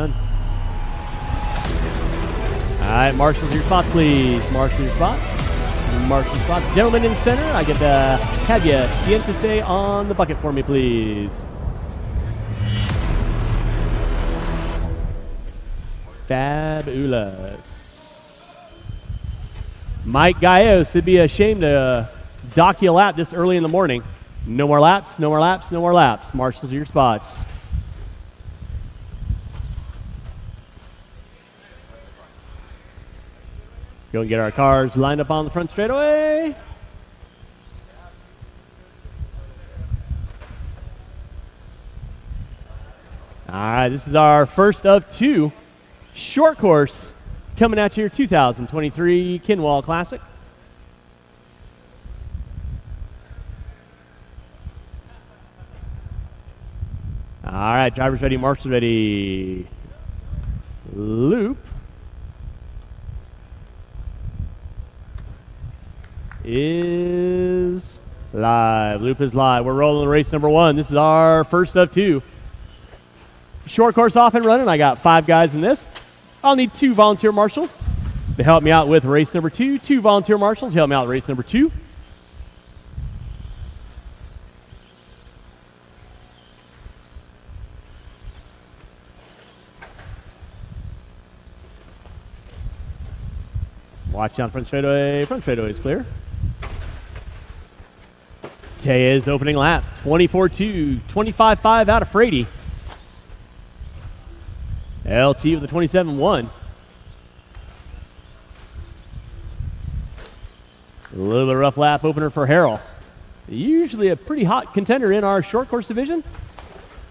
done. All right, marshals, your spots, please. Marshals, your spots. Marshals, your spots. Gentlemen in the center, I get to have you Siente on the bucket for me, please. Fabulous. Mike Gallegos, it'd be a shame to dock you a lap this early in the morning. No more laps, no more laps, no more laps. Marshals, your spots. Go and get our cars lined up on the front straightaway. All right, this is our first of two short course coming at you, 2023 Kinwald Klassic. All right, drivers ready, marshals ready. Loop is live. Loop is live. We're rolling race number one. This is our first of two. Short course off and running. I got 5 guys in this. I'll need 2 volunteer marshals to help me out with race number 2. 2 volunteer marshals to help me out with race number 2. Watch out, front straightaway. Front straightaway is clear. Tea's opening lap. 24-2, 25-5 out of Frady. LT with the 27-1. A little bit of rough lap opener for Harrell. Usually a pretty hot contender in our short course division.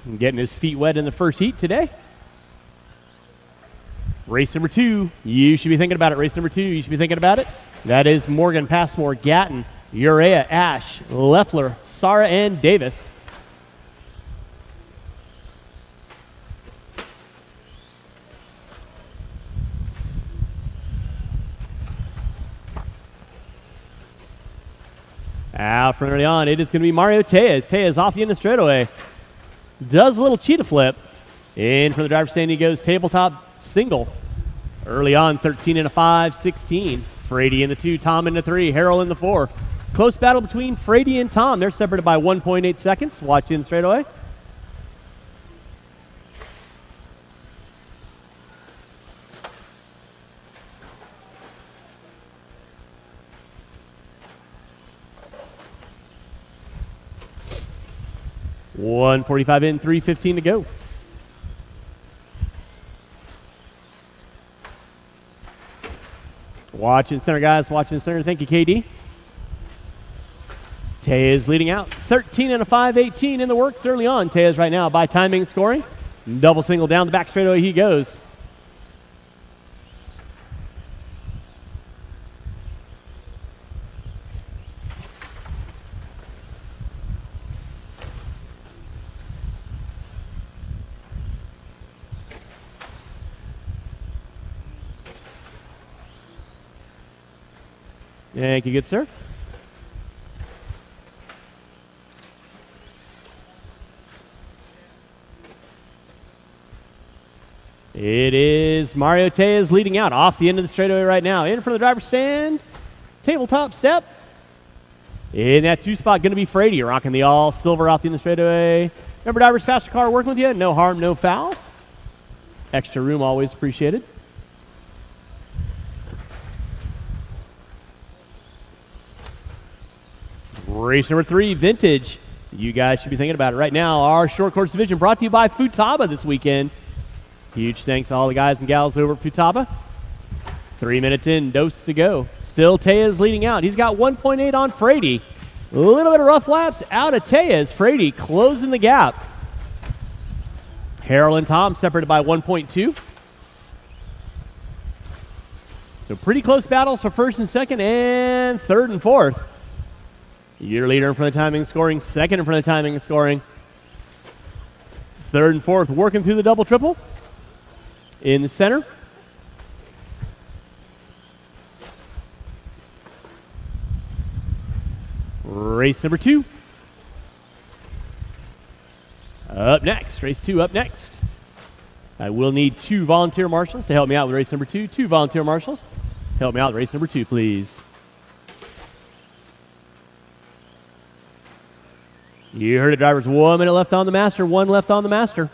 And getting his feet wet in the first heat today. Race number 2, you should be thinking about it. Race number 2, you should be thinking about it. That is Morgan, Passmore, Gatton, Urea, Ash, Leffler, Sara, and Davis. Out front early on, it is going to be Mario Tejas. Tejas off the end of the straightaway. Does a little cheetah flip. In from the driver's stand he goes, tabletop single. Early on, 13 and a 5, 16. Frady in the 2, Tom in the 3, Harrell in the 4. Close battle between Frady and Tom. They're separated by 1.8 seconds. Watch in straightaway. .145 in, 3:15 to go. Watch in center, guys. Watch in center. Thank you, KD. Tejas leading out. 13 and a 5, 18 in the works early on. Tejas right now by timing and scoring. Double single down the back straightaway he goes. Thank you, good sir. It is Mario Tejas leading out off the end of the straightaway right now. In for the driver's stand. Tabletop step. In that 2 spot, going to be Frady rocking the all silver off the end of the straightaway. Remember, drivers, faster car working with you. No harm, no foul. Extra room always appreciated. Race number 3, Vintage. You guys should be thinking about it right now. Our short course division brought to you by Futaba this weekend. Huge thanks to all the guys and gals over at Futaba. 3 minutes in, dose to go. Still Tejas leading out. He's got 1.8 on Frady. A little bit of rough laps out of Tejas. Frady closing the gap. Harrell and Tom separated by 1.2. So pretty close battles for first and second and third and fourth. Your leader in front of the timing and scoring. Second in front of the timing and scoring. Third and fourth working through the double triple. In the center. Race number 2. Up next. Race 2 up next. I will need 2 volunteer marshals to help me out with race number 2. 2 volunteer marshals. Help me out with race number 2, please. You heard it, drivers. 1 minute left on the master. 1 left on the master.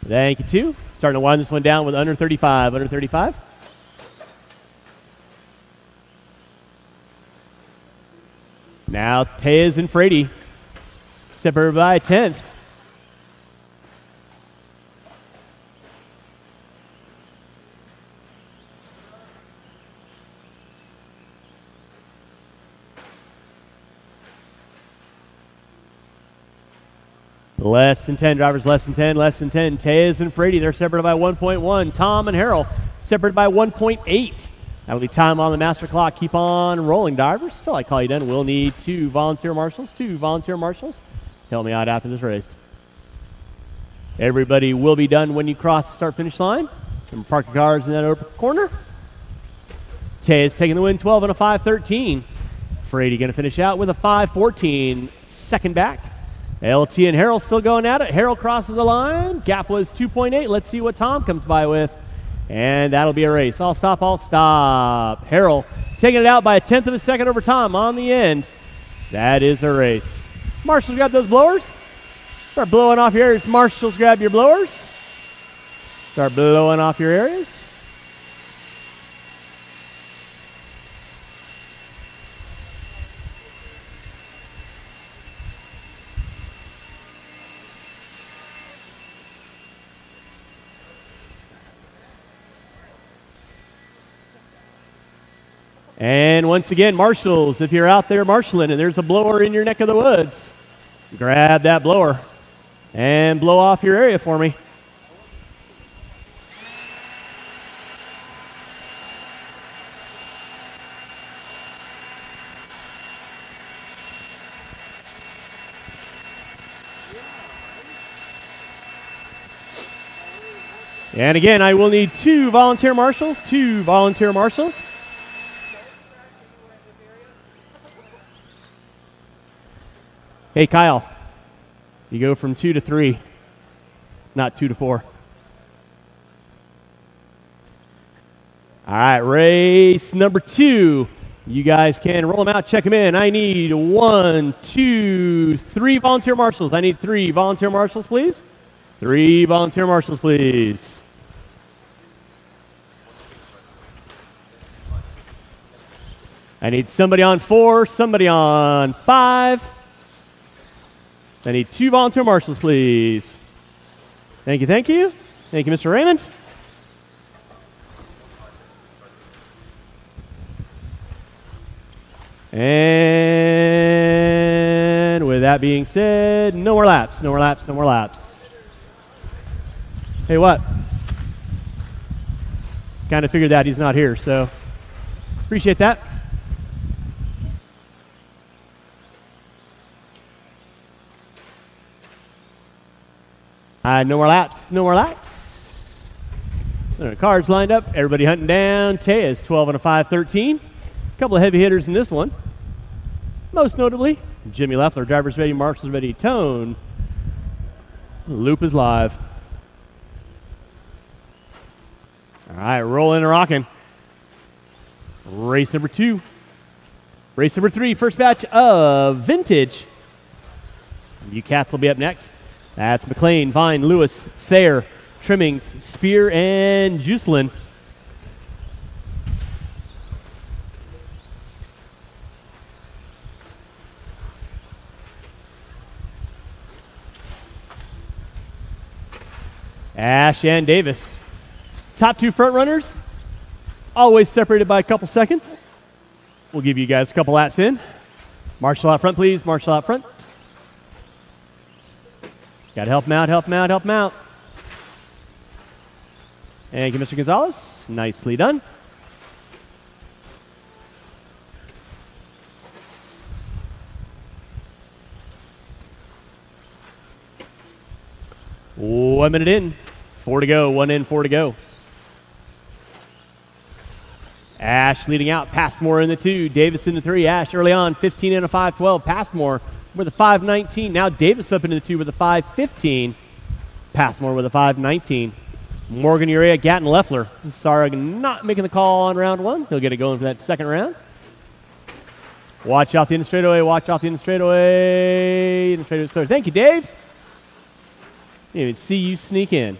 Thank you, too. Starting to wind this one down with under 35. Under 35. Now Tez and Frady separated by a 10th. Less than 10 drivers, less than 10, less than 10. Tez and Frady, they're separated by 1.1. Tom and Harold separated by 1.8. That'll be time on the master clock. Keep on rolling, drivers. Till I call you done, we'll need 2 volunteer marshals. 2 volunteer marshals. Help me out after this race. Everybody will be done when you cross the start-finish line. And park your cars in that upper corner. Tez taking the win, 12 and a 5.13. Frady going to finish out with a 5.14. Second back. LT and Harold still going at it. Harold crosses the line. Gap was 2.8. Let's see what Tom comes by with. And that'll be a race. All stop, all stop. Harold taking it out by a 1/10 of a second over Tom on the end. That is the race. Marshals, grab those blowers. Start blowing off your areas. Marshals, grab your blowers. Start blowing off your areas. And once again, marshals, if you're out there marshaling and there's a blower in your neck of the woods, grab that blower and blow off your area for me. And again, I will need 2 volunteer marshals. 2 volunteer marshals. Hey, Kyle, you go from 2 to 3, not 2 to 4. All right, race number 2. You guys can roll them out, check them in. I need 1, 2, 3 volunteer marshals. I need 3 volunteer marshals, please. 3 volunteer marshals, please. I need somebody on 4, somebody on 5. I need 2 volunteer marshals, please. Thank you, thank you. Thank you, Mr. Raymond. And with that being said, no more laps, no more laps, no more laps. Hey, what? Kind of figured that he's not here, so appreciate that. No more laps, no more laps. There are cards lined up. Everybody hunting down. Tez, 12 and a 5.13. A couple of heavy hitters in this one. Most notably, Jimmy Leffler, driver's ready, marshals ready, tone. Loop is live. All right, rolling and rocking. Race number 2. Race number 3, first batch of vintage. You cats will be up next. That's McLean, Vine, Lewis, Thayer, Trimmings, Spear, and Juicelin. Ash and Davis. Top 2 front runners, always separated by a couple seconds. We'll give you guys a couple laps in. Marshal out front, please. Marshal out front. Got to help him out, help him out, help him out. Thank you, Mr. Gonzalez. Nicely done. 1 minute in, 4 to go. 1 in, 4 to go. Ash leading out. Passmore in the 2. Davis in the 3. Ash early on, 15 and a 5-12. Passmore with a 5-19. Now Davis up into the 2 with a 5-15. Passmore with a 5-19. Morgan Urea, Gatton Leffler. Sorry, not making the call on round 1. He'll get it going for that second round. Watch out the end straightaway. Watch out the end straightaway. The straightaway's clear. Thank you, Dave. Didn't even see you sneak in.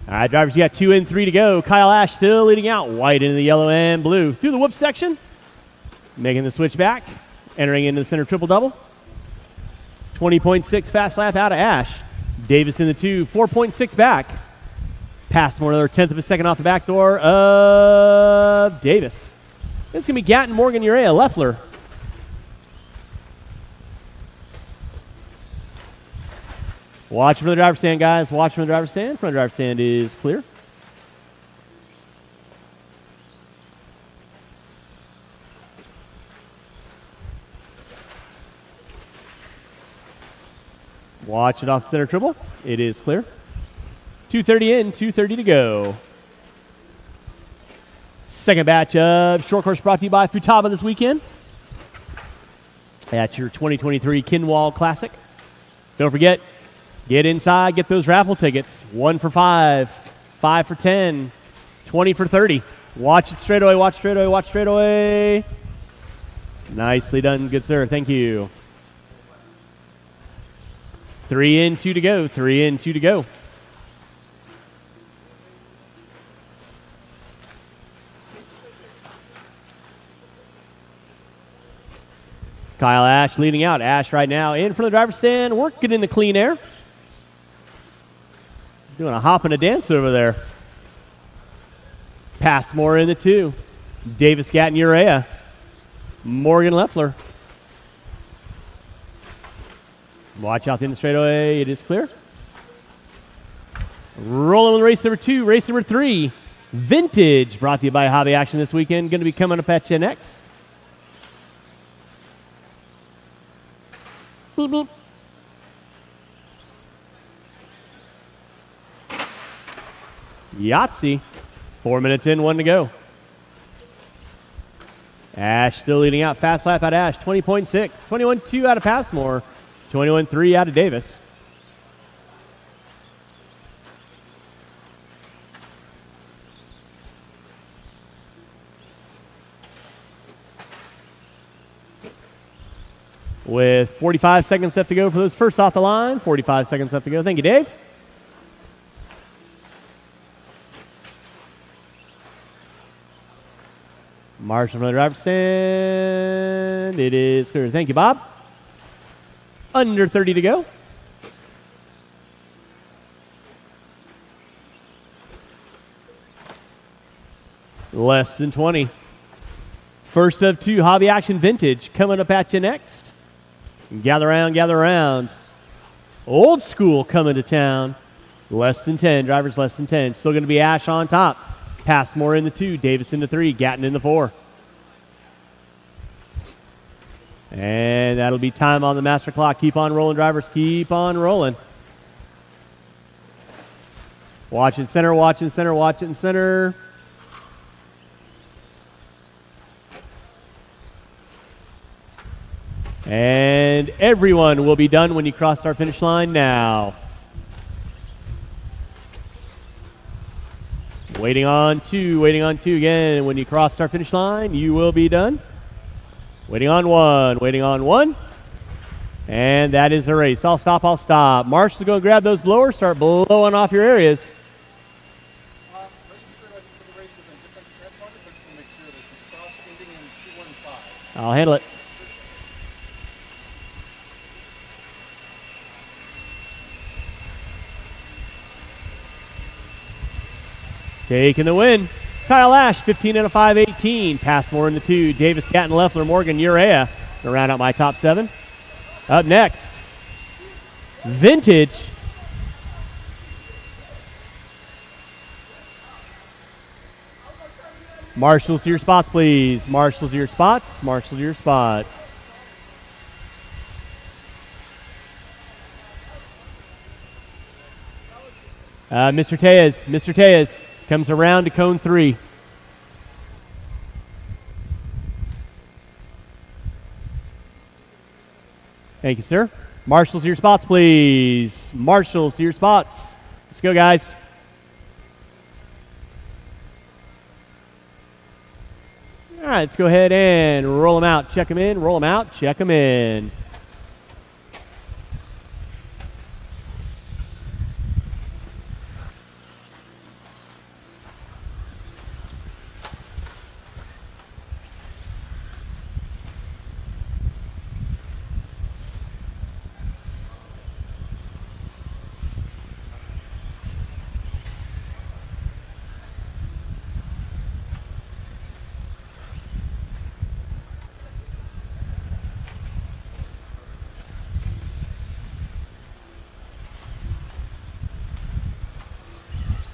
All right, drivers, you got 2 in, 3 to go. Kyle Ash still leading out. White into the yellow and blue. Through the whoop section. Making the switch back. Entering into the center triple-double. 20.6 fast lap out of Ash. Davis in the 2. 4.6 back. Passmore another 1/10 of a second off the back door of Davis. It's going to be Gatton, Morgan, Urea, Leffler. Watch from the driver's stand, guys. Watch from the driver's stand. Front driver's stand is clear. Watch it off the center triple. It is clear. 2:30 in, 2:30 to go. Second batch of short course brought to you by Futaba this weekend. At your 2023 Kinwald Klassic. Don't forget, get inside, get those raffle tickets. 1 for 5, 5 for 10, 20 for 30. Watch it straightaway, watch straightaway, watch straightaway. Nicely done, good sir. Thank you. 3 in, 2 to go. 3 in, 2 to go. Kyle Ash leading out. Ash right now in front of the driver's stand, working in the clean air. Doing a hop and a dance over there. Passmore in the 2. Davis, Gatton, Urea. Morgan Leffler. Watch out in the straightaway. It is clear. Rolling with race number 2. Race number 3. Vintage, brought to you by Hobby Action this weekend. Going to be coming up at you next. Beep, beep. Yahtzee. 4 minutes in, 1 to go. Ash still leading out. Fast lap out of Ash. 20.6. 21.2 out of Passmore. 21.3 out of Davis. With 45 seconds left to go for those first off the line. 45 seconds left to go. Thank you, Dave. Marshall from the driver's stand. It is clear. Thank you, Bob. Under 30 to go. Less than 20. First of 2, Hobby Action Vintage coming up at you next. Gather around, gather around. Old School coming to town. Less than 10. Drivers less than 10. Still going to be Ash on top. Passmore in the 2. Davis in the 3. Gatton in the 4. And that'll be time on the master clock. Keep on rolling, drivers. Keep on rolling. Watch it center, watch it center, watch it in center. And everyone will be done when you cross our finish line now. Waiting on 2 again. When you cross our finish line, you will be done. Waiting on 1. And that is the race. I'll stop, I'll stop. Marshals, go and grab those blowers, start blowing off your areas. I'll handle it. Taking the win. Kyle Ash, 15 and a 5-18. Passmore in the 2. Davis, Gatton, Leffler, Morgan, Urea. To round out my top 7. Up next, Vintage. Marshals to your spots, please. Marshals to your spots. Marshals to your spots. Mr. Tejas comes around to cone 3. Thank you, sir. Marshals to your spots, please. Marshals to your spots. Let's go, guys. All right, let's go ahead and roll them out. Check them in, roll them out, check them in.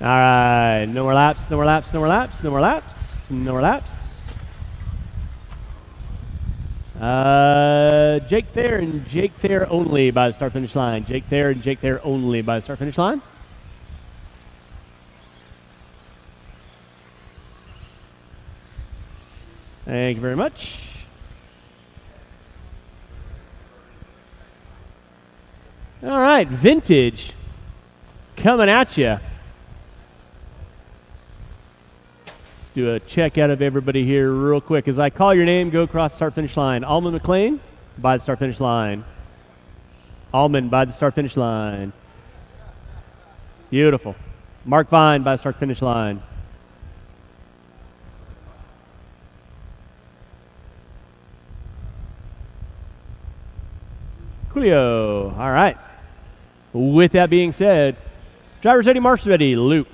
All right, no more laps, no more laps, no more laps, no more laps, no more laps. Jake there and Jake there only by the start-finish line. Jake there and Jake there only by the start-finish line. Thank you very much. All right, Vintage coming at you. Do a check out of everybody here real quick. As I call your name, go across the start-finish line. Allman McLean by the start-finish line. Allman by the start-finish line. Beautiful. Mark Vine by the start-finish line. Coolio. All right. With that being said, drivers ready, marshals ready. Loop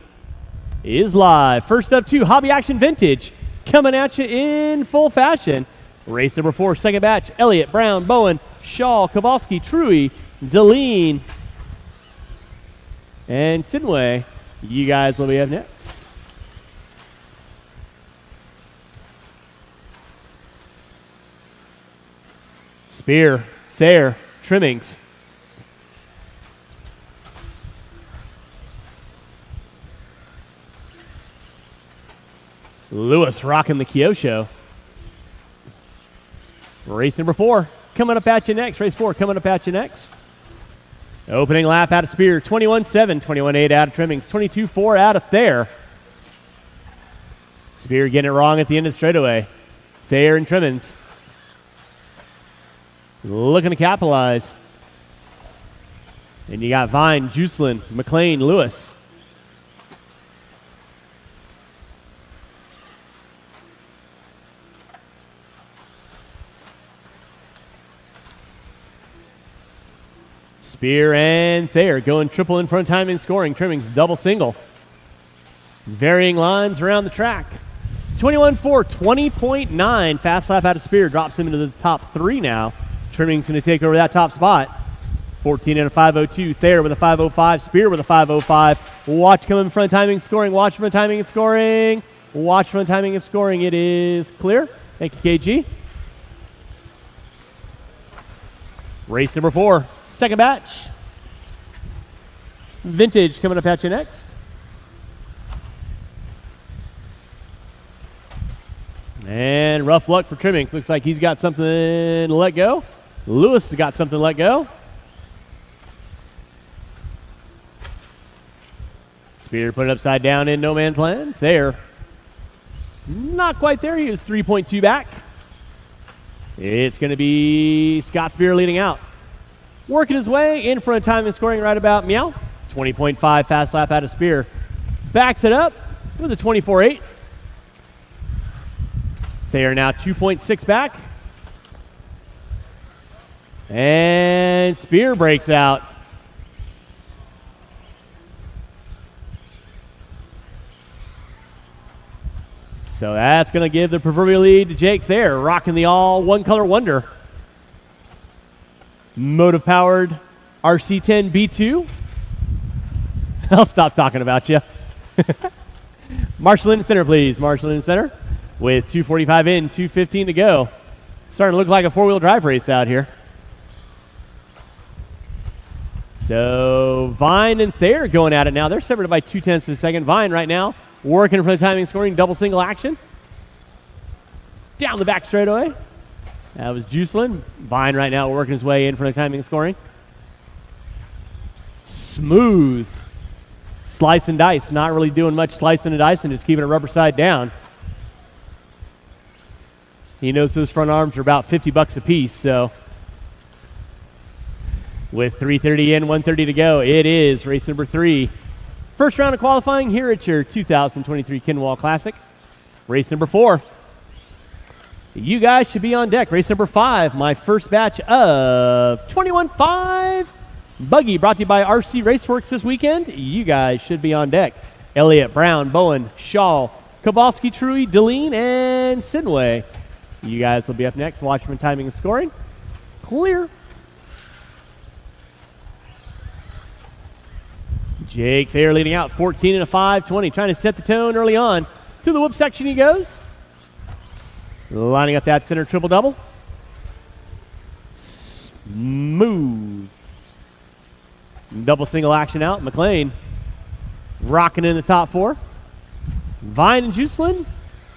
is live. First up, 2 Hobby Action Vintage coming at you in full fashion. Race number 4, second batch. Elliott, Brown, Bowen, Shaw, Kowalski, Truey, Deline, and Sinway. You guys will be up next. Spear, Thayer, Trimmings. Lewis rocking the Kyosho. Race number 4 coming up at you next. Race 4 coming up at you next. Opening lap out of Spear, 21.7, 21.8 out of Trimmings, 22.4 out of Thayer. Spear getting it wrong at the end of the straightaway. Thayer and Trimmings looking to capitalize. And you got Vine, Juicelin, McLean, Lewis. Spear and Thayer going triple in front time in scoring. Trimmings double single. Varying lines around the track. 21.4, 20.9. Fast lap out of Spear drops him into the top 3 now. Trimmings going to take over that top spot. 14 and a 5.02. Thayer with a 5.05. Spear with a 5.05. Watch come in front timing scoring. Watch front timing and scoring. Watch front timing and scoring. It is clear. Thank you, KG. Race number 4. Second batch. Vintage coming up at you next. And rough luck for Trimmings. Looks like he's got something to let go. Lewis has got something to let go. Spear put it upside down in no man's land. There. Not quite there. He was 3.2 back. It's going to be Scott Spear leading out. Working his way in front of time and scoring right about meow. 20.5 fast lap out of Spear. Backs it up with a 24.8. They are now 2.6 back. And Spear breaks out. So that's going to give the proverbial lead to Jake Thayer, rocking the all one color wonder. Motive powered RC10 B2. I'll stop talking about you. Marshall in the center, please. Marshall in the center with 2:45 in, 2:15 to go. Starting to look like a four-wheel drive race out here. So Vine and Thayer going at it now. They're separated by 0.2 of a second. Vine right now working for the timing scoring, double single action. Down the back straightaway. That was Juicelin. Vine right now working his way in for the timing scoring. Smooth. Slice and dice. Not really doing much slicing and dicing, just keeping it rubber side down. He knows those front arms are about $50 a piece, so with 3:30 in, 1:30 to go, it is race number 3. First round of qualifying here at your 2023 Kinwald Klassic. Race number 4. You guys should be on deck. Race number 5, my first batch of 21.5. Buggy, brought to you by RC Raceworks this weekend. You guys should be on deck. Elliott, Brown, Bowen, Shaw, Kowalski, Truey, Deline, and Sinway. You guys will be up next. Watch for timing and scoring. Clear. Jake Thayer leading out, 14 and a 5:20, trying to set the tone early on. To the whoop section he goes. Lining up that center triple-double. Smooth. Double single action out. McLean rocking in the top 4. Vine and Juicelin,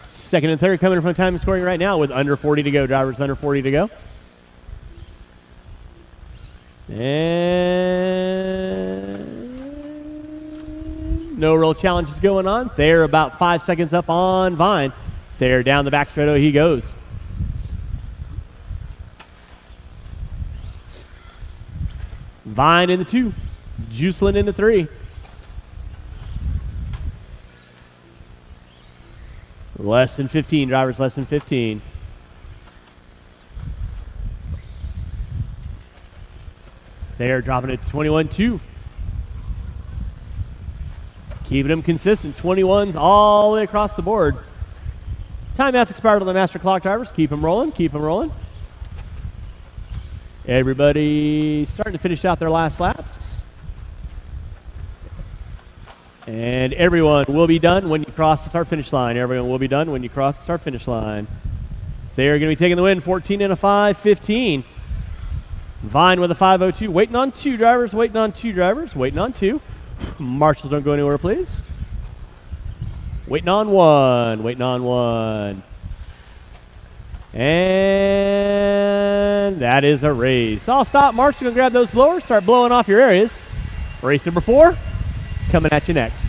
second and third, coming from time and scoring right now with under 40 to go. Drivers under 40 to go. And no real challenges going on. They're about 5 seconds up on Vine. They're down the back straightaway he goes. Vine in the 2. Juicelin in the 3. Less than 15, drivers less than 15. They're dropping it to 21-2. Keeping them consistent. 21s all the way across the board. Timeouts expired on the master clock, drivers. Keep them rolling. Keep them rolling. Everybody starting to finish out their last laps. And everyone will be done when you cross the start finish line. Everyone will be done when you cross the start finish line. They're going to be taking the win, 14 and a 5:15. Vine with a 5:02. Waiting on 2 drivers. Waiting on 2 drivers. Waiting on 2. Marshals, don't go anywhere, please. Waiting on 1. Waiting on 1. And that is a race. I'll stop. Marshals, going to grab those blowers. Start blowing off your areas. Race number 4 coming at you next.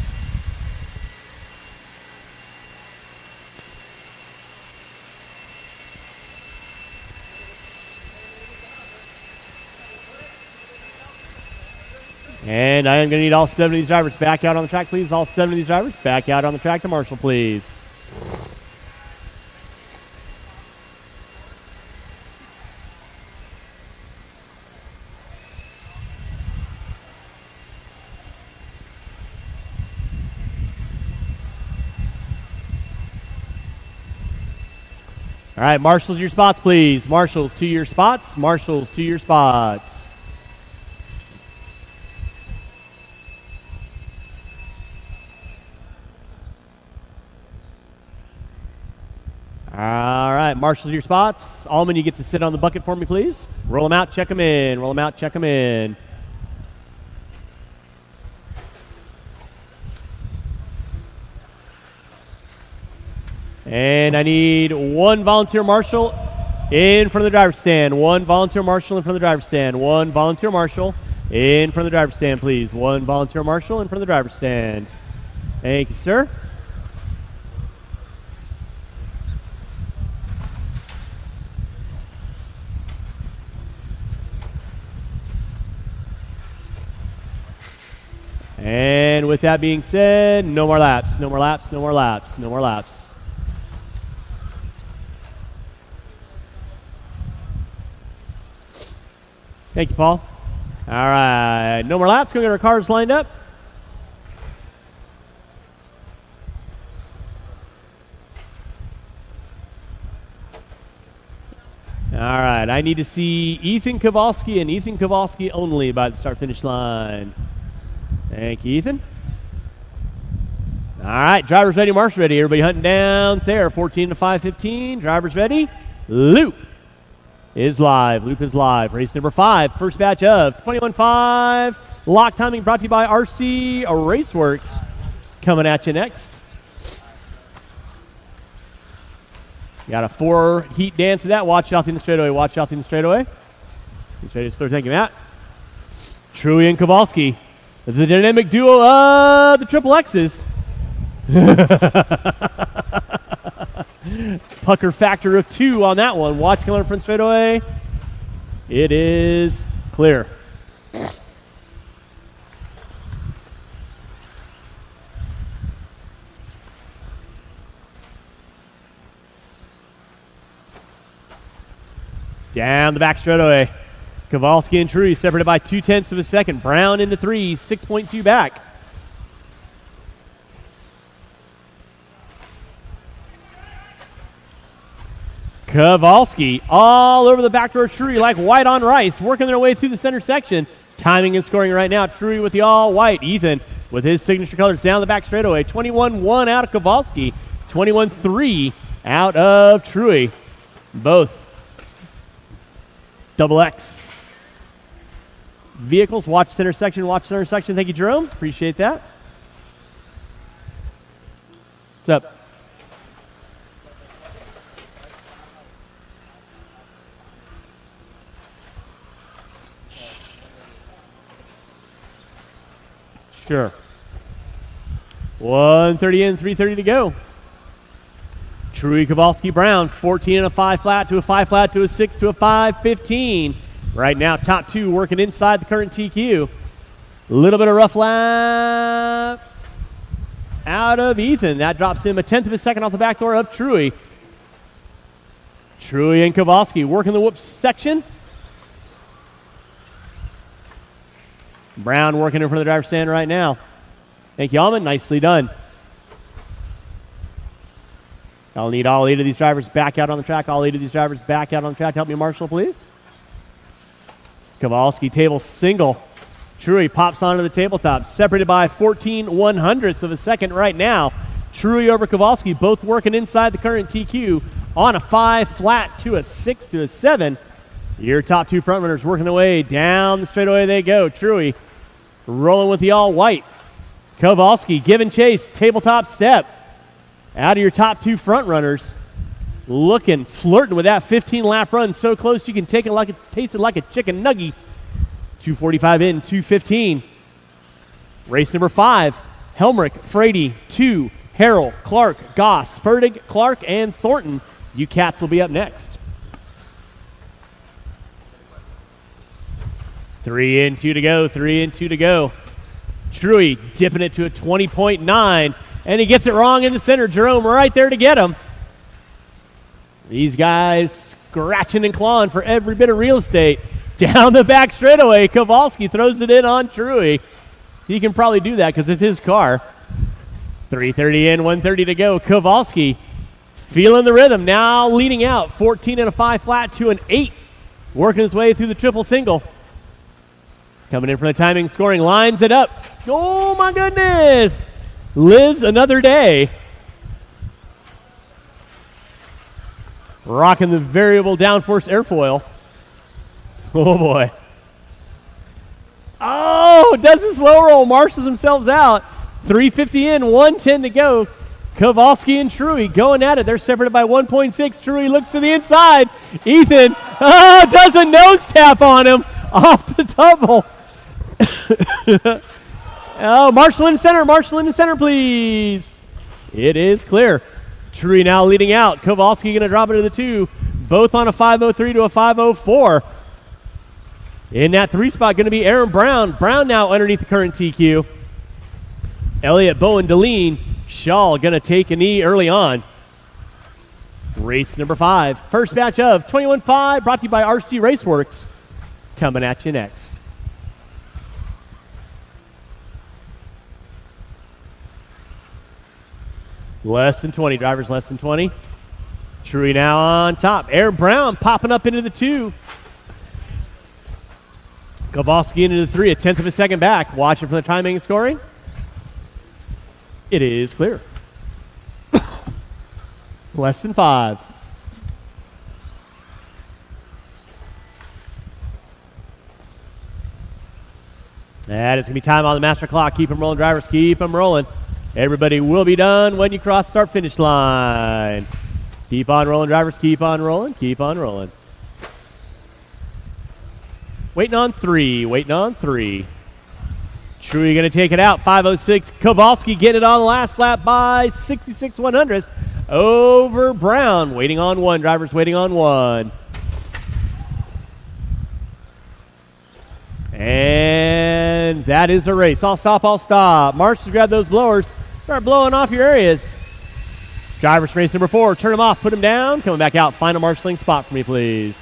And I am going to need all 7 of these drivers back out on the track, please. All 7 of these drivers back out on the track to Marshall, please. All right, marshals, your spots, please. Marshals to your spots. Marshals to your spots. All right, marshals, your spots. Allman, you get to sit on the bucket for me, please. Roll them out, check them in. Roll them out, check them in. And I need 1 volunteer marshal in front of the driver's stand. 1 volunteer marshal in front of the driver's stand. 1 volunteer marshal in front of the driver's stand, please. 1 volunteer marshal in front of the driver's stand. Thank you, sir. And with that being said, no more laps, no more laps, no more laps, no more laps. Thank you, Paul. All right, no more laps. Go get our cars lined up. All right, I need to see Ethan Kowalski and Ethan Kowalski only by the start-finish line. Thank you, Ethan. All right, drivers ready, marshals ready. Everybody hunting down there. 14 to 5:15. Drivers ready. Loop is live. Loop is live. Race number 5. First batch of 21.5. Lock timing brought to you by RC Raceworks. Coming at you next. Got a 4-heat dance of that. Watch out in the straightaway. Watch out in the straightaway. Thank you, Matt. Truey and Kowalski. The dynamic duo of the Triple X's. Pucker factor of 2 on that one. Watch coming in front straightaway. It is clear. Down the back straightaway. Kowalski and Truey separated by 0.2 of a second. Brown into 3, 6.2 back. Kowalski all over the back door of Truey like white on rice, working their way through the center section. Timing and scoring right now. Truey with the all white. Ethan with his signature colors down the back straightaway. 21-1 out of Kowalski. 21-3 out of Truey. Both Double X vehicles. Watch center section. Watch center section. Thank you, Jerome. Appreciate that. What's up? Sure. 1:30 in, 3:30 to go. Truey, Kowalski, Brown, 14 and a 5 flat to a 5 flat to a 6 to a 5:15. Right now, top 2 working inside the current TQ. A little bit of rough lap out of Ethan. That drops him 1/10 of a second off the back door of Truey. Truey and Kowalski working the whoops section. Brown working in front of the driver's stand right now. Thank you, Almond. Nicely done. I'll need all 8 of these drivers back out on the track. All 8 of these drivers back out on the track. Help me, Marshall, please. Kowalski table single. Truey pops onto the tabletop. Separated by 14/100ths of a second right now. Truey over Kowalski, both working inside the current TQ on a 5 flat to a 6 to a 7. Your top 2 front runners working their way down the straightaway they go. Truey rolling with the all white. Kowalski giving chase, tabletop step. Out of your top 2 front runners. Flirting with that 15-lap run. So close you can taste it like a chicken nugget. 2:45 in, 2:15. Race number 5. Helmrich, Frady, 2, Harrell, Clark, Goss, Fertig, Clark, and Thornton. You cats will be up next. 3 in, 2 to go. 3 in, 2 to go. Truey dipping it to a 20.9. And he gets it wrong in the center. Jerome right there to get him. These guys scratching and clawing for every bit of real estate. Down the back straightaway, Kowalski throws it in on Truey. He can probably do that because it's his car. 3:30 in, 1:30 to go. Kowalski feeling the rhythm. Now leading out. 14 and a 5 flat to an 8. Working his way through the triple single. Coming in for the timing, scoring, lines it up. Oh my goodness! Lives another day. Rocking the variable downforce airfoil. Oh boy. Oh, does a slow roll, marshals themselves out. 3:50 in, 1:10 to go. Kowalski and Truey going at it. They're separated by 1.6. Truey looks to the inside. Ethan does a nose tap on him off the double. Oh, Marshall in center, please. It is clear. Truey now leading out. Kowalski going to drop it to the 2. Both on a 5:03 to a 5:04. In that 3 spot going to be Aaron Brown. Brown now underneath the current TQ. Elliott, Bowen, Deline, Shaw going to take a knee early on. Race number 5. First batch of 21.5 brought to you by RC Raceworks. Coming at you next. Less than 20, drivers less than 20. Truey now on top. Aaron Brown popping up into the 2. Kowalski into the 3, a tenth of a second back. Watching for the timing and scoring. It is clear. Less than 5. And it's going to be time on the master clock. Keep them rolling, drivers. Keep them rolling. Everybody will be done when you cross start finish line. Keep on rolling, drivers. Keep on rolling. Keep on rolling. Waiting on 3. Waiting on 3. Truey going to take it out. 5:06. Kowalski getting it on the last lap by 66/100 over Brown. Waiting on 1. Drivers waiting on 1. And that is the race. I'll stop, I'll stop. Marshals, grab those blowers. Start blowing off your areas. Drivers race number 4. Turn them off, put them down. Coming back out. Final marshaling spot for me, please.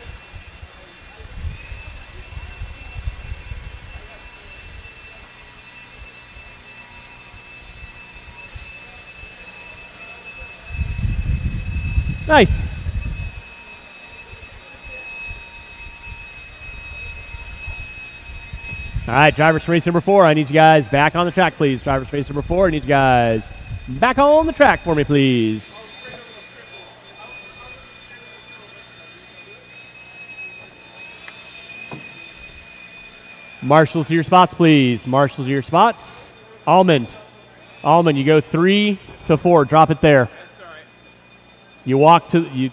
Nice. All right, drivers race number 4. I need you guys back on the track, please. Drivers race number 4. I need you guys back on the track for me, please. Marshals to your spots, please. Marshals to your spots. Almond, you go 3 to 4. Drop it there. You walk to you.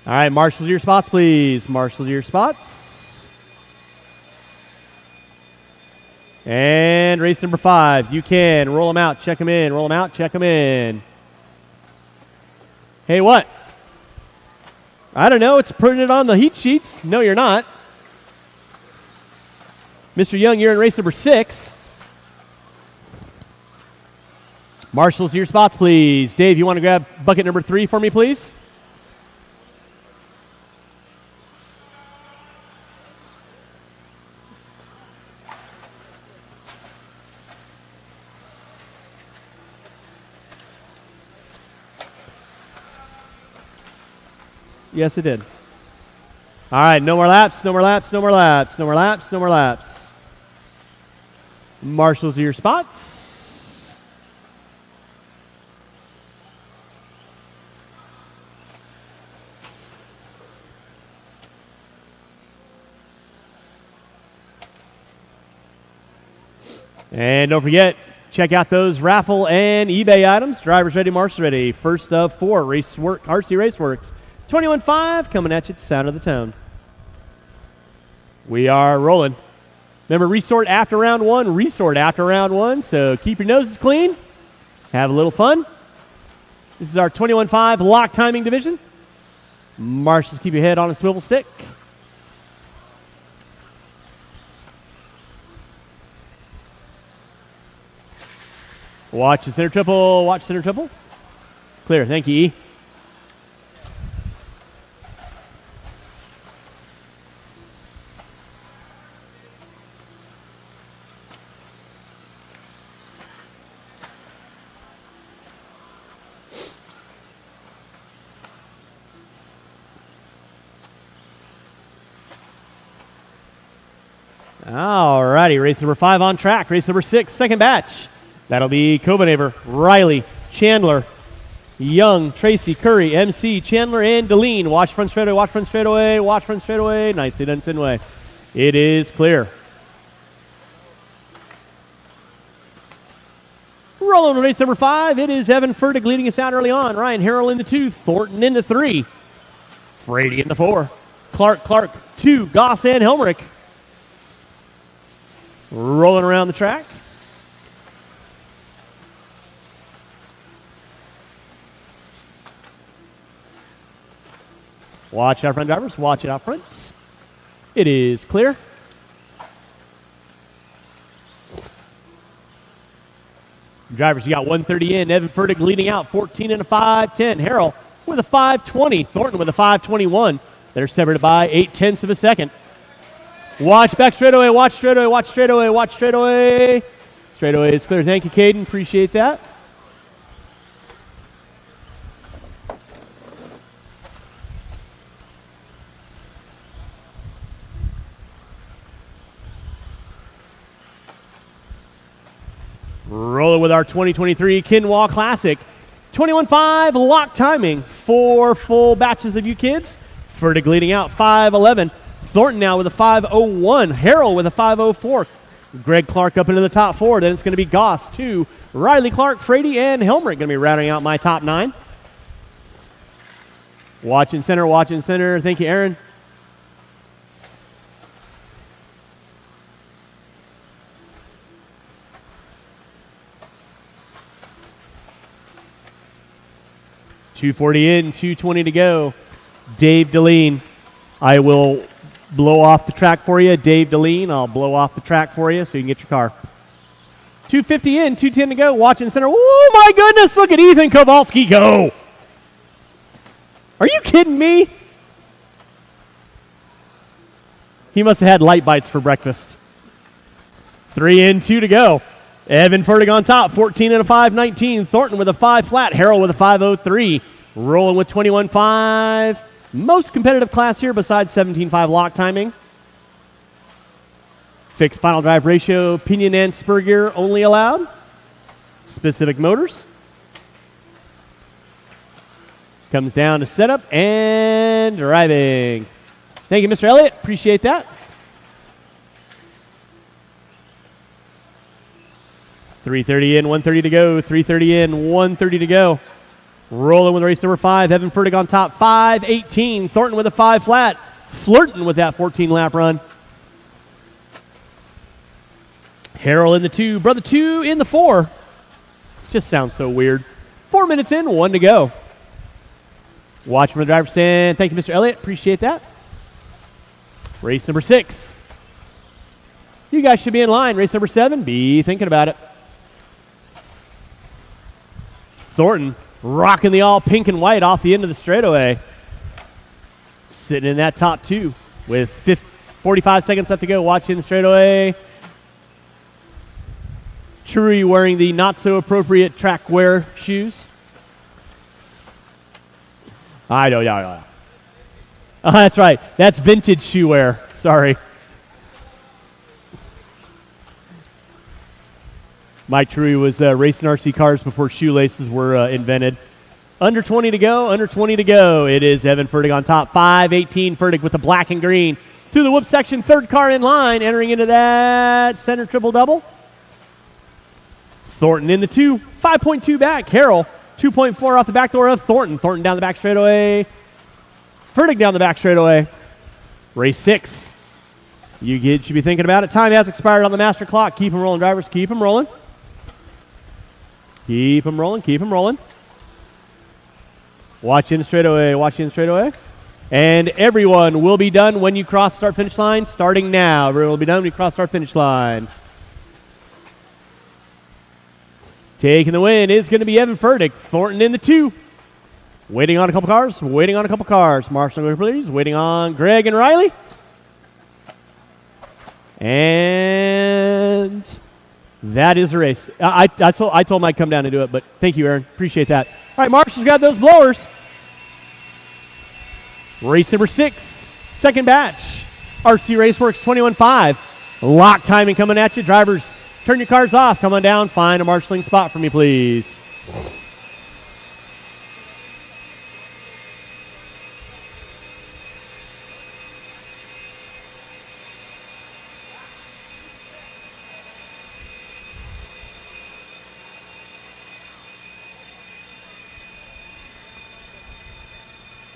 All right, marshals to your spots, please. Marshals to your spots. And race number 5. You can roll them out, check them in, roll them out, check them in. Hey, what? I don't know. It's putting it on the heat sheets. No, you're not. Mr. Young, you're in race number 6. Marshals to your spots, please. Dave, you want to grab bucket number 3 for me, please? Yes, it did. All right, no more laps, no more laps, no more laps, no more laps, no more laps. Marshals to your spots. And don't forget, check out those raffle and eBay items. Drivers ready, marshals ready. First of 4, RC Raceworks. 21.5 coming at you at the sound of the town. We are rolling. Remember, resort after round 1, resort after round 1. So keep your noses clean. Have a little fun. This is our 21.5 lock timing division. Marshals, keep your head on a swivel stick. Watch the center triple. Watch center triple. Clear. Thank you, E. All righty, race number 5 on track. Race number 6, second batch. That'll be Covenaver, Riley, Chandler, Young, Tracy, Curry, MC, Chandler, and Deline. Watch front straightaway, watch front straightaway, watch front straightaway. Nicely done, Sinway. It is clear. Rolling on race number 5, it is Evan Fertig leading us out early on. Ryan Harrell in the 2, Thornton in the 3, Brady in the 4, Clark, 2, Goss and Helmrich. Rolling around the track. Watch out front, drivers. Watch it out front. It is clear. Drivers, you got 130 in. Evan Fertig leading out, 14 and a 5:10. Harrell with a 5:20. Thornton with a 5:21. They're separated by 0.8 of a second. Watch back straightaway, watch straightaway, watch straightaway, watch straightaway. Straightaway is clear. Thank you, Caden. Appreciate that. Rolling with our 2023 Kinwald Klassic. 21.5 lock timing. 4 full batches of you kids. Fertig leading out 5.11. Thornton now with a 5.01. Harrell with a 5.04. Greg Clark up into the top 4. Then it's going to be Goss, 2. Riley Clark, Frady, and Helmrich going to be rounding out my top 9. Watching center, watching center. Thank you, Aaron. .240 in, 2:20 to go. Dave Deline, I will blow off the track for you. Dave Deline, I'll blow off the track for you so you can get your car. 2:50 in, 2:10 to go. Watching center. Oh my goodness, look at Ethan Kowalski go. Are you kidding me? He must have had light bites for breakfast. 3 in, 2 to go. Evan Fertig on top, 14 and a 5.19. Thornton with a 5 flat. Harrell with a 5.03. Rolling with 21.5. Most competitive class here besides 17.5 lock timing. Fixed final drive ratio, pinion and spur gear only allowed. Specific motors. Comes down to setup and driving. Thank you, Mr. Elliott. Appreciate that. 3:30 in, 1:30 to go. 3:30 in, 1:30 to go. Rolling with race number 5. Evan Fertig on top, 5.18. Thornton with a 5 flat. Flirting with that 14-lap run. Harrell in the 2. Brother 2 in the 4. Just sounds so weird. 4 minutes in, 1 to go. Watch from the driver's stand. Thank you, Mr. Elliott. Appreciate that. Race number 6. You guys should be in line. Race number 7. Be thinking about it. Thornton rocking the all pink and white off the end of the straightaway. Sitting in that top 2 with 45 seconds left to go. Watching the straightaway. True wearing the not so appropriate track wear shoes. I know, yeah. That's right. That's vintage shoe wear. Sorry. Mike True was racing RC cars before shoelaces were invented. Under 20 to go, under 20 to go. It is Evan Fertig on top. 5.18 Fertig with the black and green. Through the whoop section, 3rd car in line, entering into that center triple-double. Thornton in the 2, 5.2 back. Harrell, 2.4 off the back door of Thornton. Thornton down the back straightaway. Fertig down the back straightaway. Race 6. You kids should be thinking about it. Time has expired on the master clock. Keep them rolling, drivers. Keep them rolling. Keep them rolling. Keep them rolling. Watch in the straightaway. Watch in the straightaway. And everyone will be done when you cross start-finish line. Starting now. Everyone will be done when you cross start-finish line. Taking the win is going to be Evan Fertig. Thornton in the 2. Waiting on a couple cars. Waiting on a couple cars. Marshall, please. Waiting on Greg and Riley. And that is the race. I told Mike come down and do it, but thank you, Aaron. Appreciate that. All right, Marshall's got those blowers. Race number 6. Second batch. RC Raceworks 21.5. Lock timing coming at you. Drivers, turn your cars off. Come on down. Find a marshalling spot for me, please.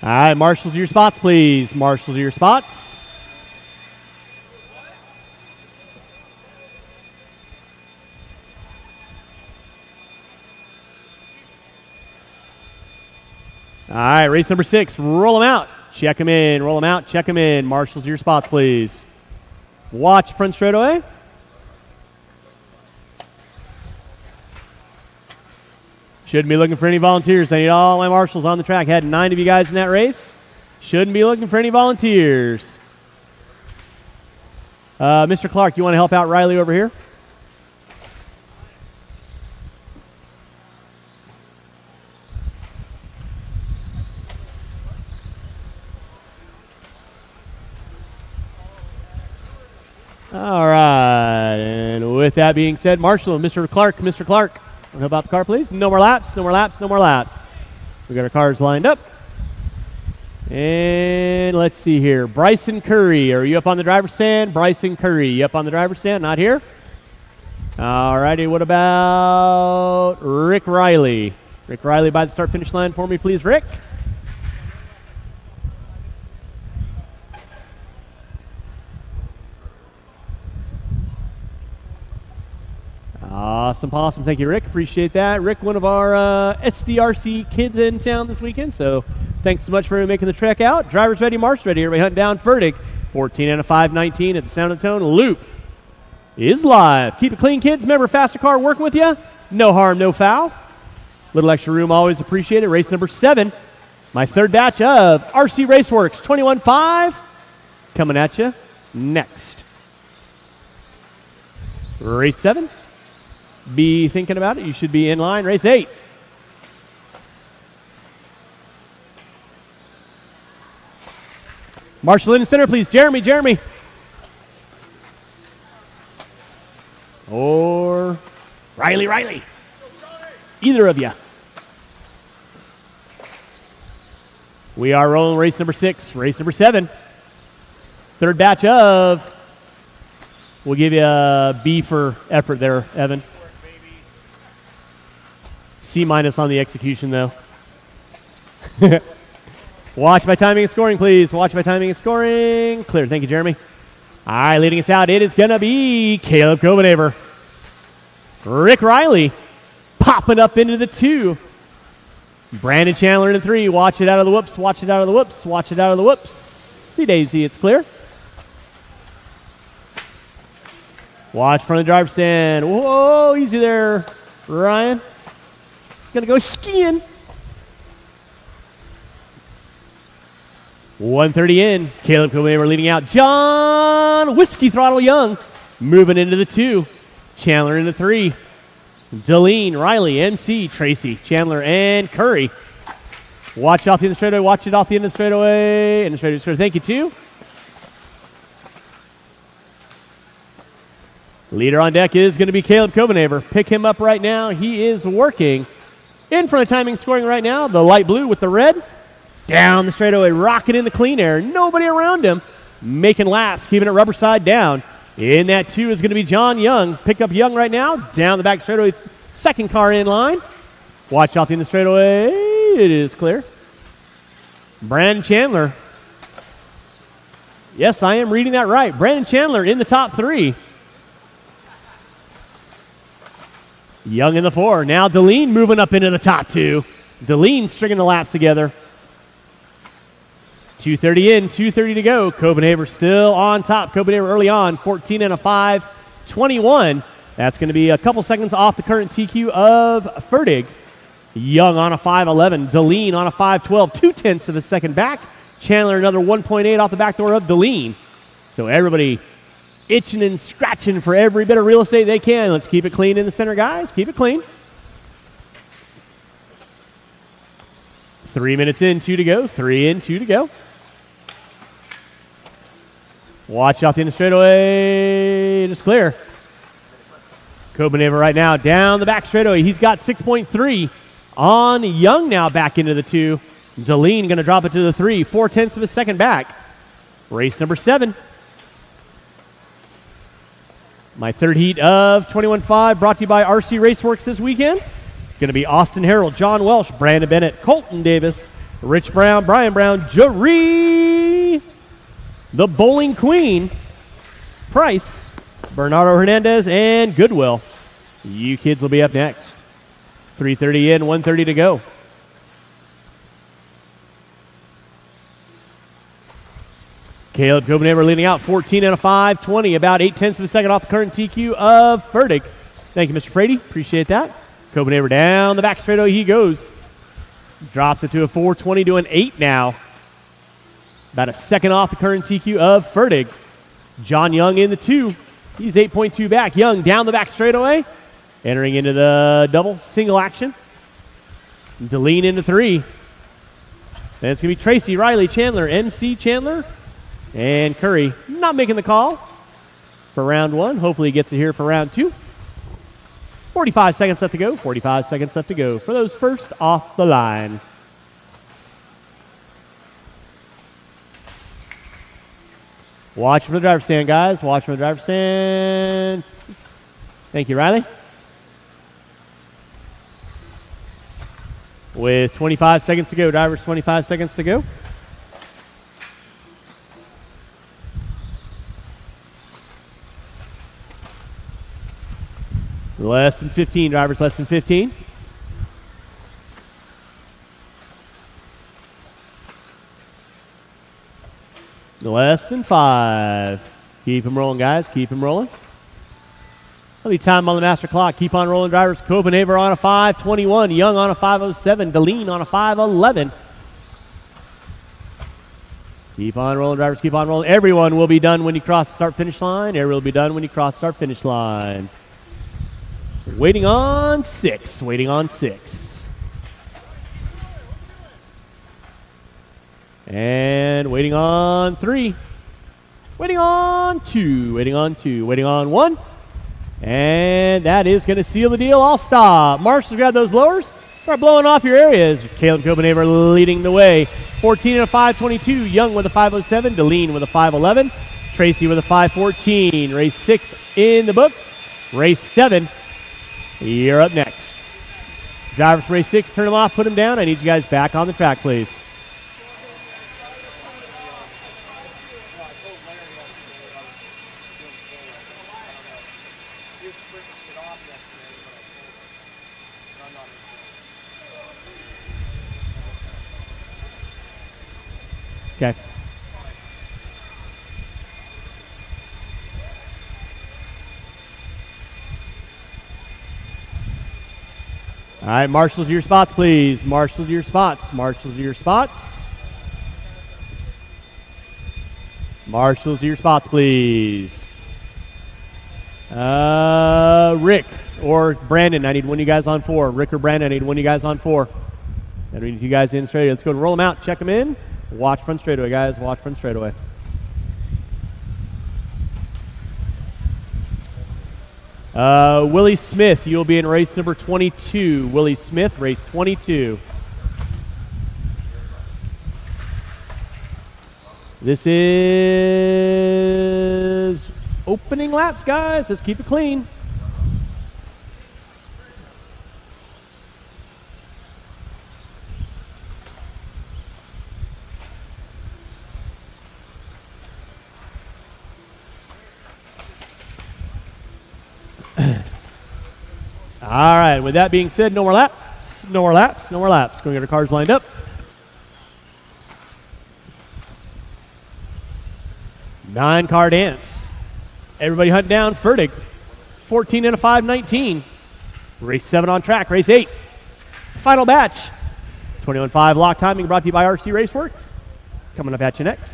All right, marshals to your spots, please. Marshals to your spots. All right, race number 6. Roll them out. Check them in. Roll them out. Check them in. Marshals to your spots, please. Watch front straightaway. Shouldn't be looking for any volunteers. I need all my marshals on the track. Had 9 of you guys in that race. Shouldn't be looking for any volunteers. Mr. Clark, you want to help out Riley over here? All right, and With that being said, Marshall, Mr. Clark. How about the car, please? No more laps. We got our cars lined up. And let's see here. Bryson Curry, are you up on the driver's stand? Bryson Curry, you up on the driver's stand? Not here? All righty, what about Rick Riley? Rick Riley by the start-finish line for me, please, Rick. Awesome. Thank you, Rick. Appreciate that. Rick, one of our SDRC kids in town this weekend, so thanks so much for making the trek out. Drivers ready, march ready. Everybody hunting down Fertig. 14 and a 5:19 at the sound of the tone. Loop is live. Keep it clean, kids. Remember, faster car working with you. No harm, no foul. Little extra room, always appreciated. Race number 7. My third batch of RC Raceworks 21.5 coming at you next. Race 7. Be thinking about it. You should be in line. Race 8. Marshall in the center, please. Jeremy. Or Riley. Either of you. We are rolling race number 6. Race number 7. Third batch of. We'll give you a B for effort there, Evan. C- on the execution, though. Watch my timing and scoring, please. Clear. Thank you, Jeremy. All right, leading us out, it is going to be Caleb Copenhaver. Rick Riley popping up into the 2. Brandon Chandler in the 3. Watch it out of the whoops. See Daisy, it's clear. Watch front of the driver's stand. Whoa, easy there, Ryan. Gonna go skiing. 130 in. Caleb Copenhaver leading out. John Whiskey Throttle Young moving into the 2. Chandler in the 3. Deline, Riley, MC, Tracy, Chandler, and Curry. Watch off the end of the straightaway. Watch it off the end of the straightaway. And the straightaway. Thank you, too. Leader on deck is going to be Caleb Copenhaver. Pick him up right now. He is working. In front of timing scoring right now, the light blue with the red. Down the straightaway, rocking in the clean air. Nobody around him. Making laps, keeping it rubber side down. In that 2 is going to be John Young. Pick up Young right now. Down the back straightaway, second car in line. Watch off the end of the straightaway. It is clear. Brandon Chandler. Yes, I am reading that right. Brandon Chandler in the top 3. Young in the 4. Now Deline moving up into the top 2. Deline stringing the laps together. 2:30 in, 2:30 to go. Copenhaver still on top. Copenhaver early on, 14 and a 5:21. That's going to be a couple seconds off the current TQ of Fertig. Young on a 5:11. Deline on a 5:12. 0.2 of a second back. Chandler another 1.8 off the back door of Deline. So everybody itching and scratching for every bit of real estate they can. Let's keep it clean in the center, guys. Keep it clean. 3 minutes in, 2 to go. 3 in, 2 to go. Watch out the end of the straightaway. It is clear. Copenhaver right now down the back straightaway. He's got 6.3 on Young now back into the 2. Deline going to drop it to the 3. 0.4 of a second back. Race number 7. My third heat of 21.5 brought to you by RC Raceworks this weekend. It's going to be Austin Harrell, John Welsh, Brandon Bennett, Colton Davis, Rich Brown, Brian Brown, Jaree, the Bowling Queen, Price, Bernardo Hernandez, and Goodwill. You kids will be up next. 3:30 in, 1:30 to go. Caleb Copenhaver leading out 14 and a 5:20, about 0.8 of a second off the current TQ of Fertig. Thank you, Mr. Frady. Appreciate that. Copenhaver down the back straightaway he goes. Drops it to a 4:20 to an 8 now. About a second off the current TQ of Fertig. John Young in the 2. He's 8.2 back. Young down the back straightaway. Entering into the double single action. Deline into 3. Then it's going to be Tracy, Riley, Chandler, MC Chandler, and Curry not making the call. for round one. Hopefully he gets it here for round two. 45 seconds left to go. 45 seconds left to go for those first off the line. Watch for the driver's stand, guys. Watch for the driver's stand. Thank you, Riley. With 25 seconds to go, drivers, 25 seconds to go. Less than 15, drivers, less than 15. Less than 5. Keep them rolling, guys. Keep them rolling. There'll be time on the master clock. Keep on rolling, drivers. Copenhaver on a 5:21. Young on a 5:07. Deline on a 5:11. Keep on rolling, drivers. Keep on rolling. Everyone will be done when you cross the start-finish line. Everyone will be done when you cross the start-finish line. Waiting on 6. Waiting on 6. And waiting on 3. Waiting on 2. Waiting on 2. Waiting on 1. And that is going to seal the deal. I'll stop. Marshals, grab those blowers. Start blowing off your areas. Caleb Copenhaver leading the way. 14 and a 5:22. Young with a 5:07. Deline with a 5:11. Tracy with a 5:14. Race 6 in the books. Race 7. You're up next. Drivers from race 6, turn them off, put them down. I need you guys back on the track, please. Okay. All right, marshals to your spots, please. Marshals to your spots. Marshals to your spots. Marshals to your spots, please. Rick or Brandon, I need one of you guys on 4. Rick or Brandon, I need one of you guys on 4. I need you guys in straight. Let's go and roll them out. Check them in. Watch front straightaway, guys. Watch front straightaway. Willie Smith, you'll be in race number 22. Willie Smith, race 22. This is opening laps, guys. Let's keep it clean. All right, with that being said, no more laps, no more laps, no more laps. Going to get our cars lined up. Nine-car dance. Everybody hunt down Fertig. 14 and a 5:19. Race 7 on track, race 8. Final batch. 21.5 lock timing brought to you by RC Raceworks. Coming up at you next.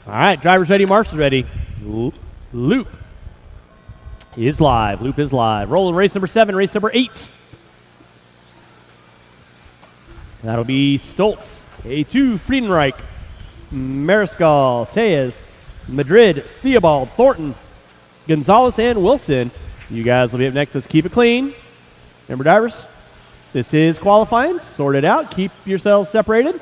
All right, drivers ready, marshals ready. Loop is live. Loop is live. Rolling race number 7, race number 8. That'll be Stoltz, A2, Friedenreich, Mariscal, Tejas, Madrid, Theobald, Thornton, Gonzalez, and Wilson. You guys will be up next. Let's keep it clean. Remember, drivers, this is qualifying. Sort it out. Keep yourselves separated.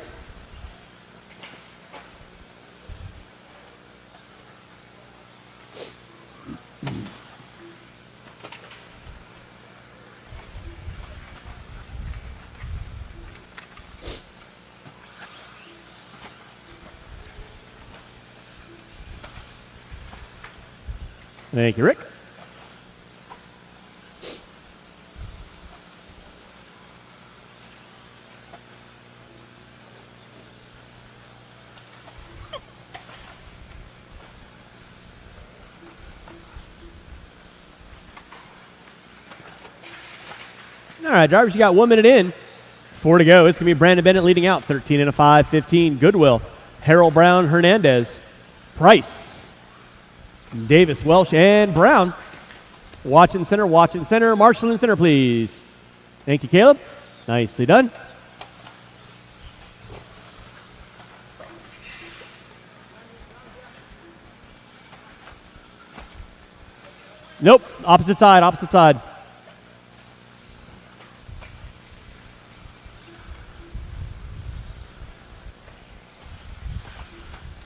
Thank you, Rick. All right, drivers, you got 1 minute in. 4 to go. It's going to be Brandon Bennett leading out. 13 and a 5:15. Goodwill. Harold Brown, Hernandez. Price. Davis, Welsh, and Brown. Watch in center, watch in center. Marshall in center, please. Thank you, Caleb. Nicely done. Nope. Opposite side, opposite side.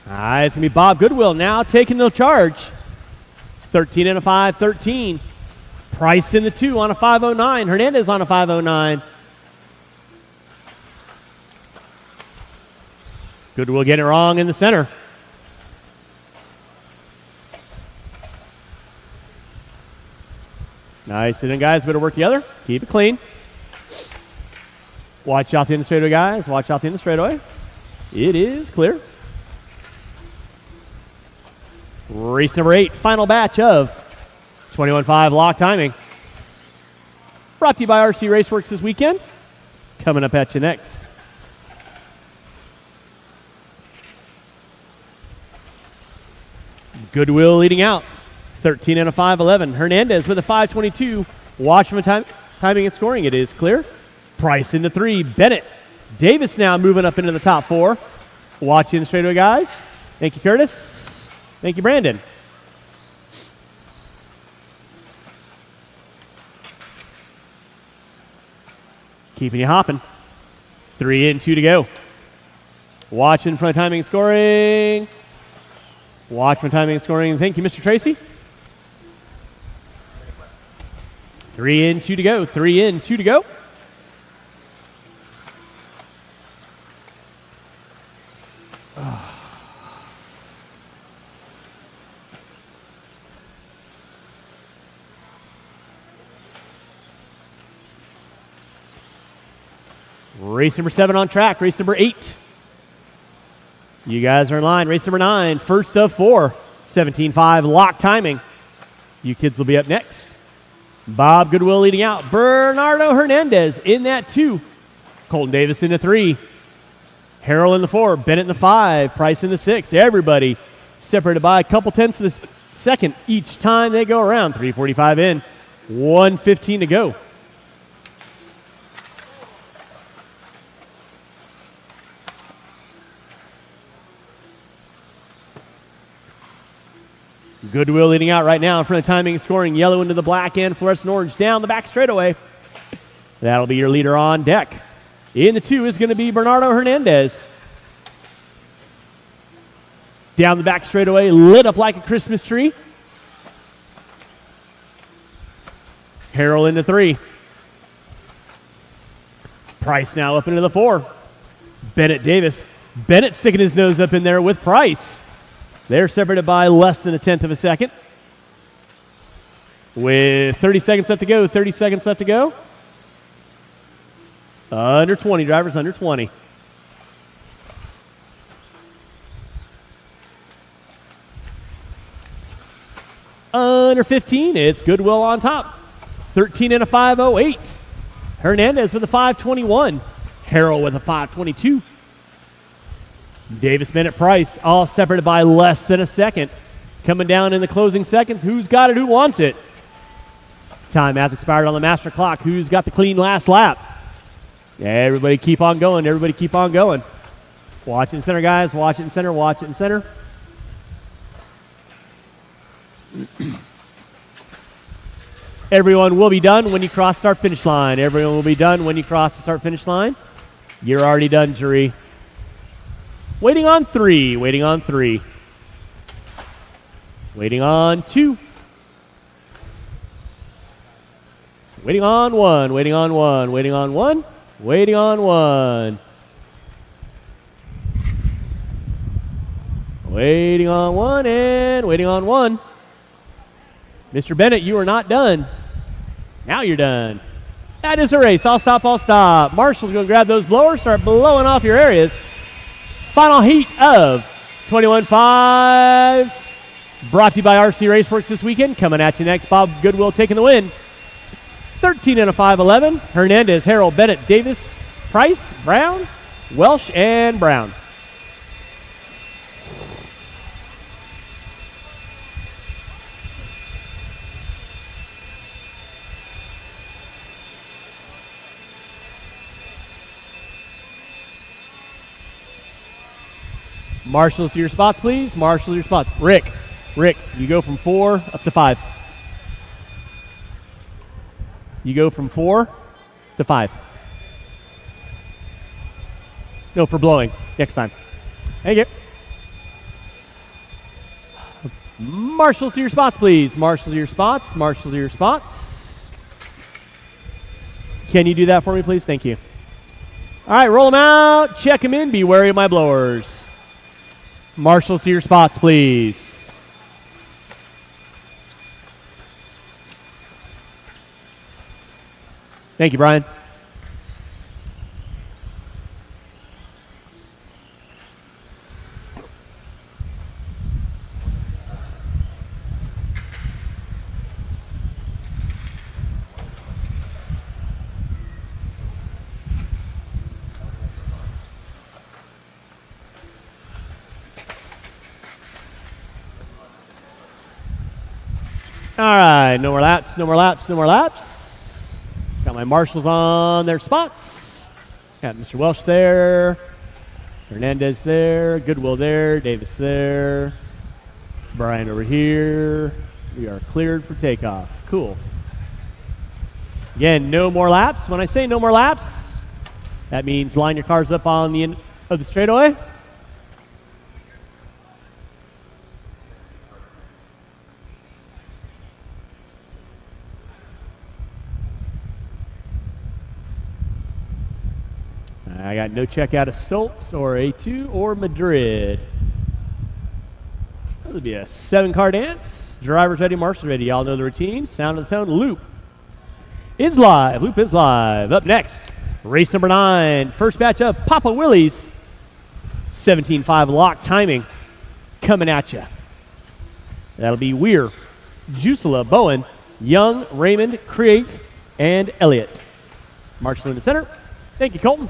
All right, it's going to be Bob Goodwill now taking the charge. 13 and a 5, 13. Price in the 2 on a 509. Hernandez on a 509. Goodwill getting it wrong in the center. Nice. And then, guys, better work together. Keep it clean. Watch out the end of the straightaway, guys. Watch out the end of the straightaway. It is clear. Race number 8, final batch of 21.5 lock timing. Brought to you by RC Raceworks this weekend. Coming up at you next. Goodwill leading out. 13 and a 5.11. Hernandez with a 5.22. Watch from timing and scoring. It is clear. Price into 3. Bennett. Davis now moving up into the top 4. Watching the straightaway, guys. Thank you, Curtis. Thank you, Brandon. Keeping you hopping. 3 in, 2 to go. Watching for timing and scoring. Watch for timing and scoring. Thank you, Mr. Tracy. 3 in, 2 to go. 3 in, 2 to go. Race number 7 on track. Race number 8. You guys are in line. Race number 9. First of 4. 17.5 lock timing. You kids will be up next. Bob Goodwill leading out. Bernardo Hernandez in that 2. Colton Davis in the 3. Harrell in the 4. Bennett in the 5. Price in the 6. Everybody separated by a couple tenths of a second each time they go around. 3:45 in. 1:15 to go. Goodwill leading out right now in front of timing and scoring. Yellow into the black and fluorescent orange down the back straightaway. That'll be your leader on deck. In the 2 is going to be Bernardo Hernandez. Down the back straightaway, lit up like a Christmas tree. Harrell into 3. Price now up into the 4. Bennett Davis. Bennett sticking his nose up in there with Price. They're separated by less than a tenth of a second. With 30 seconds left to go, 30 seconds left to go. Under 20, drivers, under 20. Under 15, it's Goodwill on top. 13 and a 5.08. Hernandez with a 5.21. Harrell with a 5.22. Davis, Bennett, Price, all separated by less than a second. Coming down in the closing seconds. Who's got it? Who wants it? Time has expired on the master clock. Who's got the clean last lap? Everybody keep on going. Everybody keep on going. Watch it in center, guys. Watch it in center. Watch it in center. Everyone will be done when you cross start finish line. Everyone will be done when you cross the start finish line. You're already done, jury. Waiting on 3. Waiting on 3. Waiting on 2. Waiting on 1. Waiting on 1. Waiting on 1. Waiting on 1. Waiting on 1 and waiting on 1. Mr. Bennett, you are not done. Now you're done. That is a race. I'll stop, I'll stop. Marshall's going to grab those blowers, start blowing off your areas. Final heat of 21.5. Brought to you by RC Raceworks this weekend. Coming at you next, Bob Goodwill taking the win. 13 and a 5.11. Hernandez, Harrell, Bennett, Davis, Price, Brown, Welsh, and Brown. Marshals to your spots, please. Marshals to your spots. Rick, you go from 4 up to 5. You go from 4 to 5. No, for blowing. Next time. Thank you. Marshals to your spots, please. Marshals to your spots. Marshals to your spots. Can you do that for me, please? Thank you. All right, roll them out. Check them in. Be wary of my blowers. Marshals to your spots, please. Thank you, Brian. All right, no more laps, no more laps, no more laps. Got my marshals on their spots. Got Mr. Welsh there. Hernandez there. Goodwill there. Davis there. Brian over here. We are cleared for takeoff. Cool. Again, no more laps. When I say no more laps, that means line your cars up on the end of the straightaway. I got no check out of Stoltz or A2 or Madrid. That'll be a 7-car dance. Drivers ready, marshals ready. Y'all know the routine. Sound of the tone. Loop is live. Loop is live. Up next, race number 9. First batch of Papa Willie's. 17.5 lock timing coming at you. That'll be Weir, Jusela, Bowen, Young, Raymond, Krieg, and Elliott. Marshall in the center. Thank you, Colton.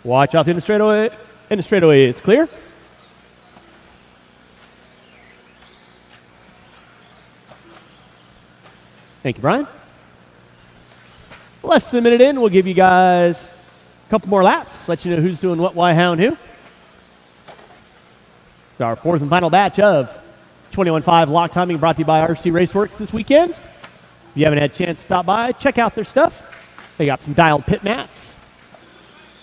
Watch out in the straightaway. In the straightaway, it's clear. Thank you, Brian. Less than a minute in, we'll give you guys a couple more laps. Let you know who's doing what, why, how, and who. It's our 4th and final batch of 21.5 lock timing brought to you by RC Raceworks this weekend. If you haven't had a chance to stop by, check out their stuff. They got some dialed pit mats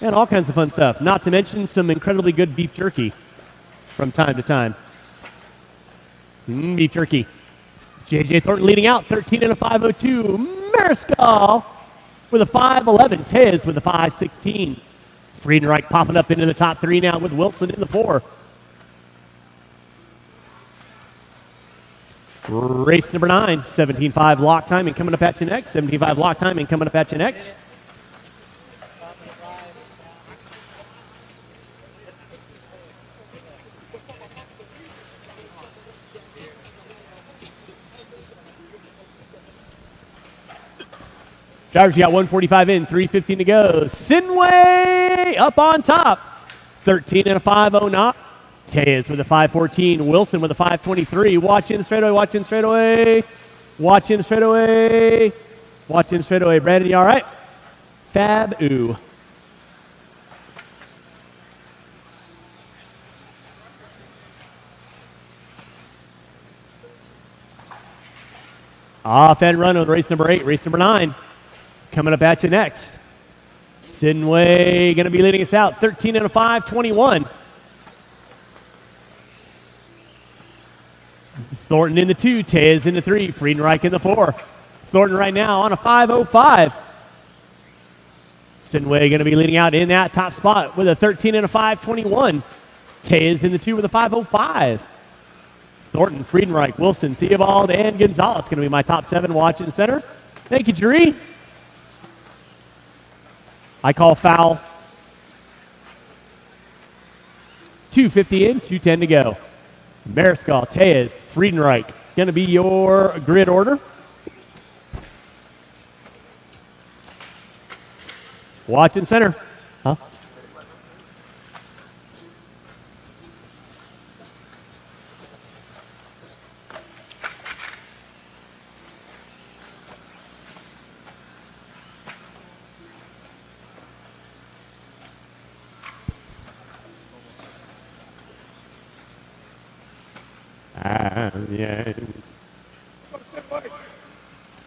and all kinds of fun stuff. Not to mention some incredibly good beef jerky from time to time. Beef jerky. J.J. Thornton leading out, 13 and a 5:02. Mariscal with a 5:11. Tez with a 5:16. Friedenreich popping up into the top 3 now with Wilson in the 4. Race number 9, 17.5 lock timing coming up at you next. 17.5 lock timing coming up at you next. Drivers, you got 145 in, 3:15 to go. Sinway up on top. 13 and a 5:09. Tez with a 5:14. Wilson with a 5:23. Watch in straightaway, watch in straightaway. Watch in straightaway. Watch in straightaway. Brandon, you all right? Fab-oo. Off and run on race number 8, race number 9. Coming up at you next. Sinway going to be leading us out. 13 and a 5:21. Thornton in the 2, Tez in the 3, Friedenreich in the 4. Thornton right now on a 5:05. Sinway going to be leading out in that top spot with a 13 and a 5:21. Tez in the 2 with a 5:05. Thornton, Friedenreich, Wilson, Theobald, and Gonzalez going to be my top 7 watching center. Thank you, Jerry. I call foul. 2:50 in, 2:10 to go. Mariscal, Tez, Friedenreich, going to be your grid order. Watch in center. Huh?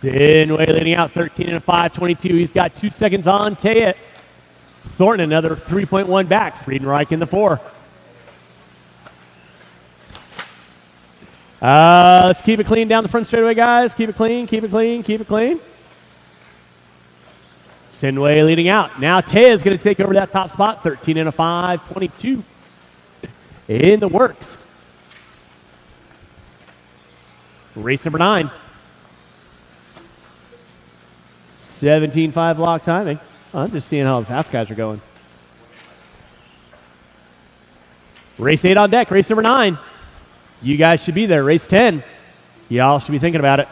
Kinwald leading out 13 and a 5:22. He's got 2 seconds on Taya. Thornton another 3.1 back. Friedenreich in the 4. Let's keep it clean down the front straightaway, guys. Keep it clean, keep it clean, keep it clean. Kinwald leading out. Now Taya is going to take over that top spot. 13 and a 5:22 in the works. Race number 9. 17.5 block timing. I'm just seeing how the fast guys are going. Race 8 on deck. Race number 9. You guys should be there. Race 10. Y'all should be thinking about it.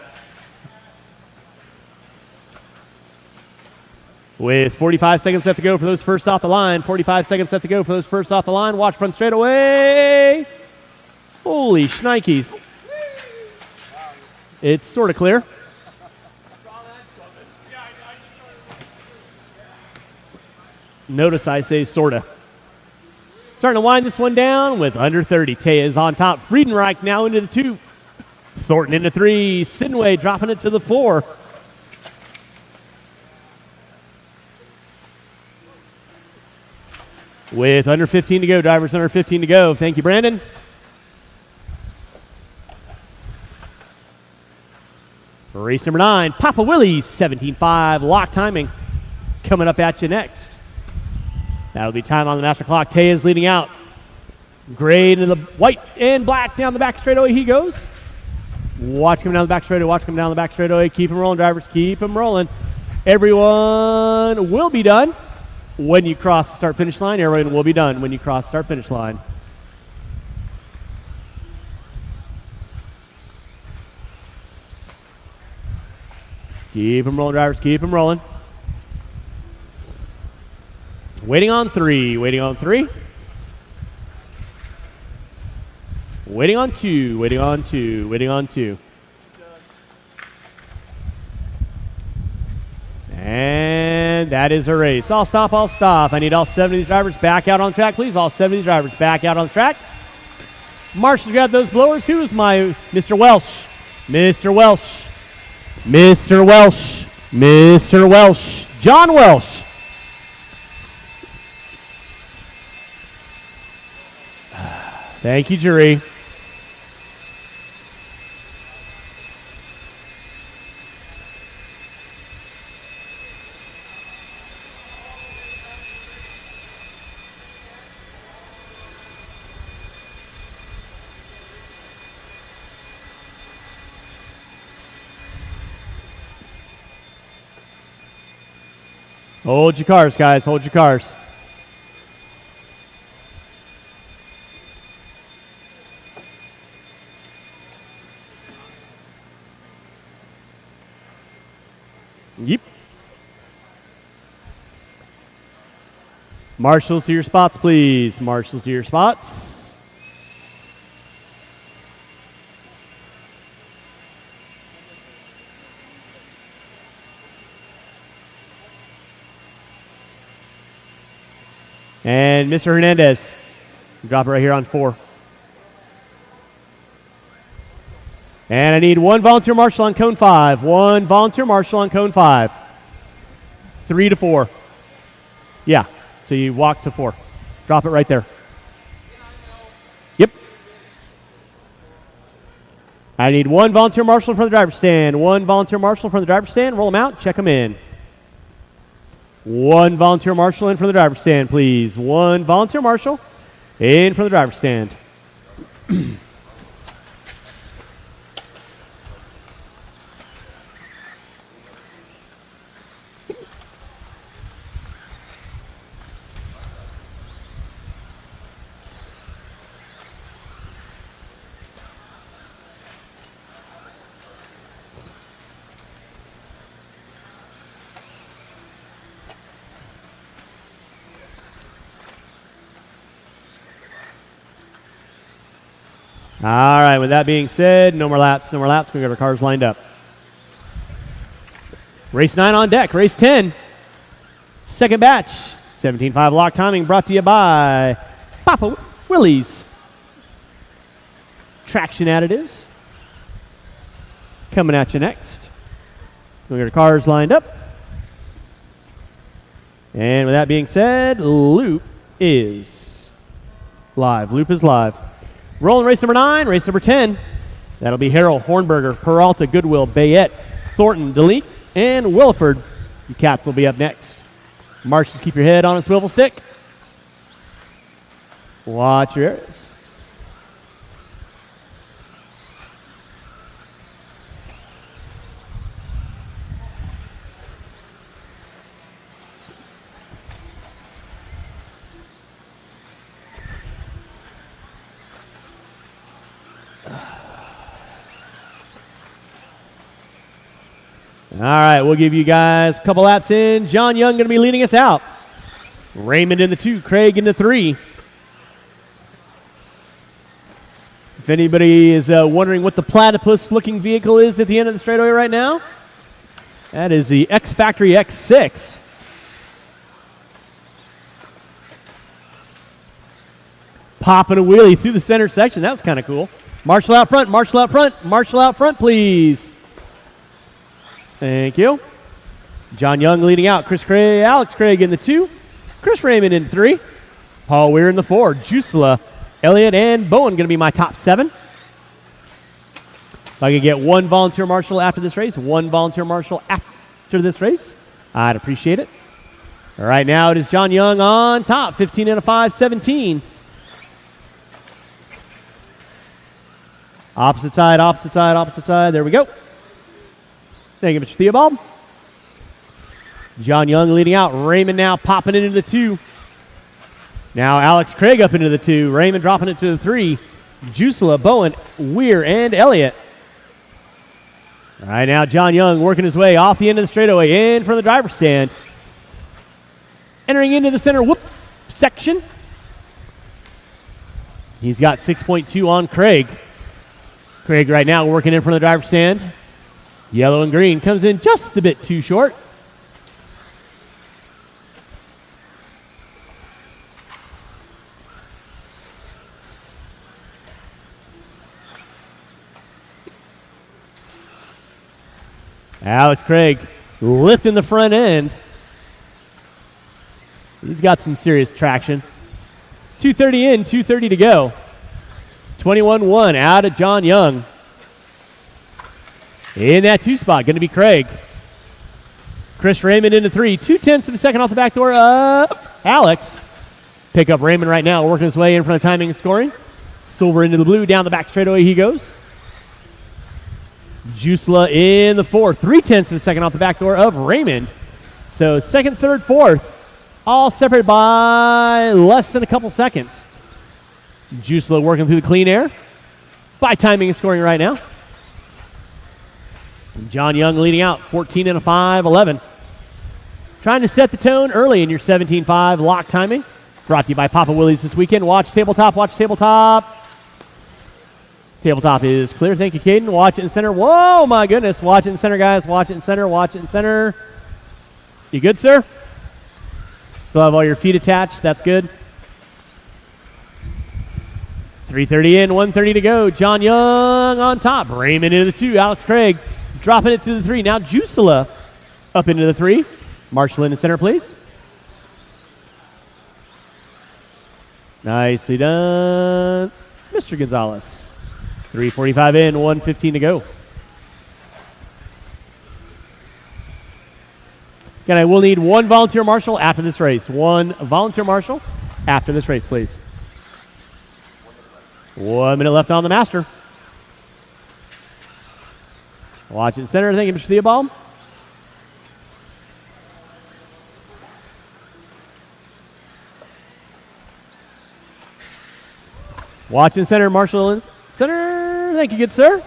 With 45 seconds left to go for those first off the line. 45 seconds left to go for those first off the line. Watch front straightaway. Holy shnikes. It's sort of clear. Notice I say sorta. Starting to wind this one down with under 30. Taya is on top. Friedenreich now into the 2. Thornton into 3. Kinwald dropping it to the 4. With under 15 to go. Drivers under 15 to go. Thank you, Brandon. Race number 9. Papa Willie's 17.5 lock timing. Coming up at you next. That'll be time on the master clock. Taya is leading out. Gray into the white and black down the back straightaway he goes. Watch him down the back straightaway. Watch him down the back straightaway. Keep him rolling, drivers. Keep him rolling. Everyone will be done when you cross the start finish line. Everyone will be done when you cross start finish line. Keep him rolling, drivers. Keep him rolling. Waiting on 3. Waiting on 3. Waiting on 2. Waiting on 2. Waiting on 2. And that is a race. I'll stop. I'll stop. I need all 7 of these drivers back out on track, please. All 7 of these drivers back out on track. Marshals grab those blowers. Who is my Mr. Welsh? Mr. Welsh. Mr. Welsh. Mr. Welsh. John Welsh. Thank you, jury. Hold your cars, guys. Hold your cars. Yep. Marshals to your spots, please. Marshals to your spots. And Mr. Hernandez, drop it right here on 4. And I need 1 volunteer marshal on cone 5. 1 volunteer marshal on cone 5. 3 to 4. Yeah, so you walk to 4. Drop it right there. Yep. I need 1 volunteer marshal for the driver's stand. 1 volunteer marshal for the driver's stand. Roll them out. Check them in. 1 volunteer marshal in for the driver's stand, please. 1 volunteer marshal in for the driver's stand. All right, with that being said, no more laps, no more laps. We've got our cars lined up. Race 9 on deck, race 10. Second batch, 17.5 lock timing brought to you by Papa Willie's. traction additives. Coming at you next. We got our cars lined up. And with that being said, loop is live. Loop is live. Rolling race number 9, race number 10. That'll be Harrell, Hornberger, Peralta, Goodwill, Bayette, Thornton, Delete, and Williford. You cats will be up next. Marshals, keep your head on a swivel stick. Watch your areas. All right, we'll give you guys a couple laps in. John Young going to be leading us out. Raymond in the 2, Craig in the 3. If anybody is wondering what the platypus-looking vehicle is at the end of the straightaway right now, that is the X Factory X6. Popping a wheelie through the center section. That was kind of cool. Marshal out front, marshal out front, marshal out front, please. Thank you. John Young leading out. Alex Craig in the 2. Chris Raymond in 3. Paul Weir in the 4. Jusela, Elliott, and Bowen going to be my top 7. If I could get one volunteer marshal after this race, I'd appreciate it. All right, now it is John Young on top. 15 and a 5, 17. Opposite side, opposite side, opposite side. There we go. Thank you, Mr. Theobald. John Young leading out. Raymond now popping it into the 2. Now Alex Craig up into the 2. Raymond dropping it to the 3. Jusela, Bowen, Weir, and Elliott. All right, now John Young working his way off the end of the straightaway in for the driver's stand. Entering into the center whoop section. He's got 6.2 on Craig. Craig right now working in front of the driver's stand. Yellow and green comes in just a bit too short. Alex Craig lifting the front end. He's got some serious traction. 230 in, 230 to go. 21-1 out of John Young. In that 2 spot, going to be Craig. Chris Raymond into 3. 0.2 of a second off the back door. Alex. Pick up Raymond right now, working his way in front of timing and scoring. Silver into the blue, down the back straightaway he goes. Jusela in the 4. 0.3 of a second off the back door of Raymond. So second, third, fourth, all separated by less than a couple seconds. Jusela working through the clean air. By timing and scoring right now. John Young leading out, 14 and a 5, 11. Trying to set the tone early in your 17.5 lock timing. Brought to you by Papa Willie's this weekend. Watch tabletop, watch tabletop. Tabletop is clear. Thank you, Caden. Watch it in center. Whoa, my goodness. Watch it in center, guys. Watch it in center, watch it in center. You good, sir? Still have all your feet attached. That's good. 3:30 in, 1:30 to go. John Young on top. Raymond into the 2. Alex Craig dropping it to the 3. Now Jusela up into the 3. Marshall in the center, please. Nicely done, Mr. Gonzalez. 3:45 in, 1:15 to go. Again, I will need one volunteer marshal after this race. One volunteer marshal after this race, please. 1 minute left on the master. Watch it in center. Thank you, Mr. Theobald. Watch in center. Marshall in center. Thank you, good sir.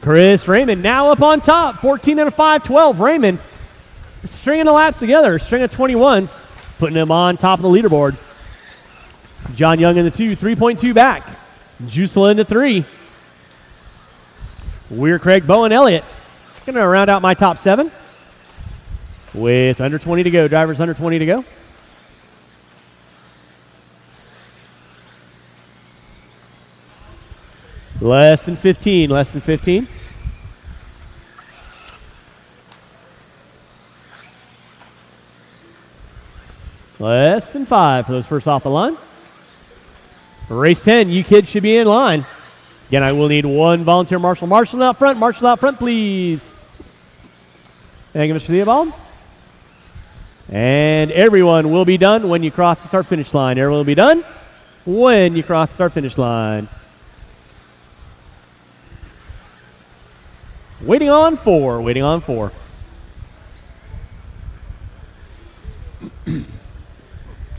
Chris Raymond now up on top. 14 and a 5, 12. Raymond stringing the laps together. String of 21s. Putting him on top of the leaderboard. John Young in the 2. 3.2 back. Jusela into 3. Weir, Craig, Bowen, Elliott. Going to round out my top 7 with under 20 to go. Drivers under 20 to go. Less than 15, less than 15. Less than 5 for those first off the line. Race 10, you kids should be in line. Again, I will need one volunteer marshal. Marshal out front, please. Thank you, Mr. Theobald. And everyone will be done when you cross the start-finish line. Everyone will be done when you cross the start-finish line. Waiting on 4, waiting on 4.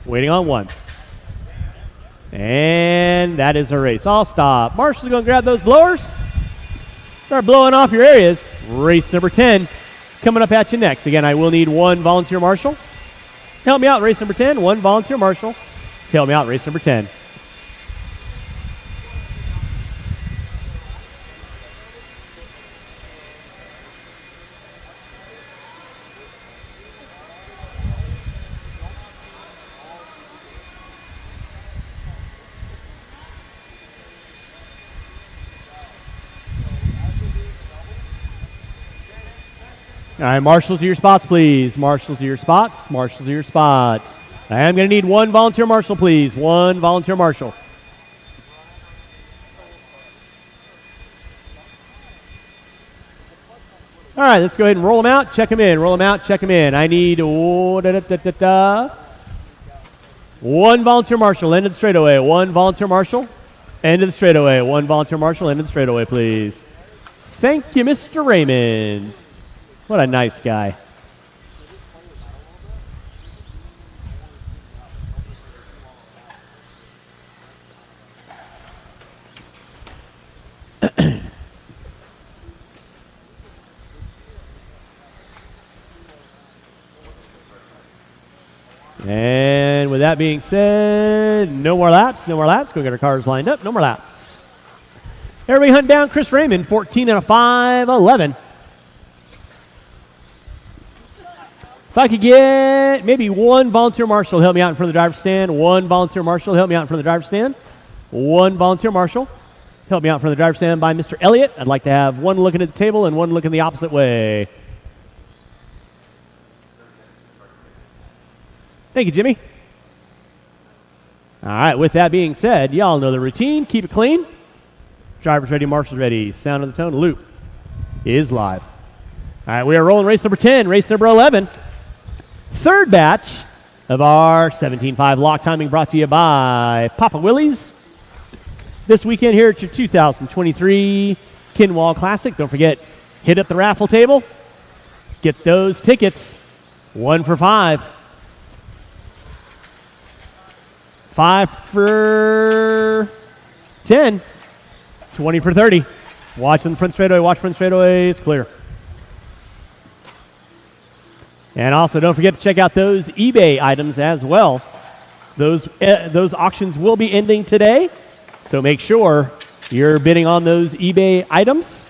Waiting on 1. And that is a race. I'll stop. Marshall's going to grab those blowers. Start blowing off your areas. Race number 10 coming up at you next. Again, I will need one volunteer marshal. Help me out, race number 10. One volunteer marshal. Help me out, race number 10. All right, marshals to your spots, please. Marshals to your spots. Marshals to your spots. I am going to need one volunteer marshal, please. One volunteer marshal. All right, let's go ahead and roll them out. Check them in. Roll them out. Check them in. I need one volunteer marshal. End of the straightaway. One volunteer marshal. End of the straightaway. One volunteer marshal. End of the straightaway, please. Thank you, Mr. Raymond. What a nice guy. And with that being said, no more laps, no more laps. Go get our cars lined up, no more laps. Everybody hunt down Chris Raymond, 14 and a 5, 11. If I could get maybe one volunteer marshal, help me out in front of the driver's stand. One volunteer marshal, help me out in front of the driver's stand. One volunteer marshal, help me out in front of the driver's stand by Mr. Elliott. I'd like to have one looking at the table and one looking the opposite way. Thank you, Jimmy. All right, with that being said, y'all know the routine. Keep it clean. Driver's ready, marshals ready. Sound of the tone, loop is live. All right, we are rolling race number 10, race number 11. Third batch of our 17.5 lock timing brought to you by Papa Willie's. This weekend here at your 2023 Kinwald Klassic. Don't forget, hit up the raffle table. Get those tickets. 1 for 5. 5 for 10. 20 for 30. Watch in the front straightaway. Watch front straightaway. It's clear. And also, don't forget to check out those eBay items as well. Those auctions will be ending today, so make sure you're bidding on those eBay items.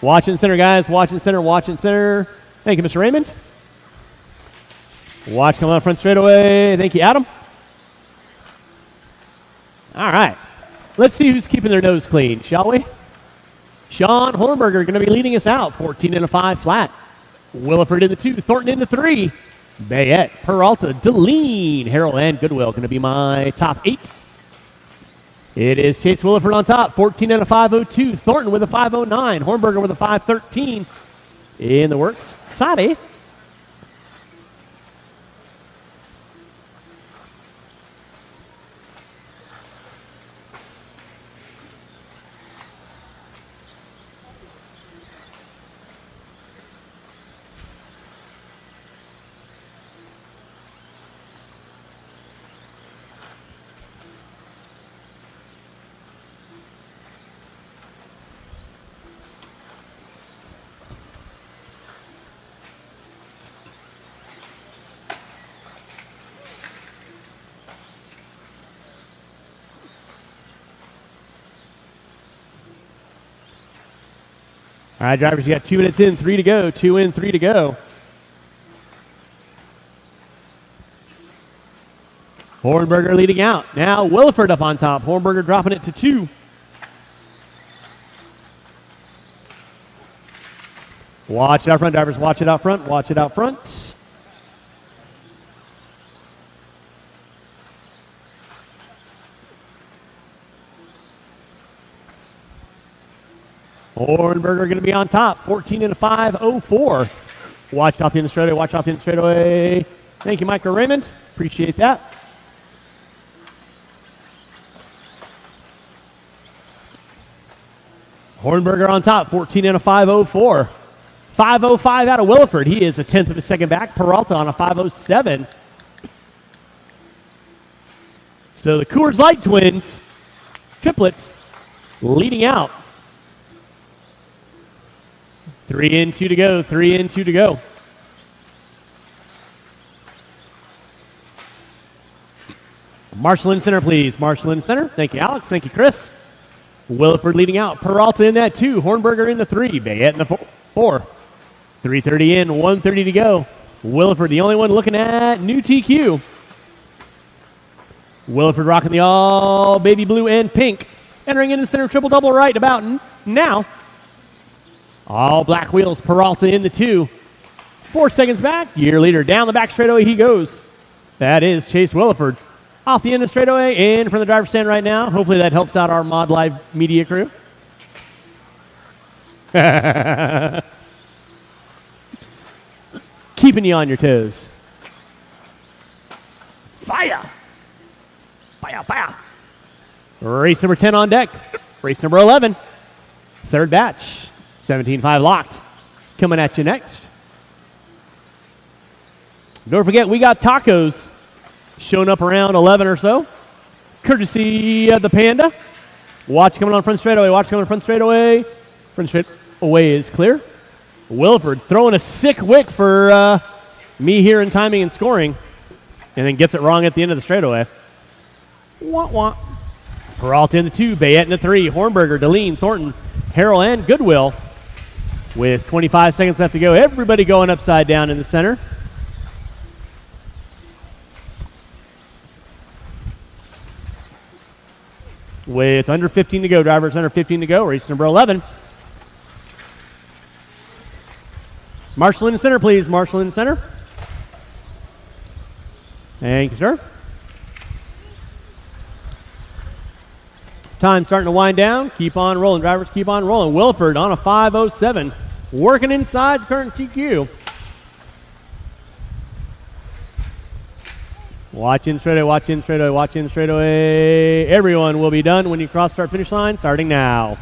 Watch in center, guys. Watch in center. Watch in center. Thank you, Mr. Raymond. Watch coming out front straightaway. Thank you, Adam. All right. Let's see who's keeping their nose clean, shall we? Sean Hornberger going to be leading us out, 14 and a 5 flat. Williford in the 2, Thornton in the 3. Bayette, Peralta, Deline, Harrell, and Goodwill going to be my top 8. It is Chase Williford on top, 14 and a 5.02. Thornton with a 5.09. Hornberger with a 5.13. In the works, Sade. All right, drivers, you got 2 minutes in, 3 to go. 2 in, 3 to go. Hornberger leading out. Now Williford up on top. Hornberger dropping it to 2. Watch it out front, drivers. Watch it out front. Watch it out front. Hornberger going to be on top. 14 and a 5.04. Watch off the end of the straightaway. Watch off the end of the straightaway. Thank you, Michael Raymond. Appreciate that. Hornberger on top. 14 and a 5.04. 5.05 out of Williford. He is a 10th of a second back. Peralta on a 5.07. So the Coors Light twins, triplets, leading out. 3 in, 2 to go. 3 in, 2 to go. Marshall in center, please. Marshall in center. Thank you, Alex. Thank you, Chris. Williford leading out. Peralta in that 2. Hornberger in the 3. Bayette in the 4. 3:30 in, 1:30 to go. Williford, the only one looking at new TQ. Williford rocking the all baby blue and pink. Entering into center, triple double right about now. All black wheels, Peralta in the 2. 4 seconds back, year leader down the back straightaway he goes. That is Chase Williford. Off the end of the straightaway, in from the driver's stand right now. Hopefully that helps out our Mod Live media crew. Keeping you on your toes. Fire! Fire, fire! Race number 10 on deck. Race number 11. Third batch. 17.5 locked. Coming at you next. Don't forget, we got tacos showing up around 11 or so. Courtesy of the Panda. Watch coming on front straightaway. Watch coming on front straightaway. Front straightaway is clear. Williford throwing a sick wick for me here in timing and scoring, and then gets it wrong at the end of the straightaway. Wah, wah. Peralta in the 2, Bayette in the 3, Hornberger, Deline, Thornton, Harrell, and Goodwill with 25 seconds left to go. Everybody going upside down in the center. With under 15 to go, drivers under 15 to go, race number 11. Marshall in the center, please. Marshall in the center. Thank you, sir. Time starting to wind down. Keep on rolling, drivers. Keep on rolling. Williford on a 5.07. Working inside the current TQ. Watch in straightaway, watch in straightaway, watch in straightaway. Everyone will be done when you cross start finish line, starting now.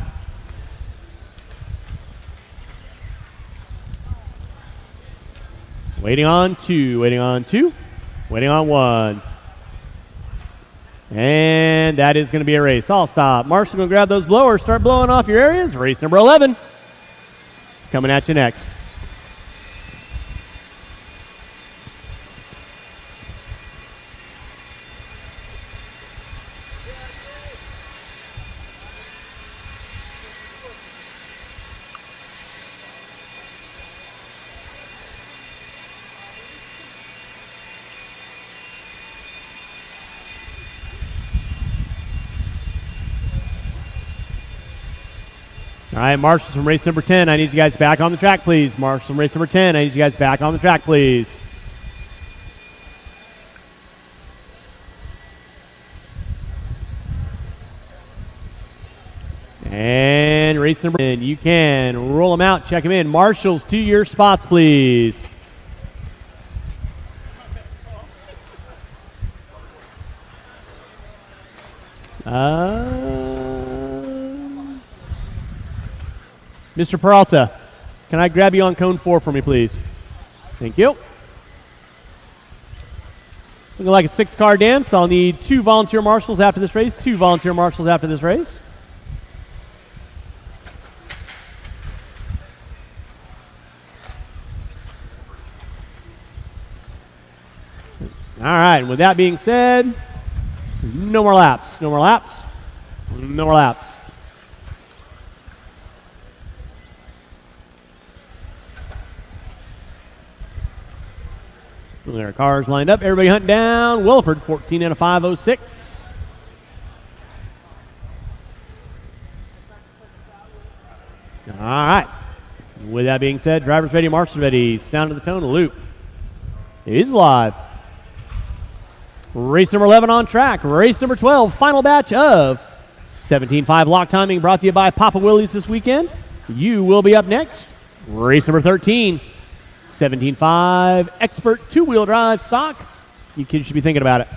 Waiting on 2, waiting on 2, waiting on 1. And that is going to be a race. All stop. Marshall going to grab those blowers, start blowing off your areas. Race number 11 coming at you next. All right, marshals from race number 10. I need you guys back on the track, please. Marshals from race number 10. I need you guys back on the track, please. And race number 10. You can roll them out, check them in. Marshals to your spots, please. Mr. Peralta, can I grab you on cone 4 for me, please? Thank you. Looking like a 6-car dance. I'll need 2 volunteer marshals after this race. 2 volunteer marshals after this race. All right, and with that being said, no more laps. No more laps. No more laps. There are cars lined up. Everybody hunting down. Williford, 14 and a 506. All right. With that being said, drivers ready, marshals ready. Sound of the tone, loop is live. Race number 11 on track. Race number 12, final batch of 17.5 lock timing brought to you by Papa Willie's this weekend. You will be up next. Race number 13, 17.5 expert two-wheel drive stock. You kids should be thinking about it.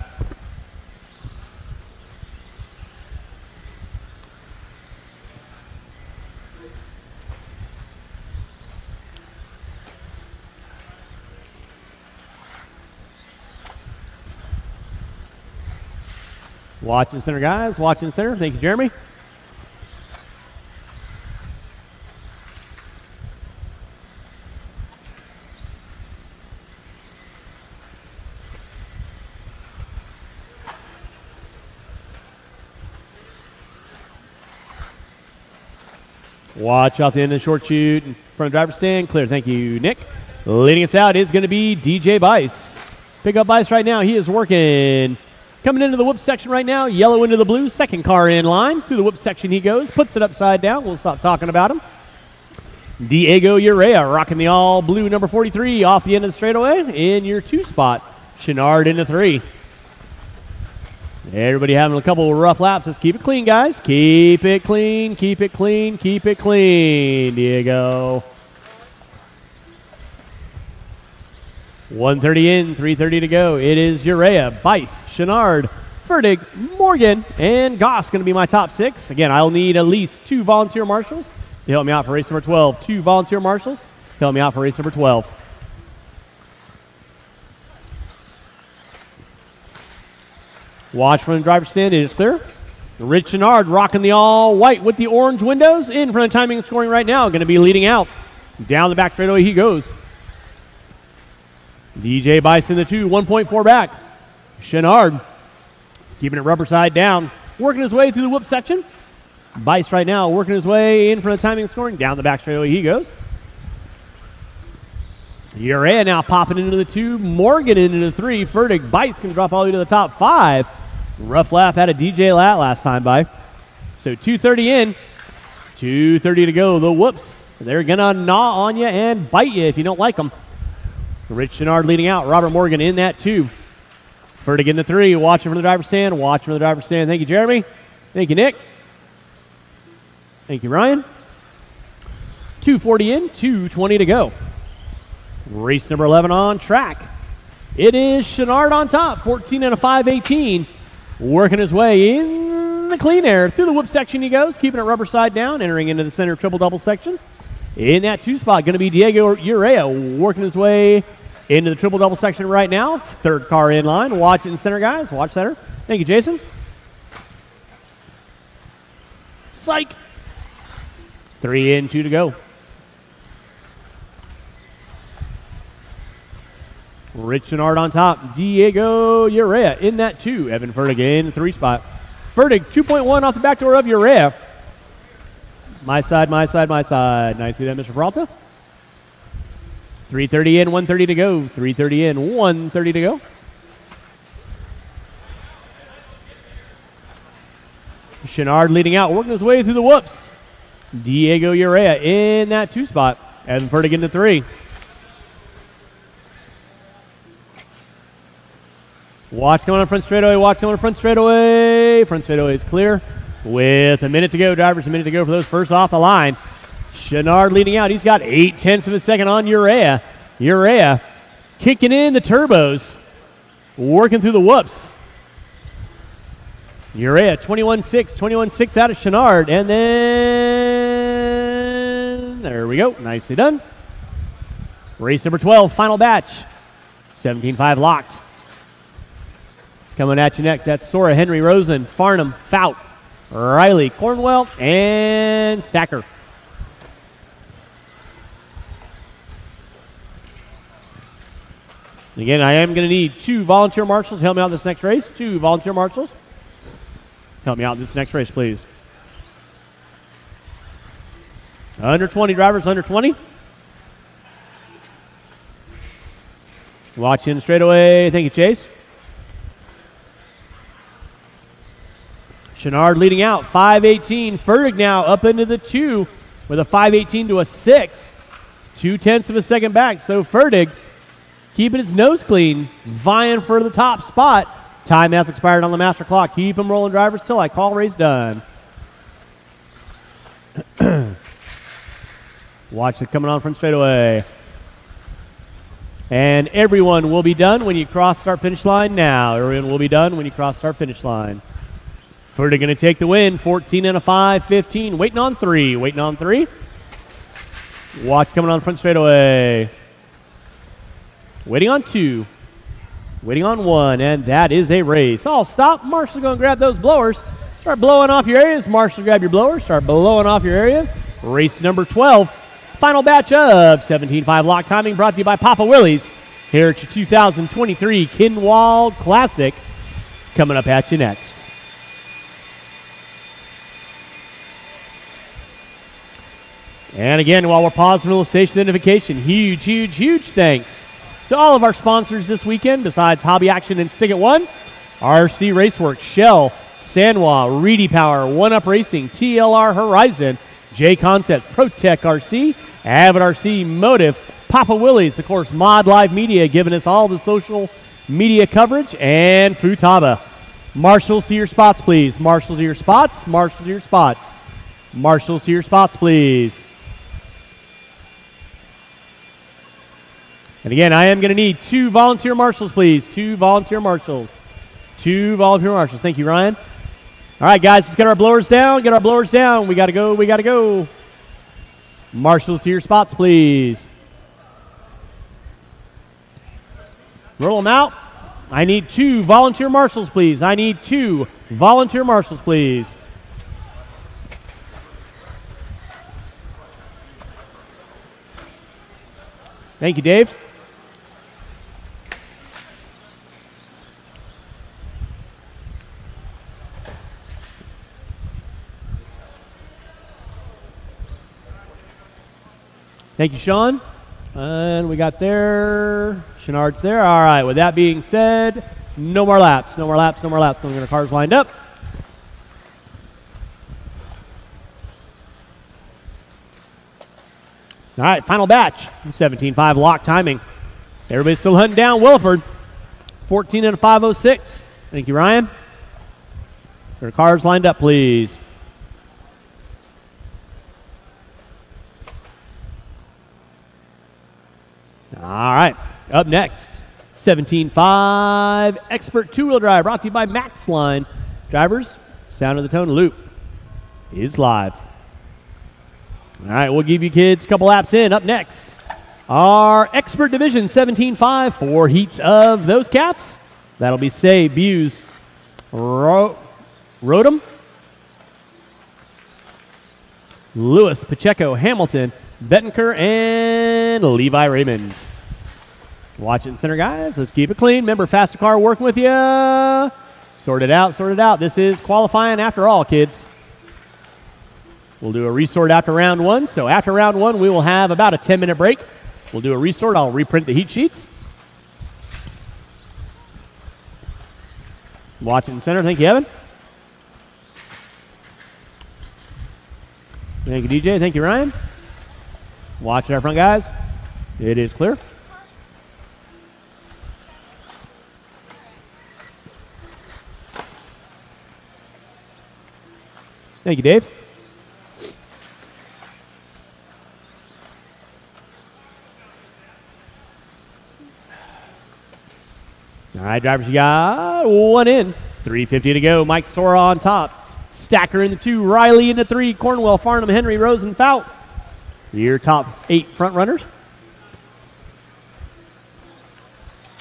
Watching center, guys. Watching center. Thank you, Jeremy. Watch off the end of the short chute in front of driver's stand. Clear. Thank you, Nick. Leading us out is going to be DJ Bice. Pick up Bice right now. He is working. Coming into the whoop section right now. Yellow into the blue. Second car in line. Through the whoop section he goes. Puts it upside down. We'll stop talking about him. Diego Urea rocking the all blue number 43 off the end of the straightaway in your 2 spot. Chenard into 3. Everybody having a couple of rough laps. Let's keep it clean, guys. Keep it clean, keep it clean, keep it clean, Diego. 130 in, 330 to go. It is Urea, Bice, Chenard, Fertig, Morgan, and Goss going to be my top 6. Again, I'll need at least 2 volunteer marshals to help me out for race number 12. 2 volunteer marshals to help me out for race number 12. Watch from the driver's stand. It is clear. Rich Chenard rocking the all white with the orange windows in front of timing and scoring right now. Going to be leading out. Down the back straightaway he goes. DJ Bison the 2, 1.4 back. Chenard keeping it rubber side down. Working his way through the whoop section. Bice right now working his way in front of timing and scoring. Down the back straightaway he goes. Urea now popping into the 2. Morgan into the 3. Fertig. Bice can drop all the way to the top 5. Rough lap had a DJ Lat last time by. So 230 in. 230 to go. The whoops. They're going to gnaw on you and bite you if you don't like them. Rich Chenard leading out. Robert Morgan in that 2. Fertig in the 3. Watching from the driver's stand. Watching from the driver's stand. Thank you, Jeremy. Thank you, Nick. Thank you, Ryan. 240 in. 220 to go. Race number 11 on track. It is Chenard on top. 14 and a 518. Working his way in the clean air. Through the whoop section he goes. Keeping it rubber side down. Entering into the center triple-double section. In that 2 spot, going to be Diego Urea working his way into the triple-double section right now. 3rd car in line. Watching center, guys. Watch center. Thank you, Jason. Psych. 3 in, 2 to go. Rich Chenard on top. Diego Urea in that 2. Evan Fertig in the 3 spot. Fertig 2.1 off the back door of Urea. My side, my side, my side. Nice to see that, Mr. Peralta. 330 in, 130 to go. 330 in, 130 to go. Chenard leading out, working his way through the whoops. Diego Urea in that 2 spot. Evan Fertig in the 3. Watch going on front straightaway. Watch going on front straightaway. Front straightaway is clear. With a minute to go, drivers, a minute to go for those first off the line. Chenard leading out. He's got 0.8 of a second on Urea. Urea kicking in the turbos. Working through the whoops. Urea 21.6 out of Chenard. And then, there we go. Nicely done. Race number 12, final batch. 17.5 locked. Coming at you next, that's Sora, Henry, Rosen, Farnham, Fout, Riley, Cornwell, and Stacker. Again, I am going to need 2 volunteer marshals to help me out in this next race. 2 volunteer marshals. Help me out in this next race, please. Under 20 drivers, under 20. Watching straightaway. Thank you, Chase. Chenard leading out, 5:18. Fertig now up into the 2 with a 5:18 to a 6. 0.2 of a second back. So Fertig keeping his nose clean, vying for the top spot. Time has expired on the master clock. Keep them rolling, drivers, till I call race done. Watch it coming on front straightaway. And everyone will be done when you cross start finish line now. Everyone will be done when you cross start finish line. Fertig going to take the win. 14 and a 5, 15. Waiting on 3. Waiting on 3. Watch coming on front straightaway. Waiting on 2. Waiting on 1. And that is a race. All stop. Marshall's going to grab those blowers. Start blowing off your areas. Marshall, grab your blowers. Start blowing off your areas. Race number 12. Final batch of 17.5 lock timing brought to you by Papa Willie's. Here at your 2023 Kinwald Klassic. Coming up at you next. And again, while we're pausing for station identification, huge thanks to all of our sponsors this weekend, besides Hobby Action and Stick It One, RC Raceworks, Shell, Sanwa, Reedy Power, One Up Racing, TLR Horizon, J Concept, Protec RC, Avid RC, Motive, Papa Willie's, of course, Mod Live Media giving us all the social media coverage, and Futaba. Marshals to your spots, please. Marshals to your spots. Marshals to your spots. Marshals to your spots, please. And again, I am going to need 2 volunteer marshals, please. 2 volunteer marshals. 2 volunteer marshals. Thank you, Ryan. All right, guys, let's get our blowers down. Get our blowers down. We got to go. We got to go. Marshals to your spots, please. Roll them out. I need 2 volunteer marshals, please. I need 2 volunteer marshals, please. Thank you, Dave. Thank you, Sean. And we got there. Chenard's there. All right, with that being said, no more laps. No more laps. No more laps. We're going to cars lined up. All right, final batch. 17.5 lock timing. Everybody's still hunting down Williford. 14 and a 5.06. Thank you, Ryan. Their cars lined up, please. All right, up next, 17.5 Expert Two-Wheel Drive, brought to you by Max Line. Drivers, Sound of the Tone Loop is live. All right, we'll give you kids a couple laps in. Up next, our Expert Division 17.5, 4 heats of those cats. That'll be Say, Buse, Rodham, Lewis, Pacheco, Hamilton, Bettenker, and Levi Raymond. Watch it in center, guys. Let's keep it clean. Remember, Faster Car working with you. Sort it out, sort it out. This is qualifying after all, kids. We'll do a resort after round 1. So after round 1, we will have about a 10-minute break. We'll do a resort. I'll reprint the heat sheets. Watch it in center. Thank you, Evan. Thank you, DJ. Thank you, Ryan. Watch it up front, guys. It is clear. Thank you, Dave. All right, drivers, you got 1 in. 3:50 to go. Mike Sora on top. Stacker in the 2. Riley in the 3. Cornwell, Farnham, Henry, Rose, and Fout. Your top 8 front runners.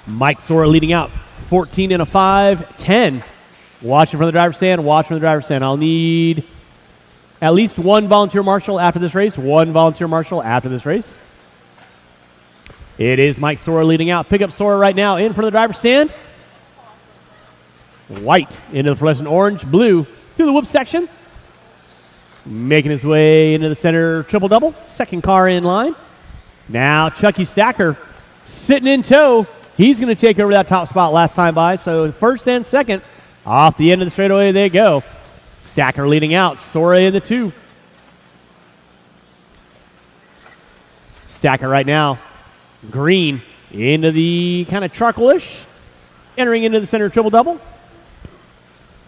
Mike Sora leading out. 14 and a 5, 10. Watching from the driver's stand. Watch from the driver's stand. I'll need at least 1 volunteer marshal after this race. 1 volunteer marshal after this race. It is Mike Sora leading out. Pick up Sora right now in front of the driver's stand. White into the fluorescent orange. Blue through the whoop section. Making his way into the center triple-double. Second car in line. Now Chucky Stacker sitting in tow. He's going to take over that top spot last time by. So first and second, off the end of the straightaway they go. Stacker leading out. Sora in the 2. Stacker right now. Green into the kind of charcoalish. Entering into the center triple-double.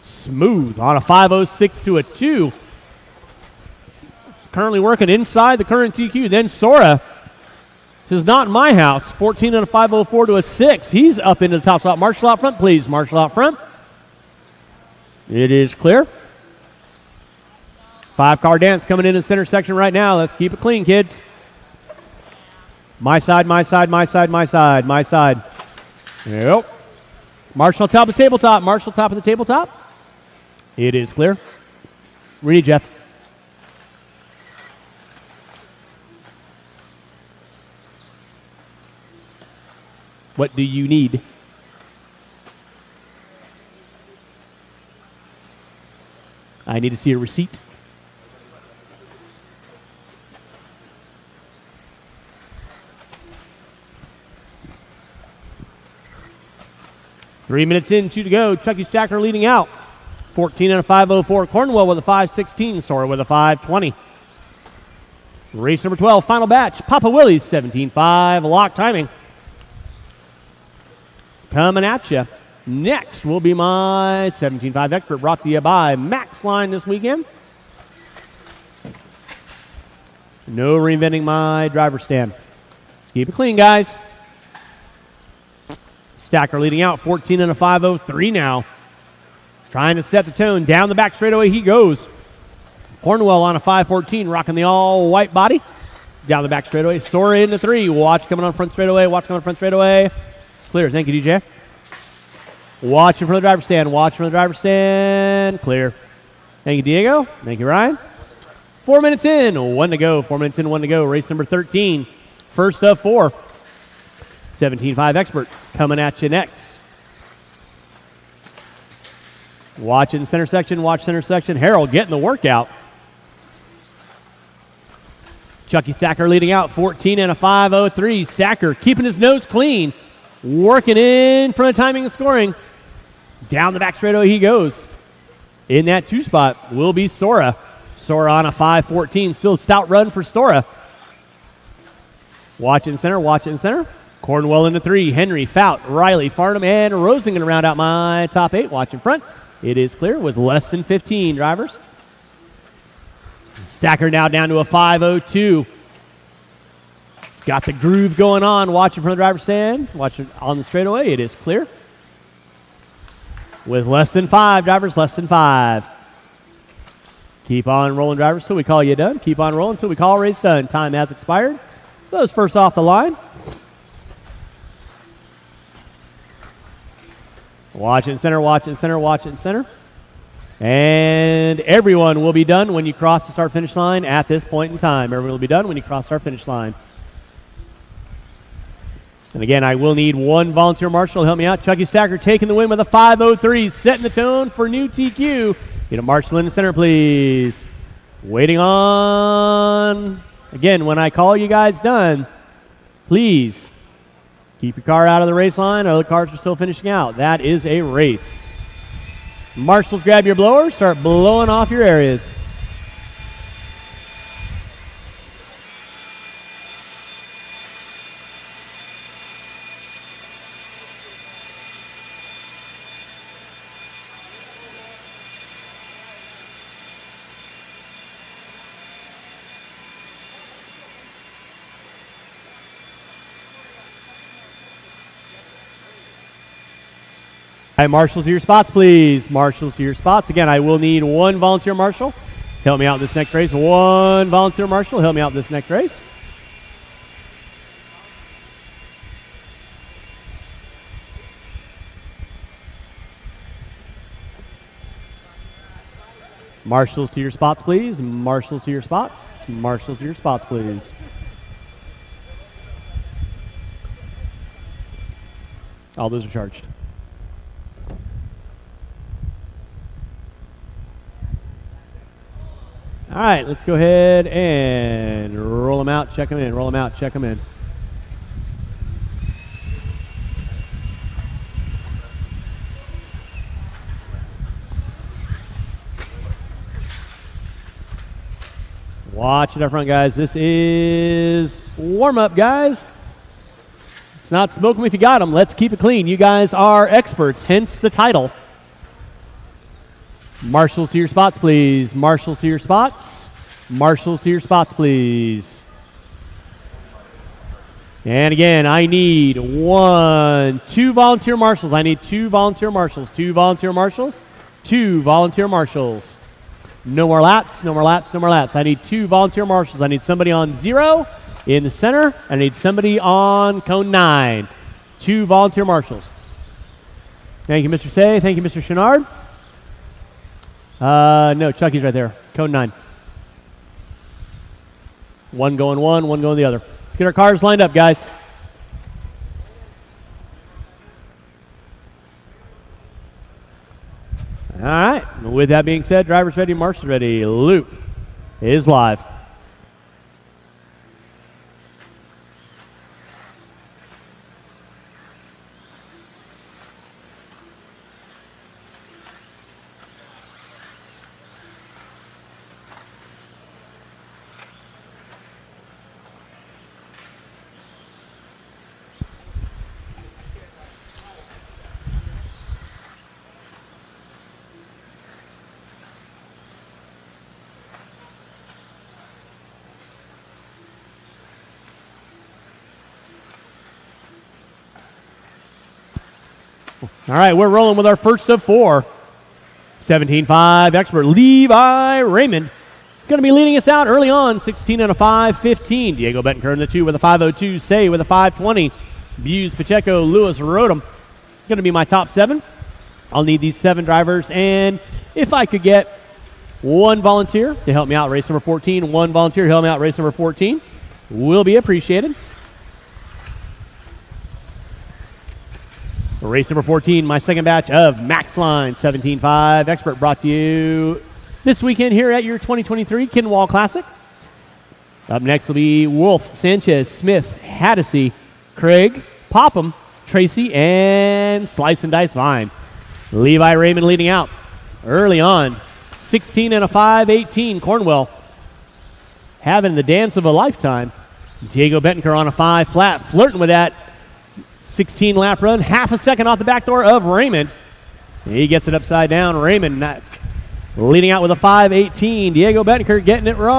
Smooth on a 5.06 to a 2. Currently working inside the current TQ. Then Sora. This is not in my house. 14 on a 5.04 to a 6. He's up into the top spot. Marshal out front, please. Marshal out front. It is clear. 5-car dance coming in the center section right now. Let's keep it clean, kids. My side, my side, my side, my side, my side. Yep. Marshal top of the tabletop. Marshal top of the tabletop. It is clear. Ready, Jeff. What do you need? I need to see a receipt. Three minutes in, 2 to go. Chucky Stacker leading out. 14 and a 5.04. Cornwell with a 5.16. Sora with a 5.20. Race number 12, final batch. Papa Willie's 17.5. Lock timing. Coming at you. Next will be my 17.5 expert brought to you by Max Line this weekend. No reinventing my driver stand. Let's keep it clean, guys. Stacker leading out, 14 and a 5.03 now. Trying to set the tone. Down the back straightaway he goes. Cornwell on a 5.14, rocking the all-white body. Down the back straightaway. Sora into 3. Watch coming on front straightaway. Watch coming on front straightaway. Clear. Thank you, DJ. Watching from the driver's stand. Watch from the driver's stand. Clear. Thank you, Diego. Thank you, Ryan. 4 minutes in. 1 to go. 4 minutes in. 1 to go. Race number 13. First of 4. 17.5 expert coming at you next. Watch in center section. Watch center section. Harold getting the workout. Chucky Stacker leading out. 14 and a 5.03. Stacker keeping his nose clean. Working in front of timing and scoring. Down the back straightaway he goes. In that 2 spot will be Sora. Sora on a 5.14. Still a stout run for Sora. Watch in center. Watch in center. Cornwell into 3. Henry, Fout, Riley, Farnham, and Rosen going to round out my top 8. Watch in front. It is clear with less than 15 drivers. Stacker now down to a 5.02. It's got the groove going on. Watching from the driver's stand. Watching on the straightaway. It is clear. With less than 5 drivers, less than 5. Keep on rolling, drivers, till we call you done. Keep on rolling until we call race done. Time has expired. Those first off the line. Watch in center, watch in center, watch in center. And everyone will be done when you cross the start-finish line at this point in time. Everyone will be done when you cross the start-finish line. And again, I will need 1 volunteer marshal to help me out. Chucky Stacker taking the win with a 5.03, setting the tone for new TQ. Get a marshal in the center, please. Waiting on. Again, when I call you guys done, please keep your car out of the race line. Other cars are still finishing out. That is a race. Marshals, grab your blower. Start blowing off your areas. All right, marshals to your spots, please. Marshals to your spots. Again, I will need 1 volunteer marshal. Help me out this next race. 1 volunteer marshal. Help me out this next race. Marshals to your spots, please. Marshals to your spots. Marshals to your spots, please. All those are charged. All right, let's go ahead and roll them out, check them in, roll them out, check them in. Watch it up front, guys. This is warm-up, guys. It's not smoke 'em if you got them. Let's keep it clean. You guys are experts, hence the title. Marshals to your spots, please. Marshals to your spots. Marshals to your spots, please. And again, I need 2 volunteer marshals. I need 2 volunteer marshals. 2 volunteer marshals. 2 volunteer marshals. No more laps, no more laps, no more laps. I need 2 volunteer marshals. I need somebody on 0 in the center. I need somebody on cone 9. 2 volunteer marshals. Thank you, Mr. Say. Thank you, Mr. Chenard. No, Chucky's right there. Cone 9. 1 going one, 1 going the other. Let's get our cars lined up, guys. All right. With that being said, drivers ready, marshals ready. Loop is live. All right, we're rolling with our first of 4. 17.5 expert Levi Raymond is going to be leading us out early on. 16 and a 5.15. Diego Betancourt in the 2 with a 5.02. Say with a 5.20. Buse, Pacheco, Lewis, Rodham. Going to be my top 7. I'll need these 7 drivers, and if I could get 1 volunteer to help me out, race number 14. 1 volunteer to help me out, race number 14. Will be appreciated. Race number 14, my second batch of Max Line 17.5 Expert, brought to you this weekend here at your 2023 Kinwald Klassic. Up next will be Wolf, Sanchez, Smith, Haddisy, Craig, Popham, Tracy, and Slice and Dice Vine. Levi Raymond leading out early on. 16 and a 5.18, Cornwell having the dance of a lifetime. Diego Betancourt on a 5 flat, flirting with that 16 lap run, half a second off the back door of Raymond. He gets it upside down. Raymond leading out with a 5.18. Diego Betancourt getting it wrong.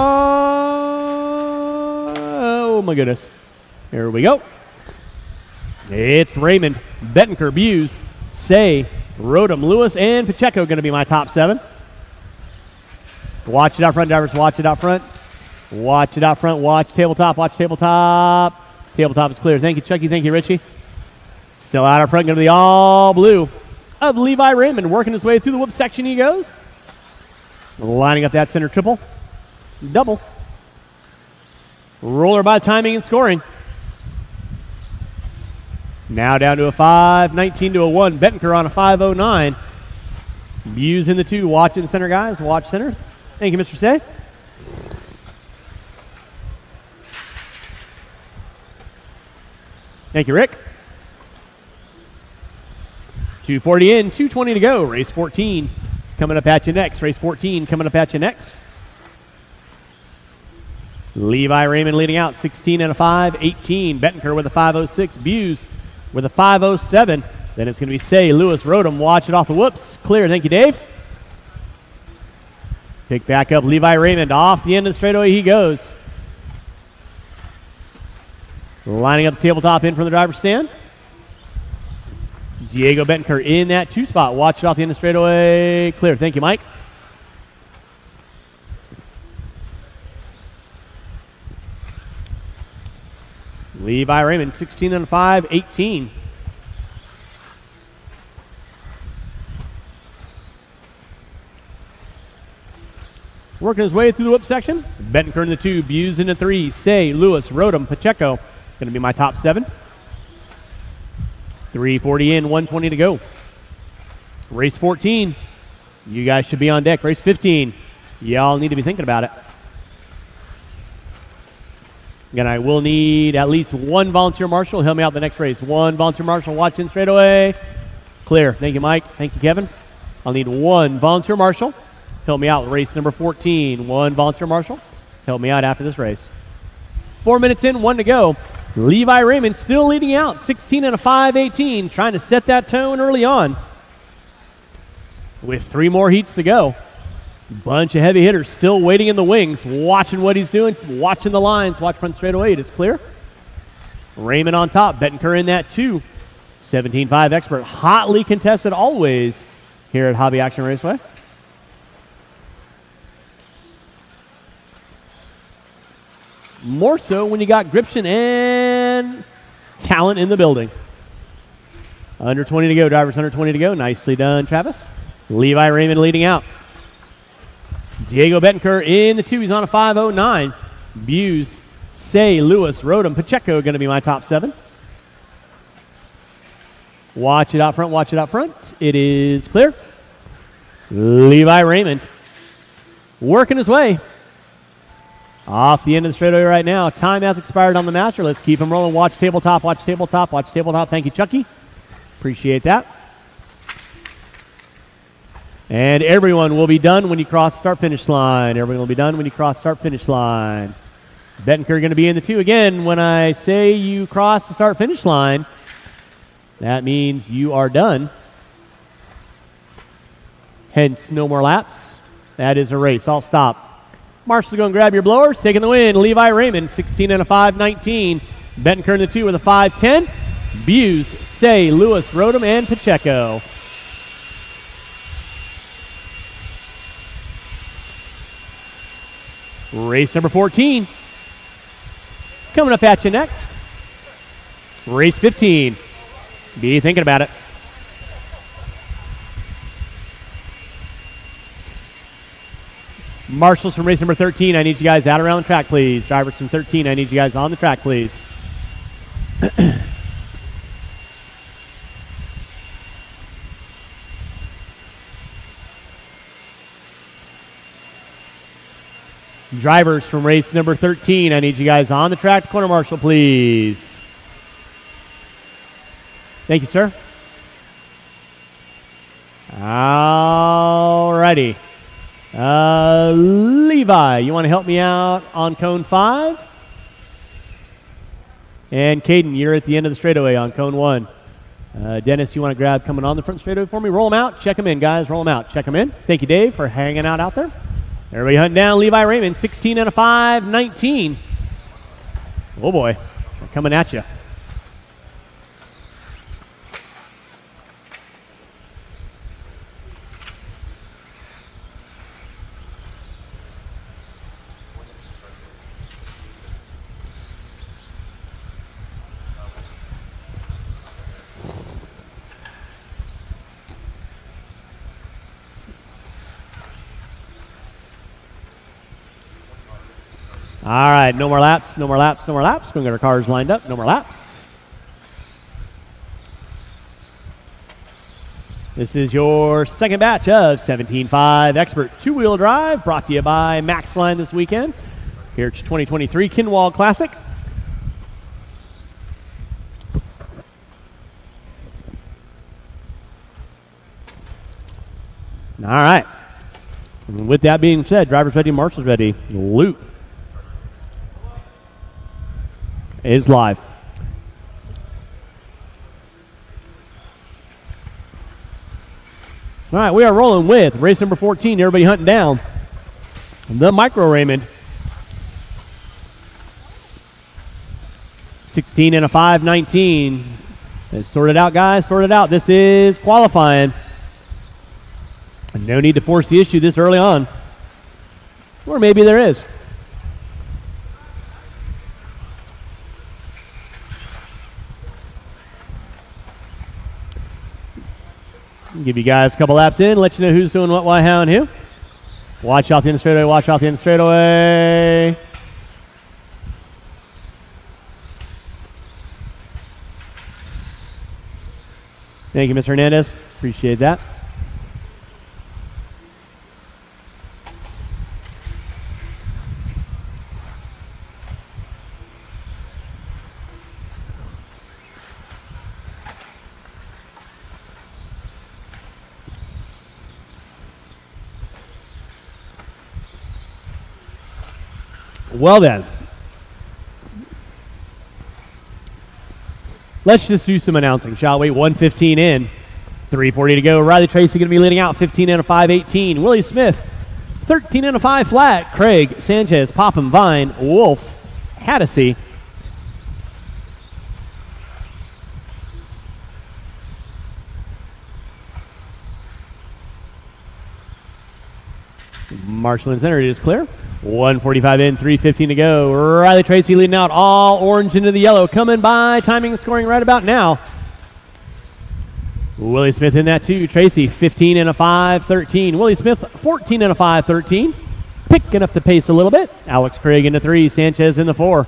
Oh my goodness. Here we go. It's Raymond, Betancourt, Buse, Say, Rodham, Lewis, and Pacheco going to be my top 7. Watch it out front, drivers. Watch it out front. Watch it out front. Watch tabletop. Watch tabletop. Tabletop is clear. Thank you, Chucky. Thank you, Richie. Still out up front, going to be all blue of Levi Raymond. Working his way through the whoop section he goes. Lining up that center triple. Double. Roller by timing and scoring. Now down to a 5.19 to a 1. Betancourt on a 5.09. Buse in the 2. Watch in the center, guys. Watch center. Thank you, Mr. Say. Thank you, Rick. 2:40 in, 2:20 to go. Race 14 coming up at you next. Race 14 coming up at you next. Levi Raymond leading out, 16 and a 5.18. Betancourt with a 5.06. Buse with a 5.07. Then it's going to be Say, Lewis, Rodham. Watch it off the whoops. Clear. Thank you, Dave. Pick back up Levi Raymond. Off the end of the straightaway he goes. Lining up the tabletop in from the driver's stand. Diego Betancourt in that 2 spot. Watch it off the end of the straightaway. Clear. Thank you, Mike. Levi Raymond, 16 and a 5.18. Working his way through the whip section. Betancourt in the 2, Buse in the 3, Say, Lewis, Rodham, Pacheco. Going to be my top 7. 3:40 in, 1:20 to go. Race 14. You guys should be on deck. Race 15. Y'all need to be thinking about it. Again, I will need at least 1 volunteer marshal. Help me out the next race. 1 volunteer marshal. Watch in straight away. Clear. Thank you, Mike. Thank you, Kevin. I'll need 1 volunteer marshal. Help me out. Race number 14. 1 volunteer marshal. help me out after this race. 4 minutes in, 1 to go. Levi Raymond still leading out, 16 and a 5:18, trying to set that tone early on. With 3 more heats to go. Bunch of heavy hitters still waiting in the wings, watching what he's doing, watching the lines. Watch front straightaway, it is clear. Raymond on top, Bettenker in that 2. 17.5 expert, hotly contested always here at Hobby Action Raceway. More so when you got gription and talent in the building. Under 20 to go, drivers under 20 to go. Nicely done, Travis. Levi Raymond leading out. Diego Bettenker in the 2. He's on a 5:09. Buse, Say, Lewis, Rodham, Pacheco going to be my top 7. Watch it out front, watch it out front. It is clear. Levi Raymond working his way off the end of the straightaway right now. Time has expired on the master. Let's keep him rolling. Watch tabletop, watch tabletop, watch tabletop. Thank you, Chucky. Appreciate that. And everyone will be done when you cross start-finish line. Everyone will be done when you cross start-finish line. Bettenker going to be in the 2 again. When I say you cross the start-finish line, that means you are done. Hence, no more laps. That is a race. I'll stop. Marshall, go and grab your blowers. Taking the win, Levi Raymond, 16 and a 5:19. Bettenker in the 2 with a 5:10. Buse, Say, Lewis, Rodham, and Pacheco. Race number 14. Coming up at you next. Race 15. Be thinking about it. Marshals from race number 13, I need you guys out around the track, please. Drivers from 13, I need you guys on the track, please. Drivers from race number 13, I need you guys on the track. Corner marshal, please. Thank you, sir. All righty. Levi, you want to help me out on cone 5? And Caden, you're at the end of the straightaway on cone 1. Dennis, you want to grab coming on the front straightaway for me? Roll them out. Check them in, guys. Roll them out. Check them in. Thank you, Dave, for hanging out there. Everybody hunting down Levi Raymond, 16 and a 5:19. Oh, boy. They're coming at you. All right, no more laps, no more laps, no more laps. Going to get our cars lined up. No more laps. This is your second batch of 17.5 Expert two-wheel drive, brought to you by MaxLine this weekend. Here at 2023 Kinwald Klassic. All right. And with that being said, drivers ready, marshals ready. Loop is live. All right, we are rolling with race number 14. Everybody hunting down the Micro Raymond. 16 and a 5:19. Let's sort it out, guys. Sort it out. This is qualifying. No need to force the issue this early on. Or maybe there is. Give you guys a couple laps in, let you know who's doing what, why, how, and who. Watch out the end straightaway, watch out the end straightaway. Thank you, Mr. Hernandez. Appreciate that. Well then, let's just do some announcing, shall we? 1:15 in, 3:40 to go. Riley Tracy going to be leading out 15 and a 5:18. Willie Smith, 13 and a 5 flat. Craig Sanchez, Popham, Vine, Wolf, Haddisy. Marshall in center, it is clear. 1:45 in, 3:15 to go. Riley Tracy leading out, all orange into the yellow. Coming by, timing and scoring right about now. Willie Smith in that too. Tracy 15 and a 5-13. Willie Smith 14 and a 5-13. Picking up the pace a little bit. Alex Craig in the 3. Sanchez in the 4.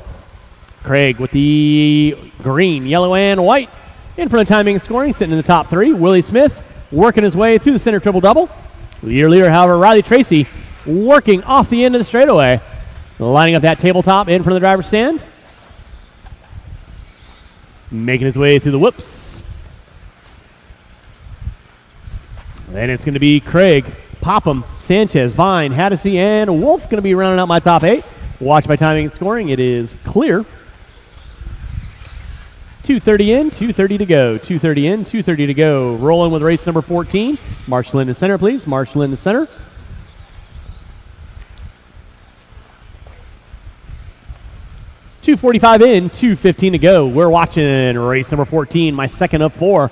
Craig with the green, yellow, and white. In front of timing and scoring, sitting in the top 3. Willie Smith working his way through the center triple-double. Your leader, however, Riley Tracy working off the end of the straightaway. Lining up that tabletop in front of the driver's stand. Making his way through the whoops. Then it's going to be Craig, Popham, Sanchez, Vine, Haddisy, and Wolf going to be rounding out my top 8. Watch by timing and scoring. It is clear. 2:30 in, 2:30 to go. 2:30 in, 2:30 to go. Rolling with race number 14. Marshall in the center, please. Marshall in the center. .245 in, 2:15 to go. We're watching race number 14, my second of 4.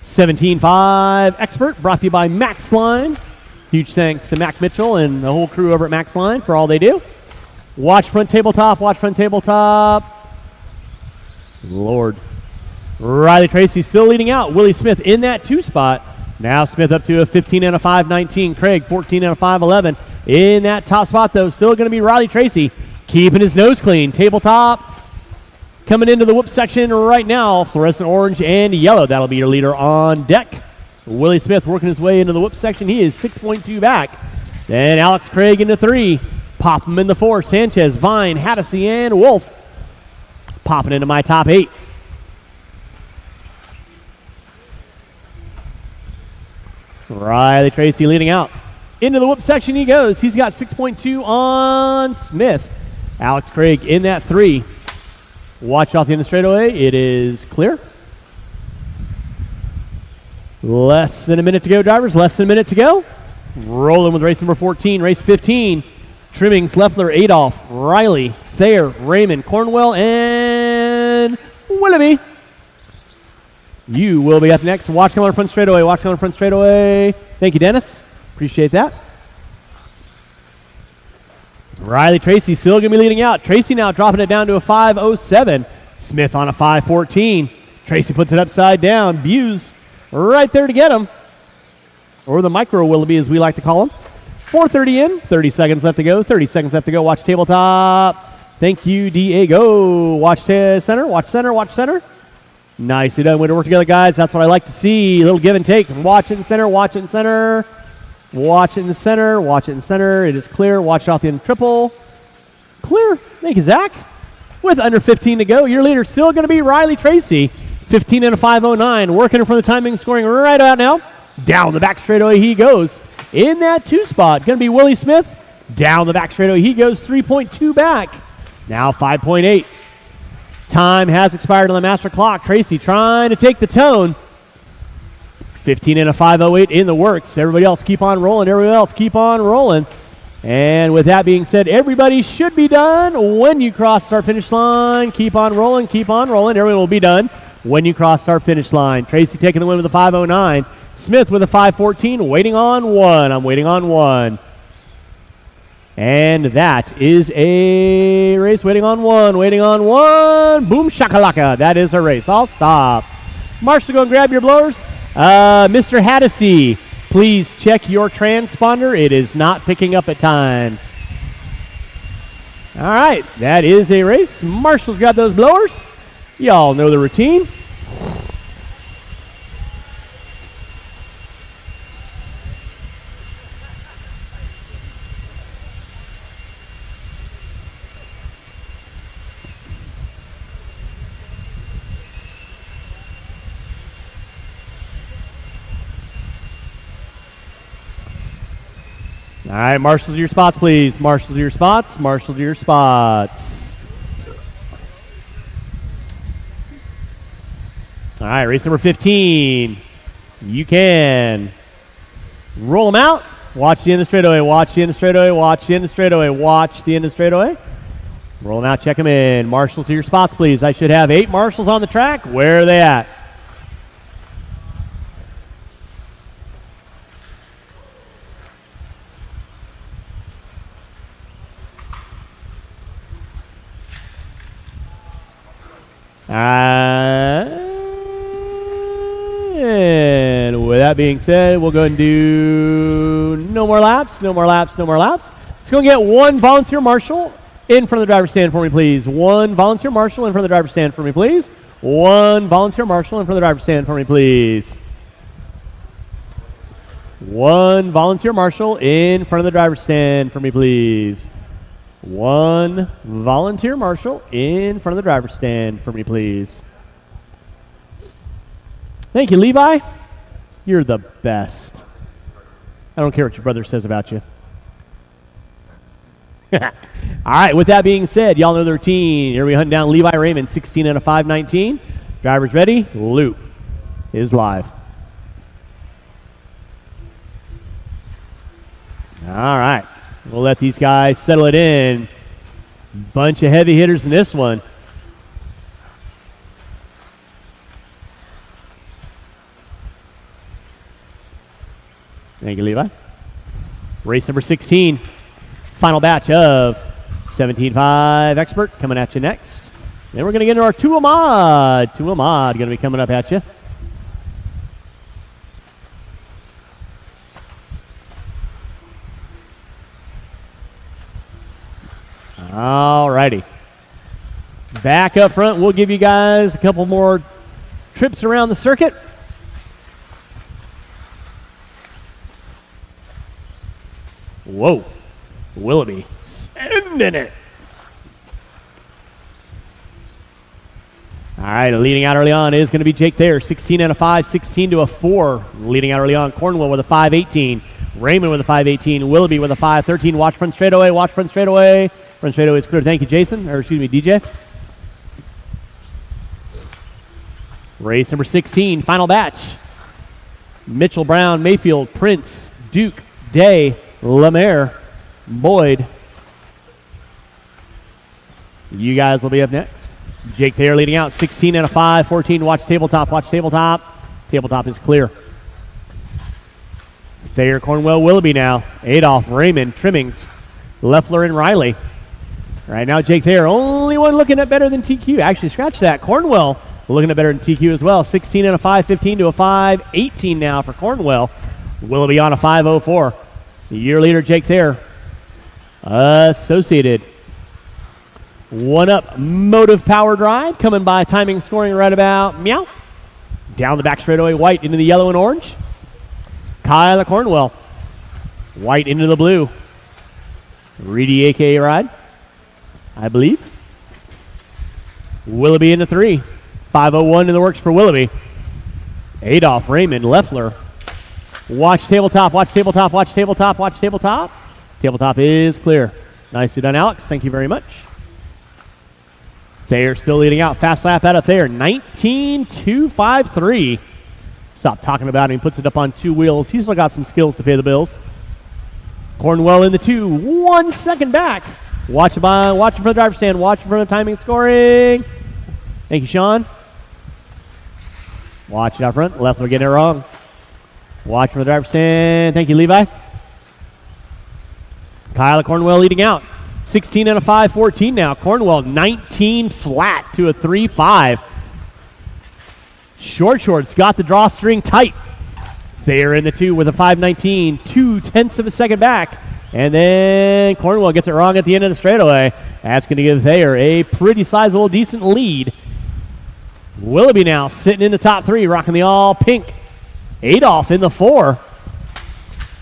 17.5 Expert, brought to you by Max Line. Huge thanks to Mac Mitchell and the whole crew over at Max Line for all they do. Watch front tabletop, watch front tabletop. Lord. Riley Tracy still leading out. Willie Smith in that 2 spot. Now Smith up to a 15 and a 5-19. Craig 14 and a 5-11. In that top spot, though, still going to be Riley Tracy keeping his nose clean. Tabletop coming into the whoop section right now. Fluorescent orange and yellow. That'll be your leader on deck. Willie Smith working his way into the whoop section. He is 6.2 back. Then Alex Craig into 3. Pop him in the 4. Sanchez, Vine, Haddisy, and Wolf. Popping into my top 8. Riley Tracy leading out. Into the whoop section he goes. He's got 6.2 on Smith. Alex Craig in that 3. Watch off the end of the straightaway. It is clear. Less than a minute to go, drivers. Less than a minute to go. Rolling with race number 14. Race 15. Trimmings, Leffler, Adolph, Riley, Thayer, Raymond, Cornwell, and Willoughby. You will be up next. Watch on front straightaway. Watch on front straightaway. Thank you, Dennis. Appreciate that. Riley Tracy still going to be leading out. Tracy now dropping it down to a 5:07. Smith on a 5:14. Tracy puts it upside down. Buse right there to get him. Or the micro Willoughby, as we like to call him. 4:30 in, 30 seconds left to go. 30 seconds left to go. Watch tabletop. Thank you, Diego. Watch center, watch center, watch center. Nicely done. Way to work together, guys. That's what I like to see. A little give and take. Watch it in center, watch it in center. Watch it in the center, watch it in center. It is clear. Watch it off the end triple. Clear. Thank you, Zach. With under 15 to go, your leader still going to be Riley Tracy. 15 and a 5:09. Working in front of the timing, scoring right out now. Down the back straightaway he goes. In that 2 spot, going to be Willie Smith. Down the back straightaway he goes, 3.2 back. Now 5.8. Time has expired on the master clock. Tracy trying to take the tone. 15 and a 5:08 in the works. Everybody else keep on rolling. Everybody else keep on rolling. And with that being said, everybody should be done when you cross start finish line. Keep on rolling. Keep on rolling. Everyone will be done when you cross start finish line. Tracy taking the win with a 5:09. Smith with a 5:14. Waiting on 1. I'm waiting on 1. And that is a race waiting on 1. Waiting on 1. Boom shakalaka. That is a race. I'll stop. Marshall, go and grab your blowers. Mr. Haddisy, please check your transponder. It is not picking up at times. All right, that is a race. Marshall's got those blowers. Y'all know the routine. All right, marshals to your spots, please. Marshals to your spots. Marshals to your spots. All right, race number 15. You can roll them out. Watch the end of the straightaway. Watch the end of the straightaway. Watch the end of the straightaway. Watch the end of the straightaway. Roll them out. Check them in. Marshals to your spots, please. I should have 8 marshals on the track. Where are they at? And with that being said, we'll go ahead and do no more laps, no more laps, no more laps. Let's go and get 1 volunteer marshal in front of the driver's stand for me, please. 1 volunteer marshal in front of the driver's stand for me, please. 1 volunteer marshal in front of the driver's stand for me, please. 1 volunteer marshal in front of the driver's stand for me, please. 1 volunteer marshal in front of the driver's stand for me, please. Thank you, Levi. You're the best. I don't care what your brother says about you. All right, with that being said, y'all know the routine. Here we hunt down Levi Raymond, 16 out of 519. Drivers ready? Loop is live. All right. We'll let these guys settle it in. Bunch of heavy hitters in this one. Thank you, Levi. Race number 16. Final batch of 17.5 Expert coming at you next. Then we're going to get into our 2 Ahmad. 2 Ahmad going to be coming up at you. All righty. Back up front, we'll give you guys a couple more trips around the circuit. Whoa. Willoughby sending it. All right, leading out early on is going to be Jake Thayer, 16 out of 5, 16 to a 4. Leading out early on, Cornwell with a 5.18. Raymond with a 5.18. Willoughby with a 5.13. Watch front straightaway, watch front straightaway. Front straightaway is clear. Thank you, Jason. Or excuse me, DJ. Race number 16, final batch. Mitchell, Brown, Mayfield, Prince, Duke, Day, Lemaire, Boyd. You guys will be up next. Jake Thayer leading out, 16 out of 5, 14. Watch tabletop, watch tabletop. Tabletop is clear. Thayer, Cornwell, Willoughby now. Adolph, Raymond, Trimmings, Leffler, and Riley. Right now, Jake Thayer, only one looking at better than TQ. Actually, scratch that. Cornwell looking at better than TQ as well. 16 out of 5, 15 to a 5, 18 now for Cornwell. Willoughby on a 5.04. The year leader, Jake Thayer. Associated. 1-up Motive Power Drive coming by timing scoring right about meow. Down the back straightaway, White into the yellow and orange. Kyla Cornwell. White into the blue. Reedy AKA ride, I believe. Willoughby into 3. 5.01 in the works for Willoughby. Adolph, Raymond, Leffler. Watch tabletop, watch tabletop, watch tabletop, watch tabletop. Tabletop is clear. Nicely done, Alex. Thank you very much. Thayer still leading out. Fast lap out of Thayer. 19.253. Stop talking about him. He puts it up on 2 wheels. He's still got some skills to pay the bills. Cornwell in the 2. 1 second back. Watch it for the driver's stand. Watch it for the timing scoring. Thank you, Sean. Watch it out front. Leffler getting it wrong. Watch for the driver's stand. Thank you, Levi. Kyle Cornwell leading out. 16 out of 5, 14 now. Cornwell 19 flat to a 3.5. Short's got the drawstring tight. Thayer in the 2 with a 5.19, 0.2 of a second back. And then Cornwell gets it wrong at the end of the straightaway. That's going to give Thayer a pretty sizable, decent lead. Willoughby now sitting in the top 3, rocking the all pink. Adolph in the 4.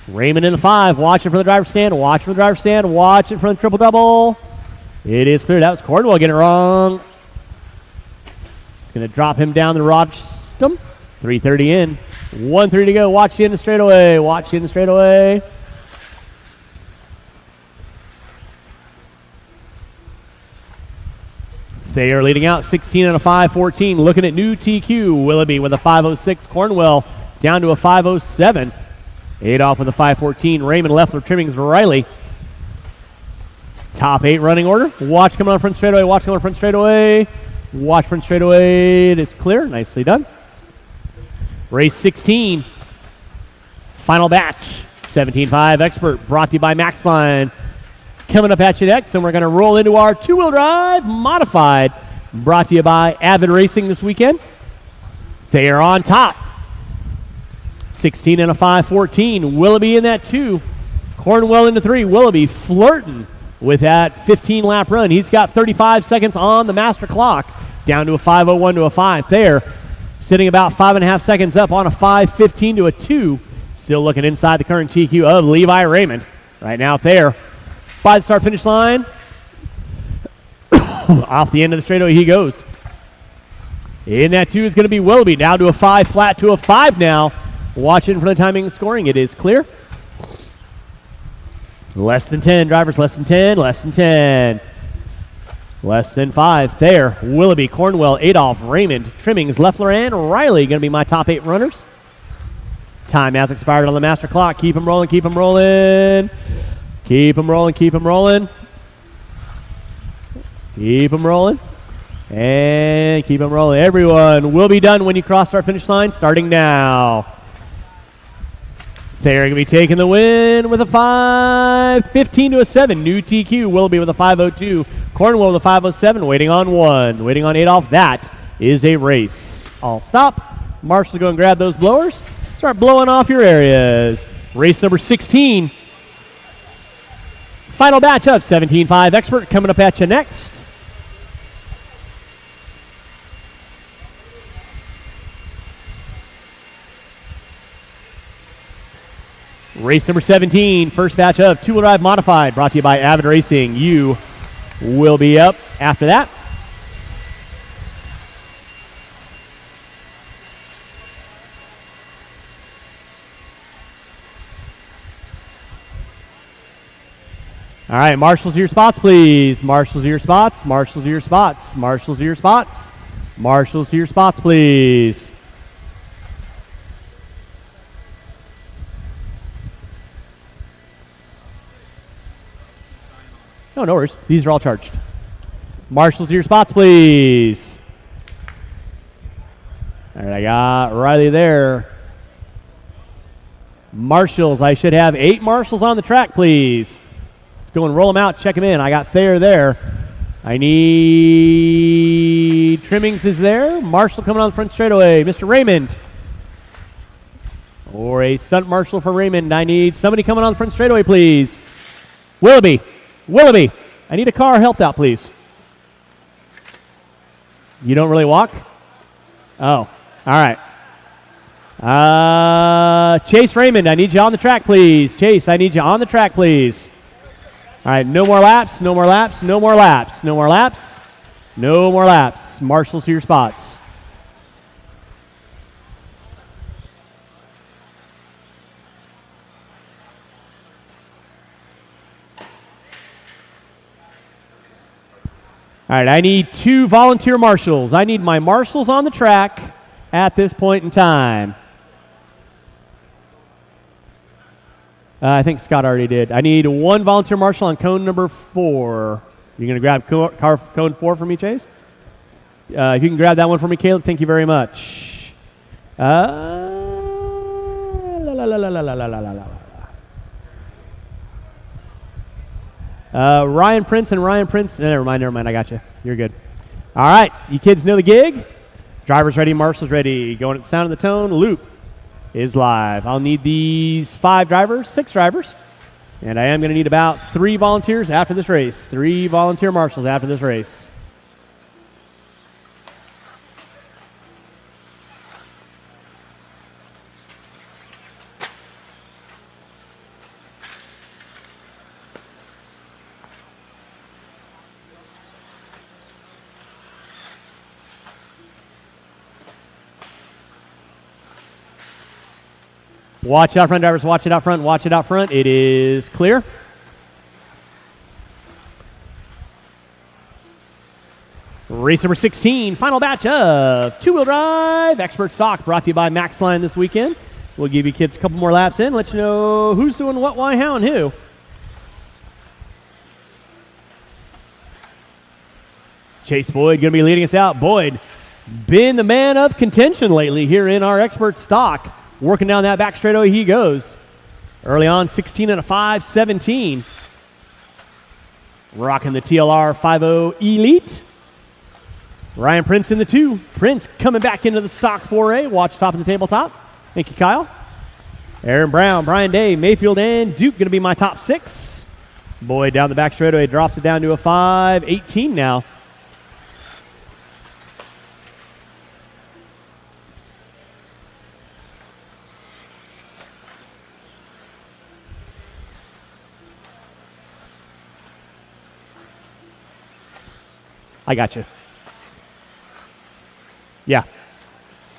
Raymond in the 5. Watch it for the driver's stand. Watch for the driver's stand. Watch it for the triple double. It is clear. That was Cornwell getting it wrong. It's going to drop him down the rod system. 3:30 in. 1:30 to go. Watch the end of the straightaway. Watch the end of the straightaway. They are leading out 16 and a 5:14. Looking at new TQ. Willoughby with a 5:06. Cornwell down to a 5:07. Adolph with a 5:14. Raymond, Leffler, Trimmings, Riley. Top 8 running order. Watch coming on front straightaway. Watch coming on front straightaway. Watch front straightaway. It is clear. Nicely done. Race 16. Final batch. 17.5 Expert brought to you by Maxline. Coming up at you next, and we're going to roll into our two-wheel drive modified. Brought to you by Avid Racing this weekend. They are on top. 16 and a 5:14. Willoughby in that 2. Cornwell into 3. Willoughby flirting with that 15-lap run. He's got 35 seconds on the master clock. Down to a 5:01 to a 5. There, sitting about 5.5 seconds up on a 5:15 to a 2. Still looking inside the current TQ of Levi Raymond. Right now there. By the start-finish line. Off the end of the straightaway he goes. In that 2 is going to be Willoughby. Down to a 5 flat to a 5 now. Watching for the timing and scoring. It is clear. Less than 10, drivers. Less than 10. Less than 10. Less than 5. There. Willoughby, Cornwell, Adolph, Raymond, Trimmings, Leffler, and Riley going to be my top 8 runners. Time has expired on the master clock. Keep them rolling. Keep them rolling. Keep them rolling. Keep them rolling. Keep them rolling. And keep them rolling. Everyone will be done when you cross our finish line starting now. They're going to be taking the win with a 5:15 to a 7. New TQ. Willoughby with a 5:02. Cornwell with a 5:07. Waiting on 1. Waiting on Adolph. That is a race. I'll stop. Marshall, go and grab those blowers. Start blowing off your areas. Race number 16. Final batch of 17.5 Expert coming up at you next. Race number 17, first batch of two-wheel drive modified, brought to you by Avid Racing. You will be up after that. All right, marshals to your spots, please. Marshals to your spots. Marshals to your spots. Marshals to your spots. Marshals to your spots, please. No, no worries. These are all charged. Marshals to your spots, please. All right, I got Riley there. Marshals, I should have 8 marshals on the track, please. Go and roll them out, check them in. I got Thayer there. I need Trimmings is there. Marshall coming on the front straightaway. Mr. Raymond. Or a stunt marshal for Raymond. I need somebody coming on the front straightaway, please. Willoughby. Willoughby. I need a car helped out, please. You don't really walk? Oh, all right. Chase Raymond, I need you on the track, please. Chase, I need you on the track, please. All right, no more laps, no more laps, no more laps, no more laps, no more laps. Marshals to your spots. All right, I need 2 volunteer marshals. I need my marshals on the track at this point in time. I think Scott already did. I need 1 volunteer marshal on cone number 4. You're going to grab cone 4 for me, Chase? If you can grab that one for me, Caleb, thank you very much. Ryan Prince and Ryan Prince. Never mind, I got you. You're good. All right, you kids know the gig. Drivers ready, marshals ready. Going at the sound of the tone, loop is live. I'll need these 6 drivers, and I am going to need about 3 volunteers after this race. 3 volunteer marshals after this race. Watch out front, drivers. Watch it out front. Watch it out front. It is clear. Race number 16, final batch of two-wheel drive expert stock, brought to you by Maxline this weekend. We'll give you kids a couple more laps in, let you know who's doing what, why, how, and who. Chase Boyd going to be leading us out. Boyd, been the man of contention lately here in our expert stock. Working down that back straightaway he goes. Early on, 16 and a 5, 17. Rocking the TLR 50 Elite. Ryan Prince in the 2. Prince coming back into the stock 4A. Watch top of the tabletop. Thank you, Kyle. Aaron Brown, Brian Day, Mayfield, and Duke going to be my top 6. Boyd down the back straightaway drops it down to a 5-18 now. I got you. Yeah.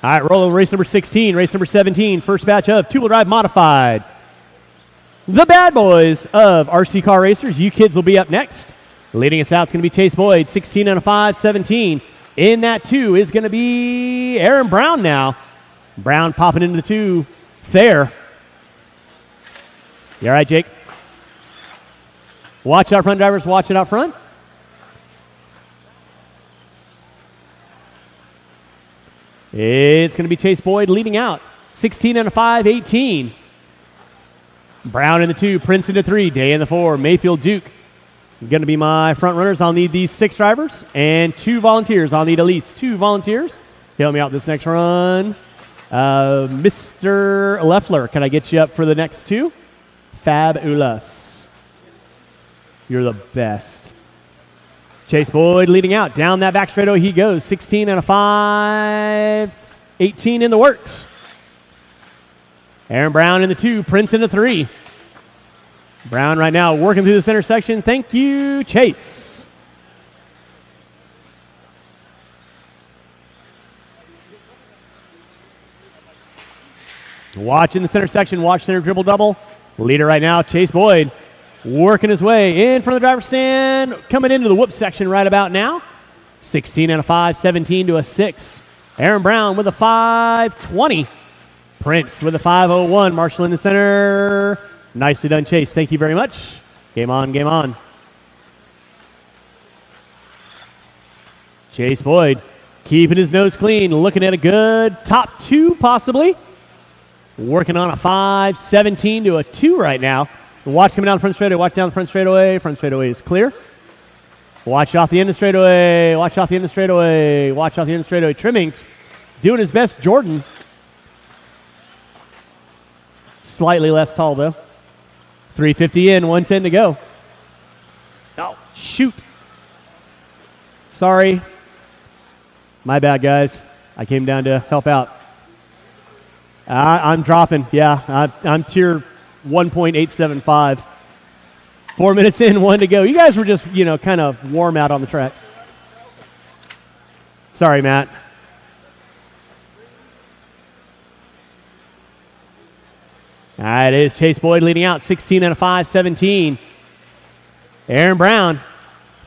All right, roll over race number 16, race number 17, first batch of two-wheel drive modified. The bad boys of RC Car Racers. You kids will be up next. Leading us out is going to be Chase Boyd, 16 and a 5, 17. In that 2 is going to be Aaron Brown now. Brown popping into the 2. Fair. You all right, Jake? Watch out front, drivers. Watch it out front. It's going to be Chase Boyd leading out. 16 and a 5, 18. Brown in the 2, Prince in the 3, Day in the 4, Mayfield, Duke. Going to be my front runners. I'll need these 6 drivers and 2 volunteers. I'll need at least 2 volunteers. Help me out this next run. Mr. Leffler, can I get you up for the next 2? Fabulous. You're the best. Chase Boyd leading out. Down that back straightaway he goes. 16 and a 5. 18 in the works. Aaron Brown in the 2. Prince in the 3. Brown right now working through the center section. Thank you, Chase. Watch in the center section. Watch center dribble double. Leader right now, Chase Boyd. Working his way in front of the driver's stand, coming into the whoop section right about now. 16 and a 5, 17 to a 6. Aaron Brown with a 5-20. Prince with a 5-01. Marshall in the center. Nicely done, Chase. Thank you very much. Game on, game on. Chase Boyd keeping his nose clean, looking at a good top 2 possibly. Working on a 5-17 to a 2 right now. Watch coming down the front straightaway. Watch down the front straightaway. Front straightaway is clear. Watch off the end of the straightaway. Watch off the end of the straightaway. Watch off the end of the straightaway. Trimmings doing his best. Jordan. Slightly less tall, though. 350 in, 110 to go. Oh, shoot. Sorry. My bad, guys. I came down to help out. I'm dropping. Yeah, I'm tier 1.875. 4 minutes in, 1 to go. You guys were just, kind of warm out on the track. Sorry, Matt. All right, it is Chase Boyd leading out, 16 and a 5, 17. Aaron Brown,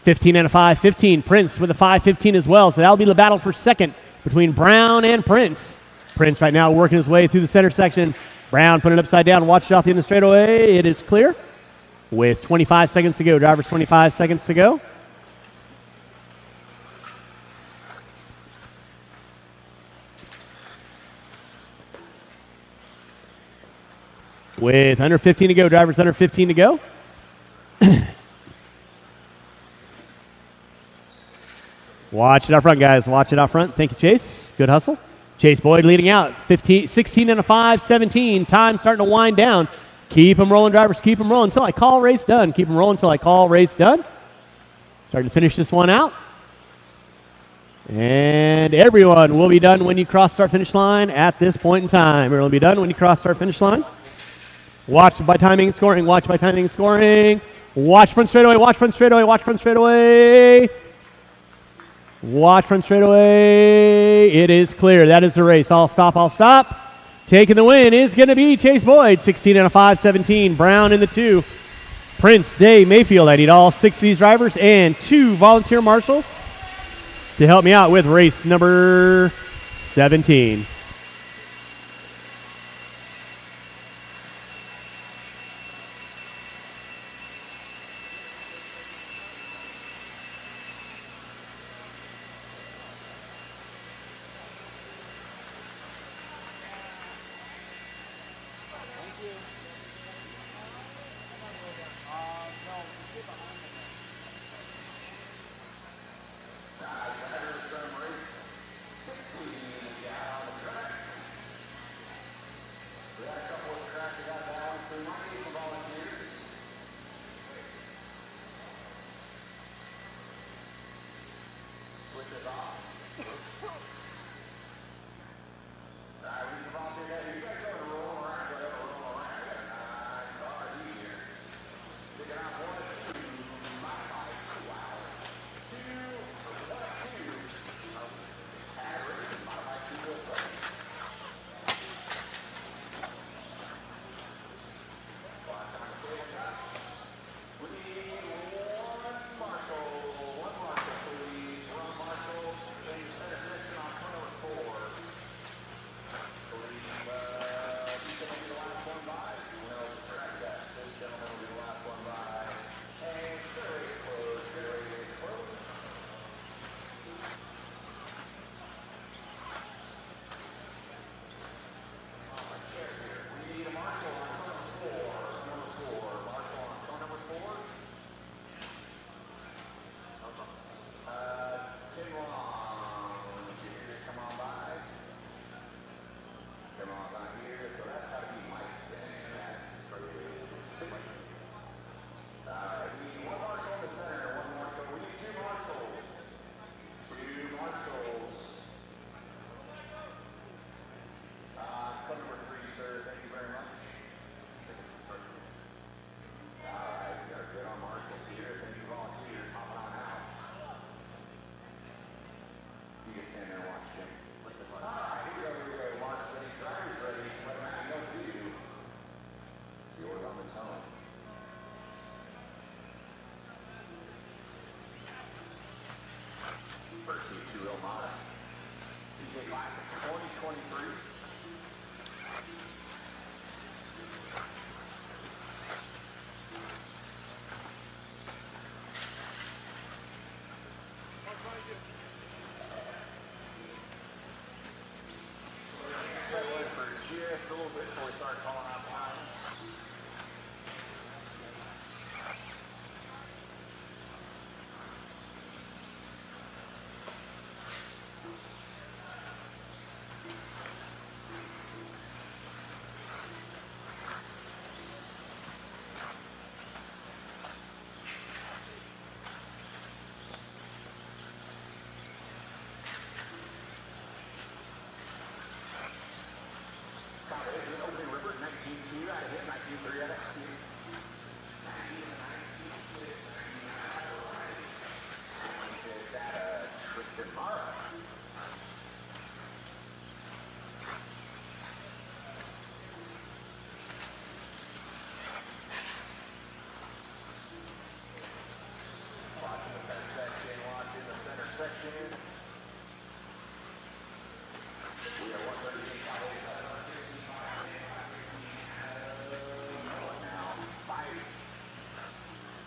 15 and a 5, 15. Prince with a 5-15 as well. So that'll be the battle for second between Brown and Prince. Prince right now working his way through the center section. Brown putting it upside down. Watch it off the end of the straightaway. It is clear with 25 seconds to go. Drivers, 25 seconds to go. With under 15 to go. Drivers, under 15 to go. Watch it out front, guys. Watch it out front. Thank you, Chase. Good hustle. Chase Boyd leading out, 16 and a 5, 17. Time starting to wind down. Keep them rolling, drivers. Keep them rolling until I call race done. Keep them rolling until I call race done. Starting to finish this one out. And everyone will be done when you cross start finish line at this point in time. Everyone will be done when you cross start finish line. Watch by timing and scoring. Watch by timing and scoring. Watch front straightaway. Watch front straightaway. Watch front straightaway. Watch front straightaway. It is clear. That is the race. I'll stop. I'll stop. Taking the win is going to be Chase Boyd. 16 and a 5, 17. Brown in the 2. Prince, Day, Mayfield. I need all 6 of these drivers and 2 volunteer marshals. to help me out with race number 17. Classic 2023. For just a little bit before we start calling out times. Opening river, 19-2 out of hit, 19-3 out of speed. It's at Tristan Mara. Watching the center section, watching the center section. We are 138.8. Now,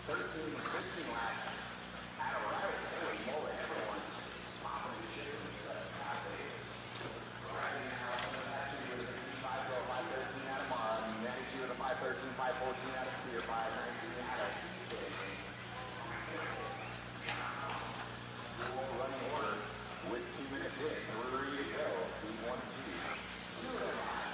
13, 15 laps out of right. Holy moly, everyone's popping and shifting athletes. Right now, actually with a 55 to a 513 out of Mara, 92 with a 513, 514 out of Spear, 519 out of running order with 2 minutes in, 3 to go. 1, 2, 2 to the line.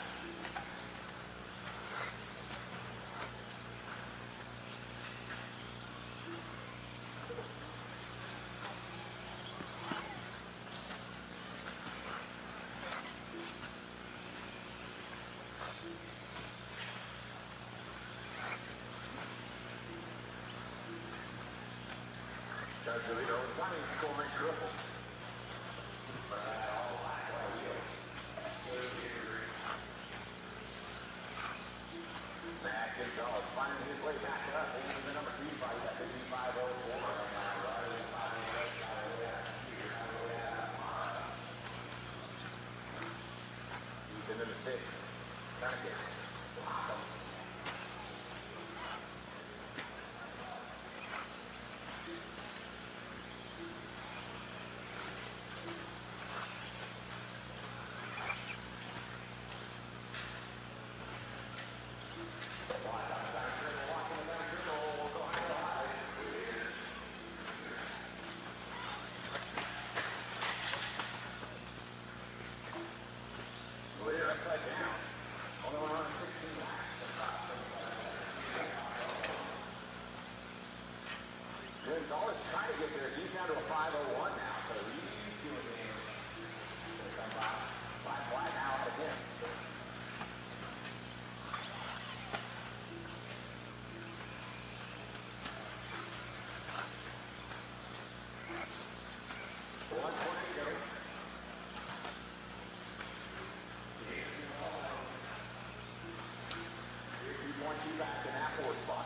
Judge the leader with running score makes triple. Matt Gonzalez finding his way back up into the number 2 fight at 55.04 right now. Gonzalez trying to get there. He's down to a 5:01 now, so he's doing damage. Here comes five flat now out of him. Back in that 4 spot.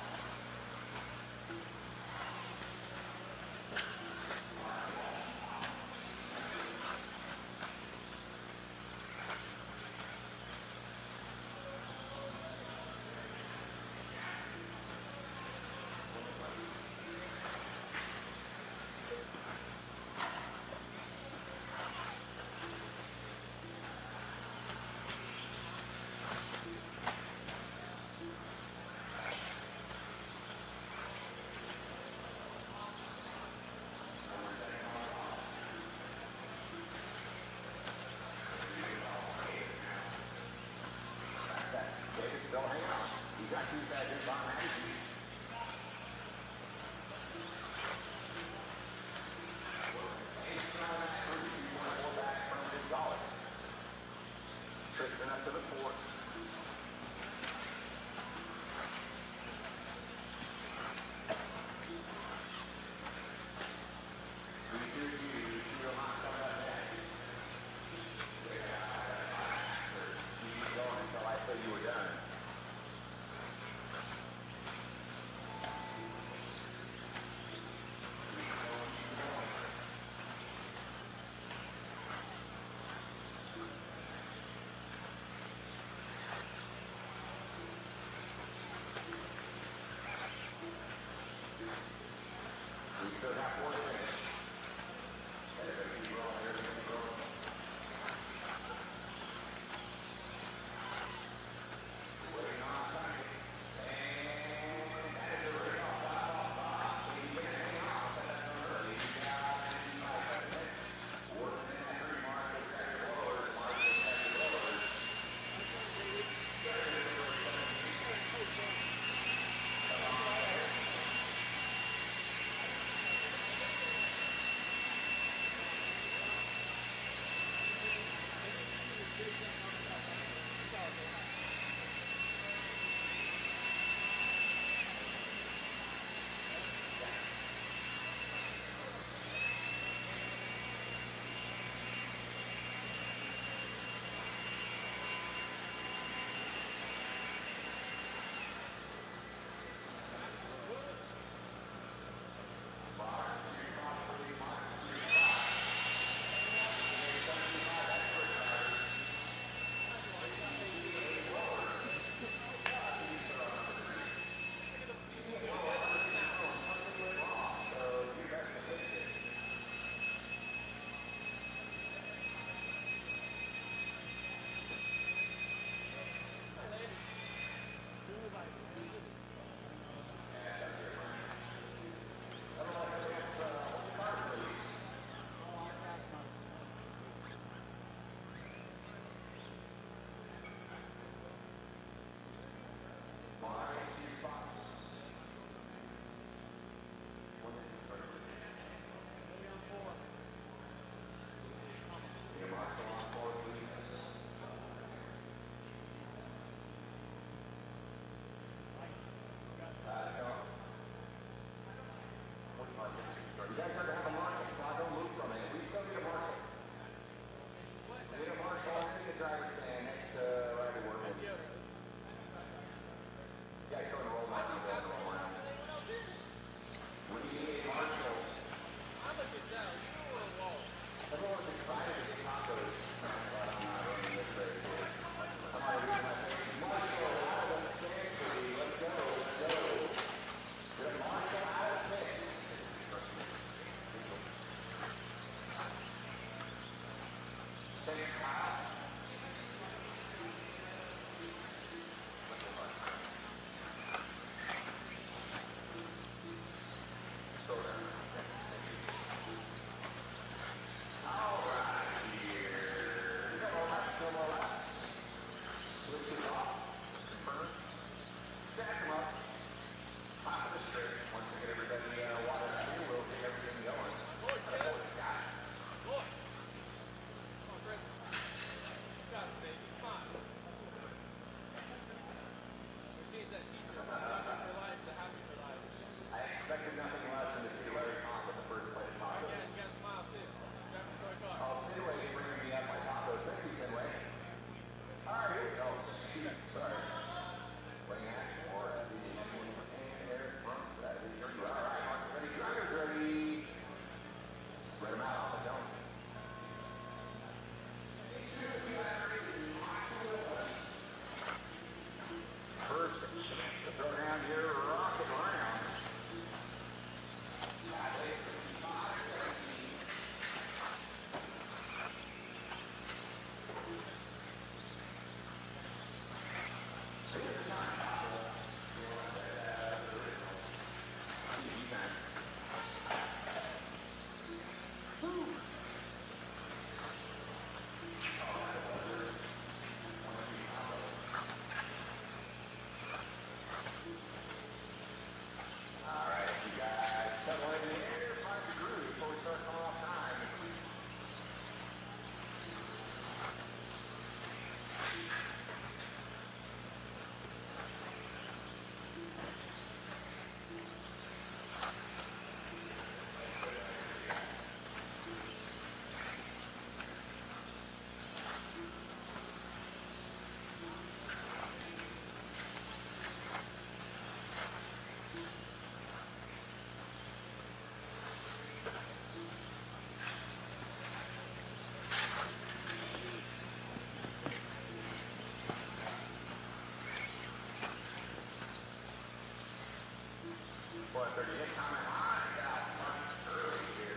4:38 time and lines out front early here.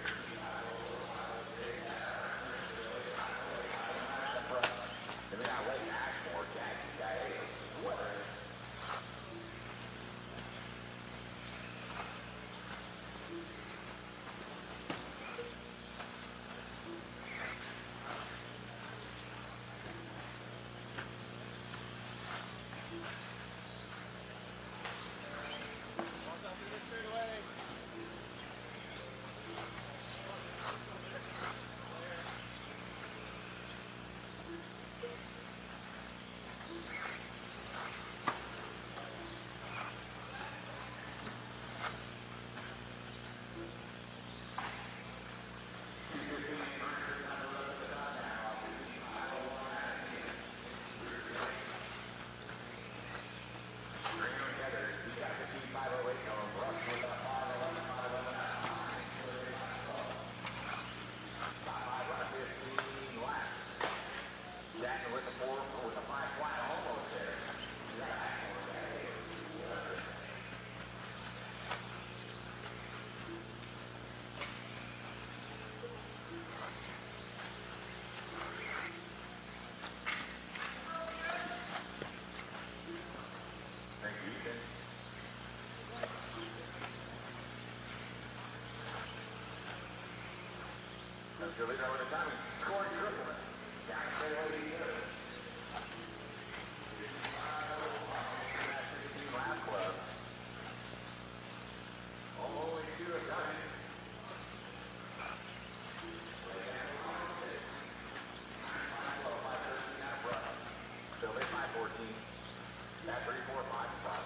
And then I let Ashmore catch the guy. Weather. Good leader over the time. Scored triple. Down straightaway he goes. 16 lap club. Only two have done it. So they 5:14. That 3-4-5 spot.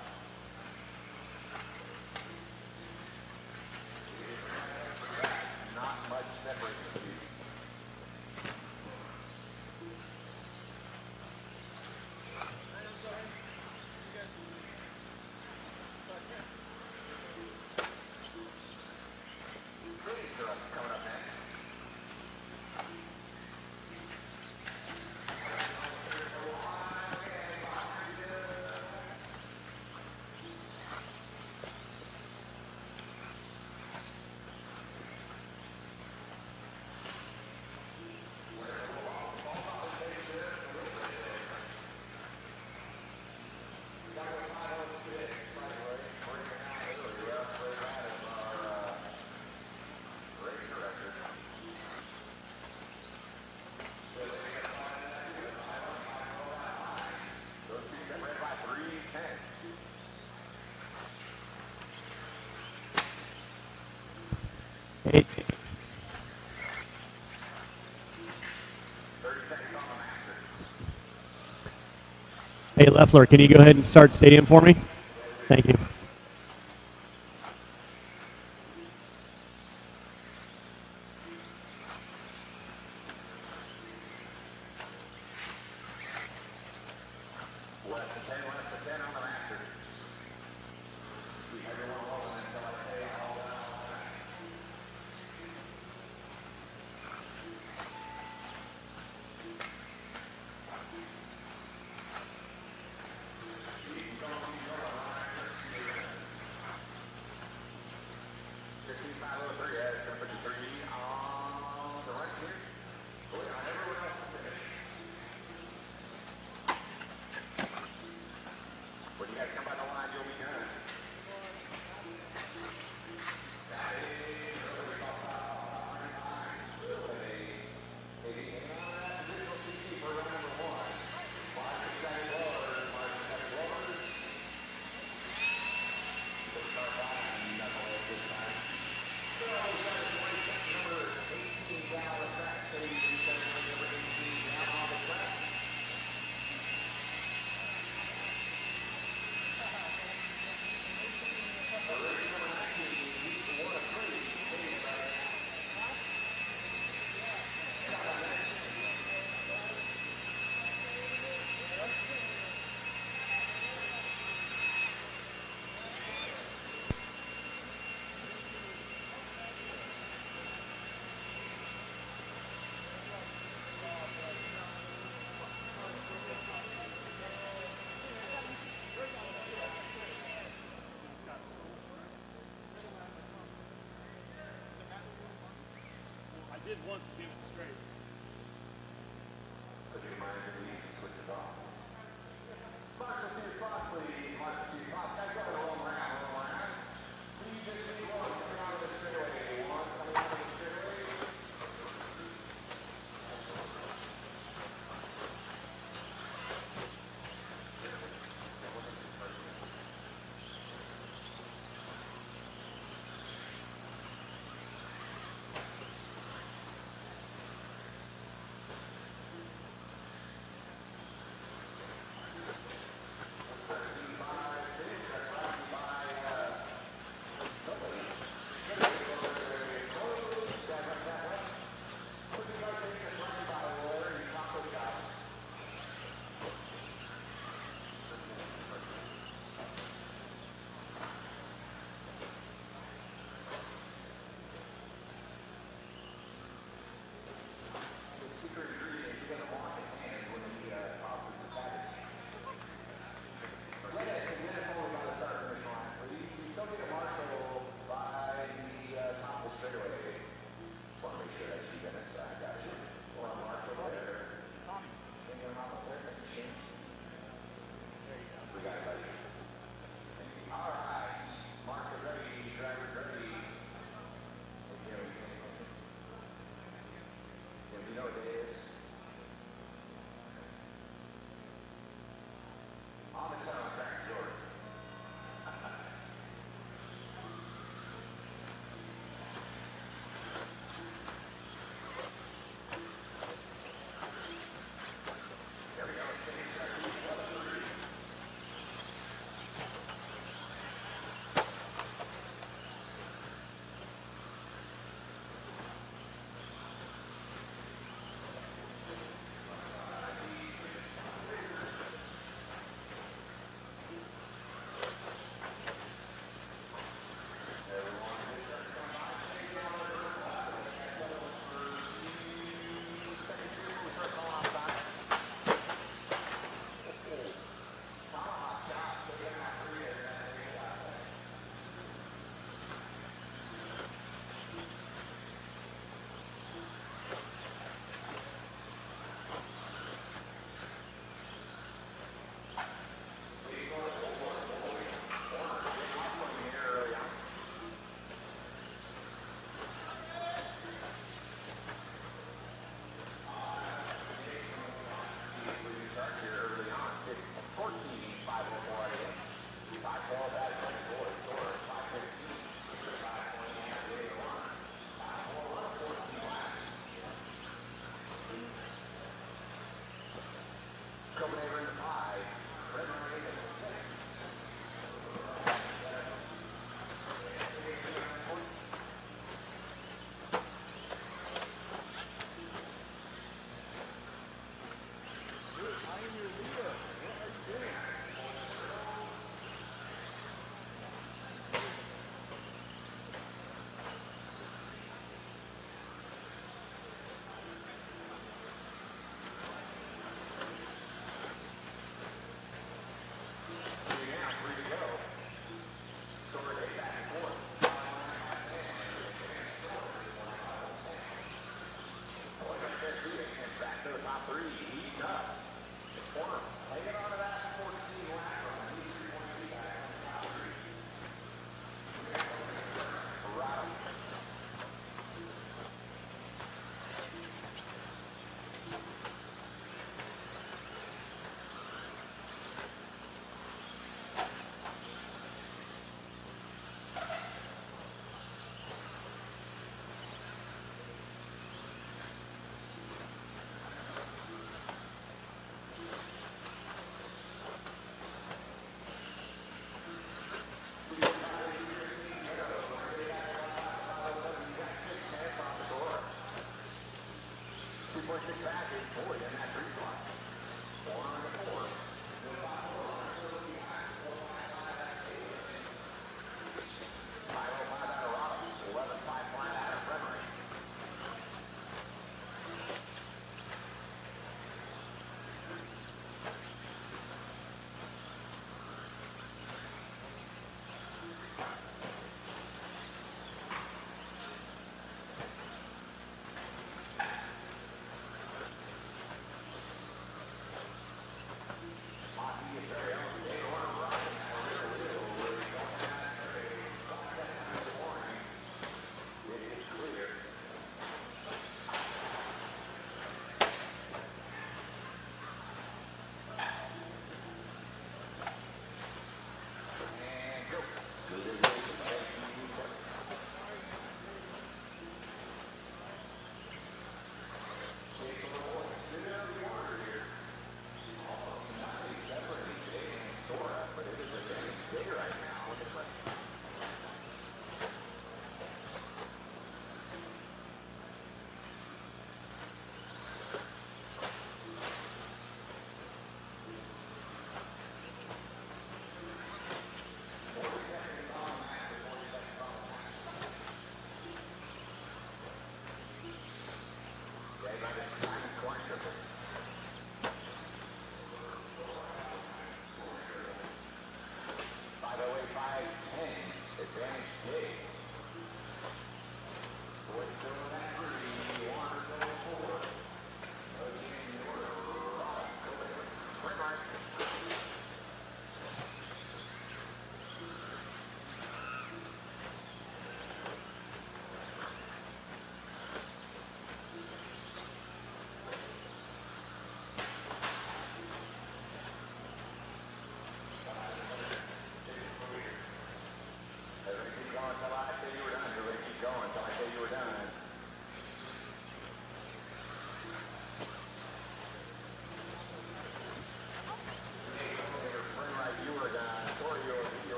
Not much separating the two. Coming up next. Hey, 30 seconds on the master. hey, Leffler, can you go ahead and start stadium for me? Thank you. Less than 10 on the master. Keep everyone rolling until I say all down. did once to get it straight. Put your mind at ease and switches off. Marshals to your spot, please. Marshals to your spot. Back up a long round, a long round. Lead this lead one coming out of the straightaway. One coming out of the straightaway.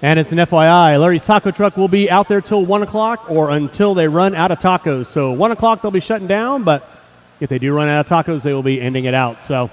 And it's an FYI, Larry's Taco Truck will be out there till 1 o'clock or until they run out of tacos. So 1 o'clock they'll be shutting down, but if they do run out of tacos, they will be ending it out. So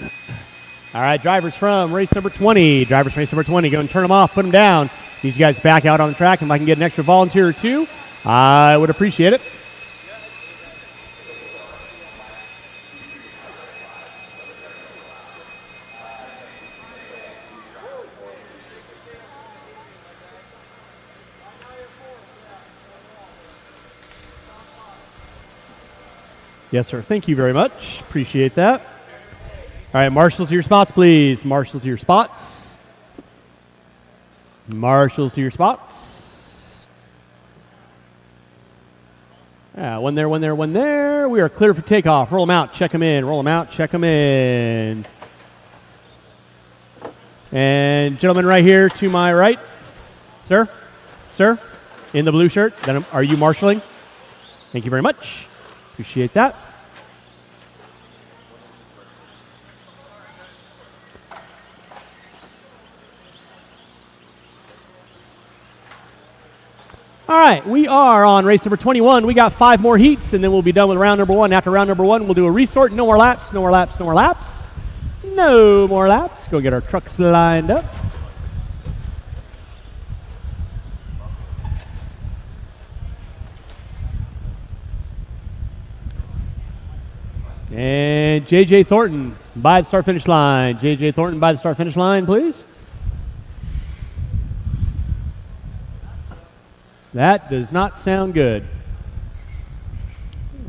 All right, drivers from race number 20. Drivers from race number 20. Go and turn them off, put them down. These guys back out on the track. If I can get an extra volunteer or two, I would appreciate it. Yes, sir. Thank you very much. Appreciate that. All right, marshals to your spots, please. Marshals to your spots. Marshals to your spots. Yeah, one there, one there, one there. We are clear for takeoff. Roll them out, check them in. Roll them out, check them in. And gentleman right here to my right. Sir? Sir? In the blue shirt. Are you marshaling? Thank you very much. Appreciate that. All right, we are on race number 21. We got 5 more heats, and then we'll be done with round number 1. After round number 1, we'll do a resort. No more laps, no more laps, no more laps. No more laps. Go get our trucks lined up. And J.J. Thornton by the start-finish line. J.J. Thornton by the start-finish line, please. That does not sound good.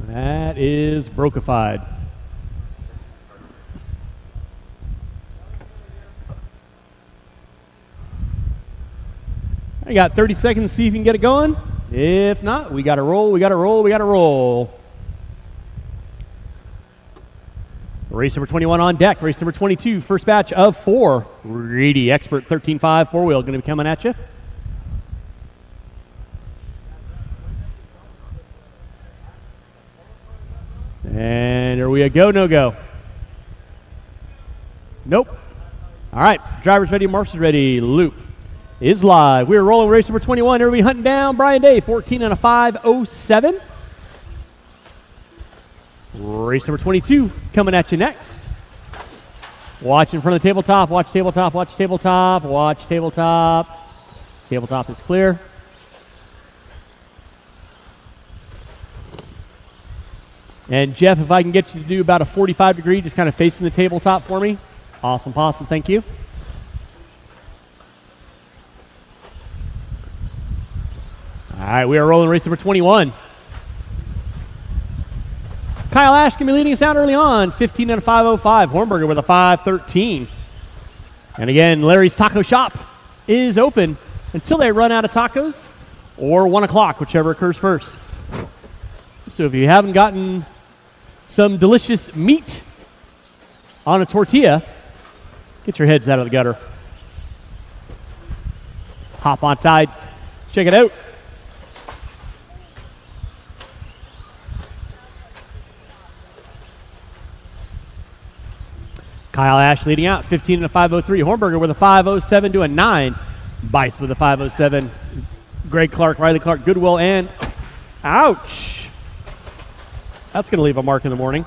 That is brokified. I got 30 seconds to see if you can get it going. If not, we got to roll, we got to roll, we got to roll. Race number 21 on deck. Race number 22, first batch of 4. Reedy Expert 13.5 4-wheel going to be coming at you. And are we a go, no go? Nope. All right, drivers ready, marshals ready. Loop is live. We're rolling race number 21. Everybody hunting down Brian Day, 14 and a 5.07. Race number 22 coming at you next. Watch in front of the tabletop. Watch tabletop. Watch tabletop. Watch tabletop. Tabletop is clear. And Jeff, if I can get you to do about a 45 degree, just kind of facing the tabletop for me. Awesome, possum. Thank you. All right, we are rolling race number 21. Kyle Ash can be leading us out early on, 15 and a 5.05. Hornberger with a 5.13. And again, Larry's Taco Shop is open until they run out of tacos or 1 o'clock, whichever occurs first. So if you haven't gotten some delicious meat on a tortilla, get your heads out of the gutter. Hop on tide. Check it out. Kyle Ash leading out, 15 and a 5.03. Hornberger with a 5.07 to a 9. Bice with a 5.07. Greg Clark, Riley Clark, Goodwill, and ouch. That's going to leave a mark in the morning.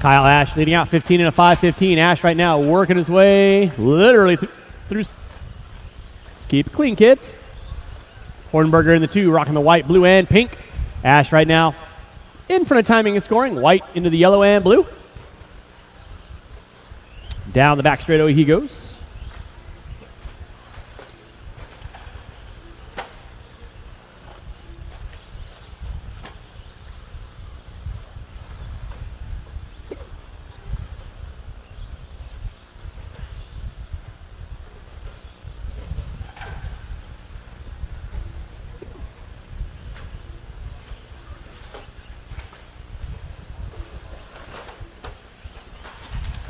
Kyle Ash leading out, 15 and a 5.15. Ash right now working his way literally through. Let's keep it clean, kids. Hornberger in the 2, rocking the white, blue, and pink. Ash right now in front of timing and scoring. White into the yellow and blue. Down the back straightaway he goes.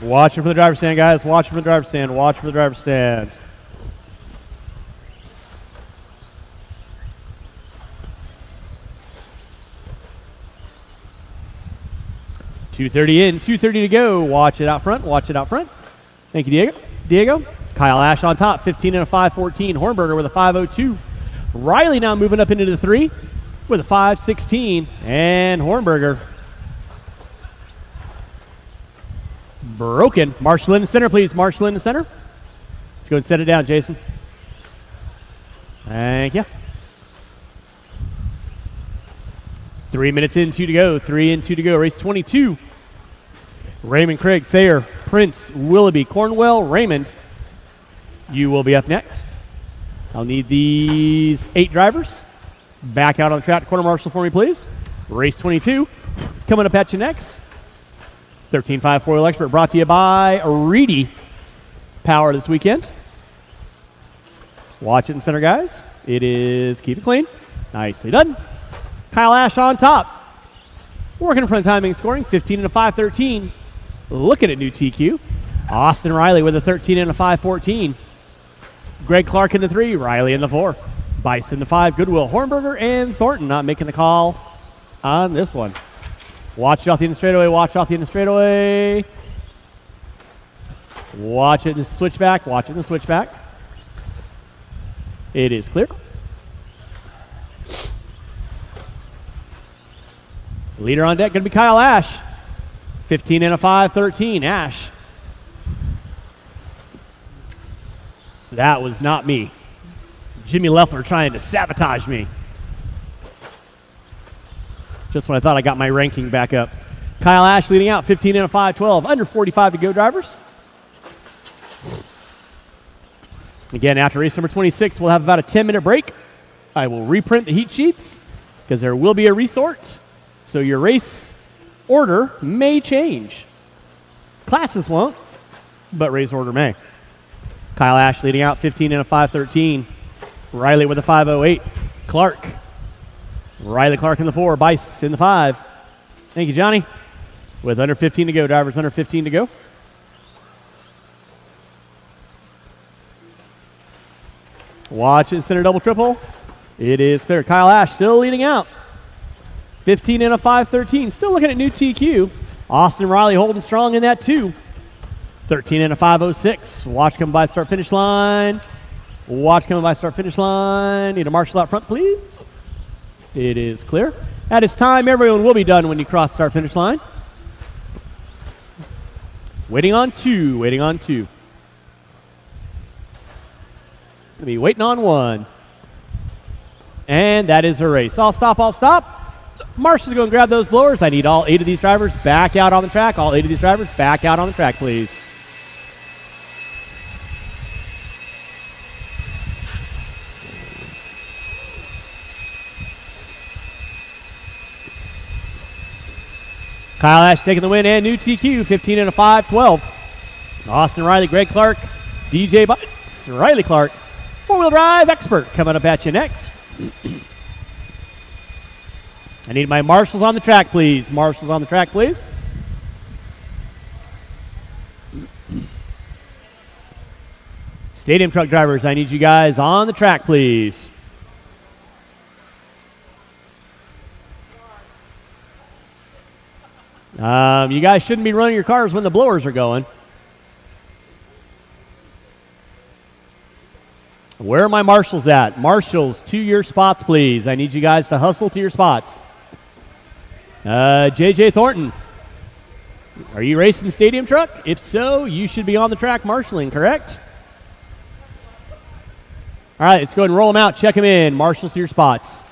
Watching for the driver's stand, guys. Watching for the driver's stand. Watch for the driver's stand. .230 in, 2:30 to go. Watch it out front. Watch it out front. Thank you, Diego. Kyle Ash on top, 15 and a 5.14. Hornberger with a 5.02. Riley now moving up into the 3. with a 5-16, and Hornberger. Broken. Marshall in the center, please. Marshall in the center. Let's go and set it down, Jason. Thank you. 3 minutes in, 2 to go. 3 and 2 to go. Race 22. Raymond, Craig, Thayer, Prince, Willoughby, Cornwell, Raymond. You will be up next. I'll need these 8 drivers. Back out on the track to quarter marshal for me, please. Race 22. Coming up at you next. 13.5 four-wheel expert brought to you by Reedy Power this weekend. Watch it in center, guys. It is keep it clean. Nicely done. Kyle Ash on top. Working from timing and scoring. 15 and a 5.13. Looking at new TQ. Austin Riley with a 13 and a 5.14. Greg Clark in the 3. Riley in the 4. Bice in the 5. Goodwill, Hornberger, and Thornton not making the call on this one. Watch it off the end of the straightaway. Watch off the end of the straightaway. Watch it in the switchback. Watch it in the switchback. It is clear. Leader on deck going to be Kyle Ash. 15 and a 5.13. Ash. That was not me. Jimmy Leffler trying to sabotage me. Just when I thought I got my ranking back up. Kyle Ash leading out, 15 and a 5.12. Under 45 to go, drivers. Again, after race number 26, we'll have about a 10-minute break. I will reprint the heat sheets because there will be a resort. So your race order may change. Classes won't, but race order may. Kyle Ash leading out, 15 and a 5.13. Riley with a 5.08. Clark. Riley Clark in the 4. Bice in the 5. Thank you, Johnny. With under 15 to go, drivers under 15 to go. Watch it, center double triple. It is clear. Kyle Ash still leading out. 15 and a 5.13. Still looking at new TQ. Austin Riley holding strong in that 2. 13 and a 5.06. Watch coming by start finish line. Watch coming by start finish line. Need a marshal out front, please. It is clear. At its time, everyone will be done when you cross start finish line. Waiting on 2. Waiting on 2. Gonna be waiting on 1. And that is a race. I'll stop. I'll stop. Marshall's going to grab those blowers. I need all 8 of these drivers back out on the track. All 8 of these drivers back out on the track, please. Kyle Ash taking the win and new TQ, 15 and a 5.12. Austin Riley, Greg Clark, DJ Bice, Riley Clark, four-wheel drive expert coming up at you next. I need my marshals on the track, please. Marshals on the track, please. Stadium truck drivers, I need you guys on the track, please. You guys shouldn't be running your cars when the blowers are going. Where are my marshals at? Marshals, to your spots, please. I need you guys to hustle to your spots. JJ Thornton, are you racing stadium truck? If so, you should be on the track marshaling, correct? All right, let's go ahead and roll them out. Check them in. Marshals to your spots.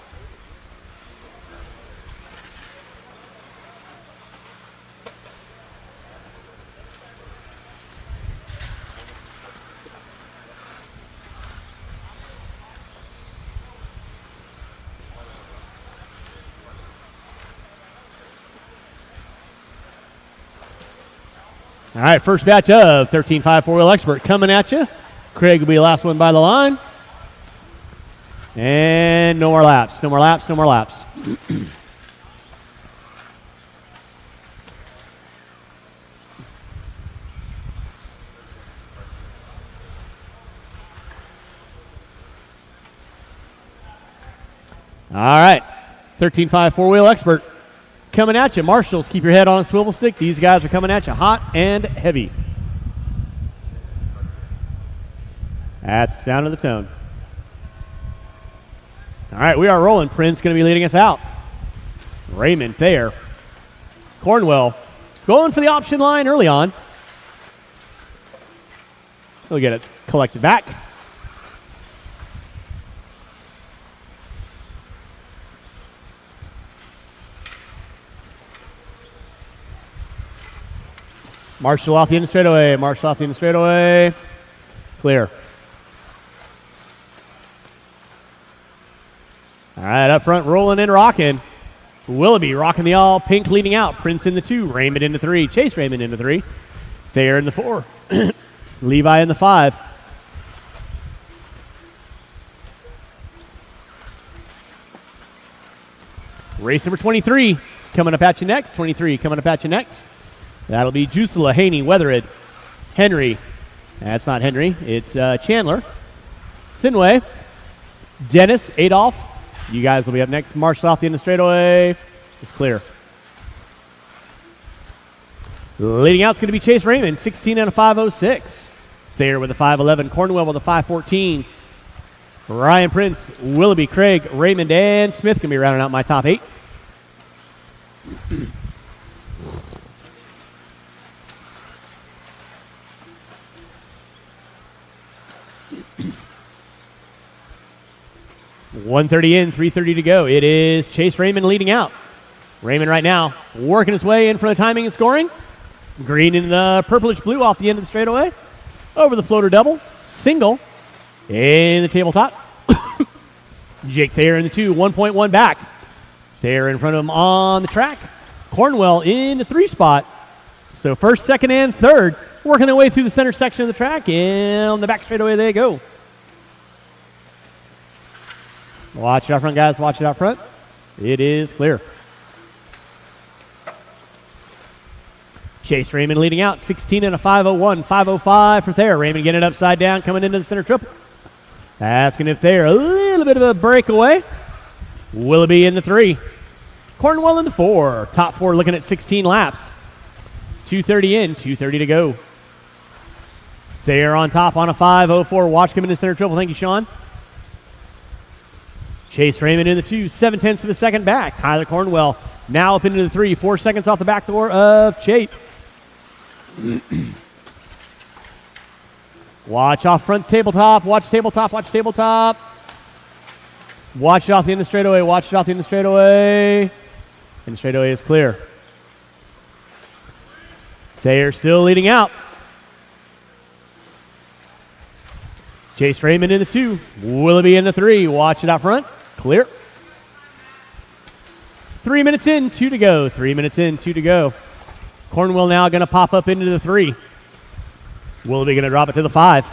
All right, first batch of 13.5 four-wheel expert coming at you. Craig will be the last one by the line. And no more laps, no more laps, no more laps. All right, 13.5 four-wheel expert coming at you. Marshals, keep your head on a swivel stick. These guys are coming at you hot and heavy. That's the sound of the tone. All right, we are rolling. Prince going to be leading us out. Raymond there. Cornwell going for the option line early on. He'll get it collected back. Marshall off the end straightaway. Marshall off the end straightaway. Clear. All right, up front, rolling and rocking. Willoughby rocking the all pink leading out. Prince in the 2. Raymond in the 3. Chase Raymond in the 3. Thayer in the 4. Levi in the 5. Race number 23 coming up at you next. 23 coming up at you next. That'll be Jusela, Haney, Weathered, Henry. That's not Henry. It's Chandler. Sinway. Dennis, Adolph. You guys will be up next. Marshall off the end of straightaway. It's clear. Leading out is going to be Chase Raymond, 16 and a 5.06. Thayer with a 5.11. Cornwell with a 5.14. Ryan Prince, Willoughby, Craig, Raymond, and Smith going to be rounding out my top 8. .130 in, 3:30 to go. It is Chase Raymond leading out. Raymond right now working his way in for the timing and scoring. Green in the purplish blue off the end of the straightaway. Over the floater double. Single in the tabletop. Jake Thayer in the 2, 1.1 back. Thayer in front of him on the track. Cornwell in the 3 spot. So first, second, and third working their way through the center section of the track. And the back straightaway they go. Watch it out front, guys. Watch it out front. It is clear. Chase Raymond leading out, 16 and a 5.01, 5.05 for Thayer. Raymond getting it upside down, coming into the center triple. That's going to give Thayer a little bit of a breakaway. Willoughby in the 3. Cornwell in the 4. Top 4 looking at 16 laps. 2:30 in, 2:30 to go. Thayer on top on a 5.04. Watch coming into the center triple. Thank you, Sean. Chase Raymond in the 2, 0.7 of a second back. Tyler Cornwell now up into the 3, 4 seconds off the back door of Chase. Watch off front tabletop. Watch tabletop. Watch tabletop. Watch it off the end of the straightaway. Watch it off the end of the straightaway. And the straightaway is clear. Thayer still leading out. Chase Raymond in the 2. Willoughby in the 3. Watch it out front. Clear. 3 minutes in, 2 to go. 3 minutes in, 2 to go. Cornwell now going to pop up into the 3. Willoughby going to drop it to the 5.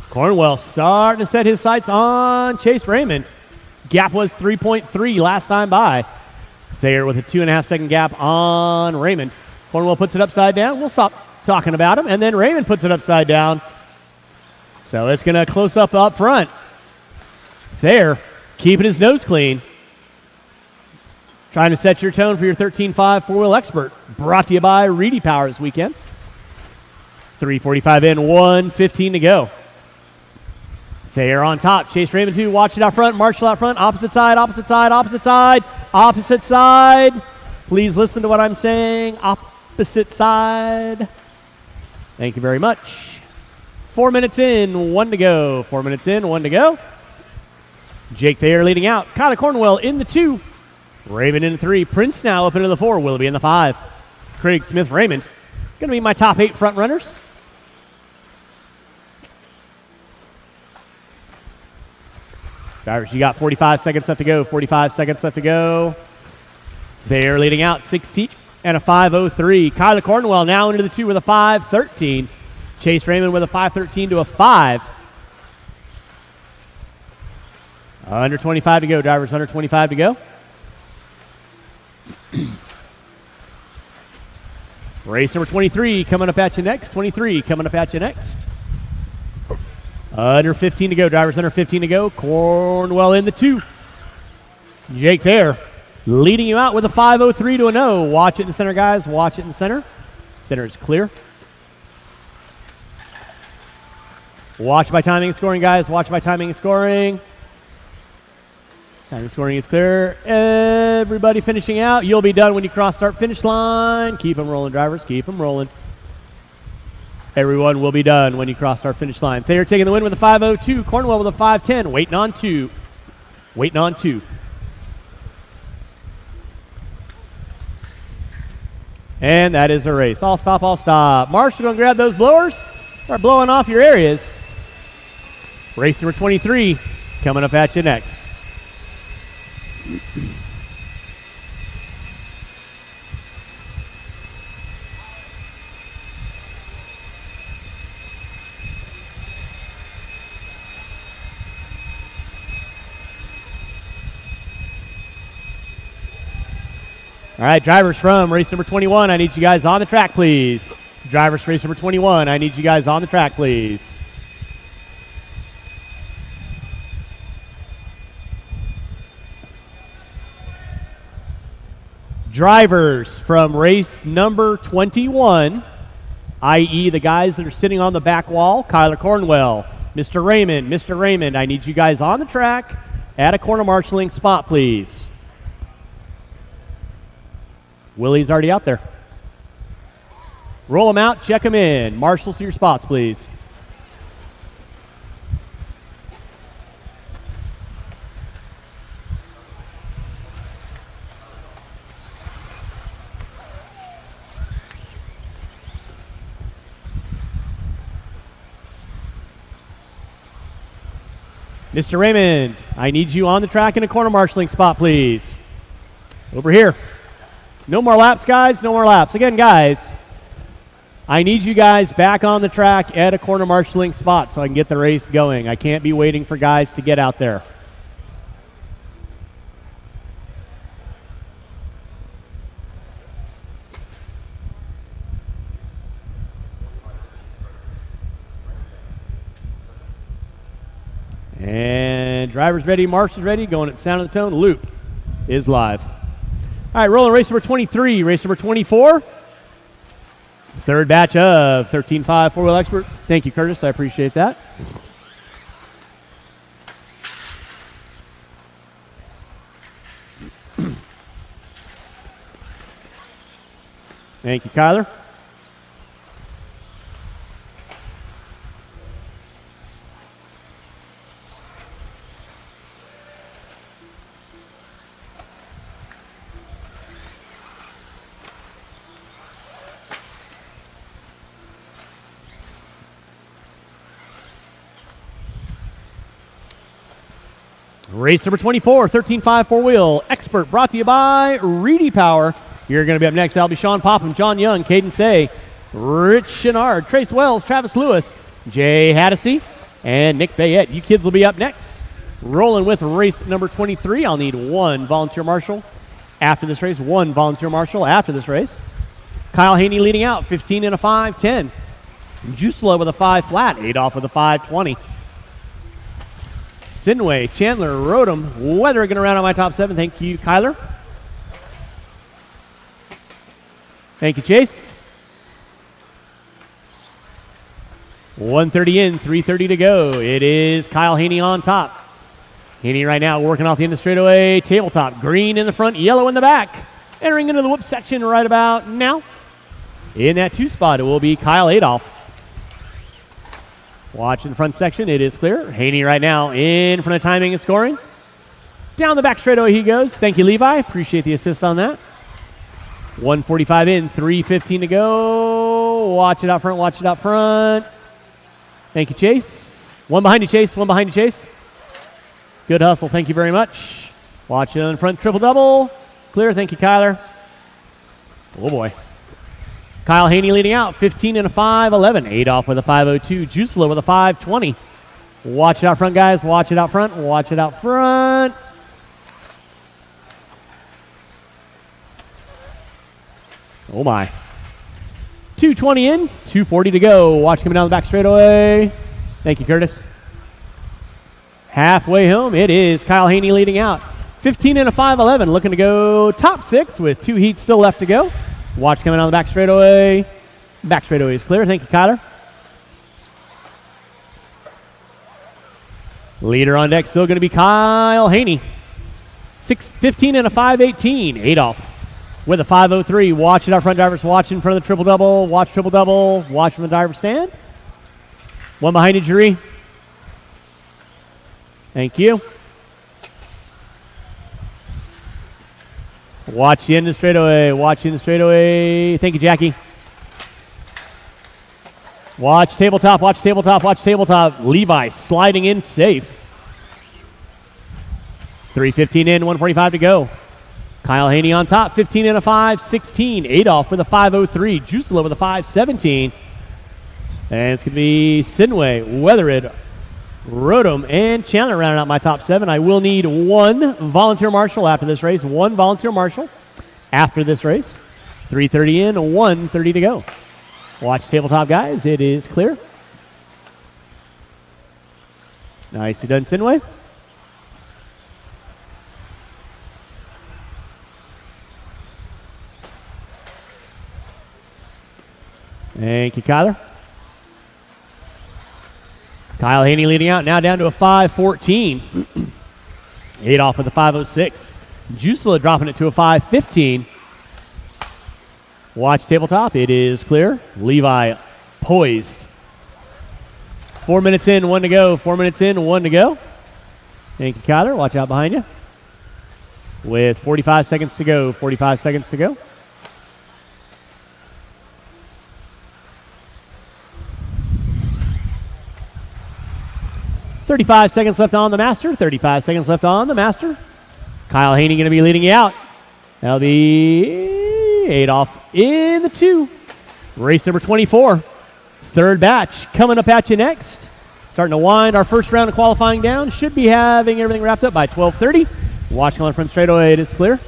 Cornwell starting to set his sights on Chase Raymond. Gap was 3.3 last time by. Thayer with a 2.5 second gap on Raymond. Cornwell puts it upside down. We'll stop talking about him. And then Raymond puts it upside down. So it's going to close up front. Thayer keeping his nose clean. Trying to set your tone for your 13.5 four-wheel expert. Brought to you by Reedy Power this weekend. 3:45 in, 1:15 to go. Thayer on top. Chase Raymond 2. Watch it out front. Marshall out front. Opposite side, opposite side, opposite side, opposite side. Please listen to what I'm saying. Opposite side. Thank you very much. 4 minutes in, 1 to go. 4 minutes in, 1 to go. Jake Thayer leading out. Kyler Cornwell in the 2. Raymond in the 3. Prince now up into the 4. Willoughby in the 5. Craig Smith Raymond. Going to be my top 8 front runners. Drivers, you got 45 seconds left to go. 45 seconds left to go. Thayer leading out, 16 and a 5.03. Kyler Cornwell now into the 2 with a 5.13. Chase Raymond with a 5.13 to a 5. Under 25 to go, drivers. Under 25 to go. Race number 23 coming up at you next. 23 coming up at you next. Under 15 to go, drivers. Under 15 to go. Cornwell in the 2. Jake Thayer leading you out with a 5.03 to a 0. Watch it in the center, guys. Watch it in the center. Center is clear. Watch by timing and scoring, guys. Watch by timing and scoring. Timing and scoring is clear. Everybody finishing out. You'll be done when you cross start finish line. Keep them rolling, drivers. Keep them rolling. Everyone will be done when you cross start finish line. Thayer taking the win with a 5:02. Cornwell with a 5:10. Waiting on two. Waiting on two. And that is a race. All stop, all stop. Marshall, going to grab those blowers. Start blowing off your areas. Race number 23 coming up at you next. All right, drivers from race number 21, I need you guys on the track, please. Drivers for race number 21, I need you guys on the track, please. Drivers from race number 21, i.e. the guys that are sitting on the back wall, Kyler Cornwell, Mr. Raymond, I need you guys on the track at a corner marshaling spot, please. Willie's already out there. Roll them out, check them in. Marshals to your spots, please. Mr. Raymond, I need you on the track in a corner marshaling spot, please. Over here. No more laps, guys. No more laps. Again, guys, I need you guys back on the track at a corner marshaling spot so I can get the race going. I can't be waiting for guys to get out there. And drivers ready, marshals ready, going at the sound of the tone. Loop is live. All right, rolling race number 23, race number 24. Third batch of 13.5 four-wheel expert. Thank you, Curtis. I appreciate that. Thank you, Kyler. Race number 24, 13.5 four-wheel expert, brought to you by Reedy Power. You're going to be up next. That'll be Sean Popham, John Young, Caden Say, Rich Chenard, Trace Wells, Travis Lewis, Jay Haddisy, and Nick Bayette. You kids will be up next. Rolling with race number 23. I'll need one volunteer marshal after this race. One volunteer marshal after this race. Kyle Haney leading out, 15 and a 5:10. Jusela with a 5 flat, Adolph with a 5:20. Sinway, Chandler, Rodham, Weather going to round out my top 7. Thank you, Kyler. Thank you, Chase. 130 in, 3:30 to go. It is Kyle Haney on top. Haney right now working off the end of the straightaway. Tabletop, green in the front, yellow in the back. Entering into the whoop section right about now. In that 2 spot, it will be Kyle Adolph. Watch in the front section. It is clear. Haney right now in front of timing and scoring. Down the back straightaway he goes. Thank you, Levi. Appreciate the assist on that. 145 in, 3:15 to go. Watch it out front. Watch it out front. Thank you, Chase. One behind you, Chase. One behind you, Chase. Good hustle. Thank you very much. Watch it in front. Triple double. Clear. Thank you, Kyler. Oh, boy. Kyle Haney leading out, 15 and a 5:11. Adolph with a 5:02. Jusela with a 5:20. Watch it out front, guys. Watch it out front. Watch it out front. Oh, my. 2:20 in, 2:40 to go. Watch coming down the back straightaway. Thank you, Curtis. Halfway home, it is Kyle Haney leading out. 15 and a 5:11. Looking to go top 6 with 2 heats still left to go. Watch coming on the back straightaway. Back straightaway is clear. Thank you, Kyler. Leader on deck still going to be Kyle Haney. 6:15 and a 5:18. Adolph with a 5:03. Watch it out front, drivers. Watch in front of the triple double. Watch triple double. Watch from the driver's stand. One behind you, jury. Thank you. Watch the end of the straightaway. Watch the end of the straightaway. Thank you, Jackie. Watch tabletop. Watch tabletop. Watch tabletop. Levi sliding in safe. 3:15 in, 1:45 to go. Kyle Haney on top, 15 and a 5:16. Adolph with a 5:03. Jusela with a 5:17. And it's going to be Sinway, Weatherid, Rodham, and Chandler rounding out my top 7. I will need one volunteer marshal after this race. One volunteer marshal after this race. 3:30 in, 1:30 to go. Watch tabletop, guys. It is clear. Nicely done, Sinway. Thank you, Kyler. Kyle Haney leading out, now down to a 5:14. Adolph with a 5:06. Jusela dropping it to a 5:15. Watch tabletop, it is clear. Levi poised. 4 minutes in, 1 to go. 4 minutes in, 1 to go. Thank you, Kyler. Watch out behind you. With 45 seconds to go. 45 seconds to go. .35 seconds left on the master. 35 seconds left on the master. Kyle Haney going to be leading you out. That'll be Adolph in the 2. Race number 24. Third batch coming up at you next. Starting to wind our first round of qualifying down. Should be having everything wrapped up by 12:30. Watching on the front straightaway, it is clear.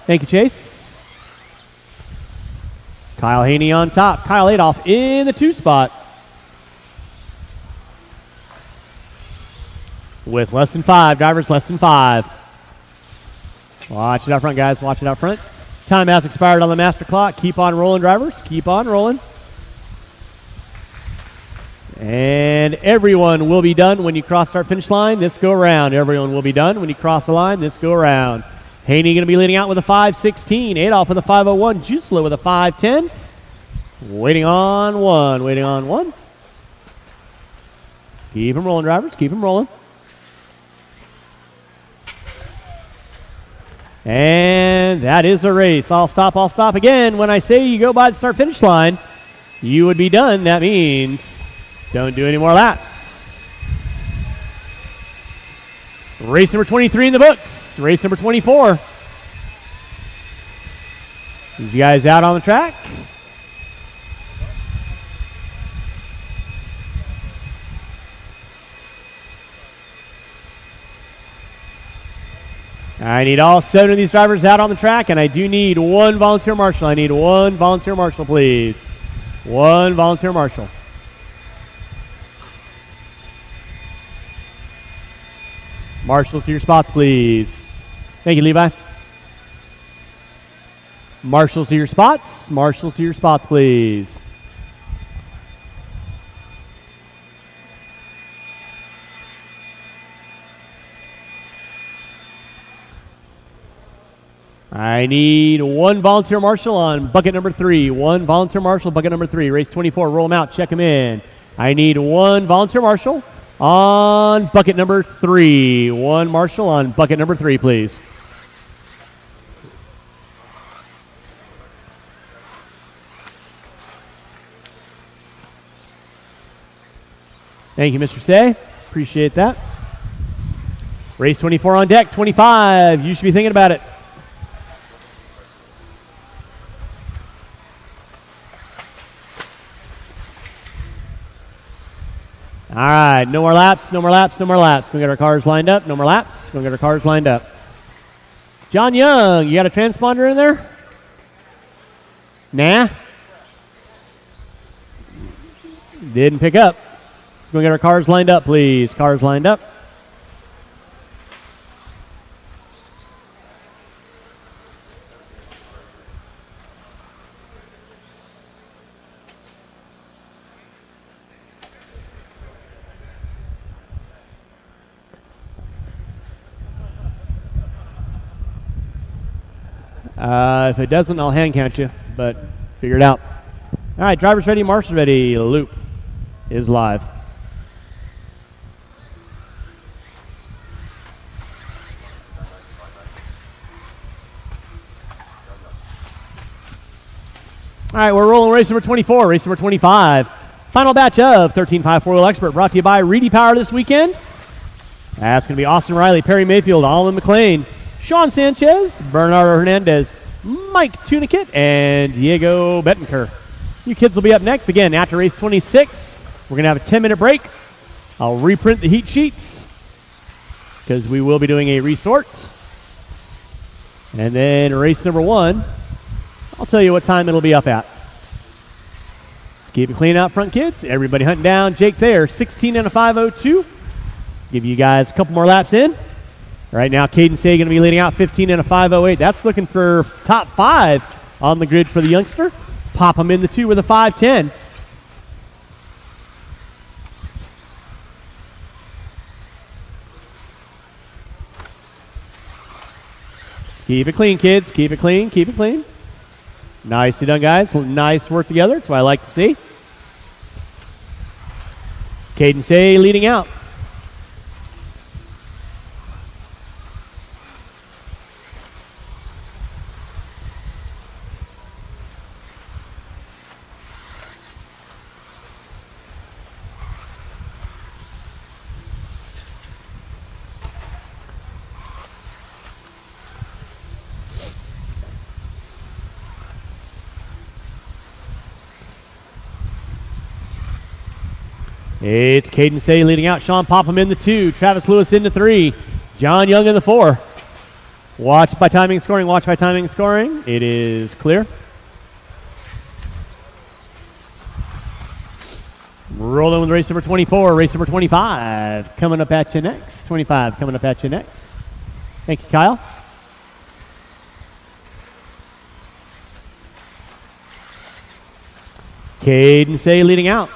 Thank you, Chase. Kyle Haney on top. Kyle Adolph in the 2 spot. With less than 5. Drivers less than 5. Watch it out front, guys. Watch it out front. Time has expired on the master clock. Keep on rolling, drivers. Keep on rolling. And everyone will be done when you cross start finish line this go around. Everyone will be done when you cross the line this go around. Haney going to be leading out with a 5:16. Adolph with a 5:01. Jusela with a 5:10. Waiting on 1. Waiting on 1. Keep them rolling, drivers. Keep them rolling. And that is the race. I'll stop again. When I say you go by the start finish line, you would be done. That means don't do any more laps. Race number 23 in the books. Race number 24. You guys out on the track? I need all 7 of these drivers out on the track, and I do need one volunteer marshal. I need one volunteer marshal, please. One volunteer marshal. Marshals to your spots, please. Thank you, Levi. Marshals to your spots. Marshals to your spots, please. I need one volunteer marshal on bucket number 3. One volunteer marshal, bucket number 3. Race 24, roll them out, check them in. I need one volunteer marshal on bucket number 3. One marshal on bucket number 3, please. Thank you, Mr. Say. Appreciate that. Race 24 on deck, 25. You should be thinking about it. All right, no more laps, no more laps, no more laps. We're going to get our cars lined up. No more laps. We're going to get our cars lined up. John Young, you got a transponder in there? Nah? Didn't pick up. We're going to get our cars lined up, please. Cars lined up. If it doesn't, I'll hand count you, but figure it out. All right, driver's ready, marshals ready. Loop is live. All right, we're rolling race number 24, race number 25. Final batch of 13.5 4-wheel expert brought to you by Reedy Power this weekend. That's going to be Austin Riley, Perry Mayfield, Alan McLean, Sean Sanchez, Bernardo Hernandez, Mike Tunikit, and Diego Bettenker. You kids will be up next. Again, after race 26, we're going to have a 10-minute break. I'll reprint the heat sheets because we will be doing a resort. And then race number 1, I'll tell you what time it'll be up at. Let's keep it clean out front, kids. Everybody hunting down. Jake there, 16 and a 5:02. Give you guys a couple more laps in. Right now, Caden Say going to be leading out 15 and a 5:08. That's looking for top 5 on the grid for the youngster. Pop him in the 2 with a 5:10. Keep it clean, kids. Keep it clean. Keep it clean. Nicely done, guys. Nice work together. That's what I like to see. Caden Say leading out. It's Caden Say leading out. Sean Popham in the 2. Travis Lewis in the 3. John Young in the 4. Watch by timing and scoring. Watch by timing and scoring. It is clear. Rolling with race number 24. Race number 25 coming up at you next. 25 coming up at you next. Thank you, Kyle. Caden Say leading out.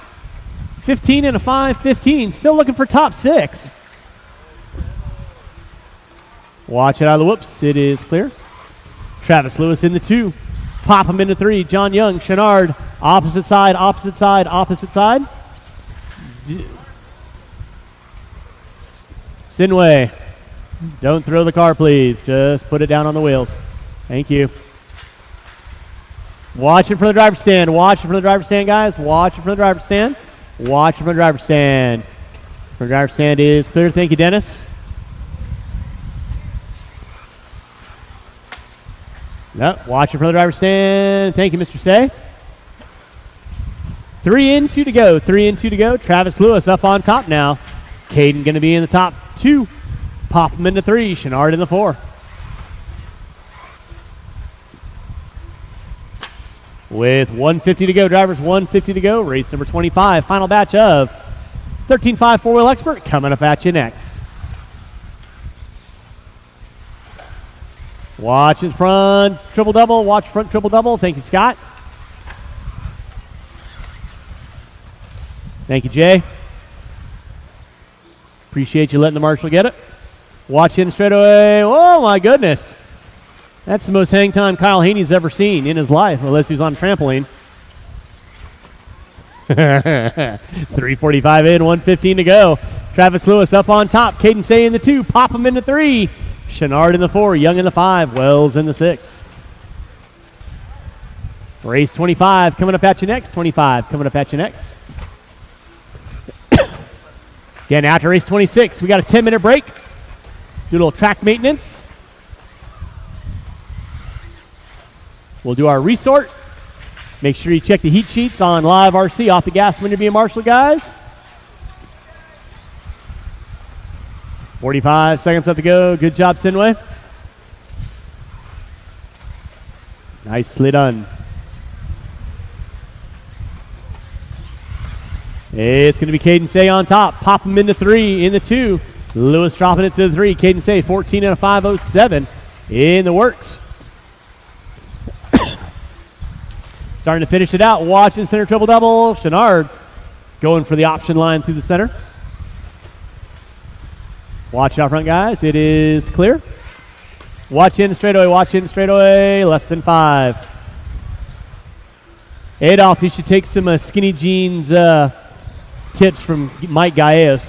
15 and a 5:15. Still looking for top 6. Watch it out of the whoops. It is clear. Travis Lewis in the 2. Pop him in the 3. John Young, Chenard, opposite side, opposite side, opposite side. Sinway, don't throw the car, please. Just put it down on the wheels. Thank you. Watch it for the driver's stand. Watch it for the driver's stand, guys. Watch it for the driver's stand. Watch for the driver's stand. The driver's stand is clear. Thank you, Dennis. No, watch it for the driver's stand. Thank you, Mr. Say. 3 in, 2 to go. 3 in, 2 to go. Travis Lewis up on top now. Caden going to be in the top 2. Pop him in the 3. Chenard in the 4. With 150 to go, drivers, 150 to go. Race number 25, final batch of 13.5 4-wheel expert coming up at you next. Watch in front, triple double. Watch front, triple double. Thank you, Scott. Thank you, Jay. Appreciate you letting the marshal get it. Watch in straightaway. Oh, my goodness. That's the most hang time Kyle Haney's ever seen in his life, unless he's on trampoline. 3:45 in, 1:15 to go. Travis Lewis up on top. Caden Say in the 2. Pop him in the 3. Chenard in the 4. Young in the 5. Wells in the 6. Race 25 coming up at you next. 25 coming up at you next. Again, after race 26, we got a 10-minute break. Do a little track maintenance. We'll do our resort. Make sure you check the heat sheets on Live RC. Off the gas when you're being marshal, guys. 45 seconds left to go. Good job, Sinway. Nicely done. It's going to be Caden Say on top. Pop him in the 3, in the 2. Lewis dropping it to the 3. Caden Say, 14 and a 5:07 in the works. Starting to finish it out. Watching center triple double. Chenard going for the option line through the center. Watch it out front, guys. It is clear. Watch in straightaway, watch in straightaway. Less than 5. Adolph, you should take some skinny jeans tips from Mike Gallegos.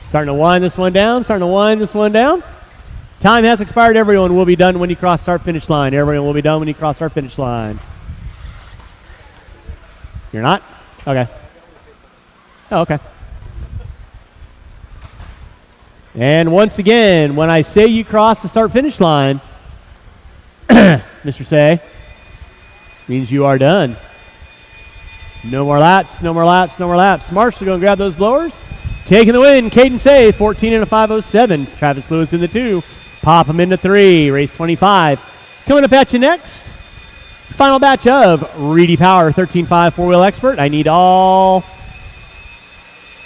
Starting to wind this one down, starting to wind this one down. Time has expired. Everyone will be done when you cross start finish line. Everyone will be done when you cross start finish line. You're not? Okay. Oh, okay. And once again, when I say you cross the start finish line, Mr. Say, means you are done. No more laps, no more laps, no more laps. Marshall going to grab those blowers. Taking the win, Caden Say, 14 and a 507. Travis Lewis in the 2. Pop him into 3. Race 25. Coming up at you next. Final batch of Reedy Power 13.5 4-wheel expert. I need all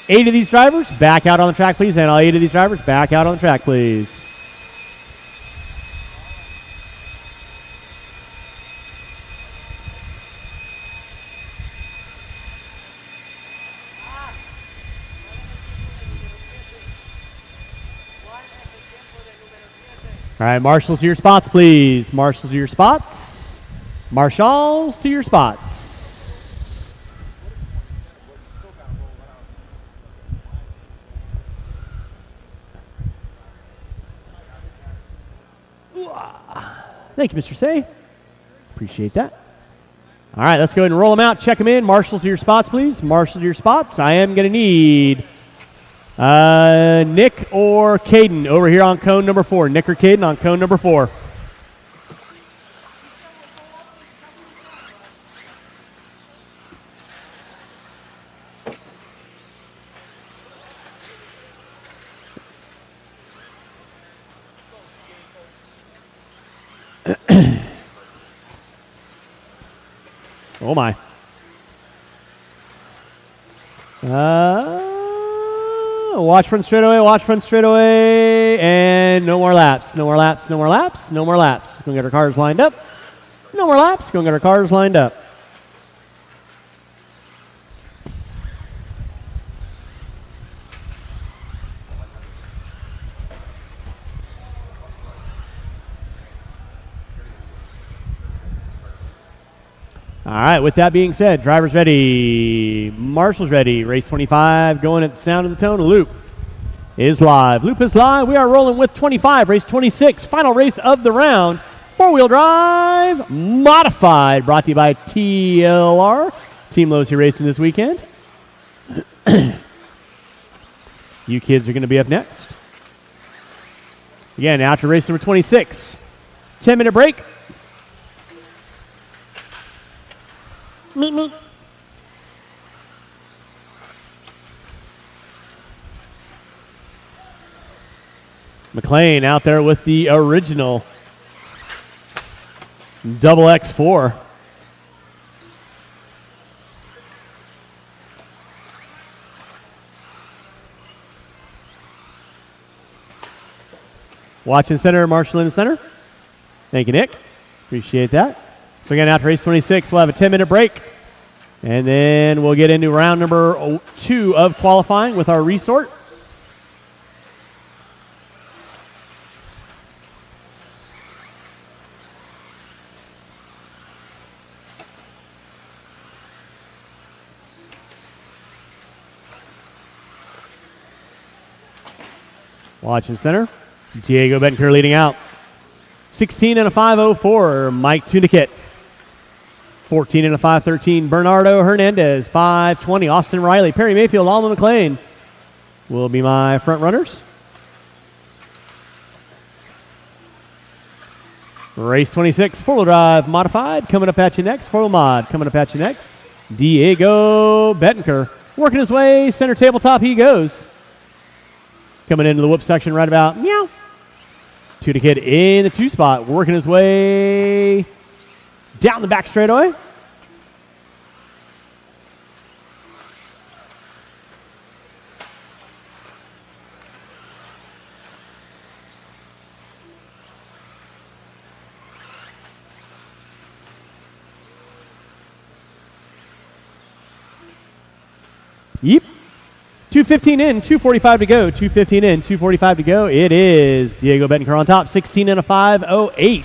8 of these drivers back out on the track, please. And all 8 of these drivers back out on the track, please. All right, marshals to your spots, please. Marshals to your spots. Marshals to your spots. Thank you, Mr. Say. Appreciate that. All right, let's go ahead and roll them out. Check them in. Marshals to your spots, please. Marshals to your spots. I am going to need Nick or Caden over here on cone number 4. Nick or Caden on cone number 4. Oh my. Watch front straightaway, and no more laps, no more laps, no more laps, no more laps. Gonna get our cars lined up. No more laps, gonna get our cars lined up. All right, with that being said, drivers ready, marshals ready, race 25 going at the sound of the tone. Loop is live. Loop is live. We are rolling with 25, race 26, final race of the round. 4-wheel drive, modified, brought to you by TLR, Team Lowe's Racing this weekend. You kids are going to be up next. Again, after race number 26, 10-minute break. Meet me. McLean out there with the original double X4. Watch in center, Marshall in the center. Thank you, Nick. Appreciate that. So again, after race 26, we'll have a 10-minute break. And then we'll get into round number 2 of qualifying with our resort. Watch in center. Diego Bettencourt leading out. 16 and a 504, Mike Tunikit. 14 and a 513, Bernardo Hernandez. 520, Austin Riley. Perry Mayfield, Alma McLean will be my front runners. Race 26, 4-wheel drive modified. Coming up at you next. 4-wheel mod coming up at you next. Diego Bettencourt working his way. Center tabletop he goes. Coming into the whoop section right about meow. Tunikit in the 2 spot, working his way down the back straightaway. Yep. 2:15 in, 2:45 to go. 2:15 in, 2:45 to go. It is Diego Betancourt on top, 16 and a 5.08.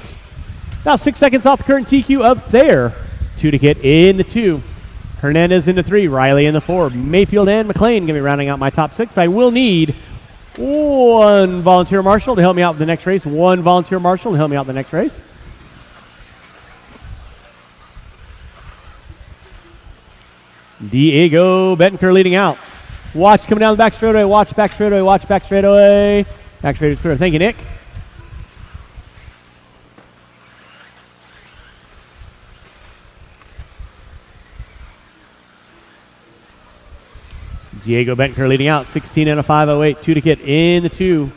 About 6 seconds off the current TQ up there. 2 to get in the 2. Hernandez in the 3. Riley in the 4. Mayfield and McLean going to be rounding out my top 6. I will need one volunteer marshal to help me out with the next race. One volunteer marshal to help me out with the next race. Diego Betancourt leading out. Watch coming down the back straightaway. Watch back straightaway. Watch back straightaway. Back straightaway. Thank you, Nick. Diego Betancourt leading out. 16 and a 5.08. 2 to get in the 2.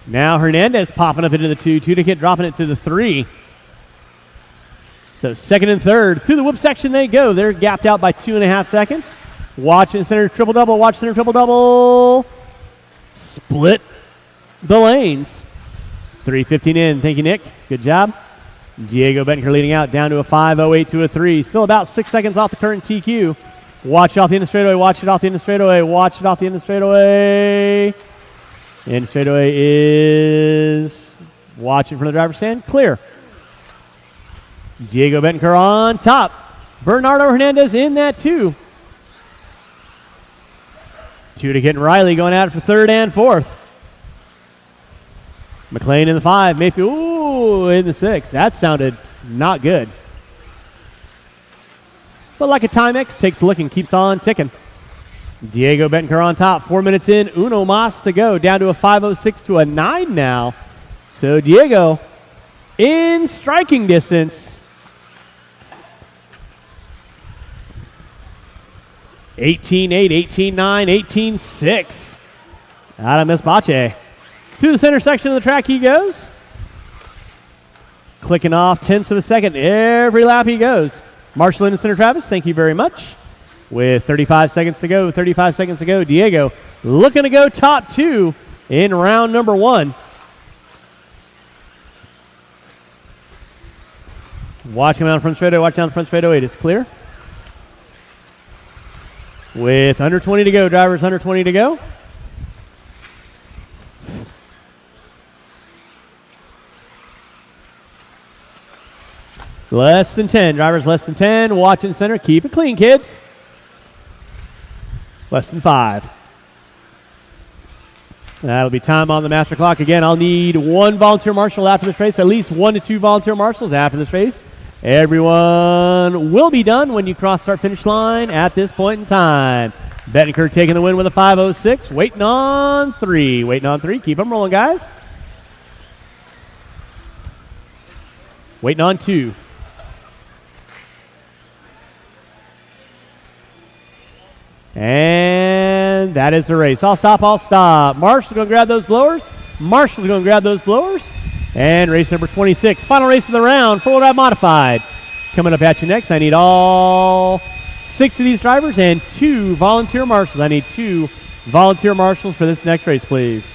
Now Hernandez popping up into the 2. 2 to get dropping it to the 3. So second and third. Through the whoop section they go. They're gapped out by 2.5 seconds. Watch and center triple double. Watch center triple double. Split the lanes. 3:15 in. Thank you, Nick. Good job. Diego Betancourt leading out down to a 5.08 to a 3. Still about 6 seconds off the current TQ. Watch it off the end of straightaway. Watch it off the end of straightaway. Watch it off the end of straightaway. End of straightaway is watching from the driver's stand. Clear. Diego Betancourt on top. Bernardo Hernandez in that 2. 2 to get Riley going at it for third and fourth. McLean in the 5. Mayfield in the 6. That sounded not good. But like a Timex, takes a look and keeps on ticking. Diego Betancourt on top. 4 minutes in. Uno mas to go. Down to a 5.06 to a 9 now. So Diego in striking distance. 18-8, 18-9, 18-6. Out of Miss Bache. Through the center section of the track he goes. Clicking off tenths of a second every lap he goes. Marshall in the center, Travis, thank you very much. With 35 seconds to go, 35 seconds to go. Diego looking to go top 2 in round number 1. Watch him out in front straightaway. Watch down the front straightaway. It is clear. With under 20 to go, drivers under 20 to go. Less than 10, drivers less than 10. Watch in center, keep it clean, kids. Less than 5. That'll be time on the master clock. Again, I'll need one volunteer marshal after this race, at least 1 to 2 volunteer marshals after this race. Everyone will be done when you cross start finish line at this point in time. Betancourt taking the win with a 5.06. Waiting on 3. Waiting on 3. Keep them rolling, guys. Waiting on 2. And that is the race. I'll stop. Marshall's going to grab those blowers. And race number 26. Final race of the round. 4-wheel drive modified. Coming up at you next. I need all 6 of these drivers and 2 volunteer marshals. I need 2 volunteer marshals for this next race, please.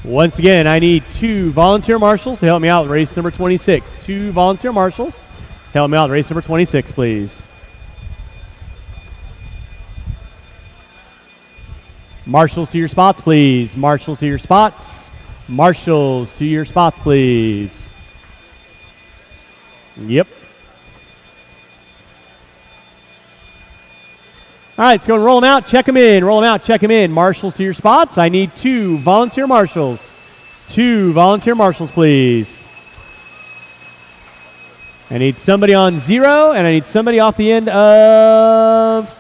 Once again, I need 2 volunteer marshals to help me out with race number 26. 2 volunteer marshals to help me out with race number 26, please. Marshals to your spots, please. Marshals to your spots. Marshals to your spots, please. Yep. All right, let's go and roll them out, check them in. Marshals to your spots. I need 2 volunteer marshals. 2 volunteer marshals, please. I need somebody on 0, and I need somebody off the end of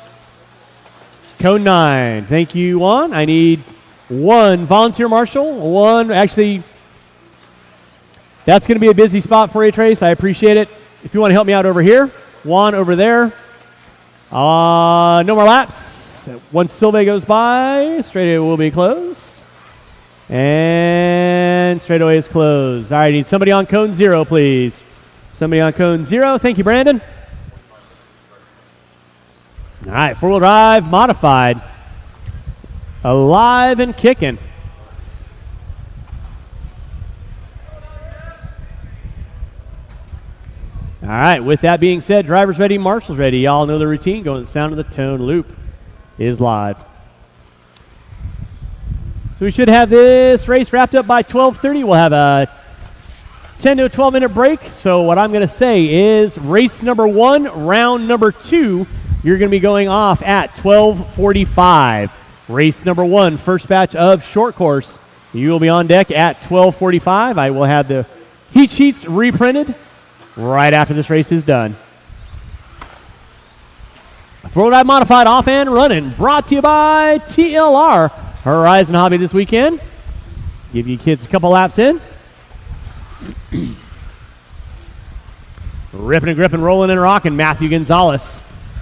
cone 9. Thank you, Juan. I need 1 volunteer marshal. 1, actually, that's going to be a busy spot for a trace. I appreciate it. If you want to help me out over here, Juan over there. No more laps. Once Silve goes by, straightaway will be closed. And straightaway is closed. All right, I need somebody on cone 0, please. Somebody on cone 0. Thank you, Brandon. All right, 4-wheel drive modified. alive and kicking. All right, with that being said, drivers ready, marshals ready. Y'all know the routine. Going to the sound of the tone loop is live. So we should have this race wrapped up by 12:30. We'll have a 10 to a 12-minute break. So what I'm going to say is race number 1, round number 2, you're going to be going off at 12:45. Race number 1, first batch of short course. You will be on deck at 12:45. I will have the heat sheets reprinted right after this race is done. Four-wheel drive modified off and running, brought to you by TLR Horizon Hobby this weekend. Give you kids a couple laps in. Ripping and gripping, rolling and rocking. Matthew Gonzalez,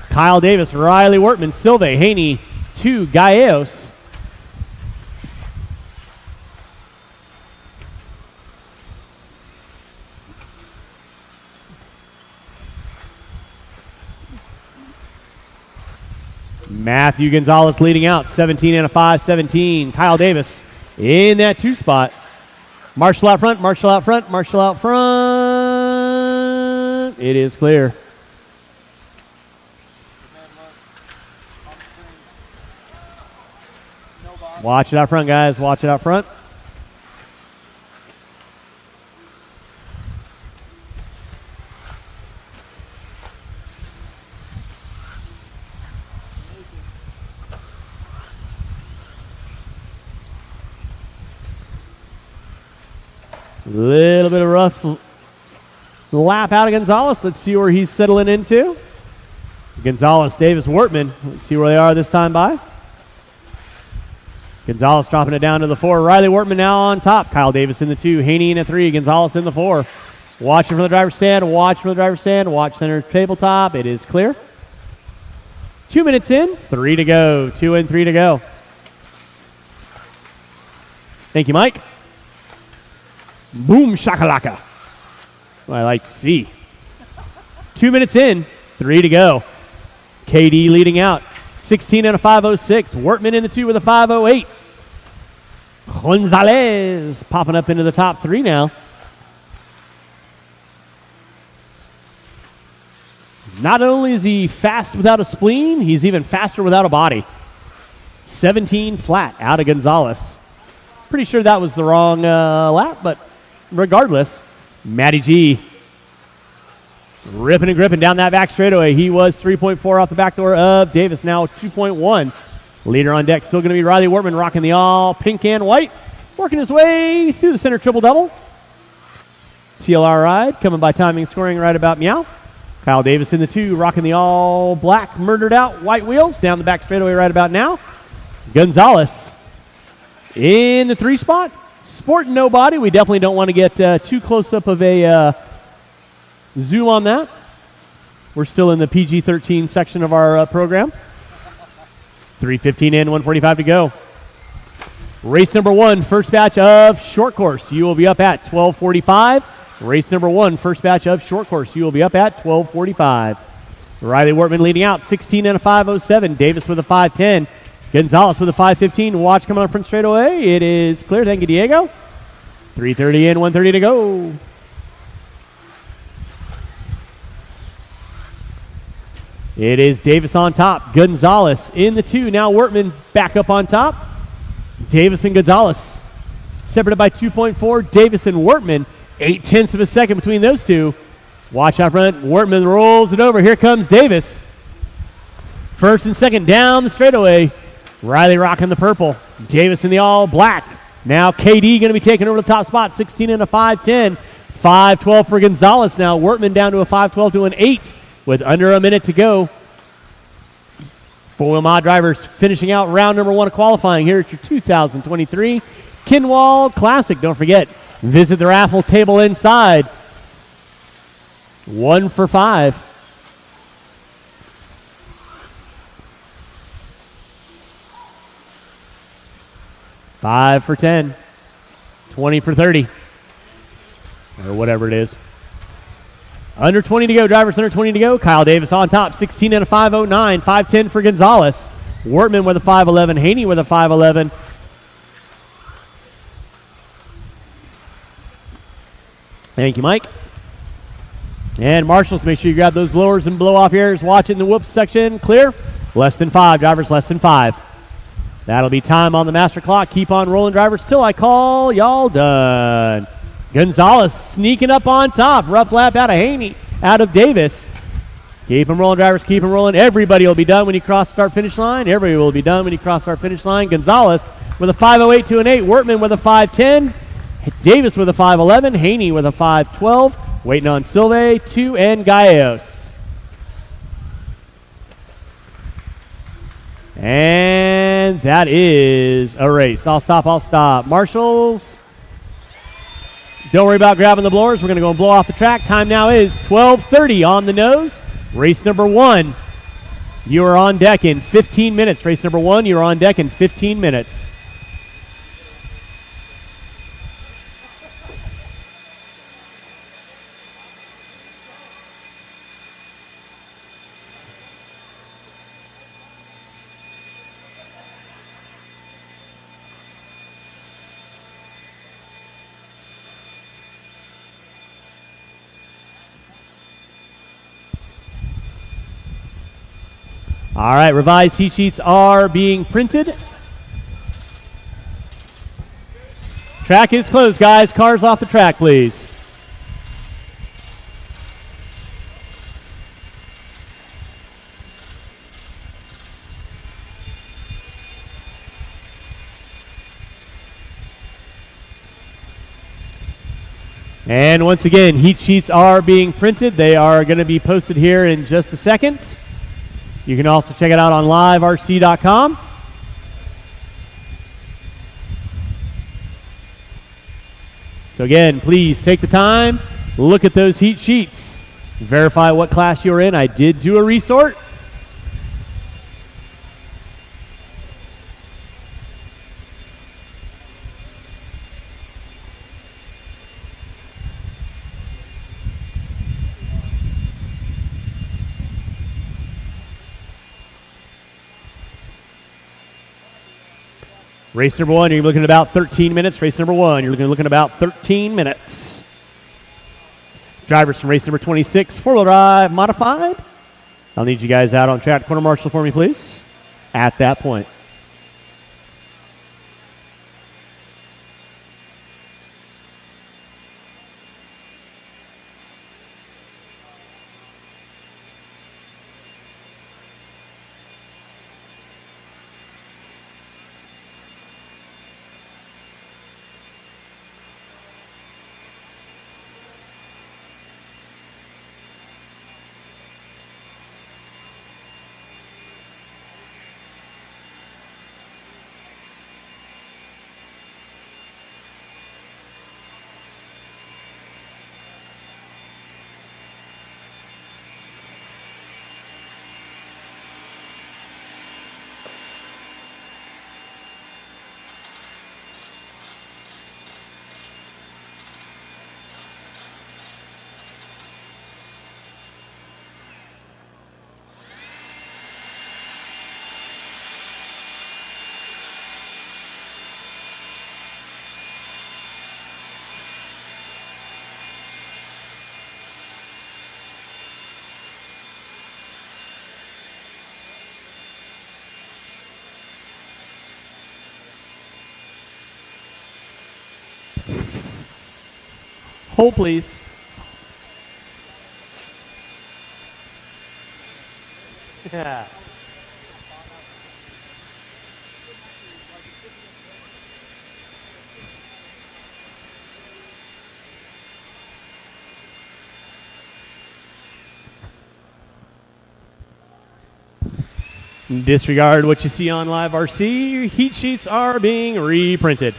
Kyle Davis, Riley Wortman, Silve, Haney, 2, Gallegos. Matthew Gonzalez leading out, 17 and a 5, 17. Kyle Davis in that 2 spot. Marshall out front, Marshall out front, Marshall out front. It is clear. Watch it out front, guys. Watch it out front. Little bit of rough lap out of Gonzalez. Let's see where he's settling into. Gonzalez, Davis, Wortman. Let's see where they are this time by. Gonzalez dropping it down to the 4. Riley Wortman now on top. Kyle Davis in the 2. Haney in the 3. Gonzalez in the 4. Watching for the driver's stand. Watch for the driver's stand. Watch center tabletop. It is clear. 2 minutes in. 3 to go. 2 and 3 to go. Thank you, Mike. Boom shakalaka. Well, I like to see. 2 minutes in, 3 to go. KD leading out. 16 and a 5:06. Wortman in the 2 with a 5:08. Gonzalez popping up into the top 3 now. Not only is he fast without a spleen, he's even faster without a body. 17 flat out of Gonzalez. Pretty sure that was the wrong lap, but regardless, Matty G ripping and gripping down that back straightaway. He was 3.4 off the back door of Davis, now 2.1. Leader on deck, still going to be Riley Wortman, rocking the all pink and white, working his way through the center triple-double. TLR ride, coming by timing, scoring right about meow. Kyle Davis in the 2, rocking the all black, murdered out white wheels, down the back straightaway right about now. Gonzalez in the 3 spot. Sporting no body. We definitely don't want to get too close up of a zoom on that. We're still in the PG-13 section of our program. 3:15 in, 1:45 to go. Race number 1, first batch of short course. You will be up at 12:45. Race number 1, first batch of short course. You will be up at 12:45. Riley Wortman leading out, 16 and a 5:07. Davis with a 5:10. Gonzalez with a 5:15. Watch coming on front straightaway. It is clear. Thank you, Diego. 3:30 in, 1:30 to go. It is Davis on top. Gonzalez in the 2. Now Wortman back up on top. Davis and Gonzalez separated by 2.4. Davis and Wortman, 0.8 of a second between those two. Watch out front. Wortman rolls it over. Here comes Davis. First and second down the straightaway. Riley rocking the purple. Davis in the all black. Now KD going to be taking over the top spot. 16 and a 5:10. 5:12 for Gonzalez now. Wortman down to a 5:12 to an 8 with under a minute to go. Four-wheel mod drivers finishing out round number 1 of qualifying here at your 2023 Kinwald Klassic. Don't forget, visit the raffle table inside. 1 for 5. $5 for 10, 20 for 30, or whatever it is. Under 20 to go, drivers under 20 to go. Kyle Davis on top, 16 and a 5:09, 5:10 for Gonzalez. Wortman with a 5'11", Haney with a 5'11". Thank you, Mike. And marshals, make sure you grab those blowers and blow off airs. Watch it in the whoops section. Clear. Less than 5, drivers, less than 5. That'll be time on the master clock. Keep on rolling, drivers, till I call y'all done. Gonzalez sneaking up on top. Rough lap out of Haney, out of Davis. Keep them rolling, drivers, keep them rolling. Everybody will be done when you cross start finish line. Everybody will be done when you cross start finish line. Gonzalez with a 5:08 to an 8. Wortman with a 5:10. Davis with a 5:11. Haney with a 5:12. Waiting on Silve, 2, and Gallegos. And that is a race. I'll stop. Marshals, don't worry about grabbing the blowers. We're going to go and blow off the track. Time now is 12:30 on the nose. Race number 1. You are on deck in 15 minutes. Race number 1, you are on deck in 15 minutes. All right, revised heat sheets are being printed. Track is closed, guys. Cars off the track, please. And once again, heat sheets are being printed. They are going to be posted here in just a second. You can also check it out on liverc.com. So again, please take the time, look at those heat sheets, verify what class you're in. I did do a resort. Race number 1, you're looking at about 13 minutes. Race number 1, you're looking at about 13 minutes. Drivers from race number 26, four-wheel drive modified. I'll need you guys out on track. Corner marshal for me, please, at that point. Hold, please. Yeah. Disregard what you see on Live RC. Heat sheets are being reprinted.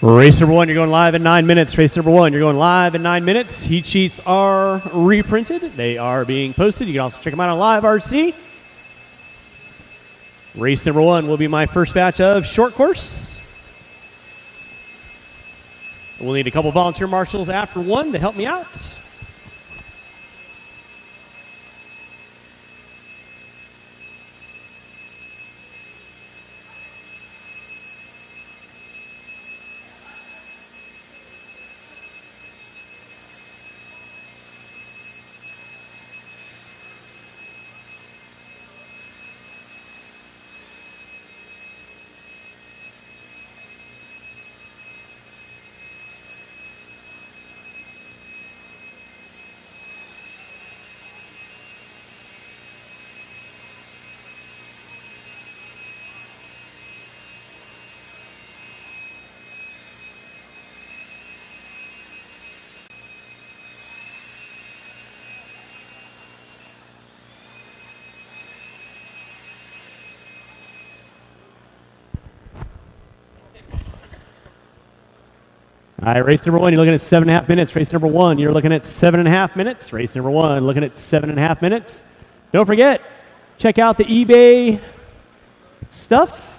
Race number 1, you're going live in 9 minutes. Race number 1, you're going live in 9 minutes. Heat sheets are reprinted. They are being posted. You can also check them out on Live RC. Race number 1 will be my first batch of short course. We'll need a couple volunteer marshals after 1 to help me out. All right, race number 1, you're looking at 7.5 minutes. Race number 1, you're looking at 7.5 minutes. Race number 1, looking at 7.5 minutes. Don't forget, check out the eBay stuff.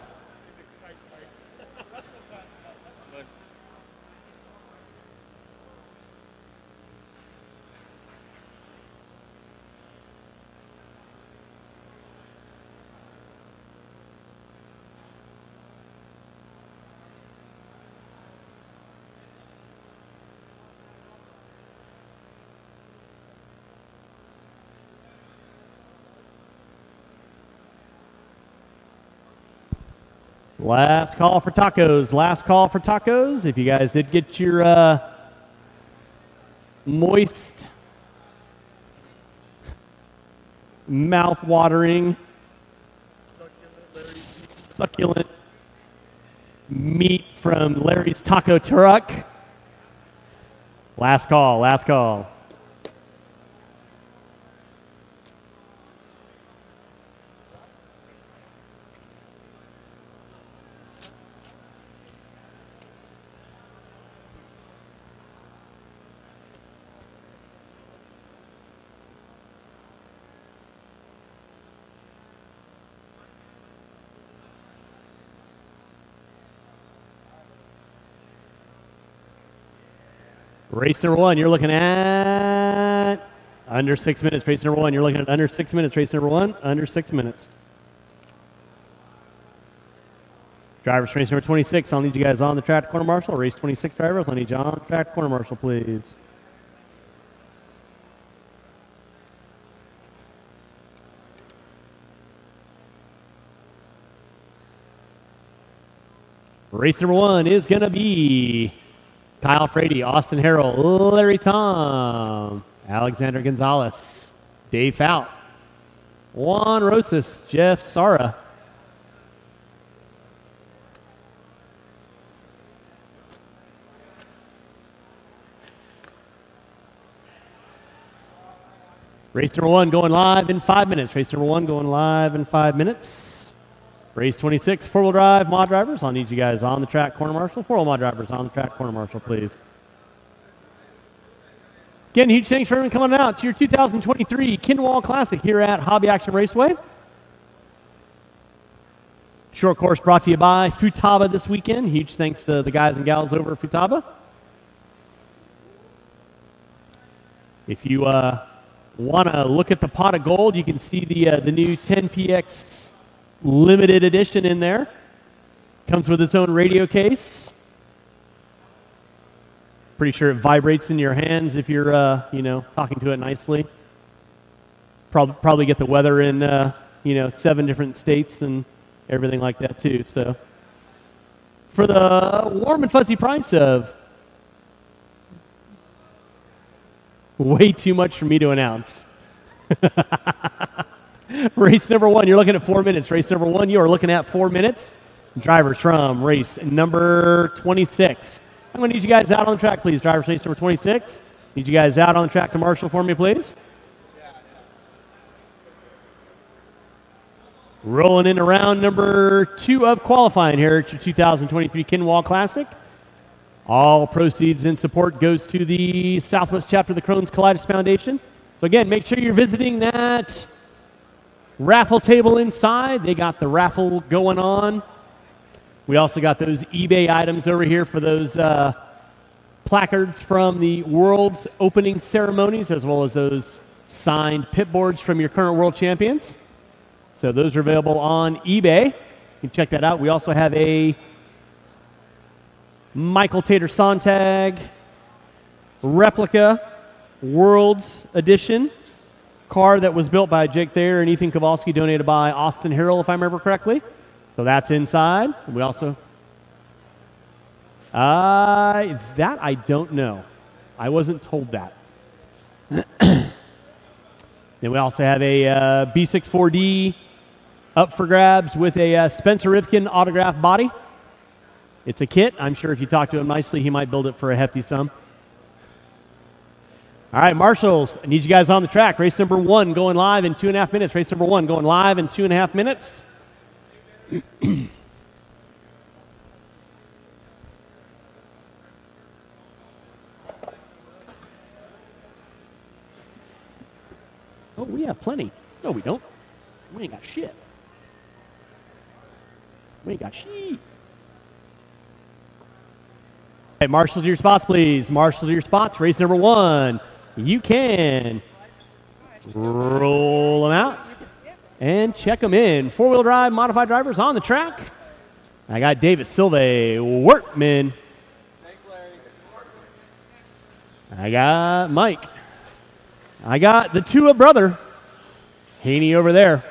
Last call for tacos. Last call for tacos. If you guys did get your moist, mouth-watering, succulent meat from Larry's Taco Truck. Last call. Last call. Race number 1, you're looking at under 6 minutes. Race number 1, you're looking at under 6 minutes. Race number 1, under 6 minutes. Drivers, race number 26, I'll need you guys on the track corner marshal. Race 26 drivers, I'll need you on the track corner marshal, please. Race number 1 is going to be Kyle Frady, Austin Harrell, Larry Tom, Alexander Gonzalez, Dave Fout, Juan Rosas, Jeff Sara. Race number 1 going live in 5 minutes. Race number 1 going live in 5 minutes. Race 26, four-wheel drive mod drivers. I'll need you guys on the track corner marshal. Four-wheel mod drivers on the track corner marshal, please. Again, huge thanks for everyone coming out to your 2023 Kinwald Klassic here at Hobby Action Raceway. Short course brought to you by Futaba this weekend. Huge thanks to the guys and gals over at Futaba. If you want to look at the pot of gold, you can see the new 10PX limited edition in there. Comes with its own radio case. Pretty sure it vibrates in your hands if you're, talking to it nicely. Probably get the weather in, 7 different states and everything like that too. So, for the warm and fuzzy price of way too much for me to announce. Race number 1, you're looking at 4 minutes. Race number 1, you are looking at 4 minutes. Drivers from race number 26. I'm going to need you guys out on the track, please. Drivers, race number 26. Need you guys out on the track to marshal for me, please. Rolling in around number 2 of qualifying here at your 2023 Kinwald Classic. All proceeds and support goes to the Southwest chapter of the Crohn's Colitis Foundation. So again, make sure you're visiting that raffle table inside. They got the raffle going on. We also got those eBay items over here for those placards from the world's opening ceremonies, as well as those signed pit boards from your current world champions. So those are available on eBay. You can check that out. We also have a Michael Tater Sontag replica World's Edition car that was built by Jake Thayer and Ethan Kowalski, donated by Austin Harrell, if I remember correctly. So that's inside. We also, that I don't know. I wasn't told that. Then we also have a B64D up for grabs with a Spencer Rivkin autograph body. It's a kit. I'm sure if you talk to him nicely, he might build it for a hefty sum. All right, marshals, I need you guys on the track. Race number 1 going live in 2.5 minutes. Race number 1 going live in 2.5 minutes. Oh, we have plenty. No, we don't. We ain't got shit. We ain't got shit. Hey, marshals to your spots, please. Marshals to your spots. Race number 1. You can roll them out and check them in. 4-wheel drive modified drivers on the track. I got David Silva, Workman. Thanks, Larry. I got Mike. I got the Tua brother, Haney over there.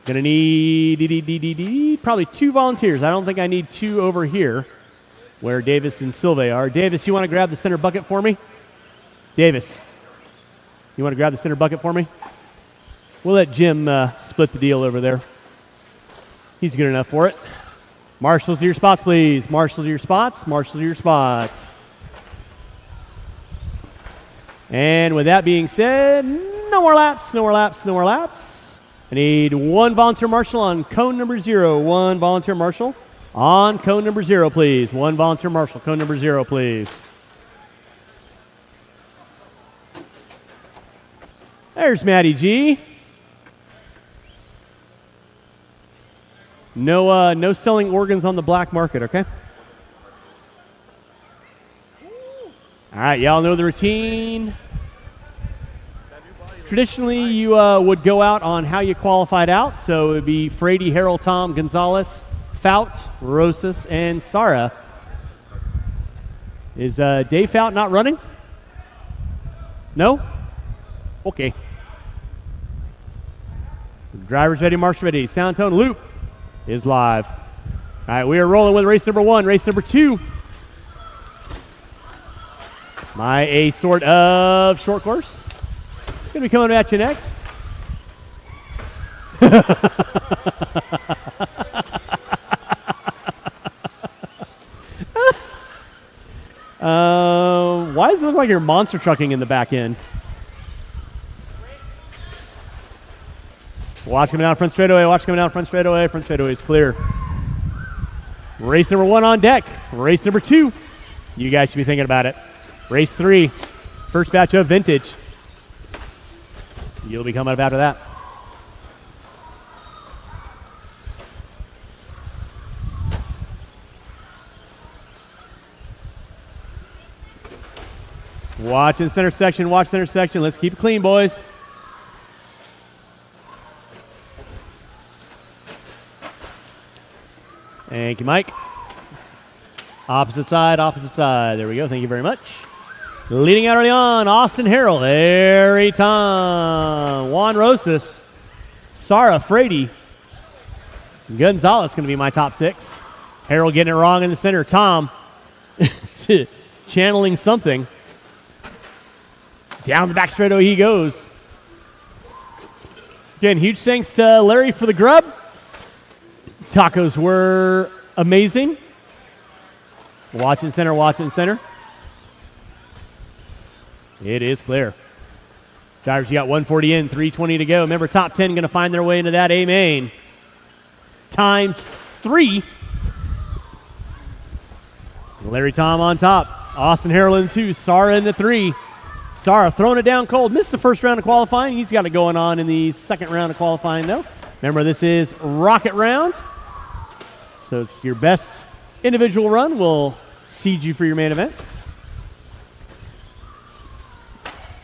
Gonna need probably 2 volunteers. I don't think I need 2 over here where Davis and Silva are. Davis, you want to grab the center bucket for me? Davis, you want to grab the center bucket for me? We'll let Jim split the deal over there. He's good enough for it. Marshals to your spots, please. Marshals to your spots. Marshals to your spots. And with that being said, no more laps, no more laps, no more laps. I need 1 volunteer marshal on cone number 0. 1 volunteer marshal on cone number 0, please. 1 volunteer marshal, cone number 0, please. There's Matty G. No selling organs on the black market, okay? All right, y'all know the routine. Traditionally, you would go out on how you qualified out. So it would be Frady, Harrell, Tom, Gonzalez, Fout, Rosas, and Sara. Is Dave Fout not running? No? Okay. Drivers ready, marshals ready. Sound tone loop is live. All right, we are rolling with race number 1. Race number 2. A sort of short course. Going to be coming at you next. Why does it look like you're monster trucking in the back end? Watch coming down front straightaway. Watch coming down front straightaway. Front straightaway is clear. Race number 1 on deck. Race number 2. You guys should be thinking about it. Race 3. First batch of vintage. You'll be coming up after that. Watch in center section. Watch center section. Let's keep it clean, boys. Thank you, Mike. Opposite side, opposite side. There we go. Thank you very much. Leading out early on, Austin Harrell. Every time. Juan Rosas. Sara Frady. Gonzalez going to be my top 6. Harrell getting it wrong in the center. Tom channeling something. Down the back straightaway he goes. Again, huge thanks to Larry for the grub. Tacos were amazing. Watch in center, watch in center. It is clear. Drivers, you got 140 in, 320 to go. Remember, top 10 going to find their way into that A main. Times 3. Larry Tom on top. Austin Harrell in 2. Sara in the 3. Sara throwing it down cold. Missed the first round of qualifying. He's got it going on in the second round of qualifying, though. Remember, this is Rocket Round. So it's your best individual run will seed you for your main event.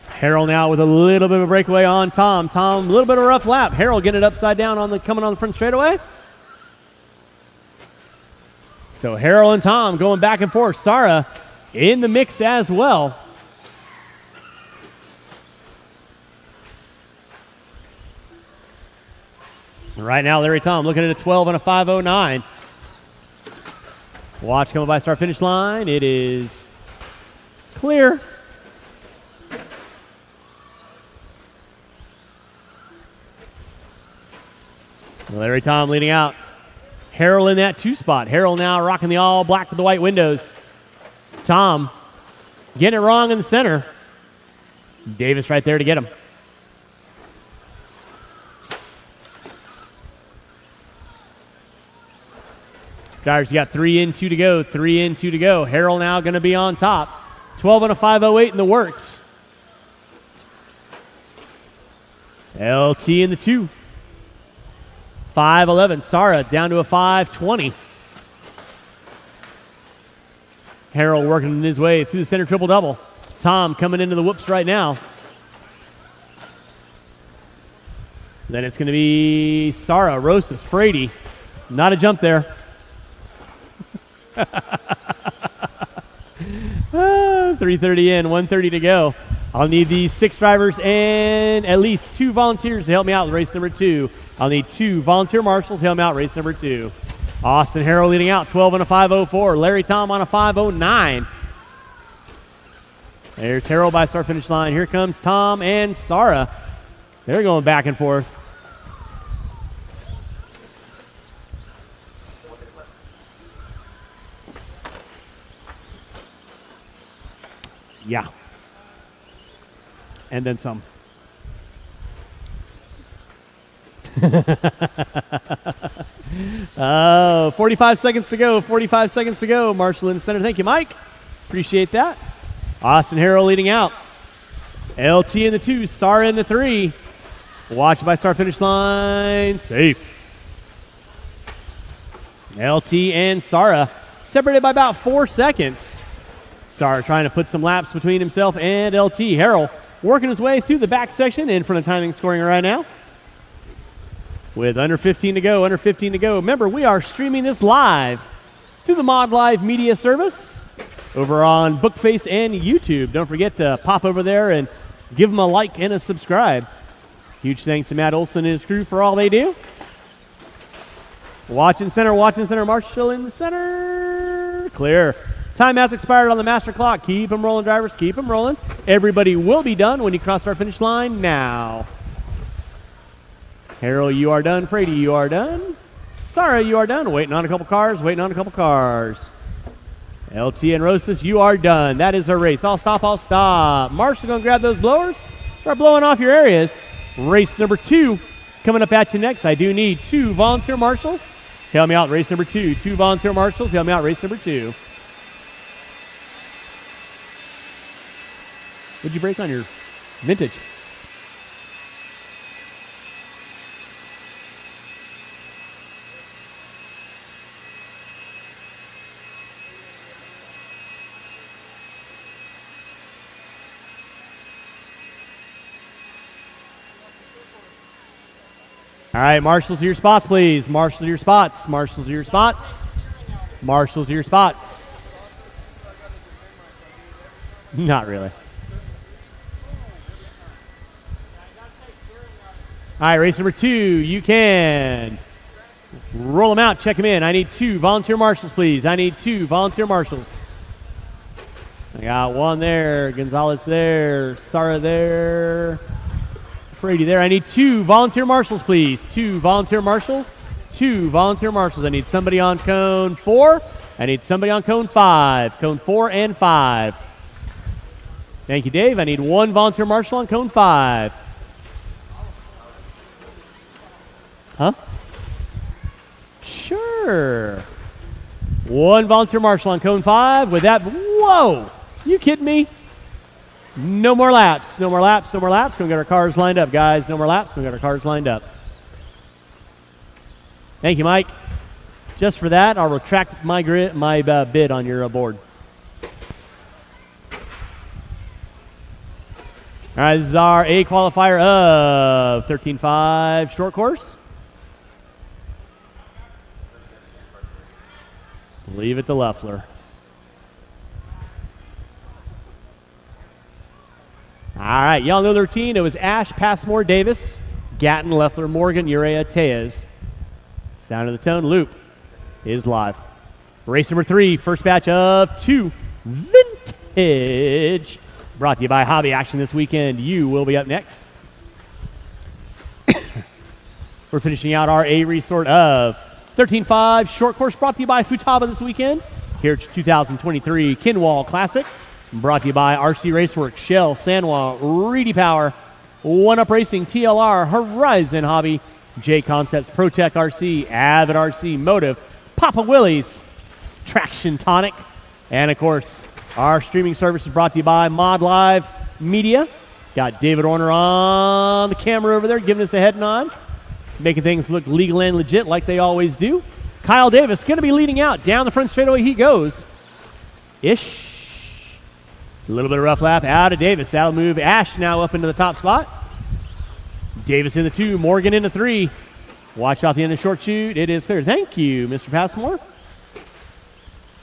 Harrell now with a little bit of a breakaway on Tom. Tom, a little bit of a rough lap. Harrell getting it upside down coming on the front straightaway. So Harrell and Tom going back and forth. Sara in the mix as well. Right now, Larry Tom looking at a 12 and a 5:09. Watch coming by start finish line. It is clear. Larry Tom leading out. Harrell in that 2 spot. Harrell now rocking the all black with the white windows. Tom getting it wrong in the center. Davis right there to get him. Drivers, you got 3 in, 2 to go. 3 in, 2 to go. Harrell now going to be on top. 12 and a 5:08 in the works. LT in the 2. 5:11. Sara down to a 5:20. Harrell working his way through the center triple-double. Tom coming into the whoops right now. Then it's going to be Sara, Rosas, Frady. Not a jump there. 3:30 in, 1:30 to go. I'll need these 6 drivers and at least 2 volunteers to help me out with race number 2. I'll need 2 volunteer marshals to help me out race number 2. Austin Harrell leading out, 12 and a 5:04. Larry Tom on a 5:09. There's Harrell by start finish line. Here comes Tom and Sara. They're going back and forth. Yeah. And then some. 45 seconds to go. 45 seconds to go. Marshall in the center. Thank you, Mike. Appreciate that. Austin Harrell leading out. LT in the 2. Sara in the 3. Watch by start finish line. Safe. LT and Sara separated by about 4 seconds. Sara trying to put some laps between himself and LT. Harrell working his way through the back section in front of timing scoring right now. With under 15 to go, under 15 to go. Remember, we are streaming this live through the Mod Live media service over on Bookface and YouTube. Don't forget to pop over there and give them a like and a subscribe. Huge thanks to Matt Olson and his crew for all they do. Watching center, Marshall in the center. Clear. Time has expired on the master clock. Keep them rolling, drivers. Keep them rolling. Everybody will be done when you cross our finish line now. Harrell, you are done. Frady, you are done. Sara, you are done. Waiting on a couple cars. LT and Rosas, you are done. That is our race. I'll stop. Marshall going to grab those blowers. Start blowing off your areas. Race number 2 coming up at you next. I do need 2 volunteer marshals. Help me out, race number 2. 2 volunteer marshals. Help me out, race number 2. What'd you break on your vintage? All right, marshals to your spots, please. Marshals to your spots. Not really. All right, race number 2. You can roll them out, check them in. I need 2 volunteer marshals, please. I got 1 there, Gonzalez there, Sara there, Frady there. I need 2 volunteer marshals, please. 2 volunteer marshals. I need somebody on cone 4. I need somebody on cone 5. Cone 4 and 5. Thank you, Dave. I need 1 volunteer marshal on cone 5. Huh? Sure. One volunteer marshal on cone 5 with that. Whoa! You kidding me? No more laps. No more laps. No more laps. Gonna get our cars lined up, guys. No more laps. Gonna get our cars lined up. Thank you, Mike. Just for that, I'll retract my bid on your board. All right, this is our A qualifier of 13.5 short course. Leave it to Leffler. All right, y'all know the routine. It was Ash, Passmore, Davis, Gatton, Leffler, Morgan, Urea, Tejas. Sound of the tone, loop is live. Race number 3, first batch of 2 vintage. Brought to you by Hobby Action this weekend. You will be up next. We're finishing out our A resort of 13.5 short course, brought to you by Futaba this weekend. Here at 2023 Kinwald Klassic. Brought to you by RC Raceworks, Shell, Sanwa, Reedy Power, One Up Racing, TLR, Horizon Hobby, J Concepts, ProTech RC, Avid RC, Motive, Papa Willie's, Traction Tonic, and of course, our streaming service is brought to you by Mod Live Media. Got David Orner on the camera over there giving us a head nod, making things look legal and legit like they always do. Kyle Davis going to be leading out. Down the front straightaway he goes. Ish. A little bit of rough lap out of Davis. That'll move Ash now up into the top spot. Davis in the 2, Morgan in the 3. Watch out the end of the short chute. It is clear. Thank you, Mr. Passmore.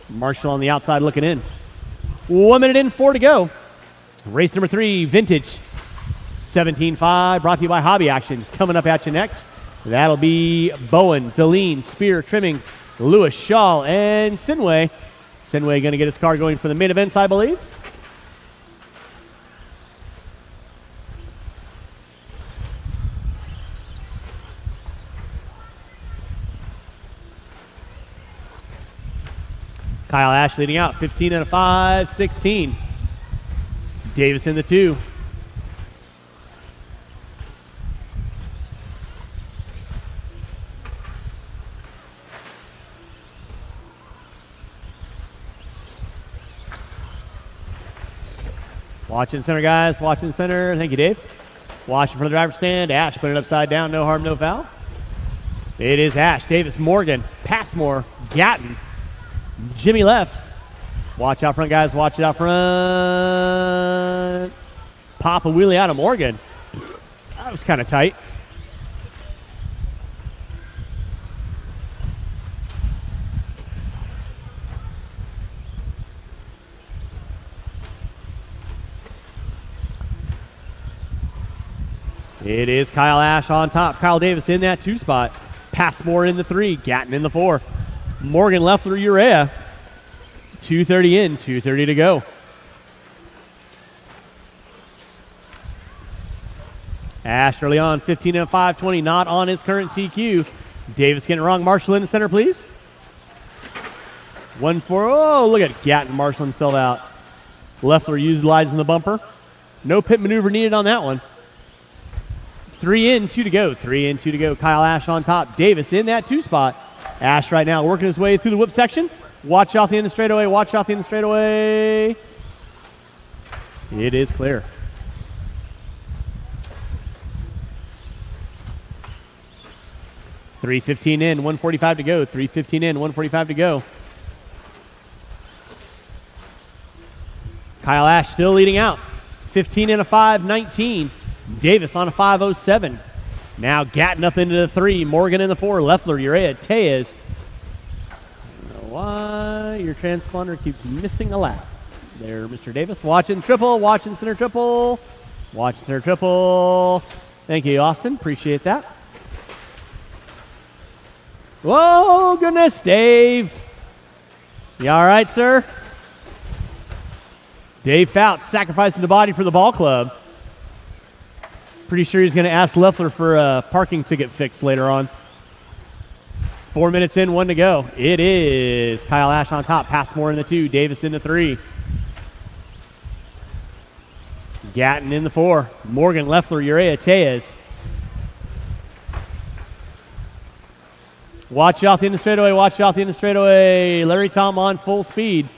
Marshall on the outside looking in. 1 minute in, 4 to go. Race number 3, vintage. 17.5, brought to you by Hobby Action. Coming up at you next. That'll be Bowen, Deline, Spear, Trimmings, Lewis, Shaw, and Sinway. Sinway going to get his car going for the main events, I believe. Kyle Ash leading out, 15 and a 5, 16. Davis in the 2. Watching center, guys. Watching center. Thank you, Dave. Watching for the driver's stand. Ash put it upside down. No harm, no foul. It is Ash, Davis, Morgan, Passmore, Gatton, Jimmy left. Watch out front, guys. Watch it out front. Pop a wheelie out of Morgan. That was kind of tight. It is Kyle Ash on top. Kyle Davis in that 2 spot. Passmore in the 3. Gatton in the 4. Morgan Leffler, Urea. 2:30 in, 2:30 to go. Ash early on, 15 and 5:20, not on his current TQ. Davis getting it wrong. Marshall in the center, please. 1-4. Oh, look at Gatton Marshall himself out. Leffler utilizing the bumper. No pit maneuver needed on that one. 3 in, 2 to go. 3 in, 2 to go. Kyle Ash on top. Davis in that 2 spot. Ash right now working his way through the whip section. Watch off the end of the straightaway. Watch off the end of the straightaway. It is clear. .315 in, 145 to go. 3:15 in, 145 to go. Kyle Ash still leading out. 15 and a 5:19. Davis on a 5:07. Now Gatton up into the 3. Morgan in the 4. Leffler, Urea, Tejas. I don't know why your transponder keeps missing a lap. There, Mr. Davis. Watching triple. Watching center triple. Watching center triple. Thank you, Austin. Appreciate that. Whoa, goodness, Dave. You all right, sir? Dave Fouts sacrificing the body for the ball club. Pretty sure he's going to ask Leffler for a parking ticket fix later on. 4 minutes in, 1 to go. It is Kyle Ash on top. Passmore in the 2. Davis in the 3. Gatton in the 4. Morgan, Leffler, Urea, Tejas. Watch off the end of the straightaway. Watch off the end of the straightaway. Larry Tom on full speed.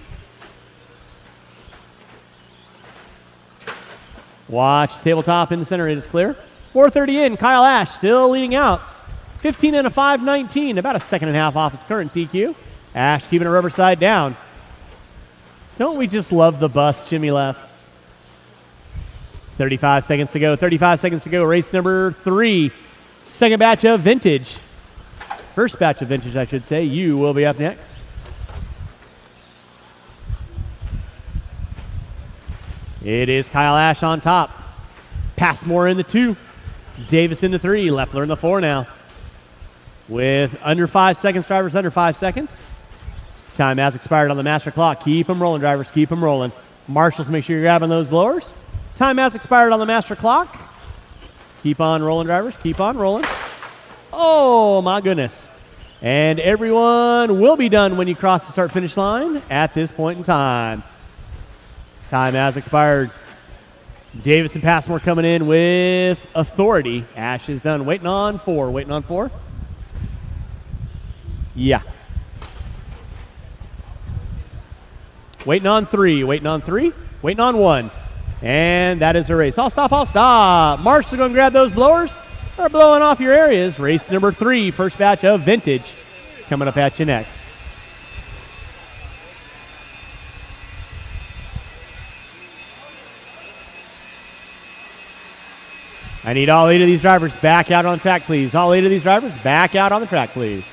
Watch tabletop in the center. It is clear. 4:30 in. Kyle Ash still leading out. 15 and a 5:19. About a second and a half off its current TQ. Ash keeping it rubber side down. Don't we just love the bus Jimmy left? 35 seconds to go. 35 seconds to go. Race number 3. Second batch of vintage. First batch of vintage, I should say. You will be up next. It is Kyle Ash on top. Passmore in the 2. Davis in the 3. Leffler in the 4 now. With under 5 seconds, drivers under 5 seconds. Time has expired on the master clock. Keep them rolling, drivers. Keep them rolling. Marshals, make sure you're grabbing those blowers. Time has expired on the master clock. Keep on rolling, drivers. Keep on rolling. Oh, my goodness. And everyone will be done when you cross the start-finish line at this point in time. Time has expired. Davis and Passmore coming in with authority. Ash is done. Waiting on 4. Waiting on 4. Yeah. Waiting on 3. Waiting on 3. Waiting on 1. And that is the race. I'll stop. I'll stop. Marshals are going to grab those blowers. They're blowing off your areas. Race number 3, first batch of vintage, coming up at you next. I need all 8 of these drivers back out on the track, please. All 8 of these drivers back out on the track, please.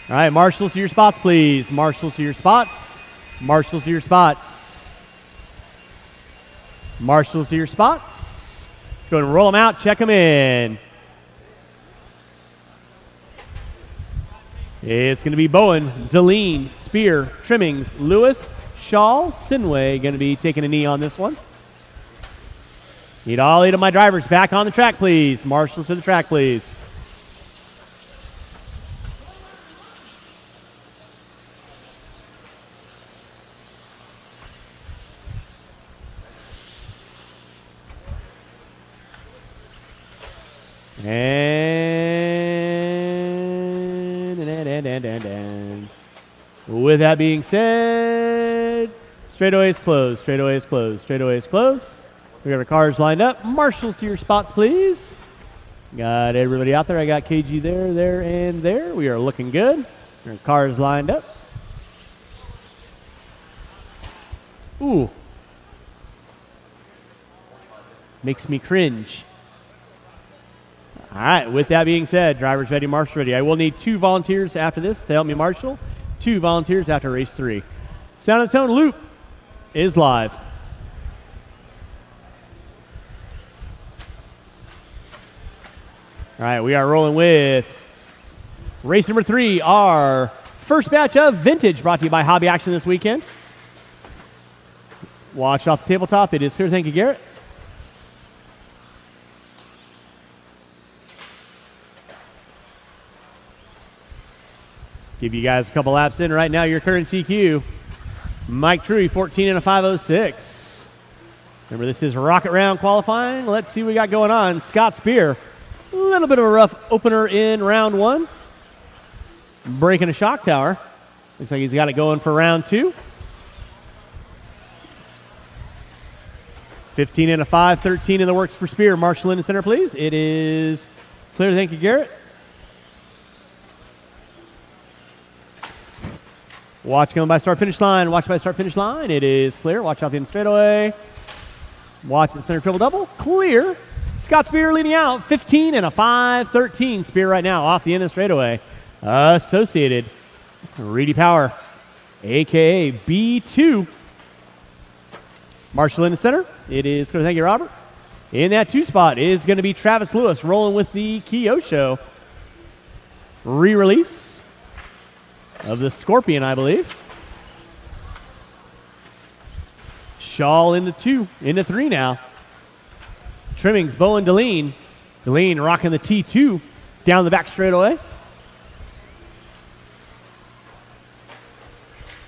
All right, marshals to your spots, please. Marshals to your spots. Marshals to your spots. Marshals to your spots. Let's go ahead and roll them out, check them in. It's going to be Bowen, Deline, Spear, Trimmings, Lewis, Shaw, Sinway going to be taking a knee on this one. Need all 8 of my drivers back on the track, please. Marshals to the track, please. And with that being said, straightaway is closed, straightaway is closed, straightaway is closed. We got our cars lined up. Marshals to your spots, please. Got everybody out there. I got KG there, there, and there. We are looking good. Our cars lined up. Ooh. Makes me cringe. All right, with that being said, drivers ready, marshals ready. I will need 2 volunteers after this to help me marshal. 2 volunteers after race 3. Sound and Tone loop is live. All right, we are rolling with race number 3, our first batch of vintage, brought to you by Hobby Action this weekend. Watch off the tabletop. It is clear. Thank you, Garrett. Give you guys a couple laps in right now. Your current TQ, Mike Truey, 14 and a 5:06. Remember, this is Rocket Round qualifying. Let's see what we got going on. Scott Spear, a little bit of a rough opener in round 1. Breaking a shock tower. Looks like he's got it going for round 2. 15 and a 5:13 in the works for Spear. Marshall in the center, please. It is clear. Thank you, Garrett. Watch going by start finish line. Watch by start finish line. It is clear. Watch out the end straightaway. Watch the center triple double. Clear. Scott Spear leading out. 15 and a 5:13. Spear right now off the end of the straightaway. Associated. Reedy Power, a.k.a. B2. Marshall in the center. It is clear. Thank you, Robert. In that 2 spot is going to be Travis Lewis rolling with the Kyosho re-release of the Scorpion, I believe. Shaw into 2, into 3 now. Trimmings, Bowen, Deline. Deline rocking the T2 down the back straightaway.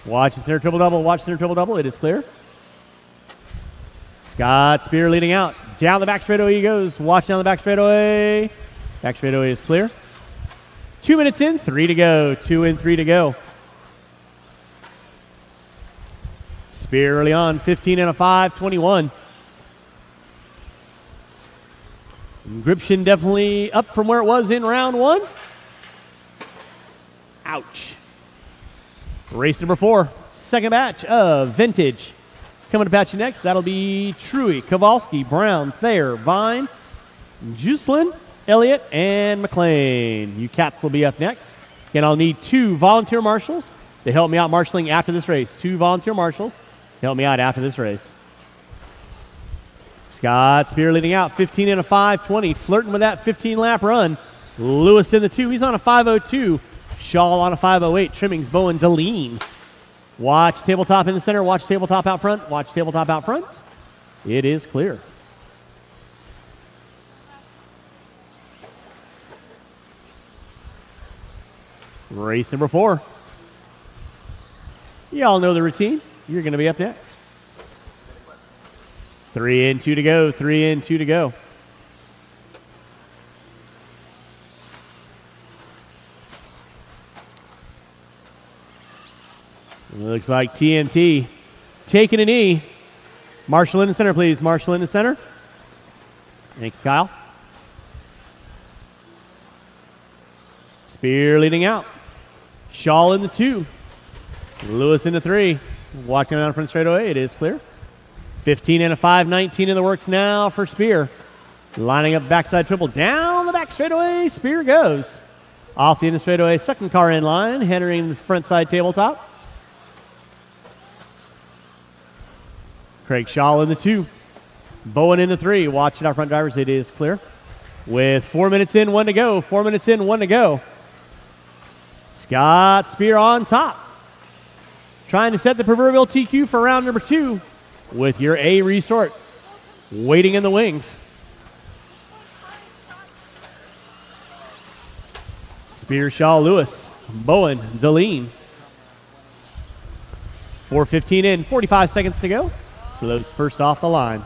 Watch the center triple double. Watch center triple double. It is clear. Scott Spear leading out. Down the back straightaway he goes. Watch down the back straightaway. Back straightaway is clear. 2 minutes in, 3 to go. 2 in, 3 to go. Spear early on, 15 and a 5, 21. Gription definitely up from where it was in round 1. Ouch. Race number 4, second batch of Vintage. Coming to batch you next, that'll be Truey, Kowalski, Brown, Thayer, Vine, Juicelin, Elliott, and McLean. You cats will be up next. Again, I'll need 2 volunteer marshals to help me out marshaling after this race. 2 volunteer marshals to help me out after this race. Scott Spear leading out, 15 and a 5, 20, flirting with that 15-lap run. Lewis in the 2. He's on a 5:02. Shaw on a 5:08. Trimmings, Bowen, Deline. Watch tabletop in the center. Watch tabletop out front. Watch tabletop out front. It is clear. Race number 4. Y'all know the routine. You're going to be up next. 3 in, 2 to go. 3 in, 2 to go. Looks like TMT taking a knee. Marshall in the center, please. Marshall in the center. Thank you, Kyle. Spear leading out. Shaw in the 2. Lewis in the 3. Walking down front straightaway. It is clear. 15 and a 5, 19 in the works now for Spear. Lining up backside triple. Down the back straightaway. Spear goes. Off the end of straightaway. Second car in line. Entering the front side tabletop. Craig Shaw in the 2. Bowen in the 3. Watch it out front drivers. It is clear. With 4 minutes in, 1 to go. 4 minutes in, 1 to go. Scott Spear on top. Trying to set the proverbial TQ for round number 2 with your A restart. Waiting in the wings. Spear, Shaw, Lewis, Bowen, Deline. 4:15 in, 45 seconds to go. Blows first off the line.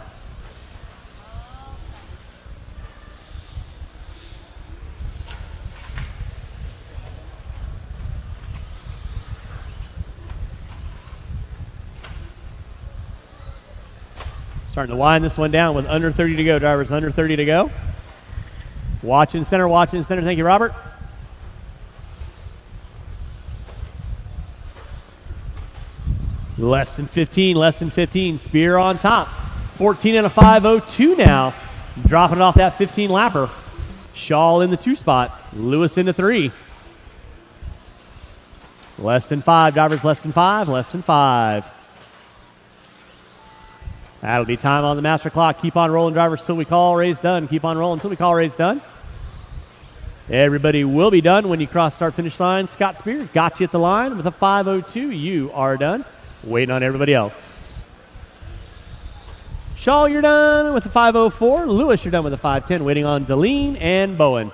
Starting to wind this one down with under 30 to go. Drivers under 30 to go. Watch in center, watch in center. Thank you, Robert. Less than 15, less than 15. Spear on top. 14 and a 5:02 now. Dropping it off that 15 lapper. Shaw in the 2 spot. Lewis in the 3. Less than 5. Drivers less than 5, less than 5. That'll be time on the master clock. Keep on rolling, drivers, till we call race done. Keep on rolling till we call race done. Everybody will be done when you cross start finish line. Scott Spear got you at the line with a 5:02. You are done. Waiting on everybody else. Shaw, you're done with a 5:04. Lewis, you're done with a 5:10. Waiting on Deline and Bowen.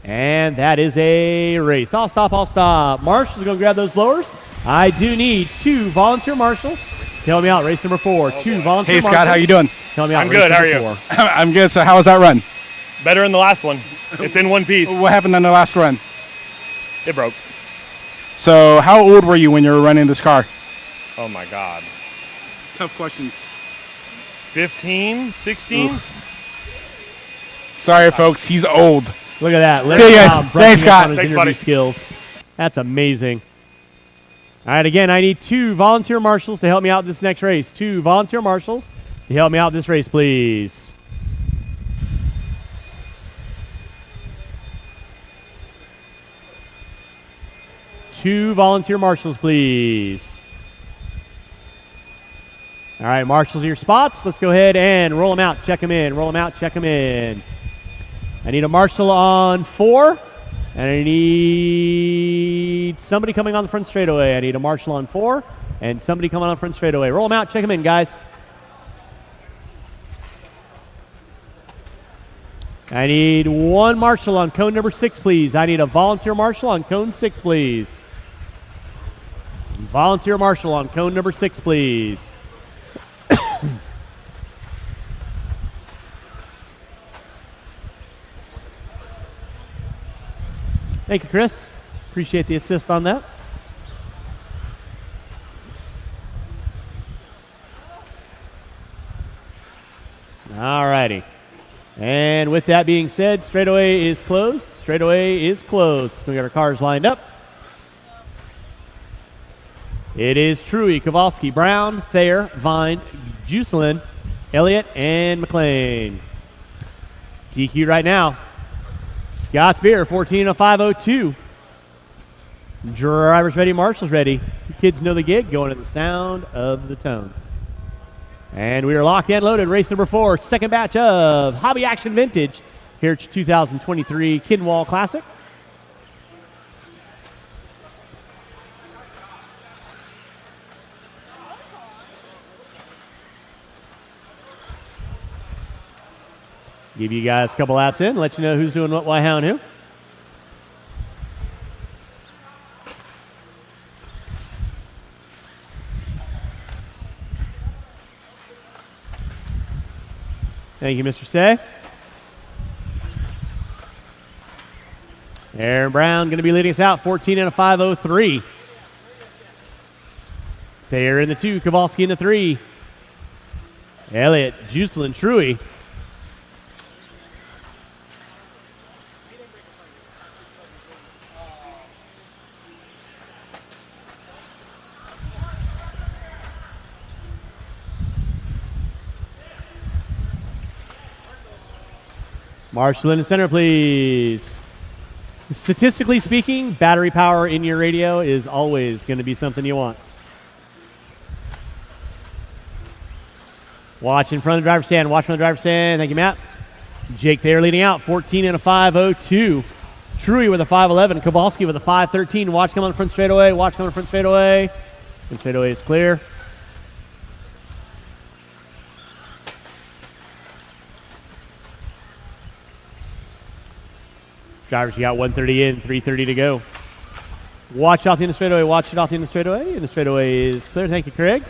And that is a race. I'll stop, I'll stop. Marshals are going to grab those blowers. I do need 2 volunteer marshals. Tell me out, race number 4. 2 volunteer marshals. Hey, Scott, how you doing? Tell me out. I'm good. How are you? I'm good. So how was that run? Better than the last one. It's in one piece. What happened on the last run? It broke. So how old were you when you were running this car? Oh, my God. Tough questions. 15, 16? Ooh. Sorry, folks. He's old. Look at that. See you guys. Thanks, Scott. Thanks, buddy. Skills. That's amazing. All right, again, I need 2 volunteer marshals to help me out this next race. 2 volunteer marshals to help me out this race, please. Two volunteer marshals, please. All right, marshals are your spots. Let's go ahead and roll them out. Check them in. Roll them out. Check them in. I need a marshal on 4. And I need somebody coming on the front straightaway. I need a marshal on 4 and somebody coming on the front straightaway. Roll them out. Check them in, guys. I need 1 marshal on cone number 6, please. I need a volunteer marshal on cone 6, please. Volunteer marshal on cone number 6, please. Thank you, Chris. Appreciate the assist on that. All righty. And with that being said, straightaway is closed. Straightaway is closed. We got our cars lined up. It is Truey, Kowalski, Brown, Thayer, Vine, Juselin, Elliott, and McLean. DQ right now. Scott Spear, 14:05:02. Drivers ready, marshals ready. The kids know the gig, going to the sound of the tone. And we are locked and loaded. Race number 4, second batch of Hobby Action Vintage here at 2023 Kinwald Klassic. Give you guys a couple laps in, let you know who's doing what, why, how, and who. Thank you, Mr. Say. Aaron Brown going to be leading us out, 14:05:03. Thayer in the 2, Kowalski in the 3. Elliott, Juselin, Truey. Marshall in the center, please. Statistically speaking, battery power in your radio is always going to be something you want. Watch in front of the driver's stand. Watch from the driver's stand. Thank you, Matt. Jake Thayer leading out, 14:05:02. Truey with a 5:11. Kowalski with a 5:13. Watch come on the front straightaway. Watch come on the front straightaway. Front straightaway is clear. Drivers, you got 130 in, 330 to go. Watch off the end of the straightaway. Watch it off the end of the straightaway. And the straightaway is clear. Thank you, Craig.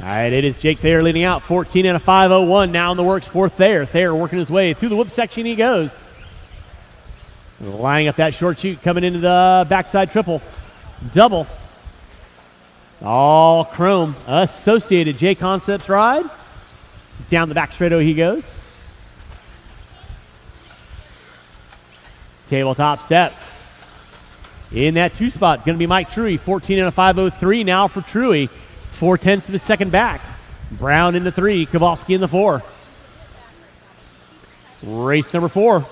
All right, it is Jake Thayer leading out, 14:05:01. Now in the works for Thayer. Thayer working his way through the whoop section. He goes. Lining up that short chute, coming into the backside triple. Double. All chrome. Associated J Concepts ride. Down the back straightaway he goes. Tabletop step. In that 2 spot, going to be Mike Truey, 14:05:03 now for Truey. 4/10 of his second back. Brown in the 3, Kowalski in the 4. Race number 4.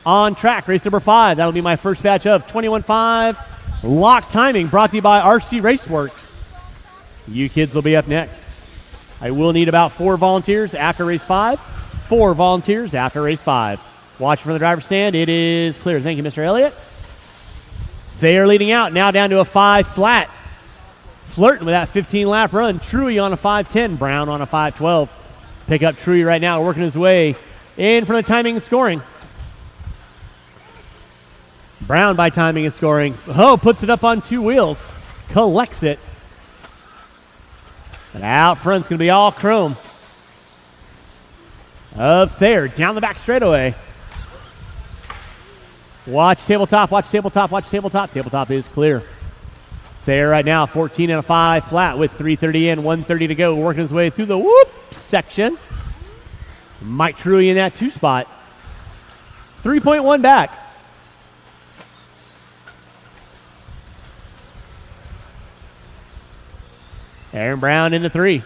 On track, race number 5. That'll be my first batch of 21.5. Lock timing brought to you by RC Raceworks. You kids will be up next. I will need about 4 volunteers after race 5. 4 volunteers after race 5. Watch from the driver's stand. It is clear. Thank you, Mr. Elliott. Thayer leading out. Now down to a 5 flat. Flirting with that 15-lap run. Truey on a 5:10. Brown on a 5:12. Pick up Truey right now, working his way in front of timing and scoring. Brown by timing and scoring. Oh, puts it up on 2 wheels. Collects it. And out front's going to be all chrome of Thayer. Down the back straightaway. Watch tabletop, watch tabletop, watch tabletop. Tabletop is clear. Thayer right now, 14:05 flat with 3:30 in, 1:30 to go. Working his way through the whoop section. Mike Truey in that 2 spot. 3.1 back. Aaron Brown in the 3.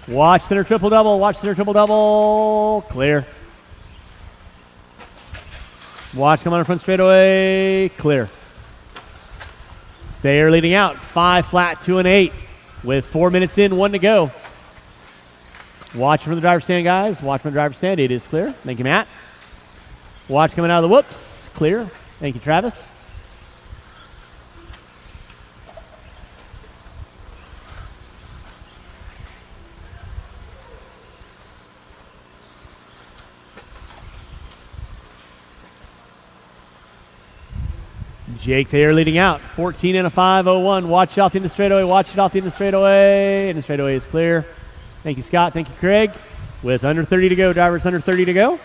Watch center triple double. Watch center triple double. Clear. Watch come on the front straightaway. Clear. Thayer leading out. 5 flat, 2 and 8. With 4 minutes in, 1 to go. Watch from the driver's stand, guys. Watch from the driver's stand. It is clear. Thank you, Matt. Watch coming out of the whoops. Clear. Thank you, Travis. Jake Thayer leading out. 14 and a 5:01. Watch out in the straightaway. Watch it out in the straightaway. And the straightaway is clear. Thank you, Scott. Thank you, Craig. With under 30 to go. Drivers under 30 to go.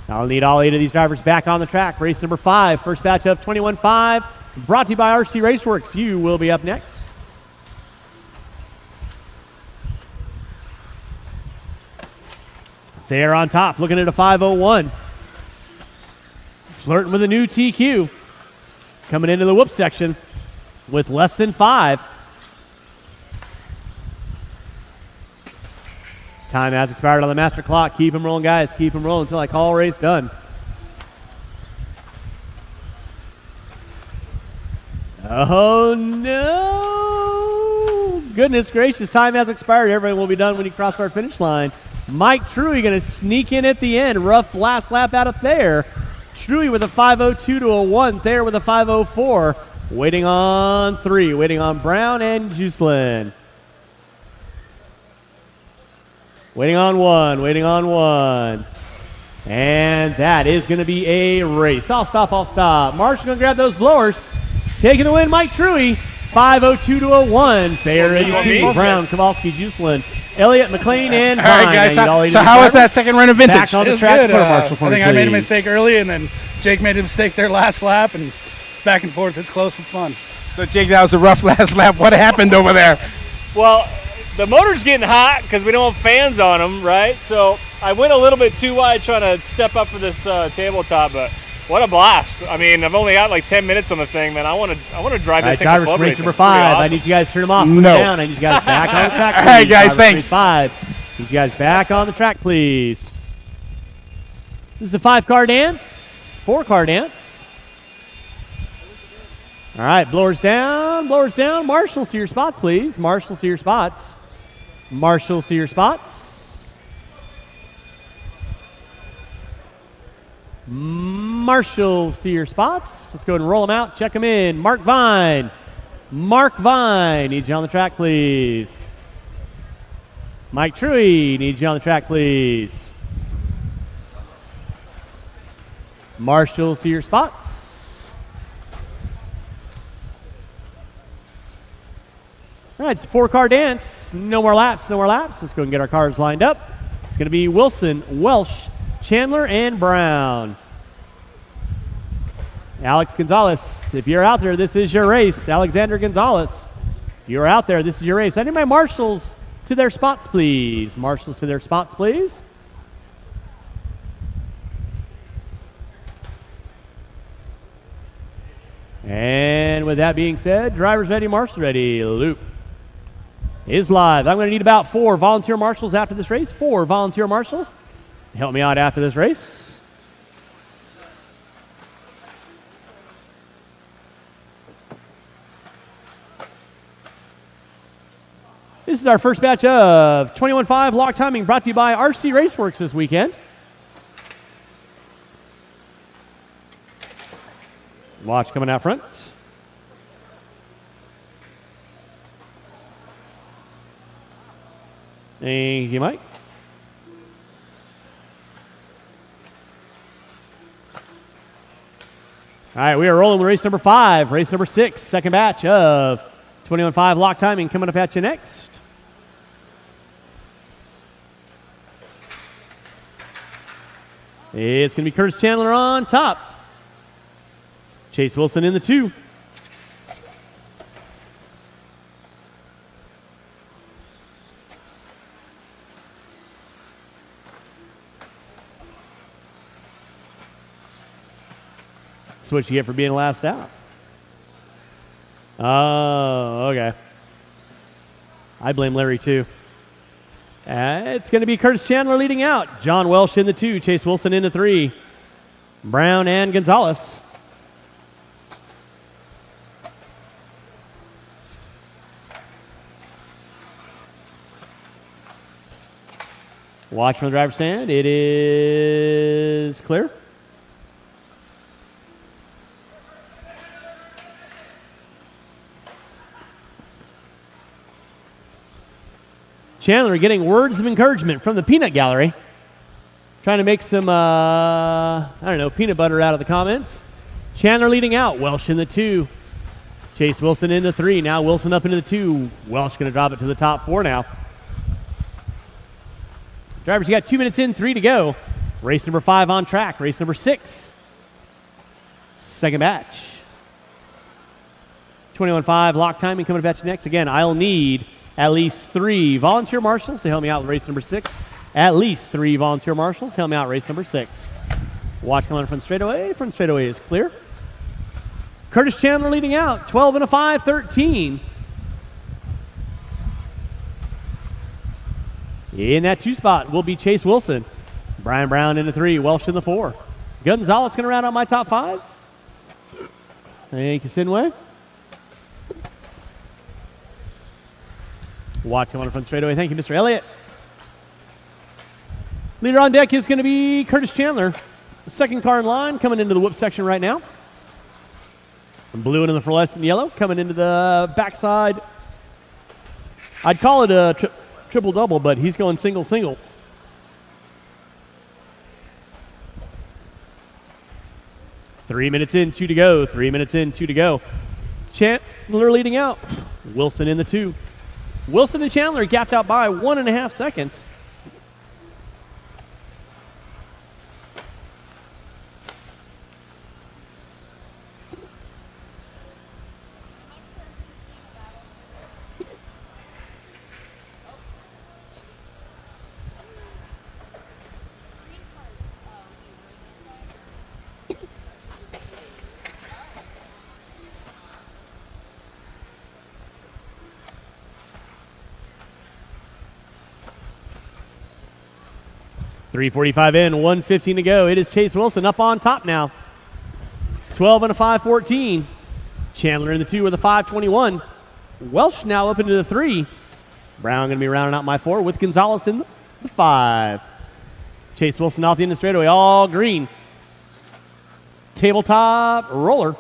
I'll need all 8 of these drivers back on the track. Race number 5. First batch of 21.5. Brought to you by RC Raceworks. You will be up next. Thayer on top, looking at a 5:01. Flirting with a new TQ. Coming into the whoop section with less than 5. Time has expired on the master clock. Keep them rolling, guys. Keep them rolling until I call race done. Oh, no. Goodness gracious. Time has expired. Everything will be done when you cross our finish line. Mike Truey going to sneak in at the end. Rough last lap out of Thayer. Truey with a 5:02 to a 1. Thayer with a 5:04. Waiting on 3. Waiting on Brown and Juicelin. Waiting on 1. Waiting on 1. And that is going to be a race. I'll stop. Marsh's going to grab those blowers. Taking the win, Mike Truey. 5:02 to a 1. Thayer 82. Brown, Kowalski, Juicelin, Elliott, McLean, and Vine. All right, guys. So how was that second run of vintage? Back on the It was track good. for Marshall for I me, think I made a please. mistake early, and then Jake made a mistake there last lap, and it's back and forth. It's close. It's fun. So, Jake, that was a rough last lap. What happened over there? Well, the motor's getting hot because we don't have fans on them, right? So I went a little bit too wide trying to step up for this tabletop, but what a blast. I mean, I've only got like 10 minutes on the thing, man. I want to drive All right, this thing for drivers, club race racing. number It's pretty 5. I awesome. need you guys to turn them off. Put them No. down. I need you guys back on the track. All right, please. guys, Drivers, thanks. race 5. Need you guys back on the track, please. This is the 5-car dance. 4-car dance. All right, blowers down. Blowers down. Marshals to your spots, please. Marshals to your spots. Marshals to your spots. Marshals to your spots. Let's go ahead and roll them out. Check them in. Mark Vine. Mark Vine. Need you on the track, please. Mike Truey. Need you on the track, please. Marshals to your spots. All right, it's a 4-car dance. No more laps, no more laps. Let's go and get our cars lined up. It's going to be Wilson, Welsh, Chandler, and Brown. Alex Gonzalez, if you're out there, this is your race. Alexander Gonzalez, if you're out there, this is your race. I need my marshals to their spots, please. Marshals to their spots, please. And with that being said, drivers ready, marshals ready. Loop is live. I'm going to need about 4 volunteer marshals after this race. 4 volunteer marshals to help me out after this race. This is our first batch of 21.5 lock timing brought to you by RC Raceworks this weekend. Watch coming out front. Thank you, Mike. All right, we are rolling with race number 5, race number 6, second batch of 21.5 lock timing coming up at you next. It's going to be Curtis Chandler on top. Chase Wilson in the 2. That's what you get for being last out. Oh, okay. I blame Larry too. It's going to be Curtis Chandler leading out. John Welsh in the 2. Chase Wilson in the 3. Brown and Gonzalez. Watch from the driver's stand. It is clear. Chandler getting words of encouragement from the peanut gallery. Trying to make some, I don't know, peanut butter out of the comments. Chandler leading out. Welsh in the 2. Chase Wilson in the 3. Now Wilson up into the 2. Welsh going to drop it to the top 4 now. Drivers, you got 2 minutes in, 3 to go. Race number 5 on track. Race number 6. Second batch. 21.5 lock timing coming to batch next. Again, I'll need at least 3 volunteer marshals to help me out with race number 6. At least 3 volunteer marshals help me out race number 6. Watch on front straightaway. Front straightaway is clear. Curtis Chandler leading out. 12 and a 5, 13. In that 2 spot will be Chase Wilson. Brian Brown in the 3. Welsh in the 4. Gonzalez going to round out my top 5. Thank you, Sinway. Watch on front straightaway. Thank you, Mr. Elliott. Leader on deck is going to be Curtis Chandler. The second car in line coming into the whoop section right now. Blue into the fluorescent yellow coming into the backside. I'd call it a triple-double, but he's going single-single. Three minutes in, 2 to go. 3 minutes in, 2 to go. Chandler leading out. Wilson in the 2. Wilson and Chandler gapped out by 1.5 seconds. .345 in, 1:15 to go. It is Chase Wilson up on top now. 12 and a 5:14. Chandler in the 2 with a 5:21. Welsh now up into the 3. Brown going to be rounding out my 4 with Gonzalez in the 5. Chase Wilson off the end of the straightaway, all green. Tabletop roller.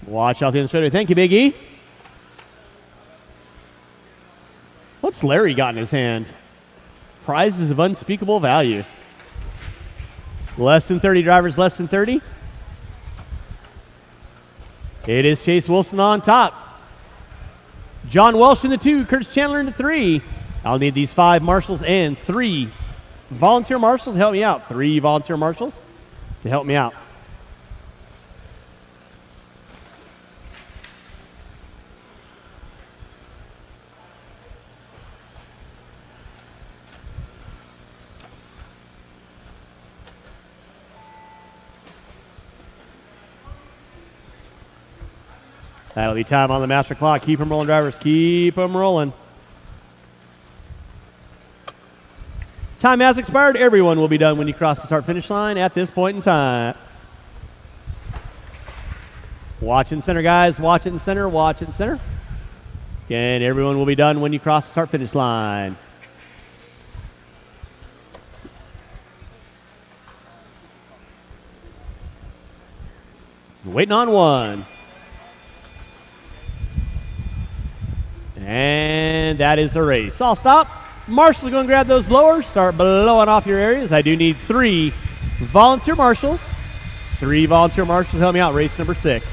Watch out the end of the straightaway. Thank you, Big E. What's Larry got in his hand? Prizes of unspeakable value. Less than 30 drivers, less than 30. It is Chase Wilson on top. John Welsh in the 2, Curtis Chandler in the 3. I'll need these 5 marshals and 3 volunteer marshals to help me out. 3 volunteer marshals to help me out. That'll be time on the master clock. Keep them rolling, drivers. Keep them rolling. Time has expired. Everyone will be done when you cross the start-finish line at this point in time. Watch in center, guys. Watch it in center. Watch it in center. Again, everyone will be done when you cross the start-finish line. Waiting on 1. And that is the race. I'll stop. Marshals are going to grab those blowers. Start blowing off your areas. I do need 3 volunteer marshals. 3 volunteer marshals help me out. Race number 6.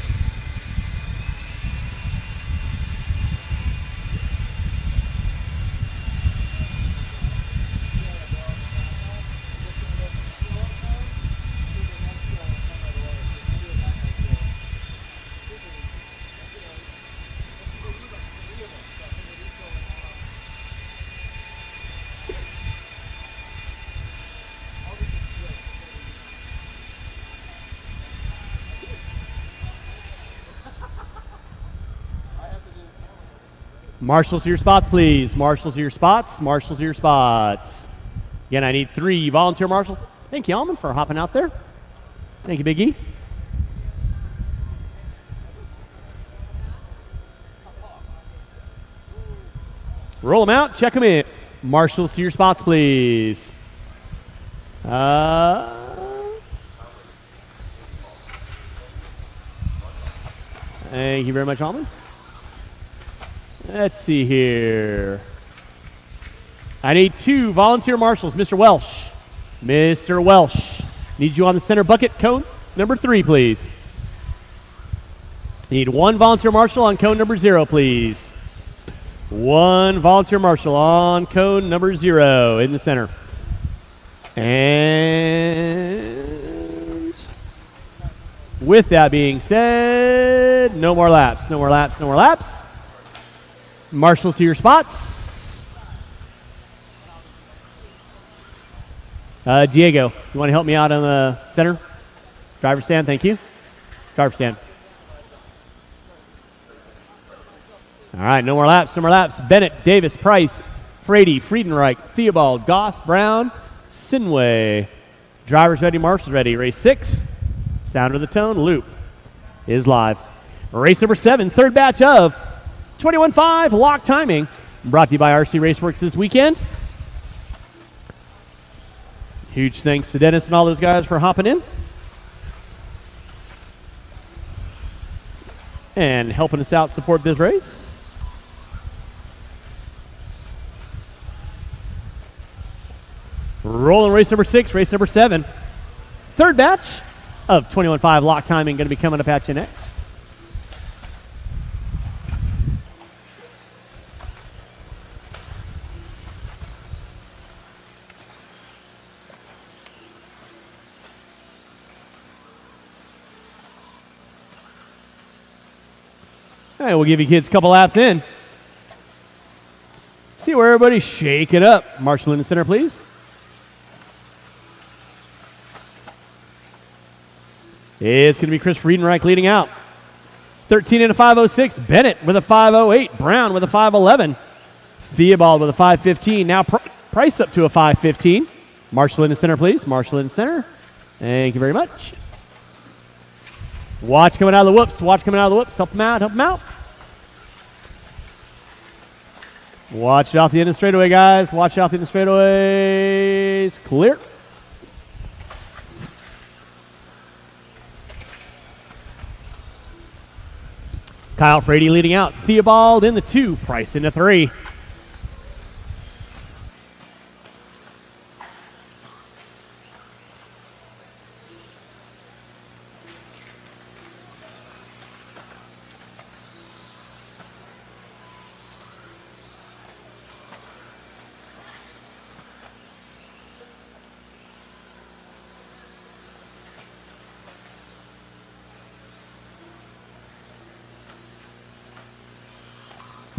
Marshals to your spots, please. Marshals to your spots. Marshals to your spots. Again, I need 3 volunteer marshals. Thank you, Almond, for hopping out there. Thank you, Big E. Roll them out. Check them in. Marshals to your spots, please. Thank you very much, Almond. Let's see here. I need 2 volunteer marshals. Mr. Welsh. Mr. Welsh. Need you on the center bucket, cone number 3, please. Need 1 volunteer marshal on cone number 0, please. 1 volunteer marshal on cone number 0 in the center. And with that being said, no more laps, no more laps, no more laps. Marshals to your spots. Diego, you want to help me out on the center? Driver stand, thank you. Driver stand. All right, no more laps, no more laps. Bennett, Davis, Price, Frady, Friedenreich, Theobald, Goss, Brown, Sinway. Drivers ready, marshals ready. Race 6, sound of the tone, loop is live. Race number 7, third batch of 21.5 lock timing. Brought to you by RC Raceworks this weekend. Huge thanks to Dennis and all those guys for hopping in and helping us out support this race. Rolling race number 6, race number 7. Third batch of 21.5 lock timing going to be coming up at you next. All right, we'll give you kids a couple laps in. See where everybody's shaking up. Marshal in the center, please. It's going to be Chris Friedenreich leading out. 13 and a 5.06. Bennett with a 5.08. Brown with a 5.11. Theobald with a 5.15. Now Price up to a 5.15. Marshal in the center, please. Marshal in the center. Thank you very much. Watch coming out of the whoops. Watch coming out of the whoops. Help them out. Help them out. Watch it off the end of the straightaway, guys. Watch it off the end of the straightaways. Clear. Kyle Frady leading out. Theobald in the 2. Price in the 3.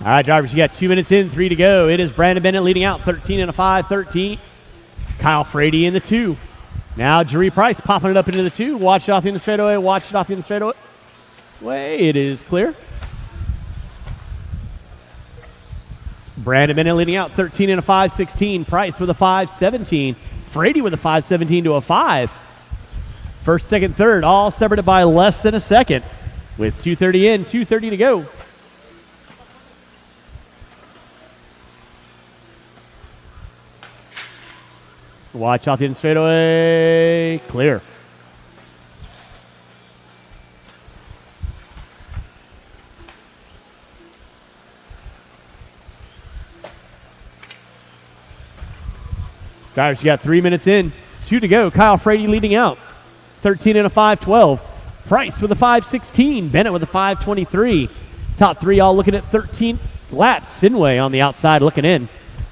All right, drivers, you got 2 minutes in, 3 to go. It is Brandon Bennett leading out, 13 and a 5.13. Kyle Frady in the 2. Now Jerry Price popping it up into the 2. Watch it off in the straightaway. Watch it off in the straightaway. It is clear. Brandon Bennett leading out, 13 and a 5.16. Price with a 5.17. Frady with a 5.17 to a 5. First, second, third, all separated by less than a second. With 2:30 in, 2:30 to go. Watch out the end straightaway. Clear. Guys, you got 3 minutes in. 2 to go. Kyle Frady leading out. 13 and a 5.12. Price with a 5.16. Bennett with a 5.23. Top 3 all looking at 13 laps. Sinway on the outside looking in.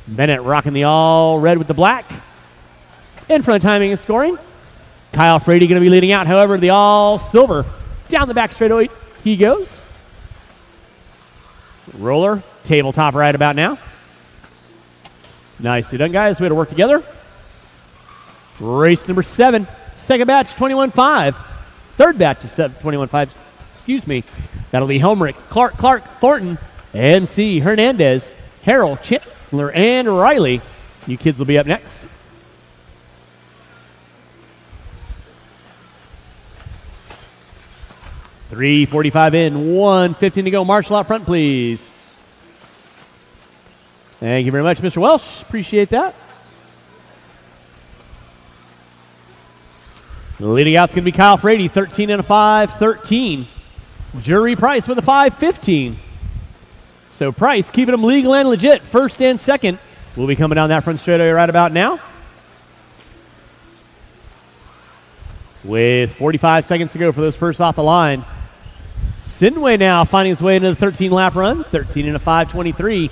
Bennett rocking the all red with the black. In front of timing and scoring. Kyle Frady going to be leading out. However, the all silver. Down the back straightaway he goes. Roller. Tabletop right about now. Nicely done, guys. Way to work together. Race number 7. Second batch, 21.5. Third batch is 21.5. Excuse me. That'll be Helmrich, Clark, Thornton, MC, Hernandez, Harrell, Chandler, and Riley. You kids will be up next. .345 in, 1:15 to go. Marshall out front, please. Thank you very much, Mr. Welsh. Appreciate that. Leading out is going to be Kyle Frady, 13 and a 5.13. Jury Price with a 5.15. So Price keeping them legal and legit, first and second. will be coming down that front straightaway right about now. With 45 seconds to go for those first off the line. Sinway now finding his way into the 13-lap run. 13 and a 5:23.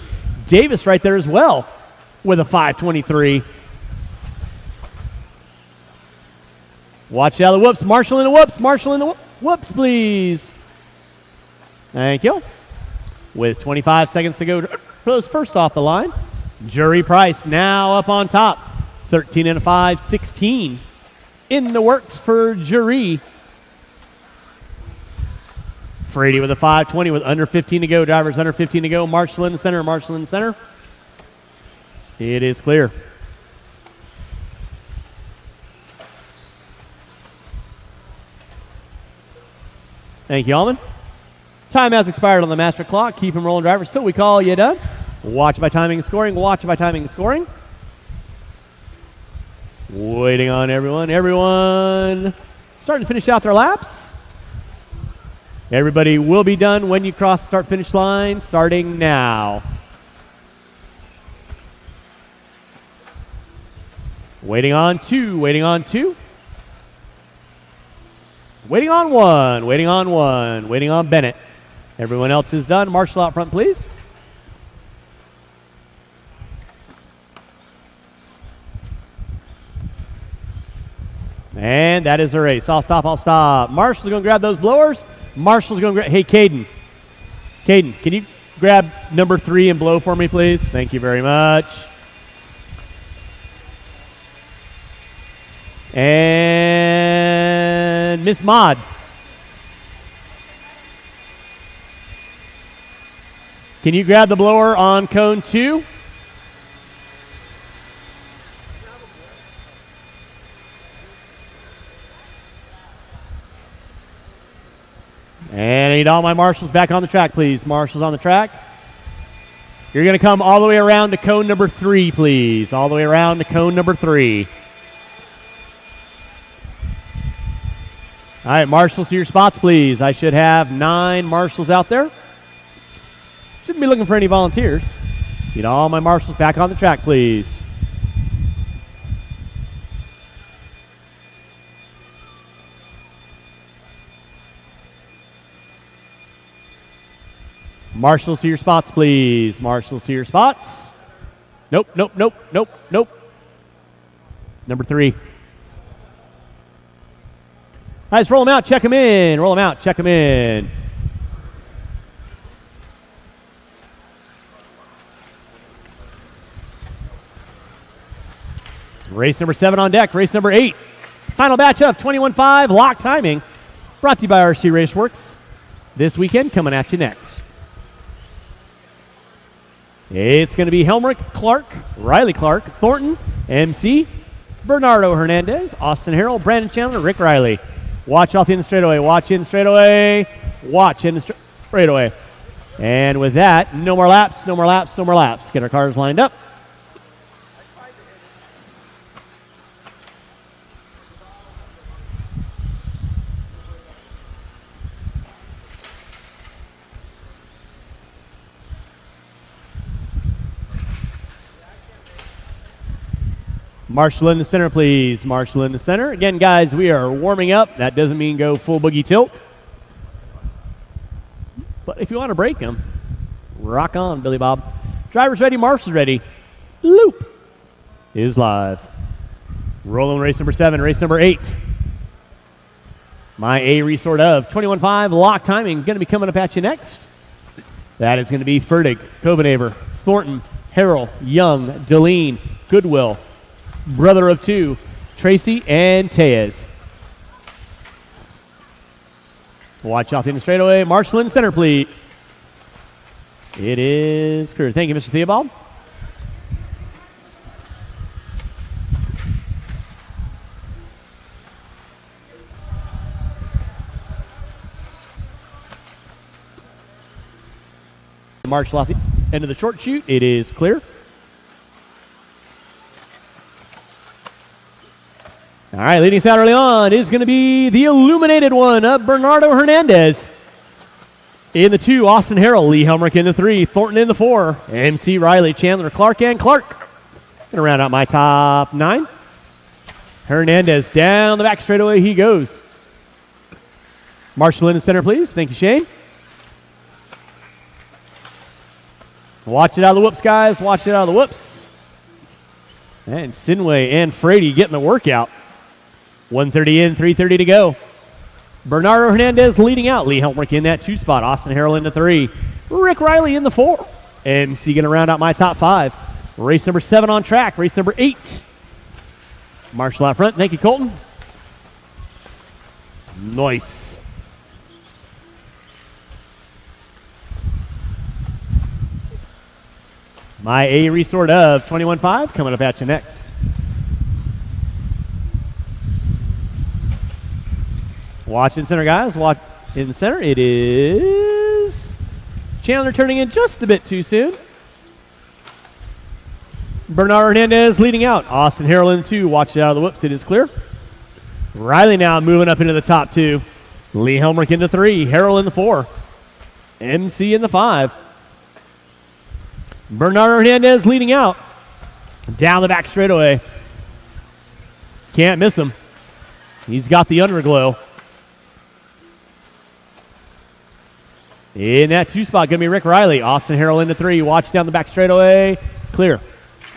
Davis right there as well with a 5:23. Watch out the whoops. Marshall in the whoops. Marshall in the whoops, please. Thank you. With 25 seconds to go for those first off the line. Jury Price now up on top. 13 and a 5:16. In the works for Jury. Frady with a 5:20 with under 15 to go. Drivers under 15 to go. Marshall in the center. Marshall in the center. It is clear. Thank you, Allman. Time has expired on the master clock. Keep them rolling, drivers, till we call you done. Watch by timing and scoring. Watch by timing and scoring. Waiting on everyone. Everyone starting to finish out their laps. Everybody will be done when you cross the start-finish line, starting now. Waiting on two. Waiting on two. Waiting on one. Waiting on one. Waiting on Bennett. Everyone else is done. Marshall out front, please. And that is the race. I'll stop. I'll stop. Marshall's going to grab those blowers. Marshall's going to grab. Hey, Caden. Caden, can you grab number 3 and blow for me, please? Thank you very much. And Miss Maud. Can you grab the blower on cone 2? And I need all my marshals back on the track, please. Marshals on the track. You're going to come all the way around to cone number 3, please. All the way around to cone number 3. All right, marshals to your spots, please. I should have 9 marshals out there. Shouldn't be looking for any volunteers. Need all my marshals back on the track, please. Marshals to your spots, please. Marshals to your spots. Nope, nope, nope, nope, nope. Number 3. All right, let's roll them out, check them in. Roll them out, check them in. Race number 7 on deck. Race number 8. Final batch of 21.5 lock timing. Brought to you by RC Raceworks. This weekend coming at you next. It's going to be Helmrich, Clark, Riley Clark, Thornton, MC, Bernardo Hernandez, Austin Harrell, Brandon Chandler, Rick Riley. Watch off in the straightaway. Watch in the straightaway. Watch in the straightaway. And with that, no more laps, no more laps, no more laps. Get our cars lined up. Marshall in the center, please. Marshall in the center. Again, guys, we are warming up. That doesn't mean go full boogie tilt. But if you want to break them, rock on, Billy Bob. Driver's ready, Marshall's ready. Loop is live. Rolling race number 7, race number 8. My A resort of 21.5 lock timing going to be coming up at you next. That is going to be Fertig, Covenhaver, Thornton, Harrell, Young, Deline, Goodwill, brother of 2, Tracy and Tejas. Watch off in the straightaway. Marshall in center, please. It is clear. Thank you, Mr. Theobald. Marshall off the end of the short chute. It is clear. All right, leading us out early on is going to be the illuminated one of Bernardo Hernandez. In the 2, Austin Harrell, Lee Helmrich in the 3, Thornton in the 4, MC Riley, Chandler, Clark, and Clark. Gonna round out my top 9. Hernandez down the back straightaway he goes. Marshall in the center, please. Thank you, Shane. Watch it out of the whoops, guys. Watch it out of the whoops. And Sinway and Frady getting the workout. 1:30 in, 3:30 to go. Bernardo Hernandez leading out. Lee Helmrich in that 2 spot. Austin Harrell in the 3. Rick Riley in the 4. MC going to round out my top 5. Race number 7 on track. Race number 8. Marshall out front. Thank you, Colton. Nice. My A resort of 21.5 coming up at you next. Watch in center, guys. Watch in center. It is Chandler turning in just a bit too soon. Bernardo Hernandez leading out. Austin Harrell in 2. Watch it out of the whoops. It is clear. Riley now moving up into the top 2. Lee Helmrich into 3. Harrell in the 4. MC in the 5. Bernardo Hernandez leading out. Down the back straightaway. Can't miss him. He's got the underglow. In that 2 spot, going to be Rick Riley. Austin Harrell into 3. Watch down the back straightaway. Clear.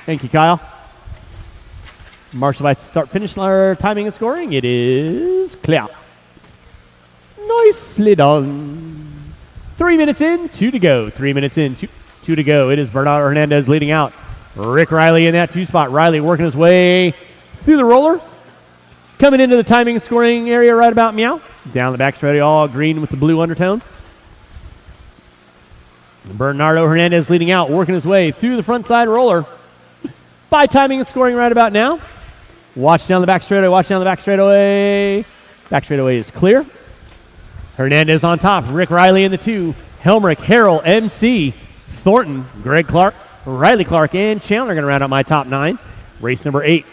Thank you, Kyle. Marshall by start finish timing and scoring. It is clear. Nicely done. 3 minutes in, 2 to go. 3 minutes in, 2 to go. It is Bernardo Hernandez leading out. Rick Riley in that 2 spot. Riley working his way through the roller. Coming into the timing and scoring area right about meow. Down the back straightaway, all green with the blue undertone. Bernardo Hernandez leading out, working his way through the front side roller. By timing and scoring right about now. Watch down the back straightaway, watch down the back straightaway. Back straightaway is clear. Hernandez on top, Rick Riley in the 2. Helmrich, Harrell, MC, Thornton, Greg Clark, Riley Clark, and Chandler going to round out my top 9. Race number 8.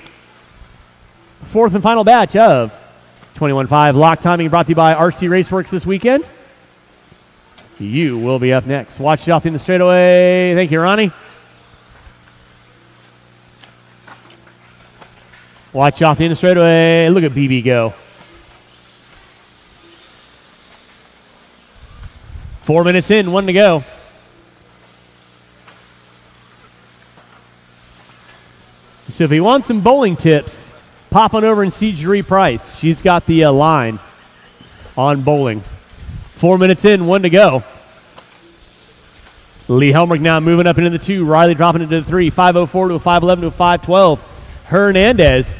4th and final batch of 21.5 lock timing brought to you by RC Raceworks this weekend. You will be up next. Watch it off in the straightaway. Thank you, Ronnie. Watch off in the straightaway. Look at BB go. 4 minutes in, 1 to go. So if you want some bowling tips, pop on over and see Jeree Price. She's got the line on bowling. 4 minutes in, 1 to go. Lee Helmrich now moving up into the 2. Riley dropping into the 3. 5:04 to a 5:11 to a 5:12. Hernandez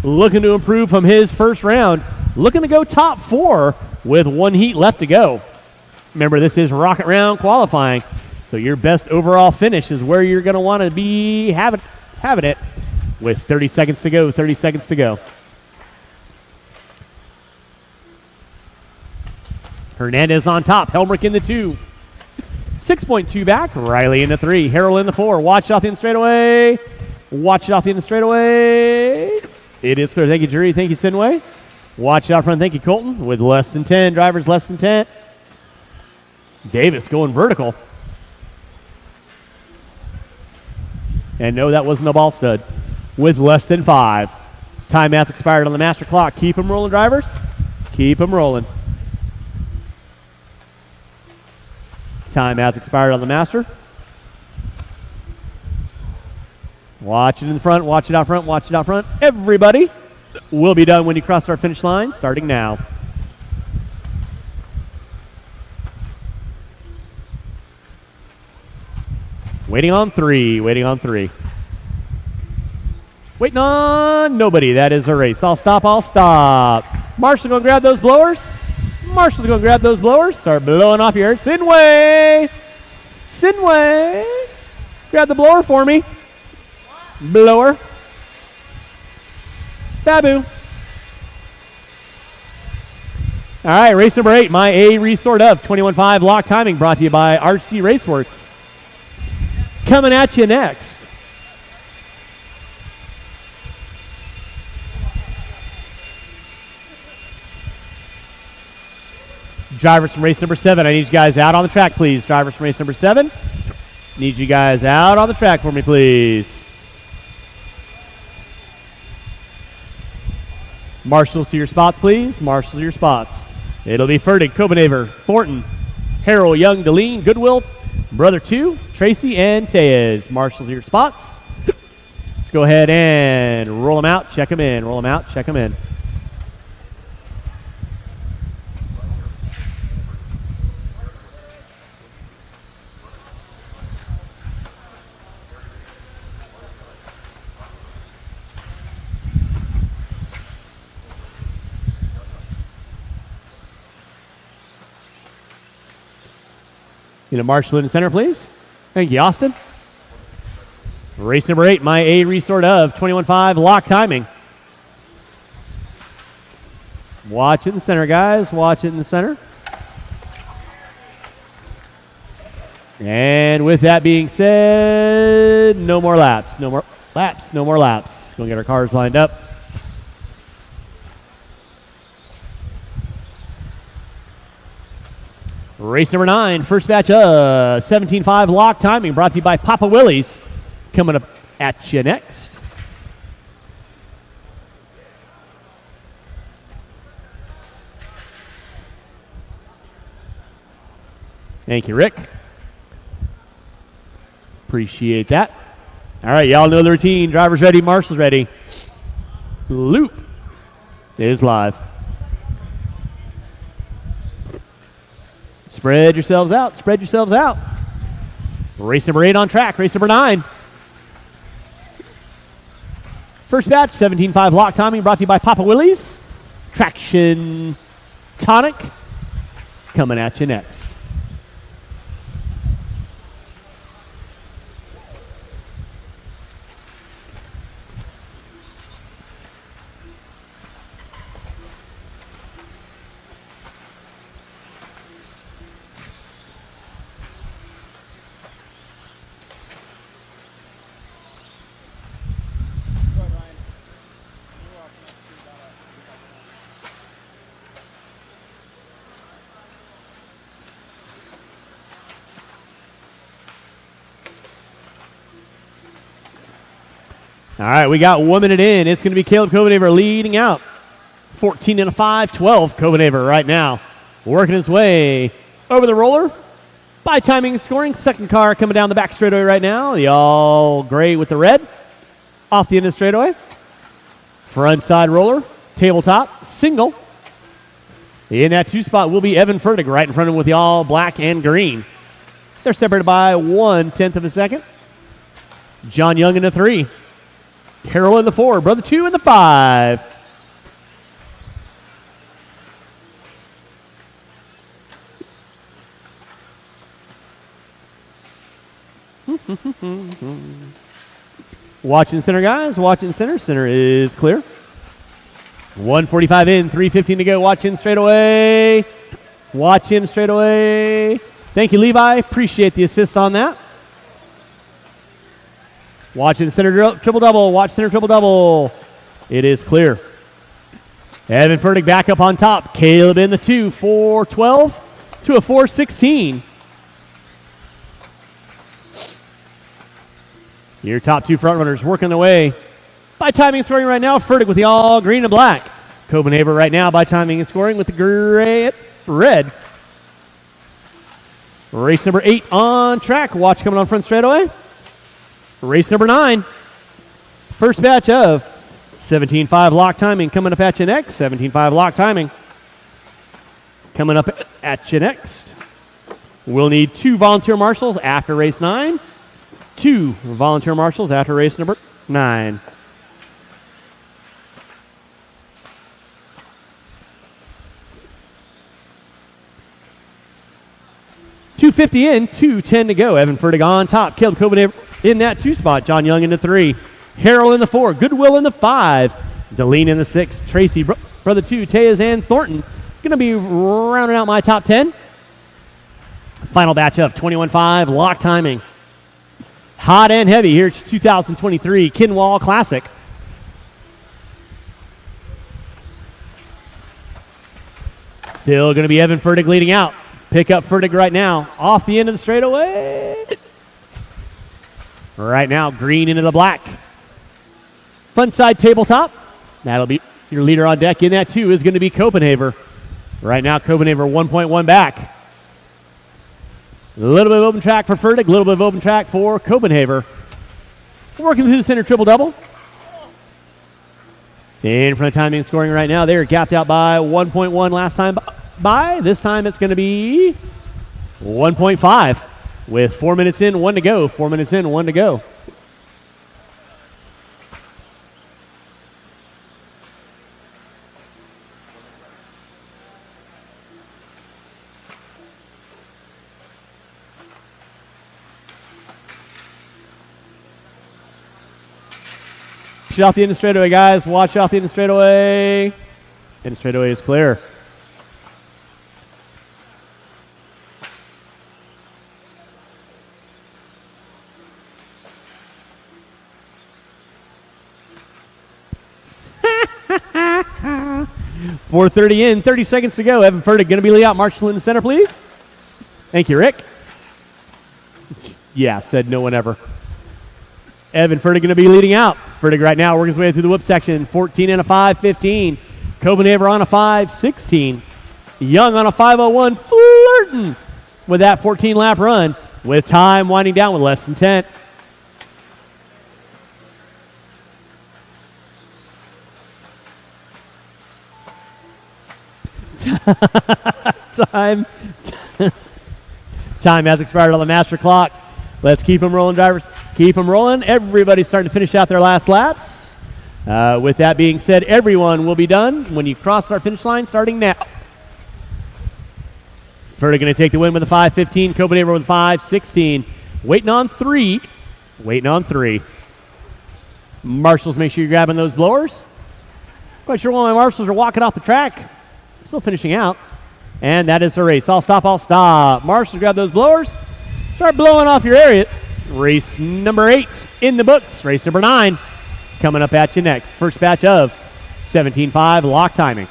looking to improve from his first round. Looking to go top 4 with 1 heat left to go. Remember, this is Rocket Round qualifying. So your best overall finish is where you're going to want to be having it with 30 seconds to go. 30 seconds to go. Hernandez on top. Helmrich in the 2. 6.2 back. Riley in the 3. Harrell in the 4. Watch off the end straightaway. Watch it off the end straightaway. It is clear. Thank you, Jerry. Thank you, Sinway. Watch out front. Thank you, Colton. With less than 10. Drivers less than 10. Davis going vertical. And no, that wasn't a ball stud. With less than 5. Timeouts expired on the master clock. Keep them rolling, drivers. Keep them rolling. Timeouts expired on the master. Watch it in the front. Watch it out front. Watch it out front. Everybody will be done when you cross our finish line, starting now. Waiting on 3. Waiting on 3. Waiting on nobody. That is a race. I'll stop. I'll stop. Marshall going to grab those blowers. Marshall's going to grab those blowers. Start blowing off your hair. Sinway. Sinway. Grab the blower for me. Blower. Fabu. All right, race number 8. My A resort of 21.5 lock timing brought to you by RC Raceworks. Coming at you next. Drivers from race number 7. I need you guys out on the track, please. Drivers from race number 7. Need you guys out on the track for me, please. Marshals to your spots, please. Marshals to your spots. It'll be Fertig, Copenhaver, Thornton, Harrell, Young, Deline, Goodwill, Brother 2, Tracy, and Tejez. Marshals to your spots. Let's go ahead and roll them out, check them in. Roll them out, check them in. Need a marshal in the center, please. Thank you, Austin. Race number 8, my A resort of 21.5 lock timing. Watch it in the center, guys. Watch it in the center. And with that being said, no more laps. No more laps. No more laps. Go get our cars lined up. Race number 9, first batch of 17.5 lock timing, brought to you by Papa Willie's. Coming up at you next. Thank you, Rick. Appreciate that. All right, y'all know the routine. Drivers ready, marshals ready. Loop is live. Spread yourselves out. Spread yourselves out. Race number 8 on track. Race number 9. First batch, 17.5 lock timing, brought to you by Papa Willie's. Traction Tonic. Coming at you next. All right, we got 1 minute in. It's going to be Caleb Copenhaver leading out. 14 and a 5, 12 Copenhaver right now. Working his way over the roller. By timing and scoring. Second car coming down the back straightaway right now. The all gray with the red. Off the end of the straightaway. Front side roller. Tabletop. Single. In that 2 spot will be Evan Fertig right in front of him with the all black and green. They're separated by 1/10 of a second. John Young in the 3. Harrell in the 4, Brother 2 in the 5. Watching center, guys. Watching center. Center is clear. 1:45 in, 3:15 to go. Watch in straight away. Watch in straight away. Thank you, Levi. Appreciate the assist on that. Watch in center triple-double. Watch center triple-double. It is clear. Evan Fertig back up on top. Caleb in the 2, 4:12 to a 4:16. Your top 2 front runners working their way. By timing and scoring right now, Fertig with the all green and black. Copenhaver right now by timing and scoring with the gray red. Race number 8 on track. Watch coming on front straightaway. Race number 9. First batch of 17.5 lock timing coming up at you next. 17.5 lock timing coming up at you next. We'll need 2 volunteer marshals after race 9. 2 volunteer marshals after race number 9. .250 in, 2:10 to go. Evan Fertig on top. Caleb Copenhaver in that 2 spot. John Young in the 3. Harrell in the 4. Goodwill in the 5. Deline in the 6. Tracy, Brother 2. Tejez and Thornton. Going to be rounding out my top 10. Final batch of 21.5 lock timing. Hot and heavy here. 2023 Kinwald Klassic. Still going to be Evan Fertig leading out. Pick up Fertig right now. Off the end of the straightaway. Right now, green into the black. Front side tabletop. That'll be Your leader on deck in that 2 is going to be Copenhagen. Right now, Copenhagen 1.1 back. A little bit of open track for Fertig, a little bit of open track for Copenhagen. Working through the center triple-double. In front of timing and scoring right now, they're gapped out by 1.1 last time by. This time it's going to be 1.5 with 4 minutes in, 1 to go. 4 minutes in, 1 to go. Watch off the end of straightaway, guys. Watch off the end of straightaway. End of straightaway is clear. .430 in, 30 seconds to go. Evan Fertig going to be lead out. Marshall in the center, please. Thank you, Rick. Yeah, said no one ever. Evan Fertig going to be leading out. Fertig right now working his way through the whip section. 14 and a 5.15. Copenhagen on a 5.16. Young on a 5.01. Flirting with that 14-lap run with time winding down with less than 10. Time has expired on the master clock. Let's keep them rolling, drivers. Keep them rolling. Everybody's starting to finish out their last laps. With that being said, everyone will be done when you cross our finish line starting now. Fertig going to take the win with a 5.15. Copenhagen with a 5.16. Waiting on 3. Waiting on 3. Marshals, make sure you're grabbing those blowers. Quite sure one of my marshals are walking off the track. Still finishing out. And that is the race. I'll stop, I'll stop. Marshals, grab those blowers. Start blowing off your area. Race number 8 in the books. Race number 9 coming up at you next. First batch of 17.5 lock timing.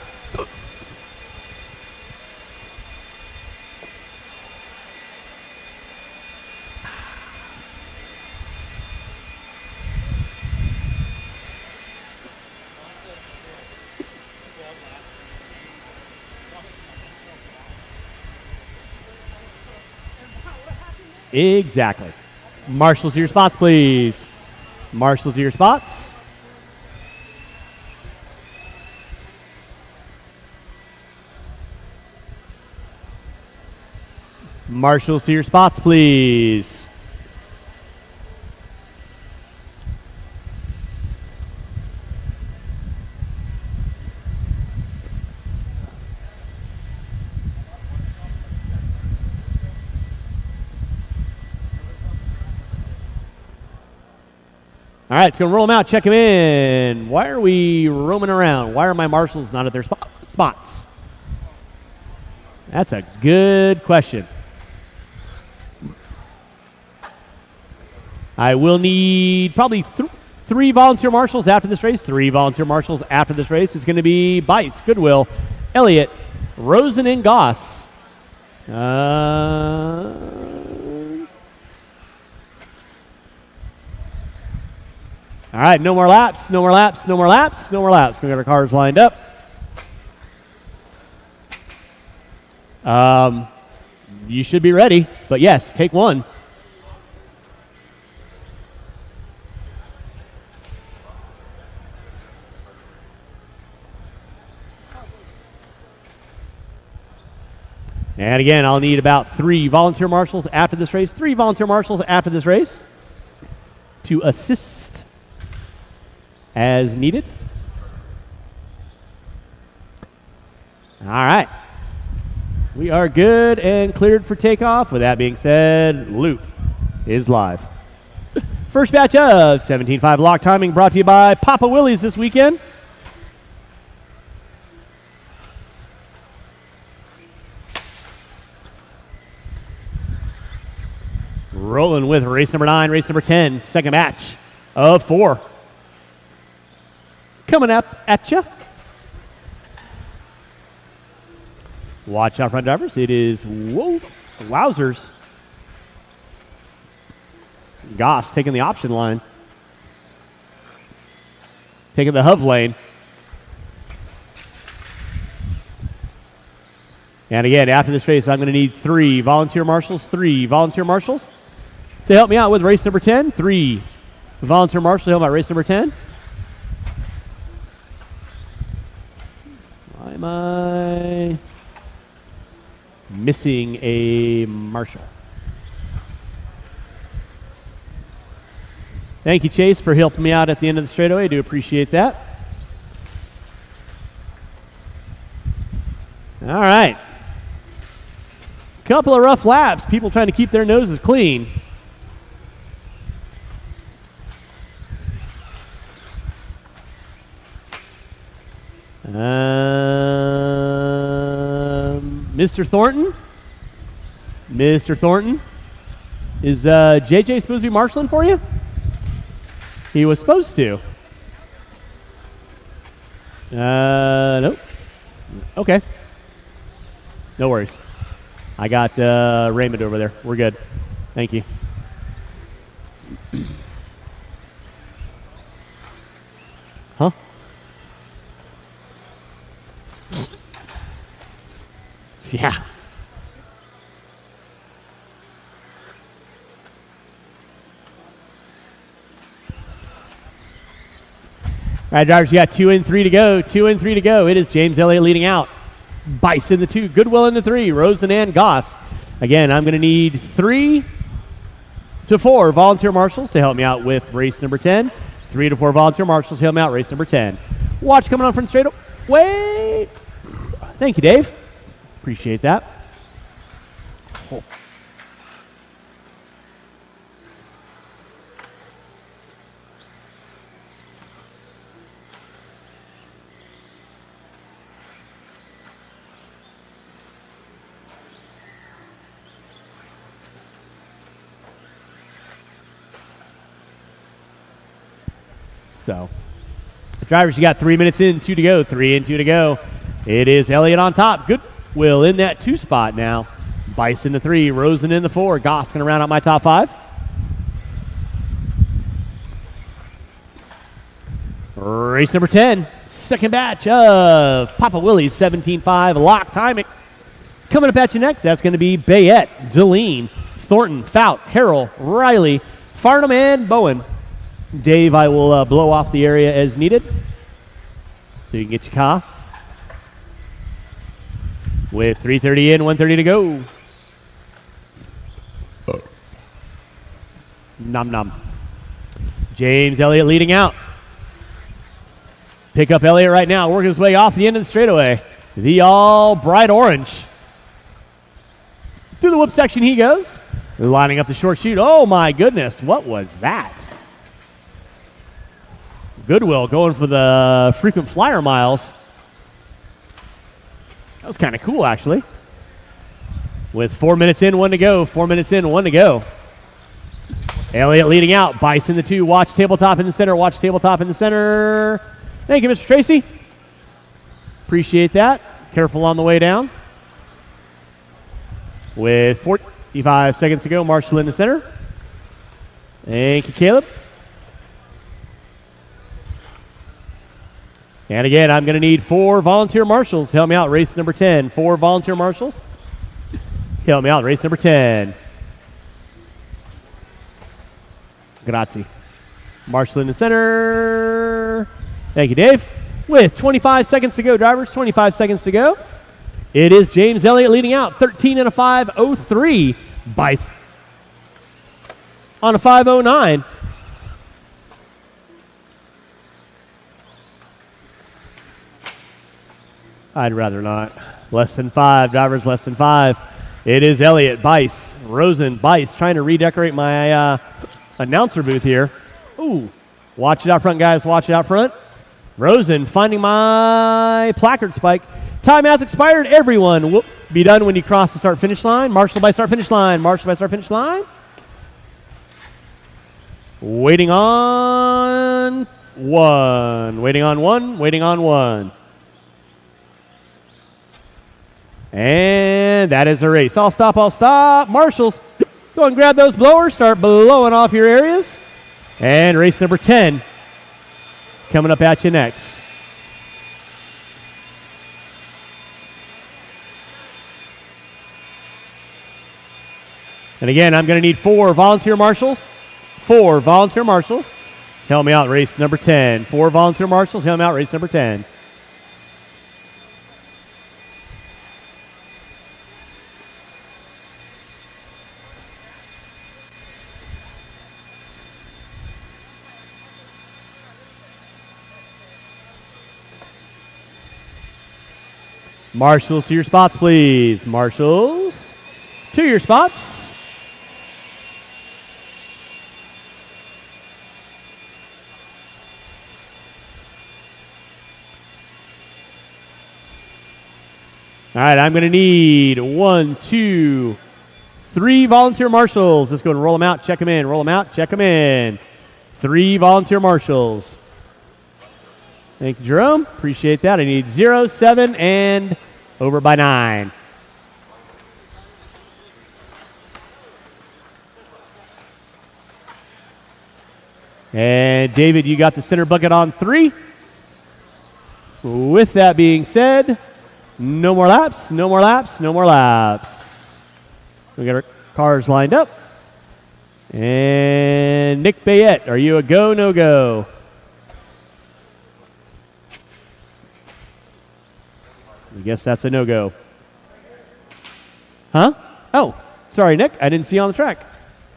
Exactly. Marshals to your spots, please. Marshals to your spots. Marshals to your spots, please. All right, it's going to roll them out, check them in. Why are we roaming around? Why are my marshals not at their spots? That's a good question. I will need probably 3 volunteer marshals after this race. 3 volunteer marshals after this race. It's going to be Bice, Goodwill, Elliott, Rosen, and Goss. All right, no more laps, no more laps, no more laps, no more laps. We got our cars lined up. You should be ready, but yes, take one. And again, I'll need about 3 volunteer marshals after this race. 3 volunteer marshals after this race to assist as needed. All right. We are good and cleared for takeoff. With that being said, loop is live. First batch of 17.5 lock timing brought to you by Papa Willie's this weekend. Rolling with race number 9, race number 10, second batch of 4. Coming up at you. Watch out, front drivers. It is, whoa, wowzers. Goss taking the option line. Taking the hub lane. And again, after this race, I'm going to need 3 volunteer marshals to help me out with race number 10. 3 volunteer marshals to help out race number 10. Why am I missing a marshal? Thank you, Chase, for helping me out at the end of the straightaway. I do appreciate that. All right. Couple of rough laps. People trying to keep their noses clean. Mr. Thornton? Mr. Thornton? Is JJ supposed to be marshaling for you? He was supposed to. Nope. Okay. No worries. I got Raymond over there. We're good. Thank you. Huh? Yeah. All right, drivers, you got 2 and 3 to go. 2 and 3 to go. It is James Elliott leading out. Bice in the 2. Goodwill in the 3. Rosen and Goss. Again, I'm going to need 3 to 4 volunteer marshals to help me out with race number 10. 3 to 4 volunteer marshals to help me out race number 10. Watch coming on from straight away. Thank you, Dave. Appreciate that. Oh. So, drivers, you got 3 minutes in, 2 to go. 3 and 2 to go. It is Elliott on top. Goodwill in that 2 spot now. Bice in the 3, Rosen in the 4. Goss going to round out my top 5. Race number 10, second batch of Papa Willie's 17.5 lock timing. Coming up at you next, that's going to be Bayette, Deline, Thornton, Fout, Harrell, Riley, Farnham, and Bowen. Dave, I will blow off the area as needed so you can get your car. With 3:30 in, 1:30 to go. Nom nom. James Elliott leading out. Pick up Elliott right now, working his way off the end of the straightaway. The all bright orange. Through the whoop section he goes. Lining up the short chute. Oh my goodness, what was that? Goodwill going for the frequent flyer miles. That was kind of cool, actually. With 4 minutes in, 1 to go. 4 minutes in, 1 to go. Elliott leading out. Bice in the 2. Watch tabletop in the center. Watch tabletop in the center. Thank you, Mr. Tracy. Appreciate that. Careful on the way down. With 45 seconds to go, Marshall in the center. Thank you, Caleb. And again, I'm going to need 4 volunteer marshals to help me out race number 10. 4 volunteer marshals to help me out race number 10. Grazie. Marshall in the center. Thank you, Dave. With 25 seconds to go, drivers. 25 seconds to go. It is James Elliott leading out. 13 and a 5:03. Bice on a 5:09. I'd rather not. Less than 5, drivers less than 5. It is Elliott, Bice, Rosen, Bice, trying to redecorate my announcer booth here. Ooh, watch it out front, guys, watch it out front. Rosen finding my placard spike. Time has expired, everyone will be done when you cross the start-finish line. Marshall by start-finish line, Marshall by start-finish line. Waiting on 1, waiting on 1, waiting on 1. And that is a race. I'll stop. Marshals, go and grab those blowers. Start blowing off your areas. And race number 10 coming up at you next. And again, I'm going to need 4 volunteer marshals. 4 volunteer marshals. Help me out, race number 10. 4 volunteer marshals. Help me out, race number 10. Marshals to your spots, please. Marshals to your spots. All right, I'm going to need 1, 2, 3 volunteer marshals. Let's go and roll them out, check them in, roll them out, check them in. 3 volunteer marshals. Thank you, Jerome. Appreciate that. I need 0, 7, and over by 9. And David, you got the center bucket on 3. With that being said, no more laps, no more laps, no more laps. We got our cars lined up. And Nick Bayette, are you a go, no go? I guess that's a no-go. Huh? Oh, sorry, Nick. I didn't see you on the track.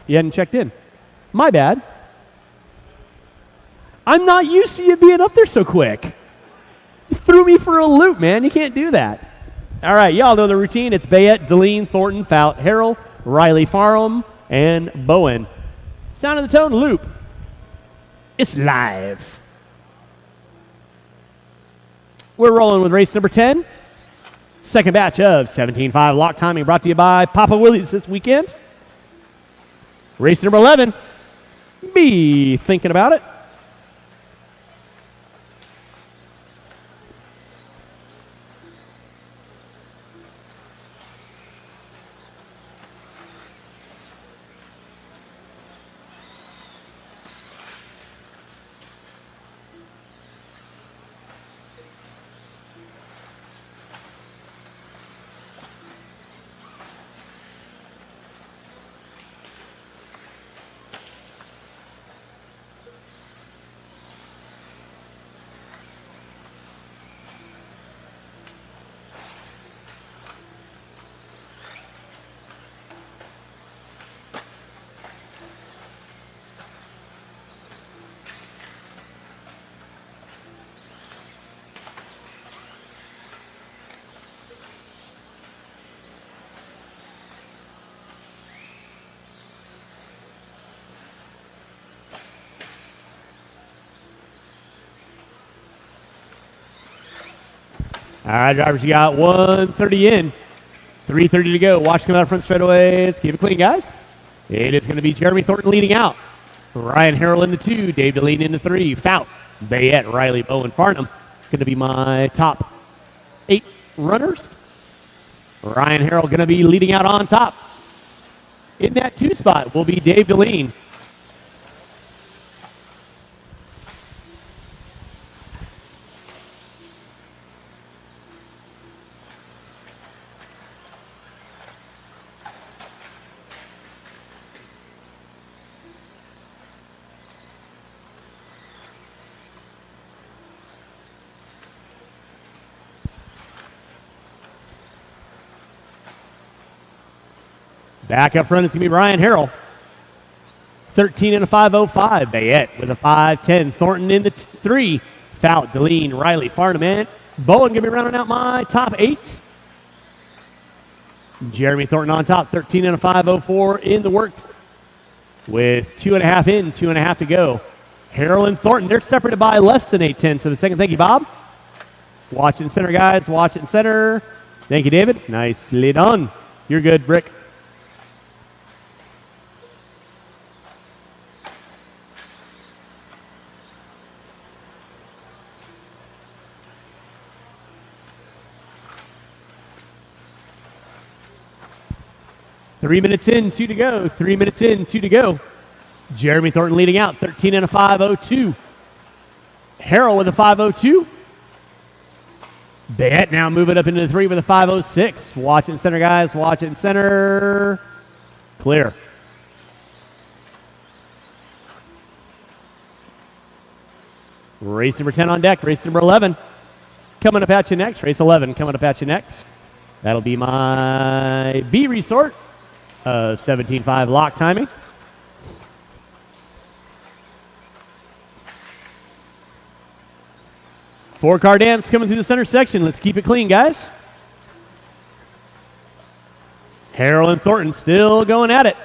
You hadn't checked in. My bad. I'm not used to you being up there so quick. You threw me for a loop, man. You can't do that. All right, y'all know the routine. It's Bayette, Deline, Thornton, Fout, Harrell, Riley, Farham, and Bowen. Sound of the tone, loop. It's live. We're rolling with race number 10. Second batch of 17.5 lock timing brought to you by Papa Willie's this weekend. Race number 11. Be thinking about it. All right, drivers, you got 130 in, 3:30 to go. Watch come out front straightaway. Let's keep it clean, guys. It is going to be Jeremy Thornton leading out. Ryan Harrell in the 2, Dave Deline in the 3, Fout, Bayette, Riley, Bowen, Farnham. Going to be my top 8 runners. Ryan Harrell going to be leading out on top. In that 2 spot will be Dave Deline. Back up front is going to be Ryan Harrell. 13 and a 5:05. Bayette with a 5:10. Thornton in the 3. Fout, Deline, Riley, Farnham, and Bowen going to be rounding out my top 8. Jeremy Thornton on top, 13 and a 5:04 in the work with 2.5 in, 2.5 to go. Harrell and Thornton, they're separated by less than 8/10 of a second. Thank you, Bob. Watch it in center, guys. Watch it in center. Thank you, David. Nicely done. You're good, Brick. Three minutes in, 2 to go. 3 minutes in, 2 to go. Jeremy Thornton leading out, 13 and a 5:02. Harrell with a 5:02. Bayette now moving up into the 3 with a 5:06. Watch it in center, guys. Watch it in center. Clear. Race number 10 on deck. Race number 11 coming up at you next. Race 11 coming up at you next. That'll be my B resort of 17.5 lock timing. Four-car dance coming through the center section. Let's keep it clean, guys. Harrell and Thornton still going at it.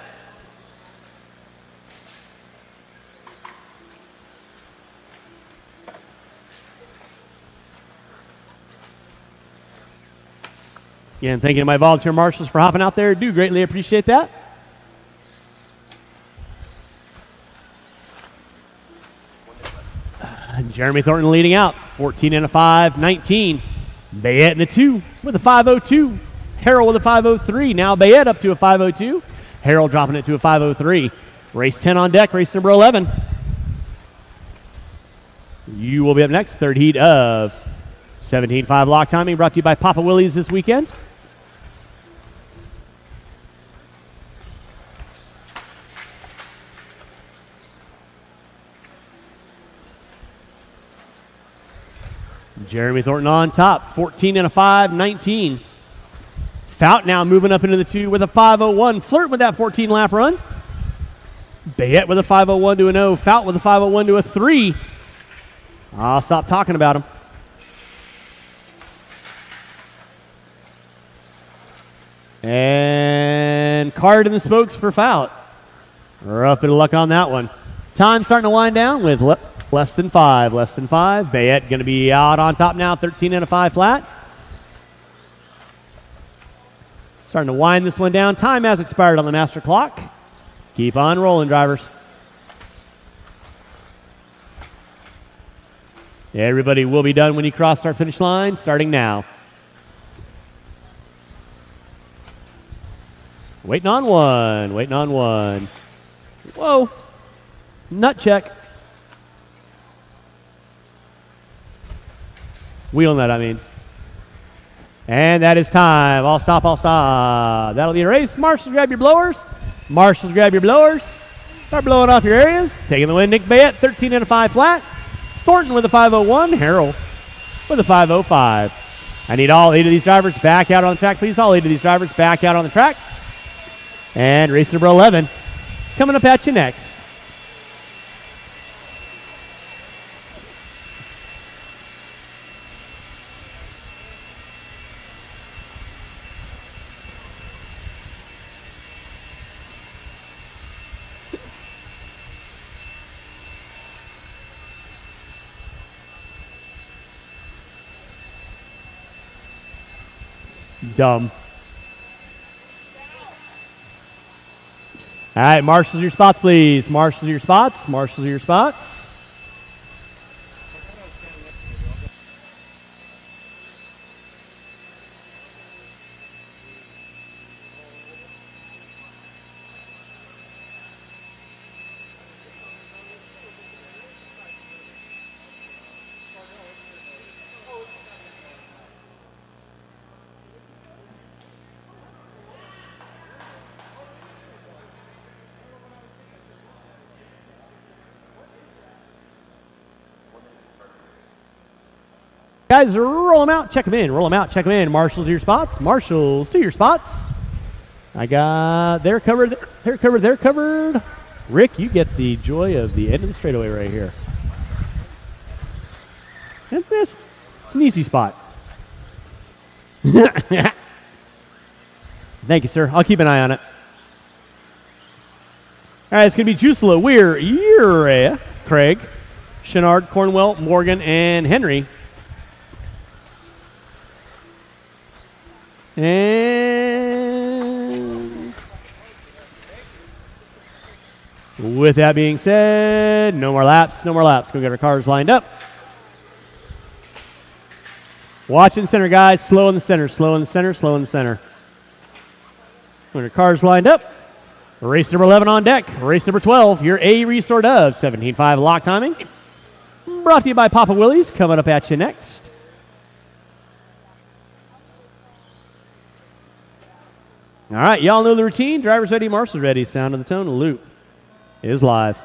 Again, thank you to my volunteer marshals for hopping out there. Do greatly appreciate that. Jeremy Thornton leading out, 14 and a 5, 19. Bayette in the 2 with a 5.02. Harrell with a 5.03. Now Bayette up to a 5.02. Harrell dropping it to a 5.03. Race 10 on deck, race number 11. You will be up next, third heat of 17.5 lock timing, brought to you by Papa Willie's this weekend. Jeremy Thornton on top, 14 and a 5, 19. Fout now moving up into the 2 with a 5.01. Flirt with that 14 lap run. Bayette with a 5.01 to an 0. Fout with a 5.01 to a 3. I'll stop talking about him. And card in the spokes for Fout. Rough bit of luck on that one. Time starting to wind down with less than 5. Less than 5. Bayette going to be out on top now, 13 and a 5 flat. Starting to wind this one down. Time has expired on the master clock. Keep on rolling, drivers. Everybody will be done when you cross our finish line, starting now. Waiting on one. Waiting on one. Whoa. Nut check. Wheel nut, I mean. And that is time. All stop, all stop. That'll be a race. Marshals, grab your blowers. Marshals, grab your blowers. Start blowing off your areas. Taking the win, Nick Bayette, 13 and a 5 flat. Thornton with a 5.01. Harrell with a 5.05. I need all 8 of these drivers back out on the track, please. All 8 of these drivers back out on the track. And race number 11 coming up at you next. Dumb. All right, marshals your spots, please. Marshals your spots. Marshals your spots. Guys, roll them out, check them in. Roll them out, check them in. Marshals to your spots. Marshals to your spots. I got, they're covered, they're covered, they're covered. Rick, you get the joy of the end of the straightaway right here. And this, it's an easy spot. Thank you, sir. I'll keep an eye on it. All right, it's going to be Jusela, Weir, Urea, Craig, Chenard, Cornwell, Morgan, and Henry. And with that being said, no more laps, no more laps. Go get our cars lined up. Watch in the center, guys. Slow in the center, slow in the center, slow in the center. When your cars lined up, race number 11 on deck. Race number 12, your A resort of 17.5 lock timing. Brought to you by Papa Willie's. Coming up at you next. All right, y'all know the routine. Drivers ready, marshals ready. Sound of the tone. Loop is live.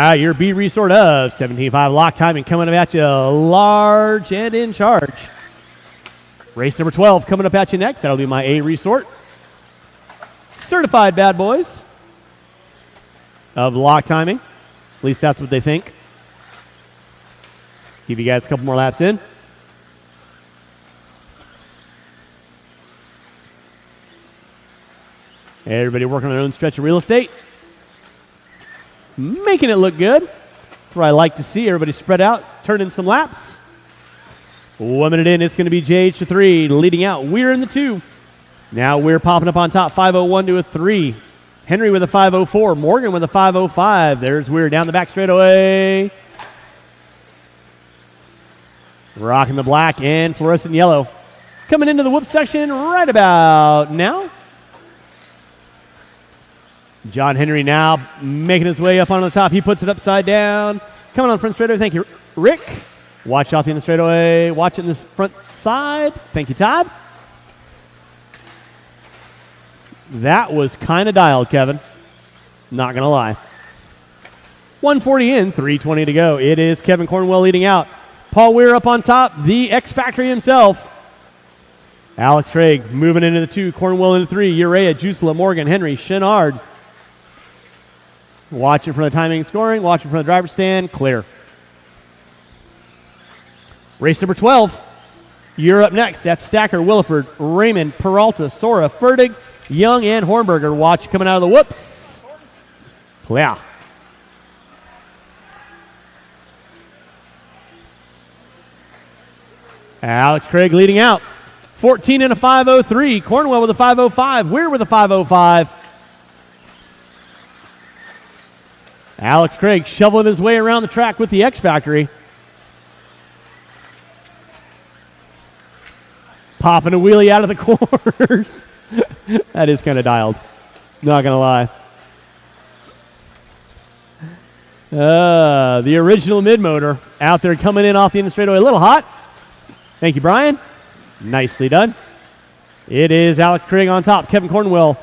Your B resort of 17.5 lock timing coming up at you large and in charge. Race number 12 coming up at you next. That'll be my A resort. Certified bad boys of lock timing. At least that's what they think. Give you guys a couple more laps in. Everybody working on their own stretch of real estate. Making it look good. That's what I like to see. Everybody spread out, turn in some laps. 1 minute in, it's going to be JH to 3, leading out. We're in the 2. Now we're popping up on top, 5:01 to a 3. Henry with a 5:04. Morgan with a 5:05. There's Weir down the back straightaway. Rocking the black and fluorescent yellow. Coming into the whoop section right about now. John Henry now making his way up on the top. He puts it upside down. Coming on front straightaway. Thank you, Rick. Watch out in the straightaway. Watch it in the front side. Thank you, Todd. That was kind of dialed, Kevin. Not going to lie. 140 in, 3:20 to go. It is Kevin Cornwell leading out. Paul Weir up on top. The X Factory himself. Alex Craig moving into the 2. Cornwell into 3. Urea, Jusela, Morgan, Henry, Chenard. Watching for the timing and scoring. Watching for the driver's stand. Clear. Race number 12. You're up next. That's Stacker, Williford, Raymond, Peralta, Sora, Ferdig, Young, and Hornberger. Watch coming out of the whoops. Clear. Alex Craig leading out. 14 and a 5:03. Cornwell with a 5:05. Weir with a 5:05. Alex Craig shoveling his way around the track with the X Factory. Popping a wheelie out of the corners. That is kind of dialed. Not going to lie. The original mid-motor out there coming in off the end straightaway. A little hot. Thank you, Brian. Nicely done. It is Alex Craig on top. Kevin Cornwell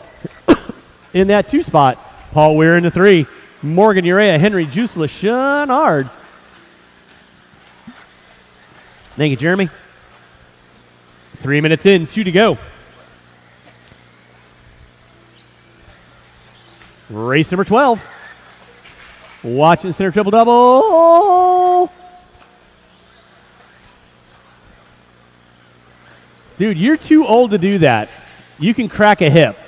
in that 2 spot. Paul Weir in the 3. Morgan, Urea, Henry, Jusela, Chenard. Thank you, Jeremy. 3 minutes in, 2 to go. Race number 12. Watching center triple double. Dude, you're too old to do that. You can crack a hip.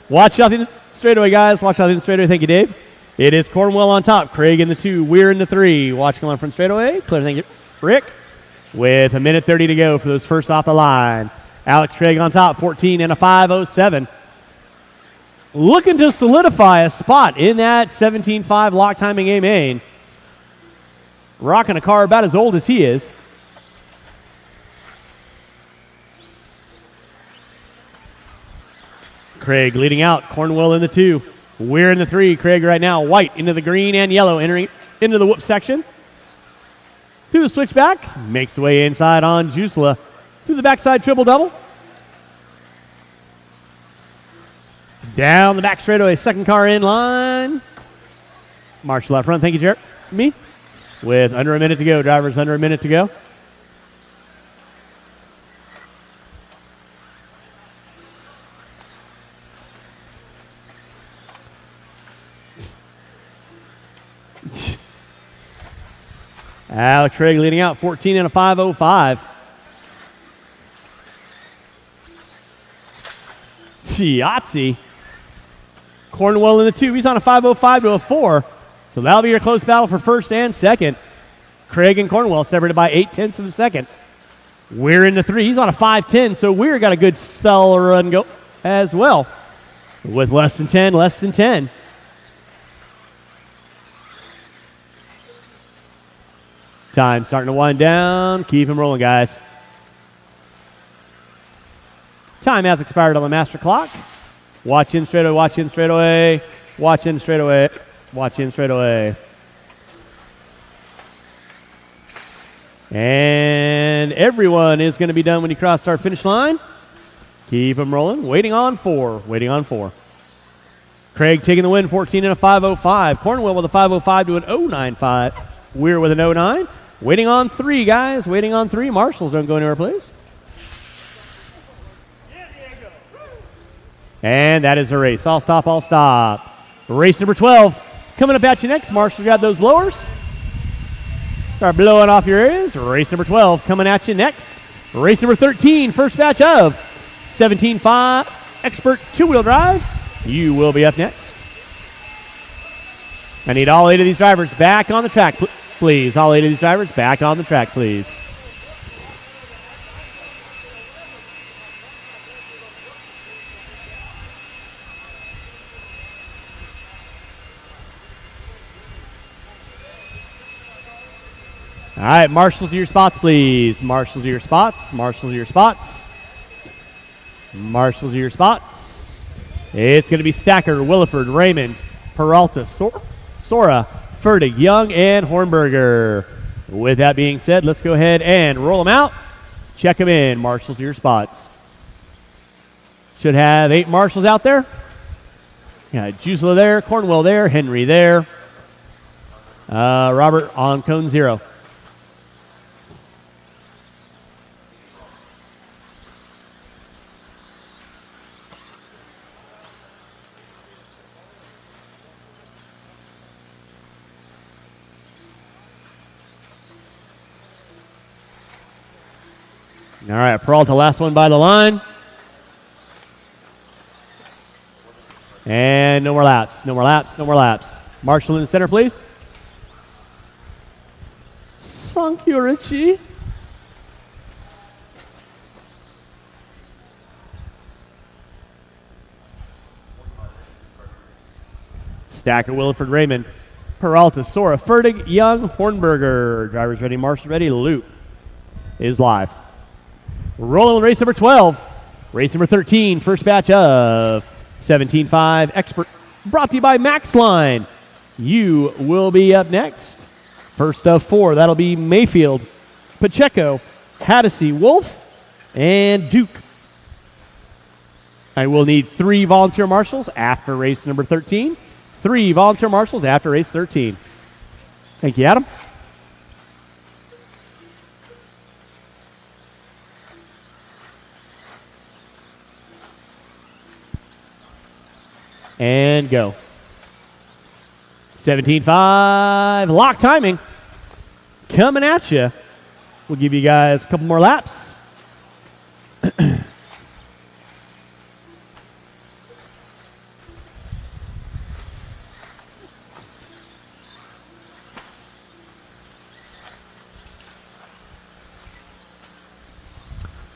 Watch out in the straightaway, guys. Watch out in the straightaway. Thank you, Dave. It is Cornwell on top. Craig in the 2. Weir in the 3. Watch come on front straightaway. Clear. Thank you, Rick. With a minute 30 to go for those first off the line. Alex Craig on top. 14 and a 5:07. Looking to solidify a spot in that 17.5 lock timing A main. Rocking a car about as old as he is. Craig leading out. Cornwell in the 2. Weir in the 3. Craig right now. White into the green and yellow. Entering into the whoop section. Through the switchback. Makes the way inside on Jusela. Through the backside triple double. Down the back straightaway. Second car in line. Marshall out front. Thank you, Jeremy. With under a minute to go. Drivers under a minute to go. Alex Craig leading out, 14 and a 5:05. Yahtzee. Cornwell in the 2. He's on a 5:05 to a 4. So that'll be your close battle for first and second. Craig and Cornwell separated by 0.8 of a second. Weir in the 3. He's on a 5:10. So Weir got a good stellar run go as well. With less than 10. Time starting to wind down. Keep them rolling, guys. Time has expired on the master clock. Watch in straight away, watch in straight away, watch in straight away, watch in straight away. And everyone is going to be done when you cross our finish line. Keep them rolling. Waiting on 4. Waiting on 4. Craig taking the win, 14 and a 5.05. Cornwell with a 5.05 to an 0.95. We're with an 0.9. Waiting on 3, guys. Waiting on 3. Marshals, don't go anywhere, please. And that is the race. All stop, all stop. Race number 12. Coming up at you next. Marshals, grab those blowers. Start blowing off your areas. Race number 12 coming at you next. Race number 13, first batch of 17.5 Expert two-wheel drive. You will be up next. I need all 8 of these drivers back on the track, please. All 8 of these drivers back on the track, please. All right, marshals to your spots, please. Marshals to your spots. Marshals to your spots. Marshals to your spots. It's going to be Stacker, Williford, Raymond, Peralta, Sora, Fertig, Young, and Hornberger. With that being said, let's go ahead and roll them out. Check them in. Marshals to your spots. Should have 8 marshals out there. Yeah, Jusela there, Cornwell there, Henry there. Robert on cone 0. All right, Peralta, last one by the line. And no more laps, no more laps, no more laps. Marshall in the center, please. Thank you, Richie. Stacker, Williford, Raymond, Peralta, Sora, Fertig, Young, Hornberger. Drivers ready, Marshall ready. Loop is live. Rolling race number 12. Race number 13, first batch of 17.5 Expert. Brought to you by MaxLine. You will be up next. First of 4, that'll be Mayfield, Pacheco, Haddisy, Wolf, and Duke. I will need 3 volunteer marshals after race number 13. 3 volunteer marshals after race 13. Thank you, Adam. And go. 17.5, lock timing. Coming at you. We'll give you guys a couple more laps.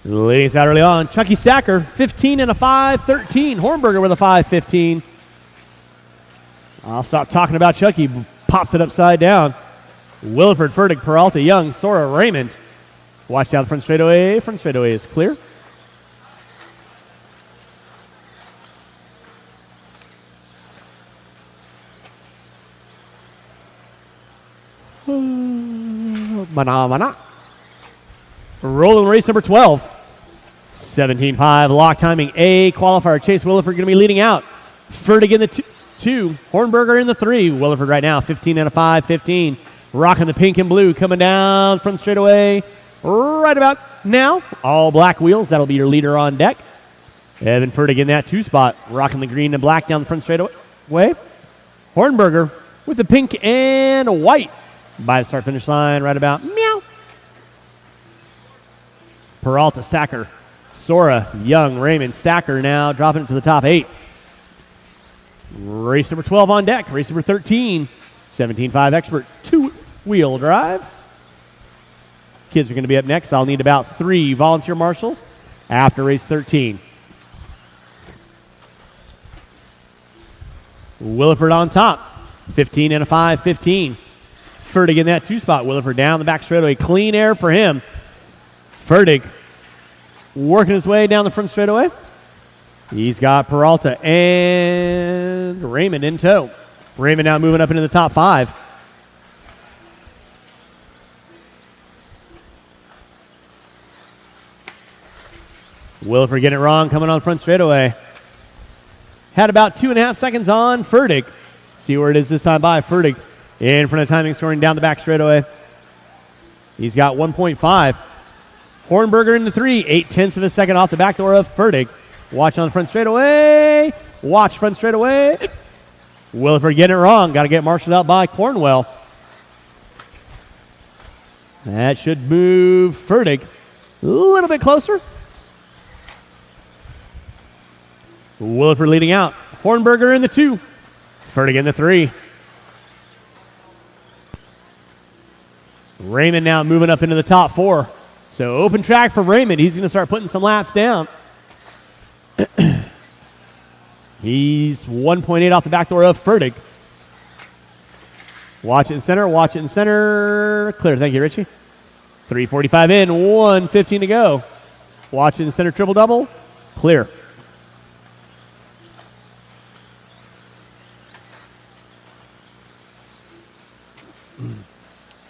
Leading us out early on, Chucky Stacker, 15 and a 5.13. Hornberger with a 5.15. I'll stop talking about Chucky. Pops it upside down. Williford, Fertig, Peralta, Young, Sora, Raymond. Watch down the front straightaway. Front straightaway is clear. Mana. Rolling race number 12. 17.5 lock timing. A qualifier. Chase Williford going to be leading out. Fertig in the 2. Hornberger in the 3. Williford right now, 15 and a 5.15. Rocking the pink and blue, coming down from straightaway right about now. All black wheels. That'll be your leader on deck. Evan Fertig in that 2 spot. Rocking the green and black down the front straightaway. Hornberger with the pink and white by the start finish line right about meow. Peralta, Stacker, Sora, Young, Raymond, Stacker now dropping it to the top 8. Race number 12 on deck. Race number 13, 17.5 Expert two-wheel drive. Kids are going to be up next. I'll need about 3 volunteer marshals after race 13. Williford on top, 15 and a 5.15. Fertig in that 2 spot. Williford down the back straightaway. Clean air for him. Fertig working his way down the front straightaway. He's got Peralta and Raymond in tow. Raymond now moving up into the top 5. Williford getting it wrong, coming on front straightaway. Had about 2.5 seconds on Fertig. See where it is this time by Fertig. In front of timing scoring down the back straightaway. He's got 1.5. Hornberger in the 3, 0.8 of a second off the back door of Fertig. Watch on the front straightaway. Watch front straightaway. Williford getting it wrong. Got to get marshaled out by Cornwell. That should move Fertig a little bit closer. Williford leading out. Hornberger in the 2. Fertig in the 3. Raymond now moving up into the top 4. So open track for Raymond. He's going to start putting some laps down. He's 1.8 off the back door of Fertig. Watch it in center. Watch it in center. Clear. Thank you, Richie. 3:45 in. 1:15 to go. Watch it in center. Triple double. Clear.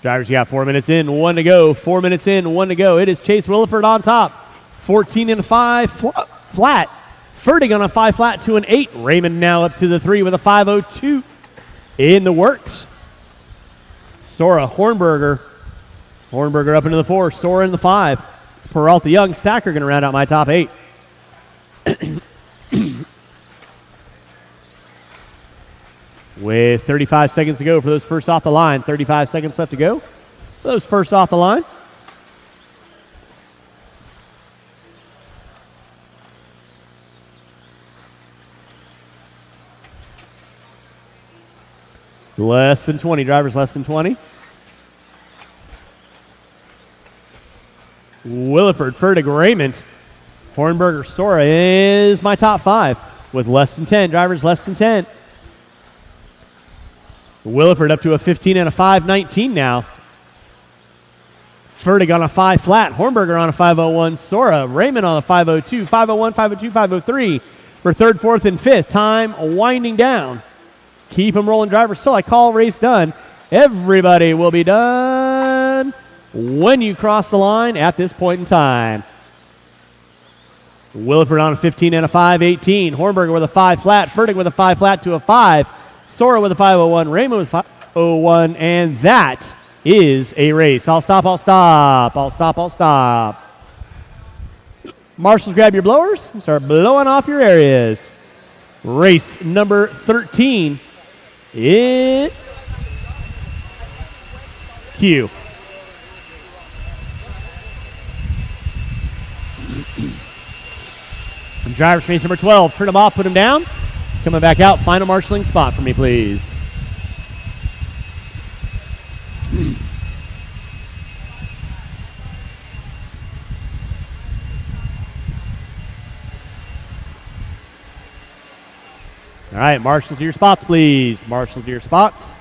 Drivers, you got 4 minutes in, 1 to go. 4 minutes in, 1 to go. It is Chase Williford on top. 14 and a 5 flat. Fertig on a 5 flat to an 8. Raymond now up to the 3 with a 5:02 in the works. Sora, Hornberger. Hornberger up into the 4. Sora in the 5. Peralta, Young, Stacker going to round out my top 8. With 35 seconds to go for those first off the line. 35 seconds left to go. Those first off the line. Less than 20. Drivers less than 20. Williford, Fertig, Raymond. Hornberger, Sora is my top 5 with less than 10. Drivers less than 10. Williford up to a 15 and a 5:19 now. Fertig on a 5 flat. Hornberger on a 5:01. Sora. Raymond on a 5:02. 5:01, 5:02, 5:03 for 3rd, 4th, and 5th. Time winding down. Keep them rolling, drivers. Till I call race done. Everybody will be done when you cross the line at this point in time. Williford on a 15 and a 5:18. Hornberger with a 5 flat. Fertig with a 5 flat to a 5. Sora with a 5:01, Raymond with 5:01, and that is a race. I'll stop. Marshals, grab your blowers and start blowing off your areas. Race number 13 in Q. And drivers, race number 12, turn them off, put them down. Coming back out, final marshalling spot for me, please. All right, marshals to your spots, please. Marshals to your spots.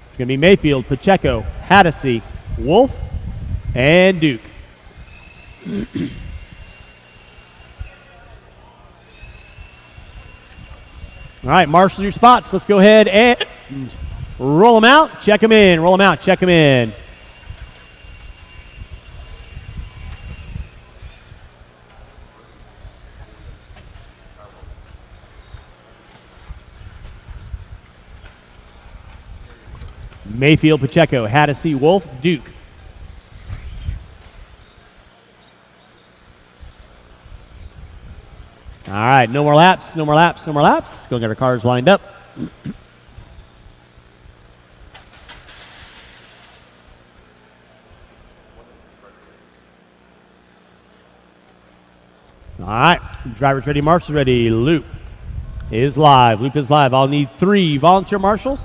It's going to be Mayfield, Pacheco, Haddisy, Wolf, and Duke. All right, marshal your spots. Let's go ahead and roll them out, check them in, roll them out, check them in. Mayfield, Pacheco, Haddisy, Wolf, Duke. All right, no more laps. Go get our cars lined up. All right, drivers ready, marshals ready. Loop is live. I'll need 3 volunteer marshals.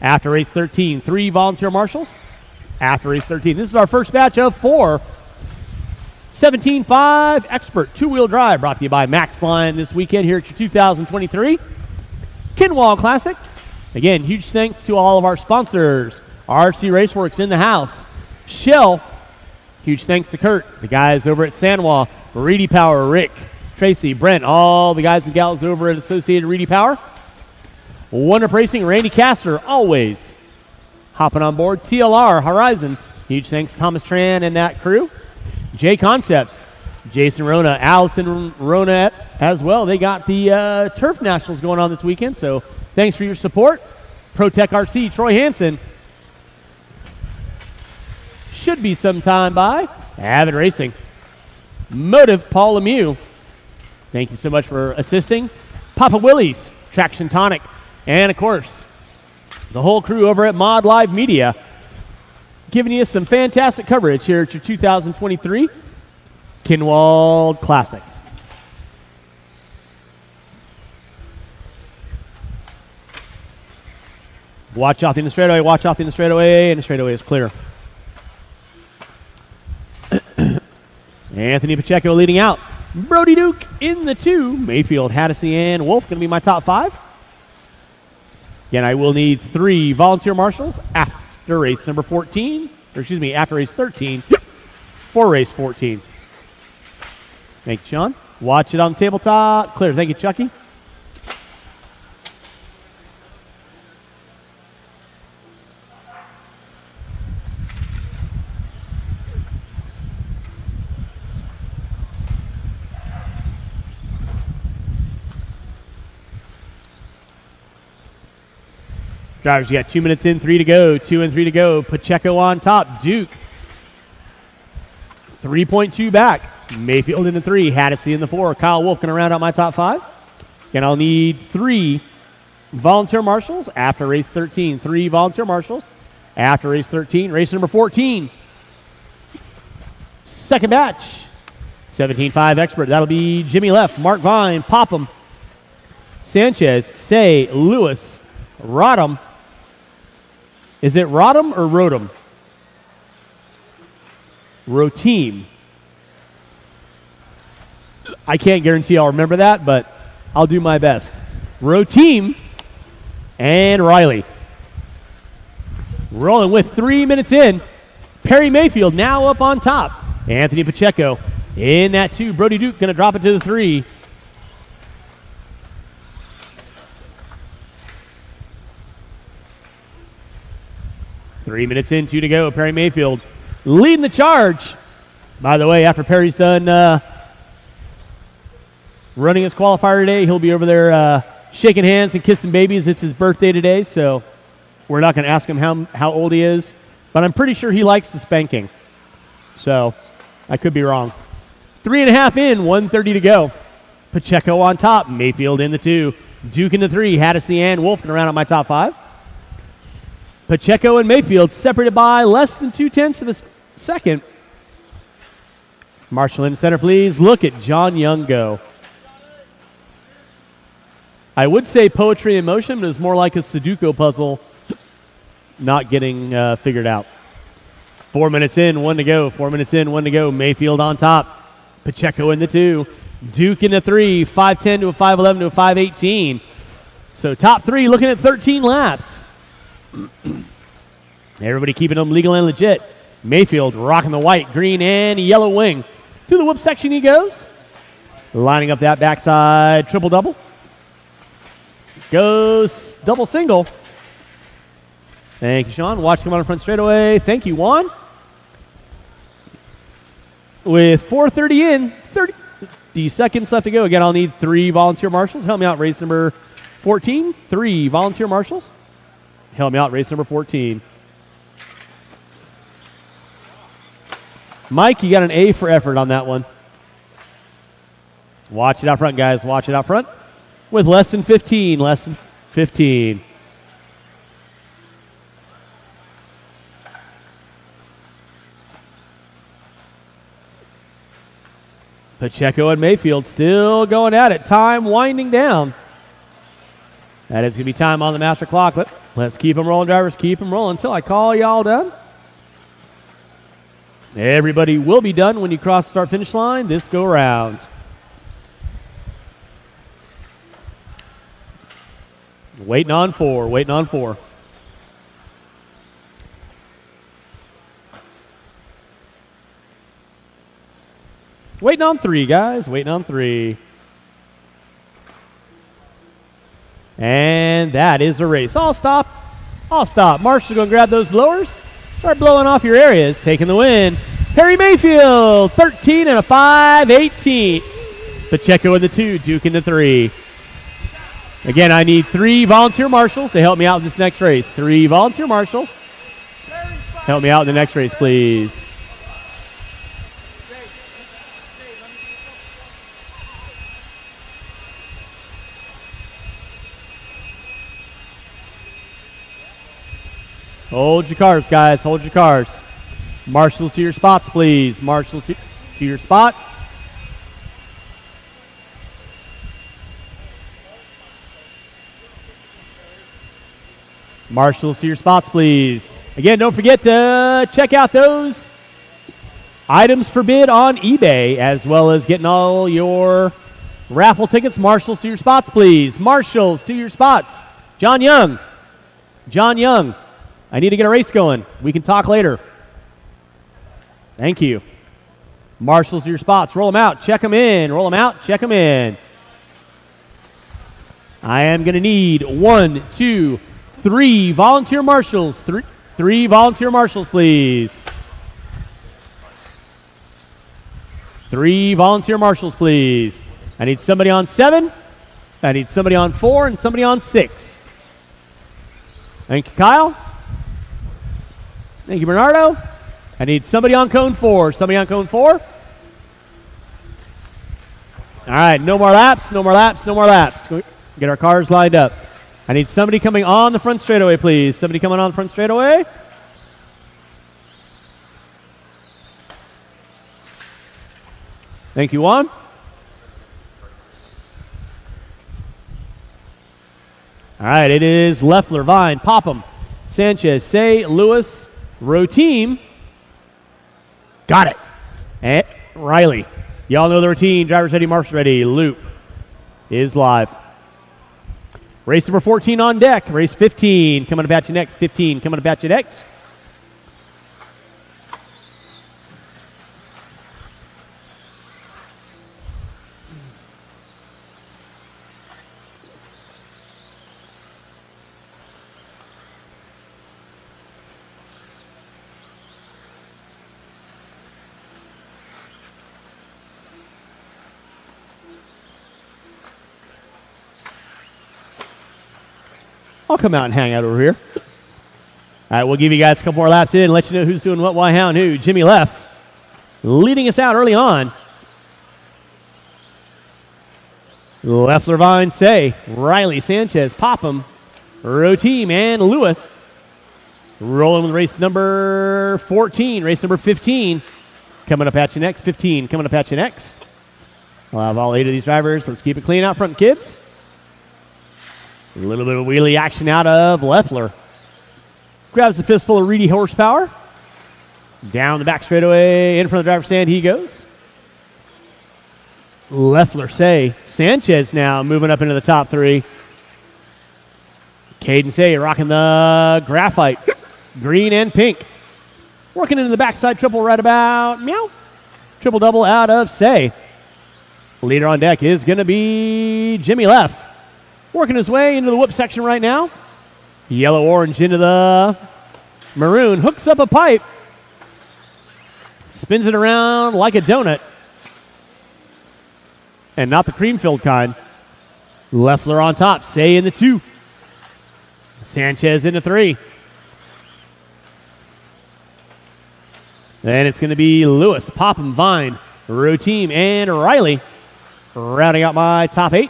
After race 13, 3 volunteer marshals. After race 13. This is our first batch of 4. 17.5 Expert 2-wheel drive brought to you by Max Line this weekend here at your 2023 Kinwald Klassic. Again, huge thanks to all of our sponsors. RC Raceworks in the house. Shell. Huge thanks to Kurt, the guys over at Sanwa, Reedy Power, Rick, Tracy, Brent, all the guys and gals over at Associated Reedy Power. Wonder Racing, Randy Castor, always hopping on board. TLR, Horizon, huge thanks to Thomas Tran and that crew. J Concepts, Jason Rona, Allison Rona as well. They got the Turf Nationals going on this weekend, so thanks for your support. ProTech RC, Troy Hansen. Should be some time by. Avid Racing. Motive, Paul Lemieux. Thank you so much for assisting. Papa Willie's, Traction Tonic, and of course, the whole crew over at Mod Live Media, giving you some fantastic coverage here at your 2023 Kinwald Classic. Watch out in the straightaway, watch out in the straightaway, and the straightaway is clear. Anthony Pacheco leading out. Brody Duke in the 2. Mayfield, Haddisy, and Wolf going to be my top 5. Again, I will need 3 volunteer marshals after race number 14. Or excuse me, after race 13 for race 14. Thank you, Sean. Watch it on the tabletop. Clear. Thank you, Chucky. Drivers, you got 2 minutes in, 3 to go. 2 and 3 to go. Pacheco on top. Duke. 3.2 back. Mayfield in the 3. Haddisy in the 4. Kyle Wolf going to round out my top 5. And I'll need 3 volunteer marshals after race 13. 3 volunteer marshals after race 13. Race number 14. Second batch. 17.5 expert. That'll be Jimmy Left, Mark Vine, Popham, Sanchez, Say, Lewis, Rodham. Is it Rodham or Rodham? Roteam. I can't guarantee I'll remember that, but I'll do my best. Roteam and Riley. Rolling with 3 minutes in. Perry Mayfield now up on top. Anthony Pacheco in that 2. Brody Duke going to drop it to the 3. Three minutes in, 2 to go. Perry Mayfield leading the charge. By the way, after Perry's done running his qualifier today, he'll be over there shaking hands and kissing babies. It's his birthday today, so we're not going to ask him how old he is. But I'm pretty sure he likes the spanking. So I could be wrong. 3.5 in, 1:30 to go. Pacheco on top. Mayfield in the 2. Duke in the 3. Haddisy and Wolf going to round out my top 5. Pacheco and Mayfield separated by less than 0.2 of a second. Marshall in center, please. Look at John Young go. I would say poetry in motion, but it's more like a Sudoku puzzle not getting figured out. 4 minutes in, 1 to go. 4 minutes in, 1 to go. Mayfield on top. Pacheco in the 2. Duke in the 3. 5:10 to a 5:11 to a 5:18. So top 3 looking at 13 laps. Everybody keeping them legal and legit. Mayfield rocking the white, green, and yellow wing. Through the whoop section he goes. Lining up that backside triple-double. Goes double-single. Thank you, Sean. Watch him on the front straightaway. Thank you, Juan. With 4:30 in, 30 seconds left to go. Again, I'll need 3 volunteer marshals. Help me out, race number 14. 3 volunteer marshals. Help me out, race number 14. Mike, you got an A for effort on that one. Watch it out front, guys. Watch it out front. With less than 15. Less than 15. Pacheco and Mayfield still going at it. Time winding down. That is going to be time on the master clock. Let's keep them rolling, drivers. Keep them rolling until I call y'all done. Everybody will be done when you cross the start-finish line this go around. Waiting on 4, waiting on 4. Waiting on 3, guys. Waiting on 3. And that is the race. I'll stop. I'll stop. Marshall's going to grab those blowers. Start blowing off your areas. Taking the win. Harry Mayfield, 13 and a 5, 18. Pacheco in the 2, Duke in the 3. Again, I need 3 volunteer marshals to help me out in this next race. 3 volunteer marshals. Help me out in the next race, please. Hold your cars, guys. Hold your cars. Marshals to your spots, please. Marshals to your spots. Marshals to your spots, please. Again, don't forget to check out those items for bid on eBay, as well as getting all your raffle tickets. Marshals to your spots, please. Marshals to your spots. John Young. John Young. I need to get a race going. We can talk later. Thank you. Marshals to your spots. Roll them out. Check them in. Roll them out. Check them in. I am going to need 1, 2, 3 volunteer marshals. Three volunteer marshals, please. 3 volunteer marshals, please. I need somebody on 7. I need somebody on 4 and somebody on 6. Thank you, Kyle. Thank you, Bernardo. I need somebody on cone 4. Somebody on cone 4. All right, no more laps, no more laps, no more laps. Get our cars lined up. I need somebody coming on the front straightaway, please. Somebody coming on the front straightaway. Thank you, Juan. All right, it is Leffler, Vine, Popham, Sanchez, Say, Lewis, row team. Got it. And Riley. Y'all know the routine. Driver's ready, marshals ready. Loop is live. Race number 14 on deck. Race 15 coming about you next. 15 coming about you next. I'll come out and hang out over here. All right, we'll give you guys a couple more laps in and let you know who's doing what, why, how, and who. Jimmy Leff leading us out early on. Leffler, Vine, Say, Riley, Sanchez, Popham, row team, and Lewis. Rolling with race number 14, race number 15. Coming up at you next. 15 coming up at you next. We'll have all 8 of these drivers. Let's keep it clean out front, kids. A little bit of wheelie action out of Leffler. Grabs the fistful of Reedy horsepower. Down the back straightaway, in front of the driver's stand he goes. Leffler, Say, Sanchez now moving up into the top 3. Caden Say rocking the graphite, green and pink. Working into the backside triple right about, meow. Triple double out of Say. Leader on deck is going to be Jimmy Leff. Working his way into the whoop section right now. Yellow-orange into the maroon. Hooks up a pipe. Spins it around like a donut. And not the cream-filled kind. Leffler on top. Say in the 2. Sanchez in the 3. Then it's going to be Lewis, Popham, Vine, row team, and Riley. Rounding out my top 8.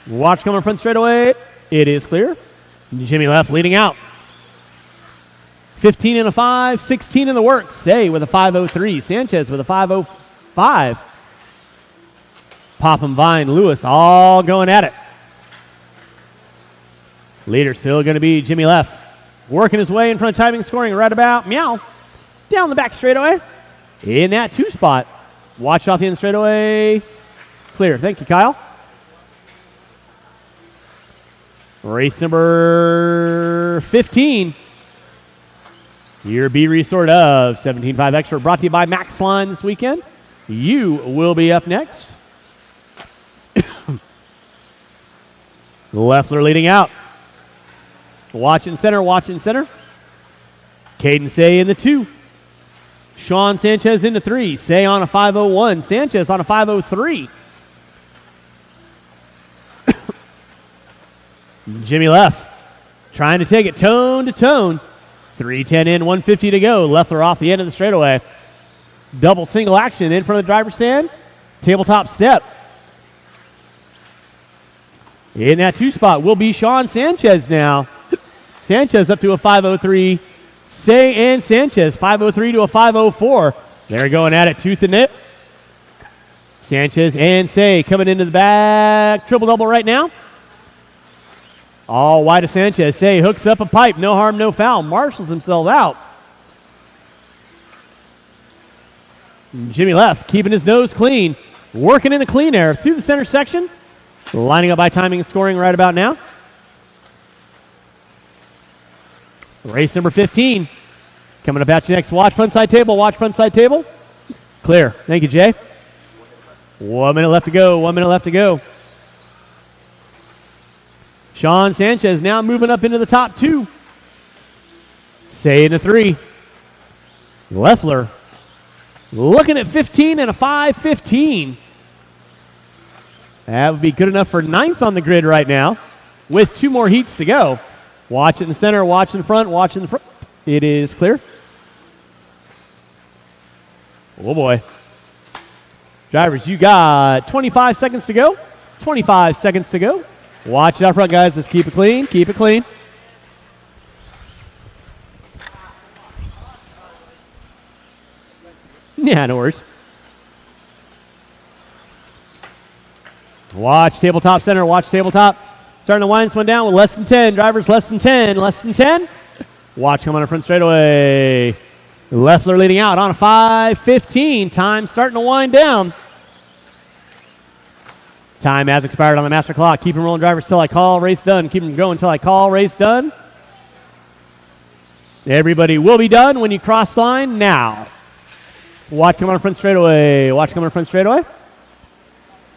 Watch coming front straightaway. It is clear. Jimmy Leff leading out. 15 and a 5, 16 in the works. Say with a 5:03. Sanchez with a 5:05. Popham, Vine, Lewis all going at it. Leader still going to be Jimmy Leff. Working his way in front of timing scoring right about, meow, down the back straightaway. In that 2 spot. Watch off the end straightaway. Clear. Thank you, Kyle. Race number 15. Your B resort of 17.5 Expert brought to you by Max Line this weekend. You will be up next. Leffler leading out. Watch in center, watch in center. Caden Say in the 2. Sean Sanchez in the 3. Say on a 501. Sanchez on a 503. Jimmy Leff trying to take it tone to tone. 3:10 in, 150 to go. Leffler off the end of the straightaway. Double single action in front of the driver's stand. Tabletop step. In that 2 spot will be Sean Sanchez now. Sanchez up to a 503. Say and Sanchez, 503 to a 504. They're going at it tooth and nip. Sanchez and Say coming into the back. Triple-double right now. All wide of Sanchez. Say hooks up a pipe. No harm, no foul. Marshals himself out. Jimmy Leff keeping his nose clean. Working in the clean air through the center section. Lining up by timing and scoring right about now. Race number 15. Coming up at you next. Watch front side table. Watch front side table. Clear. Thank you, Jay. 1 minute left to go. 1 minute left to go. Sean Sanchez now moving up into the top 2. Say in the 3. Leffler looking at 15 and a 5:15. That would be good enough for 9th on the grid right now with 2 more heats to go. Watch in the center, watch in the front, watch in the front. It is clear. Oh boy. Drivers, you got 25 seconds to go. 25 seconds to go. Watch it out front, guys. Let's keep it clean. Keep it clean. Yeah, no worries. Watch tabletop center. Watch tabletop. Starting to wind this one down with less than 10. Drivers, less than 10. Less than 10. Watch come on the front straightaway. Leffler leading out on a 5:15. Time starting to wind down. Time has expired on the master clock. Keep them rolling, drivers, till I call. Race done. Keep them going until I call. Race done. Everybody will be done when you cross line now. Watch come on the front straightaway. Watch come on the front straightaway.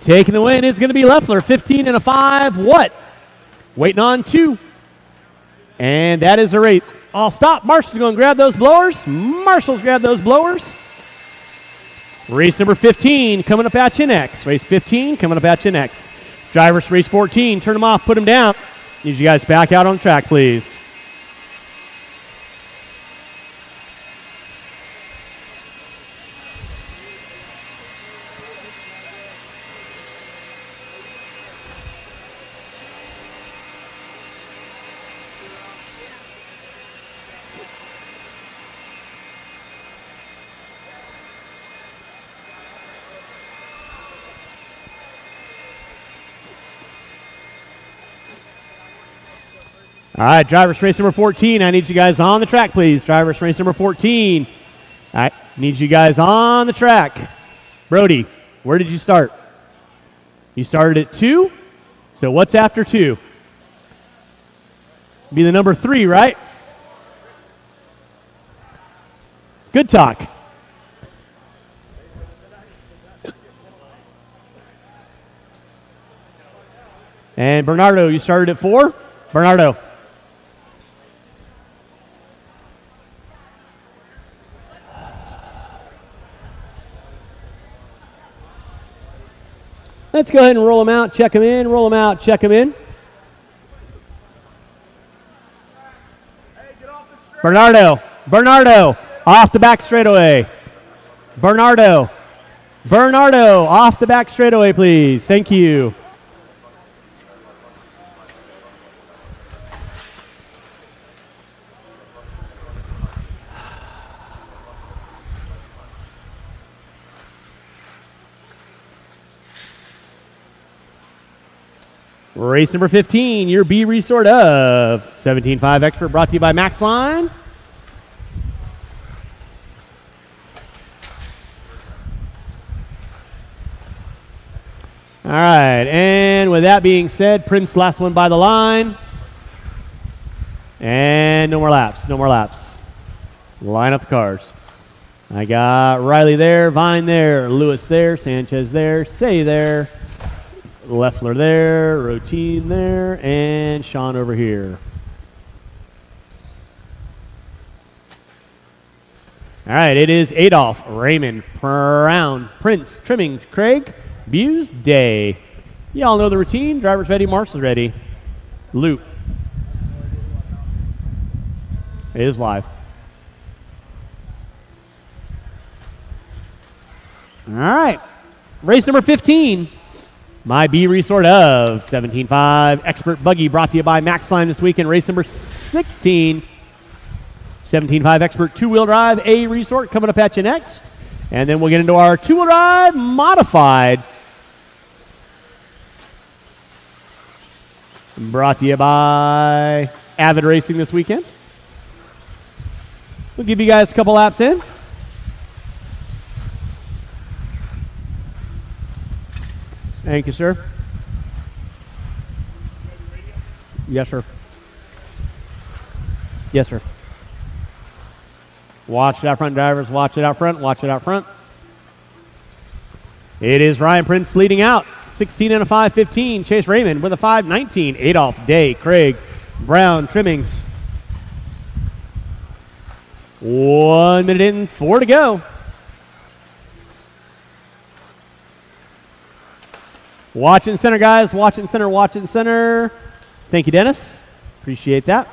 Taking the win is going to be Leffler. 15 and a 5. What? Waiting on 2. And that is the race. All stop. Marshals going to grab those blowers. Marshals grab those blowers. Race number 15 coming up at you next. Race 15 coming up at you next. Drivers, race 14. Turn them off. Put them down. Need you guys back out on the track, please. All right, drivers race number 14. I need you guys on the track, please. Drivers race number 14. I need you guys on the track. Brody, where did you start? You started at 2. So what's after 2? Be the number 3, right? Good talk. And Bernardo, you started at 4? Bernardo. Let's go ahead and roll them out, check them in, roll them out, check them in. Bernardo, off the back straightaway. Bernardo, off the back straightaway, please. Thank you. Race number 15, your B resort of 17.5 Expert, brought to you by Max Line. All right, and with that being said, Prince last one by the line. And no more laps, no more laps. Line up the cars. I got Riley there, Vine there, Lewis there, Sanchez there, Say there, Leffler there, Routine there, and Sean over here. All right, it is Adolph, Raymond, Brown, Prince, Trimmings, Craig, Buse, Day. Y'all know the routine. Driver's ready, marshals ready. Loop. It is live. All right. Race number 15. My B resort of 17.5 Expert Buggy brought to you by Max Line this weekend. Race number 16. 17.5 Expert two-wheel drive A resort coming up at you next. And then we'll get into our two-wheel drive modified. Brought to you by Avid Racing this weekend. We'll give you guys a couple laps in. Thank you, sir. Yes, sir. Yes, sir. Watch it out front, drivers. Watch it out front. Watch it out front. It is Ryan Prince leading out. 16 and a 5.15. Chase Raymond with a 5.19. Adolph, Day, Craig, Brown, Trimmings. 1 minute in, 4 to go. Watch in center, guys. Watch in center. Watch in center. Thank you, Dennis. Appreciate that.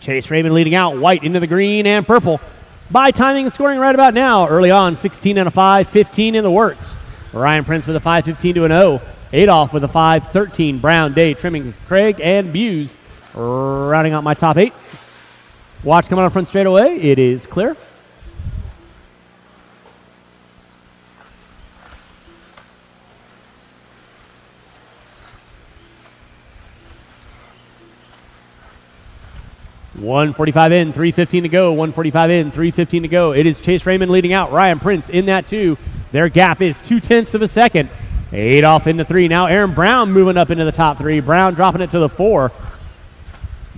Chase Raymond leading out. White into the green and purple. By timing and scoring right about now. Early on, 16 and a 5.15 in the works. Ryan Prince with a 5.15 to an 0. Adolph with a 5.13. Brown, Day, Trimmings, Craig, and Buse rounding out my top 8. Watch coming out front straight away. It is clear. .145 in, 3:15 to go. 145 in, 3:15 to go. It is Chase Raymond leading out. Ryan Prince in that 2. Their gap is 0.2 of a second. Adolph into 3. Now Aaron Brown moving up into the top 3. Brown dropping it to the 4.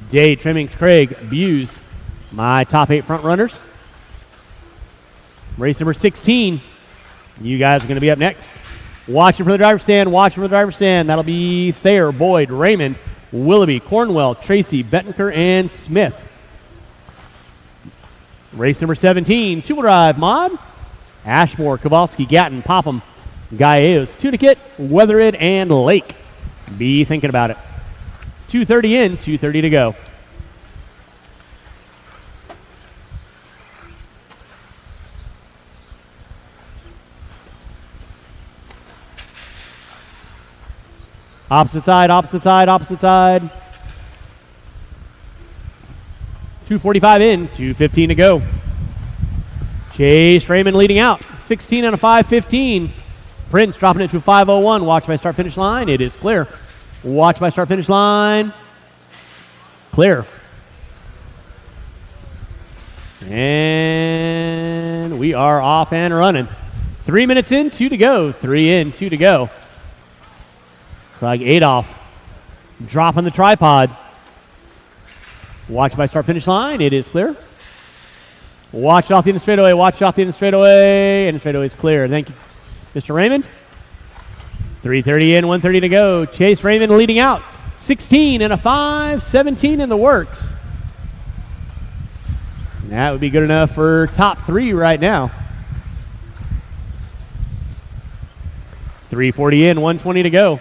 Day, Trimmings, Craig, Buse. My top 8 front runners. Race number 16. You guys are going to be up next. Watching for the driver's stand. Watching for the driver's stand. That'll be Thayer, Boyd, Raymond, Willoughby, Cornwell, Tracy, Bettenker, and Smith. Race number 17. Two-wheel drive mod. Ashmore, Kowalski, Gatton, Popham, Gallegos, Tunicate, Weatherid, and Lake. Be thinking about it. 2:30 in, 2:30 to go. Opposite side, opposite side, opposite side. 2:45 in, 2:15 to go. Chase Raymond leading out. 16 and a 5.15. Prince dropping it to a 5:01. Watch by start finish line. It is clear. Watch by start finish line. Clear. And we are off and running. 3 minutes in, 2 to go. 3 in, 2 to go. Craig Adolph dropping the tripod. Watch by start finish line. It is clear. Watch it off the end of the straightaway. Watch it off the end of the straightaway. And the straightaway is clear. Thank you, Mr. Raymond. 3:30 in, 1:30 to go. Chase Raymond leading out. 16 and a 5.17 in the works. And that would be good enough for top 3 right now. 3:40 in, 1:20 to go.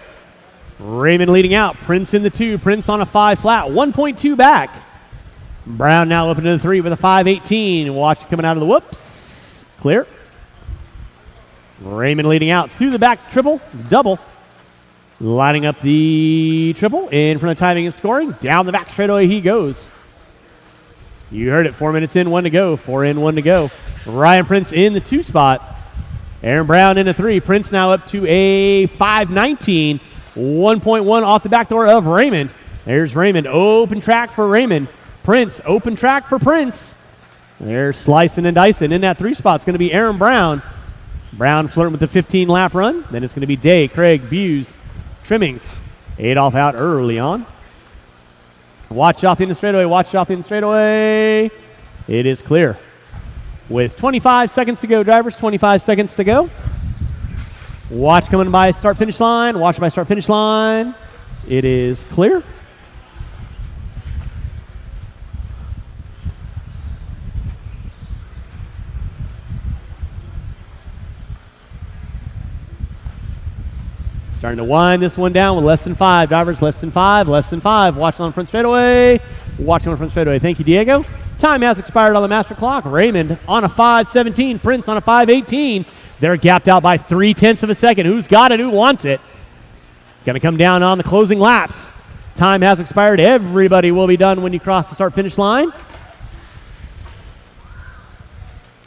Raymond leading out. Prince in the 2. Prince on a 5 flat. 1.2 back. Brown now up into the 3 with a 5.18. Watch it coming out of the whoops. Clear. Raymond leading out through the back triple, double. Lining up the triple in front of timing and scoring. Down the back straightaway he goes. You heard it. 4 minutes in, 1 to go. 4 in, 1 to go. Ryan Prince in the 2 spot. Aaron Brown in the 3. Prince now up to a 5.19. 1.1 off the back door of Raymond. There's Raymond. Open track for Raymond. Prince. Open track for Prince. They're slicing and dicing. In that 3 spot is going to be Aaron Brown. Brown flirting with the 15-lap run. Then it's going to be Day, Craig, Buse, Trimmings. Adolph out early on. Watch off in the straightaway. Watch off in the straightaway. It is clear. With 25 seconds to go, drivers. 25 seconds to go. Watch coming by start-finish line. Watch by start-finish line. It is clear. Starting to wind this one down with less than 5. Drivers, less than 5, less than 5. Watch on the front straightaway. Watch on the front straightaway. Thank you, Diego. Time has expired on the master clock. Raymond on a 5:17. Prince on a 5:18. They're gapped out by 0.3 of a second. Who's got it? Who wants it? Going to come down on the closing laps. Time has expired. Everybody will be done when you cross the start-finish line.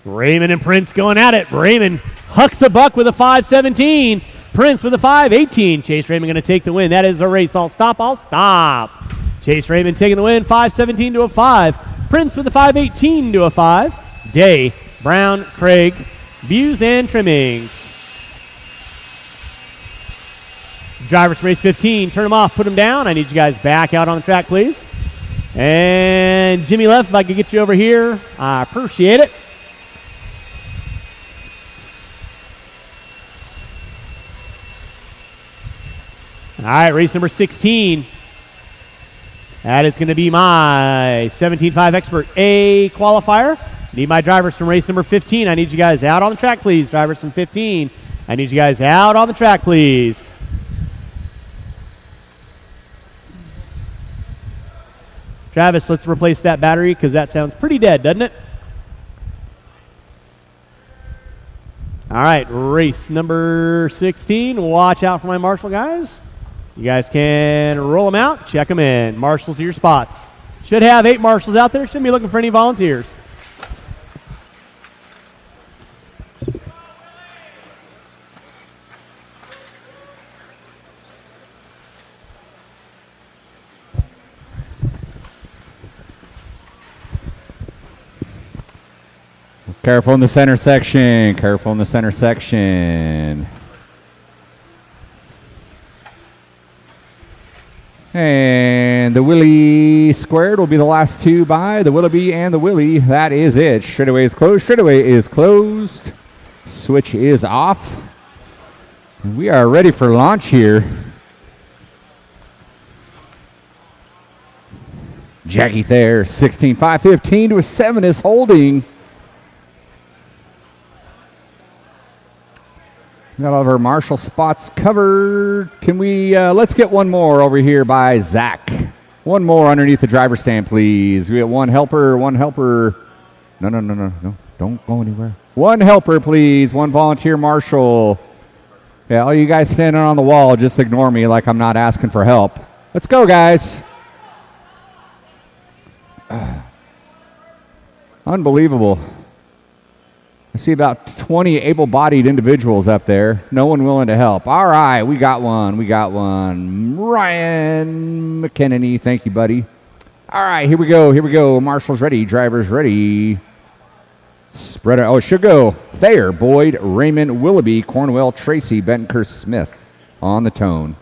Raymond and Prince going at it. Raymond hucks the buck with a 5:17. Prince with a 5:18. Chase Raymond going to take the win. That is a race. I'll stop. Chase Raymond taking the win. 5:17 to a 5. Prince with a 5:18 to a 5. Day, Brown, Craig, Buse, and Trimmings. Drivers from race 15, turn them off, put them down. I need you guys back out on the track, please. And Jimmy Left, if I could get you over here, I appreciate it. All right, race number 16. That is going to be my 17.5 Expert A qualifier. Need my drivers from race number 15. I need you guys out on the track, please. Drivers from 15. I need you guys out on the track, please. Travis, let's replace that battery because that sounds pretty dead, doesn't it? All right, race number 16. Watch out for my marshal guys. You guys can roll them out, check them in. Marshals to your spots. Should have 8 marshals out there. Shouldn't be looking for any volunteers. Careful in the center section. Careful in the center section. And the Willie squared will be the last 2 by the Willoughby and the Willie. That is it. Straightaway is closed. Straightaway is closed. Switch is off. And we are ready for launch here. Jackie Thayer, 16, 5:15 to a 7 is holding. Got all of our marshal spots covered. Can we, let's get one more over here by Zach. One more underneath the driver's stand, please. We got one helper. No. Don't go anywhere. One helper, please. One volunteer marshal. Yeah, all you guys standing on the wall, just ignore me like I'm not asking for help. Let's go, guys. Unbelievable. I see about 20 able-bodied individuals up there. No one willing to help. All right, we got one. Ryan McKennedy, thank you, buddy. All right, here we go. Marshals ready, drivers ready. Spreader, it should go. Thayer, Boyd, Raymond, Willoughby, Cornwell, Tracy, Benker, Smith on the tone.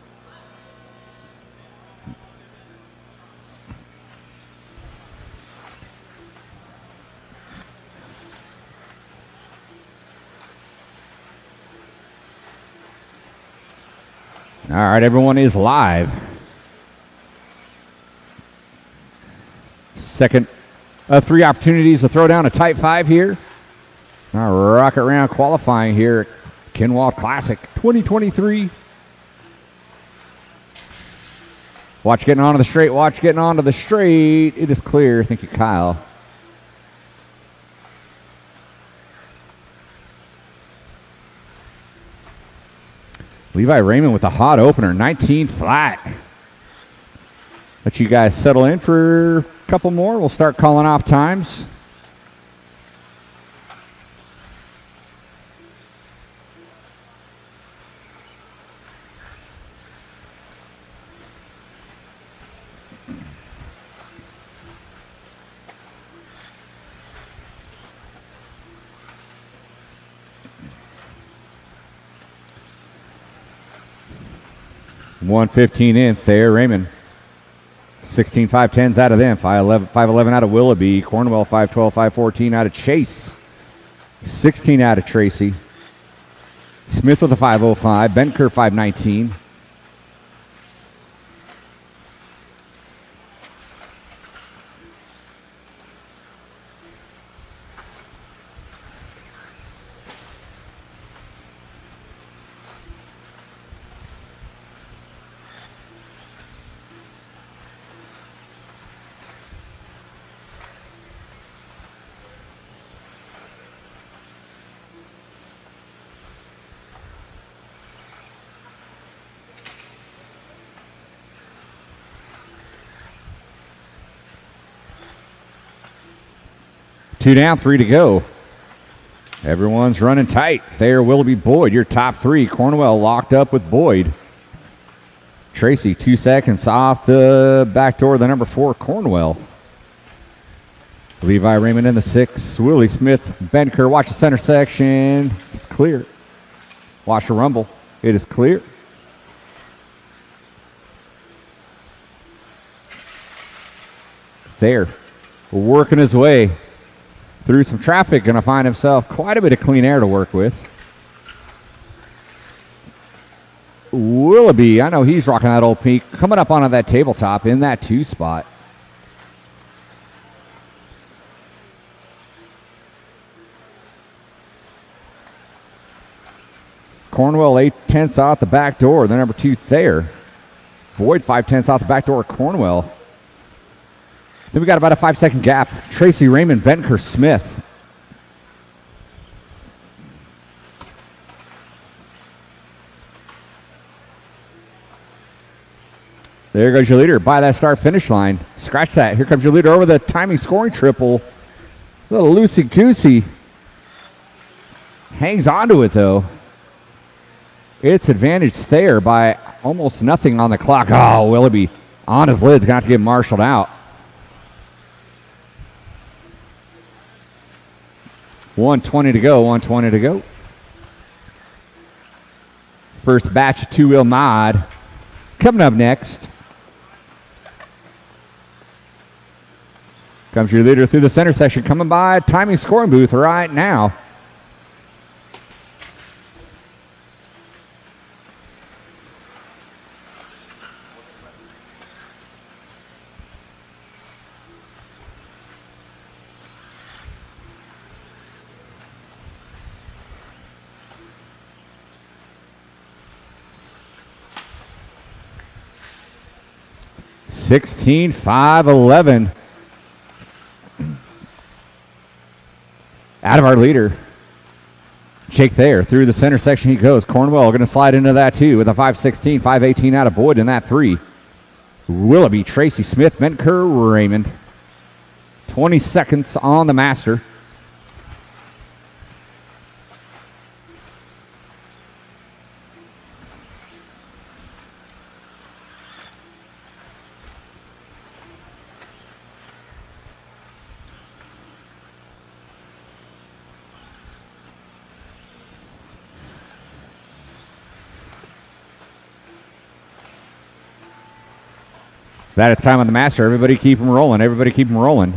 All right, everyone is live. Second of 3 opportunities to throw down a tight 5 here. Our rocket round qualifying here at Kinwald Klassic 2023. Watch getting onto the straight. It is clear. Thank you, Kyle. Levi Raymond with a hot opener, 19 flat. Let you guys settle in for a couple more. We'll start calling off times. 1:15 in. Thayer Raymond. 16 5-10s out of them. 5-11 out of Willoughby. Cornwell 5-12, 5-14 out of Chase. 16 out of Tracy. Smith with a 5-05. Benker 5-19. Two down, 3 to go. Everyone's running tight. Thayer, Willoughby, Boyd, your top three. Cornwell locked up with Boyd. Tracy, 2 seconds off the back door, the number 4, Cornwell. Levi Raymond in the 6. Willie Smith, Benker. Watch the center section. It's clear. Watch the rumble. It is clear. Thayer working his way through some traffic, going to find himself quite a bit of clean air to work with. Willoughby, I know he's rocking that old pink, coming up onto that tabletop in that 2 spot. Cornwell 8/10 out the back door, the number 2 Thayer. Boyd 5/10 out the back door, Cornwell. Then we got about a 5-second gap. Tracy Raymond, Benker, Smith. There goes your leader by that start finish line. Scratch that. Here comes your leader over the timing scoring triple. A little loosey-goosey. Hangs onto it though. It's advantage Thayer by almost nothing on the clock. Oh, Willoughby on his lid's going to have to get marshaled out. 1:20 to go, 1:20 to go. First batch of 2-wheel mod coming up next. Comes your leader through the center section, coming by timing scoring booth right now. (16 5-11) out of our leader. Jake Thayer through the center section he goes. Cornwell going to slide into that too with a 5-16, 5-18 out of Boyd in that 3. Willoughby, Tracy Smith, Benker, Raymond. 20 seconds on the master. That is time on the master. Everybody keep them rolling. Everybody keep them rolling.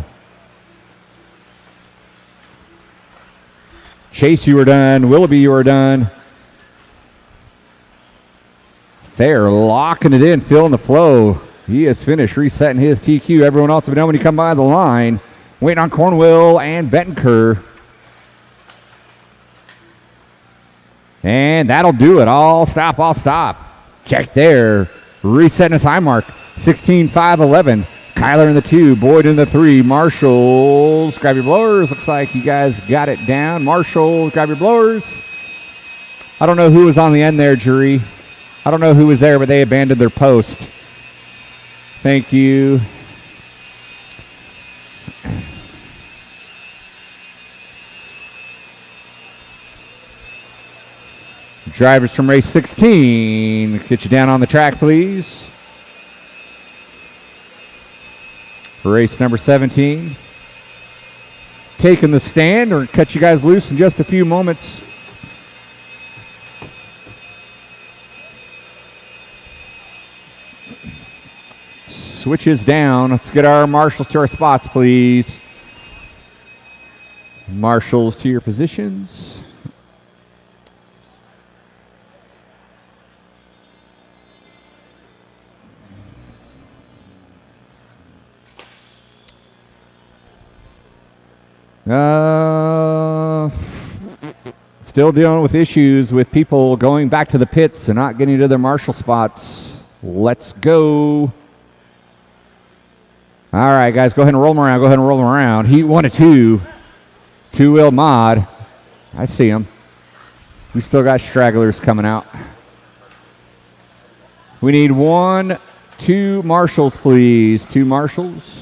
Chase, you are done. Willoughby, you are done. Thayer locking it in, filling the flow. He has finished resetting his TQ. Everyone else will be done when you come by the line. Waiting on Cornwell and Bettenker. And that'll do it. All stop, all stop. Check there. Resetting his high mark. 16 5-11. Kyler in the 2, Boyd in the 3. Marshals, grab your blowers. Looks like you guys got it down. Marshals, grab your blowers. I don't know who was on the end there, jury. I don't know who was there, but they abandoned their post. Thank you. Drivers from race 16, get you down on the track, please. For race number 17. Taking the stand or cut you guys loose in just a few moments. switches down. Let's get our marshals to our spots, please. Marshals to your positions. Still dealing with issues with people going back to the pits and not getting to their marshal spots. Let's go. All right, guys, go ahead and roll them around. Go ahead and roll them around. Heat 1 of 2. Two-wheel mod. I see them. We still got stragglers coming out. We need 2 marshals, please. 2 marshals.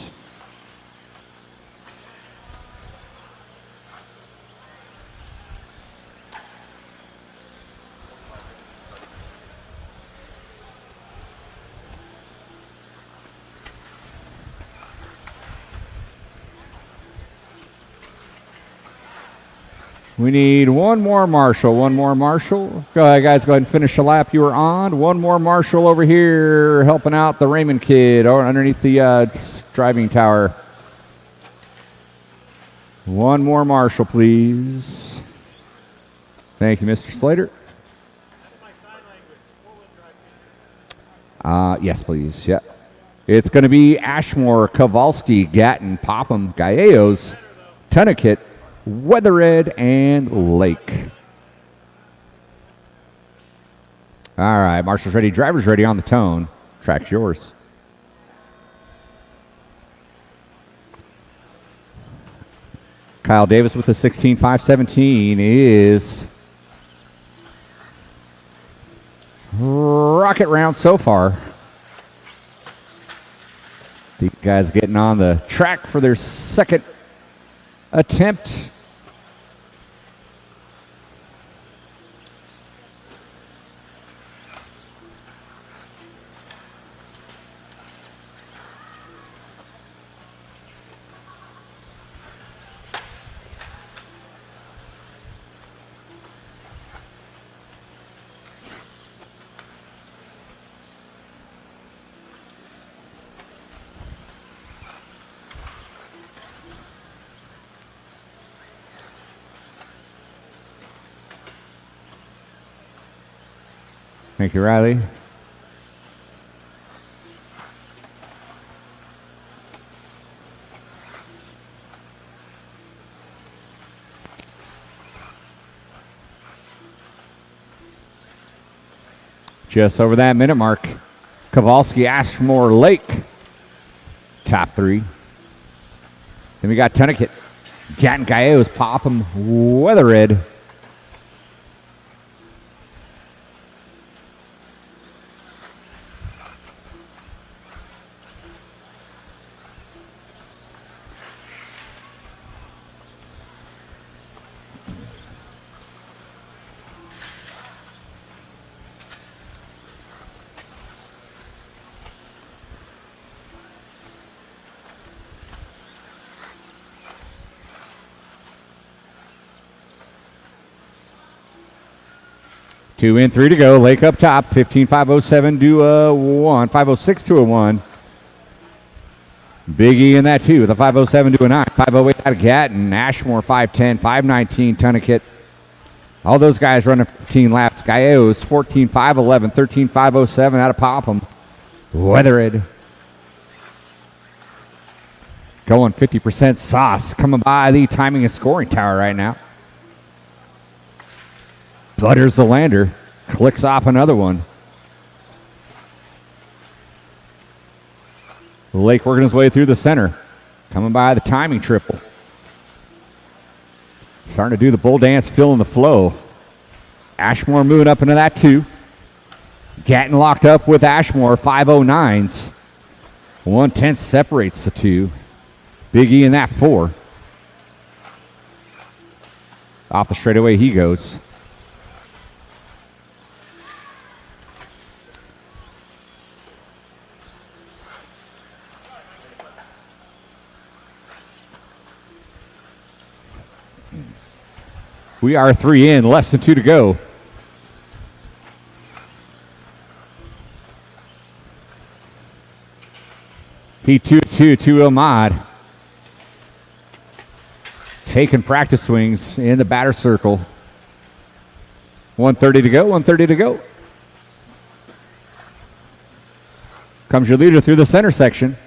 We need 1 more marshal. 1 more marshal. Go ahead, guys. Go ahead and finish the lap you were on. 1 more marshal over here helping out the Raymond kid or underneath the driving tower. 1 more marshal, please. Thank you, Mr. Slater. Yes, please. Yep. It's going to be Ashmore, Kowalski, Gatton, Popham, Gallegos, Tunnekit, Weathered, and Lake. All right, marshals ready, drivers ready on the tone. Track's yours. Kyle Davis with the 16.517 is rocket round so far. These guys getting on the track for their second attempt. Thank you, Riley. Just over that minute mark. Kowalski, Ashmore, Lake. Top 3. Then we got Tunnekit, Gatton, Gallegos, Popham, Weathered. Two in, 3 to go. Lake up top. 15.507 to a 1. 506 to a 1. Biggie in that 2 with a 507 to a 9. 508 out of Gatton. Ashmore 510. 519 Tunnekit. All those guys running 15 laps. Gallegos 14.511. 13.507 out of Popham. Weathered. Going 50% sauce. Coming by the timing and scoring tower right now. Butters the lander. Clicks off another one. Lake working his way through the center. Coming by the timing triple. Starting to do the bull dance, feeling the flow. Ashmore moving up into that 2. Gatton locked up with Ashmore, 509s. 1/10 separates the 2. Biggie in that 4. Off the straightaway he goes. We are 3 in, less than 2 to go. P2-2, two-wheel mod. Taking practice swings in the batter circle. 130 to go, 130 to go. Comes your leader through the center section.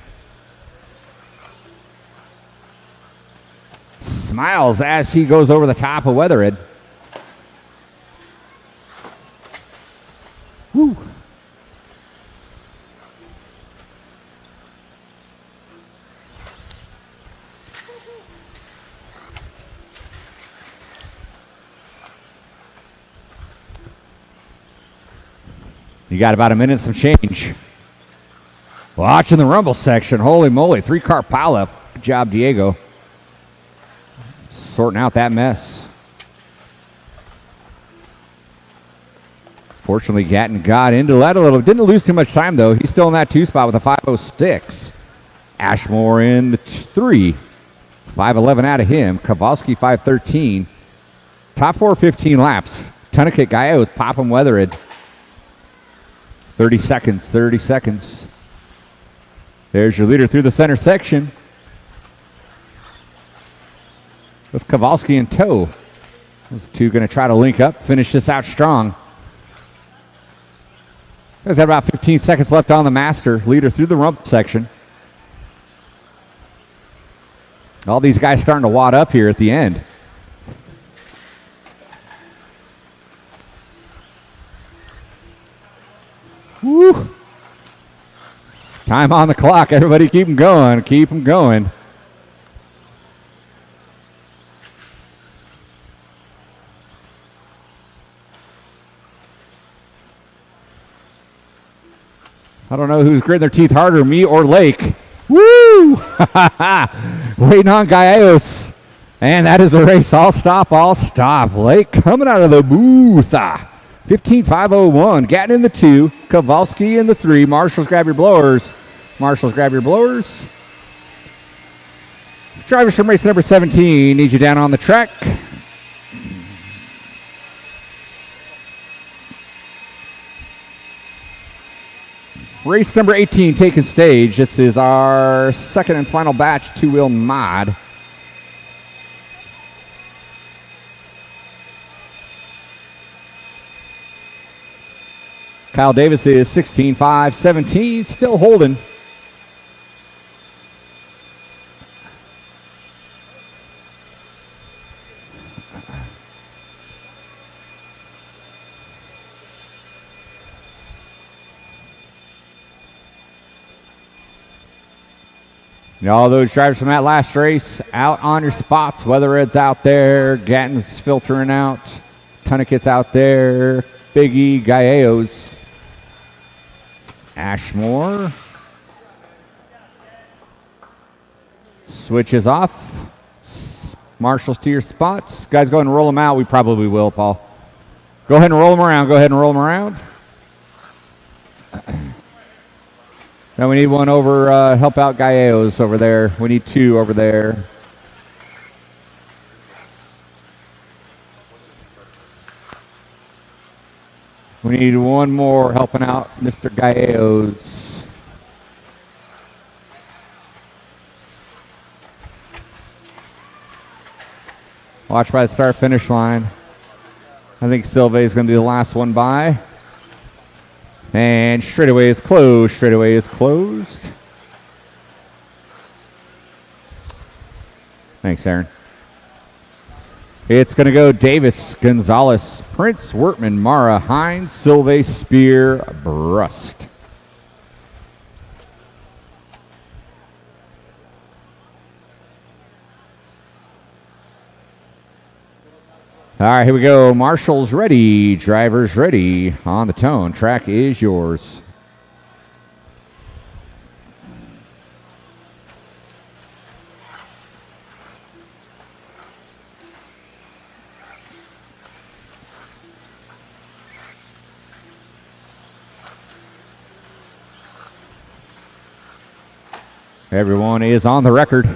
Smiles as he goes over the top of Weatherhead. Woo. You got about a minute and some change. Watching the rumble section. Holy moly, 3-car pileup. Good job, Diego. Sorting out that mess. Fortunately, Gatton got into that a little. Didn't lose too much time, though. He's still in that 2 spot with a 5:06. Ashmore in the 3. 5:11 out of him. Kowalski 5:13. Top 4, 15 laps. Tunnekit Gallegos popping Weatherhead. 30 seconds, 30 seconds. There's your leader through the center section. With Kowalski in tow. Those two going to try to link up, finish this out strong. There's about 15 seconds left on the master. Leader through the rump section. All these guys starting to wad up here at the end. Woo! Time on the clock. Everybody keep them going. Keep them going. I don't know who's gritting their teeth harder, me or Lake. Woo! Waiting on Gallegos. And that is a race. All stop, all stop. Lake coming out of the booth. 15.501. Gatton in the 2. Kowalski in the 3. Marshals, grab your blowers. Marshals, grab your blowers. Drivers from race number 17 need you down on the track. Race number 18 taking stage. This is our second and final batch 2-wheel mod. Kyle Davis is 16.517, still holding. And all those drivers from that last race out on your spots. Weatherhead's out there. Gatton's filtering out. Tunnekit's out there. Biggie, Gallegos. Ashmore. Switches off. Marshals to your spots. Guys, go ahead and roll them out. We probably will, Paul. Go ahead and roll them around. Go ahead and roll them around. Now we need one over, help out Gallegos over there. We need 2 over there. We need one more helping out Mr. Gallegos. Watch by the start-finish line. I think Silva is going to be the last one by. And straightaway is closed. Straightaway is closed. Thanks, Aaron. It's going to go Davis, Gonzalez, Prince, Wertman, Mara, Hines, Silva, Spear, Brust. All right, here we go. Marshals ready. Drivers ready. On the tone. Track is yours. Everyone is on the record.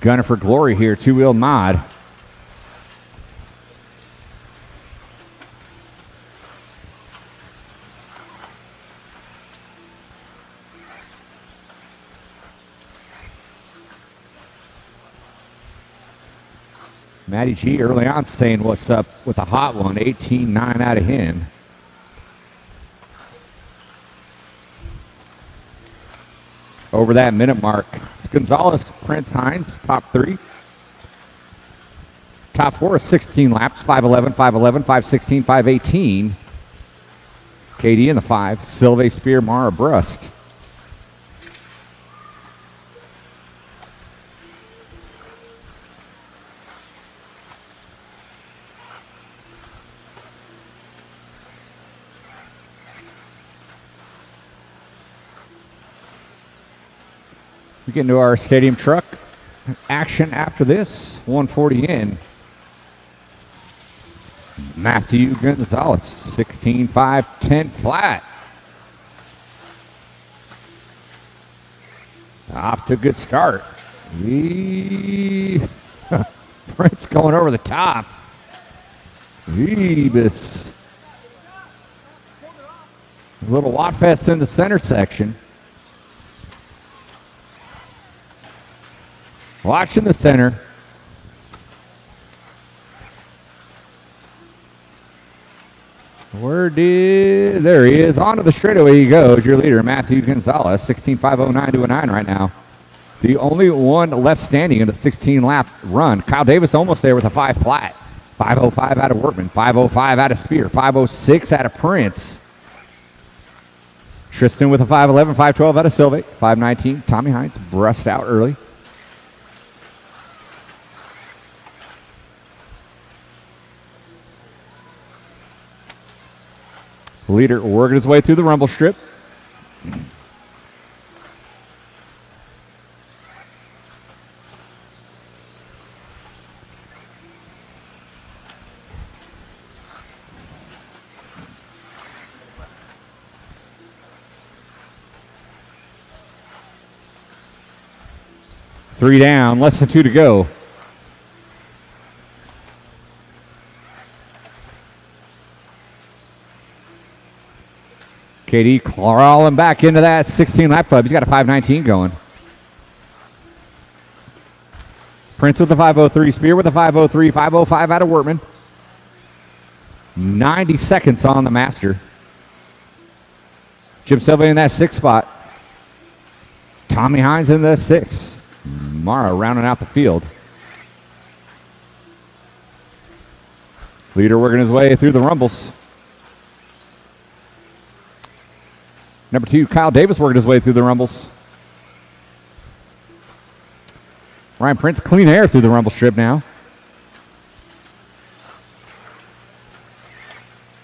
Gunner for glory here, two-wheel mod. Matty G early on saying what's up with a hot one, 18-9 out of him. Over that minute mark. It's Gonzalez, Prince, Hines, top 3. Top 4 is 16 laps, 5:11, 5:11, 5:16, 5:18. KD in the 5, Silve, Spear, Mara, Brust. We get into our stadium truck action after this. 140 in. Matthew Gonzalez, 16-5, 10 flat. Off to a good start. Prince going over the top. Jeebus. A little Watt Fest in the center section. Watching the center. There he is. Onto the straightaway he goes. Your leader, Matthew Gonzalez, 16.509 to a 9 right now. The only one left standing in the 16-lap run. Kyle Davis almost there with a 5 flat. 5:05 out of Workman. 5:05 out of Spear. 5:06 out of Prince. Tristan with a 5:11. 5:12 out of Silve. 5:19. Tommy Hines brushed out early. Leader working his way through the rumble strip. Three down, less than 2 to go. KD crawling back into that 16-lap club. He's got a 5:19 going. Prince with a 5:03. Spear with a 5:03. 5:05 out of Workman. 90 seconds on the master. Jim Silva in that 6th spot. Tommy Hines in the 6th. Mara rounding out the field. Leader working his way through the rumbles. Number 2, Kyle Davis working his way through the rumbles. Ryan Prince, clean air through the rumble strip now.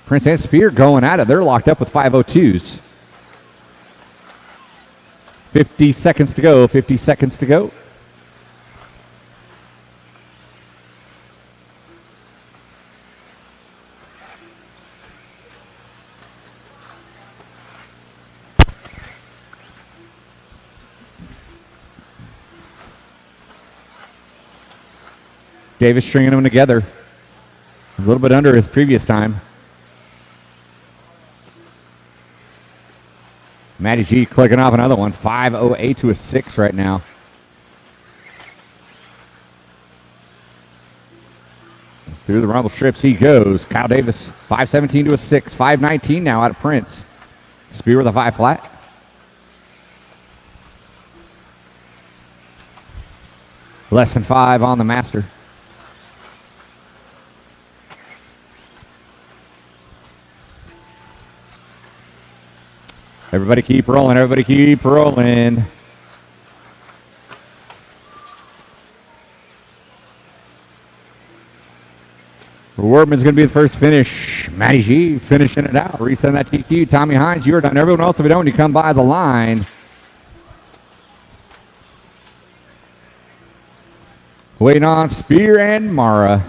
Prince and Spear going at it. They're locked up with 5:02s. 50 seconds to go. 50 seconds to go. Davis stringing them together. A little bit under his previous time. Matty G clicking off another one. 5:08 to a 6 right now. Through the rumble strips he goes. Kyle Davis, 5:17 to a 6. 5:19 now out of Prince. Spear with a 5 flat. Less than 5 on the master. Everybody keep rolling. Everybody keep rolling. Workman's going to be the first finish. Matty G finishing it out. Resend that TQ. Tommy Hines, you are done. Everyone else, if you don't, you come by the line. Waiting on Spear and Mara.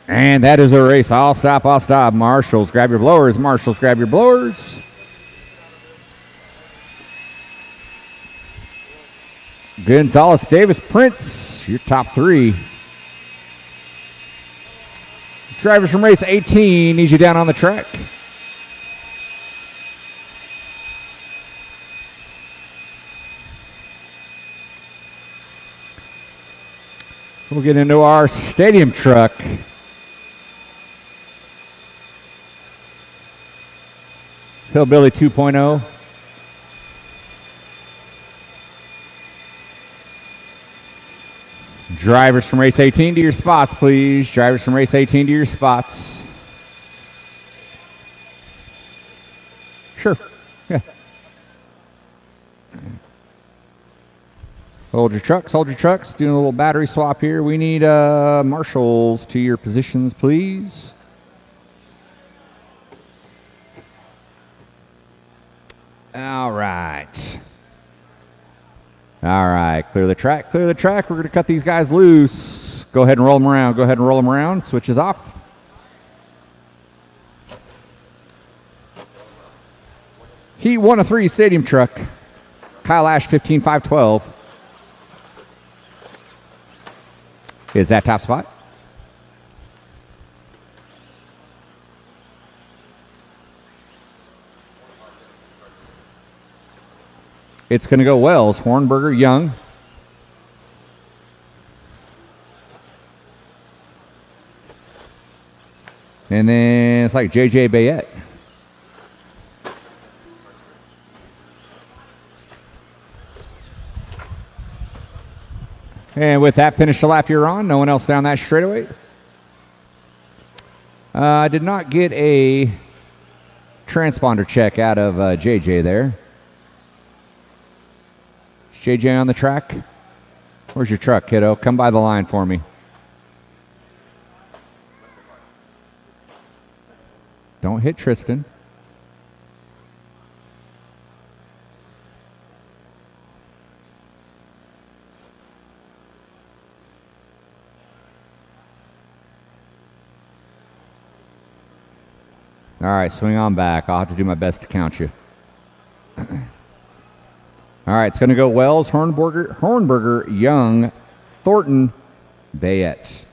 And that is a race. I'll stop. Marshals, grab your blowers. Marshals, grab your blowers. Gonzalez Davis Prince, your top 3. Drivers from race 18 need you down on the track. We'll get into our stadium truck. Hillbilly 2.0. Drivers from race 18 to your spots, please. Drivers from race 18 to your spots. Sure. Yeah. Hold your trucks, hold your trucks. Doing a little battery swap here. We need marshals to your positions, please. All right. All right, clear the track, clear the track. We're going to cut these guys loose. Go ahead and roll them around. Go ahead and roll them around. Switches off. Heat 1 of 3 stadium truck. Kyle Ash 15.512. Is that top spot? It's going to go Wells, Hornberger, Young. And then it's like J.J. Bayette. And with that, finish the lap you're on. No one else down that straightaway. I did not get a transponder check out of JJ there. Is JJ on the track? Where's your truck, kiddo? Come by the line for me. Don't hit Tristan. All right, swing on back. I'll have to do my best to count you. All right, it's going to go Wells, Hornberger, Young, Thornton, Bayette,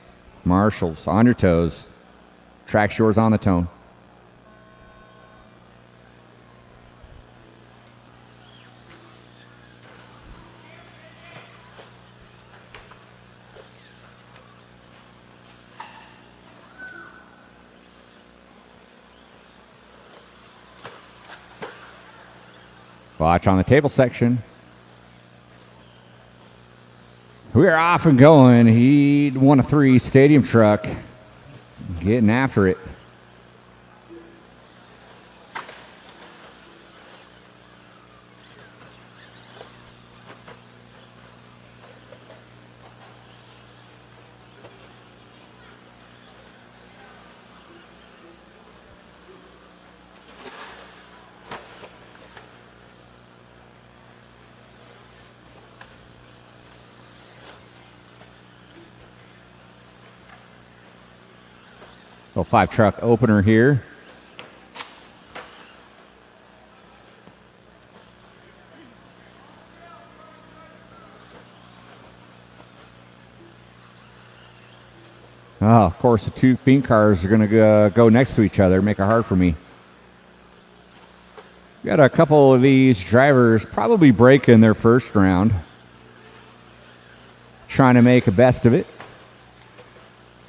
Marshals. On your toes. Track's yours on the tone. Watch on the table section. We are off and going. He won a 3 stadium truck. Getting after it. Little 5 truck opener here. Oh, of course, the 2 pink cars are going to go next to each other, make it hard for me. Got a couple of these drivers probably breaking their first round. Trying to make a best of it.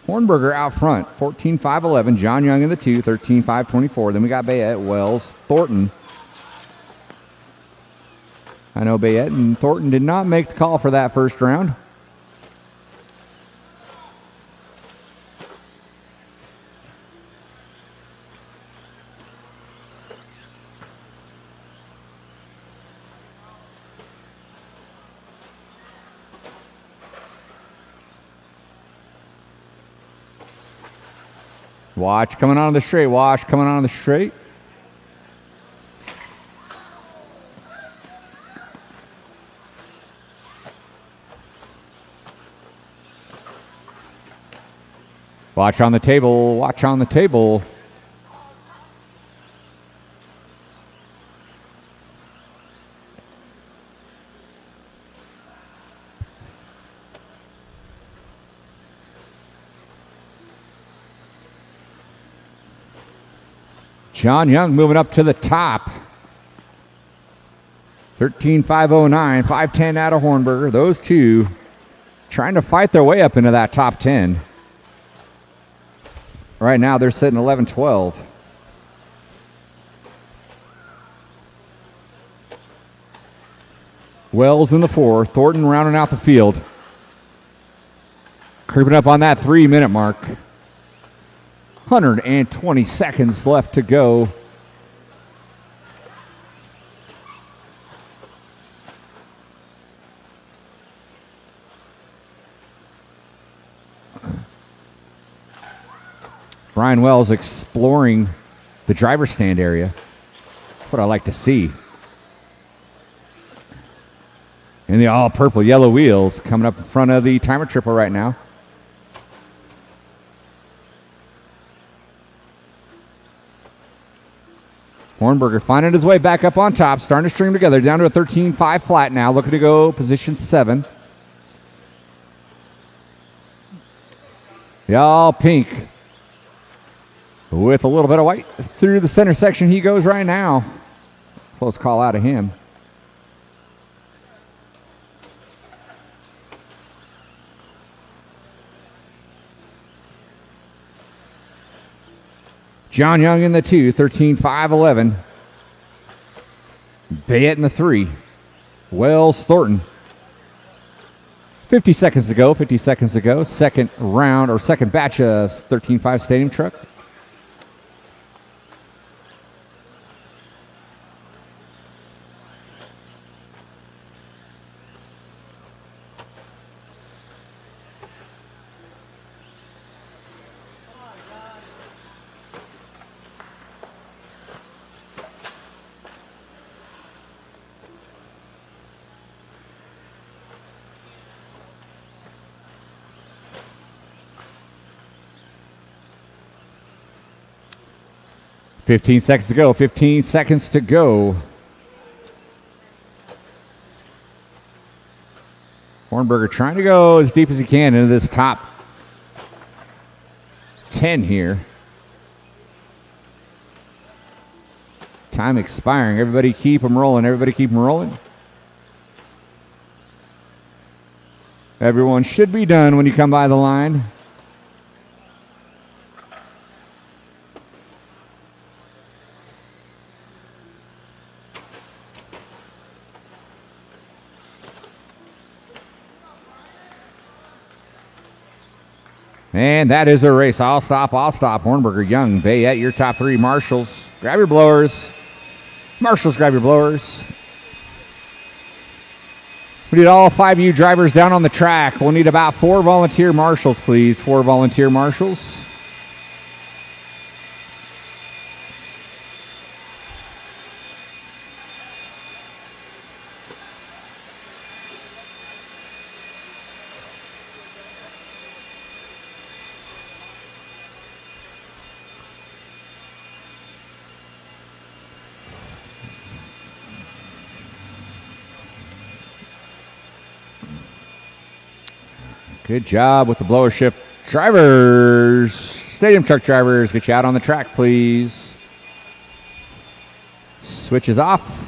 Hornberger out front, 14.511. John Young in the 2, 13.524. Then we got Bayette, Wells, Thornton. I know Bayette and Thornton did not make the call for that first round. Watch coming on the straight. Watch coming on the straight. Watch on the table. Watch on the table. John Young moving up to the top. 13,509, 510 out of Hornberger. Those two trying to fight their way up into that top 10. Right now they're sitting 11-12. Wells in the 4. Thornton rounding out the field. Creeping up on that 3-minute mark. 120 seconds left to go. Brian Wells exploring the driver's stand area. That's what I like to see. And the all purple yellow wheels coming up in front of the timer triple right now. Hornberger finding his way back up on top, starting to string together, down to a 13.5 flat now, looking to go position 7. Y'all pink with a little bit of white through the center section. He goes right now. Close call out of him. John Young in the 2, 13.511. Bayette in the 3. Wells Thornton. 50 seconds to go, 50 seconds to go. Second round or second batch of 13.5 Stadium Truck. Fifteen seconds to go. 15 seconds to go. Hornberger trying to go as deep as he can into this top 10 here. Time expiring. Everybody keep them rolling. Everybody keep them rolling. Everyone should be done when you come by the line. And that is a race. I'll stop. Hornberger, Young, Bayette, your top 3. Marshals, grab your blowers. Marshals, grab your blowers. We need all 5 of you drivers down on the track. We'll need about 4 volunteer marshals, please. 4 volunteer marshals. Good job with the blower shift. Drivers, stadium truck drivers, get you out on the track, please. Switch is off.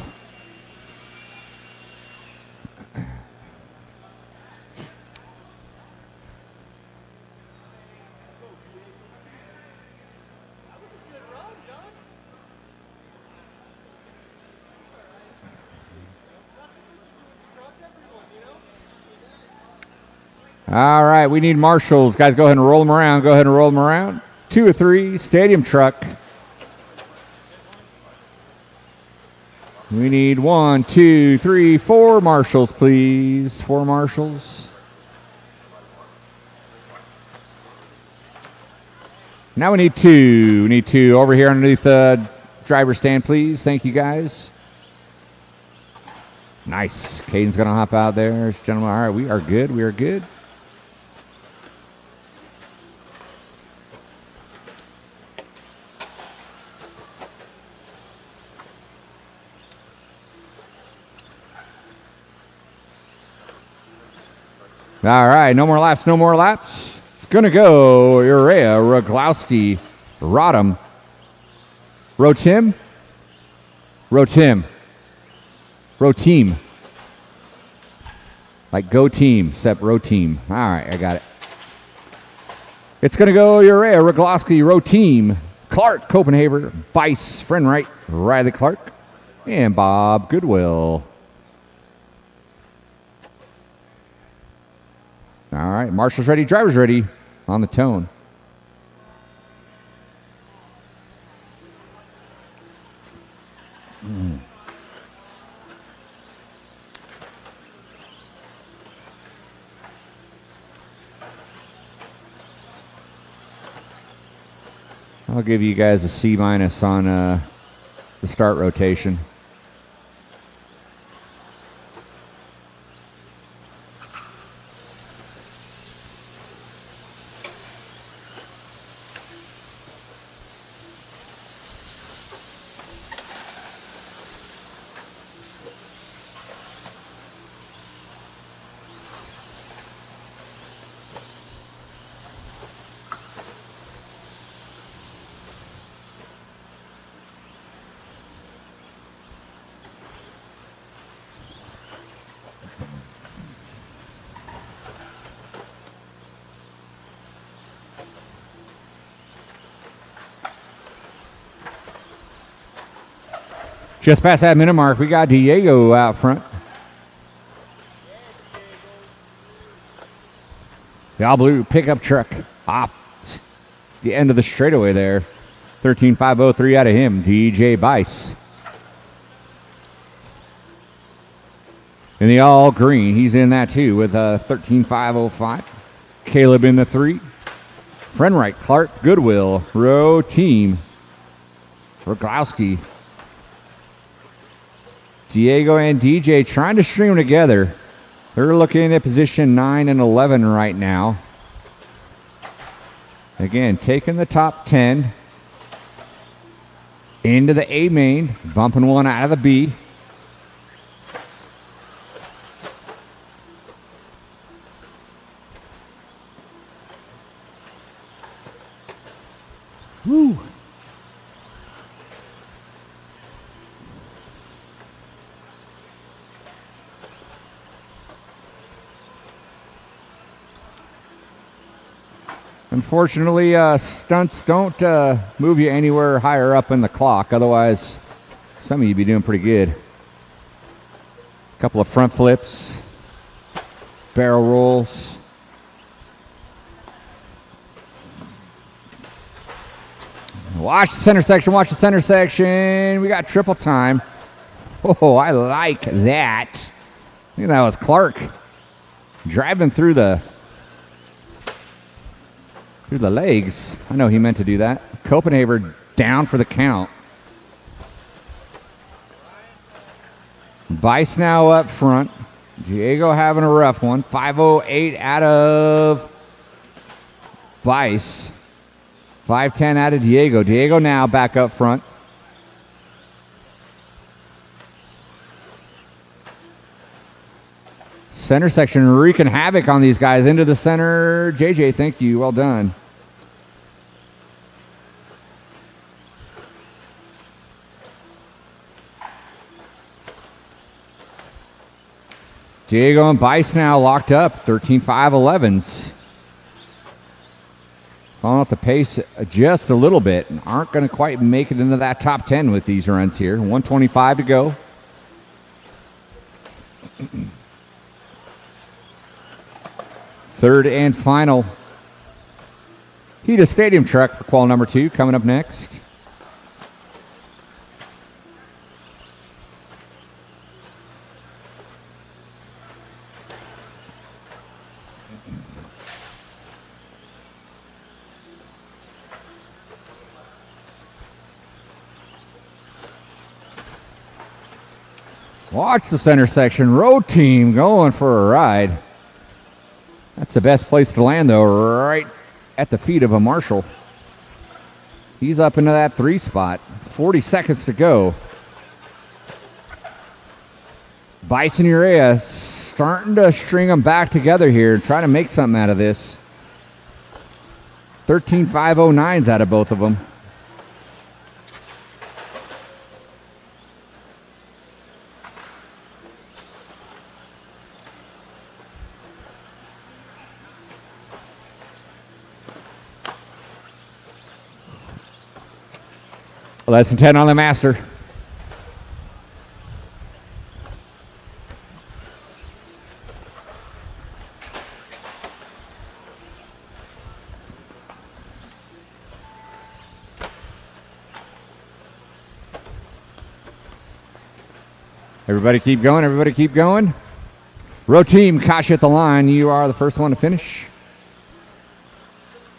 All right, we need marshals. Guys, go ahead and roll them around. 2 or 3, stadium truck. We need 1, 2, 3, 4 marshals, please. 4 marshals. Now we need 2. We need 2 over here underneath the driver's stand, please. Thank you, guys. Nice. Caden's going to hop out there. Gentlemen, all right, we are good. We are good. All right, no more laps. It's going to go Urea, Roglowski, Rodham. Rotim. Rotim. Roteam. Like go team, except Roteam. All right, I got it. It's going to go Urea, Rogloski, Roteam, Clark, Copenhagen, Bice, Friendright, Riley Clark, and Bob Goodwill. All right, marshals ready, drivers ready on the tone. I'll give you guys a C- on the start rotation. Just past that minute mark, we got Diego out front. The all blue pickup truck off the end of the straightaway there. 13.503 out of him, DJ Bice. In the all green, he's in that too with 13.505. Caleb in the 3. Friendright, Clark, Goodwill, Row Team, Rogowski. Diego and DJ trying to string them together. They're looking at position 9 and 11 right now. Again, taking the top 10 into the A main, bumping one out of the B. Woo. Unfortunately, stunts don't move you anywhere higher up in the clock. Otherwise, some of you be doing pretty good. A couple of front flips, barrel rolls. Watch the center section, watch the center section. We got triple time. Oh, I like that. I think that was Clark driving through the legs. I know he meant to do that. Copenhagen down for the count. Bice now up front. Diego having a rough one. 508 out of Bice. 510 out of Diego. Diego now back up front. Center section wreaking havoc on these guys. Into the center. JJ, thank you. Well done. Diego and Bice now locked up. 13.511s. Falling off the pace just a little bit. And aren't going to quite make it into that top 10 with these runs here. 125 to go. Third and final. Heat a stadium truck for qual number 2 coming up next. Watch the center section. Road team going for a ride. That's the best place to land, though, right at the feet of a marshal. He's up into that 3 spot. 40 seconds to go. Bison Urea starting to string them back together here, trying to make something out of this. 13.509s out of both of them. Less than 10 on the master. Everybody keep going. Everybody keep going. Row team, Kasha at the line. You are the first one to finish.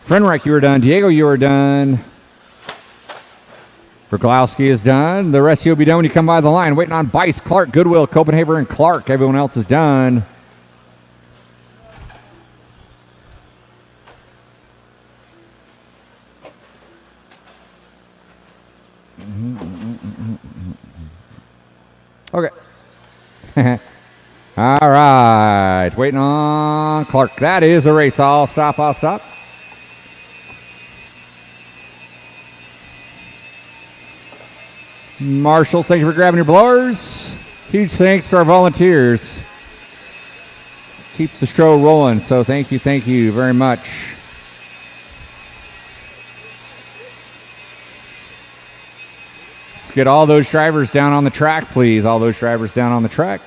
Frenreich, you are done. Diego, you are done. Berglowski is done. The rest of you will be done when you come by the line. Waiting on Bice, Clark, Goodwill, Copenhagen, and Clark. Everyone else is done. Okay. All right. Waiting on Clark. That is a race. I'll stop. Marshals, thank you for grabbing your blowers. Huge thanks to our volunteers. Keeps the show rolling, so thank you very much. Let's get all those drivers down on the track, please. All those drivers down on the track.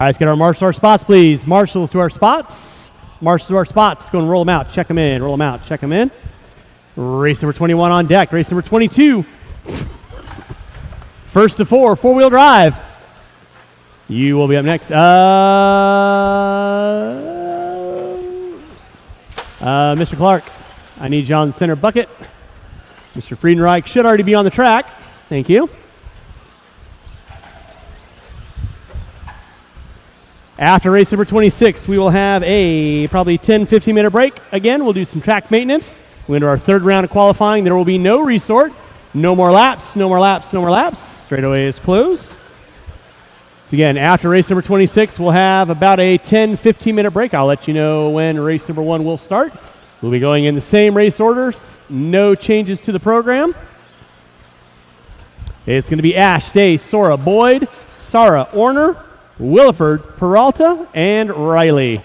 All right, let's get our marshals to our spots, please. Marshals to our spots. Marshals to our spots. Go and roll them out. Check them in. Roll them out. Check them in. Race number 21 on deck. Race number 22. First to four-wheel drive. You will be up next. Mr. Clark, I need you on the center bucket. Mr. Friedenreich should already be on the track. Thank you. After race number 26, we will have a probably 10-15 minute break. Again, we'll do some track maintenance. We're into our third round of qualifying. There will be no resort, no more laps, no more laps, no more laps. Straightaway is closed. So again, after race number 26, we'll have about a 10-15 minute break. I'll let you know when race number 1 will start. We'll be going in the same race orders. No changes to the program. It's going to be Ash, Day, Sora, Boyd, Sarah, Orner, Williford, Peralta, and Riley.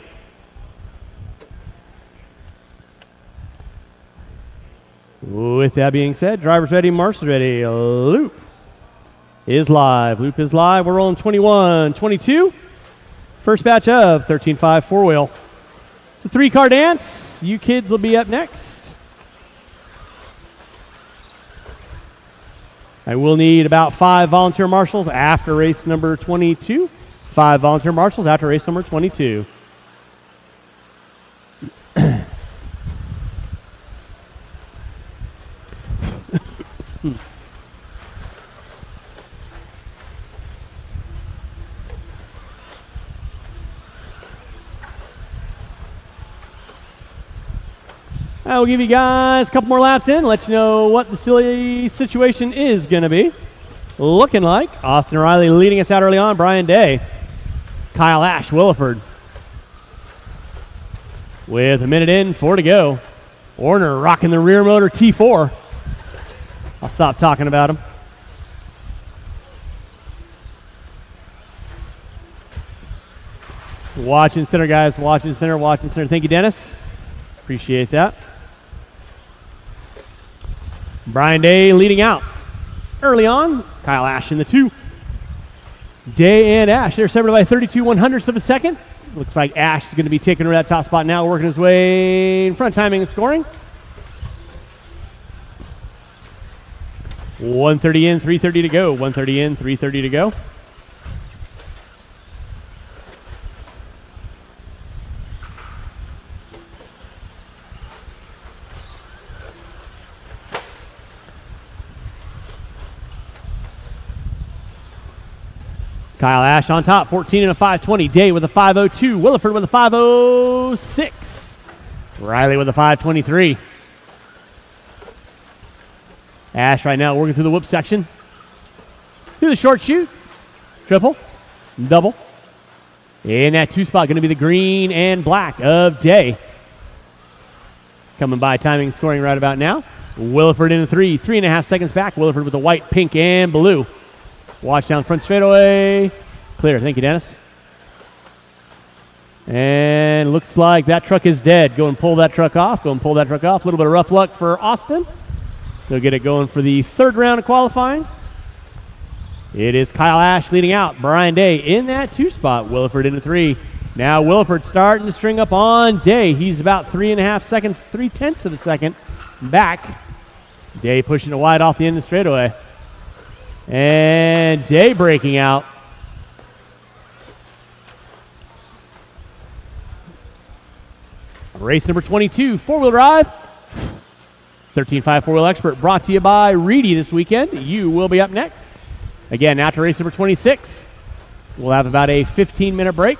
With that being said, drivers ready, marshals ready. Loop is live. Loop is live. We're rolling 21, 22. First batch of 13.5 four-wheel. It's a 3-car dance. You kids will be up next. I will need about 5 volunteer marshals after race number 22. 5 volunteer marshals after race number 22. I will give you guys a couple more laps in, let you know what the silly situation is going to be looking like. Austin Riley leading us out early on. Brian Day. Kyle Ash, Williford. With a minute in, 4 to go. Orner rocking the rear motor T4. I'll stop talking about him. Watching center, guys. Watching center, watching center. Thank you, Dennis. Appreciate that. Brian Day leading out. Early on, Kyle Ash in the 2. Day and Ash, they're separated by 32/100ths of a second. Looks like Ash is going to be taking over that top spot now, working his way in front, timing and scoring. 130 in, 330 to go. 130 in, 330 to go. Kyle Ash on top, 14 and a 520. Day with a 502. Williford with a 506. Riley with a 523. Ash right now working through the whoop section. Do the short shoot. Triple. Double. In that 2 spot, going to be the green and black of Day. Coming by timing scoring right about now. Williford in a 3. 3.5 seconds back. Williford with the white, pink, and blue. Watch down front straightaway. Clear. Thank you, Dennis. And looks like that truck is dead. Go and pull that truck off. Go and pull that truck off. A little bit of rough luck for Austin. They'll get it going for the 3rd round of qualifying. It is Kyle Ash leading out. Brian Day in that 2 spot. Williford in a 3. Now Williford starting to string up on Day. He's about 3.5 seconds, 0.3 of a second back. Day pushing it wide off the end of the straightaway. And Day breaking out. Race number 22, 4-wheel drive. 13.5 4-wheel expert brought to you by Reedy this weekend. You will be up next. Again, after race number 26, we'll have about a 15-minute break.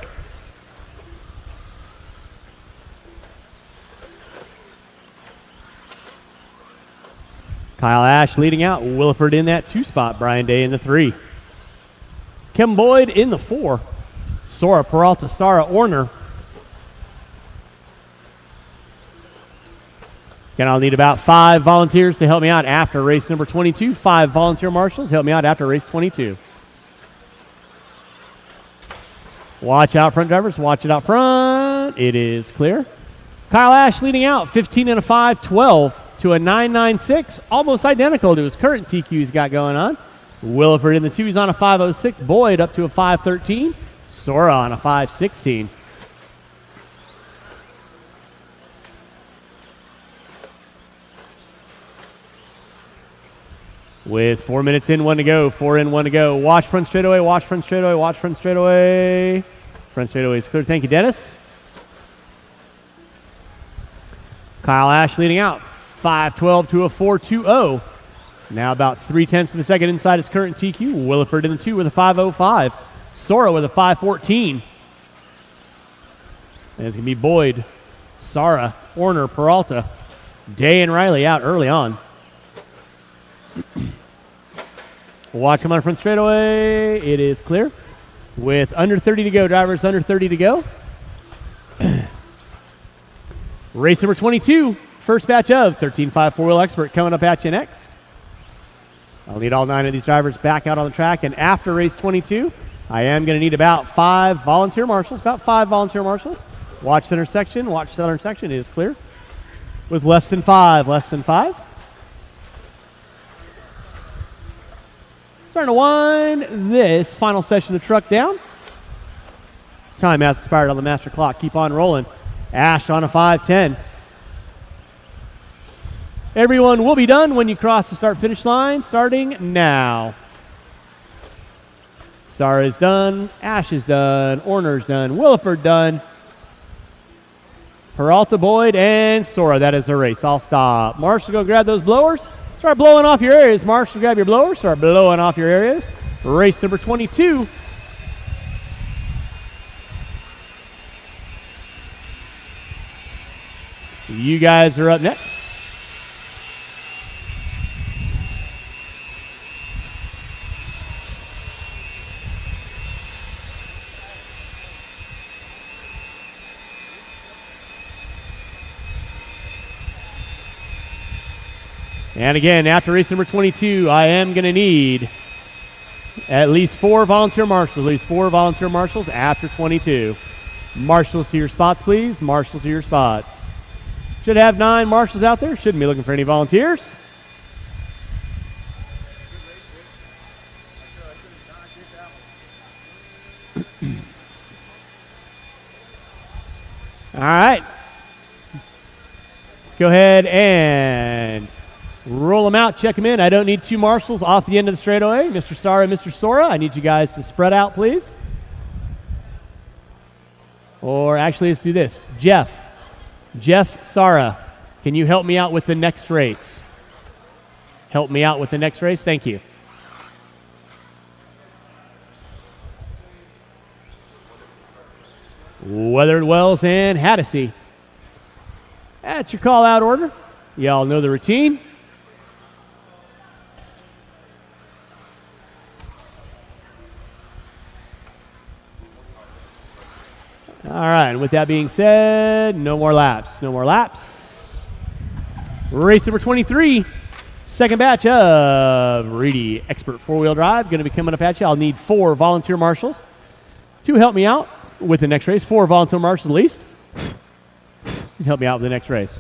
Kyle Ash leading out. Williford in that 2 spot. Brian Day in the 3. Kim Boyd in the 4. Sora, Peralta, Stara, Orner. Again, I'll need about 5 volunteers to help me out after race number 22. 5 volunteer marshals help me out after race 22. Watch out, front drivers. Watch it out front. It is clear. Kyle Ash leading out. 15 and a 5-12 to a 9.96. Almost identical to his current TQ he's got going on. Williford in the 2. He's on a 5.06. Boyd up to a 5.13. Sora on a 5.16. With 4 minutes in, 1 to go. 4 in, 1 to go. Watch front straightaway, watch front straightaway, watch front straightaway. Front straightaway is clear. Thank you, Dennis. Kyle Ash leading out. 5.12 to a 4.20. Now about 0.3 of a second inside his current TQ. Williford in the 2 with a 5.05. Sora with a 5.14. And it's going to be Boyd, Sara, Orner, Peralta. Day and Riley out early on. Watch him on front straightaway. It is clear. With under 30 to go, drivers under 30 to go. Race number 22, first batch of 13.5 4-wheel expert coming up at you next. I'll need all 9 of these drivers back out on the track. And after race 22, I am going to need about 5 volunteer marshals. About 5 volunteer marshals. Watch center section. Watch center section. It is clear. With less than 5. Less than 5. Starting to wind this final session of truck down. Time has expired on the master clock. Keep on rolling. Ash on a 5.10. Everyone will be done when you cross the start-finish line, starting now. Sara is done. Ash is done. Orner's done. Williford done. Peralta, Boyd, and Sora. That is the race. I'll stop. Marshall, go grab those blowers. Start blowing off your areas. Marshall, grab your blowers. Start blowing off your areas. Race number 22. You guys are up next. And again, after race number 22, I am going to need at least 4 volunteer marshals. At least 4 volunteer marshals after 22. Marshals to your spots, please. Marshals to your spots. Should have 9 marshals out there. Shouldn't be looking for any volunteers. All right. Let's go ahead and roll them out, check them in. I don't need 2 marshals off the end of the straightaway. Mr. Sara and Mr. Sora, I need you guys to spread out, please. Or actually, let's do this. Jeff, Sara, can you help me out with the next race? Help me out with the next race? Thank you. Weathered, Wells, and Haddisy. That's your call-out order. Y'all know the routine. All right, and with that being said, no more laps. No more laps. Race number 23, second batch of Reedy Expert four-wheel drive. Going to be coming up at you. I'll need 4 volunteer marshals to help me out with the next race. 4 volunteer marshals at least. Help me out with the next race.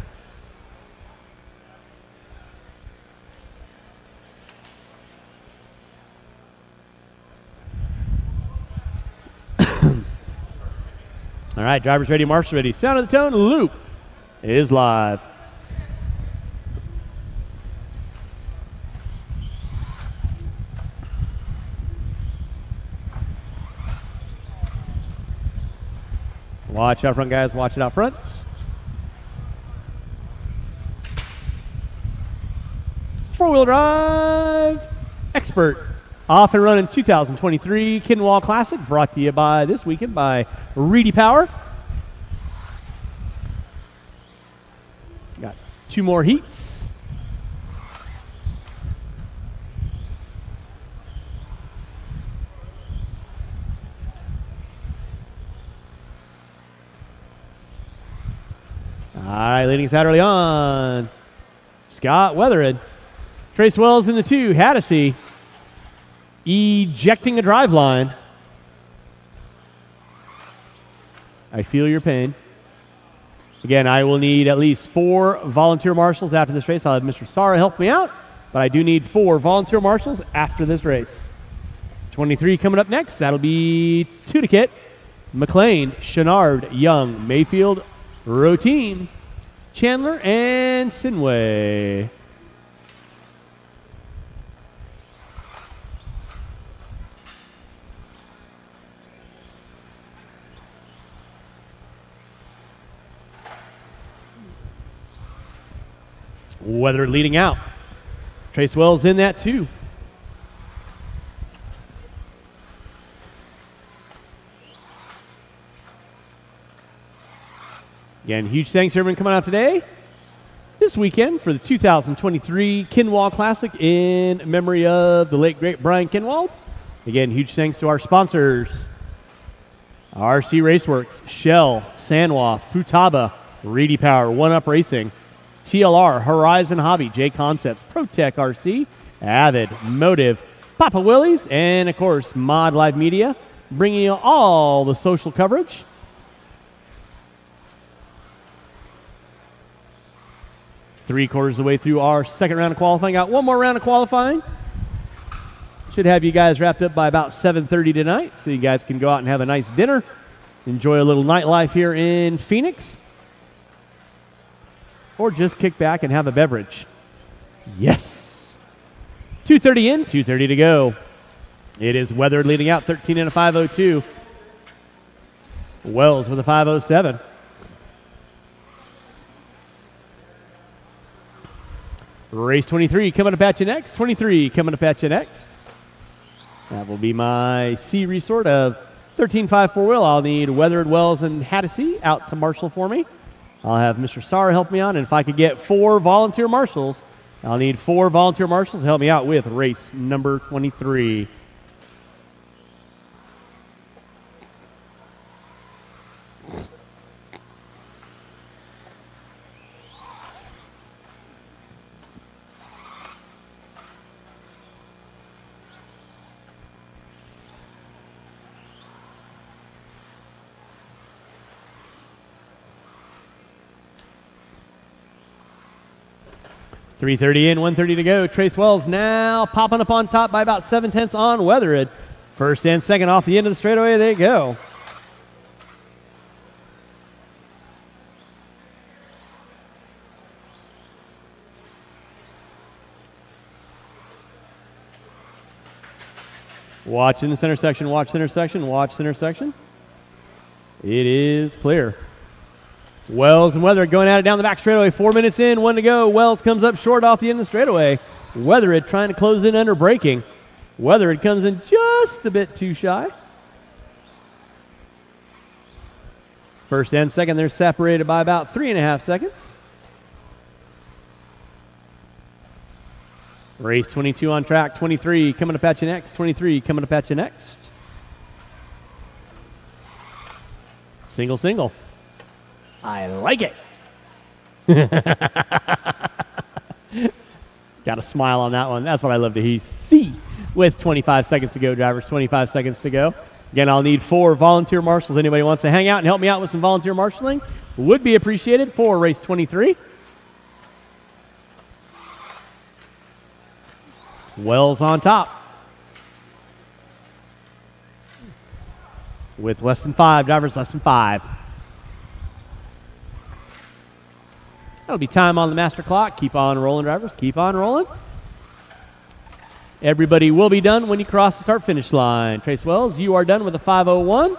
All right, drivers ready, marshals ready. Sound of the tone, loop is live. Watch out front, guys. Watch it out front. Four-wheel drive expert. Off and running 2023 Kinwald Klassic, brought to you by this weekend by Reedy Power. Got 2 more heats. All right, leading us out early on. Scott Weathered. Trace Wells in the 2, Haddisy. Ejecting a drive line. I feel your pain. Again, I will need at least 4 volunteer marshals after this race. I'll have Mr. Sara help me out, but I do need 4 volunteer marshals after this race. 23 coming up next. That'll be Tudikit, McLean, Chenard, Young, Mayfield, Routine, Chandler, and Sinway. Weathered leading out. Trace Wells in that too. Again, huge thanks to everyone coming out today, this weekend, for the 2023 Kinwald Classic in memory of the late, great Brian Kinwald. Again, huge thanks to our sponsors, RC Raceworks, Shell, Sanwa, Futaba, Reedy Power, One Up Racing, TLR, Horizon Hobby, J Concepts, ProTech RC, Avid, Motive, Papa Willie's, and of course, Mod Live Media, bringing you all the social coverage. Three-quarters of the way through our second round of qualifying. Got one more round of qualifying. Should have you guys wrapped up by about 7:30 tonight, so you guys can go out and have a nice dinner, enjoy a little nightlife here in Phoenix, or just kick back and have a beverage. Yes. 2:30 in, 2:30 to go. It is Weathered leading out, 13 and a 5:02. Wells with a 5:07. Race 23 coming up at you next. 23 coming up at you next. That will be my C resort of 13.5 4-wheel. I'll need Weathered, Wells, and Haddisy out to marshal for me. I'll have Mr. Sara help me out, and if I could get 4 volunteer marshals, I'll need 4 volunteer marshals to help me out with race number 23. .330 in, 1:30 to go. Trace Wells now popping up on top by about 7/10 on Weathered. First and second off the end of the straightaway. There you go. Watch in the center section, watch center section, watch center section. It is clear. Wells and Weathered going at it down the back straightaway. 4 minutes in, 1 to go. Wells comes up short off the end of the straightaway. Weathered trying to close in under braking. Weathered comes in just a bit too shy. First and second, they're separated by about 3.5 seconds. Race 22 on track, 23 coming up at you next, 23 coming up at you next. Single, single. I like it. Got a smile on that one. That's what I love to see. With 25 seconds to go, drivers, 25 seconds to go. Again, I'll need 4 volunteer marshals. Anybody wants to hang out and help me out with some volunteer marshaling would be appreciated for race 23. Wells on top. With less than 5, drivers less than 5. That'll be time on the master clock. Keep on rolling, drivers. Keep on rolling. Everybody will be done when you cross the start-finish line. Trace Wells, you are done with a 5:01.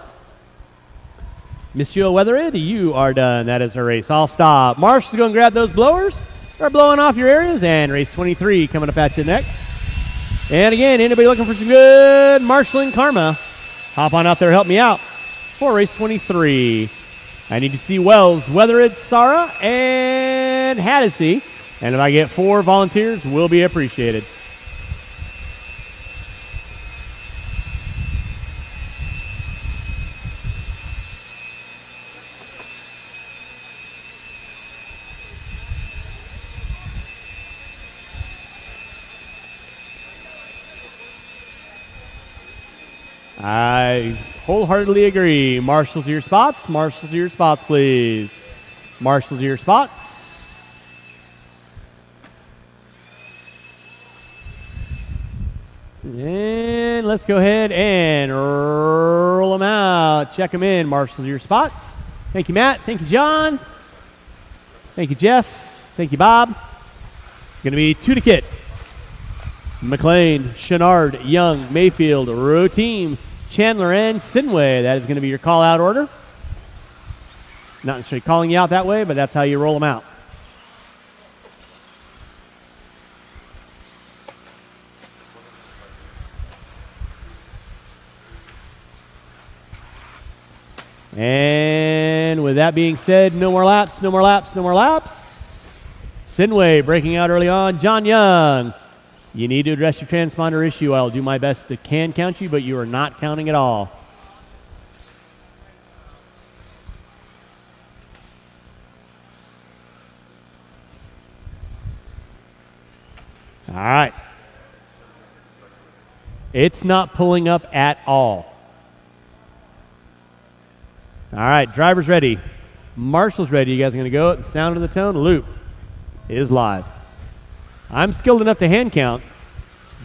Monsieur Weatherid, you are done. That is our race. I'll stop. Marshals, go and grab those blowers. Start blowing off your areas. And race 23 coming up at you next. And again, anybody looking for some good marshaling karma, hop on out there, help me out for race 23. I need to see Wells, Weatherid, Sarah, and Haddisy. And if I get 4 volunteers, will be appreciated. I wholeheartedly agree. Marshals to your spots. Marshals to your spots, please. Marshals to your spots. And let's go ahead and roll them out. Check them in. Marshals to your spots. Thank you, Matt. Thank you, John. Thank you, Jeff. Thank you, Bob. It's going to be 2 to kit. McLean, Chenard, Young, Mayfield, row team, Chandler, and Sinway. That is going to be your call-out order. Not necessarily calling you out that way, but that's how you roll them out. And with that being said, no more laps, no more laps, no more laps. Sinway breaking out early on. John Young. You need to address your transponder issue. I'll do my best to count you, but you are not counting at all. All right. It's not pulling up at all. All right, drivers ready. Marshals ready. You guys are going to go at the sound of the tone. Loop is live. I'm skilled enough to hand count,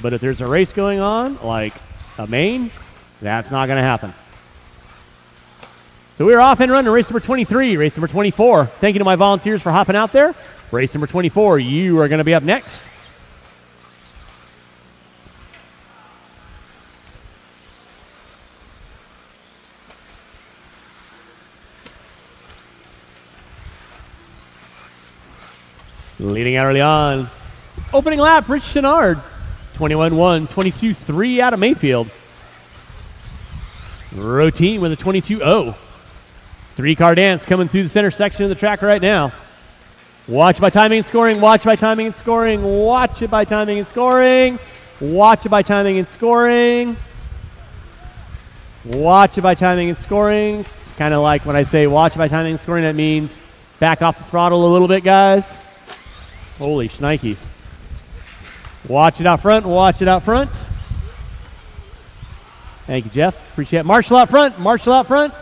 but if there's a race going on, like a main, that's not going to happen. So we're off and running race number 23, race number 24. Thank you to my volunteers for hopping out there. Race number 24, you are going to be up next. Leading out early on. Opening lap, Rich Chenard. 21-1, 22-3 out of Mayfield. Row team with a 22-0. 3-car dance coming through the center section of the track right now. Watch by timing and scoring. Watch by timing and scoring. Watch it by timing and scoring. Watch it by timing and scoring. Watch it by timing and scoring. Kind of like when I say watch it by timing and scoring, that means back off the throttle a little bit, guys. Holy shnikes. Watch it out front. Watch it out front. Thank you, Jeff. Appreciate it. Marshal out front. Marshal out front.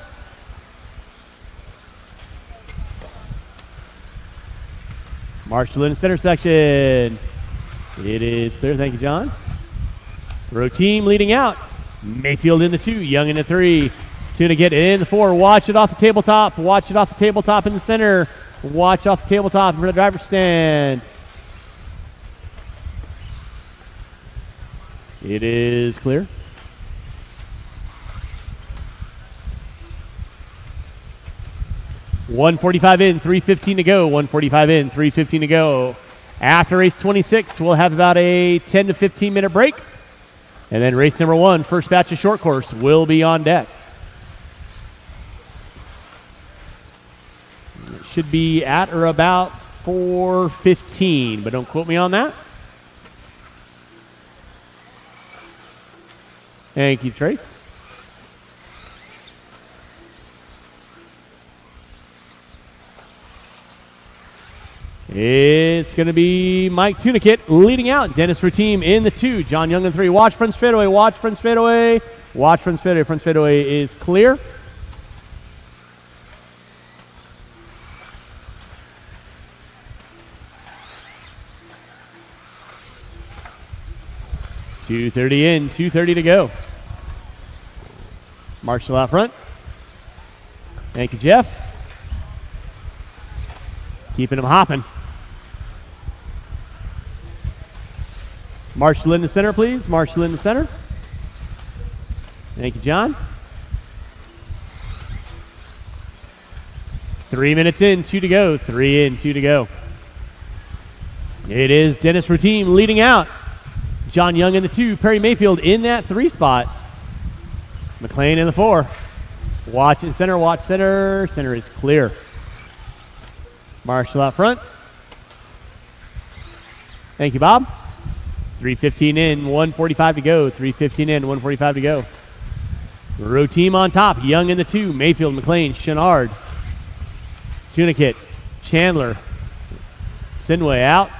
Marshal in the center section. It is clear. Thank you, John. Row team leading out. Mayfield in the 2. Young in the 3. 2 to get in the 4. Watch it off the tabletop. Watch it off the tabletop in the center. Watch off the tabletop for the driver's stand. It is clear. .145 in, 3:15 to go. 145 in, 3:15 to go. After race 26, we'll have about a 10 to 15 minute break. And then race number 1, first batch of short course, will be on deck. should be at or about 4:15, but don't quote me on that. Thank you, Trace. It's going to be Mike Tunikit leading out. Dennis Routine in the 2. John Young in 3. Watch front straightaway. Watch front straightaway. Watch front straightaway. Front straightaway is clear. .230 in. 2:30 to go. Marshall out front. Thank you, Jeff. Keeping him hopping. Marshall in the center, please. Marshall in the center. Thank you, John. 3 minutes in, 2 to go. 3 in, 2 to go. It is Dennis Routine leading out. John Young in the 2. Perry Mayfield in that 3 spot. McLean in the 4. Watch in center, watch center. Center is clear. Marshall out front. Thank you, Bob. 3:15 in, 1:45 to go. 3:15 in, 1:45 to go. Row team on top. Young in the 2. Mayfield, McLean, Chenard, Tunikit, Chandler, Sinway out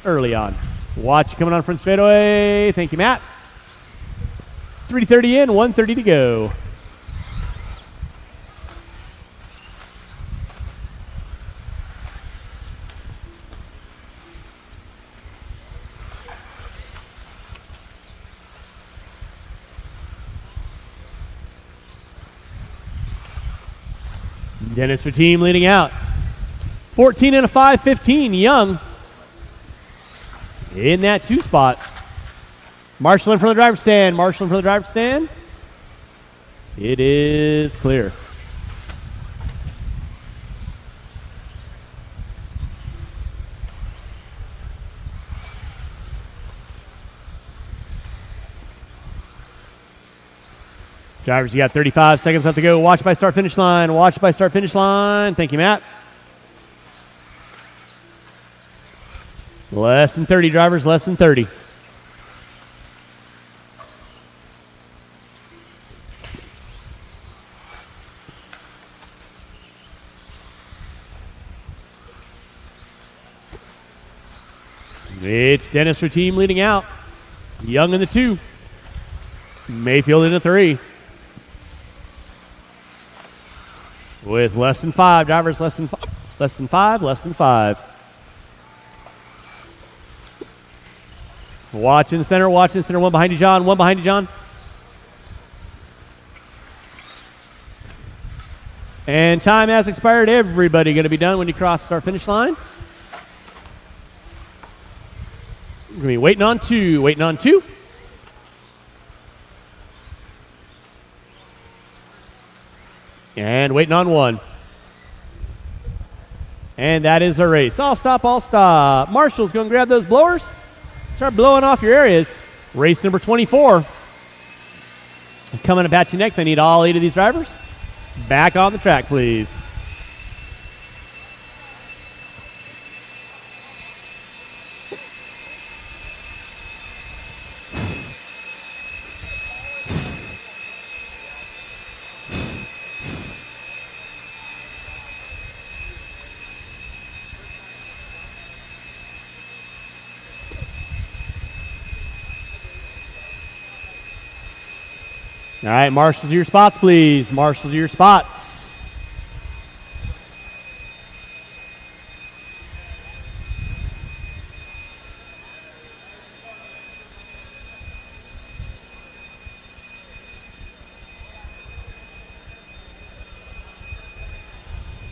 early on. Watch coming on front straightaway. Thank you, Matt. 3:30 in, 1:30 to go. Dennis for team leading out. 14 and a 5:15. Young in that 2 spot. Marshall in front of the driver's stand. Marshall in front of the driver's stand. It is clear. Drivers, you got 35 seconds left to go. Watch by start finish line. Watch by start finish line. Thank you, Matt. Less than 30, drivers, less than 30. It's Dennis for team leading out. Young in the 2. Mayfield in the 3. With less than 5, drivers less than 5, less than 5, less than 5. Watch in the center, watch in the center. One behind you, John. One behind you, John. And time has expired. Everybody going to be done when you cross start finish line. We're going to be waiting on 2, waiting on 2. And waiting on 1. And that is a race. All stop, all stop. Marshall's going to grab those blowers. Start blowing off your areas. Race number 24. Coming up at you next. I need all 8 of these drivers back on the track, please. All right, marshals to your spots, please. Marshals to your spots.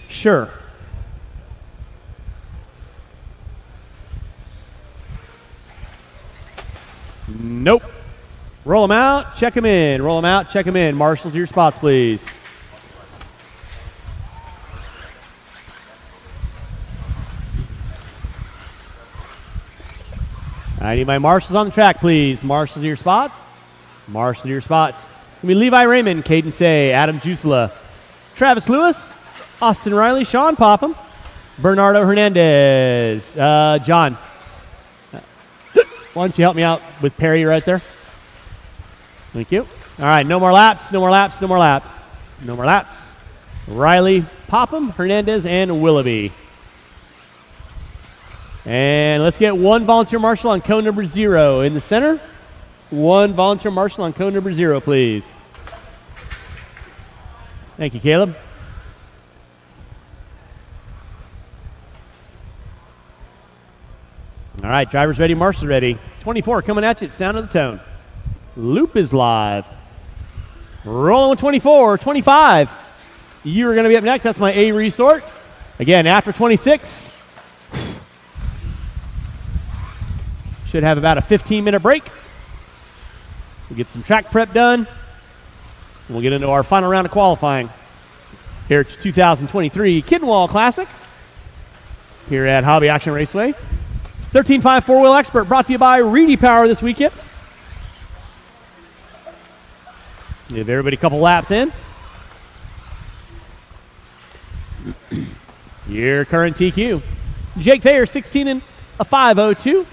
Sure. Nope. Roll them out, check them in. Roll them out, check them in. Marshals to your spots, please. I need my marshals on the track, please. Marshals to your spot. Marshals to your spots. Give me Levi Raymond, Caden Say, Adam Jusela, Travis Lewis, Austin Riley, Sean Popham, Bernardo Hernandez. John, why don't you help me out with Perry right there? Thank you. All right, no more laps, no more laps, no more laps. No more laps. Riley, Popham, Hernandez, and Willoughby. And let's get one volunteer marshal on cone number 0 in the center. One volunteer marshal on cone number 0, please. Thank you, Caleb. All right, drivers ready, marshals ready. 24 coming at you at sound of the tone. Loop is live. Rolling with 24, 25. You're going to be up next. That's my A resort. Again, after 26. Should have about a 15-minute break. We'll get some track prep done. And we'll get into our final round of qualifying here at 2023 Kinwald Klassic here at Hobby Action Raceway. 13.5 four-wheel expert brought to you by Reedy Power this weekend. Give everybody a couple laps in. Your current TQ. Jake Thayer, 16 and a 5.02.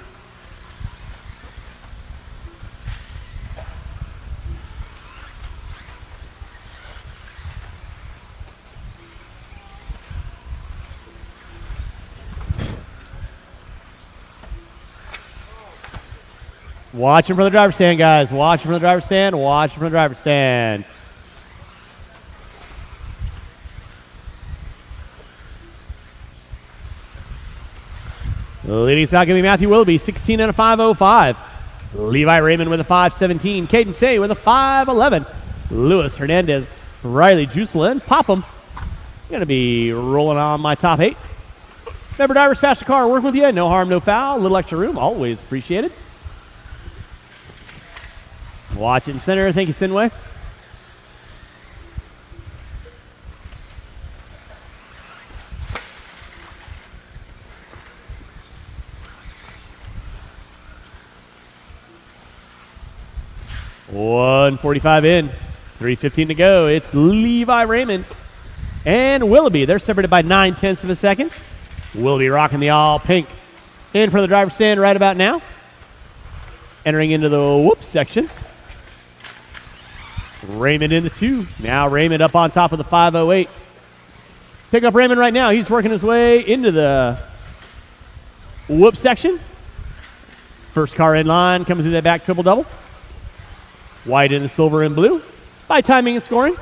Watching from the driver's stand, guys. Watching from the driver's stand. Watching from the driver's stand. Leading stock going to be Matthew Willoughby, 16 and a 5.05. Levi Raymond with a 5.17. Caden Say with a 5.11. Luis Hernandez, Riley Jusela, and Popham going to be rolling on my top 8. Remember, drivers, faster car, working with you. No harm, no foul. A little extra room, always appreciated. Watch in center. Thank you, Sinway. .145 in. 3:15 to go. It's Levi Raymond and Willoughby. They're separated by 9/10 of a second. Willoughby rocking the all pink. In for the driver's stand right about now. Entering into the whoop section. Raymond in the 2. Now Raymond up on top of the 5.08. Pick up Raymond right now. He's working his way into the whoop section. First car in line coming through that back triple-double. White in the silver and blue. By timing and scoring.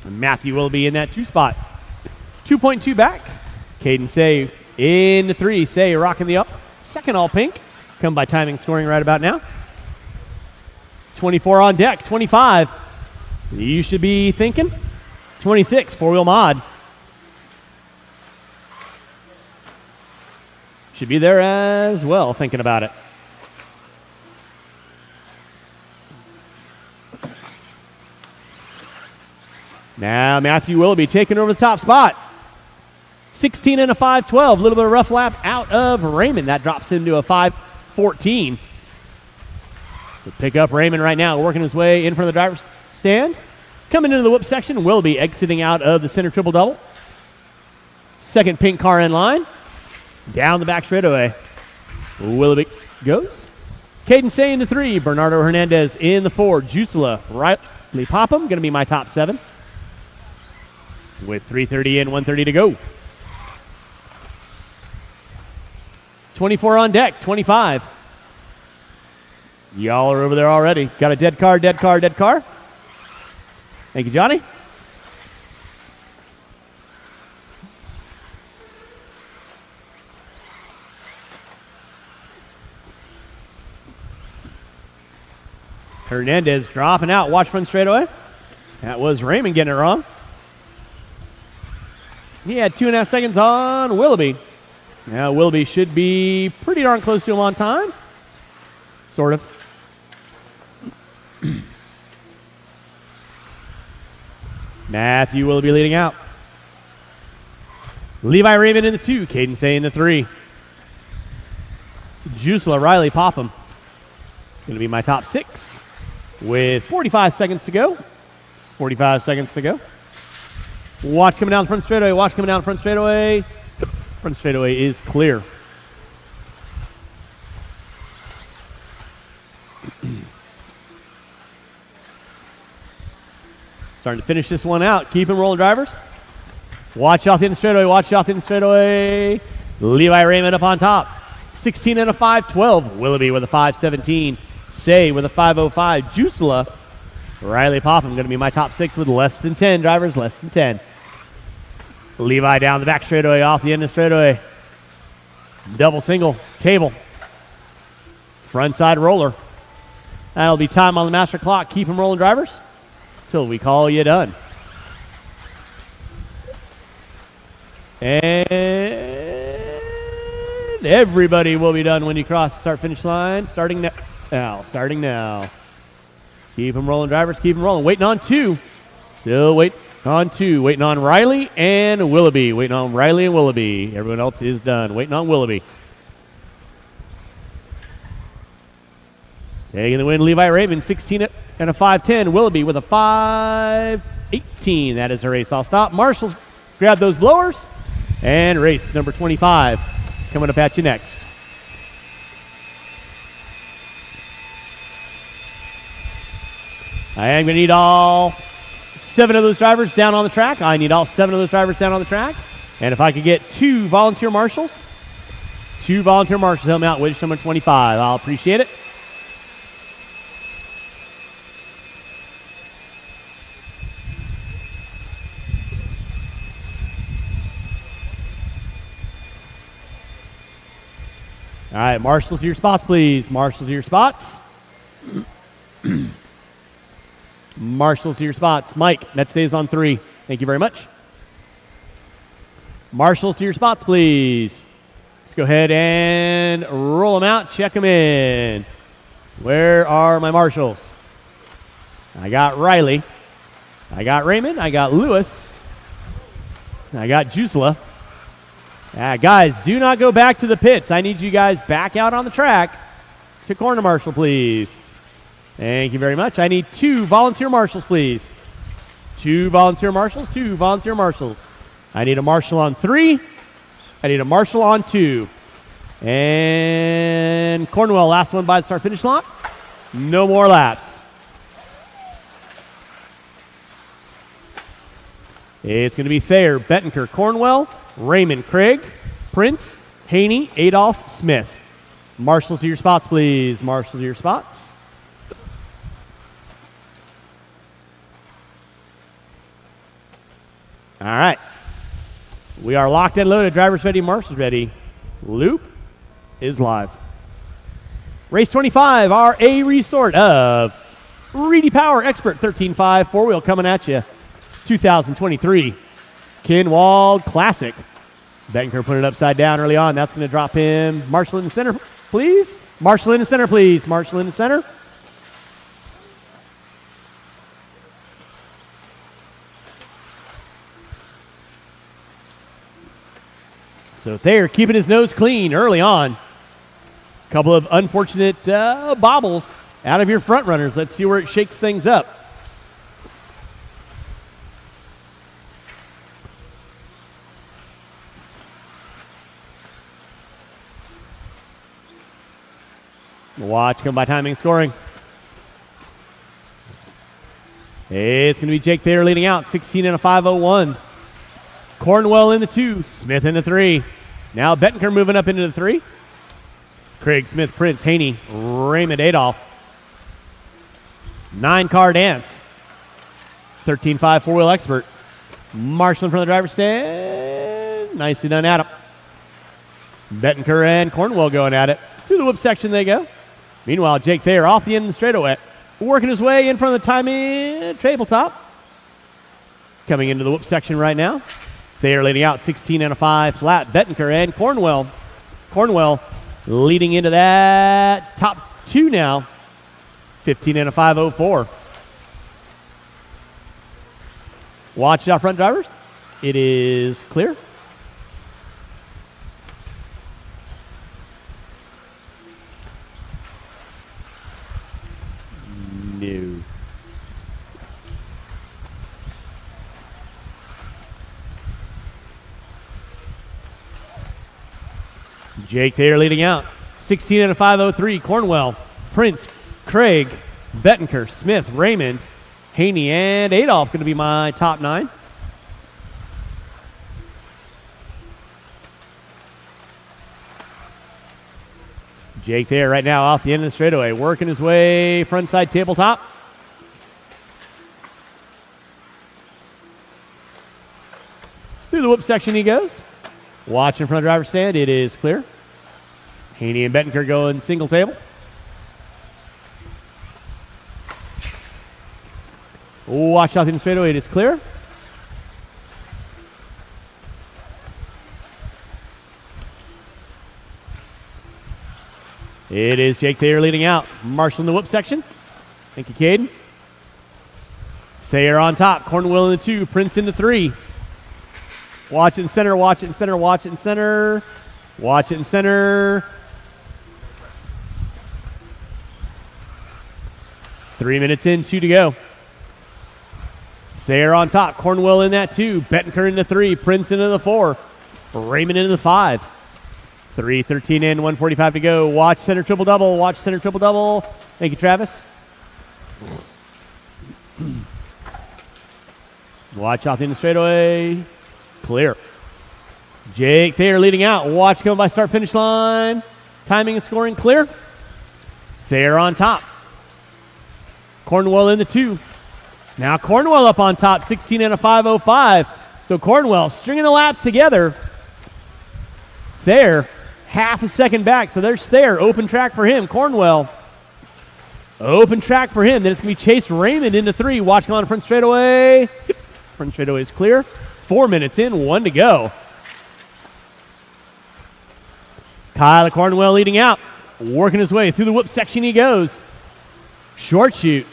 And Matthew Willoughby in that 2 spot. 2.2 back. Caden Say in the 3. Say rocking the up. Second all pink. Come by timing and scoring right about now. 24 on deck, 25. You should be thinking. 26, four-wheel mod. Should be there as well, thinking about it. Now Matthew Willoughby taking over the top spot. 16 and a 5.12. A little bit of rough lap out of Raymond. That drops into a 5.14. So pick up Raymond right now, working his way in front of the driver's stand. Coming into the whoop section, Willoughby exiting out of the center triple-double. Second pink car in line. Down the back straightaway. Willoughby goes. Caden Say in the 3. Bernardo Hernandez in the 4. Jusela, Riley Popham, going to be my top 7. With 3:30 in, 1:30 to go. 24 on deck, 25. Y'all are over there already. Got a dead car, dead car, dead car. Thank you, Johnny. Hernandez dropping out. Watch front straightaway. That was Raymond getting it wrong. He had 2.5 seconds on Willoughby. Now Willoughby should be pretty darn close to him on time. Sort of. Matthew Willoughby leading out. Levi Raymond in the 2. Caden Say in the 3. Jusela, Riley Popham. Going to be my top 6. With 45 seconds to go. 45 seconds to go. Watch coming down the front straightaway. Watch coming down the front straightaway. Front straightaway is clear. Starting to finish this one out. Keep him rolling, drivers. Watch off the end of the straightaway. Watch off the end of the straightaway. Levi Raymond up on top. 16 and a 5.12. Willoughby with a 5.17. Say with a 5.05. Jusela. Riley Popham going to be my top 6 with less than 10 drivers. Less than 10. Levi down the back straightaway, off the end of the straightaway. Double single, table. Front side roller. That'll be time on the master clock. Keep them rolling, drivers, till we call you done. And everybody will be done when you cross the start-finish line. Starting now. Starting now. Keep them rolling, drivers. Keep them rolling. Waiting on 2. Still waiting on 2. Waiting on Riley and Willoughby. Waiting on Riley and Willoughby. Everyone else is done. Waiting on Willoughby. Taking the win, Levi Raymond, 16 and a 5.10. Willoughby with a 5.18. That is the race. I'll stop. Marshals, grab those blowers. And race number 25 coming up at you next. I am going to need all 7 of those drivers down on the track. I need all 7 of those drivers down on the track. And if I could get 2 volunteer marshals help me out with number 25, I'll appreciate it. All right, marshals to your spots, please. Marshals to your spots. Marshals to your spots. Mike, that stays on 3. Thank you very much. Marshals to your spots, please. Let's go ahead and roll them out. Check them in. Where are my marshals? I got Riley. I got Raymond. I got Lewis. I got Jusela. Guys, do not go back to the pits. I need you guys back out on the track to corner marshal, please. Thank you very much. I need 2 volunteer marshals, please. 2 volunteer marshals, 2 volunteer marshals. I need a marshal on 3. I need a marshal on 2. And Cornwell, last one by the start-finish lot. No more laps. It's going to be Thayer, Bettenker, Cornwell, Raymond, Craig, Prince, Haney, Adolph, Smith. Marshals to your spots, please. Marshals to your spots. All right. We are locked and loaded. Drivers ready, marshals ready. Loop is live. Race 25, our A resort of Reedy Power Expert 13.5 4-wheel coming at you. 2023 Kinwald Klassic. Bettenker put it upside down early on. That's going to drop him. Marshall in the center, please. Marshall in the center, please. Marshall in the center. So Thayer keeping his nose clean early on. A couple of unfortunate bobbles out of your front runners. Let's see where it shakes things up. Watch come by timing and scoring. It's going to be Jake Thayer leading out, 16 and a 5.01. Cornwell in the 2, Smith in the 3. Now Bettenker moving up into the 3. Craig, Smith, Prince, Haney, Raymond, Adolph. 9-car dance. 13.5 4-wheel expert. Marshall in front of the driver's stand. Nicely done, Adam. Bettenker and Cornwell going at it. Through the whip section they go. Meanwhile, Jake Thayer off the end of the straightaway, working his way in front of the timing tabletop. Coming into the whoop section right now. Thayer leading out 16 and a 5 flat. Bettenker and Cornwell. Cornwell leading into that top 2 now. 15 and a 5.04. Watch out front, drivers. It is clear. No. Jake Thayer leading out. 16 out of 503. Cornwell, Prince, Craig, Bettenker, Smith, Raymond, Haney, and Adolph going to be my top 9. Jake Thayer right now off the end of the straightaway, working his way frontside tabletop. Through the whoop section he goes. Watch in front of driver's stand. It is clear. Haney and Bettenker going single table. Watch out in the straightaway. It is clear. It is Jake Thayer leading out. Marshall in the whoop section. Thank you, Caden. Thayer on top. Cornwell in the 2. Prince in the 3. Watch it in center. Watch it in center. Watch it in center. Watch it in center. 3 minutes in, 2 to go. Thayer on top. Cornwell in that 2. Bettenker in the 3. Prince into the 4. Raymond into the 5. 3:13 in, 1:45 to go. Watch center triple double. Watch center triple double. Thank you, Travis. Watch off in the straightaway. Clear. Jake Thayer leading out. Watch coming by start finish line. Timing and scoring clear. Thayer on top. Cornwell in the 2. Now Cornwell up on top, 16 out of 505. So Cornwell stringing the laps together. Thayer half a second back. So there's Thayer. Open track for him. Cornwell. Open track for him. Then it's going to be Chase Raymond into 3. Watch on front straightaway. Front straightaway is clear. 4 minutes in, 1 to go. Kyle Cornwell leading out. Working his way through the whoop section he goes. Short shoot.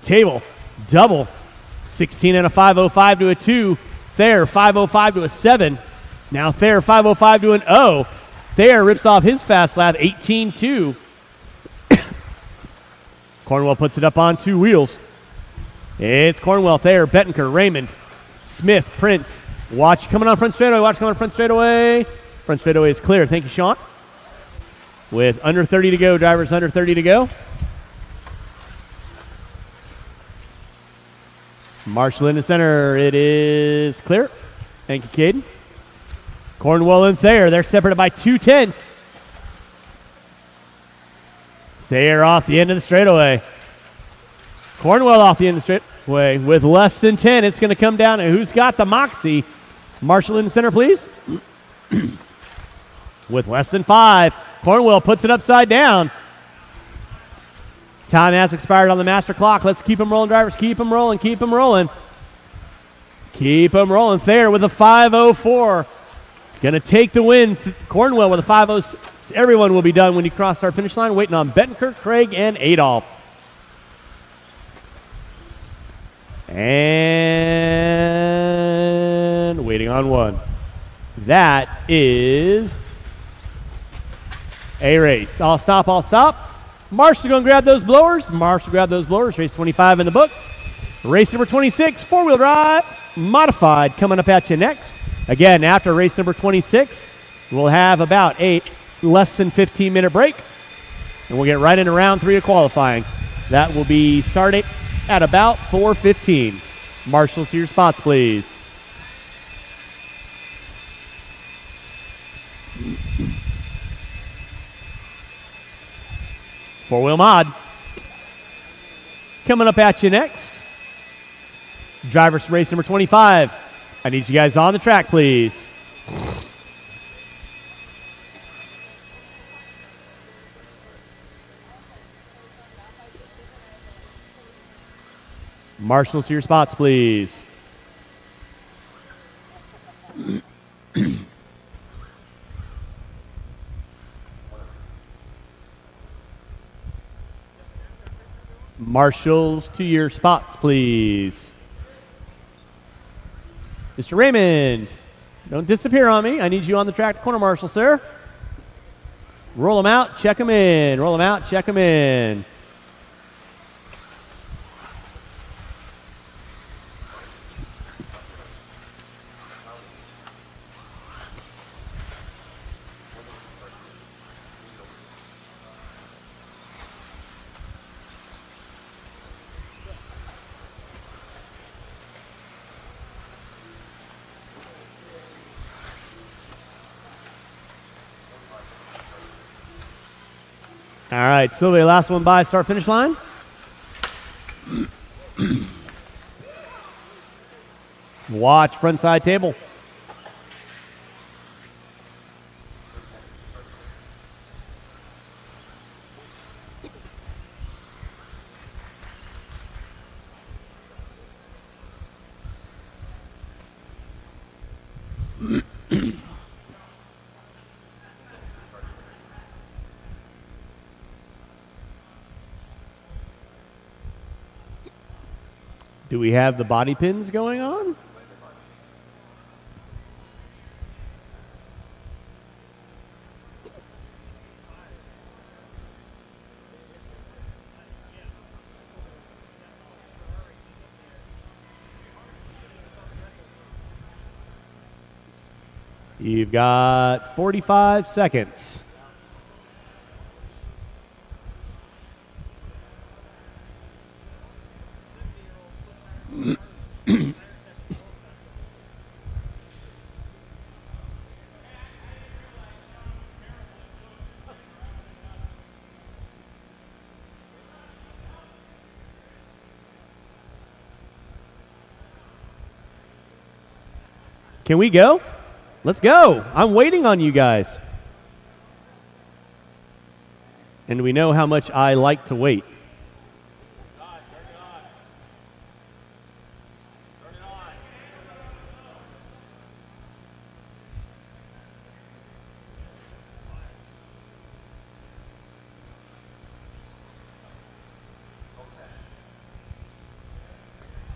Table. Double. 16 out of 505 to a 2. Thayer 505 to a 7. Now Thayer 505 to an 0. Thayer rips off his fast lap 18-2. Cornwell puts it up on 2 wheels. It's Cornwell, Thayer, Bettenker, Raymond, Smith, Prince. Watch coming on front straightaway. Watch coming on front straightaway. Front straightaway is clear. Thank you, Sean. With under 30 to go, drivers under 30 to go. Marshall in the center. It is clear. Thank you, Caden. Cornwell and Thayer. They're separated by 2/10. Thayer off the end of the straightaway. Cornwell off the end of the straightaway with less than 10. It's going to come down to who's got the moxie. Marshall in the center, please. With less than 5. Cornwell puts it upside down. Time has expired on the master clock. Let's keep them rolling, drivers. Keep them rolling. Keep them rolling. Keep them rolling. Thayer with a 5:04. Going to take the win. Cornwell with a 5:06. Everyone will be done when you cross our finish line. Waiting on Bettenker, Craig, and Adolph. And waiting on 1. That is a race. I'll stop. Marshall going to grab those blowers. Race 25 in the books. Race number 26, 4-wheel drive, modified, coming up at you next. Again, after race number 26, we'll have about a less than 15-minute break, and we'll get right into round 3 of qualifying. That will be starting at about 4:15. Marshals to your spots, please. Four-wheel mod. Coming up at you next. Drivers race number 25. I need you guys on the track, please. Marshals to your spots, please. Marshals to your spots, please. Mr. Raymond, don't disappear on me. I need you on the track to corner marshal, sir. Roll them out, check them in. Roll them out, check them in. All right, Sylvia, last one by start finish line. Watch front side table. Do we have the body pins going on? You've got 45 seconds. Can we go? Let's go. I'm waiting on you guys. And we know how much I like to wait.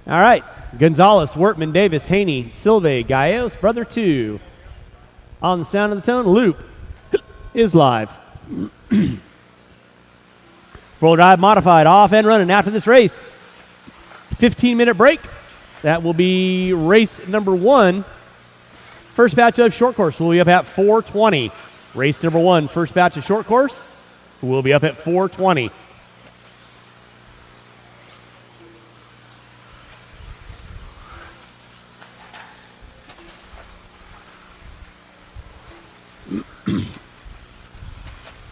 All right. Gonzalez, Wortman, Davis, Haney, Silve, Gallegos, Brother 2. On the sound of the tone, loop is live. Full drive modified, off and running after this race. 15-minute break. That will be race number 1. First batch of short course will be up at 4:20. Race number 1, first batch of short course will be up at 4:20.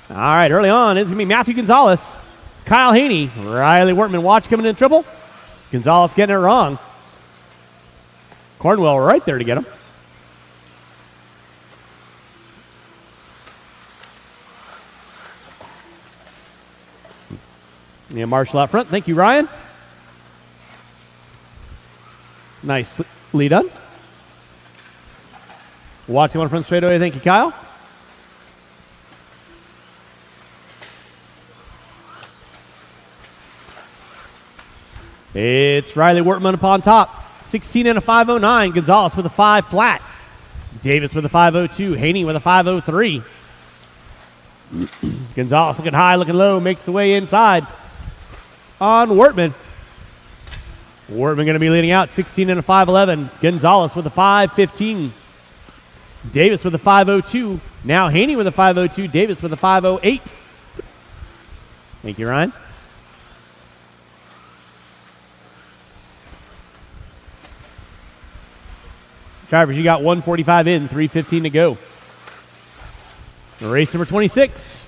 All right, early on, it's going to be Matthew Gonzalez, Kyle Haney, Riley Wortman. Watch coming in triple. Gonzalez getting it wrong. Cornwell right there to get him. Yeah, Marshall out front. Thank you, Ryan. Nice lead on. Watching one front straightaway. Thank you, Kyle. It's Riley Wortman upon top. 16 and a 509. Gonzalez with a 5 flat. Davis with a 502. Haney with a 503. Gonzalez looking high, looking low. Makes the way inside on Wortman. Wortman going to be leading out. 16 and a 511. Gonzalez with a 515. Davis with a 502. Now Haney with a 502. Davis with a 508. Thank you, Ryan. Drivers, you got 145 in, 3:15 to go. Race number 26.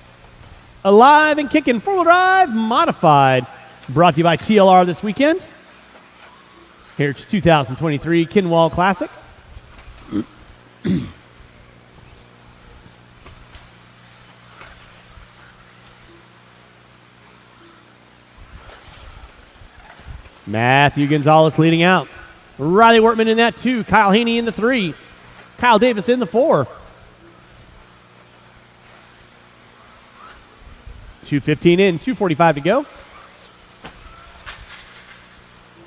Alive and kicking, four-wheel drive, modified. Brought to you by TLR this weekend. Here's 2023 Kinwald Klassic. Matthew Gonzalez leading out. Riley Wortman in that 2. Kyle Haney in the 3. Kyle Davis in the 4. 2:15 in, 2:45 to go.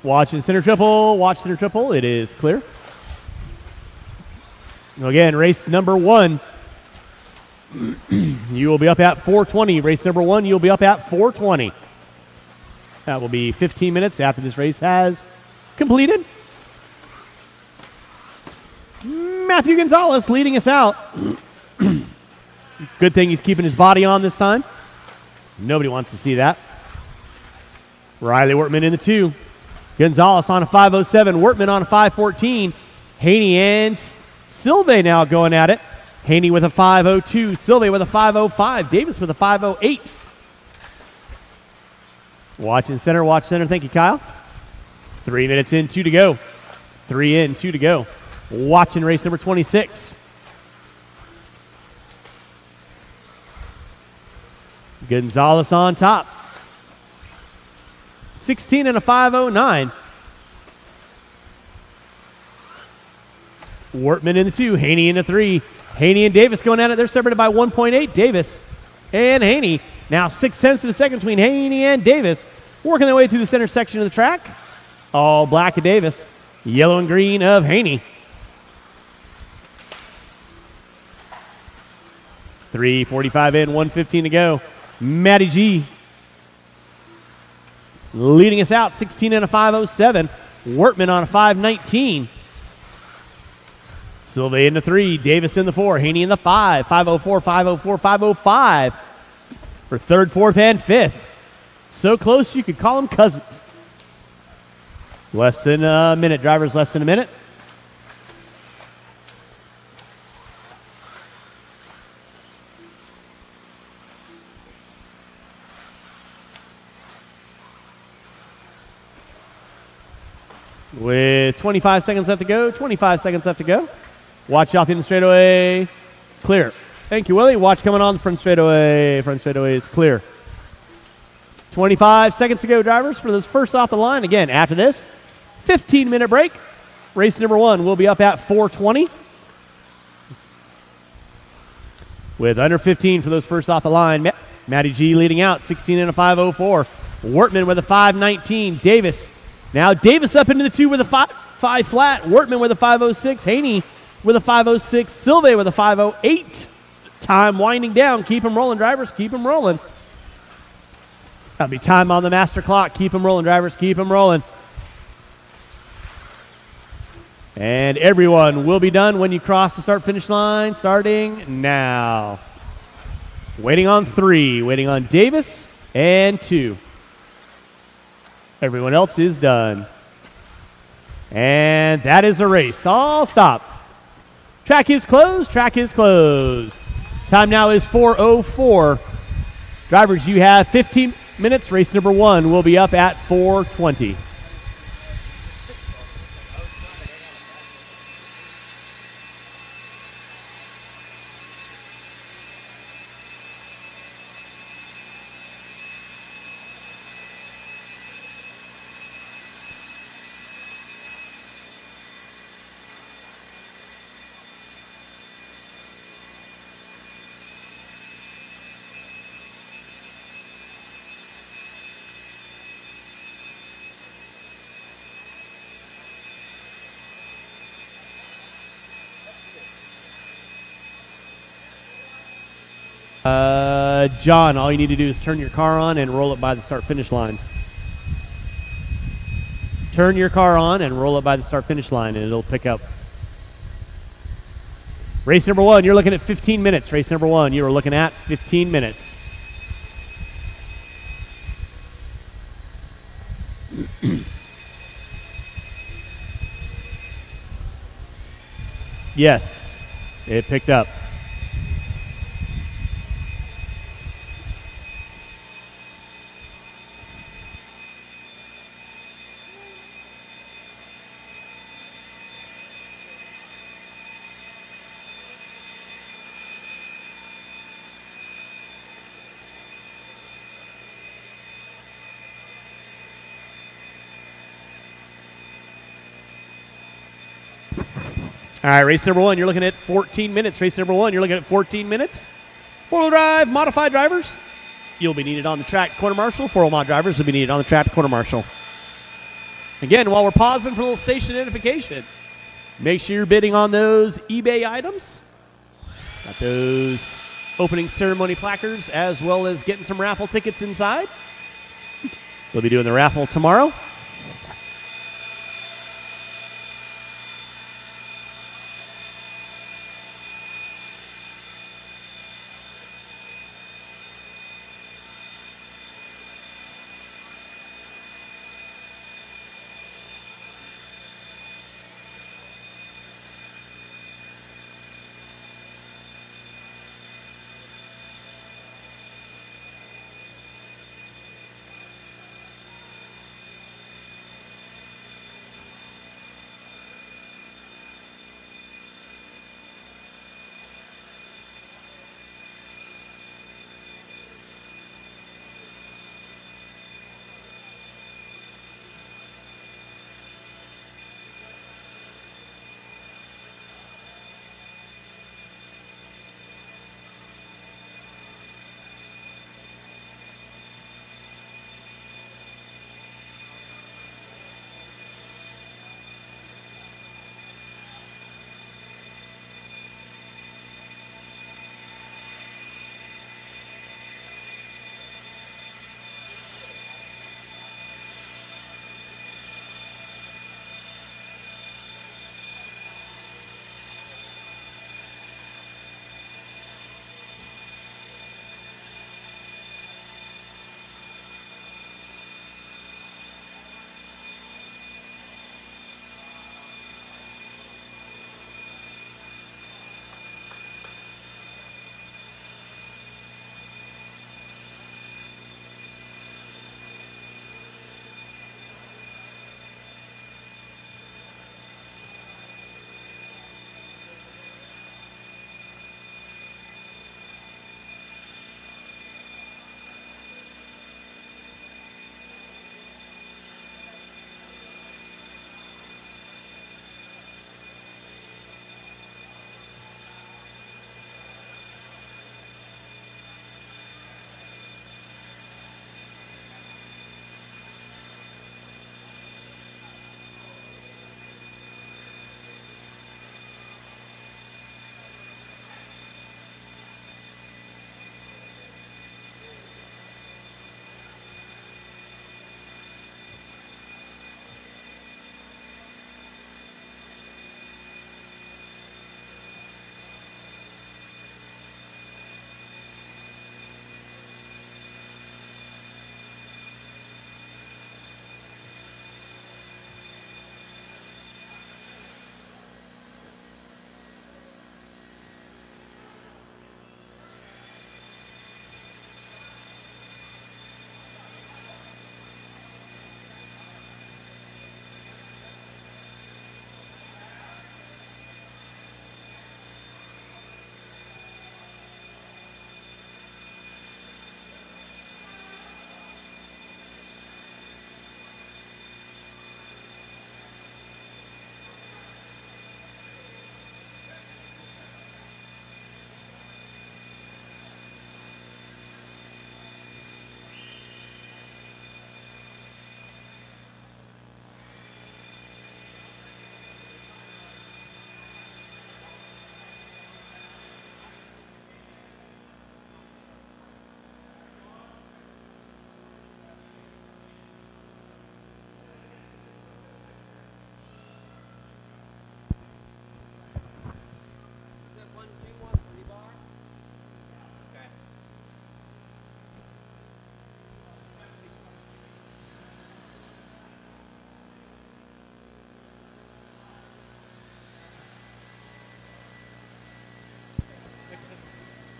Watching center triple. Watch center triple. It is clear. Again, race number 1. You will be up at 4:20. Race number 1, you'll be up at 4:20. That will be 15 minutes after this race has completed. Matthew Gonzalez leading us out. Good thing he's keeping his body on this time. Nobody wants to see that. Riley Wortman in the 2. Gonzalez on a 507. Wortman on a 514. Haney and Silve now going at it. Haney with a 502. Silve with a 505. Davis with a 508. Watching center, watch center. Thank you, Kyle. 3 minutes in, 2 to go. 3 in, 2 to go. Watching race number 26. Gonzalez on top. 16 and a 5:09. Wortman in the 2, Haney in the 3. Haney and Davis going at it. They're separated by 1.8. Davis and Haney. Now 6/10 of a second between Haney and Davis. Working their way through the center section of the track. All black of Davis. Yellow and green of Haney. 3:45 in, 1:15 to go. Matty G leading us out, 16 and a 5:07. Wortman on a 5:19. Silva in the 3, Davis in the 4, Haney in the 5, 5:04, 5:04, 5:05 for 3rd, 4th, and 5th. So close you could call them cousins. Less than a minute, drivers, less than a minute. With 25 seconds left to go, 25 seconds left to go. Watch out in the straightaway, clear. Thank you, Willie. Watch coming on the front straightaway. Front straightaway is clear. 25 seconds to go, drivers, for those first off the line. Again, after this, 15-minute break. Race number 1 will be up at 4:20. With under 15 for those first off the line. Matty G leading out, 16 and a 5:04. Wortman with a 5:19. Davis. Now Davis up into the 2 with a 5 flat. Wortman with a 5:06. Haney with a 5:06. Silva with a 5:08. Time winding down. Keep them rolling, drivers. Keep them rolling. That'll be time on the master clock. Keep them rolling, drivers. Keep them rolling. And everyone will be done when you cross the start-finish line, starting now. Waiting on 3. Waiting on Davis and 2. Everyone else is done. And that is a race. All stop. Track is closed. Track is closed. Time now is 4:04. Drivers, you have 15 minutes. Race number 1 will be up at 4:20. John, all you need to do is turn your car on and roll it by the start-finish line. Turn your car on and roll it by the start-finish line, and it'll pick up. Race number 1, you're looking at 15 minutes. Race number 1, you are looking at 15 minutes. Yes, it picked up. All right, race number 1, you're looking at 14 minutes. Race number 1, you're looking at 14 minutes. Four-wheel drive, modified drivers, you'll be needed on the track quarter marshal. Four-wheel mod drivers will be needed on the track quarter marshal. Again, while we're pausing for a little station identification, make sure you're bidding on those eBay items. Got those opening ceremony placards as well as getting some raffle tickets inside. We'll be doing the raffle tomorrow.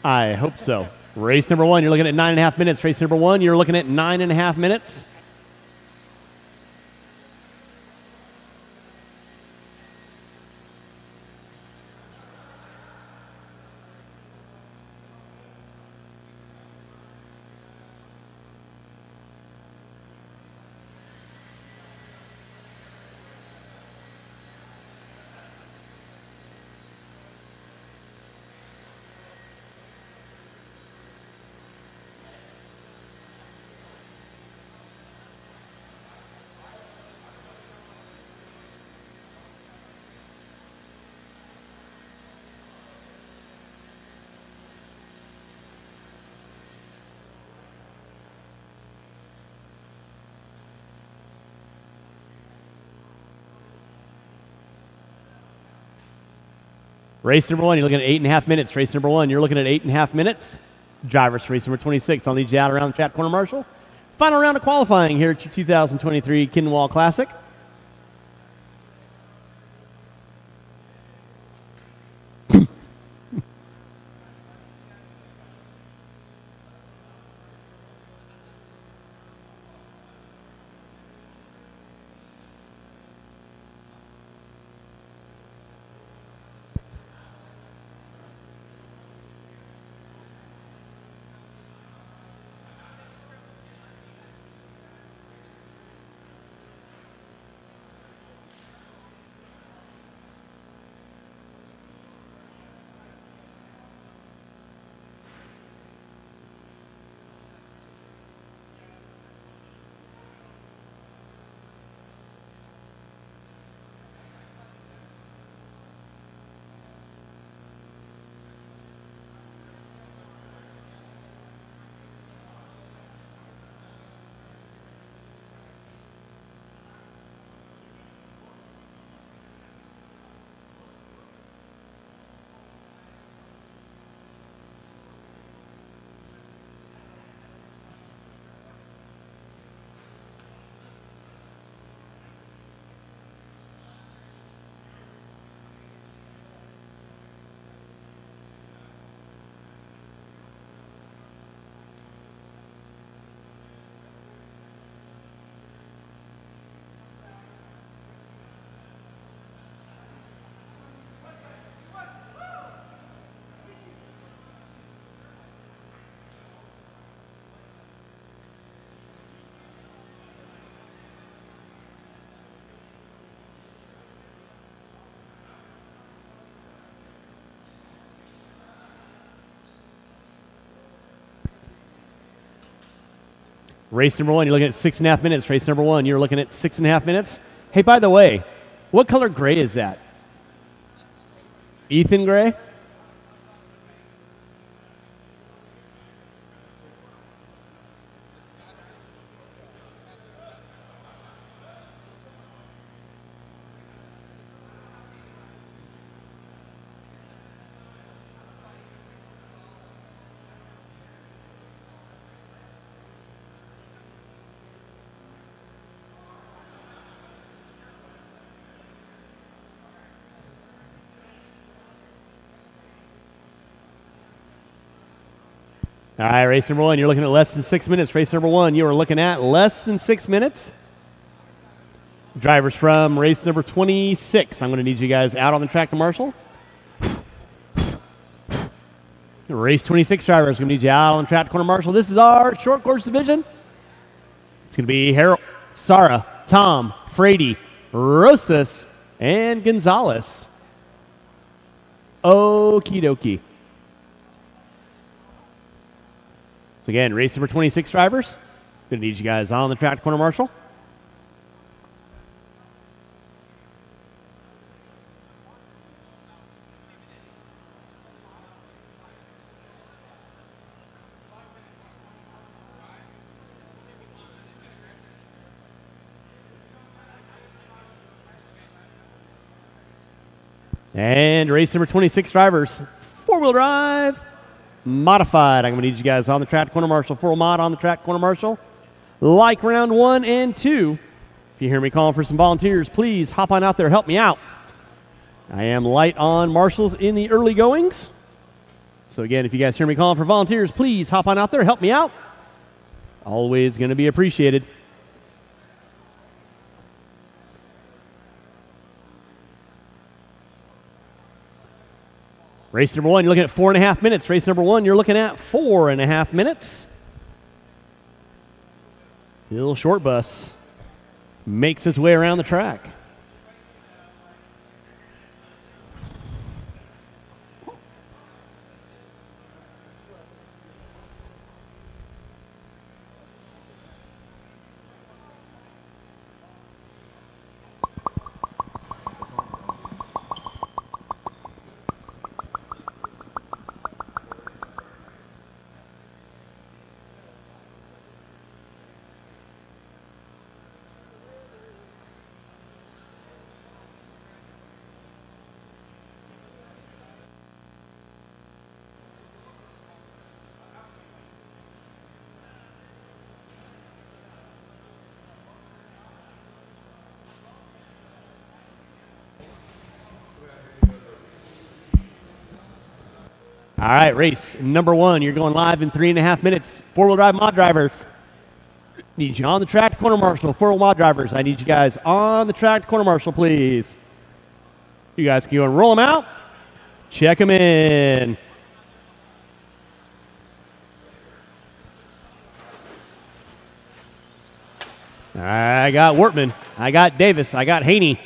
I hope so. Race number 1, you're looking at 9.5 minutes. Race number 1, you're looking at 9.5 minutes. Race number 1, you're looking at 8.5 minutes. Race number 1, you're looking at 8.5 minutes. Drivers for race number 26. I'll need you out around the track corner marshal. Final round of qualifying here at your 2023 Kinwald Klassic. Race number 1, you're looking at 6.5 minutes. Race number 1, you're looking at 6.5 minutes. Hey, by the way, what color gray is that? Ethan gray? All right, race number 1, you're looking at less than 6 minutes. Race number 1, you are looking at less than 6 minutes. Drivers from race number 26. I'm going to need you guys out on the track to marshal. Race 26 drivers, going to need you out on the track to corner marshal. This is our short course division. It's going to be Harold, Sarah, Tom, Frady, Rosas, and Gonzalez. Okie dokie. So again, race number 26 drivers. Going to need you guys on the track to corner marshal. And race number 26 drivers, four-wheel drive, modified. I'm going to need you guys on the track corner marshal. Full mod on the track corner marshal. Like round 1 and 2. If you hear me calling for some volunteers, please hop on out there, help me out. I am light on marshals in the early goings. So again, if you guys hear me calling for volunteers, please hop on out there, help me out. Always going to be appreciated. Race number 1, you're looking at 4.5 minutes. Race number 1, you're looking at 4.5 minutes. The little short bus makes its way around the track. All right, race number 1. You're going live in 3.5 minutes. 4-wheel drive mod drivers. Need you on the track to corner marshal. 4-wheel mod drivers. I need you guys on the track to corner marshal, please. You guys can go and roll them out. Check them in. I got Wortman. I got Davis. I got Haney.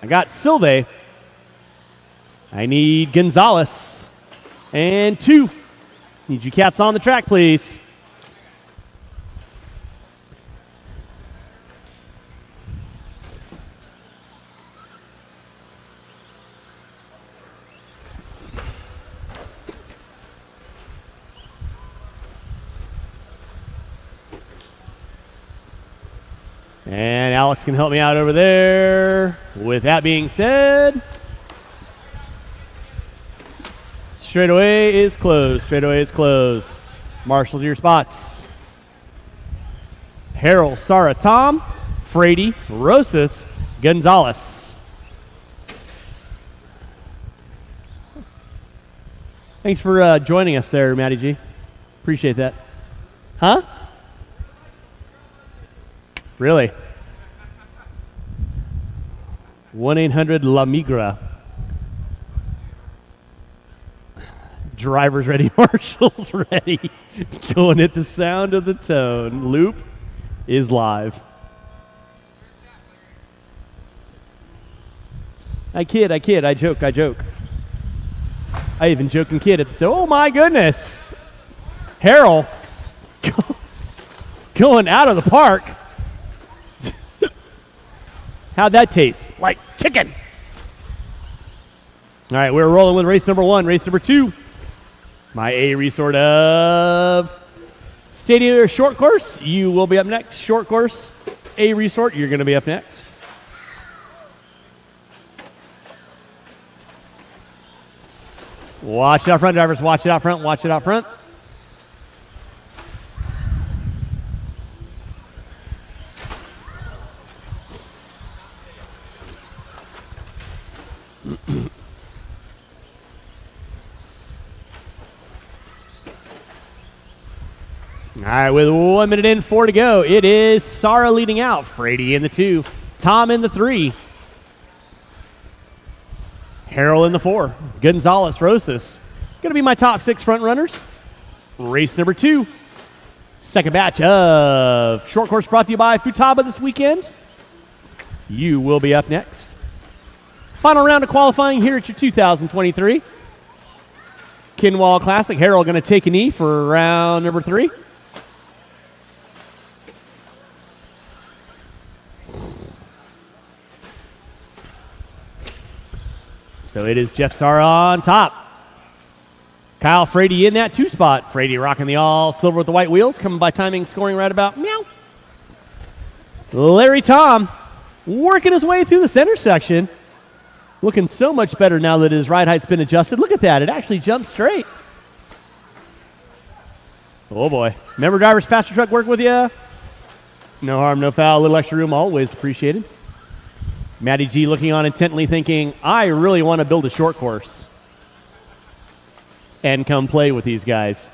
I got Silve. I need Gonzalez. And 2. Need you cats on the track, please. And Alex can help me out over there. With that being said, straightaway is closed. Straightaway is closed. Marshal to your spots. Harold, Sarah, Tom, Frady, Rosas, Gonzalez. Thanks for joining us there, Matty G. Appreciate that. Huh? Really? 1-800-La Migra. Drivers ready, marshals ready. Going at the sound of the tone. Loop is live. I kid, I joke. I even joke and kid at the oh my goodness. Harold going out of the park. How'd that taste? Like chicken. All right, we're rolling with race number 1. Race number 2. My A resort of Stadium Short Course. You will be up next. Short Course, A resort. You're going to be up next. Watch it out front, drivers. Watch it out front. Watch it out front. All right, with 1 minute in, 4 to go, it is Sarah leading out. Frady in the 2, Tom in the 3, Harold in the 4, Gonzalez, Rosas. Going to be my top 6 front runners. Race number 2, second batch of short course brought to you by Futaba this weekend. You will be up next. Final round of qualifying here at your 2023 Kinwald Klassic. Harold going to take a knee for round number 3. So it is Jeff Sarah on top. Kyle Frady in that 2 spot. Frady rocking the all silver with the white wheels, coming by timing, scoring right about meow. Larry Tom working his way through the center section. Looking so much better now that his ride height's been adjusted. Look at that. It actually jumped straight. Oh, boy. Remember drivers, faster truck work with you? No harm, no foul. A little extra room, always appreciated. Matty G looking on intently thinking, I really want to build a short course. and come play with these guys.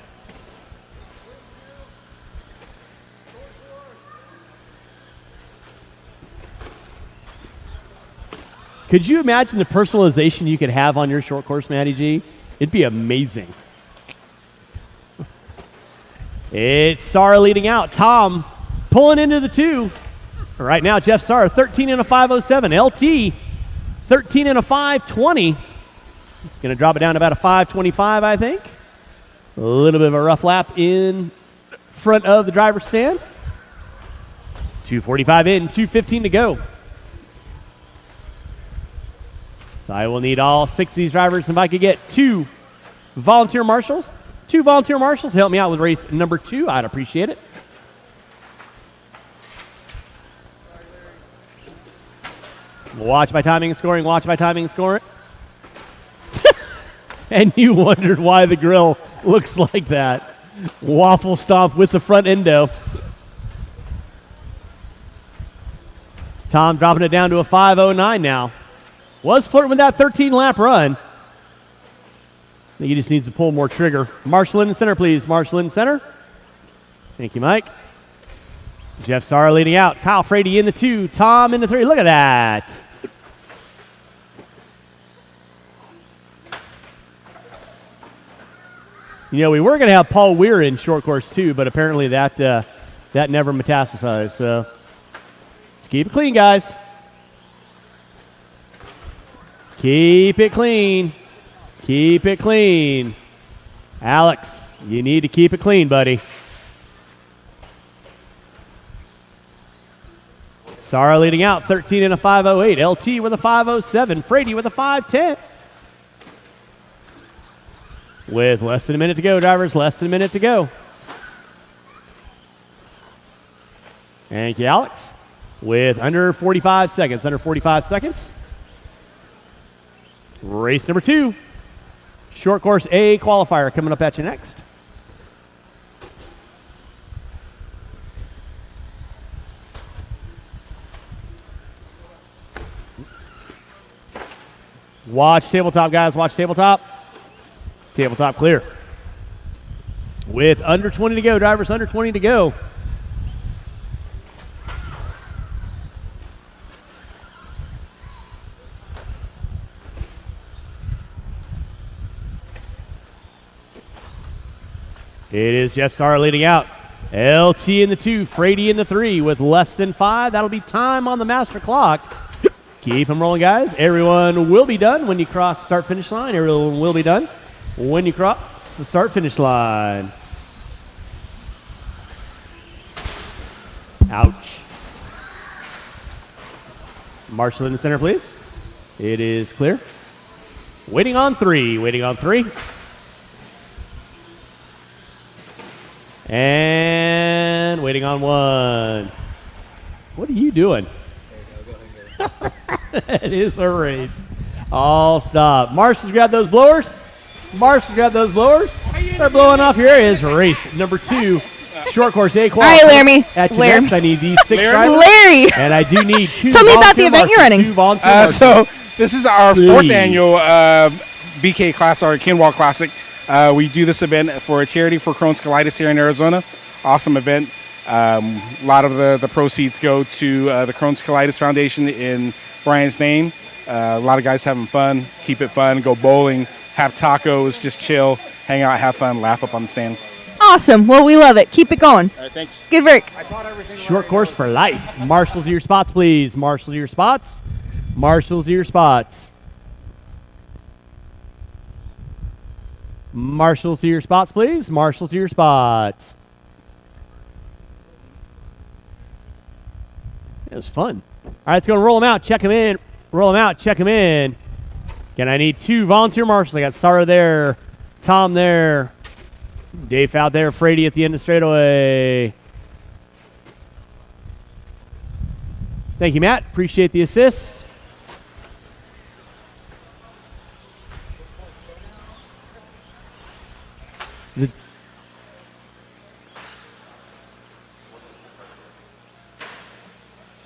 Could you imagine the personalization you could have on your short course, Matty G? It'd be amazing. It's Sarr leading out. Tom pulling into the 2. Right now, Jeff Sarr, 13 and a 507. LT, 13 and a 520. Going to drop it down to about a 525, I think. A little bit of a rough lap in front of the driver's stand. 2:45 in, 2:15 to go. So I will need all 6 of these drivers. If I could get 2 volunteer marshals to help me out with race number 2, I'd appreciate it. Watch my timing and scoring. Watch my timing and scoring. And you wondered why the grill looks like that. Waffle stomp with the front endo. Tom dropping it down to a 5:09 now. Was flirting with that 13-lap run. I think he just needs to pull more trigger. Marshall in the center, please. Marshall in the center. Thank you, Mike. Jeff Sarr leading out. Kyle Frady in the 2. Tom in the 3. Look at that. You know, we were going to have Paul Weir in short course too, but apparently that never metastasized. So let's keep it clean, guys. Keep it clean. Keep it clean. Alex, you need to keep it clean, buddy. Sarah leading out, 13 and a 5:08. LT with a 5:07. Frady with a 5:10. With less than a minute to go, drivers, less than a minute to go. Thank you, Alex. With under 45 seconds, Race number 2. Short course A qualifier coming up at you next. Watch tabletop, guys. Watch tabletop. Tabletop clear. With under 20 to go, drivers, under 20 to go. It is Jeff Sarr leading out. LT in the 2, Frady in the 3 with less than 5. That'll be time on the master clock. Keep them rolling, guys. Everyone will be done when you cross start-finish line. Everyone will be done when you cross the start-finish line. Ouch. Marshall in the center, please. It is clear. Waiting on 3. And waiting on 1. What are you doing? It is a race. All stop. Marshals, grab those blowers. They're blowing off. Here is race number 2. Short course A qualifier. All right, Laramie. At you next. I need these 6 drivers. Larry. And I do need 2. Tell me about the event you're running. So this is our 4th Please. annual BK class, or Kinwald Klassic. We do this event for a charity for Crohn's colitis here in Arizona. Awesome event. A lot of the proceeds go to the Crohn's Colitis Foundation in Brian's name. A lot of guys having fun. Keep it fun. Go bowling. Have tacos. Just chill. Hang out. Have fun. Laugh up on the stand. Awesome. Well, we love it. Keep it going. All right, thanks. Good work. Short course for life. Marshals to your spots, please. Marshals to your spots. Marshals to your spots. Marshals to your spots, please. Marshals to your spots. It was fun. All right, let's go and roll them out. Check them in. Roll them out. Check them in. Again, I need 2 volunteer marshals. I got Sarah there, Tom there, Dave out there, Frady at the end of the straightaway. Thank you, Matt. Appreciate the assist.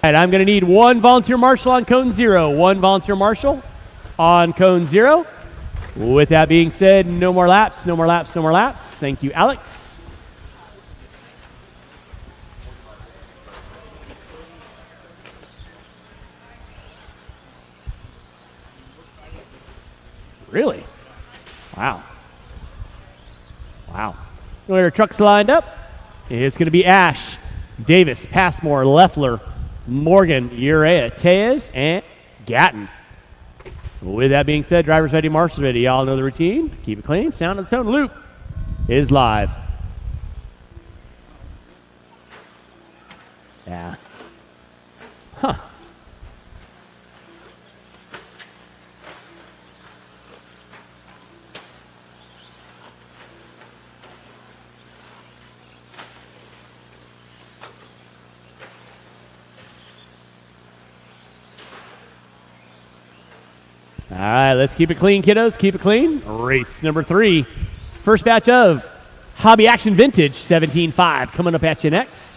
All right, I'm going to need 1 volunteer marshal on cone 0. 1 volunteer marshal on cone 0. With that being said, no more laps, no more laps, no more laps. Thank you, Alex. Really? Wow. Wow. Our trucks lined up. It's going to be Ash, Davis, Passmore, Leffler, Morgan, Urea, Tejas, and Gatton. With that being said, drivers ready, marshals ready. Y'all know the routine. Keep it clean. Sound of the tone. Loop is live. Yeah. Huh. All right, let's keep it clean, kiddos. Keep it clean. Race number 3. First batch of Hobby Action Vintage 17.5 coming up at you next.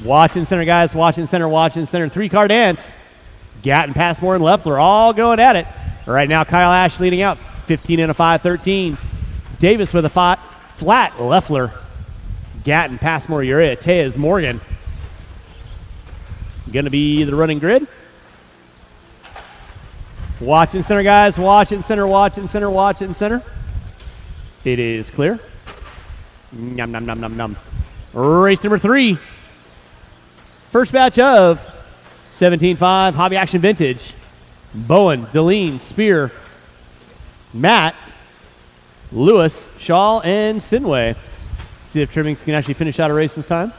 Watching center, guys. Watching center, watching center. 3-car dance. Gatton, Passmore, and Leffler all going at it. Right now, Kyle Ash leading out. 15 and a 5-13. Davis with a flat. Leffler. Gatton, Passmore, Urea, Tejas, Morgan. Going to be the running grid. Watching center, guys. Watching center, watching center, watching center. It is clear. Num, num, num, num, num. Race number 3. First batch of 17.5 Hobby Action Vintage. Bowen, Deline, Spear, Matt, Lewis, Shaw, and Sinway. See if Trimmings can actually finish out a race this time.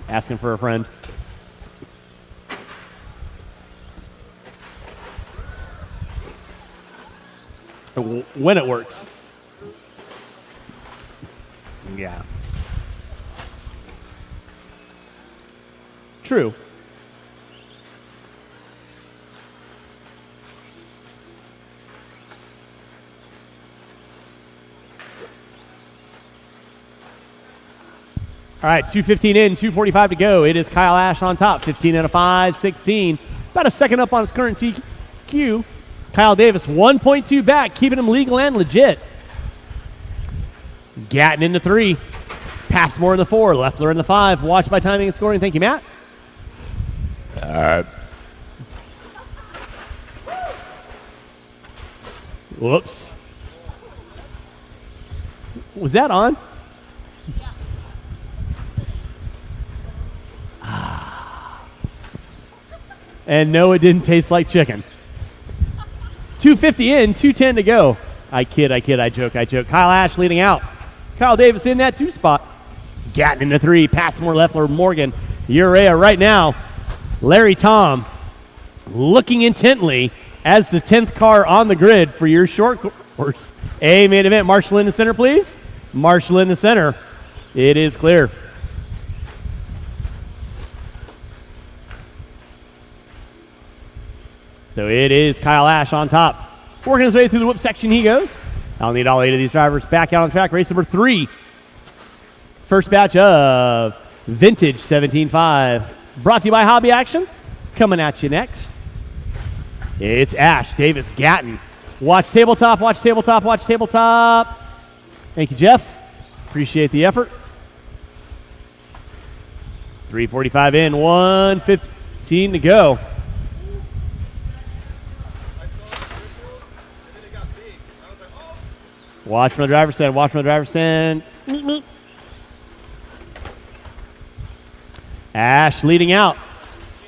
Asking for a friend. When it works. Yeah. True. All right, 2:15 in, 2:45 to go. It is Kyle Ash on top, 15 and a 5-16. About a second up on his current TQ. Kyle Davis, 1.2 back, keeping him legal and legit. Gatton into 3. Passmore in the 4. Leffler in the 5. Watch by timing and scoring. Thank you, Matt. Whoops. Was that on? And no, it didn't taste like chicken. 2:50 in, 2:10 to go. I kid, I joke. Kyle Ash leading out. Kyle Davis in that 2 spot. Gatton into 3. Passmore, Leffler, Morgan, Urea right now. Larry Tom looking intently as the 10th car on the grid for your short course. A main event. Marshall in the center, please. Marshall in the center. It is clear. So it is Kyle Ash on top. Working his way through the whip section he goes. I'll need all 8 of these drivers back out on track. Race number 3. First batch of Vintage 17.5. Brought to you by Hobby Action. Coming at you next. It's Ash, Davis, Gatton. Watch tabletop, watch tabletop, watch tabletop. Thank you, Jeff. Appreciate the effort. 3:45 in, 1:15 to go. Watch from the driver's stand, watch from the driver's stand. Meet, meet. Ash leading out.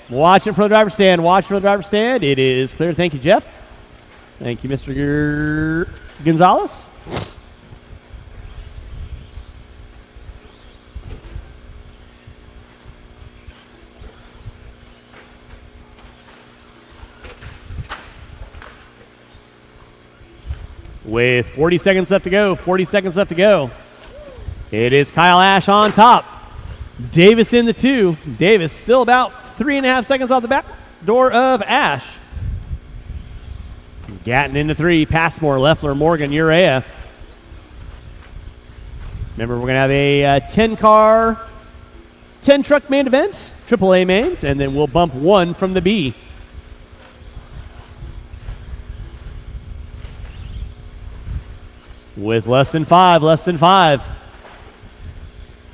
Watching from the driver's stand, watch from the driver's stand. It is clear. Thank you, Jeff. Thank you, Mr. Gonzalez. With 40 seconds left to go, 40 seconds left to go. It is Kyle Ash on top. Davis in the 2. Davis still about 3.5 seconds off the back door of Ash. Gatton into 3. Passmore, Leffler, Morgan, Urea. Remember, we're going to have a 10-car, 10-truck main event, AAA mains, and then we'll bump 1 from the B. With less than 5.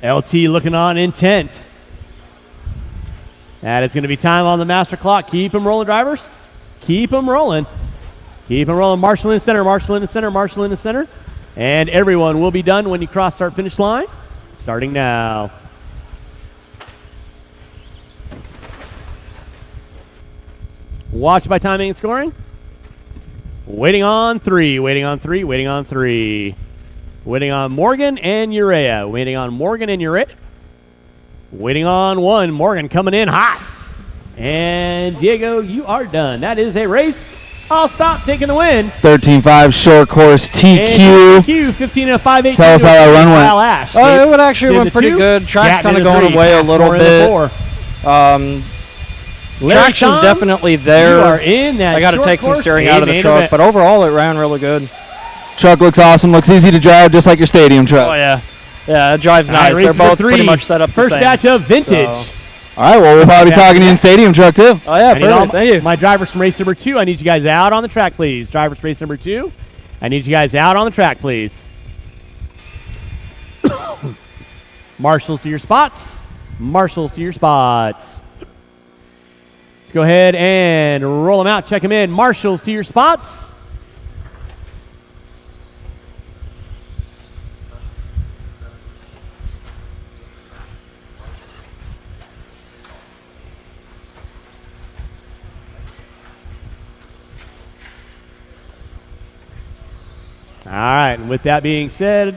LT looking on intent. That is going to be time on the master clock. Keep them rolling, drivers. Keep them rolling. Marshall in the center. And everyone will be done when you cross start finish line. Starting now. Watch by timing and scoring. Waiting on 3. Waiting on Morgan and Urea. Waiting on 1. Morgan coming in hot. And Diego, you are done. That is a race. I'll stop taking the win. 13.5 short course TQ. TQ. 15 and a 5.8. Tell us how that run went. Ash. It would actually went pretty 2. good. Track's Gatton kind of in the going 3. away a little Passmore in the bit. 4. Traction's Sean, definitely there. You are in that I got to short take some course steering out of the main truck, event. but overall it ran really good. Truck looks awesome. Looks easy to drive, just like your stadium truck. Oh yeah, it drives All right, nice. race They're number both 3. pretty much set up First the same. batch of vintage. So- All right, well, we'll probably be talking to you in stadium truck, too. Oh yeah, I need all perfect. Thank you. my drivers from race number 2. I need you guys out on the track, please. Drivers from race number 2. I need you guys out on the track, please. Marshals to your spots. Let's go ahead and roll them out. Check them in. Marshals to your spots. All right, and with that being said,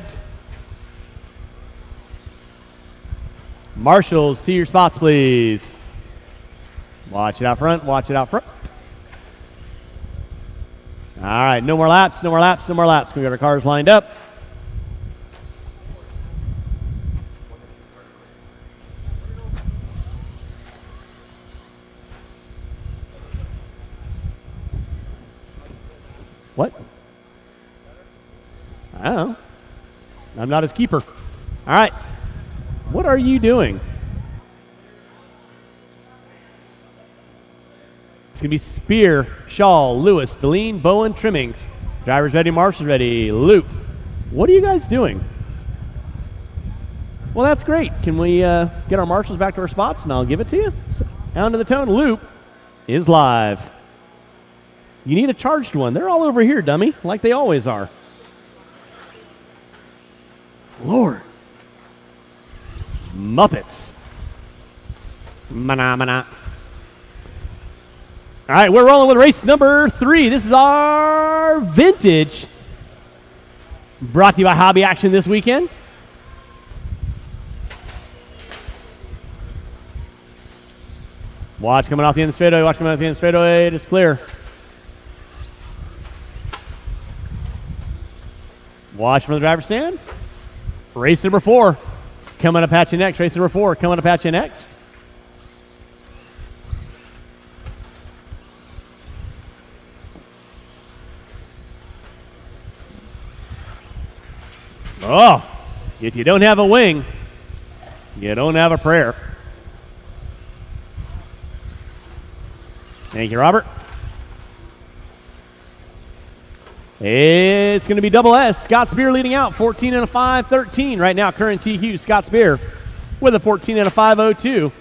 marshals to your spots, please. Watch it out front. All right, no more laps. We got our cars lined up. What? I don't know. I'm not his keeper. All right. What are you doing? It's going to be Spear, Shaw, Lewis, Deline, Bowen, Trimmings. Drivers ready, marshals ready. Loop. What are you guys doing? Well, that's great. Can we get our marshals back to our spots, and I'll give it to you? Down to the tone. Loop is live. You need a charged one. They're all over here, dummy, like they always are. Lord. Muppets. Mana. All right, we're rolling with race number 3. This is our vintage. Brought to you by Hobby Action this weekend. Watch coming off the end of the straightaway. It's clear. Watch from the driver's stand. Race number 4. Coming up at you next. Oh, if you don't have a wing, you don't have a prayer. Thank you, Robert. It's going to be double S. Scott Spear leading out, 14 and a 5.13. Right now, current TQ, Scott Spear with a 14 and a 5.02.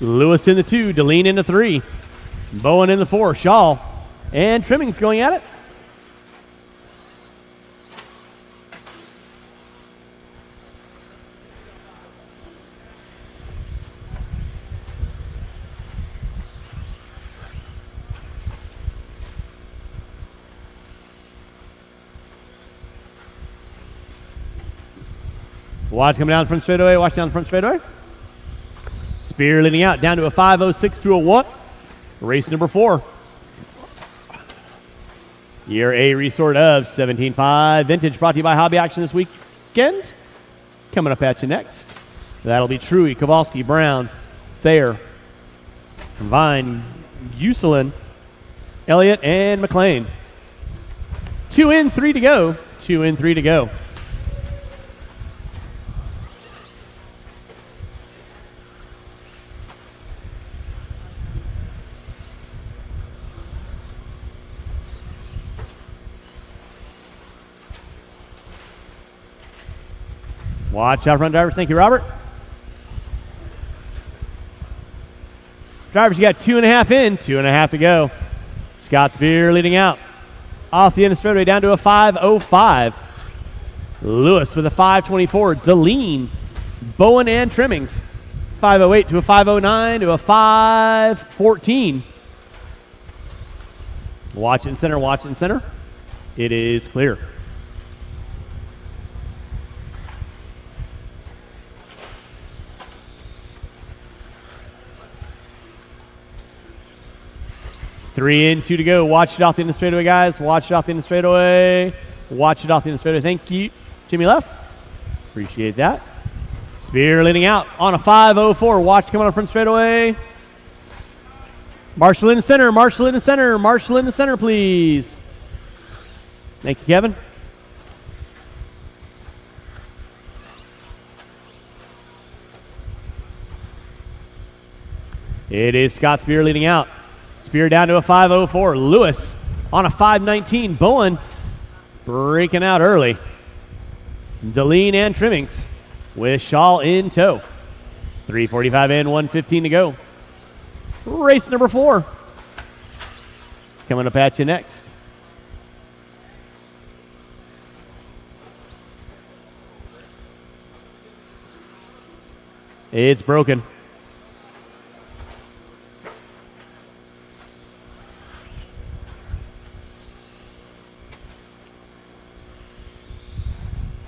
Lewis in the 2, Deline in the 3, Bowen in the 4, Shaw, and Trimmings going at it. Watch coming down the front straightaway. Watch down the front straightaway. Spear leading out down to a 5.06 to a 1. Race number 4. Your A resort of 17.5 Vintage brought to you by Hobby Action this weekend. Coming up at you next. That'll be Truey, Kowalski, Brown, Thayer, Vine, Uselin, Elliott, and McLean. 2 in, 3 to go. 2 in, 3 to go. Watch out front, drivers. Thank you, Robert. Drivers, you got 2.5 in, 2.5 to go. Scott Spear leading out. Off the end of the straightaway down to a 5.05. Lewis with a 5.24. Deline, Bowen, and Trimmings. 5.08 to a 5.09 to a 5.14. Watch it in center, watch it in center. It is clear. Three in, 2 to go. Watch it off the end of the straightaway, guys. Watch it off the end of the straightaway. Watch it off the end of the straightaway. Thank you, Jimmy Left. Appreciate that. Spear leading out on a 5.04. Watch coming on front straightaway. Marshall in the center. Marshall in the center. Marshall in the center, please. Thank you, Kevin. It is Scott Spear leading out. Spear down to a 5.04. Lewis on a 5.19. Bowen breaking out early. Deline and Trimmings with Shaw in tow. 3:45 in, 1:15 to go. Race number 4. Coming up at you next. It's broken.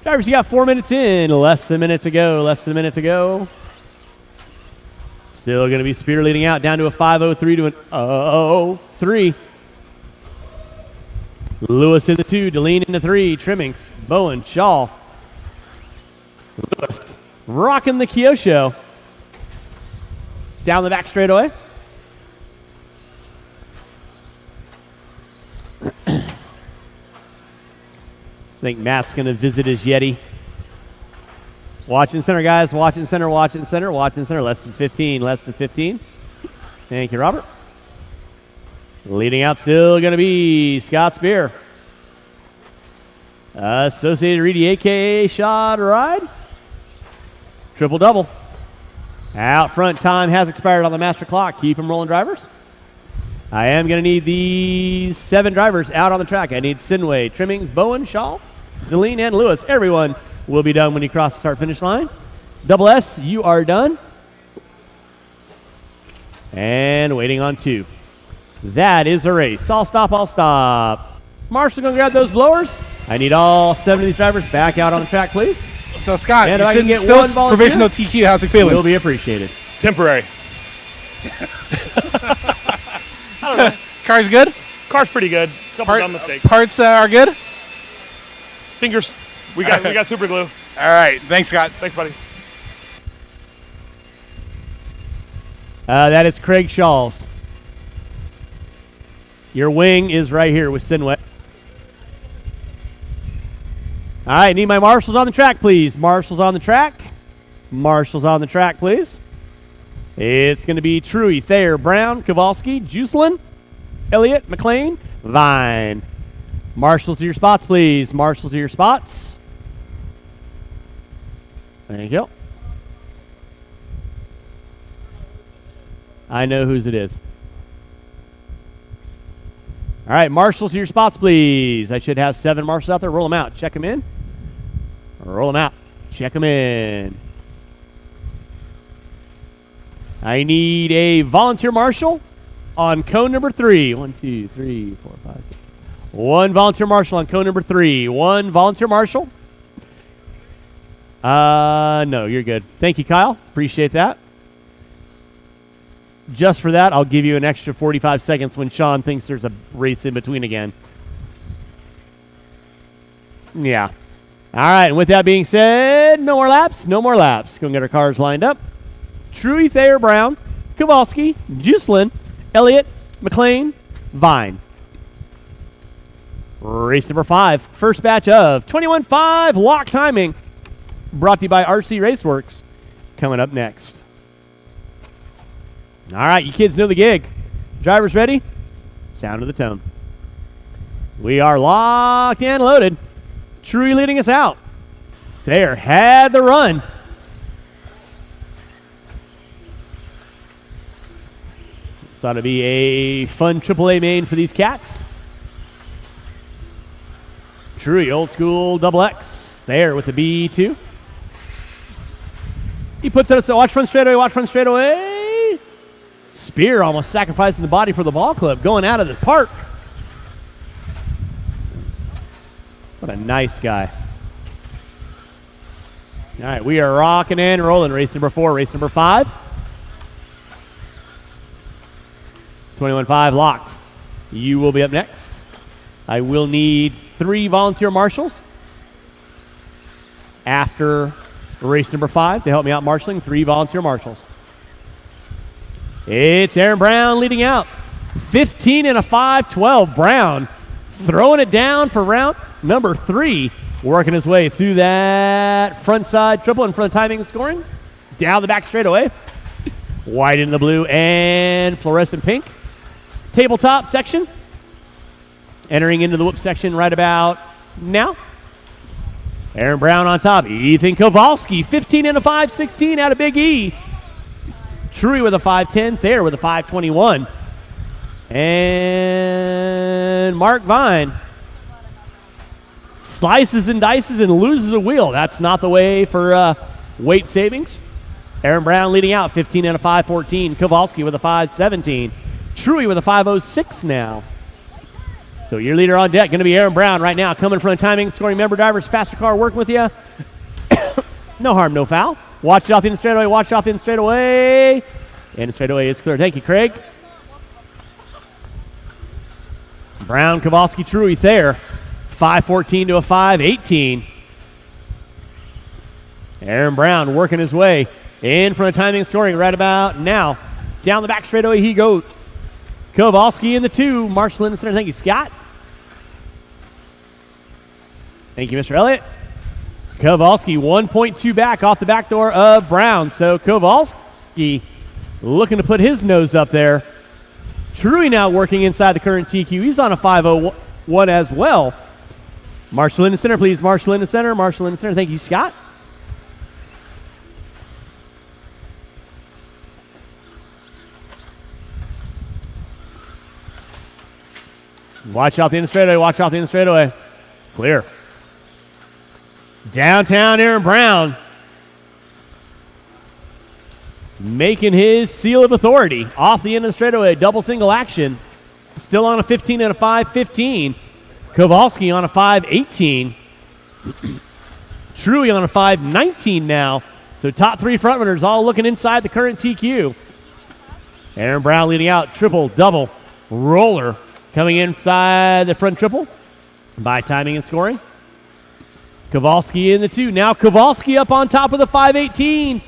Drivers, you got 4 minutes in. Less than a minute to go. Less than a minute to go. Still going to be Spear leading out down to a 5.03 to an 0.03. Lewis in the 2. Deline in the 3. Trimmings. Bowen. Shaw. Lewis rocking the Kyosho. Down the back straightaway. I think Matt's going to visit his Yeti. Watch in center, guys. Watch in center, watch in center, watch in center. Less than 15, less than 15. Thank you, Robert. Leading out still going to be Scott Spear. Associated Reedy, a.k.a. Shot Ride. Triple double. Out front, time has expired on the master clock. Keep them rolling, drivers. I am going to need these 7 drivers out on the track. I need Sinway, Trimmings, Bowen, Shaw, Deline, and Lewis. Everyone will be done when you cross the start-finish line. Double S, you are done. And waiting on 2. That is the race. I'll stop, I'll stop. Marshall, going to grab those blowers. I need all 7 of these drivers back out on the track, please. So, Scott, And you if I can get still one volunteer, provisional TQ. How's it feeling? will be appreciated. Temporary. Car's good? Car's pretty good. Couple dumb mistakes. Parts are good? Fingers. We got super glue. All right. Thanks, Scott. Thanks, buddy. That is Craig Shaw's. Your wing is right here with Sinway. All right, need my marshals on the track, please. Marshals on the track. Marshals on the track, please. It's going to be Truey, Thayer, Brown, Kowalski, Juselin, Elliott, McLean, Vine. Marshals to your spots, please. Marshals to your spots. Thank you. I know whose it is. All right, marshals to your spots, please. I should have 7 marshals out there. Roll them out. Check them in. Roll them out. Check them in. I need a volunteer marshal on cone number 3. 1, 2, 3, 4, 5, 6. 1 volunteer marshal on cone number 3. 1 volunteer marshal. No, you're good. Thank you, Kyle. Appreciate that. Just for that, I'll give you an extra 45 seconds when Sean thinks there's a race in between again. Yeah. All right, and with that being said, no more laps, no more laps. Go and get our cars lined up. Truey, Thayer, Brown, Kowalski, Juslin, Elliott, McLean, Vine. Race number 5, first batch of 21.5 lock timing, brought to you by RC Raceworks. Coming up next. All right, you kids know the gig. Drivers ready? Sound of the tone. We are locked and loaded. Truey leading us out. Thayer had the run. Thought it'd be a fun AAA main for these cats. Truey, old school double X. There with the B2. He puts it up, so watch front straightaway, watch front straightaway. Spear almost sacrificing the body for the ball club, going out of the park. What a nice guy. All right, we are rocking and rolling. Race number 4, race number 5. 21.5 locked. You will be up next. I will need 3 volunteer marshals after race number 5 to help me out marshaling. 3 volunteer marshals. It's Aaron Brown leading out. 15 and a 5-12. Brown throwing it down for round number 3. Working his way through that front side triple in front of timing and scoring. Down the back straightaway. White in the blue and fluorescent pink. Tabletop section. Entering into the whoop section right about now. Aaron Brown on top. Ethan Kowalski, 15 and a 5-16 out of Big E. Truey with a 5-10. Thayer with a 5-21. And Mark Vine slices and dices and loses a wheel. That's not the way for weight savings. Aaron Brown leading out, 15 and a 5-14. Kowalski with a 5-17. Truey with a 5-06 now. So your leader on deck going to be Aaron Brown right now, coming from the timing, scoring member drivers, faster car working with you. No harm, no foul. Watch it off in the straightaway, watch it off in the straightaway. And the straightaway is clear. Thank you, Craig. Brown, Kowalski, Truey, Thayer. 5-14 to a 5-18. Aaron Brown working his way in from the timing, scoring right about now. Down the back straightaway he goes. Kowalski in the 2. Marshall in the center. Thank you, Scott. Thank you, Mr. Elliott. Kowalski 1.2 back off the back door of Brown. So Kowalski looking to put his nose up there. Truey now working inside the current TQ. He's on a 5:01 as well. Marshall in the center, please. Marshall in the center. Marshall in the center. Thank you, Scott. Watch out the end straightaway. Watch out the end straightaway. Clear. Downtown Aaron Brown making his seal of authority off the end of the straightaway. Double single action. Still on a 15 and a 5-15. Kowalski on a 5-18. Truey on a 5-19 now. So top 3 frontrunners all looking inside the current TQ. Aaron Brown leading out. Triple, double, roller. Coming inside the front triple by timing and scoring. Kowalski in the 2. Now Kowalski up on top of the 5-18.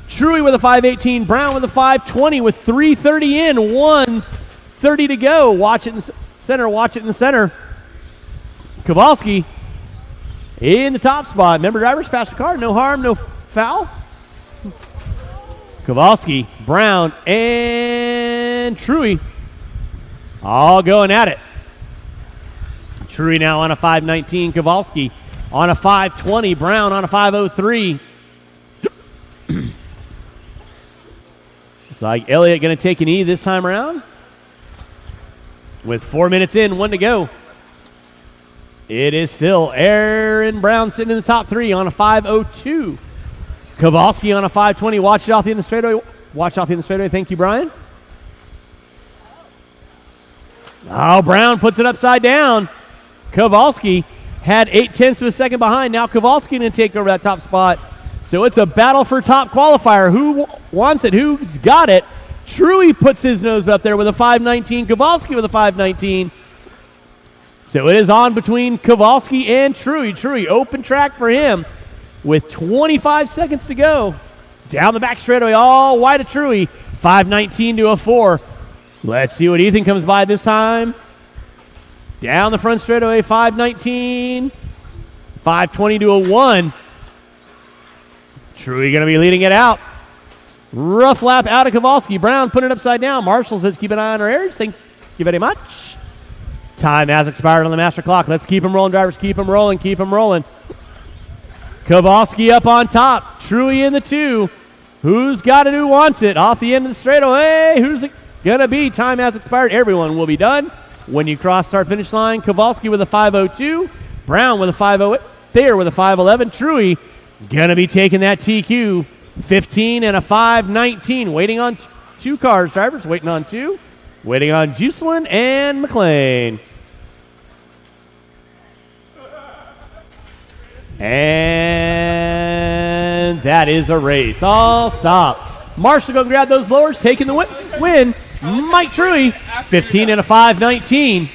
Truey with a 5-18. Brown with a 5-20 with 3:30 in. 1:30 to go. Watch it in the center. Watch it in the center. Kowalski in the top spot. Member drivers, faster car. No harm, no foul. Kowalski, Brown, and Truey all going at it. Truey now on a 5:19. Kowalski on a 5:20. Brown on a 5:03. It's like Elliott going to take an E this time around. With 4 minutes in, 1 to go. It is still Aaron Brown sitting in the top 3 on a 5:02. Kowalski on a 5:20. Watch it off the end of the straightaway. Watch off the end of the straightaway. Thank you, Brian. Oh, Brown puts it upside down. Kowalski had 0.8 of a second behind. Now Kowalski going to take over that top spot. So it's a battle for top qualifier. Who wants it? Who's got it? Truey puts his nose up there with a 5:19. Kowalski with a 5:19. So it is on between Kowalski and Truey. Truey, open track for him with 25 seconds to go. Down the back straightaway, all wide of Truey. 5:19 to a 4. Let's see what Ethan comes by this time. Down the front straightaway, 5:19. 5:20 to a 1. Truey going to be leading it out. Rough lap out of Kowalski. Brown putting it upside down. Marshall says keep an eye on our airs. Thank you very much. Time has expired on the master clock. Let's keep them rolling, drivers. Keep them rolling. Keep them rolling. Kowalski up on top. Truey in the 2. Who's got it? Who wants it? Off the end of the straightaway. Who's it going to be? Time has expired. Everyone will be done when you cross start finish line. Kowalski with a 5:02. Brown with a 5:08. Thayer with a 5:11. Truey going to be taking that TQ. 15 and a 5:19. Waiting on 2 cars, drivers. Waiting on 2. Waiting on Juselin and McLean. And that is a race. All stop. Marshall go grab those blowers, taking the win. Mike Truey, 15 and a 5:19.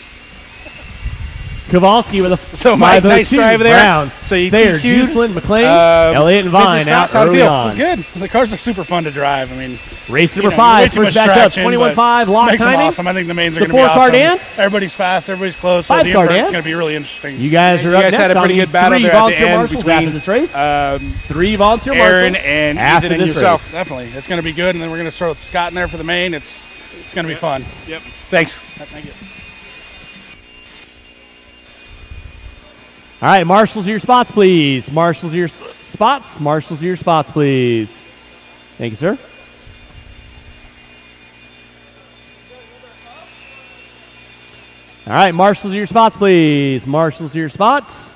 Kowalski with a So Mike, nice 5:02. drive there. Brown. So you Thayer, TQ'd, Juselin, McLean, Elliott, and Vine vintage out class, how'd it early feel? on. It was good. The cars are super fun to drive. I mean, Race number way 5, too much first back up, traction, 21.5, but lock makes them timing. awesome. I think the mains are The going to be 4-car awesome. dance. Everybody's fast. Everybody's close. So the 5-car invert's dance. going to be really interesting. You guys are You up guys next. had a pretty I'll good battle need there 3 at the volunteer end marshals after between this race. 3 volunteer Aaron marshals and after Ethan and this yourself. race. Definitely. It's going to be good. And then we're going to start with Scott in there for the main. It's going to be fun. Yep. Thanks. Thank you. All right, marshals of your spots, please. Marshals of your spots. Marshals of your spots, please. Thank you, sir. All right, marshals of your spots, please. Marshals of your spots.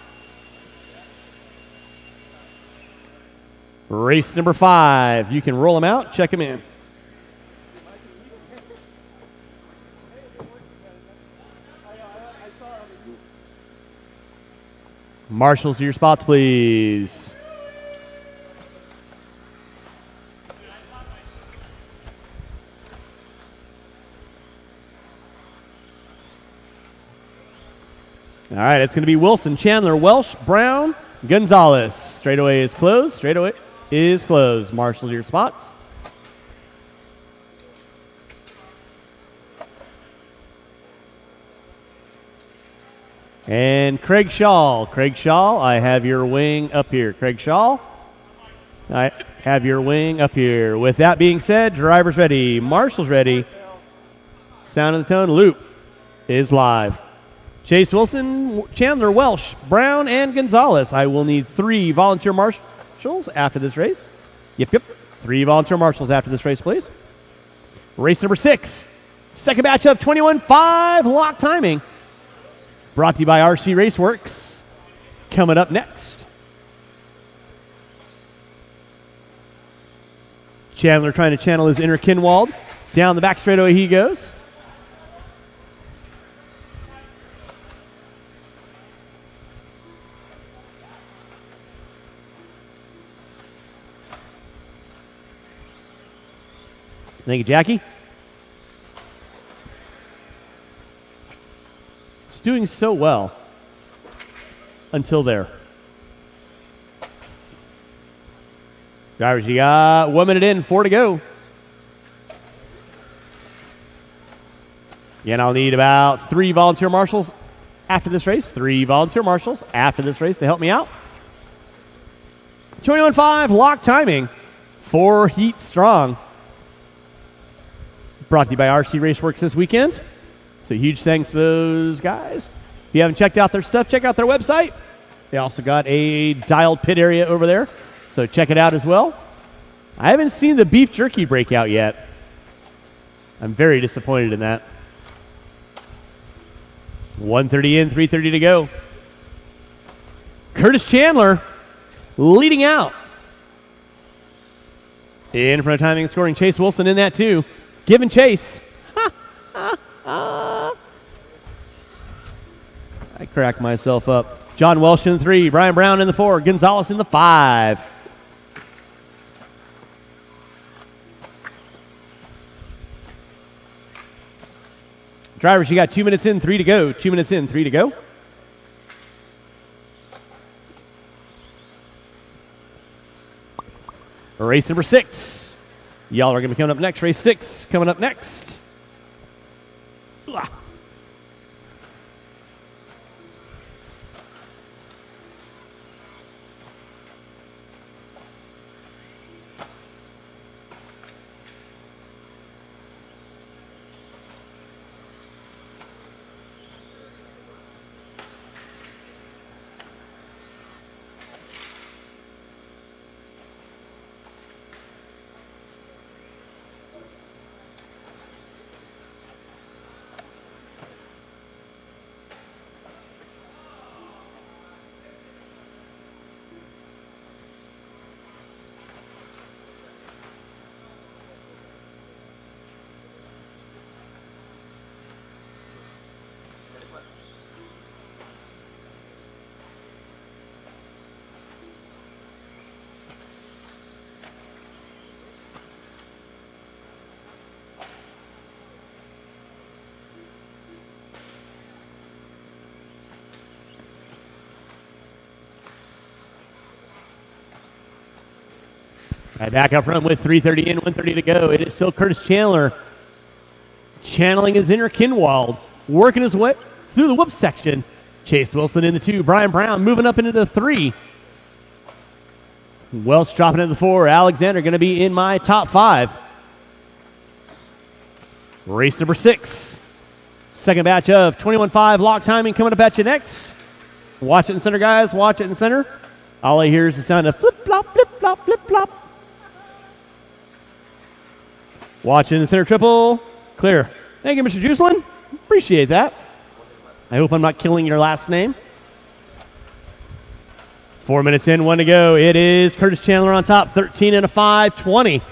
Race number 5. You can roll them out, check them in. Marshals to your spots, please. All right, it's going to be Wilson, Chandler, Welsh, Brown, Gonzalez. Straightaway is closed. Straightaway is closed. Marshals to your spots. And Craig Shaw. Craig Shaw, I have your wing up here. Craig Shaw, I have your wing up here. With that being said, drivers ready. Marshals ready. Sound of the tone. Loop is live. Chase Wilson, Chandler, Welsh, Brown, and Gonzalez. I will need 3 volunteer marshals after this race. Yep. 3 volunteer marshals after this race, please. Race number 6. Second batch of 21.5 lock timing. Brought to you by RC Raceworks. Coming up next. Chandler trying to channel his inner Kinwald. Down the back straightaway he goes. Thank you, Jackie. It's doing so well until there. Drivers, you got 1 minute in, 4 to go. Again, I'll need about 3 volunteer marshals after this race. 3 volunteer marshals after this race to help me out. 21.5 lock timing. 4 heat strong. Brought to you by RC Raceworks this weekend. So huge thanks to those guys. If you haven't checked out their stuff, check out their website. They also got a dialed pit area over there. So check it out as well. I haven't seen the beef jerky breakout yet. I'm very disappointed in that. 1:30 in, 3:30 to go. Curtis Chandler leading out. In front of timing and scoring, Chase Wilson in that too. Giving chase. I crack myself up. John Welsh in the 3, Brian Brown in the 4, Gonzalez in the 5. Drivers, you got 2 minutes in, 3 to go. 2 minutes in, 3 to go. Race number 6. Y'all are going to be coming up next. Race 6 coming up next. Ugh. Right, back up front with 3:30 in, 1:30 to go. It is still Curtis Chandler channeling his inner Kinwald, working his way through the whoop section. Chase Wilson in the 2. Brian Brown moving up into the 3. Welch dropping into the 4. Alexander going to be in my top 5. Race number 6. Second batch of 21.5 lock timing coming up at you next. Watch it in center, guys. Watch it in center. All I hear is the sound of flip-flop, flip-flop, flip-flop. Watch it in the center triple. Clear. Thank you, Mr. Juiceland. Appreciate that. I hope I'm not killing your last name. 4 minutes in, 1 to go. It is Curtis Chandler on top, 13 and a 5, 20.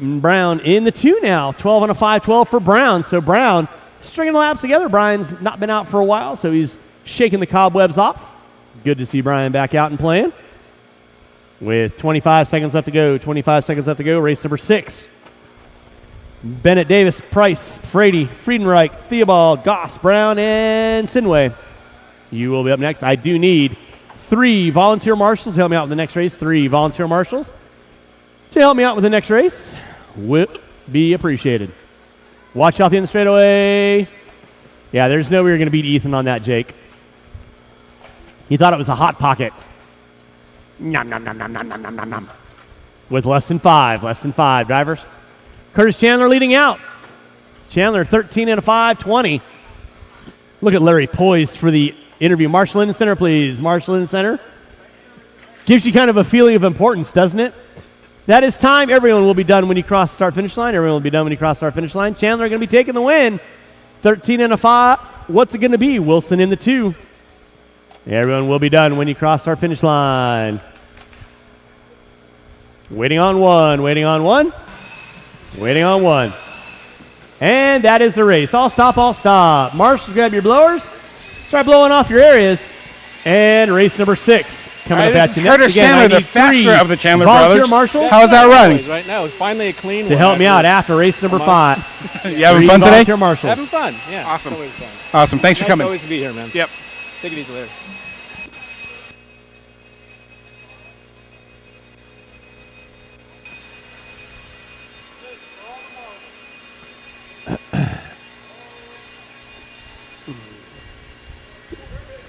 Brown in the 2 now, 12 and a 5, 12 for Brown. So Brown stringing the laps together. Brian's not been out for a while, so he's shaking the cobwebs off. Good to see Brian back out and playing. With 25 seconds left to go, 25 seconds left to go, race number 6. Bennett, Davis, Price, Frady, Friedenreich, Theobald, Goss, Brown, and Sinway. You will be up next. I do need 3 volunteer marshals to help me out with the next race. 3 volunteer marshals to help me out with the next race will be appreciated. Watch out the end of the straightaway. Yeah, there's no way you're going to beat Ethan on that, Jake. He thought it was a hot pocket. Nom, nom, nom, nom, nom, nom, nom, nom, nom. With less than 5 drivers. Curtis Chandler leading out. Chandler 13 and a 5, 20. Look at Larry poised for the interview. Marshall in the center, please. Marshall in the center. Gives you kind of a feeling of importance, doesn't it? That is time. Everyone will be done when you cross start finish line. Everyone will be done when you cross start finish line. Chandler going to be taking the win. 13 and a 5. What's it going to be? Wilson in the 2. Everyone will be done when you cross start finish line. Waiting on 1. Waiting on 1. Waiting on 1. And that is the race. All stop, all stop. Marshals, grab your blowers. Start blowing off your areas. And race number 6 coming up at you next. Curtis Chandler, the faster of the Chandler brothers. Marshals. How's that run? Right now, it's finally a clean one. To help me out after race number 5. You having fun today? Volunteer marshals. Having fun, yeah. Awesome. It's always fun. Awesome. Thanks for Nice coming. always to be here, man. Yep. Take it easy later.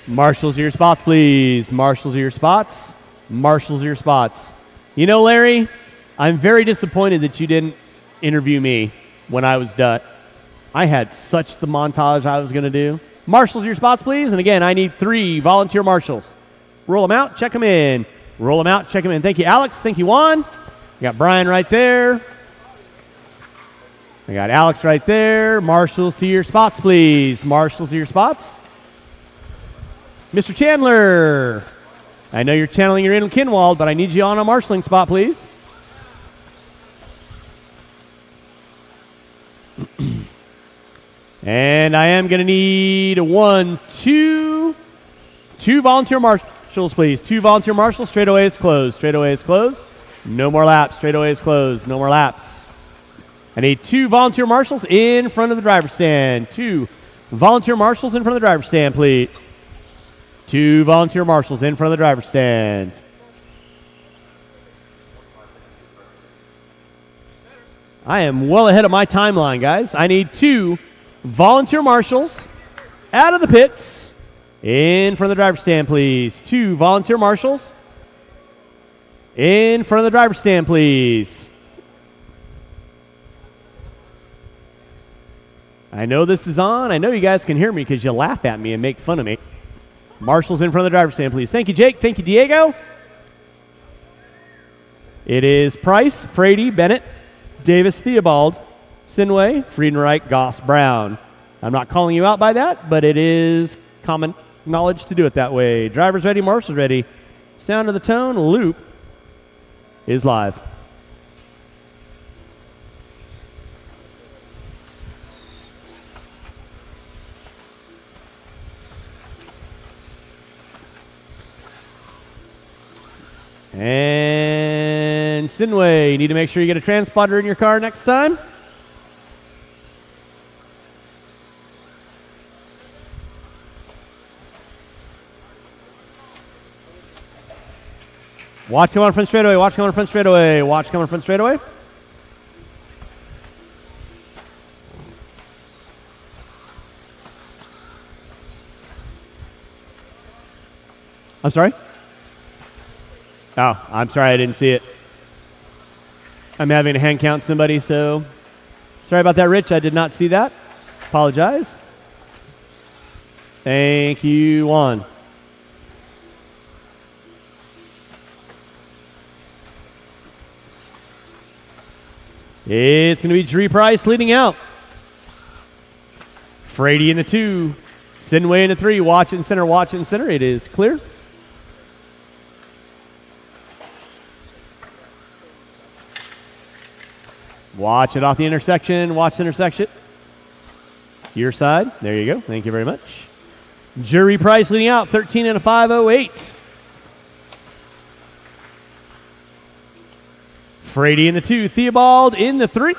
Marshals to your spots, please. Marshals to your spots. Marshals to your spots. You know, Larry, I'm very disappointed that you didn't interview me when I was done. I had such the montage I was going to do. Marshals to your spots, please. And again, I need 3 volunteer marshals. Roll them out, check them in. Roll them out, check them in. Thank you, Alex. Thank you, Juan. I got Brian right there. I got Alex right there. Marshals to your spots, please. Marshals to your spots. Mr. Chandler, I know you're channeling your inner Kinwald, but I need you on a marshalling spot, please. And I am going to need 2 volunteer marshals, please. 2 volunteer marshals. Straightaway is closed. Straightaway is closed. No more laps. Straightaway is closed. No more laps. I need 2 volunteer marshals in front of the driver's stand. 2 volunteer marshals in front of the driver's stand, please. 2 volunteer marshals in front of the driver's stand. I am well ahead of my timeline, guys. I need 2 volunteer marshals out of the pits in front of the driver's stand, please. 2 volunteer marshals in front of the driver's stand, please. I know this is on. I know you guys can hear me because you laugh at me and make fun of me. Marshals in front of the driver's stand, please. Thank you, Jake. Thank you, Diego. It is Price, Frady, Bennett, Davis, Theobald, Sinway, Friedenreich, Goss, Brown. I'm not calling you out by that, but it is common knowledge to do it that way. Drivers ready, marshals ready. Sound of the tone, loop is live. And Sinway, you need to make sure you get a transponder in your car next time. Watch come on front straightaway, watch come on front straightaway, watch come on front straightaway. I'm sorry? Oh, I'm sorry, I didn't see it. I'm having to hand count somebody, so sorry about that, Rich. I did not see that. Apologize. Thank you, Juan. It's going to be Dree Price leading out. Frady in the 2. Sinway in the 3. Watch it in center, watch it in center. It is clear. Watch it off the intersection. Watch the intersection. Your side. There you go. Thank you very much. Dree Price leading out. 13 and a 5:08. Frady in the 2. Theobald in the 3.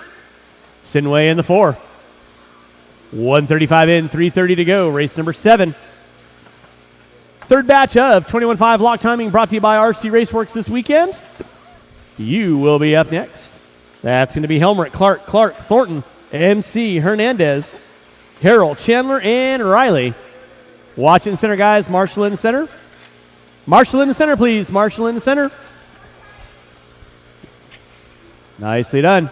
Sinway in the 4. 1:35 in. 3:30 to go. Race number 7. Third batch of 21.5 lock timing brought to you by RC Raceworks this weekend. You will be up next. That's going to be Helmert, Clark, Thornton, MC, Hernandez, Harrell, Chandler, and Riley. Watch in center, guys. Marshall in the center. Marshall in the center, please. Marshall in the center. Nicely done.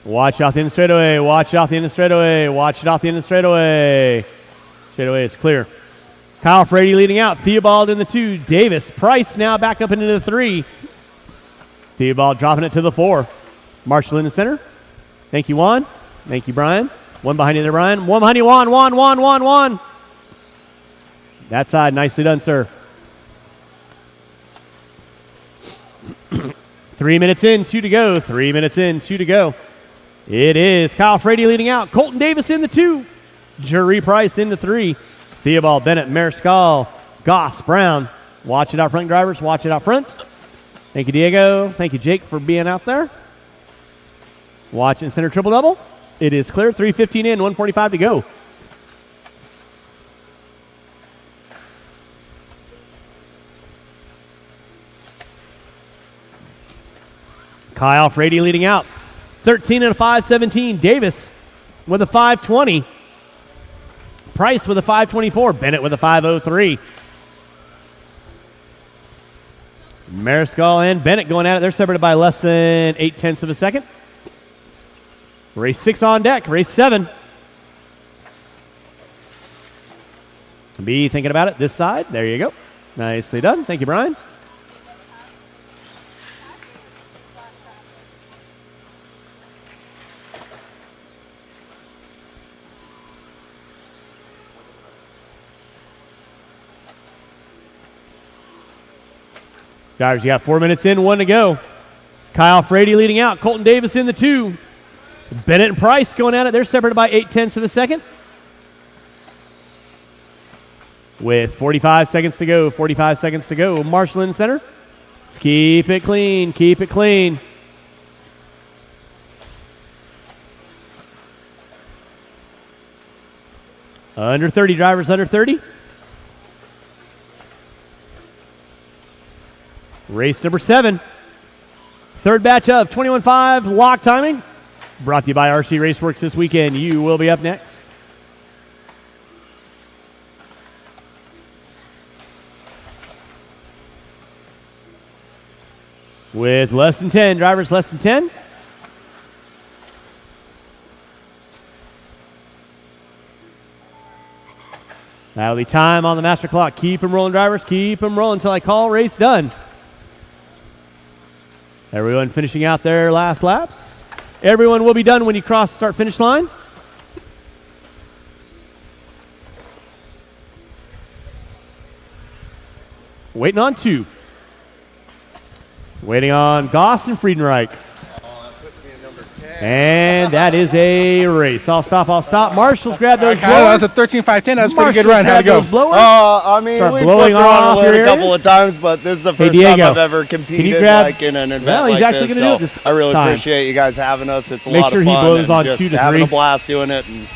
Watch off the end of the straightaway. Watch off the end of the straightaway. Watch it off the end of the straightaway. Straightaway is clear. Kyle Frady leading out. Theobald in the 2. Davis. Price now back up into the 3. Theobald dropping it to the 4. Marshall in the center. Thank you, Juan. Thank you, Brian. One behind you there, Brian. One behind you, Juan. Juan. That side. Nicely done, sir. 3 minutes in, 2 to go. 3 minutes in, 2 to go. It is Kyle Frady leading out. Colton Davis in the 2. Dree Price in the 3. Theobald, Bennett, Mariscal, Goss, Brown. Watch it out front, drivers. Watch it out front. Thank you, Diego. Thank you, Jake, for being out there. Watch in center triple double. It is clear. 3:15 in, 1:45 to go. Kyle Frady leading out. 13 and a 5:17. Davis with a 5:20. Price with a 5:24. Bennett with a 5:03. Mariscal and Bennett going at it. They're separated by less than 0.8 of a second. Race 6 on deck. Race 7. Be thinking about it this side. There you go. Nicely done. Thank you, Brian. Guys, you got 4 minutes in, 1 to go. Kyle Frady leading out. Colton Davis in the 2. Bennett and Price going at it. They're separated by 0.8 of a second. with 45 seconds to go. 45 seconds to go. Marshall in center. Let's keep it clean. Keep it clean. Under 30, drivers under 30. Race number 7. Third batch of 21.5 lock timing. Brought to you by RC Raceworks this weekend. You will be up next. With less than 10, drivers less than 10. That'll be time on the master clock. Keep them rolling, drivers. Keep them rolling until I call race done. Everyone finishing out their last laps. Everyone will be done when you cross the start finish line. Waiting on 2. Waiting on Goss and Friedenreich. And that is a race. I'll stop. Marshals grab those blowers. That was a 13.510. That was a pretty good run. How'd it go? I mean, Start we blowing flipped around off a lid your a couple areas. of times, but this is the first Diego, time I've ever can you competed grab- like in an event Well, he's like actually this. gonna do So it this I really time. appreciate you guys having us. It's a Make lot sure of he fun blows and on just 2 to having 3. a blast doing it and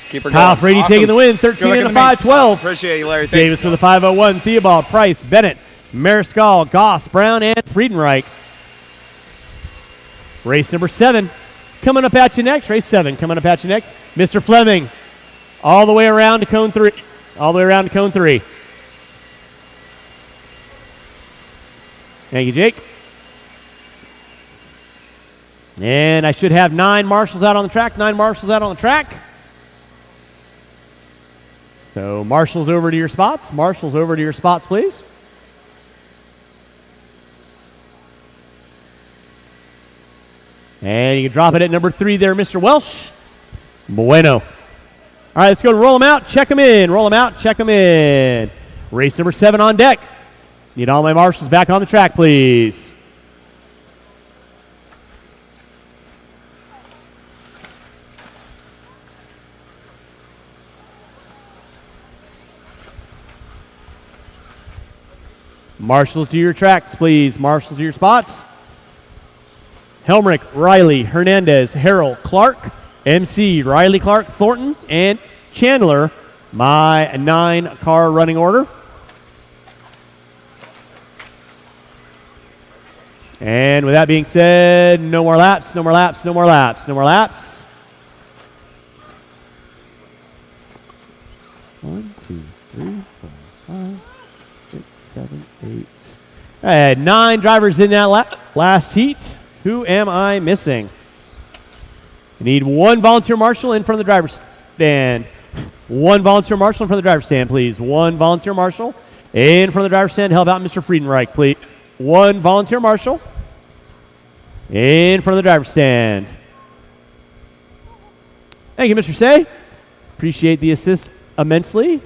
keep her Kyle going. Frady Awesome. taking the win. Good 13 looking and a to me. 5-12. Appreciate you, Larry. Thank Davis you. with a 501. Theobald, Price, Bennett, Mariscal, Goss, Brown, and Friedenreich. Race number 7 coming up at you next. Race 7 coming up at you next. Mr. Fleming all the way around to cone 3. All the way around to cone 3. Thank you, Jake. And I should have 9 marshals out on the track. 9 marshals out on the track. So marshals over to your spots. Marshals over to your spots, please. And you can drop it at number 3 there, Mr. Welsh. Bueno. All right, let's go and roll them out. Check them in. Roll them out. Check them in. Race number 7 on deck. Need all my marshals back on the track, please. Marshals to your tracks, please. Marshals to your spots. Helmrich, Riley, Hernandez, Harrell, Clark, MC, Riley, Clark, Thornton, and Chandler. My 9-car running order. And with that being said, no more laps, no more laps, no more laps, no more laps. 1, 2, 3, 4, 5, 6, 7, 8. I had 9 drivers in that last heat. Who am I missing? I need 1 volunteer marshal in front of the driver's stand. 1 volunteer marshal in front of the driver's stand, please. 1 volunteer marshal in front of the driver's stand. Help out Mr. Friedenreich, please. 1 volunteer marshal in front of the driver's stand. Thank you, Mr. Say. Appreciate the assist immensely.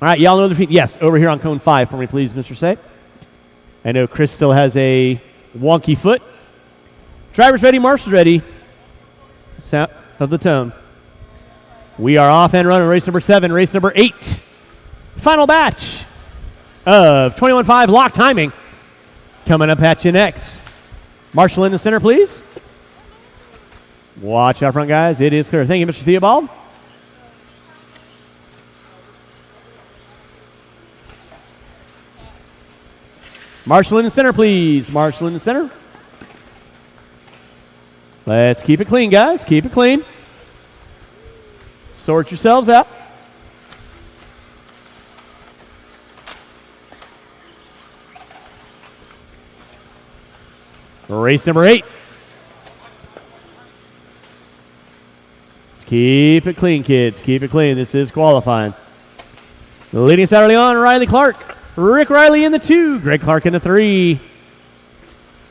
All right, y'all know the routine. Yes, over here on cone 5 for me, please, Mr. Say. I know Chris still has a wonky foot. Drivers ready, marshals ready. Sound of the tone. We are off and running. Race number 7, race number 8. Final batch of 21.5 lock timing. Coming up at you next. Marshal in the center, please. Watch out front, guys. It is clear. Thank you, Mr. Theobald. Marshal in the center, please. Marshal in the center. Let's keep it clean, guys. Keep it clean. Sort yourselves out. Race number 8. Let's keep it clean, kids. Keep it clean. This is qualifying. Leading us out early on, Riley Clark. Rick Riley in the 2. Greg Clark in the 3.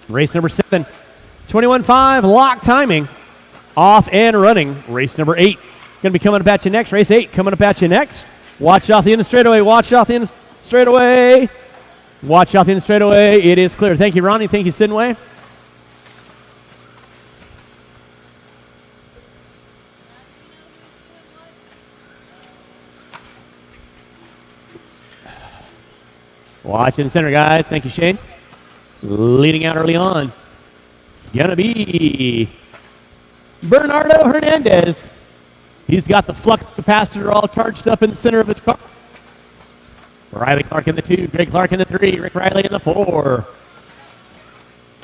Race number 7. 21.5 lock timing. Off and running. Race number 8. Going to be coming up at you next. Race 8 coming up at you next. Watch off the end of straightaway. Watch off the end of straightaway. Watch off the end of straightaway. It is clear. Thank you, Ronnie. Thank you, Sidney. Watching center, guys. Thank you, Shane. Leading out early on. Gonna be Bernardo Hernandez. He's got the flux capacitor all charged up in the center of his car. Riley Clark in the 2, Greg Clark in the 3, Rick Riley in the 4.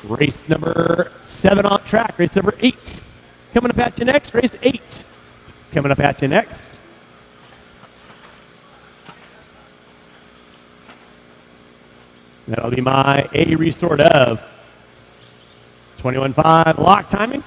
Race number 7 on track. Race number 8. Coming up at you next. Race 8. Coming up at you next. That'll be my A resort of 21.5 lock timing.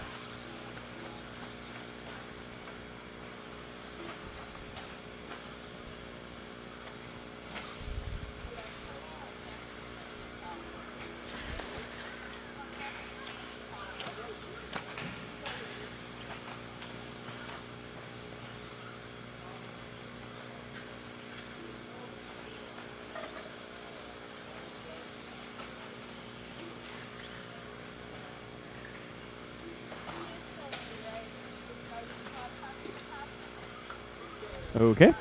Okay.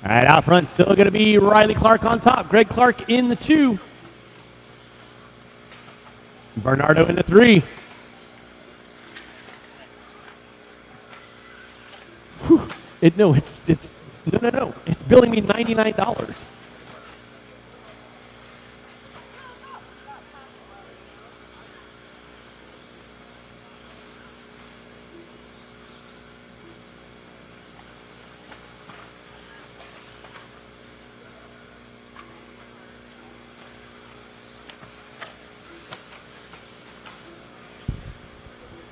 All right, out front, still going to be Riley Clark on top. Greg Clark in the 2. Bernardo in the 3. Whew. No. It's billing me $99.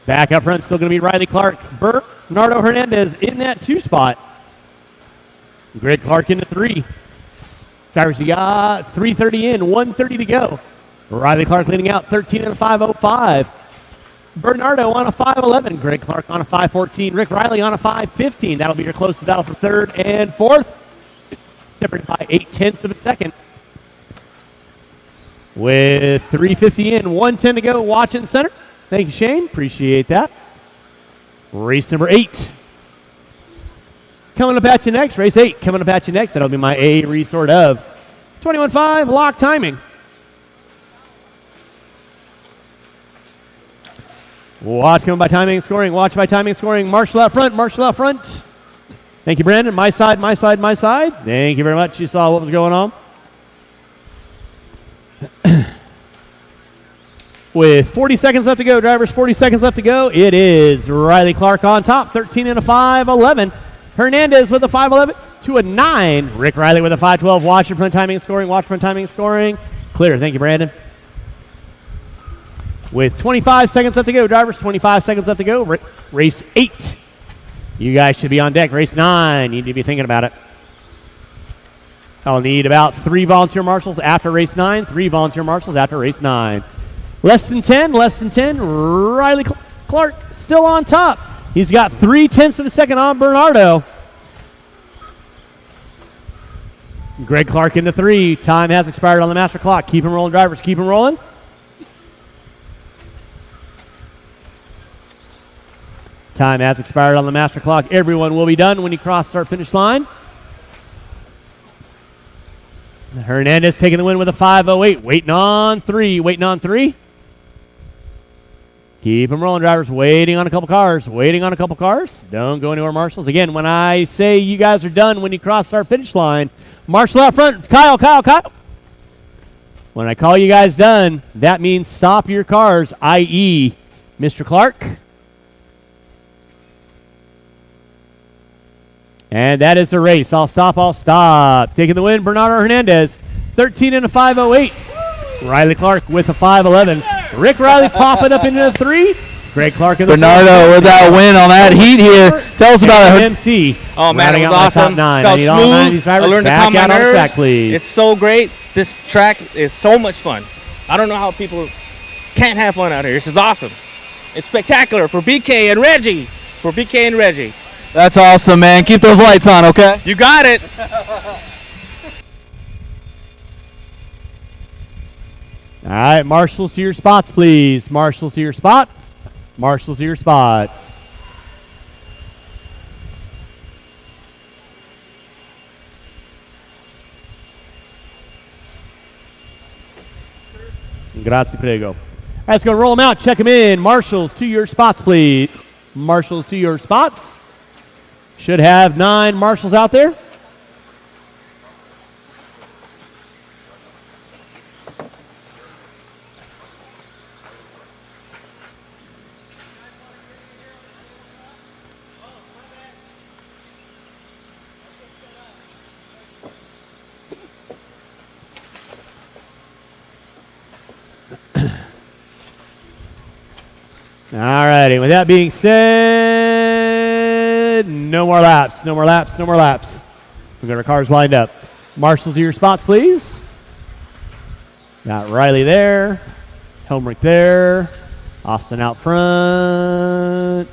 Back up front, still going to be Riley Clark. Bernardo Hernandez in that 2 spot. Greg Clark in the 3. Drivers, you got 3:30 in, 1:30 to go. Riley Clark leading out 13 and a 5:05. Bernardo on a 5:11. Greg Clark on a 5:14. Rick Riley on a 5:15. That'll be your closest battle for 3rd and 4th. Separated by 0.8 of a second. With 3:50 in, 1:10 to go. Watching center. Thank you, Shane. Appreciate that. Race number 8. Coming up at you next. Race 8 coming up at you next. That'll be my A resort of 21.5 lock timing. Watch coming by timing and scoring. Watch by timing and scoring. Marshall out front. Marshall out front. Thank you, Brandon. My side, my side, my side. Thank you very much. You saw what was going on. With 40 seconds left to go, drivers, 40 seconds left to go. It is Riley Clark on top, 13 and a 5:11. Hernandez with a 5:11 to a 9. Rick Riley with a 5:12. Watch your front timing and scoring. Watch front timing and scoring. Clear. Thank you, Brandon. With 25 seconds left to go, drivers, 25 seconds left to go. Race 8. You guys should be on deck. Race 9. You need to be thinking about it. I'll need about 3 volunteer marshals after race 9. 3 volunteer marshals after race 9. Less than 10. Riley Clark still on top. He's got 0.3 of a second on Bernardo. Greg Clark into 3. Time has expired on the master clock. Keep him rolling, drivers. Keep him rolling. Time has expired on the master clock. Everyone will be done when you cross start finish line. Hernandez taking the win with a 5:08. Waiting on 3. Keep them rolling, drivers. Waiting on a couple cars. Don't go anywhere, marshals. Again, when I say you guys are done when you cross start finish line, marshal out front. Kyle. When I call you guys done, that means stop your cars, i.e., Mr. Clark. And that is the race. I'll stop. Taking the win, Bernardo Hernandez, 13 and a 5:08. Riley Clark with a 5:11. Rick Riley popping up into the 3. Greg Clark in the Bernardo with that win on that heat here. Tell us about it. MC. Oh, man, it was awesome. Felt smooth. I learned to calm my nerves. It's so great. This track is so much fun. I don't know how people can't have fun out here. This is awesome. It's spectacular for BK and Reggie. That's awesome, man. Keep those lights on, okay? You got it. All right, marshals to your spots, please. Marshals to your spot. Marshals to your spots. Grazie, prego. All right, let's go roll them out. Check them in. Marshals to your spots, please. Marshals to your spots. Should have 9 marshals out there. All righty. With that being said, no more laps. No more laps. No more laps. We've got our cars lined up. Marshals to your spots, please. Got Riley there. Helmrich there. Austin out front.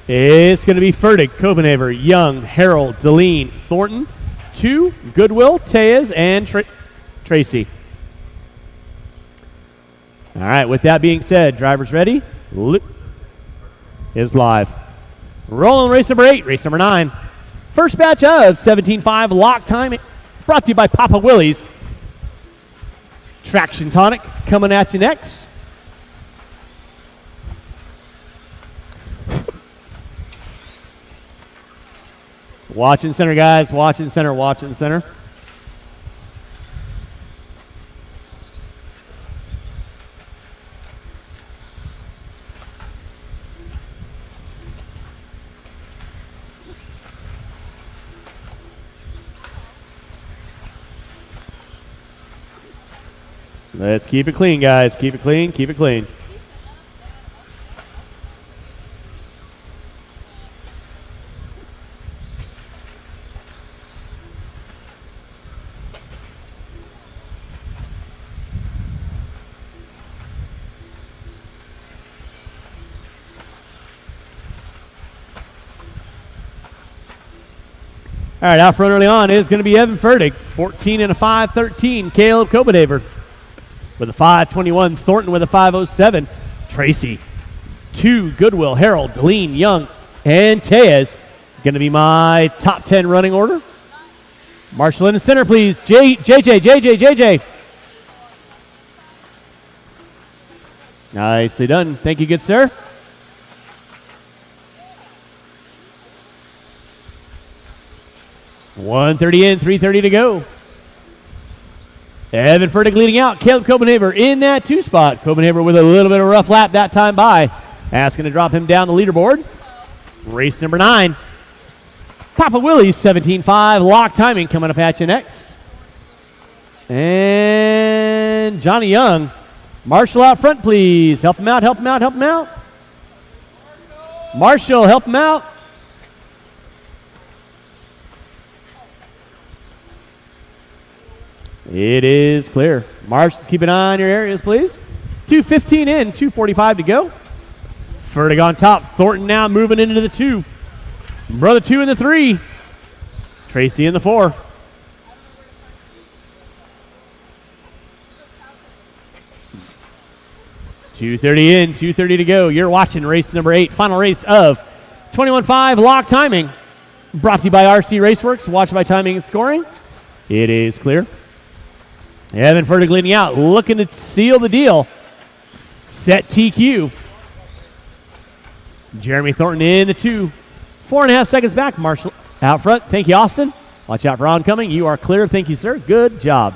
It's going to be Fertig, Copenhaver, Young, Harold, Deline, Thornton, 2, Goodwill, Tejas, and Tracy. All right, with that being said, drivers ready? Is live. Rolling race number 8, race number 9. First batch of 17.5 lock time brought to you by Papa Willie's. Traction Tonic coming at you next. Watch in center, guys. Watch in center. Watch in center. Let's keep it clean, guys. Keep it clean. Keep it clean. All right, out front early on is going to be Evan Fertig, 14 and a 5.13. Caleb Copenhaver with a 5.21. Thornton with a 5.07. Tracy, 2. Goodwill, Harold, Deline, Young, and Tejas. Going to be my top 10 running order. Marshall in the center, please. JJ. Nicely done. Thank you, good sir. .130 in, 3:30 to go. Evan Fertig leading out. Caleb Copenhaver in that 2 spot. Copenhaver with a little bit of a rough lap that time by. That's going to drop him down the leaderboard. Race number 9. Papa Willie's 17.5 lock timing coming up at you next. And Johnny Young. Marshall out front, please. Help him out. Marshall, help him out. It is clear. Marshals, keep an eye on your areas, please. 2:15 in, 2:45 to go. Fertig on top. Thornton now moving into the 2. Brother 2 in the 3. Tracy in the 4. .230 in, 2:30 to go. You're watching race number 8, final race of 21.5 lock timing. Brought to you by RC Raceworks. Watched by timing and scoring. It is clear. Evan Fertig leading out, looking to seal the deal. Set TQ. Jeremy Thornton in the 2. 4.5 seconds back. Marshall out front. Thank you, Austin. Watch out for oncoming. You are clear. Thank you, sir. Good job.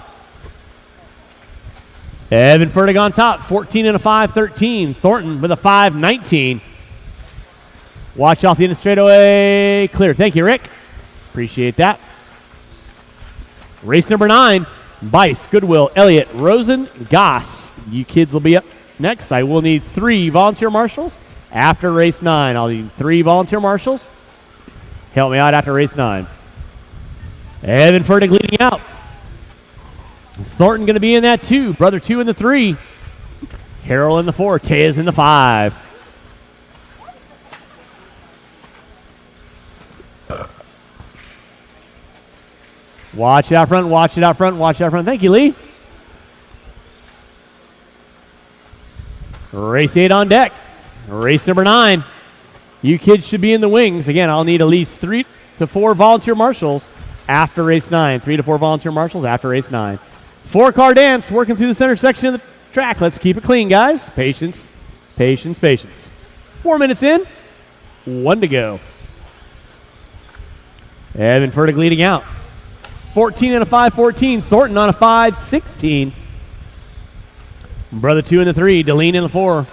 Evan Fertig on top. 14 and a 5.13. Thornton with a 5.19. Watch off the end of straightaway. Clear. Thank you, Rick. Appreciate that. Race number 9. Bice, Goodwill, Elliott, Rosen, Goss. You kids will be up next. I will need 3 volunteer marshals after race 9. I'll need 3 volunteer marshals. Help me out after race 9. Evan Fertig leading out. Thornton going to be in that 2. Brother 2 in the 3. Harold in the 4. Tejas in the 5. Watch it out front. Thank you, Lee. Race 8 on deck. Race number 9. You kids should be in the wings. Again, I'll need at least 3 to 4 volunteer marshals after race 9. 3 to 4 volunteer marshals after race 9. 4-car dance working through the center section of the track. Let's keep it clean, guys. Patience, patience, patience. 4 minutes in. 1 to go. Evan Fertig leading out. 14 and a 5-14. Thornton on a 5-16. Brother 2 in the 3. Deline in the 4.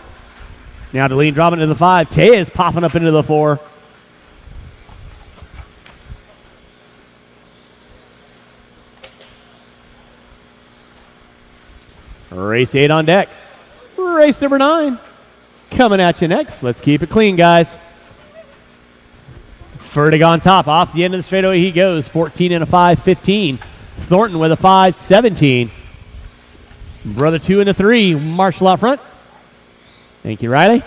Now Deline dropping into the 5. Tay is popping up into the 4. Race 8 on deck. Race number 9. Coming at you next. Let's keep it clean, guys. Fertig on top. Off the end of the straightaway he goes. 14 and a 5-15. Thornton with a 5-17. Brother 2 in the 3. Marshall out front. Thank you, Riley.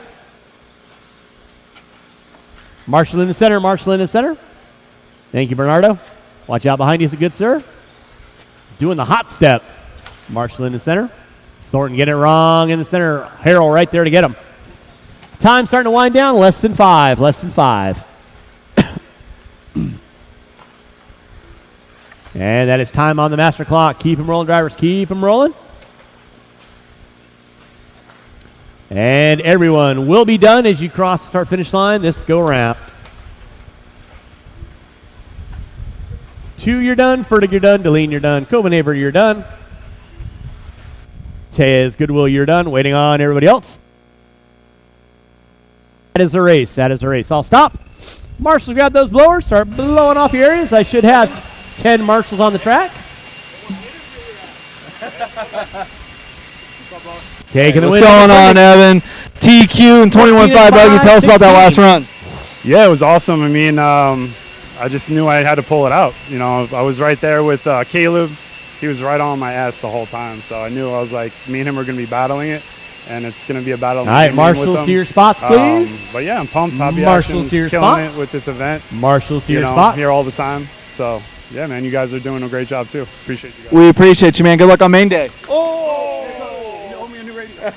Marshall in the center. Marshall in the center. Thank you, Bernardo. Watch out behind you, good sir. Doing the hot step. Marshall in the center. Thornton getting it wrong in the center. Harrell right there to get him. Time starting to wind down. Less than 5. Less than 5. And that is time on the master clock. Keep them rolling, drivers. Keep them rolling. And everyone will be done as you cross the start-finish line this go-around. 2, you're done. Fertig, you're done. Deline, you're done. Covenhaver, you're done. Tez, Goodwill, you're done. Waiting on everybody else. That is a race. That is a race. I'll stop. Marshals, grab those blowers. Start blowing off your areas. I should have 10 marshals on the track. Taking the What's win. going on, Evan? TQ and 21.5 Buggy. Tell us about that last run. Yeah, it was awesome. I mean, I just knew I had to pull it out. You know, I was right there with Caleb. He was right on my ass the whole time. So I knew, I was like, me and him are going to be battling it. And it's going to be a battle. All right, marshals to your spots, please. But yeah, I'm pumped. Hobby Marshals Action's to your killing spots. it with this event. Marshals to You your know, spots. I'm here all the time. So yeah, man, you guys are doing a great job too. Appreciate you guys. We appreciate you, man. Good luck on main day. Oh, you owe me a new radio.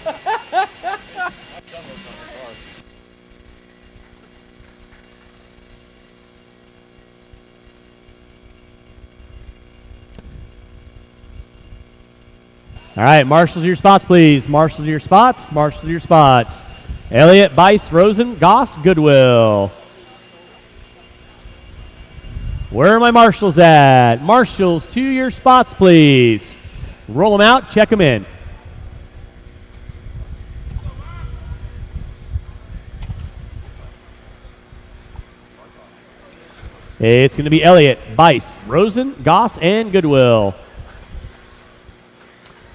All right, marshals to your spots, please. Marshals to your spots. Marshals to your spots. Elliott, Bice, Rosen, Goss, Goodwill. Where are my marshals at? Marshals to your spots, please. Roll them out, check them in. It's going to be Elliott, Bice, Rosen, Goss, and Goodwill.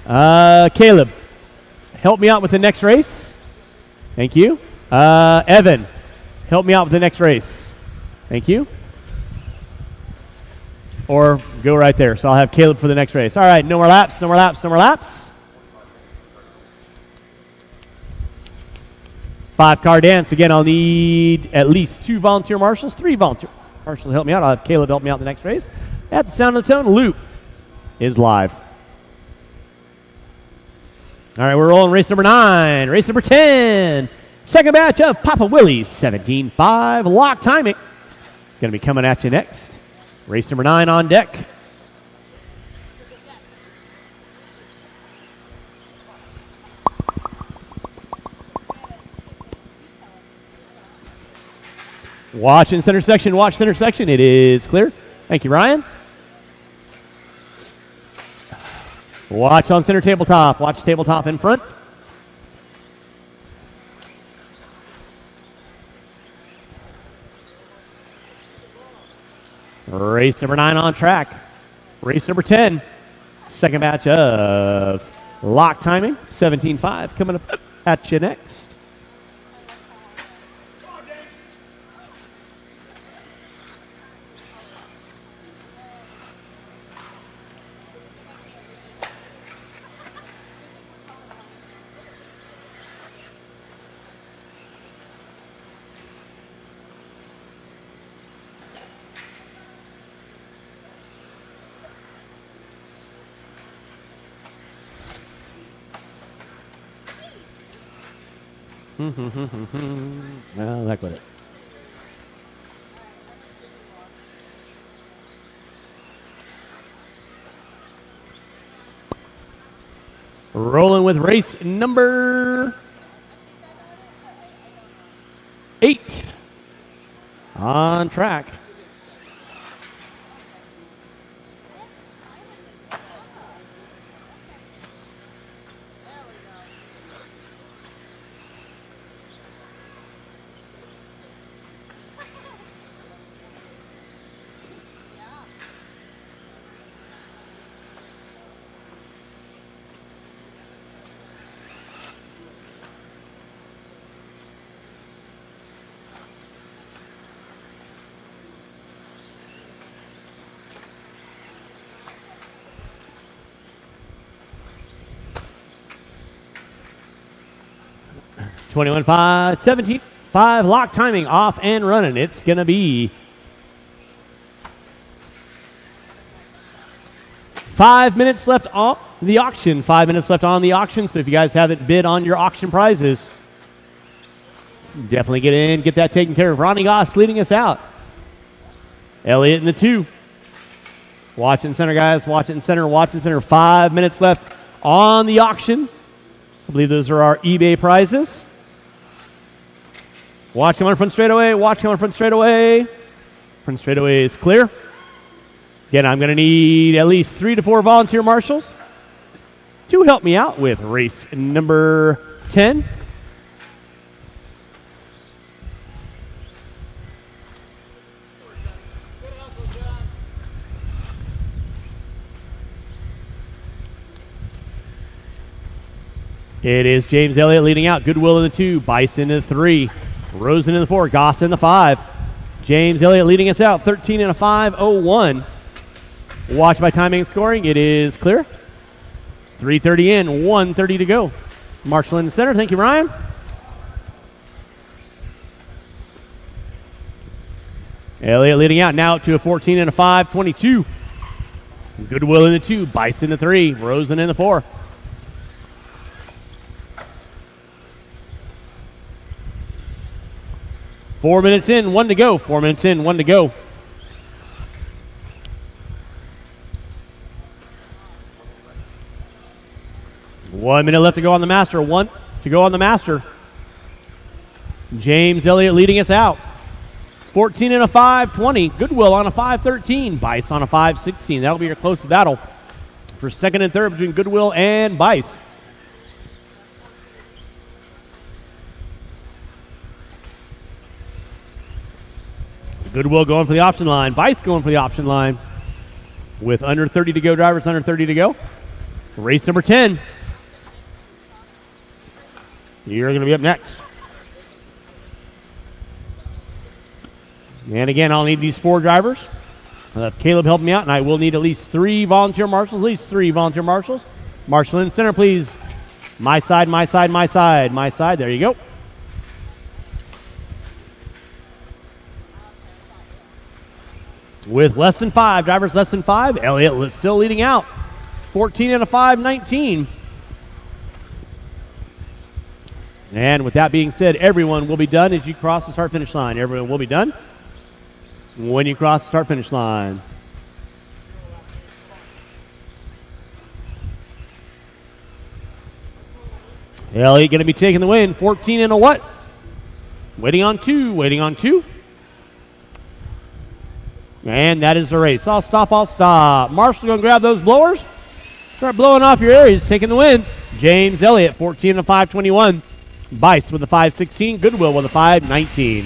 Caleb, help me out with the next race. Thank you. Evan, help me out with the next race. Thank you. Or go right there. So I'll have Caleb for the next race. All right, no more laps, no more laps, no more laps. 5-car dance. Again, I'll need at least 2 volunteer marshals, 3 volunteer marshals to help me out. I'll have Caleb help me out the next race. At the sound of the tone, Luke is live. All right, we're rolling race number 9. Race number 10. Second batch of Papa Willie's 17.5 lock timing. Going to be coming at you next. Race number 9 on deck. Watch in center section. Watch center section. It is clear. Thank you, Ryan. Watch on center tabletop. Watch tabletop in front. Race number 9 on track. Race number 10. Second batch of lock timing. 17.5 coming up at you next. Well, heck with it. Rolling with race number 8 on track. (21-5), 17-5, lock timing, off and running. It's going to be 5 minutes left on the auction. 5 minutes left on the auction. So if you guys haven't bid on your auction prizes, definitely get in, get that taken care of. Ronnie Goss leading us out. Elliott in the 2. Watch in center, guys. Watch it in center. Watch in center. 5 minutes left on the auction. I believe those are our eBay prizes. Watch him on front straightaway. Watch him on front straightaway. Front straightaway is clear. Again, I'm going to need at least 3 to 4 volunteer marshals to help me out with race number 10. It is James Elliott leading out. Goodwill in the 2. Bison in the 3. Rosen in the 4. Goss in the 5. James Elliott leading us out. 13 and a 5:01. Watch by timing and scoring. It is clear. 3:30 in. 1:30 to go. Marshall in the center. Thank you, Ryan. Elliott leading out now up to a 14 and a 5:22. Goodwill in the 2. Bison in the 3. Rosen in the 4. Four minutes in, 1 to go. 4 minutes in, 1 to go. One minute left to go on the master. 1 to go on the master. James Elliott leading us out. 14 and a 5:20. Goodwill on a 5:13. Bice on a 5:16. That'll be your close battle for second and third between Goodwill and Bice. Goodwill going for the option line. Bice going for the option line. With under 30 to go, drivers under 30 to go. Race number 10. You're going to be up next. And again, I'll need these 4 drivers. Caleb helped me out, and I will need at least 3 volunteer marshals. At least 3 volunteer marshals. Marshal in center, please. My side, my side, my side, my side. There you go. With less than 5, drivers less than 5, Elliott still leading out. 14 and a 5:19. And with that being said, everyone will be done as you cross the start-finish line. Everyone will be done when you cross the start-finish line. Elliott going to be taking the win. 14 and a what? Waiting on 2, waiting on 2. And that is the race. I'll stop, I'll stop. Marshall going to grab those blowers. Start blowing off your areas, taking the win. James Elliott, 14 and a 5:21. Bice with a 5:16. Goodwill with a 5:19.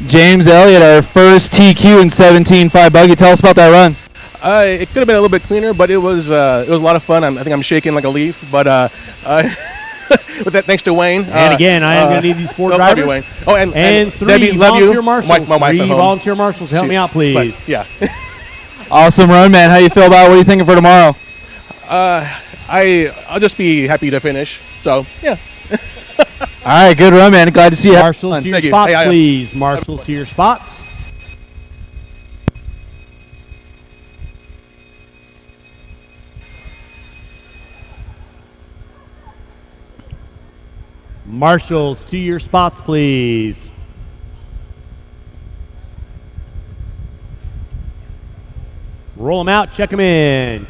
James Elliott, our first TQ in 17.5 Buggy. Tell us about that run. It could have been a little bit cleaner, but it was a lot of fun. I think I'm shaking like a leaf, but with that, thanks to Wayne. And again, I am going to need these 4 drivers. Wayne. Oh, and 3 Debbie, love volunteer you. marshals. My wife 3 at home. volunteer marshals. Help me out, please. But, yeah. Awesome run, man. How you feel about it? What are you thinking for tomorrow? I'll just be happy to finish. So, yeah. All right, good run, man. Glad to see you. Marshals to your spots, please. Marshals to your spots. Marshals, to your spots, please. Roll them out, check them in.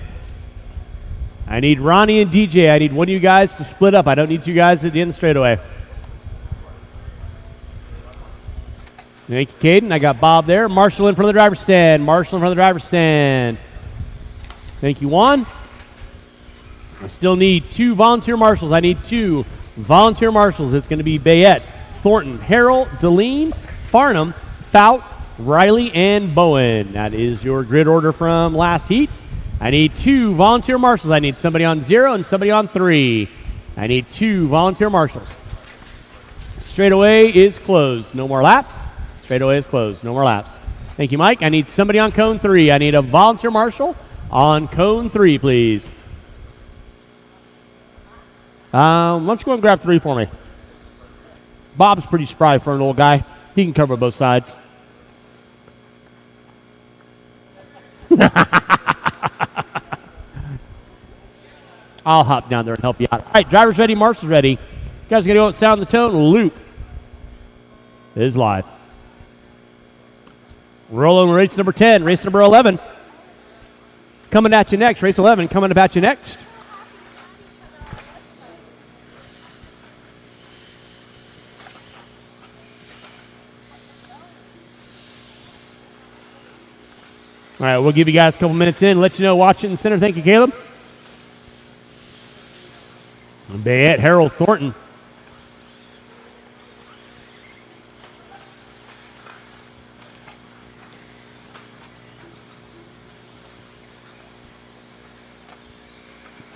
I need Ronnie and DJ. I need one of you guys to split up. I don't need you guys at the end straightaway. Thank you, Caden. I got Bob there. Marshall in front of the driver's stand. Marshall in front of the driver's stand. Thank you, Juan. I still need 2 volunteer marshals. I need 2 volunteer marshals. It's going to be Bayette, Thornton, Harrell, Deline, Farnham, Fout, Riley, and Bowen. That is your grid order from last heat. I need 2 volunteer marshals. I need somebody on 0 and somebody on 3. I need 2 volunteer marshals. Straightaway is closed. No more laps. Straightaway is closed. No more laps. Thank you, Mike. I need somebody on cone 3. I need a volunteer marshal on cone 3, please. Why don't you go and grab 3 for me? Bob's pretty spry for an old guy. He can cover both sides. I'll hop down there and help you out. All right, driver's ready, marshals ready. You guys are going to go and sound the tone. Loop is live. Rolling race number 10, race number 11. Coming at you next, race 11 coming at you next. All right, we'll give you guys a couple minutes in, let you know, watch it in the center. Thank you, Caleb. Bayette, Harold, Thornton.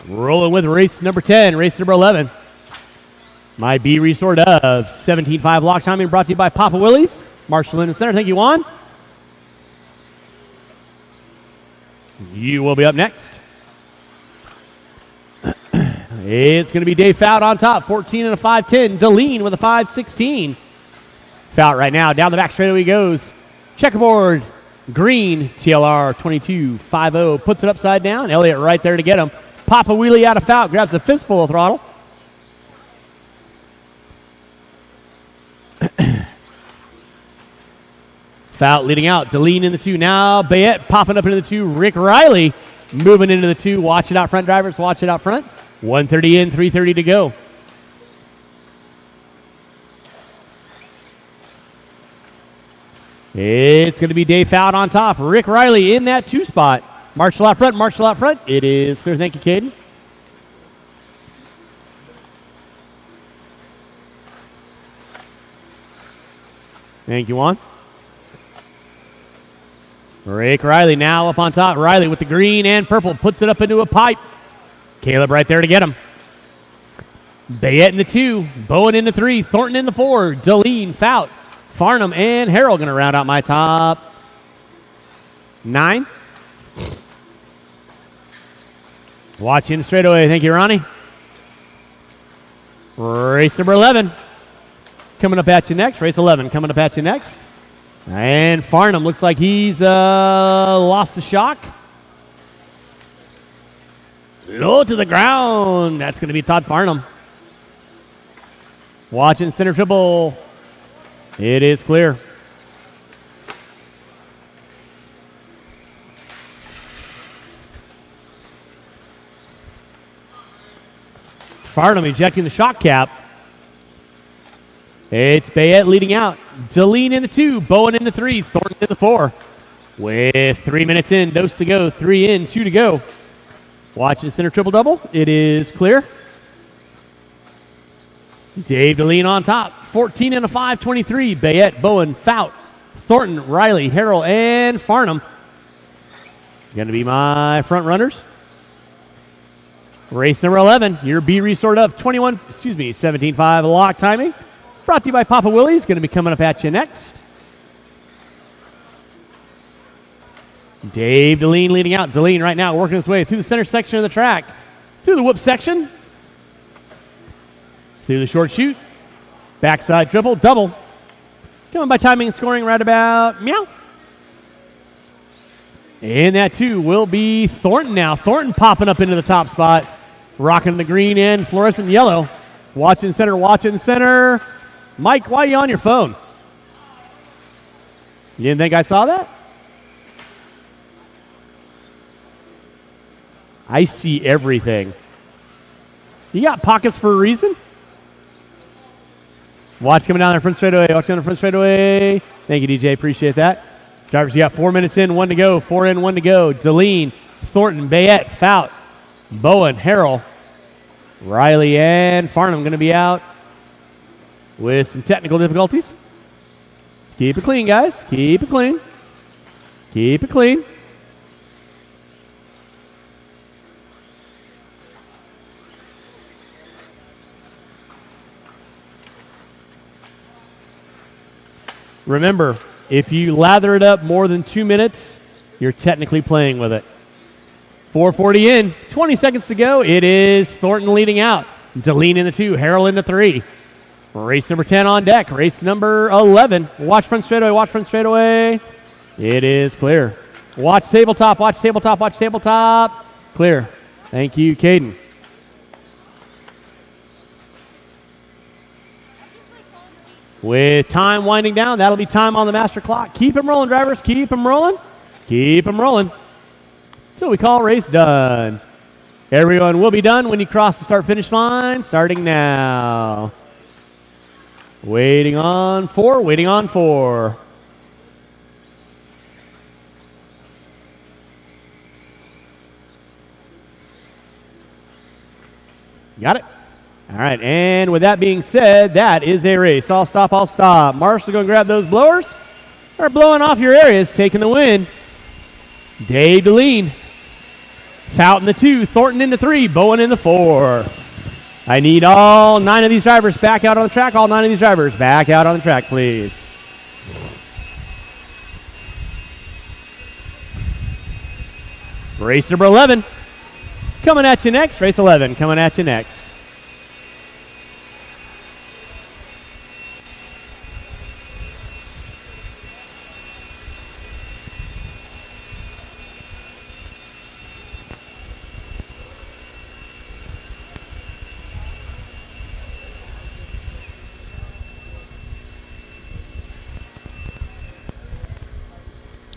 Rolling with race number 10, race number 11. My B resort of 17.5 lock timing brought to you by Papa Willie's. Marshall in the center. Thank you, Juan. You will be up next. It's going to be Dave Fout on top, 14 and a 5.10. Deline with a 5.16. Fout right now, down the back straightaway he goes. Checkerboard, green, TLR 22.50. Puts it upside down. Elliott right there to get him. Papa Wheelie out of Fout, grabs a fistful of throttle. Fout leading out. Deline in the 2. Now Bayette popping up into the 2. Rick Riley moving into the 2. Watch it out front, drivers. Watch it out front. 130 in, 330 to go. It's going to be Dave Fout on top. Rick Riley in that 2 spot. Marshall out front. Marshall out front. It is clear. Thank you, Caden. Thank you, Juan. Rick Riley now up on top. Riley with the green and purple. Puts it up into a pipe. Caleb right there to get him. Bayette in the 2. Bowen in the 3. Thornton in the 4. Deline, Fout, Farnham, and Harrell going to round out my top 9. Watching straightaway. Thank you, Ronnie. Race number 11. Coming up at you next. Race 11 coming up at you next. And Farnham looks like he's lost the shock. Low to the ground. That's going to be Todd Farnham. Watching center triple. It is clear. Farnham ejecting the shock cap. It's Bayette leading out. Deline in the 2. Bowen in the 3. Thornton in the 4. With 3 minutes in. Dose to go. 3 in. 2 to go. Watching center triple double. It is clear. Dave Deline on top. 14 and a 5.23. Bayette, Bowen, Fout, Thornton, Riley, Harrell, and Farnham. Going to be my front runners. Race number 11. Your B resort of 17.5 lock timing. Brought to you by Papa Willie's. Going to be coming up at you next. Dave Deline leading out. Deline right now working his way through the center section of the track. Through the whoop section. Through the short chute. Backside triple. Double. Coming by timing and scoring right about meow. And that 2 will be Thornton now. Thornton popping up into the top spot. Rocking the green and fluorescent yellow. Watch in center, watch in center. Mike, why are you on your phone? You didn't think I saw that? I see everything. You got pockets for a reason? Watch coming down there front straightaway. Watch down the front straightaway. Thank you, DJ. Appreciate that. Drivers, you got 4 minutes in, 1 to go. 4 in, 1 to go. Deline, Thornton, Bayette, Fout, Bowen, Harrell, Riley, and Farnham going to be out with some technical difficulties. Keep it clean, guys. Keep it clean. Keep it clean. Remember, if you lather it up more than 2 minutes, you're technically playing with it. 4:40 in, 20 seconds to go. It is Thornton leading out. Deline in the 2, Harrell in the 3. Race number 10 on deck. Race number 11. Watch front straightaway, watch front straightaway. It is clear. Watch tabletop, watch tabletop, watch tabletop. Clear. Thank you, Caden. With time winding down, that'll be time on the master clock. Keep them rolling, drivers. Keep them rolling. Keep them rolling. Till we call race done. Everyone will be done when you cross the start-finish line, starting now. Waiting on 4, waiting on 4. Got it? All right, and with that being said, that is a race. I'll stop, I'll stop. Marshall, go and grab those blowers. They're blowing off your areas, taking the win. Dave Deline. Fout in the 2, Thornton in the 3, Bowen in the 4. I need all 9 of these drivers back out on the track. All 9 of these drivers back out on the track, please. Race number 11. Coming at you next. Race 11 coming at you next.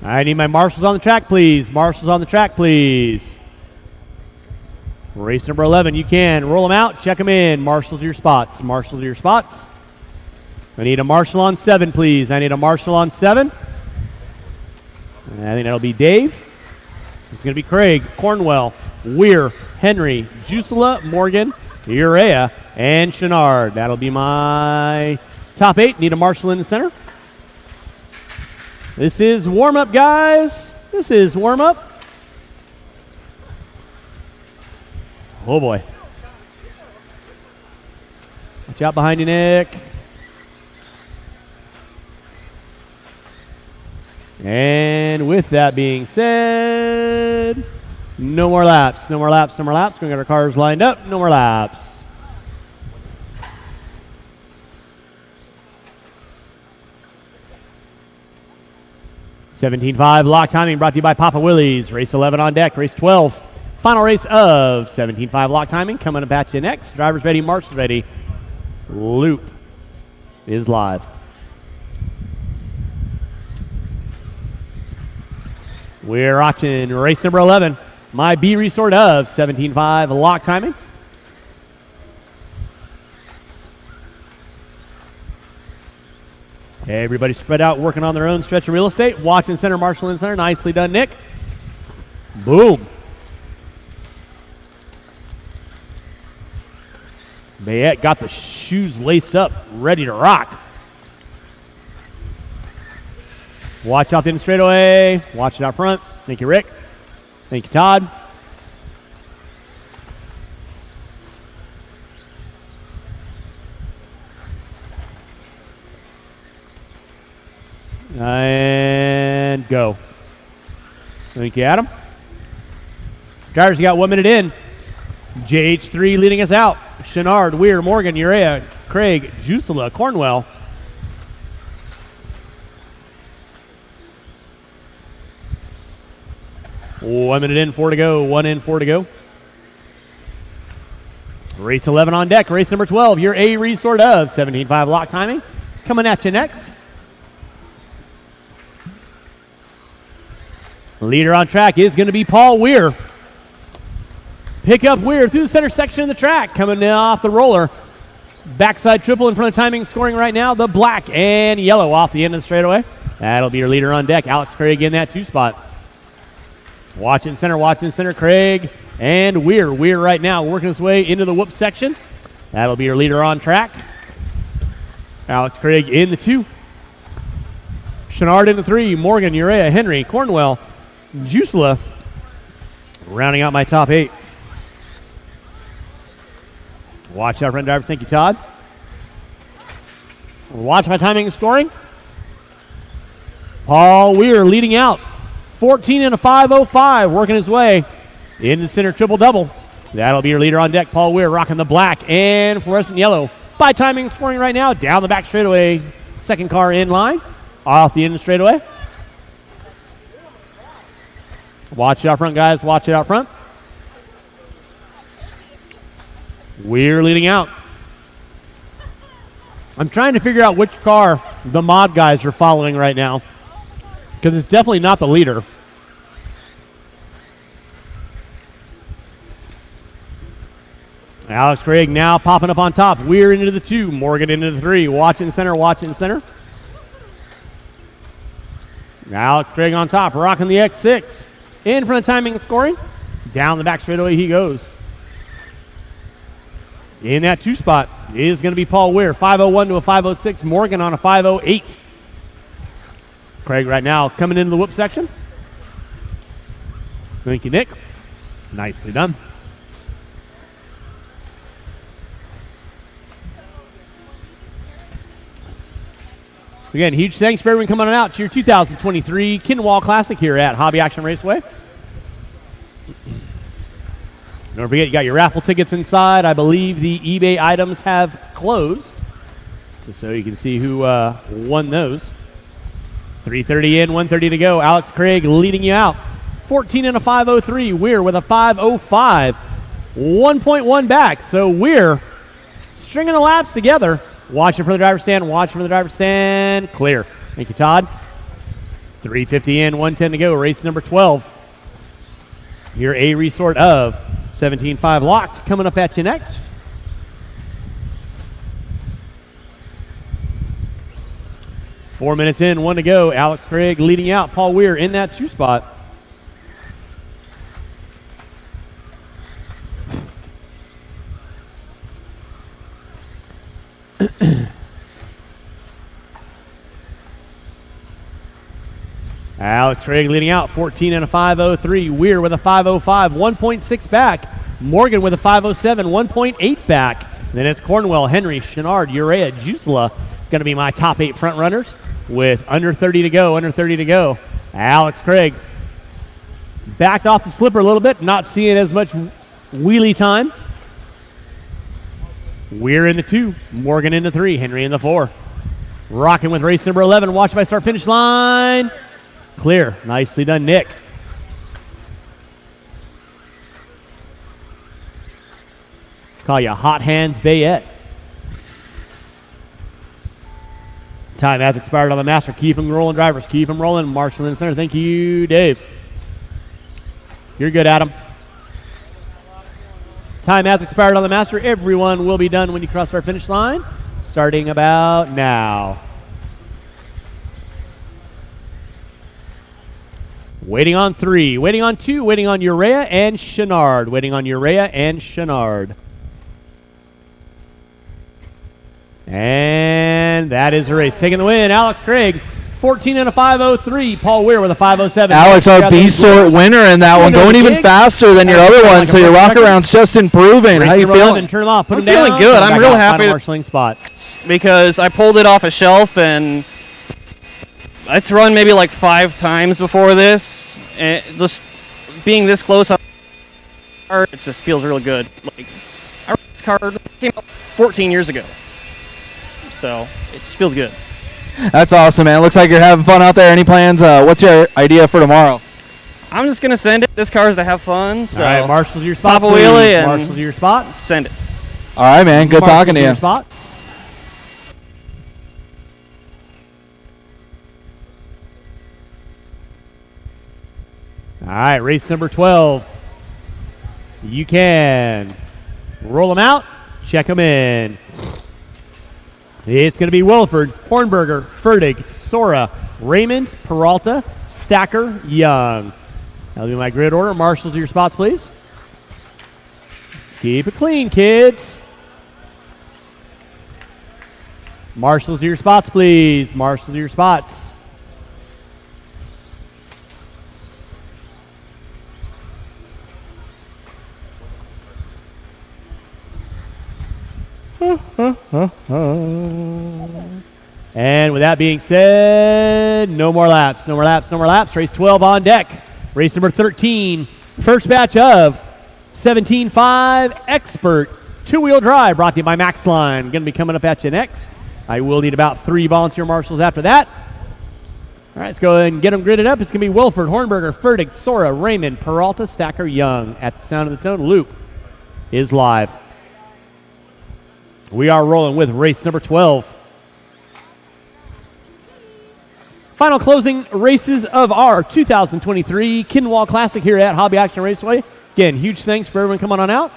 I need my marshals on the track, please. Marshals on the track, please. Race number 11, you can. Roll them out, check them in. Marshals to your spots. Marshals to your spots. I need a marshal on 7, please. I need a marshal on 7. I think that'll be Dave. It's going to be Craig, Cornwell, Weir, Henry, Jusela, Morgan, Urea, and Chenard. That'll be my top 8. Need a marshal in the center. This is warm-up, guys. This is warm-up. Oh, boy. Watch out behind you, Nick. And with that being said, no more laps, no more laps, no more laps. We're going to get our cars lined up. No more laps. $17.5 lock timing brought to you by Papa Willie's. Race 11 on deck. Race 12. Final race of $17.5 lock timing. Coming up at you next. Drivers ready. Marshals ready. Loop is live. We're watching race number 11. My B resort of $17.5 lock timing. Everybody spread out, working on their own stretch of real estate. Watch in center, marshal in center. Nicely done, Nick. Boom. Bayette got the shoes laced up, ready to rock. Watch out the straightaway. Watch it out front. Thank you, Rick. Thank you, Todd. And go. Thank you, Adam. Drivers, you got 1 minute in. JH3 leading us out. Chenard, Weir, Morgan, Urea, Craig, Jusela, Cornwell. .1 minute in, 4 to go. 1 in, 4 to go. Race 11 on deck. Race number 12, your A resort of 17.5 lock timing. Coming at you next. Leader on track is going to be Paul Weir. Pick up Weir through the center section of the track. Coming off the roller. Backside triple in front of timing, scoring right now. The black and yellow off the end of the straightaway. That'll be your leader on deck. Alex Craig in that 2 spot. Watching center, Craig and Weir. Weir right now working his way into the whoop section. That'll be your leader on track. Alex Craig in the 2. Chenard in the 3. Morgan, Urea, Henry, Cornwell, Jusela. Rounding out my top 8. Watch out, front driver. Thank you, Todd. Watch my timing and scoring. Paul Weir leading out. 14 and a 5.05, working his way into the center triple-double. That'll be your leader on deck. Paul Weir rocking the black and fluorescent yellow. By timing and scoring right now, down the back straightaway. Second car in line. Off the end of the straightaway. Watch it out front, guys. Watch it out front. Weir leading out. I'm trying to figure out which car the mod guys are following right now, because it's definitely not the leader. Alex Craig now popping up on top. Weir into the 2. Morgan into the 3. Watching center. Alex Craig on top, rocking the X6. In front of timing and scoring. Down the back straightaway he goes. In that 2 spot is going to be Paul Weir. 5.01 to a 5.06. Morgan on a 5.08. Craig right now coming into the whoop section. Thank you, Nick. Nicely done. Again, huge thanks for everyone coming on out to your 2023 Kinwald Klassic here at Hobby Action Raceway. Don't forget, you got your raffle tickets inside. I believe the eBay items have closed, just so you can see who won those. 3:30 in, 1:30 to go. Alex Craig leading you out. 14 and a 5.03. Weir with a 5.05. 1.1 back. So Weir stringing the laps together. Watch it for the driver's stand. Clear. Thank you, Todd. 3:50 in, 1:10 to go. Race number 12. Your A resort of 17.5 locked. Coming up at you next. Four minutes in, 1 to go. Alex Craig leading out. Paul Weir in that 2 spot. Alex Craig leading out, 14 and a 5.03. Weir with a 5.05, 1.6 back. Morgan with a 5.07, 1.8 back. Then it's Cornwell, Henry, Chenard, Urea, Jusela. Going to be my top 8 front runners with under 30 to go. Alex Craig backed off the slipper a little bit, not seeing as much wheelie time. Weir in the 2, Morgan in the 3, Henry in the 4. Rocking with race number 11. Watch by start finish line. Clear. Nicely done, Nick. Call you Hot Hands Bayette. Time has expired on the master. Keep them rolling, drivers. Keep them rolling. Marshall in the center. Thank you, Dave. You're good, Adam. Time has expired on the master. Everyone will be done when you cross our finish line, starting about now. Waiting on 3, waiting on 2, waiting on Urea and Chenard. And that is the race. Taking the win, Alex Craig, 14 and a 5.03. Paul Weir with a 5.07. Alex, our B-sort winner in that one, going even faster than your other one, so your rock around's just improving. How you feeling? Turn them off. Put I'm them down. feeling good. I'm real happy Marshalling spot because I pulled it off a shelf and it's run maybe like 5 times before this, and just being this close on it just feels really good. Like I ran this car came out 14 years ago, so it just feels good. That's awesome, man. Looks like you're having fun out there. Any plans? What's your idea for tomorrow? I'm just gonna send it. This car's to have fun. So all right, Marshall to your spot. Pop a wheelie and Marshall to your spot. Send it. All right, man. Good talking to you. Spots. All right, race number 12. You can roll them out, check them in. It's going to be Williford, Hornberger, Fertig, Sora, Raymond, Peralta, Stacker, Young. That'll be my grid order. Marshals, to your spots, please. Keep it clean, kids. Marshals, to your spots, please. Marshals, to your spots. And with that being said, no more laps, no more laps, no more laps. Race 12 on deck. Race number 13, first batch of 17.5 Expert two-wheel drive, brought to you by Maxline. Going to be coming up at you next. I will need about 3 volunteer marshals after that. All right, let's go ahead and get them gridded up. It's going to be Wilford, Hornberger, Fertig, Sora, Raymond, Peralta, Stacker, Young. At the sound of the tone, loop is live. We are rolling with race number 12. Final closing races of our 2023 Kinwald Klassic here at Hobby Action Raceway. Again, huge thanks for everyone coming on out.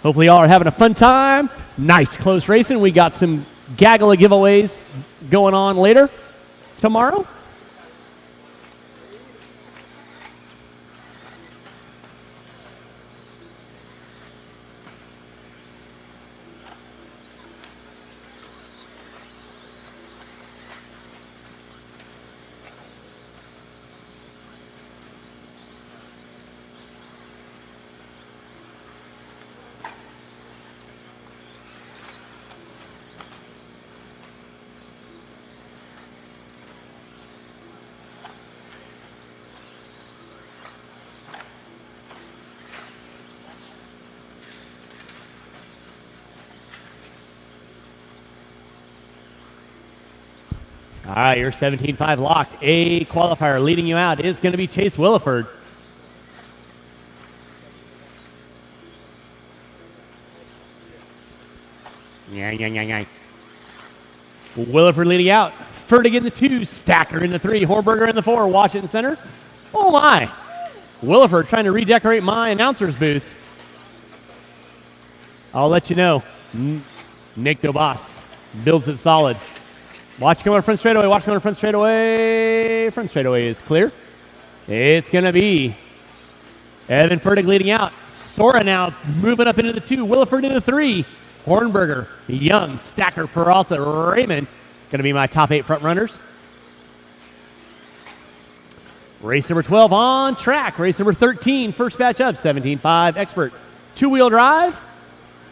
Hopefully y'all are having a fun time. Nice close racing. We got some gaggle of giveaways going on later tomorrow. All right, you're 17.5 locked. A qualifier leading you out is going to be Chase Williford. Williford leading out. Fertig in the 2, Stacker in the 3, Hornberger in the 4. Watch it in center. Oh my! Williford trying to redecorate my announcer's booth. I'll let you know. Nick DeBoss builds it solid. Watch coming front straightaway. Watch coming front straightaway. Front straightaway is clear. It's going to be Evan Fertig leading out. Sora now moving up into the 2. Williford into 3. Hornberger, Young, Stacker, Peralta, Raymond. Going to be my top 8 front runners. Race number 12 on track. Race number 13, first batch up. 17.5 Expert two-wheel drive.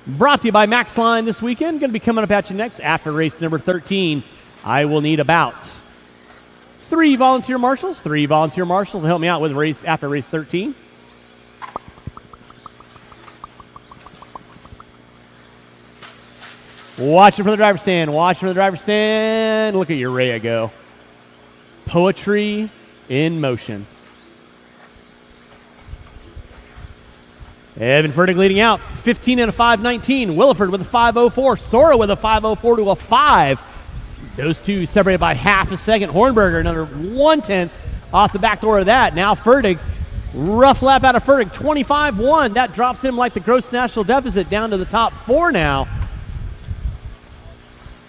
Brought to you by Maxline this weekend. Going to be coming up at you next after race number 13. I will need about 3 volunteer marshals. 3 volunteer marshals to help me out with race after race 13. Watching for the driver's stand. Watch for the driver's stand. Look at your Rhea go. Poetry in motion. Evan Fertig leading out. 15 and a 5.19. Williford with a 5.04. Sora with a 5.04 to a 5. Those two separated by half a second. Hornberger another 1/10 off the back door of that. Now Fertig, rough lap out of Fertig, 25.1. That drops him like the gross national deficit down to the top 4 now.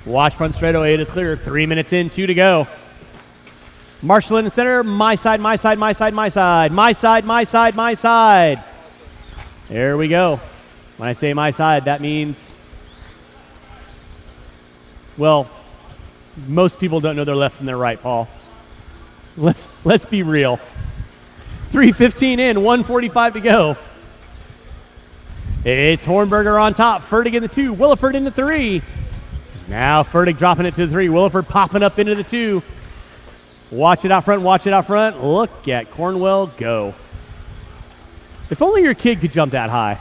Watch front straightaway, it is clear. 3 minutes in, 2 to go. Marshall in the center, my side, my side, my side, my side, my side, my side, my side. There we go. When I say my side, that means, well, most people don't know their left from their right, Paul. Let's be real. 3:15 in, 1:45 to go. It's Hornberger on top, Fertig in the 2, Williford in the 3. Now Fertig dropping it to the 3, Williford popping up into the 2. Watch it out front, watch it out front. Look at Cornwell go. If only your kid could jump that high.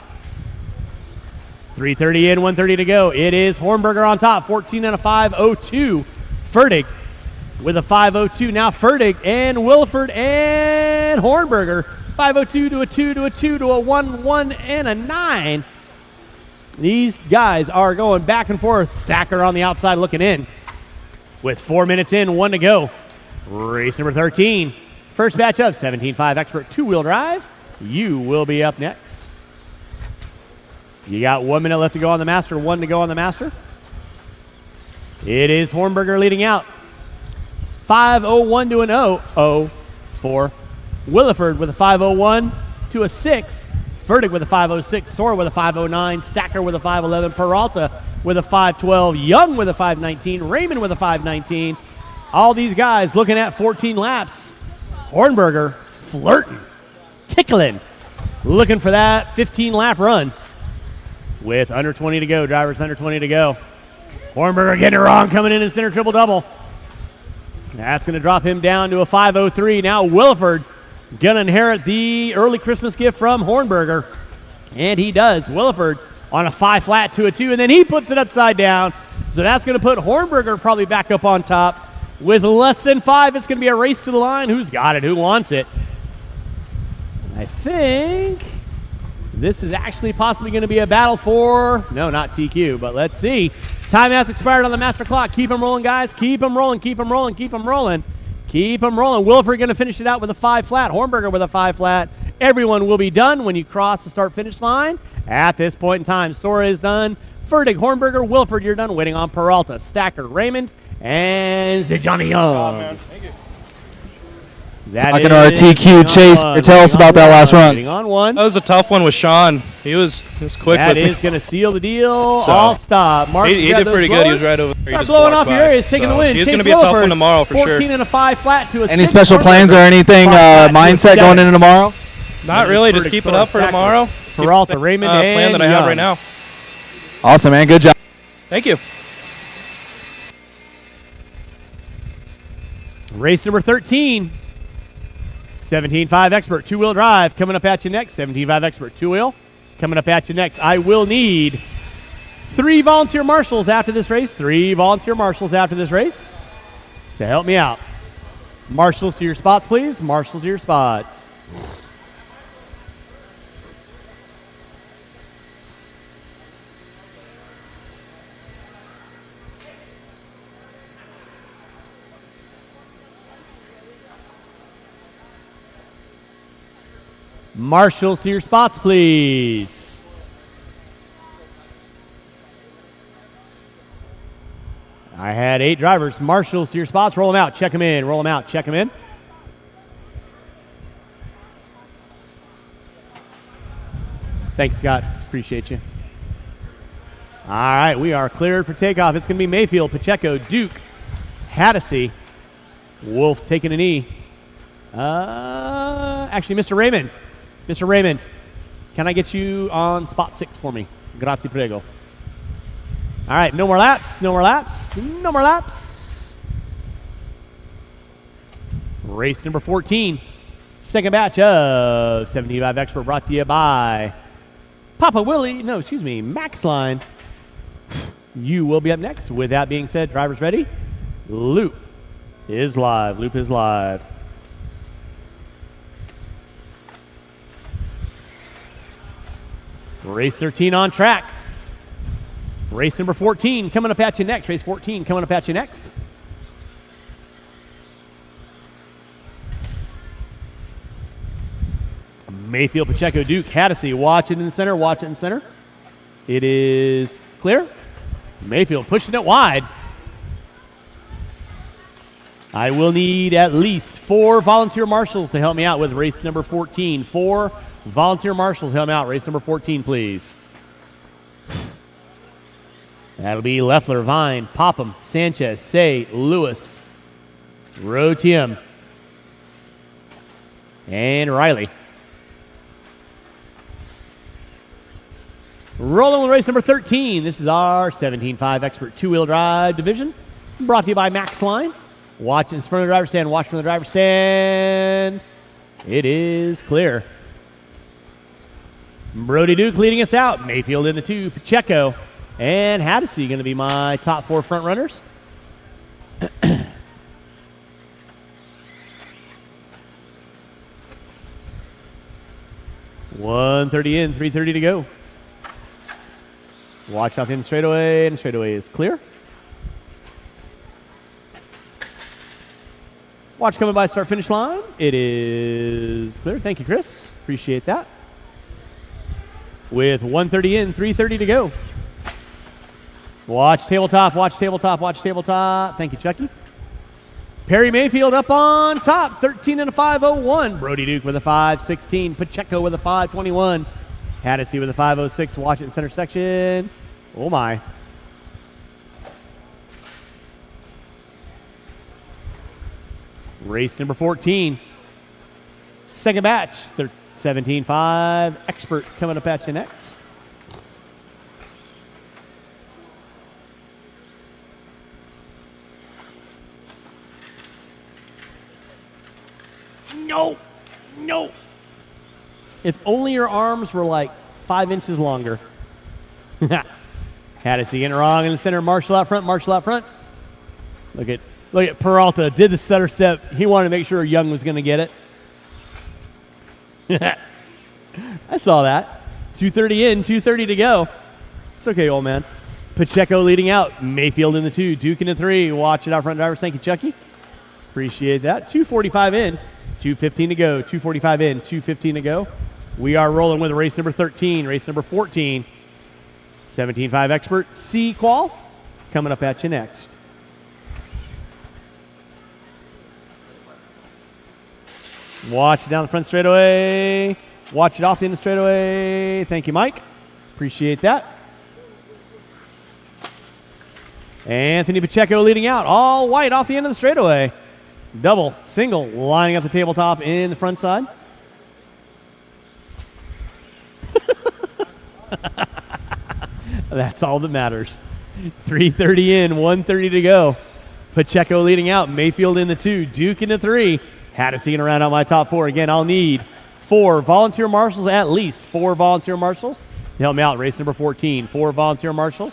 3:30 in, 1:30 to go. It is Hornberger on top, 14 and a 5.02. Fertig with a 5.02. Now Fertig and Williford and Hornberger. 5.02 to a 2 to a 2 to a 1, 1 and a 9. These guys are going back and forth. Stacker on the outside looking in. With 4 minutes in, 1 to go. Race number 13. First batch of 17.5 Expert two-wheel drive. You will be up next. You got 1 minute left to go on the master, 1 to go on the master. It is Hornberger leading out. 5:01 to an 0:04. Williford with a 5:01 to a 6. Fertig with a 5:06. Sora with a 5:09. Stacker with a 5:11. Peralta with a 5:12. Young with a 5:19. Raymond with a 5:19. All these guys looking at 14 laps. Hornberger flirting, tickling, looking for that 15-lap run. With under 20 to go, drivers under 20 to go. Hornberger getting it wrong, coming in center triple-double. That's going to drop him down to a 5:03. Now Williford going to inherit the early Christmas gift from Hornberger. And he does. Williford on a 5 flat to a 2, and then he puts it upside down. So that's going to put Hornberger probably back up on top. With less than 5, it's going to be a race to the line. Who's got it? Who wants it? I think this is actually possibly going to be a battle for, no, not TQ, but let's see. Time has expired on the master clock. Keep them rolling, guys. Keep them rolling, keep them rolling, keep them rolling. Keep them rolling. Williford going to finish it out with a 5 flat. Hornberger with a 5 flat. Everyone will be done when you cross the start-finish line. At this point in time, Sora is done. Fertig, Hornberger, Williford, you're done. Waiting on Peralta, Stacker, Raymond, and Johnny Young. Talking to our TQ Chaser, tell us about that last run. On one. That was a tough one with Sean. He was quick that with me. That is going to seal the deal. So, all stop. Mark, he did pretty good. He was right over there. Start blowing off your areas, taking the win. He's going to be a tough one tomorrow for 14 sure. And a 5 flat to a Any 6. special plans or anything mindset going into tomorrow? Not really. Just keep it up for tomorrow. Peralta, Raymond, and plan that I have right now. Awesome, man. Good job. Thank you. Race number 13. 17.5 Expert two-wheel drive coming up at you next. 17.5 Expert two-wheel coming up at you next. I will need 3 volunteer marshals after this race. 3 volunteer marshals after this race to help me out. Marshals to your spots, please. Marshals to your spots. Marshals to your spots, please. I had 8 drivers. Marshals to your spots. Roll them out. Check them in. Roll them out. Check them in. Thanks, Scott. Appreciate you. All right, we are cleared for takeoff. It's going to be Mayfield, Pacheco, Duke, Haddisy, Wolf taking a knee. Actually, Mr. Raymond. Mr. Raymond, can I get you on spot 6 for me? Grazie, prego. All right, no more laps, no more laps, no more laps. Race number 14. Second batch of 75 Expert brought to you by Max Line. You will be up next. With that being said, drivers ready? Loop is live. Loop is live. Race 13 on track. Race number 14 coming up at you next. Race 14 coming up at you next. Mayfield, Pacheco, Duke, Haddisy. Watch it in the center. Watch it in the center. It is clear. Mayfield pushing it wide. I will need at least 4 volunteer marshals to help me out with race number 14. 4 volunteer marshals help me out. Race number 14, please. That'll be Leffler, Vine, Popham, Sanchez, Say, Lewis, Rotium, and Riley. Rolling with race number 13. This is our 17.5 Expert two-wheel drive division. Brought to you by Max Line. Watch in front of the driver's stand. Watch from the driver's stand. It is clear. Brody Duke leading us out. Mayfield in the 2. Pacheco and Haddisy going to be my top 4 front runners. 1:30 in, 3:30 to go. Watch out in the straightaway, and the straightaway is clear. Watch coming by start finish line. It is clear. Thank you, Chris. Appreciate that. With 1:30 in, 3:30 to go. Watch tabletop, watch tabletop, watch tabletop. Thank you, Chucky. Perry Mayfield up on top, 13 and a 5:01. Brody Duke with a 5:16. Pacheco with a 5:21. Haddisy with a 5:06. Watch it in center section. Oh my. Race number 14. Second batch. 17.5. Expert coming up at you next. No. No. If only your arms were like 5 inches longer. Haddisy getting it wrong in the center. Marshall out front. Marshall out front. Look at Peralta. Did the stutter step. He wanted to make sure Young was going to get it. I saw that. 2:30 in, 2:30 to go. It's okay, old man. Pacheco leading out. Mayfield in the 2. Duke in the 3. Watch it out front drivers. Thank you, Chucky. Appreciate that. 2:45 in. 2:15 to go. 2:45 in. 2:15 to go. We are rolling with race number 13. Race number 14. 17.5 Expert C-Qual coming up at you next. Watch it down the front straightaway. Watch it off the end of the straightaway. Thank you, Mike. Appreciate that. Anthony Pacheco leading out. All white off the end of the straightaway. Double, single, lining up the tabletop in the front side. That's all that matters. 3:30 in, 1:30 to go. Pacheco leading out. Mayfield in the 2. Duke in the 3. Haddisy going to round out my top 4. Again, I'll need 4 volunteer marshals, at least 4 volunteer marshals. Help me out, race number 14. 4 volunteer marshals.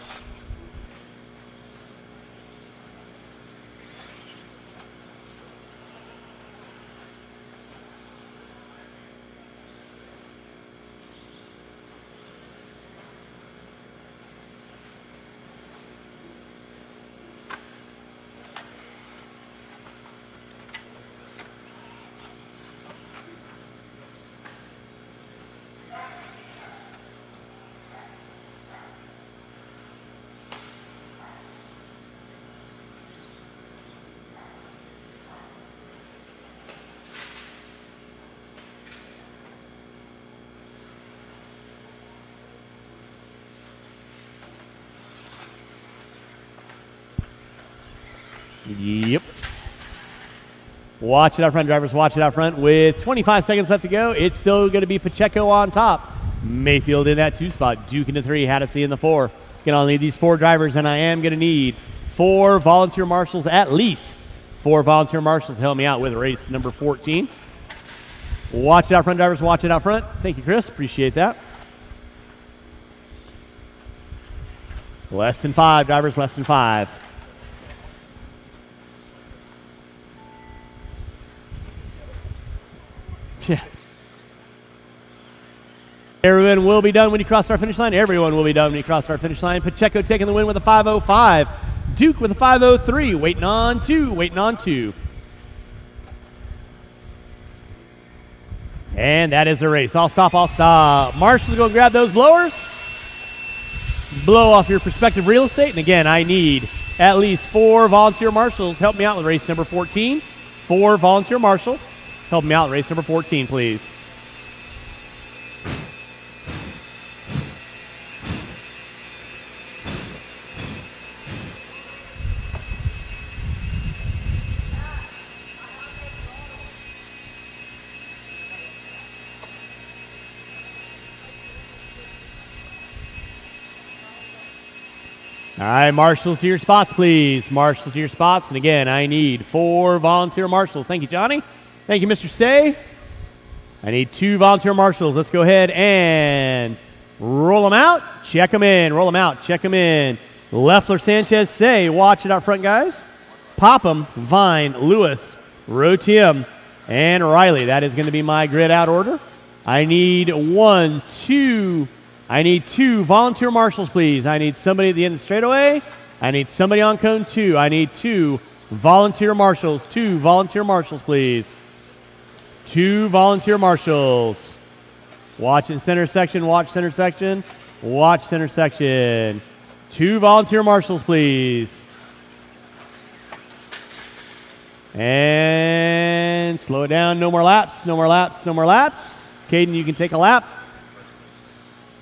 Yep. Watch it out front, drivers. Watch it out front. With 25 seconds left to go, it's still going to be Pacheco on top. Mayfield in that 2 spot. Duke in the 3. Haddisy in the 4. Going to need these 4 drivers, and I am going to need 4 volunteer marshals, at least 4 volunteer marshals to help me out with race number 14. Watch it out front, drivers. Watch it out front. Thank you, Chris. Appreciate that. Less than 5, drivers. Less than 5. Yeah. Everyone will be done when you cross our finish line. Everyone will be done when you cross our finish line. Pacheco taking the win with a 5:05. Duke with a 5:03. Waiting on 2. Waiting on 2. And that is the race. I'll stop. I'll stop. Marshals, go grab those blowers. Blow off your prospective real estate. And again, I need at least 4 volunteer marshals. Help me out with race number 14. 4 volunteer marshals. Help me out, race number 14, please. All right, marshals to your spots, please. Marshals to your spots. And again, I need 4 volunteer marshals. Thank you, Johnny. Thank you, Mr. Say. I need 2 volunteer marshals. Let's go ahead and roll them out. Check them in. Roll them out. Check them in. Leffler, Sanchez, Say. Watch it out front, guys. Popham, Vine, Lewis, Rotium, and Riley. That is going to be my grid out order. I need 1, 2, I need 2 volunteer marshals, please. I need somebody at the end of the straightaway. I need somebody on cone 2. I need 2 volunteer marshals. 2 volunteer marshals, please. 2 volunteer marshals. Watch in center section. Watch center section. Watch center section. 2 volunteer marshals, please. And slow it down. No more laps. No more laps. No more laps. Caden, you can take a lap.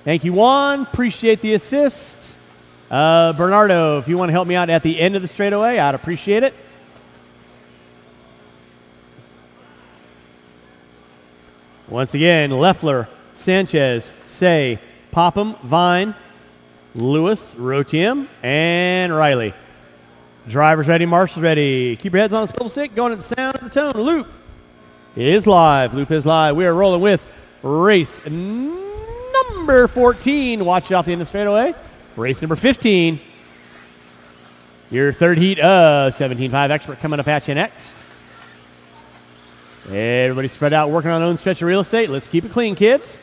Thank you, Juan. Appreciate the assist. Bernardo, if you want to help me out at the end of the straightaway, I'd appreciate it. Once again, Leffler, Sanchez, Say, Popham, Vine, Lewis, Rotiem, and Riley. Drivers ready, marshals ready. Keep your heads on the swivel stick, going at the sound of the tone. Loop is live. Loop is live. We are rolling with race number 14. Watch it off the end of the straightaway. Race number 15. Your third heat of 17.5 Expert coming up at you next. Everybody spread out, working on their own stretch of real estate. Let's keep it clean, kids.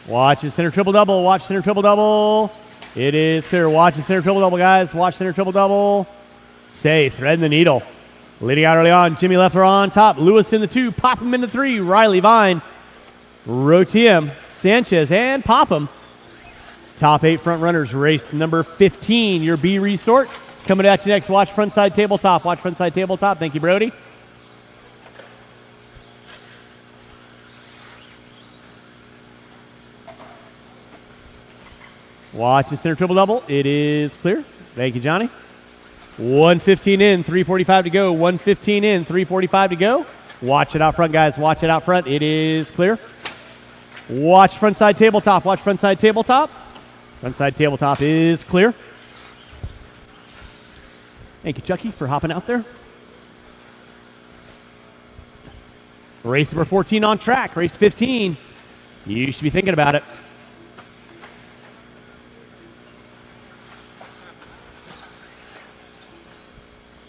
Watch the center triple double. Watch center triple double. It is clear. Watch the center triple double, guys. Watch center triple double. Say, threading the needle. Leading out early on. Jimmy Leffler on top. Lewis in the 2. Popham in the 3. Riley, Vine, Rotiem, Sanchez, and Popham. Top 8 front runners. Race number 15. Your B resort. Coming at you next. Watch frontside tabletop. Watch frontside tabletop. Thank you, Brody. Watch the center triple double. It is clear. Thank you, Johnny. 1:15 in, 3:45 to go. 1:15 in, 3:45 to go. Watch it out front, guys. Watch it out front. It is clear. Watch frontside tabletop. Watch frontside tabletop. Frontside tabletop is clear. Thank you, Chucky, for hopping out there. Race number 14 on track. Race 15. You should be thinking about it.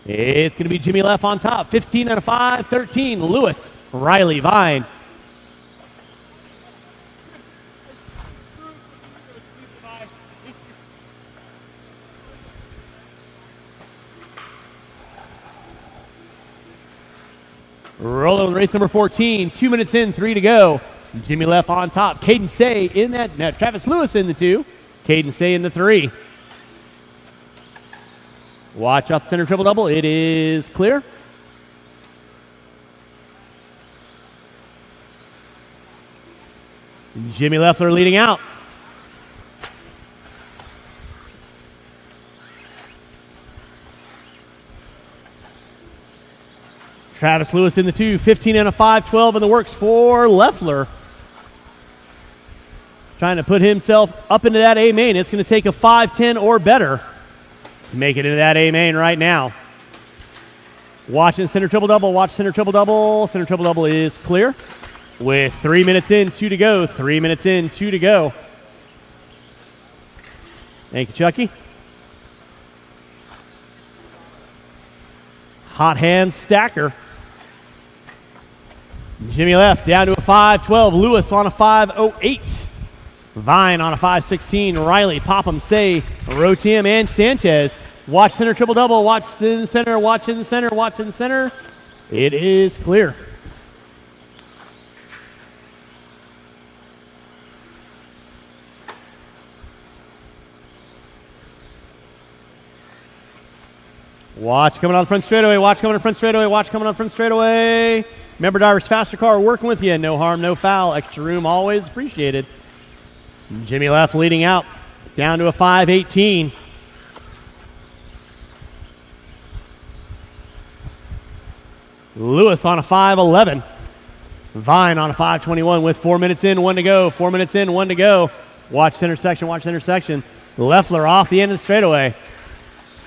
It's going to be Jimmy Leff on top. 15 out of 5, 13. Lewis, Riley, Vine. Rolling with race number 14. 2 minutes in, 3 to go. Jimmy Leff on top. Caden Say in that. No, Travis Lewis in the 2. Caden Say in the 3. Watch out the center triple double. It is clear. Jimmy Leffler leading out. Travis Lewis in the 2. 15 and a 5, 12 in the works for Leffler. Trying to put himself up into that A main. It's going to take a 5-10 or better to make it into that A main right now. Watching center triple double. Watch center triple double. Center triple double is clear. With 3 minutes in, 2 to go. 3 minutes in, 2 to go. Thank you, Chucky. Hot hand stacker. Jimmy Leff down to a 5-12. Lewis on a 5-08. Vine on a 5-16. Riley, Popham, Say, Rotiem, and Sanchez. Watch center triple double. Watch in the center. Watch in the center. Watch in the center. It is clear. Watch coming on the front straightaway. Watch coming on the front straightaway. Watch coming on the front straightaway. Remember, drivers, faster car working with you. No harm, no foul. Extra room always appreciated. Jimmy Leff leading out. Down to a 5-18. Lewis on a 5-11. Vine on a 5-21 with 4 minutes in, 1 to go. 4 minutes in, 1 to go. Watch center section. Watch center section. Leffler off the end of the straightaway.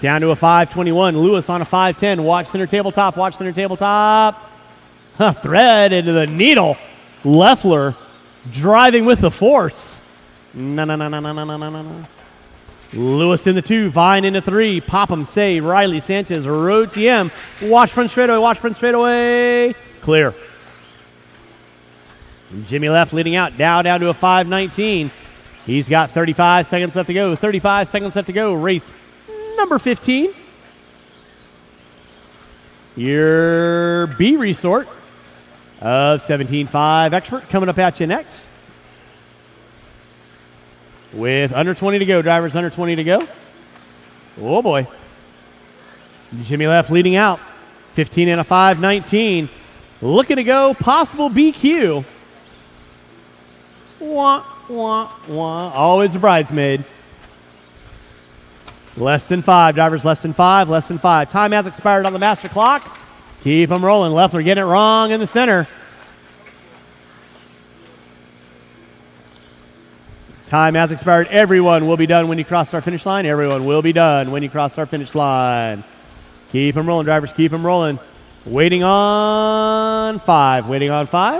Down to a 5-21. Lewis on a 5-10. Watch center tabletop. Watch center tabletop. Thread into the needle. Leffler driving with the force. No. Lewis in the 2, Vine in the 3, Popham, Say, Riley, Sanchez, Road TM. Watch front straightaway. Clear. Jimmy Left leading out, down to a 5:19. He's got 35 seconds left to go. 35 seconds left to go. Race number 15. Your B resort of 17.5 Expert coming up at you next. With under 20 to go. Drivers under 20 to go. Oh, boy. Jimmy Left leading out. 15 and a 5:19. Looking to go. Possible BQ. Wah. Always a bridesmaid. Less than 5. Drivers less than 5. Time has expired on the master clock. Keep them rolling. Leffler getting it wrong in the center. Time has expired. Everyone will be done when you cross our finish line. Keep them rolling, drivers. Keep them rolling. Waiting on 5. Waiting on 3.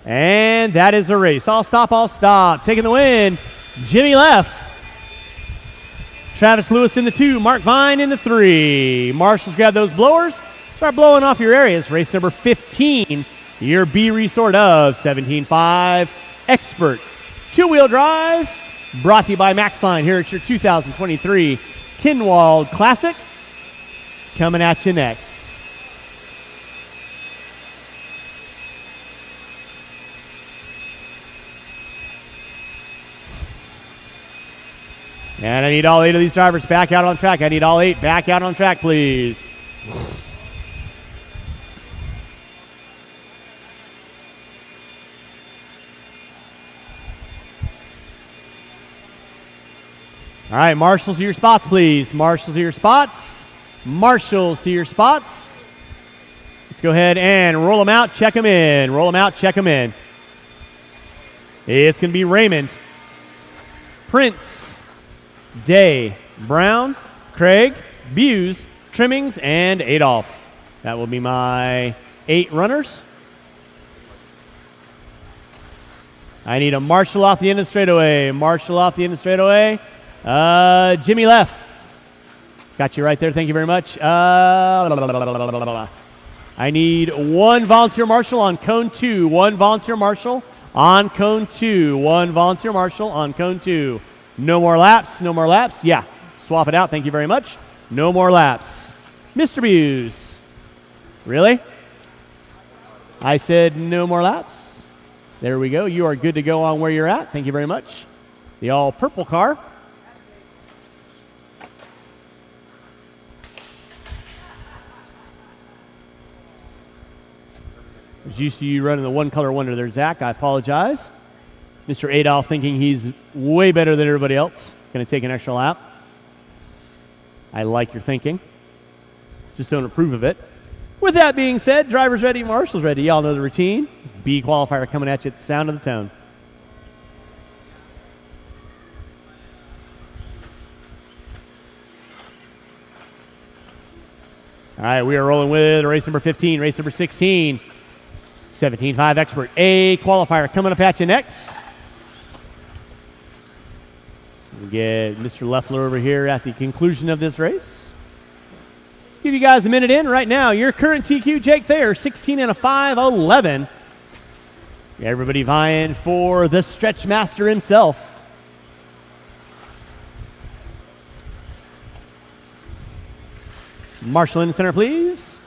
And that is the race. All stop. Taking the win, Jimmy Left. Travis Lewis in the 2, Mark Vine in the 3. Marshals, grab those blowers. Start blowing off your areas. Race number 15, your B resort of 17.5 Expert. Two-wheel drive, brought to you by Maxline here at your 2023 Kinwald Klassic. Coming at you next. And I need all 8 of these drivers back out on track. Back out on track, please. All right, marshals to your spots, please. Marshals to your spots. Let's go ahead and roll them out, check them in. It's going to be Raymond, Prince, Day, Brown, Craig, Buse, Trimmings, and Adolph. That will be my 8 runners. I need a marshal off the end of the straightaway. Jimmy Left. Got you right there. Thank you very much. I need 1 volunteer marshal on cone 2. 1 volunteer marshal on cone 2. No more laps. Yeah. Swap it out. Thank you very much. No more laps. Mr. Buse. Really? I said no more laps. There we go. You are good to go on where you're at. Thank you very much. The all purple car. I was used to you running the one color wonder there, Zach. I apologize. Mr. Adolph thinking he's way better than everybody else. Going to take an extra lap. I like your thinking. Just don't approve of it. With that being said, drivers ready, marshals ready. Y'all know the routine. B qualifier coming at you at the sound of the tone. All right, we are rolling with race number 15, race number 16. 17.5 Expert A qualifier coming up at you next. We'll get Mr. Leffler over here at the conclusion of this race. Give you guys a minute in right now. Your current TQ, Jake Thayer, 16 and a 5:11. Everybody vying for the stretch master himself. Marshall in the center, please.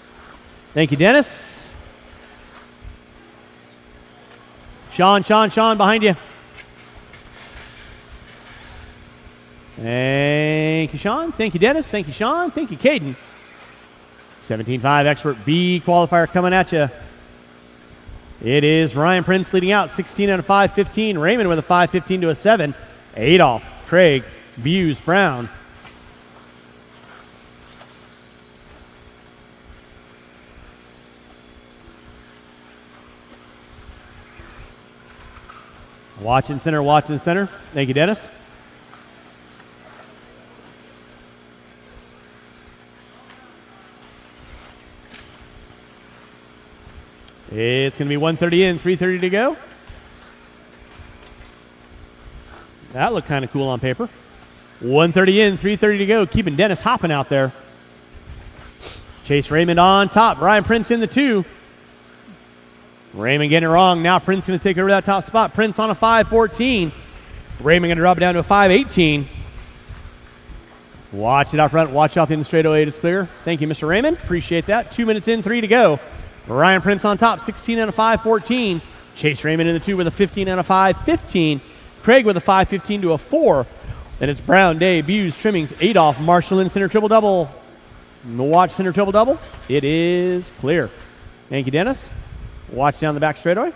Thank you, Dennis. Sean behind you. Thank you, Sean. Thank you, Dennis. Thank you, Sean. Thank you, Caden. 17.5 Expert B qualifier coming at you. It is Ryan Prince leading out, 16 and a 5:15. Raymond with a 5:15 to a 7. Adolph, Craig, Buse, Brown. Watching center. Thank you, Dennis. It's going to be 130 in, 330 to go. That looked kind of cool on paper. 130 in, 330 to go, keeping Dennis hopping out there. Chase Raymond on top. Ryan Prince in the 2. Raymond getting it wrong. Now Prince going to take over that top spot. Prince on a 5.14. Raymond going to drop it down to a 5.18. Watch it out front. Watch out in the straightaway. It is clear. Thank you, Mr. Raymond. Appreciate that. 2 minutes in, 3 to go. Ryan Prince on top, 16 and a 5.14. Chase Raymond in the 2 with a 15 and a 5.15. Craig with a 5.15 to a 4. Then it's Brown, Day, Buse, Trimmings, Adolph, Marshall in center triple-double. Watch center triple-double. It is clear. Thank you, Dennis. Watch down the back straightaway.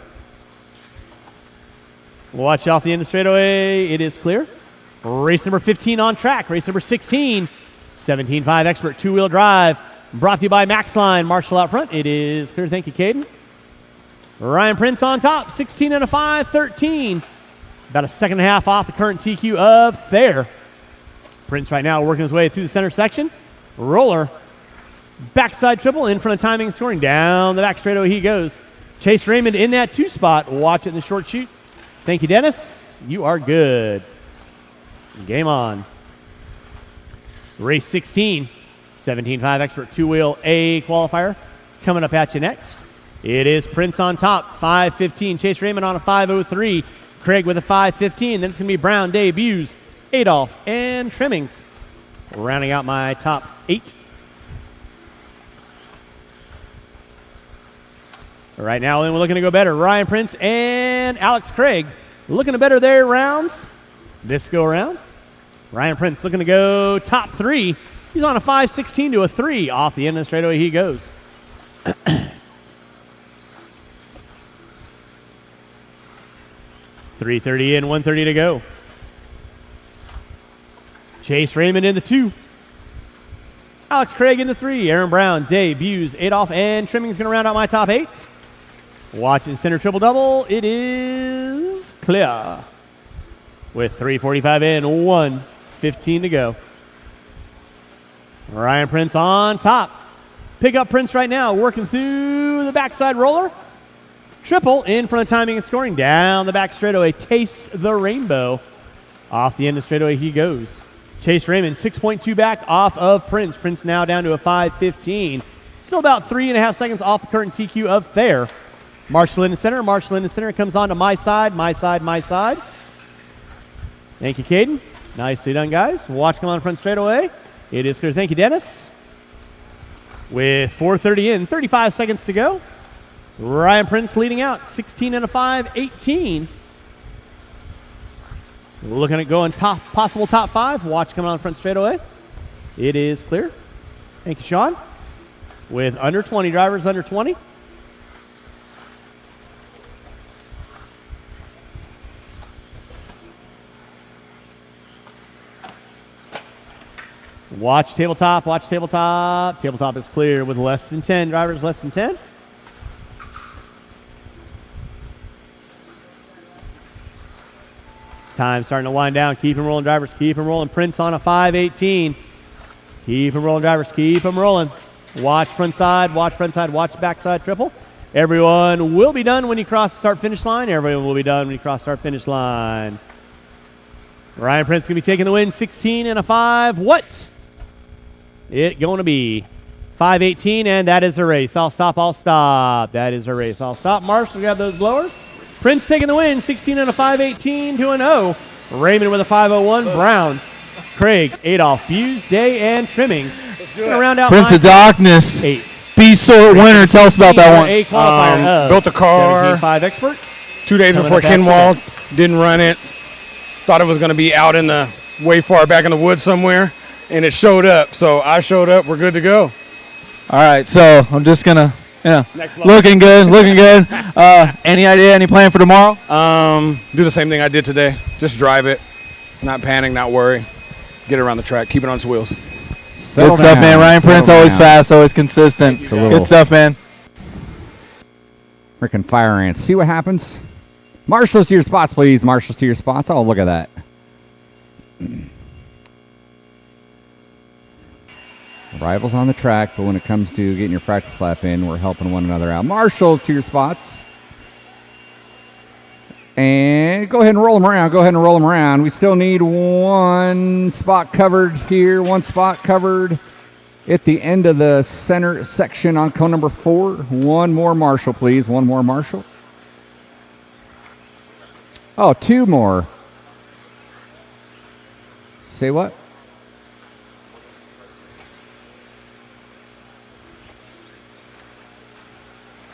Watch off the end of straightaway. It is clear. Race number 15 on track. Race number 16. 17.5 Expert two-wheel drive. Brought to you by Maxline. Marshall out front. It is clear. Thank you, Caden. Ryan Prince on top. 16 and a 5.13. About a second and a half off the current TQ of Thayer. Prince right now working his way through the center section. Roller. Backside triple in front of timing and scoring. Down the back straightaway he goes. Chase Raymond in that 2 spot. Watch it in the short shoot. Thank you, Dennis. You are good. Game on. Race 16. 17.5 Expert two-wheel A qualifier. Coming up at you next. It is Prince on top. 5.15. Chase Raymond on a 5.03. Craig with a 5.15. Then it's going to be Brown, Day, Buse, Adolph, and Trimmings. Rounding out my top 8. Right now, then we're looking to go better. Ryan Prince and Alex Craig looking to better their rounds this go around. Ryan Prince looking to go top 3. He's on a 5.16 to a 3. Off the end of the straightaway he goes. 3:30 in, 1:30 to go. Chase Raymond in the 2. Alex Craig in the 3. Aaron Brown, Day, Buse, Adolph, and Trimming's going to round out my top 8. Watching center triple-double. It is clear. With 3:45 in, 1:15 to go. Ryan Prince on top. Pick up Prince right now, working through the backside roller. Triple in front of timing and scoring. Down the back straightaway. Taste the rainbow. Off the end of straightaway he goes. Chase Raymond, 6.2 back off of Prince. Prince now down to a 5.15. Still about 3.5 seconds off the current TQ of Thayer. Marshall in the center. Marshall in the center comes on to my side, my side, my side. Thank you, Caden. Nicely done, guys. Watch come on front straightaway. It is clear. Thank you, Dennis. With 4:30 in, 35 seconds to go. Ryan Prince leading out, 16 and a 5.18. Looking at going possible top 5. Watch coming on front straightaway. It is clear. Thank you, Sean. With under 20 drivers, under 20. Watch tabletop, watch tabletop. Tabletop is clear with less than 10 drivers, less than 10. Time starting to wind down. Keep them rolling, drivers. Keep them rolling. Prince on a 5.18. Keep them rolling, drivers. Keep them rolling. Watch front side. Watch front side. Watch backside triple. Everyone will be done when you cross the start-finish line. Everyone will be done when you cross start-finish line. Ryan Prince going to be taking the win. 16 and a 5. What? It going to be 5.18, and that is a race. I'll stop. I'll stop. That is a race. I'll stop. Marshall, grab those blowers. Prince taking the win, 16 and a 5.18 to an 0. Raymond with a 5.01. Brown, Craig, Adolph, Buse, Day, and Trimmings. Gonna round out Prince of Darkness. 8. Be sort winner. Tell us about that one. A qualifier built a car. 17.5 Expert. 2 days before Kinwald. Didn't run it. Thought it was going to be out in the way far back in the woods somewhere, and it showed up. So I showed up. We're good to go. All right, so I'm just gonna, looking good, looking good. Any idea, any plan for tomorrow? Do the same thing I did today. Just drive it, not panic, not worry. Get it around the track, keep it on its wheels. Good stuff, man. Ryan Prince, always fast, always consistent. Good stuff, man. Freaking fire ants. See what happens? Marshals to your spots, please. Marshals to your spots. Oh, look at that. Rivals on the track, but when it comes to getting your practice lap in, we're helping one another out. Marshals to your spots. And go ahead and roll them around. We still need one spot covered here, one spot covered at the end of the center section on cone number 4. One more marshal, please. One more marshal. Oh, 2 more. Say what?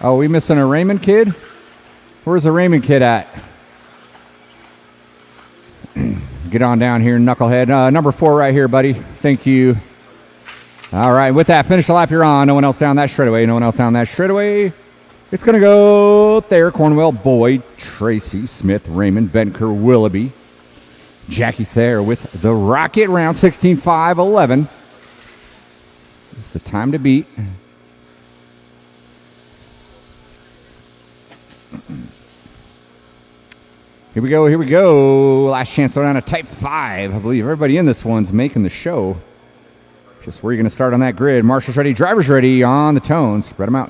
Oh, we missing a Raymond kid? Where's the Raymond kid at? Get on down here, knucklehead. Number 4 right here, buddy. Thank you. All right, with that, finish the lap you're on. No one else down that straightaway. It's going to go Thayer, Cornwell, Boyd, Tracy, Smith, Raymond, Benker, Willoughby. Jackie Thayer with the rocket round 16.5.11. It's the time to beat. Here we go. Last chance to go down to Type 5. I believe everybody in this one's making the show. Just where you're going to start on that grid. Marshals ready, drivers ready on the tones. Spread them out.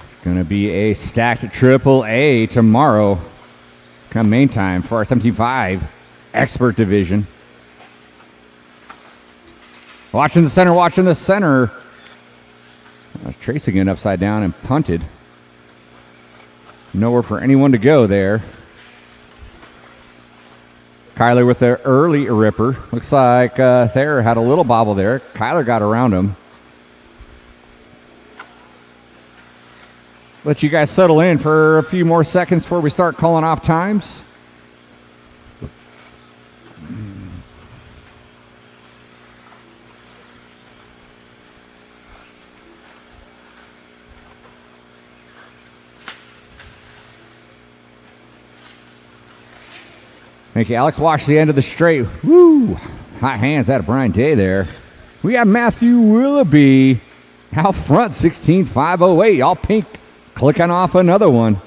It's going to be a stacked triple A tomorrow. Come main time for our 17.5 expert division. Watching the center. Tracy getting upside down and punted. Nowhere for anyone to go there. Kyler with the early ripper. Looks like Thayer had a little bobble there. Kyler got around him. Let you guys settle in for a few more seconds before we start calling off times. Thank you, Alex. Watch the end of the straight. Woo! Hot hands out of Brian Day there. We have Matthew Willoughby out front, 16.508. All pink. Clicking off another one.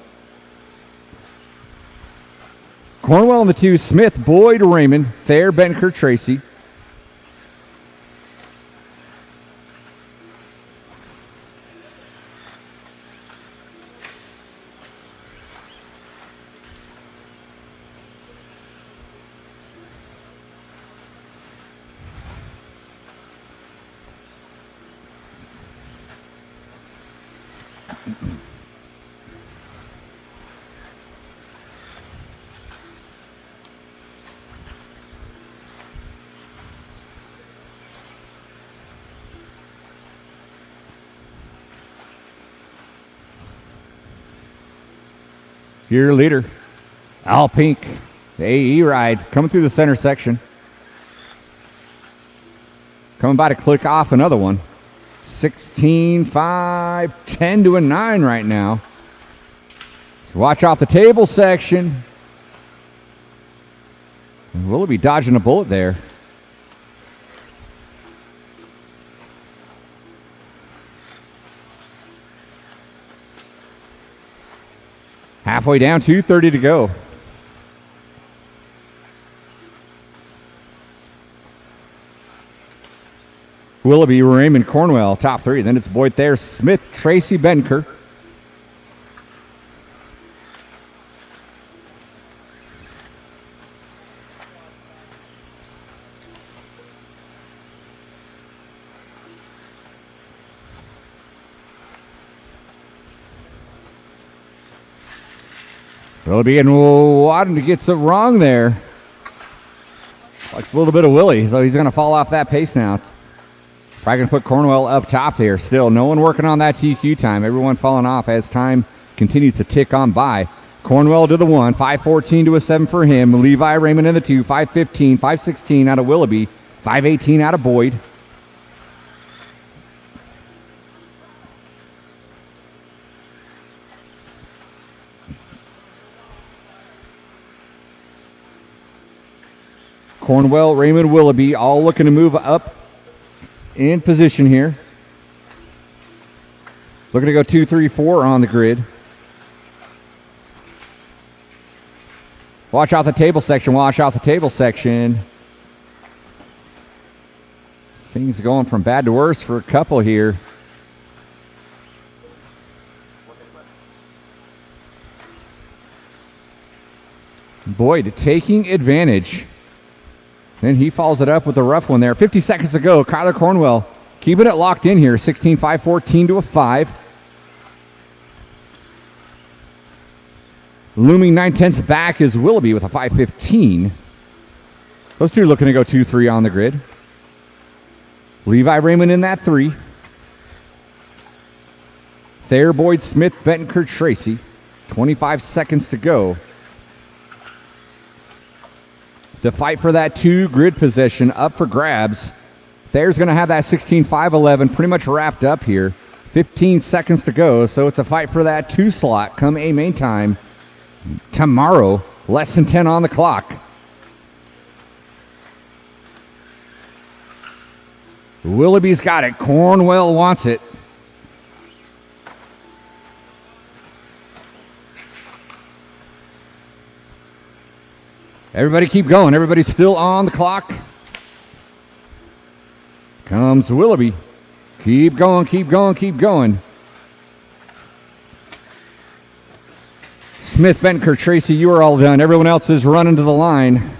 Cornwell on the 2. Smith, Boyd, Raymond. Thayer, Benker, Tracy. Your leader, Al Pink, the AE ride, coming through the center section. Coming by to click off another one. 16.5, 10 to a 9 right now. So watch off the table section. Willoughby dodging a bullet there. Halfway down, 2:30 to go. Willoughby, Raymond, Cornwell, top 3. Then it's Boyd Thayer, Smith, Tracy, Benker. Willoughby and Wadden gets it wrong there. Likes a little bit of Willie, so he's going to fall off that pace now. Probably going to put Cornwell up top there still. No one working on that TQ time. Everyone falling off as time continues to tick on by. Cornwell to the 1, 5:14 to a 7 for him. Levi Raymond in the 2, 5:15, 5:16 out of Willoughby, 5:18 out of Boyd. Cornwell, Raymond, Willoughby all looking to move up in position here. Looking to go 2, 3, 4 on the grid. Watch out the table section. Watch out the table section. Things going from bad to worse for a couple here. Boyd taking advantage. Then he follows it up with a rough one there. 50 seconds to go. Kyler Cornwell keeping it locked in here. 16, 5, 14 to a 5. Looming 9/10 back is Willoughby with a 5:15. Those two looking to go 2-3 on the grid. Levi Raymond in that 3. Thayer, Boyd, Smith, Betancourt, Tracy. 25 seconds to go. To fight for that 2 grid possession up for grabs. Thayer's going to have that 16-5-11 pretty much wrapped up here. 15 seconds to go, so it's a fight for that 2 slot come A main time. Tomorrow, less than 10 on the clock. Willoughby's got it. Cornwell wants it. Everybody keep going. Everybody's still on the clock. Comes Willoughby. Keep going, keep going, keep going. Smith, Betancourt, Tracy, you are all done. Everyone else is running to the line.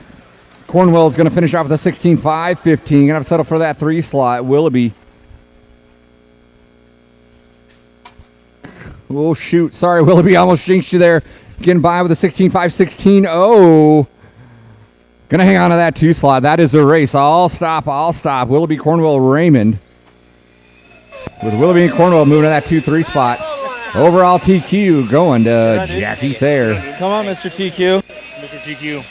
Cornwell is going to finish off with a 16-5-15. Going to have to settle for that 3 slot. Willoughby. Oh, shoot. Sorry, Willoughby almost jinxed you there. Getting by with a 16-5-16. Oh. Going to hang on to that 2 slot. That is a race. I'll stop. Willoughby, Cornwell, Raymond. With Willoughby and Cornwell moving to that 2-3 spot. Overall TQ going to Jackie Thayer. Come on, Mr. TQ. Mr. TQ.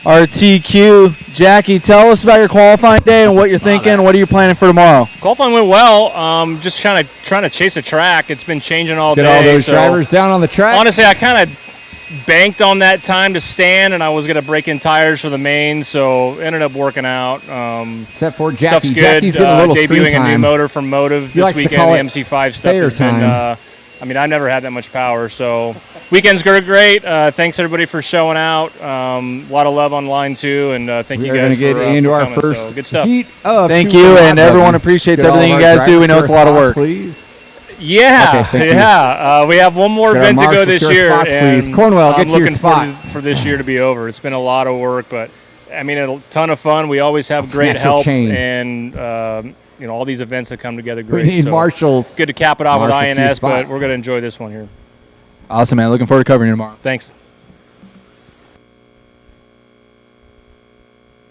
Our TQ. Jackie, tell us about your qualifying day and what you're thinking. What are you planning for tomorrow? Qualifying went well. Just trying to chase a track. It's been changing all day. Get all those drivers down on the track. Honestly, I kind of banked on that time to stand, and I was going to break in tires for the main, so ended up working out. Except for Jackie. Stuff's good. Jackie's getting a little debuting screen a new time. motor from Motive He this likes to weekend. call The it MC5 stuff Thayer has been. time. I've never had that much power, so weekends are great. Thanks everybody for showing out. A lot of love online too, and thank you guys. We're going to get into our coming, first so good stuff. heat of Thank 2 you, and o'clock. everyone appreciates Get all everything of you our guys do. We know it's a lot of drivers work. please. Yeah, Okay, thank you. yeah. We have one more Get our event to go marshals this to our year, spots, and please. Cornwell, get I'm to your looking spot. for this year to be over. It's been a lot of work, but I mean, a ton of fun. We always have I'll great snatch your help, chain. and all these events have come together We great. need so marshals. Good to cap it off with Marshal to your INS, spot. but we're going to enjoy this one here. Awesome, man. Looking forward to covering you tomorrow. Thanks.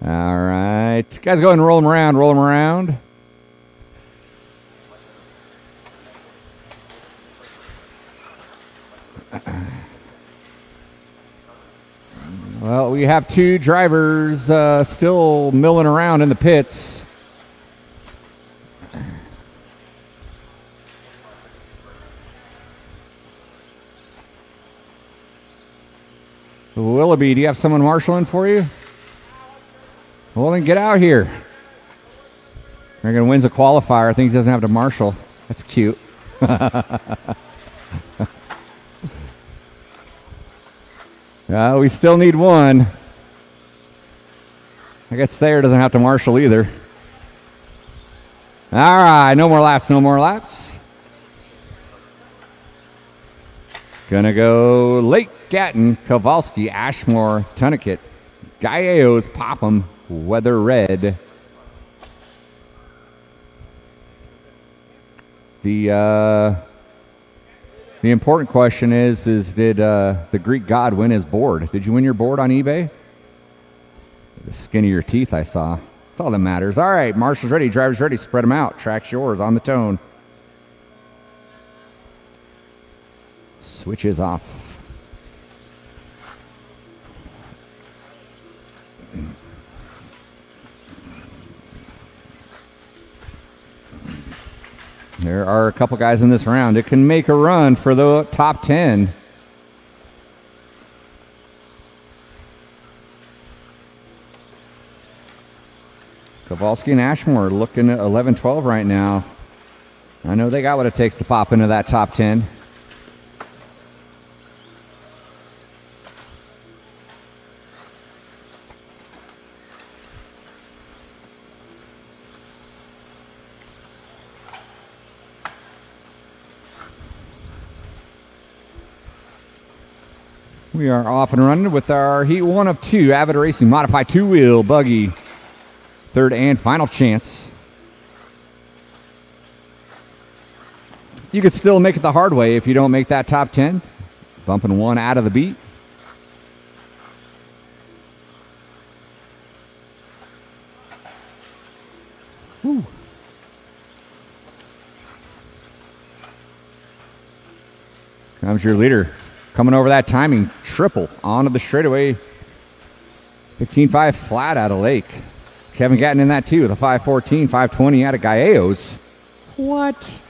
All right. Guys, go ahead and roll them around. Roll them around. Well, we have 2 drivers still milling around in the pits. Willoughby, do you have someone marshaling for you? Well, then get out here. They're going to win a qualifier. I think he doesn't have to marshal. That's cute. We still need one. I guess Thayer doesn't have to marshal either. All right, no more laps, no more laps. It's going to go Lake Gatton, Kowalski, Ashmore, Tunneket, Gallegos, Popham, Weather Red. The important question is did the Greek god win his board? Did you win your board on eBay? The skin of your teeth I saw. That's all that matters. All right, marshals ready, drivers ready, spread them out. Track's yours on the tone. Switches off. There are a couple guys in this round that can make a run for the top 10. Kowalski and Ashmore looking at 11-12 right now. I know they got what it takes to pop into that top 10. We are off and running with our Heat 1 of 2 Avid Racing Modified 2-wheel Buggy. Third and final chance. You could still make it the hard way if you don't make that top 10. Bumping one out of the beat. Whew. Comes your leader. Coming over that timing, triple onto the straightaway. 15.5 flat out of Lake. Kevin Gatton in that too with a 5.14, 5.20 out of Gallegos. What?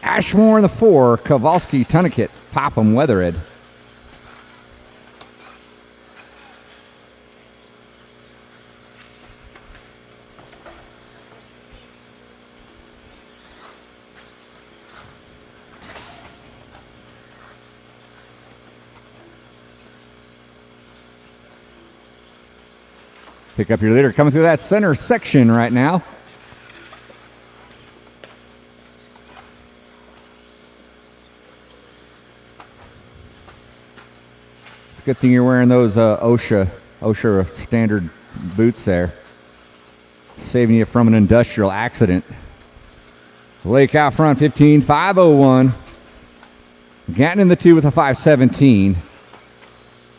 Ashmore in the 4, Kowalski, Tunnekit, Popham, Weatherhead. Pick up your leader coming through that center section right now. It's a good thing you're wearing those OSHA standard boots there. Saving you from an industrial accident. Lake out front, 15.501. Gatton in the 2 with a 5.17.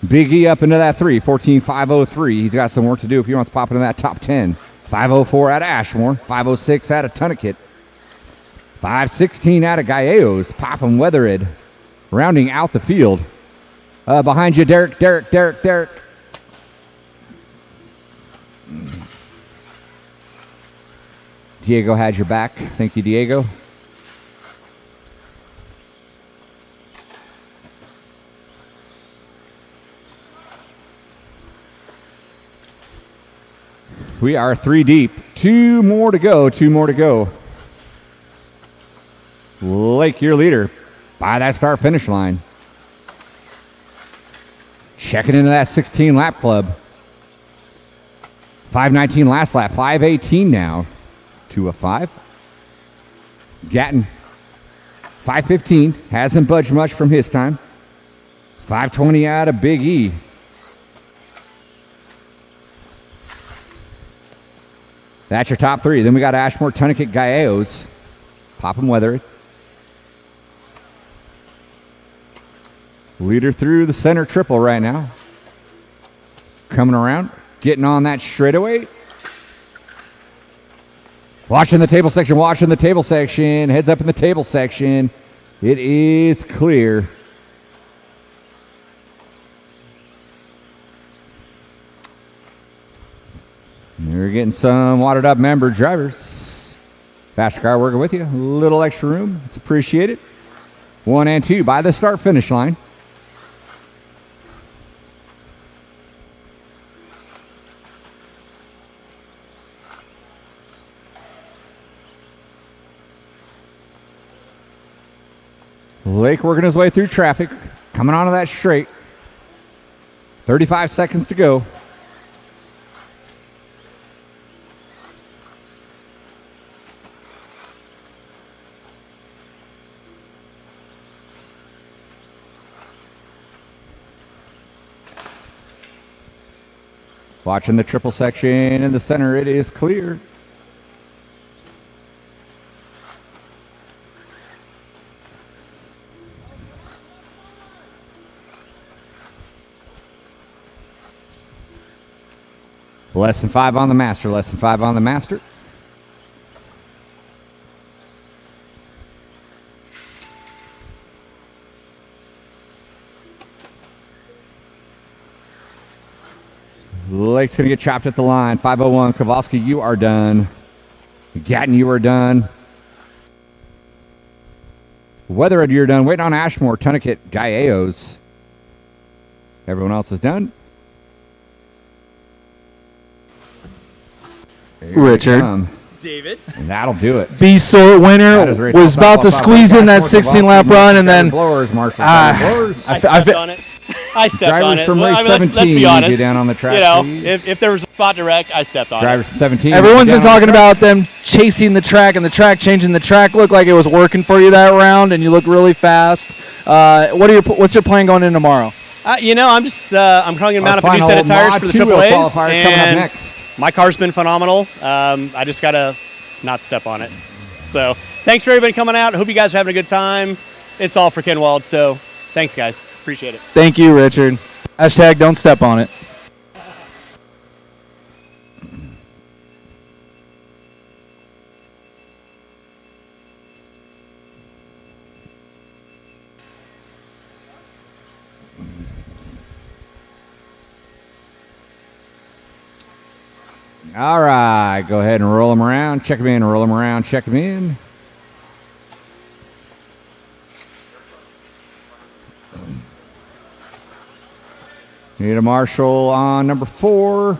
Big E up into that 3, 14.503. He's got some work to do if he wants to pop into that top 10. 5.04 out of Ashmore, 5.06 out of Tunnekit. 5.16 out of Gallegos, Popham, Weatherhead. Rounding out the field. Behind you, Derek. Diego had your back. Thank you, Diego. We are 3 deep. 2 more to go. Lake, your leader, by that start-finish line. Checking into that 16 lap club. 5.19 last lap, 5.18 now. 2 of 5. Gatton, 5.15. Hasn't budged much from his time. 5.20 out of Big E. That's your top 3. Then we got Ashmore, Tunnekit, Gallegos. Popham, Weatherhead. Leader through the center triple right now. Coming around, getting on that straightaway. Watching the table section. Heads up in the table section. It is clear. You're getting some watered up member drivers. Faster car working with you. A little extra room. It's appreciated. 1 and 2 by the start finish line. Lake working his way through traffic. Coming onto that straight. 35 seconds to go. Watching the triple section in the center, it is clear. Less than 5 on the master, Lake's going to get chopped at the line. 5.01. Kowalski, you are done. Gatton, you are done. Weatherhead, you're done. Waiting on Ashmore, Tunnekit, Gallegos. Everyone else is done. Richard. David. And that'll do it. B-sort winner was about to squeeze in that 16-lap run, and then blowers, Marshall. I stepped on it. I stepped on it. From race 17, let's be honest. down on the track, if there was a spot to wreck, I stepped on Drivers it. from 17. Everyone's been talking about them chasing the track and the track changing. The track looked like it was working for you that round, and you look really fast. What's your plan going in tomorrow? I'm just I'm probably gonna mount up a new set of tires for the AAA's, and my car's been phenomenal. I just gotta not step on it. So thanks for everybody coming out. I hope you guys are having a good time. It's all for Kinwald, so thanks guys. Appreciate it. Thank you, Richard. Hashtag don't step on it. All right, go ahead and roll them around, check them in, roll them around, check them in. Need a marshal on number 4.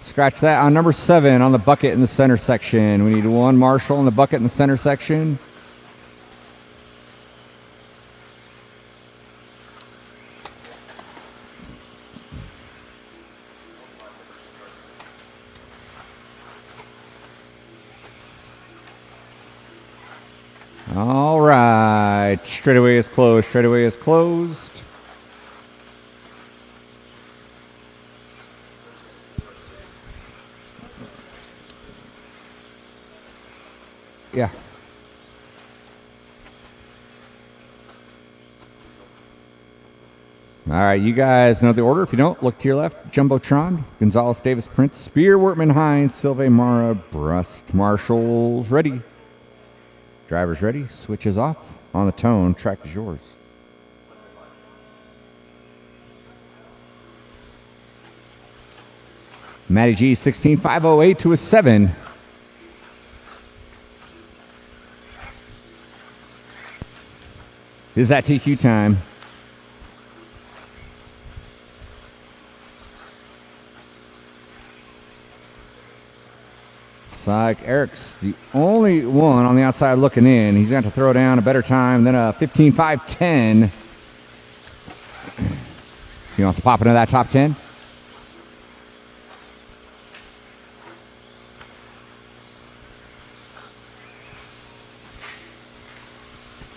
Scratch that on number 7 on the bucket in the center section. We need one marshal on the bucket in the center section. All right, straightaway is closed, straightaway is closed. Yeah. All right, you guys know the order. If you don't, look to your left. Jumbotron, Gonzalez, Davis, Prince, Spear, Wortman, Hines, Silve, Mara, Brust, Marshals, ready. Drivers ready. Switches off. On the tone. Track is yours. Matty G, 16.508 to a 7. Is that TQ time? Looks like Eric's the only one on the outside looking in. He's going to throw down a better time than a 15.510. He wants to pop into that top 10.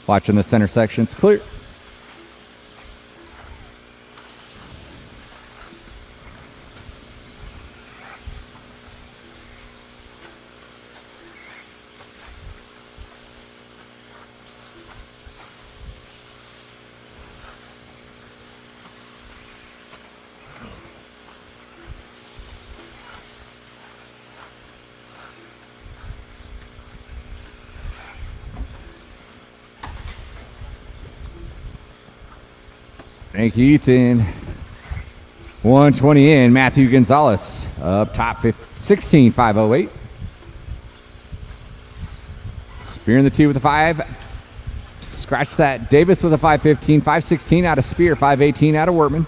Watching the center section, it's clear. Thank you, Ethan. 120 in. Matthew Gonzalez up top, 16.508. Spear in the 2 with a 5. Scratch that. Davis with a 5.15. 5.16 out of Spear. 5.18 out of Wortman.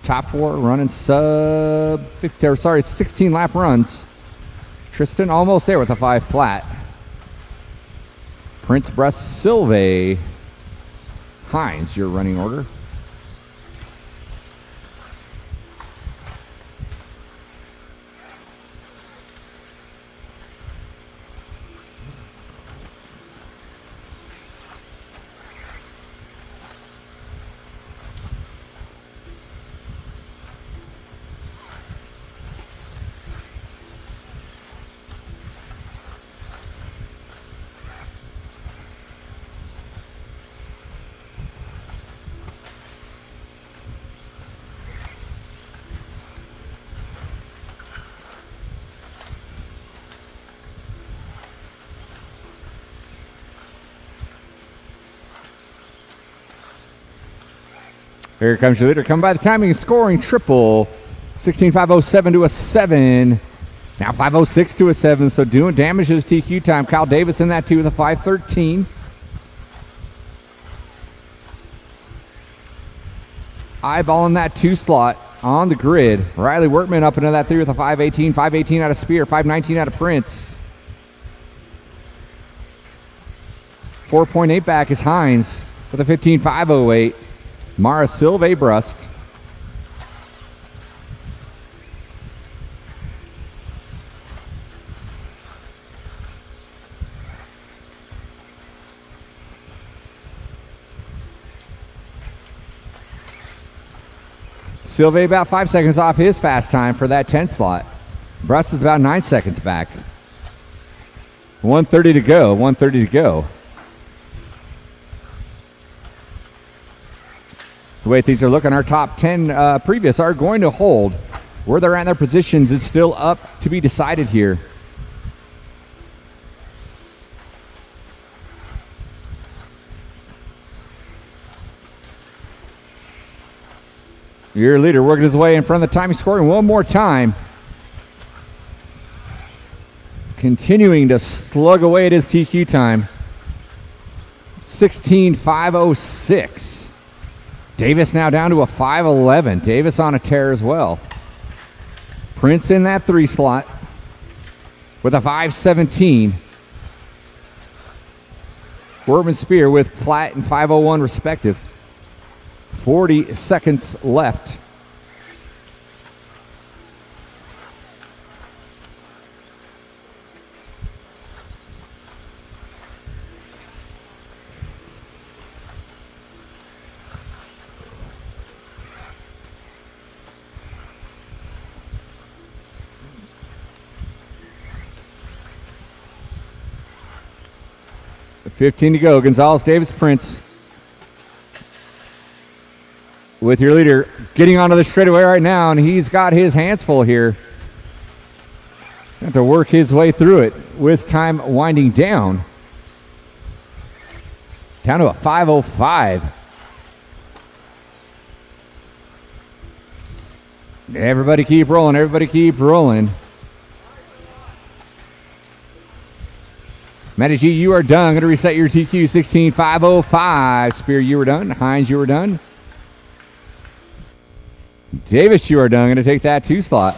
Top 4 running 16 lap runs. Tristan almost there with a 5 flat. Prince, Brust, Silve, Hines, your running order. Here comes your leader. Coming by the timing, scoring triple. 16.507 to a 7. Now 506 to a 7. So doing damage to his TQ time. Kyle Davis in that 2 with a 513. Eyeballing that 2 slot. on the grid. Riley Workman up into that 3 with a 518. 518 out of Spear. 519 out of Prince. 4.8 back is Hines with a 15.508. Mara Silve Brust. Silve about 5 seconds off his fast time for that 10 slot. Brust is about 9 seconds back. 1:30 to go. 1:30 to go. The way things are looking, our top 10 previous are going to hold. Where they're at in their positions is still up to be decided here. Your leader working his way in front of the timing scoring one more time. Continuing to slug away at his TQ time. 16.506. Davis now down to a 5.11. Davis on a tear as well. Prince in that 3 slot with a 5.17. Workman Spear with flat and 5.01 respective. 40 seconds left. $15 to go. Gonzalez, Davis, Prince. With your leader getting onto the straightaway right now, and he's got his hands full here. Have to work his way through it with time winding down. Down to a 5.05. Everybody keep rolling. Everybody keep rolling. Matty G, you are done. Going to reset your TQ 16.505. Spear, you were done. Hines, you were done. Davis, you are done. Going to take that 2 slot.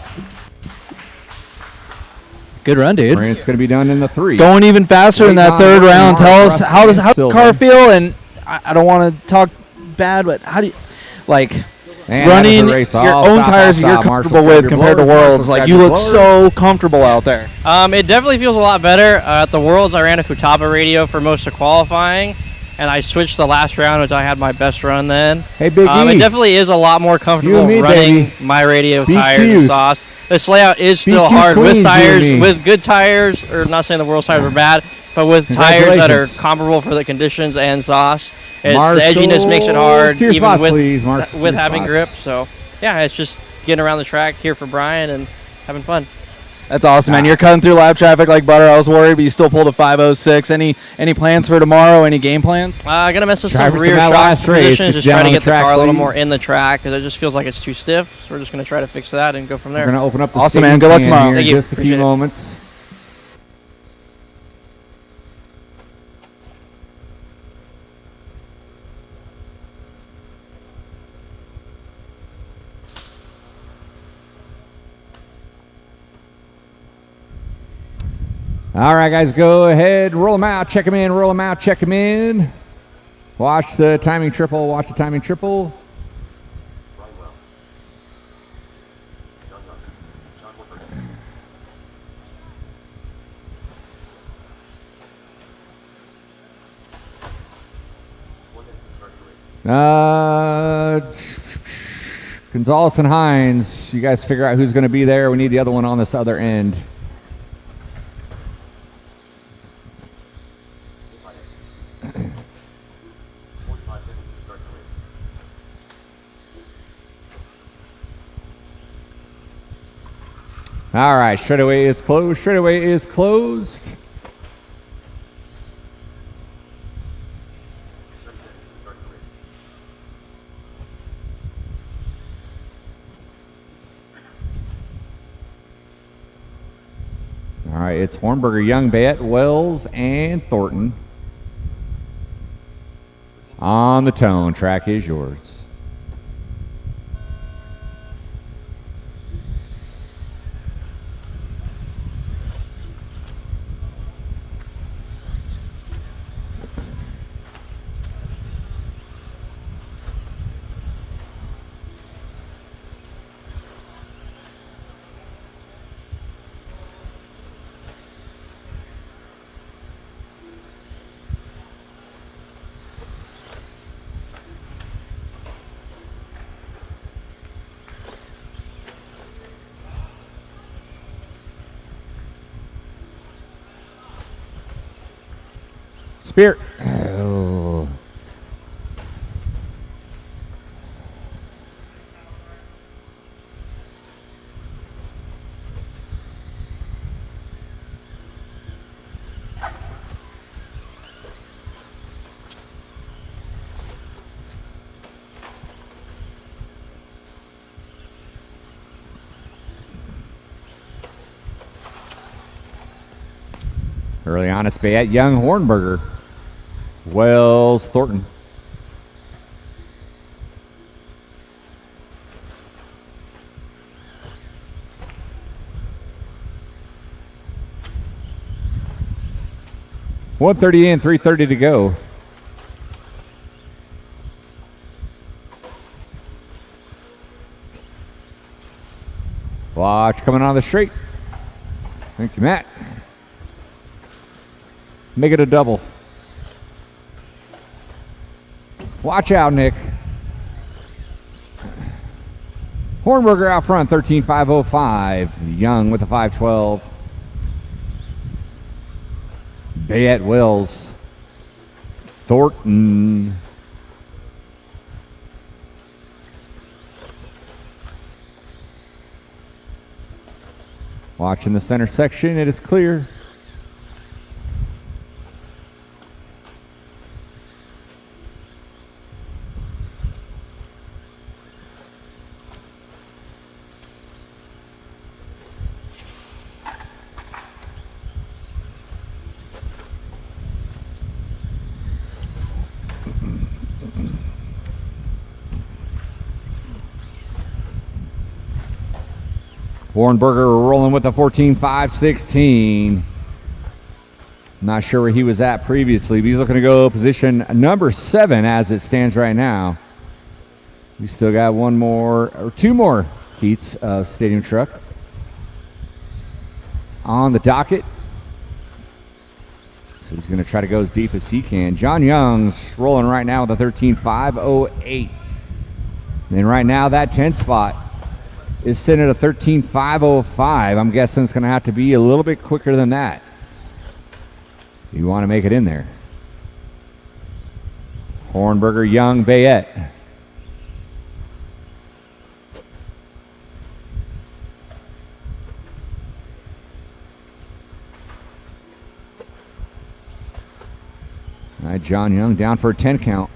Good run, dude. It's going to be done in the 3. Going even faster in that 3rd round. Tell us how does the car feel? And I don't want to talk bad, but how do you running your own tires that you're comfortable with compared to Worlds? Like, you look so comfortable out there. It definitely feels a lot better. At the Worlds, I ran a Futaba radio for most of qualifying, and I switched the last round, which I had my best run then. Hey, Big E. It definitely is a lot more comfortable running my radio tires and sauce. This layout is still hard with tires, with good tires, or not saying the World's tires are bad, but with tires that are comparable for the conditions and sauce. The edginess makes it hard, even with having grip. So, yeah, it's just getting around the track here for Brian and having fun. That's awesome, man. You're cutting through lap traffic like butter. I was worried, but you still pulled a 5.06. Any plans for tomorrow? Any game plans? I'm going to mess with some rear shock positions, just try to get the car a little more in the track because it just feels like it's too stiff. So we're just going to try to fix that and go from there. We're going to open up the awesome, man. Good luck tomorrow. In just a few moments. All right, guys, go ahead, roll them out, check them in, roll them out, check them in. Watch the timing triple, watch the timing triple. Gonzalez and Hines, you guys figure out who's going to be there. We need the other one on this other end. All right, straightaway is closed. Straightaway is closed. All right, it's Hornberger, Young, Bayette, Wells, and Thornton. On the tone, track is yours. Spear. Oh. Early on, it's Bayette, Young, Hornberger, Wells, Thornton. .130 in, 3:30 to go. Watch coming on the straight. Thank you, Matt. Make it a double. Watch out, Nick. Hornberger out front, 13.505. Young with a 5.12. Bayette, Wells. Thornton. Watching the center section, it is clear. Hornberger rolling with a 14.516. Not sure where he was at previously, but he's looking to go position number 7 as it stands right now. We still got one more, or two more heats of Stadium Truck on the docket. So he's going to try to go as deep as he can. John Young's rolling right now with a 13.508. And right now that 10 spot is sitting at a 13.505. I'm guessing it's going to have to be a little bit quicker than that. You want to make it in there. Hornberger, Young, Bayette. All right, John Young down for a 10 count.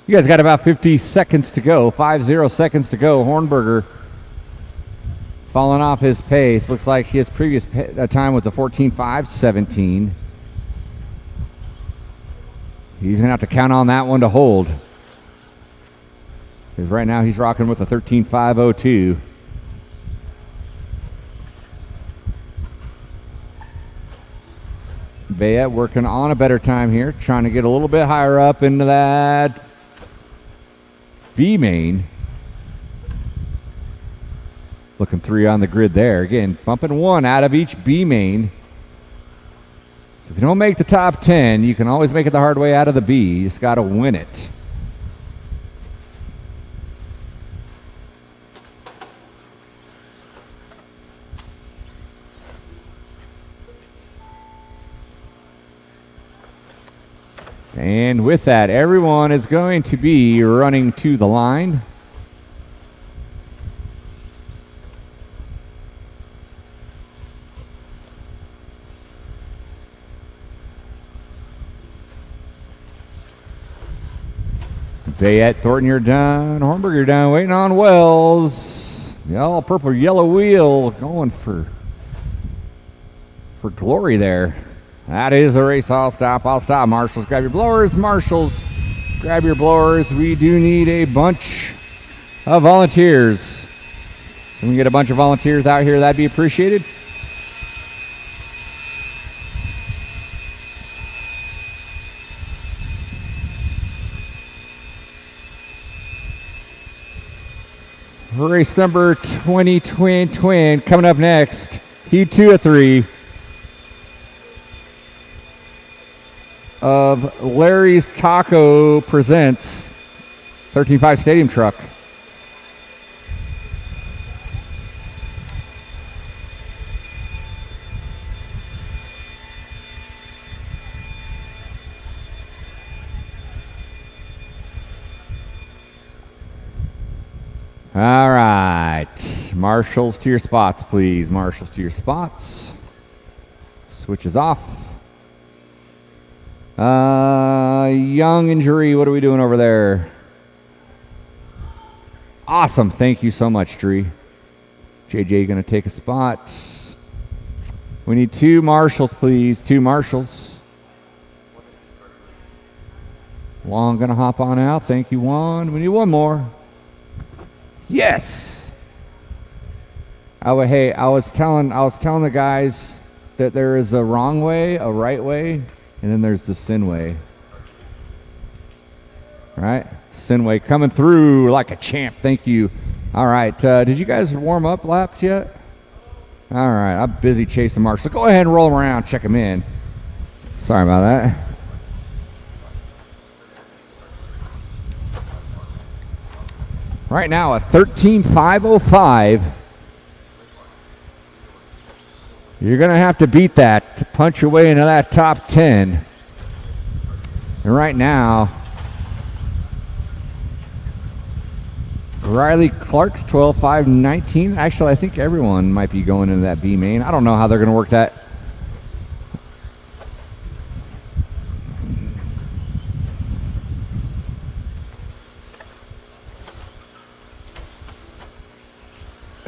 You guys got about 50 seconds to go. 50 seconds to go. Hornberger falling off his pace. Looks like his previous time was a 14.517. He's going to have to count on that one to hold. Because right now he's rocking with a 13.502. Bayette working on a better time here. Trying to get a little bit higher up into that B main. Looking 3 on the grid there. Again, bumping 1 out of each B main. So if you don't make the top 10, you can always make it the hard way out of the B. You just got to win it. And with that, everyone is going to be running to the line. Bayette, Thornton, you're done. Hornberger, you're done. Waiting on Wells. The all purple yellow wheel going for glory there. That is a race. I'll stop. Marshals, grab your blowers. Marshals, grab your blowers. We do need a bunch of volunteers. So we can get a bunch of volunteers out here. That'd be appreciated. Race number 20 twin coming up next. Heat 2 of 3 of Larry's Taco presents 13.5 Stadium Truck. All right, marshals to your spots, please. Marshals to your spots. Switch is off. Young injury, what are we doing over there? Awesome, thank you so much, Dree. JJ gonna take a spot. We need 2 marshals, please. 2 marshals. Juan gonna hop on out. Thank you, Juan. We need 1 more. Yes. I was telling the guys that there is a wrong way, a right way, and then there's the sin way. Right? Sin way coming through like a champ. Thank you. All right. Did you guys warm up laps yet? All right. I'm busy chasing marshals. Go ahead and roll them around. Check them in. Sorry about that. Right now at 13.505. You're going to have to beat that to punch your way into that top 10. And right now, Riley Clark's 12.519. Actually, I think everyone might be going into that B main. I don't know how they're going to work that.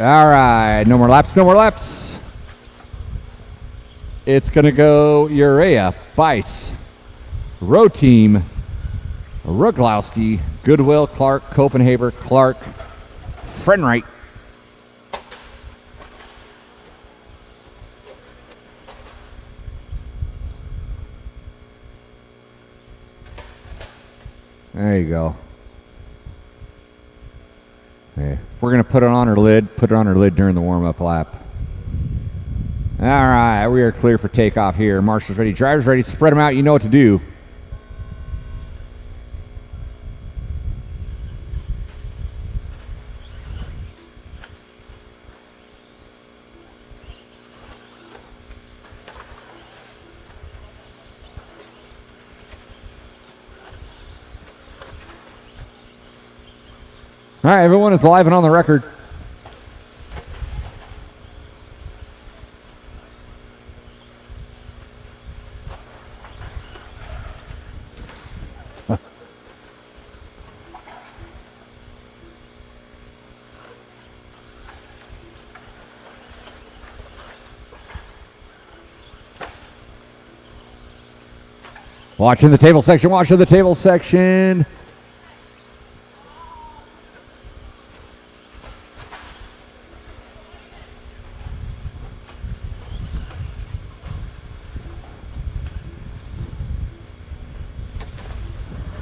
All right, no more laps, no more laps. It's going to go Urea, Bice, Row Team, Ruglowski, Goodwill, Clark, Copenhagen, Clark, Frenwright. There you go. Okay. We're going to put it on her lid during the warm-up lap. All right, we are clear for takeoff here. Marshals ready, drivers ready. Spread them out. You know what to do. All right, everyone is live and on the record. Watching the table section, watching the table section.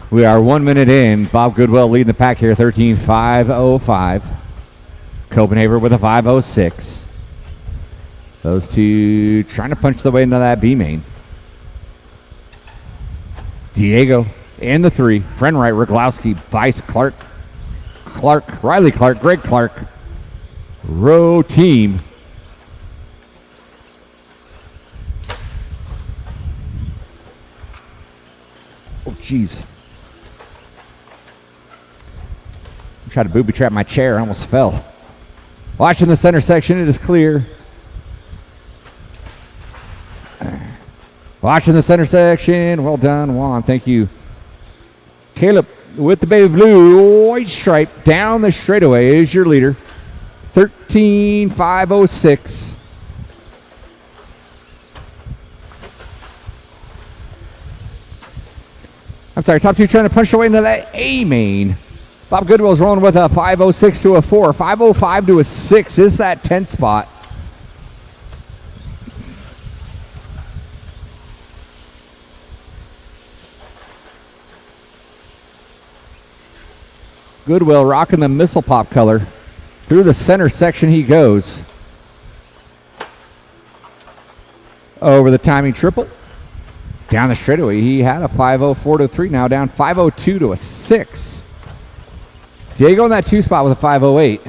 We are 1 minute in. Bob Goodwill leading the pack here, 13.505. Copenhagen with a 506. Those two trying to punch their way into that B main. Diego and the 3. Frenwright, Ruglowski, Bice, Clark, Riley Clark, Greg Clark. Row Team. Oh, jeez. Tried to booby trap my chair. I almost fell. Watching the center section, it is clear. Watching the center section. Well done, Juan. Thank you. Caleb with the baby blue white stripe down the straightaway is your leader. 13.506. I'm sorry, top 2 trying to punch their way into that A main. Bob Goodwill's rolling with a 506 to a 4. 505 to a 6 is that 10th spot. Goodwill rocking the missile pop color. Through the center section he goes. Over the timing triple. Down the straightaway, he had a 504 to a 3, now down 502 to a 6. Diego in that 2 spot with a 508.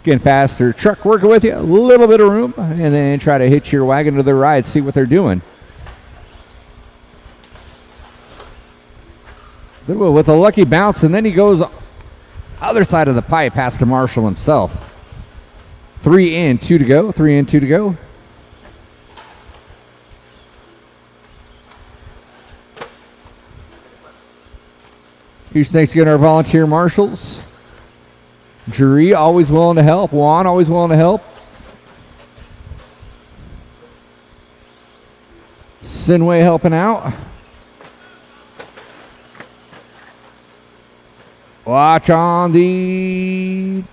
Getting faster. Truck working with you, a little bit of room, and then try to hitch your wagon to the ride, see what they're doing. Goodwill with a lucky bounce, and then he goes other side of the pipe past the marshal himself. 3 in, 2 to go. 3 in, 2 to go. Huge thanks again to our volunteer marshals. Jury, always willing to help. Juan, always willing to help. Sinway helping out. Watch on the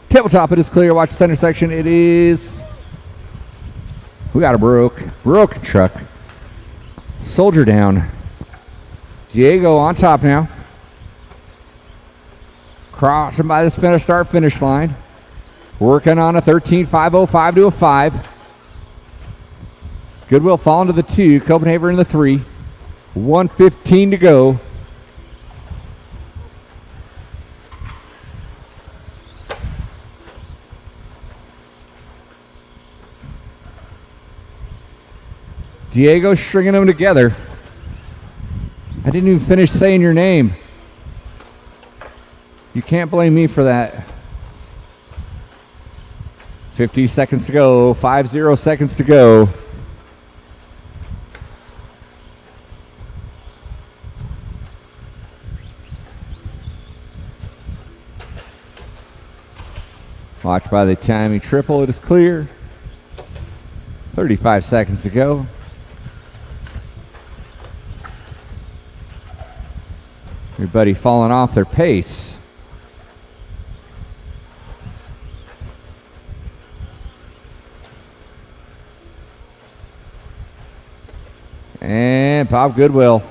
tabletop. It is clear. Watch the center section. It is. We got a broke truck. Soldier down. Diego on top now. Crossing by the start finish line. Working on a 13.505 to a 5. Goodwill falling to the 2. Copenhagen in the 3. 1:15 to go. Diego stringing them together. I didn't even finish saying your name. You can't blame me for that. 50 seconds to go. 50 seconds to go. Watch by the timing triple. It is clear. 35 seconds to go. Everybody falling off their pace. And Bob Goodwill.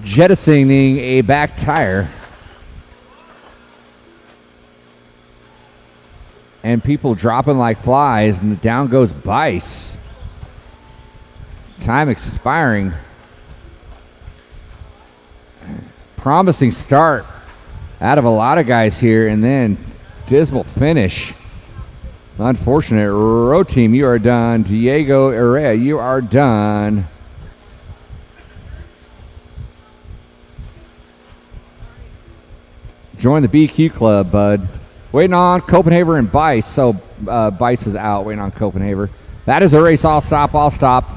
Jettisoning a back tire. And people dropping like flies, and down goes Bice. Time expiring. Promising start out of a lot of guys here, and then dismal finish. Unfortunate. Road team, you are done. Diego Herrera, you are done. Join the BQ club, bud. Waiting on Copenhagen and Bice. So Bice is out, waiting on Copenhagen. That is a race. I'll stop.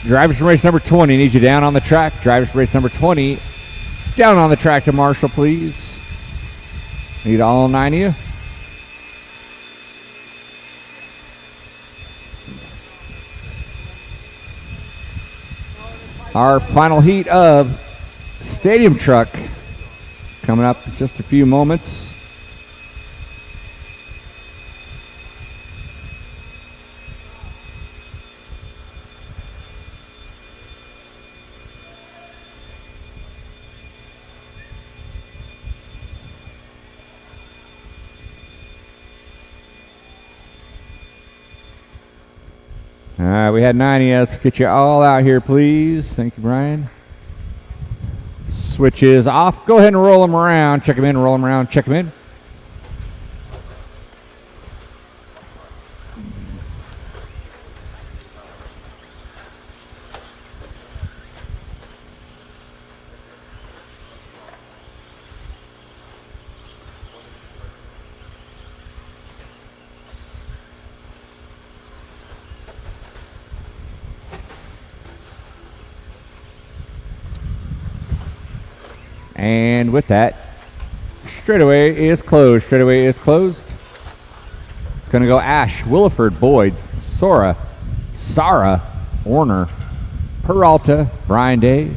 Drivers from race number 20, need you down on the track. Drivers from race number 20, down on the track to Marshall, please. Need all 9 of you. Our final heat of Stadium Truck coming up in just a few moments. All right, we had 90. Let's get you all out here, please. Thank you, Brian. Switches off. Go ahead and roll them around. Check them in, roll them around, check them in. And with that, straightaway is closed. Straightaway is closed. It's going to go Ash, Williford, Boyd, Sora, Sarah, Warner, Peralta, Brian Day,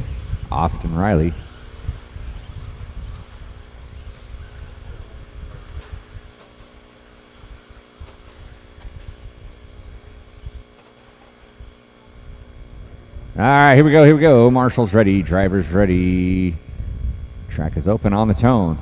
Austin Riley. All right, here we go, here we go. Marshals ready, drivers ready. Track is open on the tone.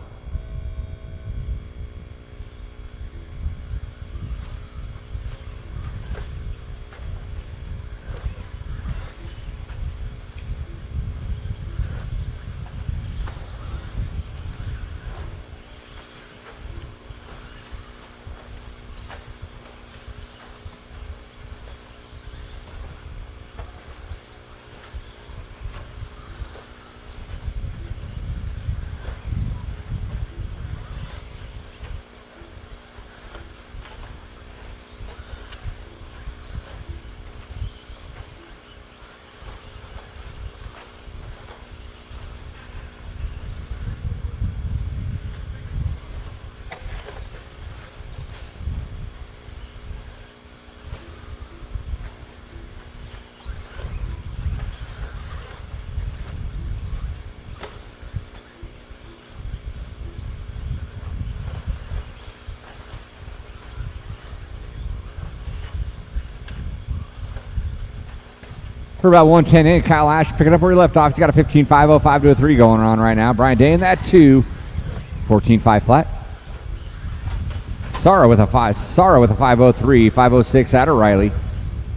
For about 110 in, Kyle Ash picking up where he left off. He's got a 15.505 to a 3 going on right now. Brian Day in that 2. 14.5 flat. Sarah with a 5. Sarah with a 503. 506 out of Riley.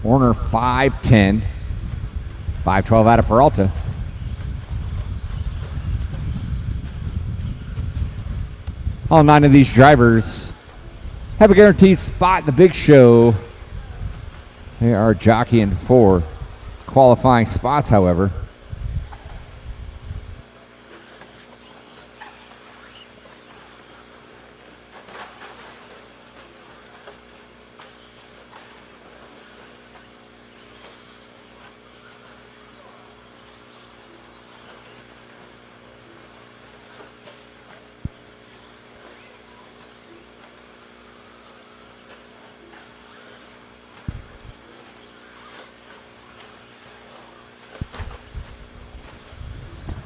Warner 510. 512 out of Peralta. All 9 of these drivers have a guaranteed spot in the big show. They are jockeying for qualifying spots, however.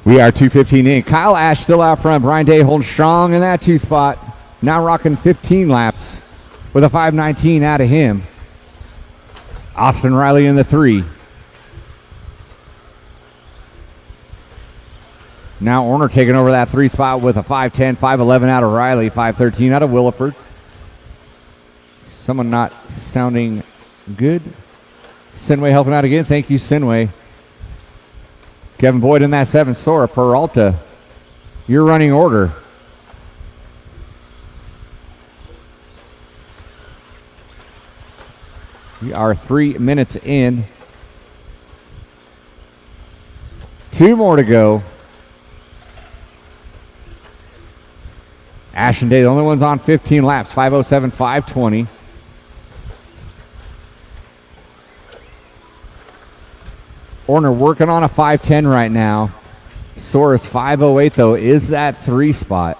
We are 2:15 in. Kyle Ash still out front. Brian Day holding strong in that 2 spot. Now rocking 15 laps with a 5:19 out of him. Austin Riley in the 3. Now Orner taking over that 3 spot with a 5:10, 5:11 out of Riley, 5:13 out of Williford. Someone not sounding good. Sinway helping out again. Thank you, Sinway. Kevin Boyd in that 7. Sora, Peralta, your running order. We are 3 minutes in. 2 more to go. Ash and Day, the only ones on 15 laps. 5:07, 5:20. Orner working on a 5:10 right now. Sora's 5:08 though is that 3 spot.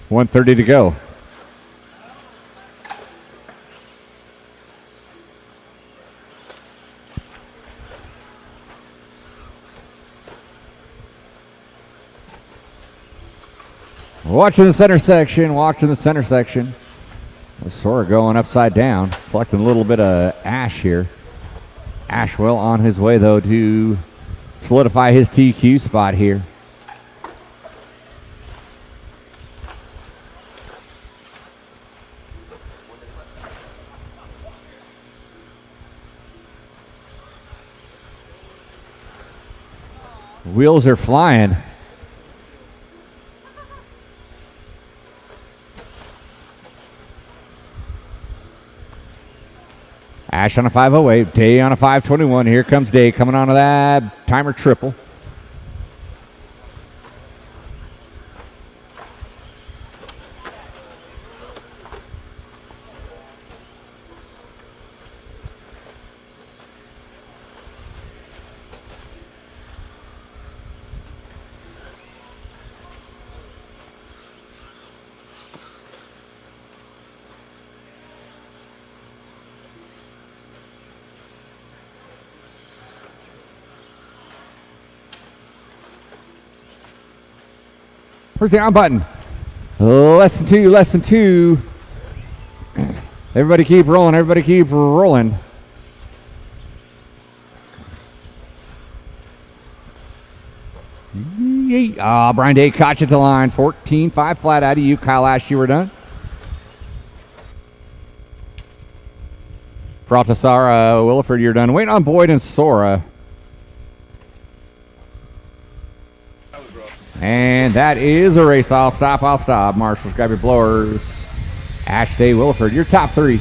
$1:30 to go. Watching the center section, watching the center section. Sora going upside down, collecting a little bit of ash here. Ashwell on his way, though, to solidify his TQ spot here. Wheels are flying. Ash on a 5:08, Day on a 5:21. Here comes Day coming onto that timer triple. Where's the on button? Less than two, less than two. Everybody keep rolling, everybody keep rolling. Brian Day caught you at the line. 14-5 flat out of you. Kyle Ash, you were done. Peralta, Sara, Williford, you're done. Waiting on Boyd and Sora. And that is a race. I'll stop, I'll stop. Marshals, grab your blowers. Ash Day, Williford, your top three.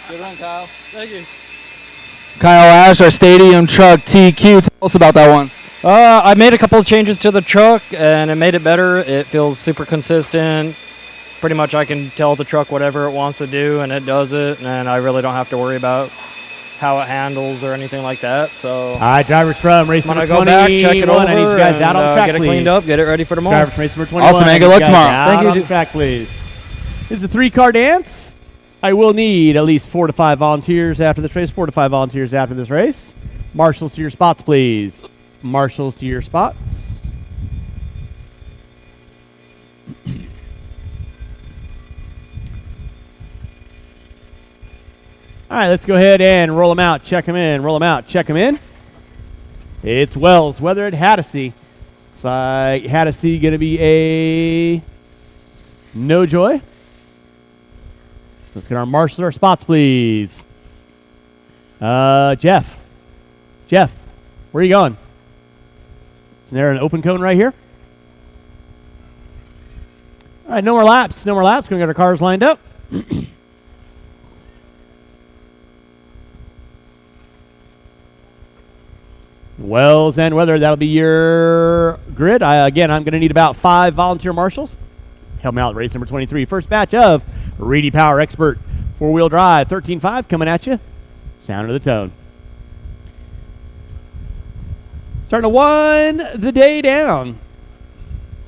Good run, Kyle. Thank you. Kyle Ash, our stadium truck TQ. Tell us about that one. I made a couple of changes to the truck, and it made it better. It feels super consistent. Pretty much I can tell the truck whatever it wants to do, and it does it, and I really don't have to worry about how it handles or anything like that. So, all right, drivers from race number 20. Go back, check it over, I need you guys out on the track, get it please. cleaned up, get it ready for tomorrow. Drivers from race number 21. Awesome, man. Good luck tomorrow. Thank you. On the track, please. This is a 3-car dance. I will need at least 4 to 5 volunteers after this race. 4 to 5 volunteers after this race. Marshals to your spots, please. Marshals to your spots. All right, let's go ahead and roll them out, check them in, roll them out, check them in. It's Wells, Weather at Haddisy. It's like Haddisy going to be a no joy. Let's get our marshals our spots, please. Jeff, where are you going? Is there an open cone right here? All right, no more laps. No more laps. Going to get our cars lined up. Wells and Weather, that'll be your grid. Again, I'm going to need about 5 volunteer marshals. Help me out, race number 23. First batch of Reedy Power Expert 4-wheel drive. 13.5 coming at you. Sound of the tone. Starting to wind the day down.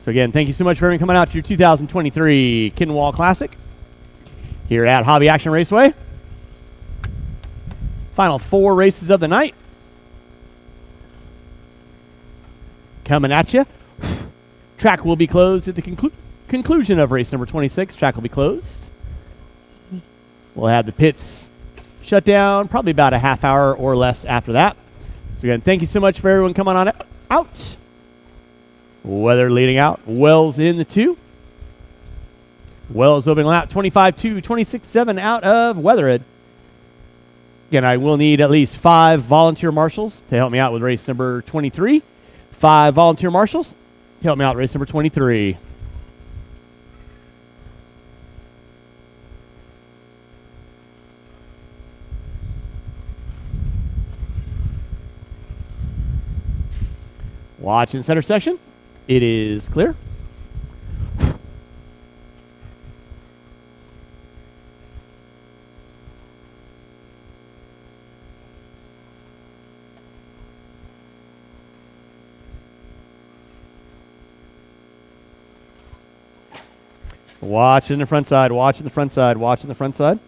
So again, thank you so much for coming out to your 2023 Kinwald Klassic here at Hobby Action Raceway. Final 4 races of the night. Coming at you. Track will be closed at the conclusion of race number 26. Track will be closed. We'll have the pits shut down probably about a half hour or less after that. So again, thank you so much for everyone coming on out. Weather leading out. Wells in the 2. Wells opening lap 25-2, 26-7 out of Weatherhead. Again, I will need at least 5 volunteer marshals to help me out with race number 23. 5 volunteer marshals to help me out with race number 23. Watch in center section. It is clear. Watch in the front side, watch in the front side, watch in the front side.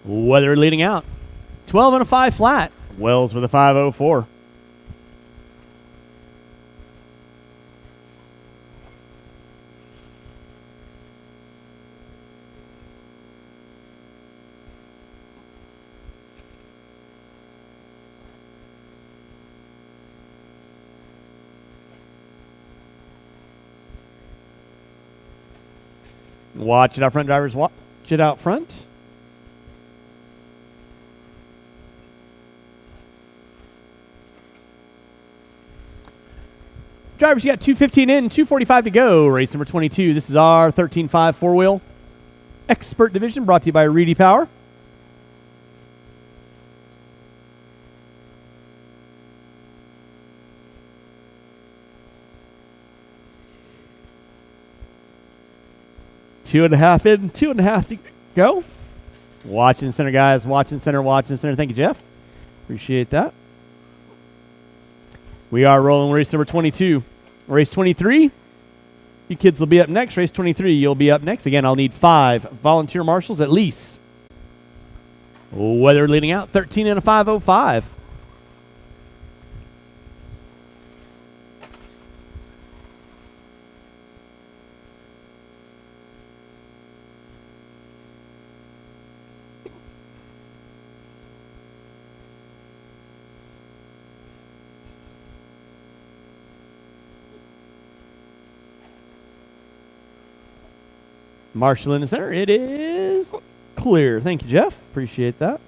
Weather leading out. 12 and a 5 flat. Wells with a 5.04. Watch it out front, drivers. Watch it out front. Drivers, you got 2:15 in, 2:45 to go. Race number 22. This is our 13.5 4-wheel expert division brought to you by Reedy Power. Two and a half in, 2.5 to go. Watching center, guys. Watching center, watching center. Thank you, Jeff. Appreciate that. We are rolling race number 22. Race 23, you kids will be up next. Race 23, you'll be up next. Again, I'll need 5 volunteer marshals at least. Weather leading out, 13 and a 5:05. Marshall in the center. It is clear. Thank you, Jeff. Appreciate that.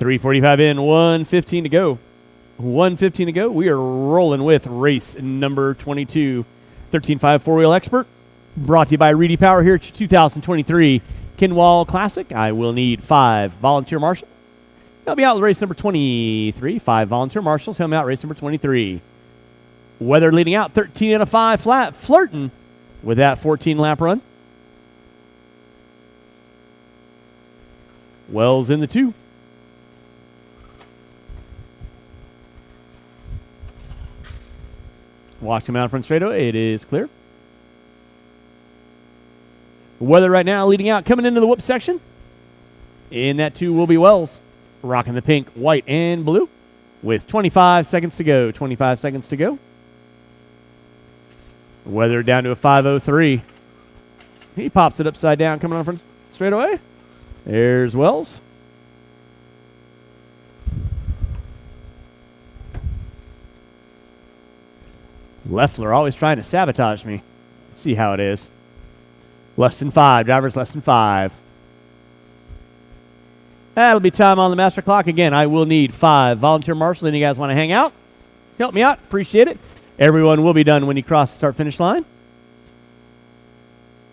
.345 in, 1:15 to go. 1:15 to go. We are rolling with race number 22. 13.5 four-wheel expert. Brought to you by Reedy Power here at your 2023 Kinwald Klassic. I will need 5 volunteer marshals. Help me out with race number 23. 5 volunteer marshals. Help me out race number 23. Weather leading out, 13 and a 5 flat. Flirting with that 14-lap run. Wells in the 2. Watch him out front straightaway. It is clear. Weather right now leading out, coming into the whoop section. In that 2 will be Wells. Rocking the pink, white, and blue with 25 seconds to go. 25 seconds to go. Weather down to a 5:03. He pops it upside down, coming on front straightaway. There's Wells. Leffler always trying to sabotage me. Let's see how it is. Less than 5. Drivers less than 5. That'll be time on the master clock. Again, I will need 5 volunteer marshals. Any of you guys want to hang out? Help me out. Appreciate it. Everyone will be done when you cross the start-finish line.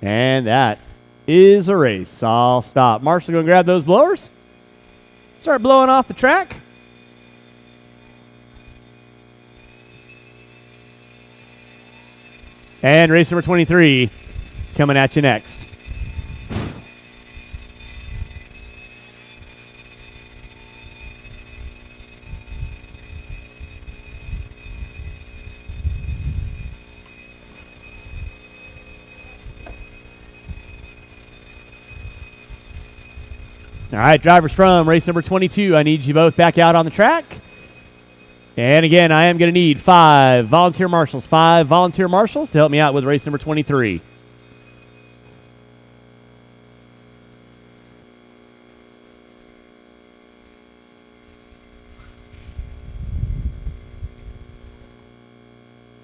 And that is a race. I'll stop. Marshall, go and grab those blowers. Start blowing off the track. And race number 23 coming at you next. All right, drivers from race number 22, I need you both back out on the track. And again, I am going to need 5 volunteer marshals. 5 volunteer marshals to help me out with race number 23.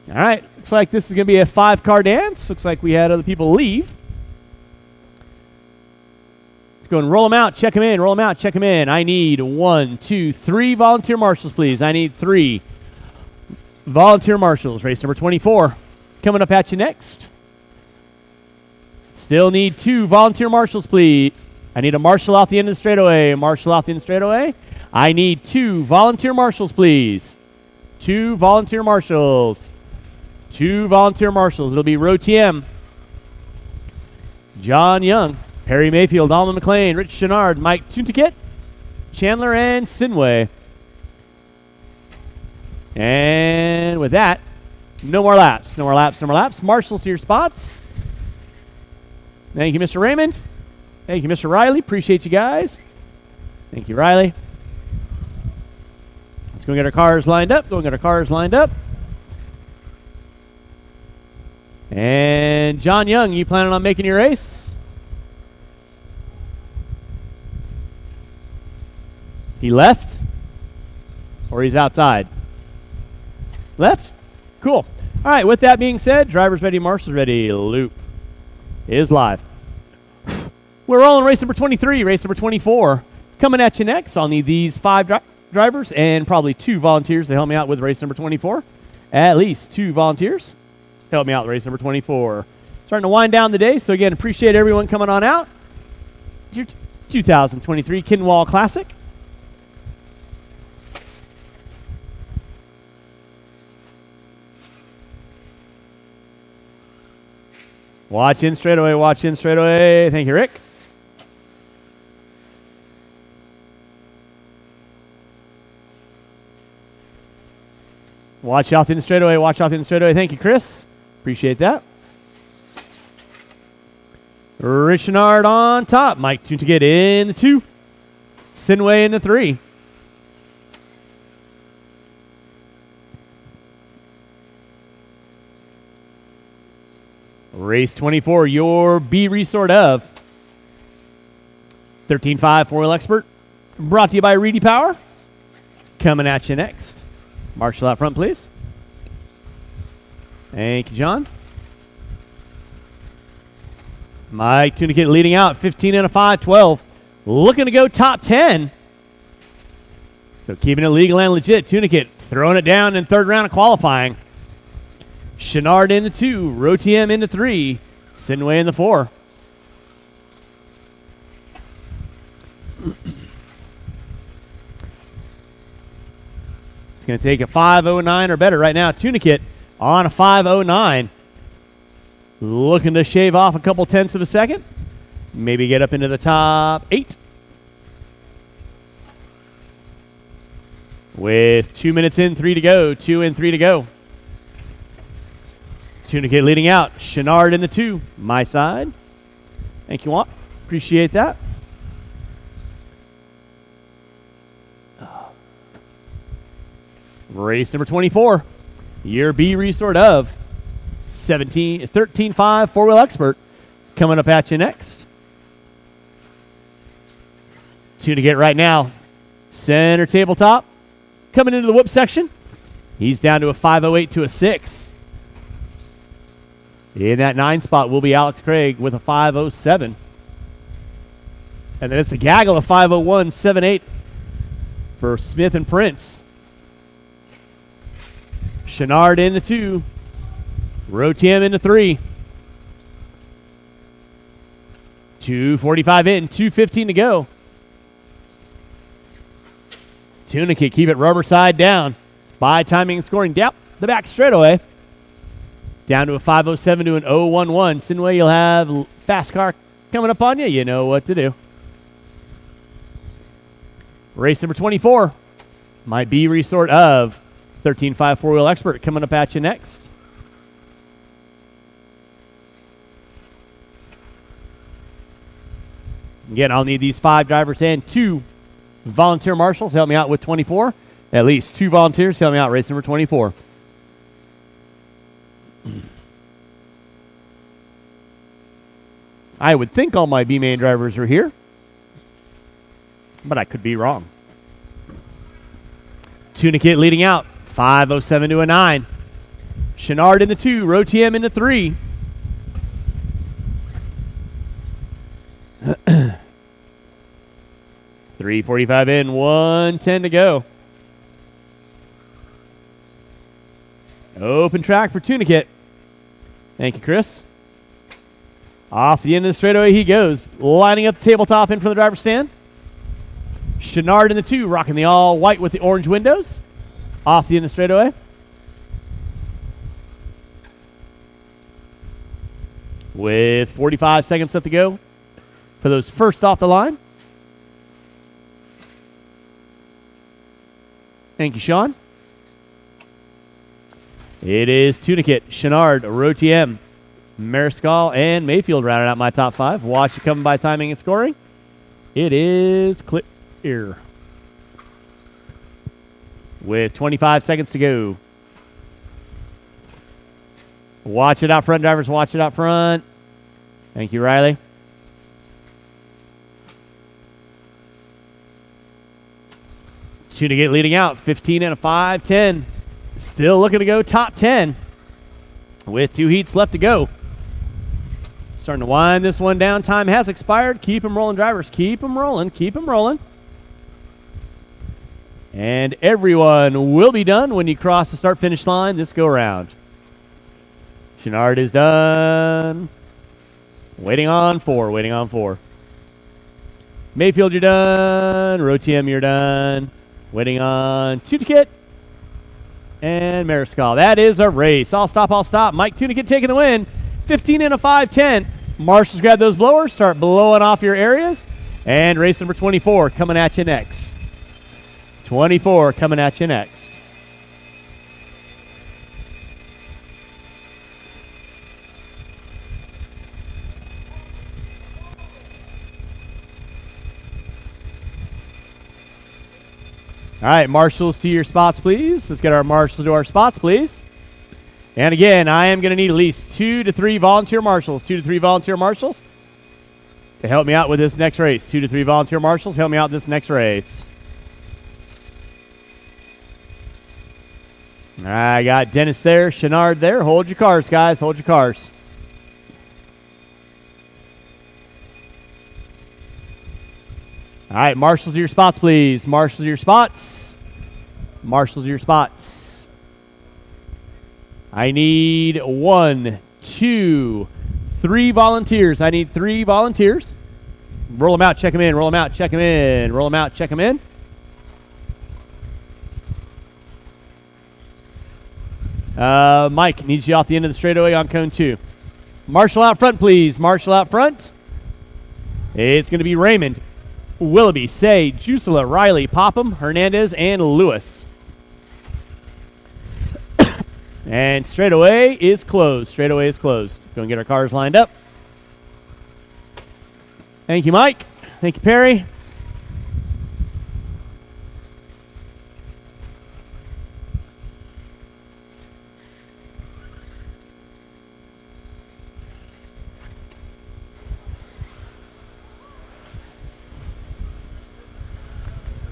All right, looks like this is going to be a 5-car dance. Looks like we had other people leave. Let's go and roll them out, check them in, roll them out, check them in. I need 1, 2, 3 volunteer marshals, please. I need 3 volunteer marshals. Race number 24 coming up at you next. Still need 2 volunteer marshals, please. I need a marshal off the end of the straightaway. Marshal off the end of the straightaway. I need 2 volunteer marshals, please. 2 volunteer marshals. 2 volunteer marshals. It'll be Row TM, John Young, Perry Mayfield, Alma McLean, Rich Chenard, Mike Tuntikit, Chandler, and Sinway. And with that, no more laps. No more laps. No more laps. Marshals to your spots. Thank you, Mr. Raymond. Thank you, Mr. Riley. Appreciate you guys. Thank you, Riley. Let's go get our cars lined up. Go and get our cars lined up. And John Young, you planning on making your race? He left? Or he's outside? Left? Cool. All right, with that being said, drivers ready, marshals ready. Loop is live. We're rolling race number 23, race number 24. Coming at you next. I'll need these 5 drivers and probably 2 volunteers to help me out with race number 24. At least 2 volunteers. Help me out with race number 24. Starting to wind down the day, so again, appreciate everyone coming on out. Your 2023 Kinwald Klassic. Watch in straightaway, watch in straightaway. Thank you, Rick. Watch out in the straightaway, watch out in the straightaway. Thank you, Chris. Appreciate that. Rich Chenard on top. Mike Tunticket in the 2. Sinway in the 3. Race 24, your B resort of 13.5 4-wheel expert. Brought to you by Reedy Power. Coming at you next. Marshal out front, please. Thank you, John. Mike Tunticket leading out, 15 and a 5, 12. Looking to go top 10. So keeping it legal and legit. Tunticket throwing it down in third round of qualifying. Chenard in the 2, Rotiem in the 3, Sinway in the 4. It's going to take a 5.09 or better right now. Tunticket on a 5.09. Looking to shave off a couple tenths of a second. Maybe get up into the top 8. With 2 minutes in, 3 to go. 2 and 3 to go. Tunticket leading out. Chenard in the 2. My side. Thank you, Walt. Appreciate that. Race number 24. Year B resort of 13.5 4-wheel expert. Coming up at you next. Tunticket right now. Center tabletop. Coming into the whoop section. He's down to a 5.08 to a 6. In that 9 spot will be Alex Craig with a 5.07. And then it's a gaggle of 5.01, 7.8 for Smith and Prince. Chenard in the 2. Rotiem in the 3. 2:45 in, 2:15 to go. Tunticket keep it rubber side down. By timing and scoring down the back straightaway. Down to a 5.07 to an 0.11. Sinway, you'll have fast car coming up on you. You know what to do. Race number 24. My B resort of 13.5 4-wheel expert coming up at you next. Again, I'll need these 5 drivers and 2 volunteer marshals to help me out with 24. At least 2 volunteers to help me out race number 24. I would think all my B-main drivers are here, but I could be wrong. Tunticket leading out, 5.07 to a 9. Chenard in the 2, Rotiem in the 3. $3.45 in, 1:10 to go. Open track for Tunticket. Thank you, Chris. Off the end of the straightaway he goes, lining up the tabletop in from the driver's stand. Chenard in the 2, rocking the all white with the orange windows. Off the end of the straightaway. With 45 seconds left to go for those first off the line. Thank you, Sean. It is Tunticket, Chenard, Rotiem, Mariscal, and Mayfield rounded out my top 5. Watch it coming by timing and scoring. It is clear. With 25 seconds to go. Watch it out front, drivers. Watch it out front. Thank you, Riley. Tunticket leading out, 15 and a 5, 10. Still looking to go top 10 with 2 heats left to go. Starting to wind this one down. Time has expired. Keep them rolling, drivers. Keep them rolling. Keep them rolling. And everyone will be done when you cross the start-finish line this go-around. Chenard is done. Waiting on 4. Waiting on 4. Mayfield, you're done. Rotiem, you're done. Waiting on Tunticket and Mariscal. That is a race. I'll stop. Mike Tunticket taking the win. 15 and a 5-10. Marshals, grab those blowers, start blowing off your areas. And race number 24 coming at you next. 24 coming at you next. All right, marshals to your spots, please. Let's get our marshals to our spots, please. And again, I am going to need at least 2 to 3 volunteer marshals. 2 to 3 volunteer marshals to help me out with this next race. 2 to 3 volunteer marshals, help me out this next race. I got Dennis there, Chenard there. Hold your cars, guys. Hold your cars. All right, marshals to your spots, please. Marshals to your spots. Marshals to your spots. I need 1, 2, 3 volunteers. I need 3 volunteers. Roll them out, check them in, roll them out, check them in, roll them out, check them in. Mike needs you off the end of the straightaway on cone 2. Marshal out front, please. Marshal out front. It's going to be Raymond, Willoughby, Say, Jusela, Riley, Popham, Hernandez, and Lewis. And straightaway is closed. Straightaway is closed. Go and get our cars lined up. Thank you, Mike. Thank you, Perry.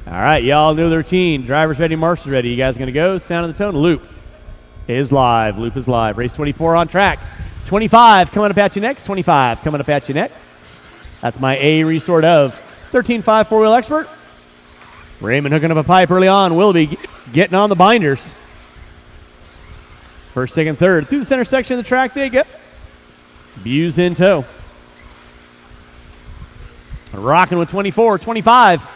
All right, y'all know the routine. Drivers ready, marshals ready. You guys going to go? Sound of the tone. Loop is live. Loop is live. Race 24 on track. 25 coming up at you next. 25 coming up at you next. That's my A resort of 13.5 four-wheel expert. Raymond hooking up a pipe early on. Willoughby getting on the binders. First, second, third. Through the center section of the track they go. Buse in tow. Rocking with 24, 25.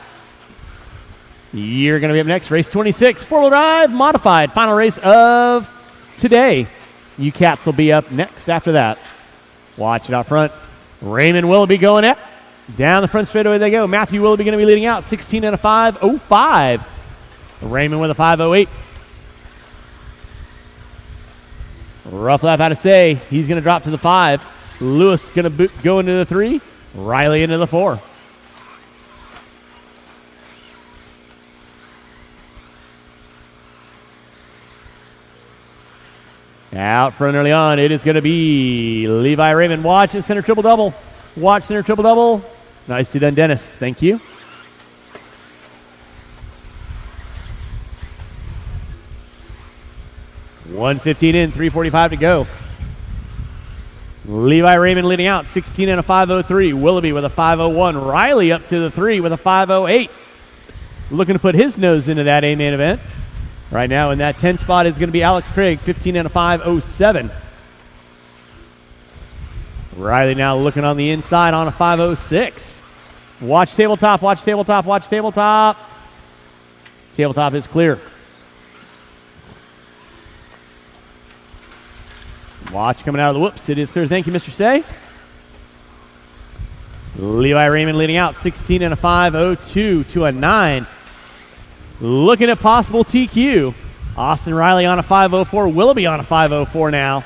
You're going to be up next. Race 26, four-wheel drive, modified. Final race of today. You cats will be up next after that. Watch it out front. Raymond Willoughby going up. Down the front straightaway they go. Matthew Willoughby going to be leading out. 16 and a 5.05. Raymond with a 5.08. Rough lap out of Say. He's going to drop to the 5. Lewis going to go into the 3. Riley into the 4. Out front early on, it is going to be Levi Raymond. Watch it, center triple-double. Watch center triple-double. Nicely done, Dennis. Thank you. $1:15 in, 3:45 to go. Levi Raymond leading out, 16 and a 5.03. Willoughby with a 5.01. Riley up to the 3 with a 5.08. Looking to put his nose into that A-main event. Right now in that 10 spot is going to be Alex Craig, 15 and a 5.07. Riley now looking on the inside on a 5.06. Watch tabletop, watch tabletop, watch tabletop. Tabletop is clear. Watch coming out of the whoops. It is clear. Thank you, Mr. Say. Levi Raymond leading out, 16 and a 5.02 to a 9. Looking at possible TQ. Austin Riley on a 5.04. Willoughby on a 5.04 now.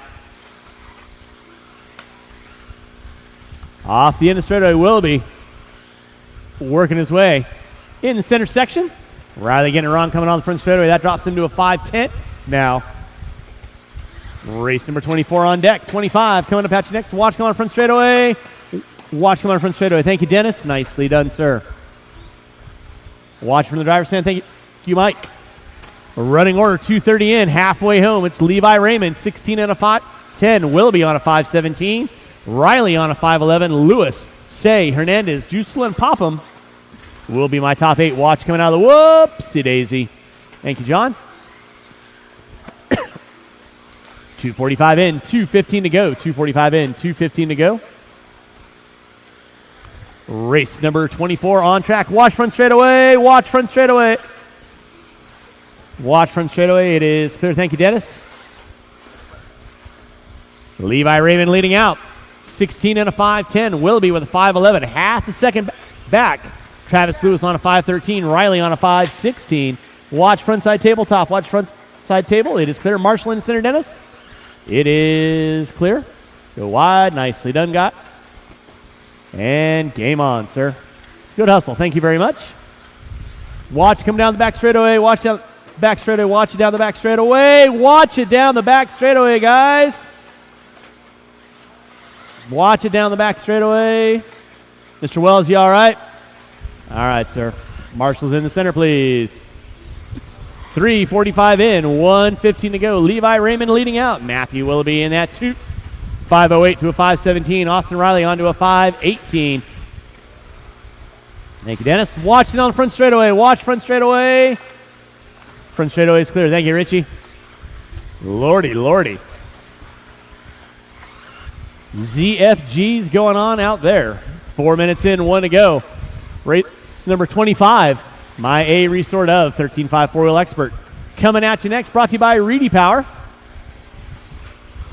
Off the end of straightaway, Willoughby working his way in the center section. Riley getting it wrong coming on the front straightaway. That drops him to a 5.10 now. Race number 24 on deck. 25 coming up at you next. Watch come on front straightaway. Watch come on front straightaway. Thank you, Dennis. Nicely done, sir. Watch from the driver's stand. Thank you, Mike. Running order, 2:30 in, halfway home. It's Levi Raymond, 16 and a 5.10. Willoughby on a 5.17. Riley on a 5.11. Lewis, Say, Hernandez, Jusela, and Popham will be my top 8. Watch coming out of the whoopsie daisy. Thank you, John. 2:45 in, 2:15 to go. 2:45 in, 2:15 to go. Race number 24 on track. Watch front straightaway. Watch front straightaway. Watch front straightaway. It is clear. Thank you, Dennis. Levi Raymond leading out. 16 and a 5:10. Willoughby with a 5:11. Half a second back. Travis Lewis on a 5:13. Riley on a 5:16. Watch frontside tabletop. Watch frontside table. It is clear. Marshall in center, Dennis. It is clear. Go wide. Nicely done, Got. And game on, sir. Good hustle. Thank you very much. Watch come down the back straightaway. Watch down back straightaway. Watch it down the back straightaway. Watch it down the back straightaway, guys. Watch it down the back straightaway. Mr. Wells, you all right? All right, sir. Marshall's in the center, please. 3:45 in, 1:15 to go. Levi Raymond leading out. Matthew Willoughby in that 5:08 to a 5:17. Austin Riley onto a 5:18. Thank you, Dennis. Watch it on the front straightaway. Watch front straightaway. Front straightaway is clear. Thank you, Richie. Lordy, lordy. ZFG's going on out there. 4 minutes in, 1 to go. Race number 25. My A Restored of 13.5 4-wheel expert. Coming at you next, brought to you by Reedy Power.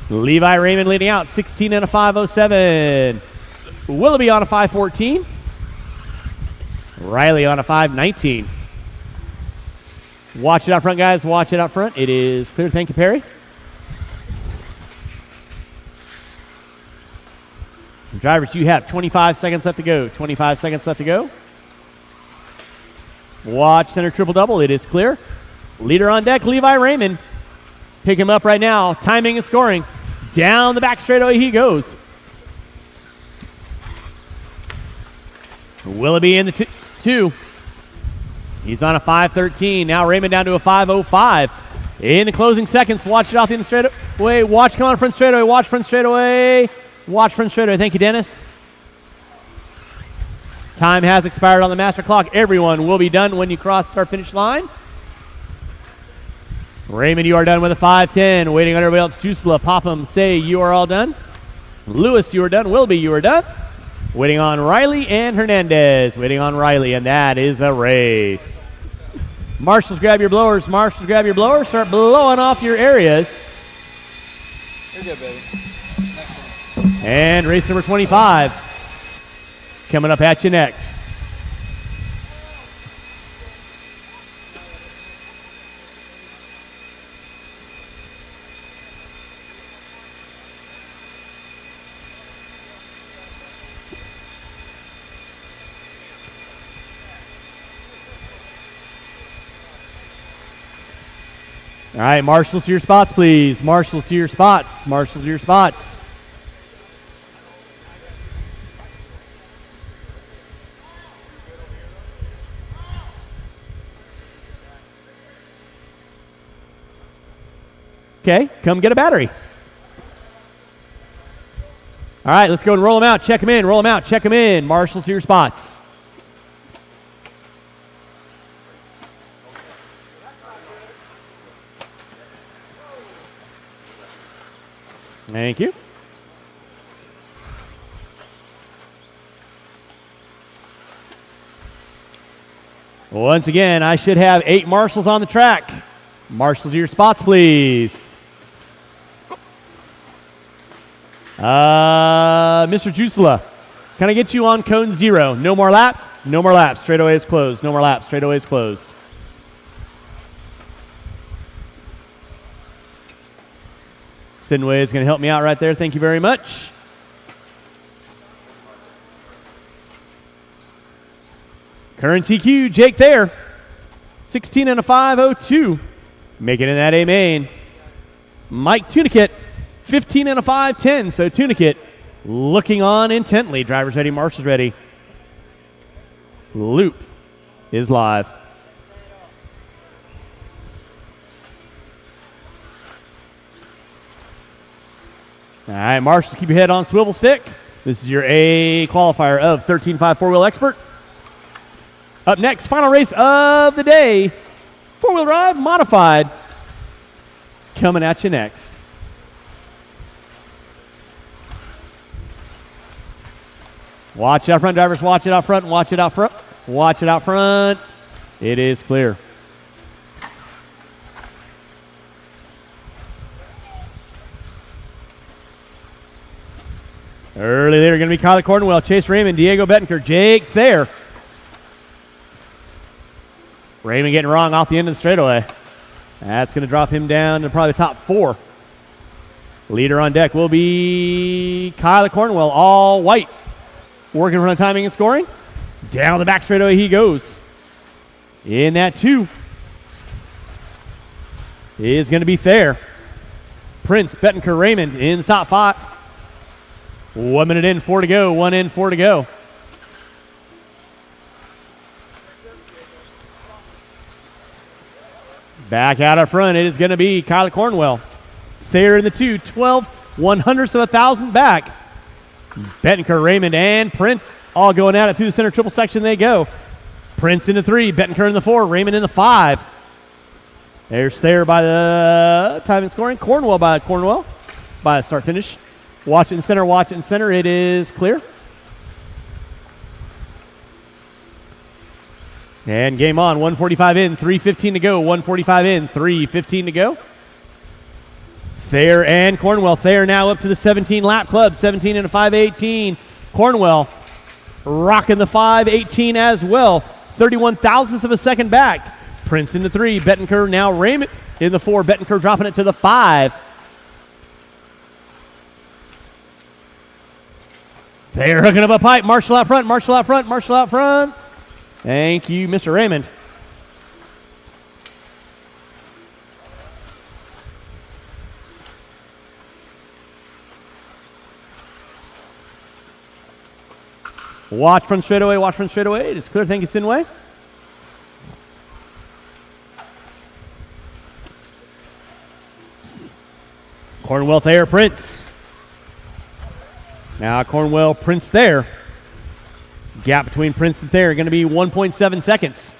Levi Raymond leading out, 16 and a 5:07. Willoughby on a 5:14. Riley on a 5:19. Watch it out front, guys. Watch it out front. It is clear. Thank you, Perry. Drivers, you have 25 seconds left to go. 25 seconds left to go. Watch center triple double. It is clear. Leader on deck, Levi Raymond. Pick him up right now. Timing and scoring. Down the back straightaway he goes. Willoughby in the 2. He's on a 5:13. Now Raymond down to a 5:05. In the closing seconds, watch it off the straightaway. Watch come on front straightaway. Watch front straightaway. Watch front straightaway. Thank you, Dennis. Time has expired on the master clock. Everyone will be done when you cross our finish line. Raymond, you are done with a 5:10. Waiting on everybody else. Jusela, Popham, say you are all done. Lewis, you are done. Willoughby, you are done. Waiting on Riley and Hernandez. Waiting on Riley, and that is a race. Marshals, grab your blowers. Marshals, grab your blowers. Start blowing off your areas. You're good, baby. And race number 25 coming up at you next. All right, marshals to your spots, please. Marshals to your spots. Marshals to your spots. Okay, come get a battery. All right, let's go and roll them out. Check them in, roll them out, check them in. Marshals to your spots. Thank you. Once again, I should have 8 marshals on the track. Marshals to your spots, please. Mr. Jusela, can I get you on cone 0? No more laps? No more laps. Straightaway is closed. No more laps. Straightaway is closed. Sinway is going to help me out right there. Thank you very much. Current TQ, Jake there. 16 and a 5:02. Making it in that A main. Mike Tunicate, 15 and a 5:10. So Tunicate looking on intently. Drivers ready, marshals ready. Loop is live. All right, marshals, keep your head on swivel stick. This is your A qualifier of 13.5 4-wheel expert. Up next, final race of the day. 4-wheel drive modified. Coming at you next. Watch it out front, drivers. Watch it out front. Watch it out front. Watch it out front. It is clear. Early leader going to be Kyler Cornwell, Chase Raymond, Diego Bettenker, Jake Thayer. Raymond getting wrong off the end of the straightaway. That's going to drop him down to probably the top 4. Leader on deck will be Kyler Cornwell, all white. Working for the timing and scoring. Down the back straightaway he goes. In that 2 is going to be Thayer. Prince, Bettenker, Raymond in the top 5. 1 minute in, 4 to go. 1 in, 4 to go. Back out up front, it is going to be Kyler Cornwell. Thayer in the 2, 12/100ths of a thousand back. Bettenker, Raymond, and Prince all going at it through the center triple section they go. Prince in the 3, Bettenker in the 4, Raymond in the 5. There's Thayer by the time and scoring. Cornwell by the start finish. Watch it in center, watch it in center. It is clear. And game on. 1:45 in, 3:15 to go. 1:45 in, 3:15 to go. Thayer and Cornwell. Thayer now up to the 17 lap club. 17 and a 5:18. Cornwell rocking the 5:18 as well. 31 thousandths of a second back. Prince in the 3. Bettenker now Raymond in the 4. Bettenker dropping it to the 5. They're hooking up a pipe. Marshall out front, Marshall out front, Marshall out front. Thank you, Mr. Raymond. Watch front straightaway, watch front straightaway. It's clear, thank you, Sinway. Cornwell, Thayer, Prince. Now Cornwell, Prince there. Gap between Prince and Thayer going to be 1.7 seconds.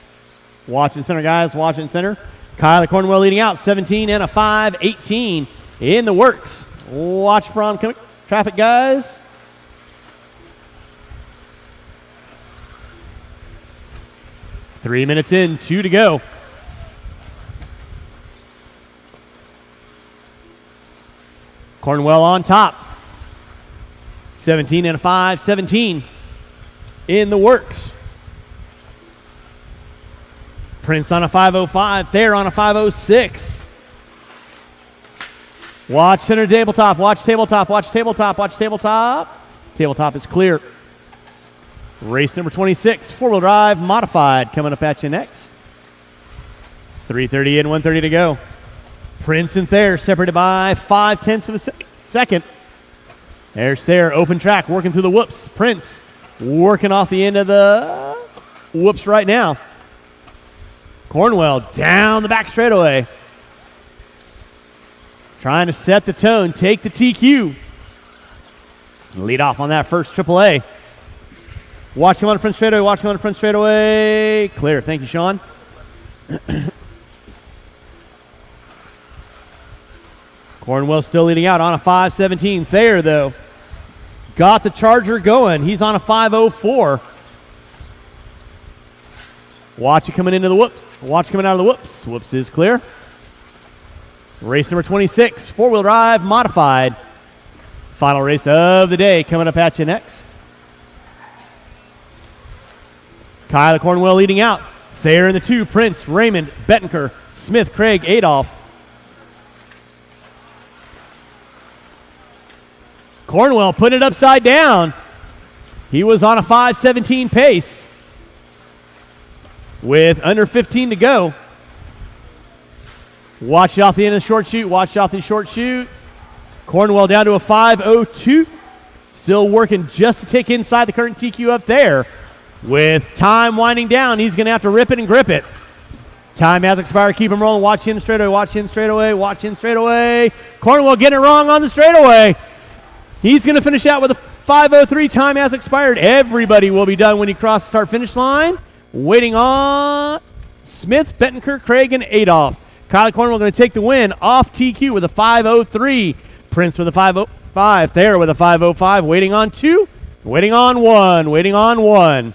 Watch in center, guys. Watch in center. Kyler Cornwell leading out. 17 and a 5:18 in the works. Watch for oncoming traffic, guys. Three minutes in, 2 to go. Cornwell on top. 17 and a 5:17 in the works. Prince on a 5:05. Thayer on a 5:06. Watch center tabletop. Watch tabletop. Watch tabletop. Watch tabletop. Tabletop is clear. Race number 26, four-wheel drive modified, coming up at you next. 3:30 in, 1:30 to go. Prince and Thayer separated by 0.5 of a second. There's Thayer, open track, working through the whoops. Prince working off the end of the whoops right now. Cornwell down the back straightaway. Trying to set the tone, take the TQ. Lead off on that first AAA. Watch him on the front straightaway, watch him on the front straightaway. Clear, thank you, Sean. Cornwell still leading out on a 5:17. Thayer, though, got the charger going. He's on a 5:04. Watch it coming into the whoops. Watch coming out of the whoops. Whoops is clear. Race number 26, four-wheel drive modified. Final race of the day coming up at you next. Kyler Cornwell leading out. Thayer in the 2, Prince, Raymond, Bettenker, Smith, Craig, Adolph. Cornwell putting it upside down. He was on a 5:17 pace with under 15 to go. Watch off the end of the short shoot. Watch off the short shoot. Cornwell down to a 5:02. Still working just to take inside the current TQ up there. With time winding down, he's going to have to rip it and grip it. Time has expired. Keep him rolling. Watch in straightaway. Watch in straightaway. Watch in straightaway. Cornwell getting it wrong on the straightaway. He's going to finish out with a 5:03. Time has expired. Everybody will be done when he crosses the start-finish line. Waiting on Smith, Bettenker, Craig, and Adolph. Kyler Cornwell going to take the win off TQ with a 5:03. Prince with a 5:05. Thayer with a 5:05. Waiting on 2. Waiting on 1. Waiting on 1.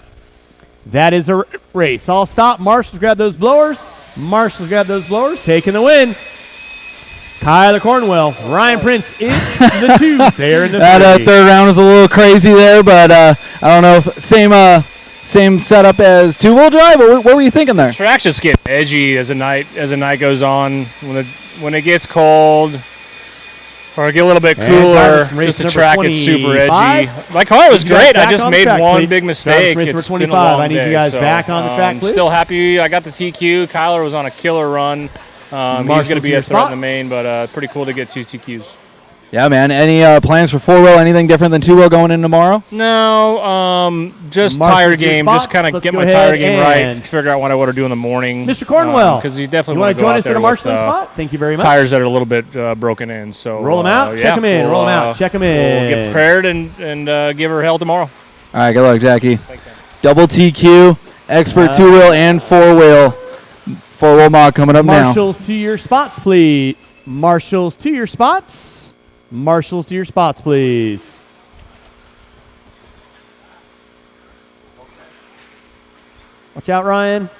That is a race. All stop. Marshals grab those blowers. Marshals grab those blowers. Taking the win. Kyler Cornwell, Ryan Prince in the 2. There in the 3. That third round was a little crazy there, but I don't know if same setup as two-wheel drive. Or what were you thinking there? Track's just getting edgy as the night goes on. When it gets cold or get a little bit cooler, just the track gets super edgy. My car was great. I just made one big mistake. It's been a long I need day, you guys so, back on the track, please. Still happy. I got the TQ. Kyler was on a killer run. He's going to be a threat in the main, but pretty cool to get 2 TQs. Yeah, man. Any plans for four-wheel? Anything different than two-wheel going in tomorrow? No, just tire game. Just kind of get my tire game right. Figure out what I want to do in the morning. Mr. Cornwell, because you definitely want to go join out us there in a with, marshalling spot? Thank you very much. Tires that are a little bit broken in. So roll them out, check them in. Roll them out, check them in. We'll get prepared and give her hell tomorrow. All right, good luck, Jackie. Thanks, man. Double TQ, expert two-wheel and four-wheel. Four-wheel mod coming up now. Marshals to your spots, please. Marshals to your spots. Marshals to your spots, please. Watch out, Ryan.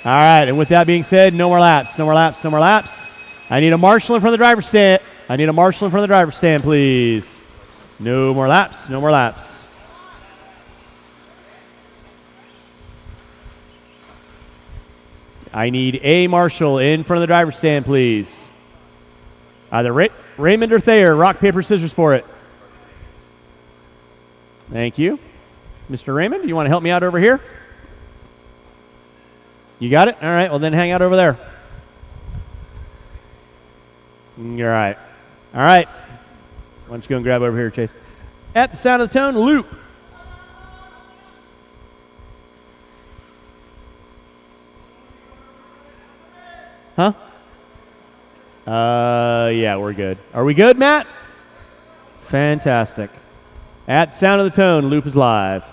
All right, and with that being said, no more laps, no more laps, no more laps. I need a marshal in front of the driver's stand. I need a marshal in front of the driver's stand, please. No more laps, no more laps. I need a marshal in front of the driver's stand, please. Either Raymond or Thayer. Rock, paper, scissors for it. Thank you. Mr. Raymond, you want to help me out over here? You got it? All right, well then hang out over there. You're right. All right. Why don't you go and grab over here, Chase? At the sound of the tone, loop. Huh? Yeah, we're good. Are we good, Matt? Fantastic. At the sound of the tone, loop is live.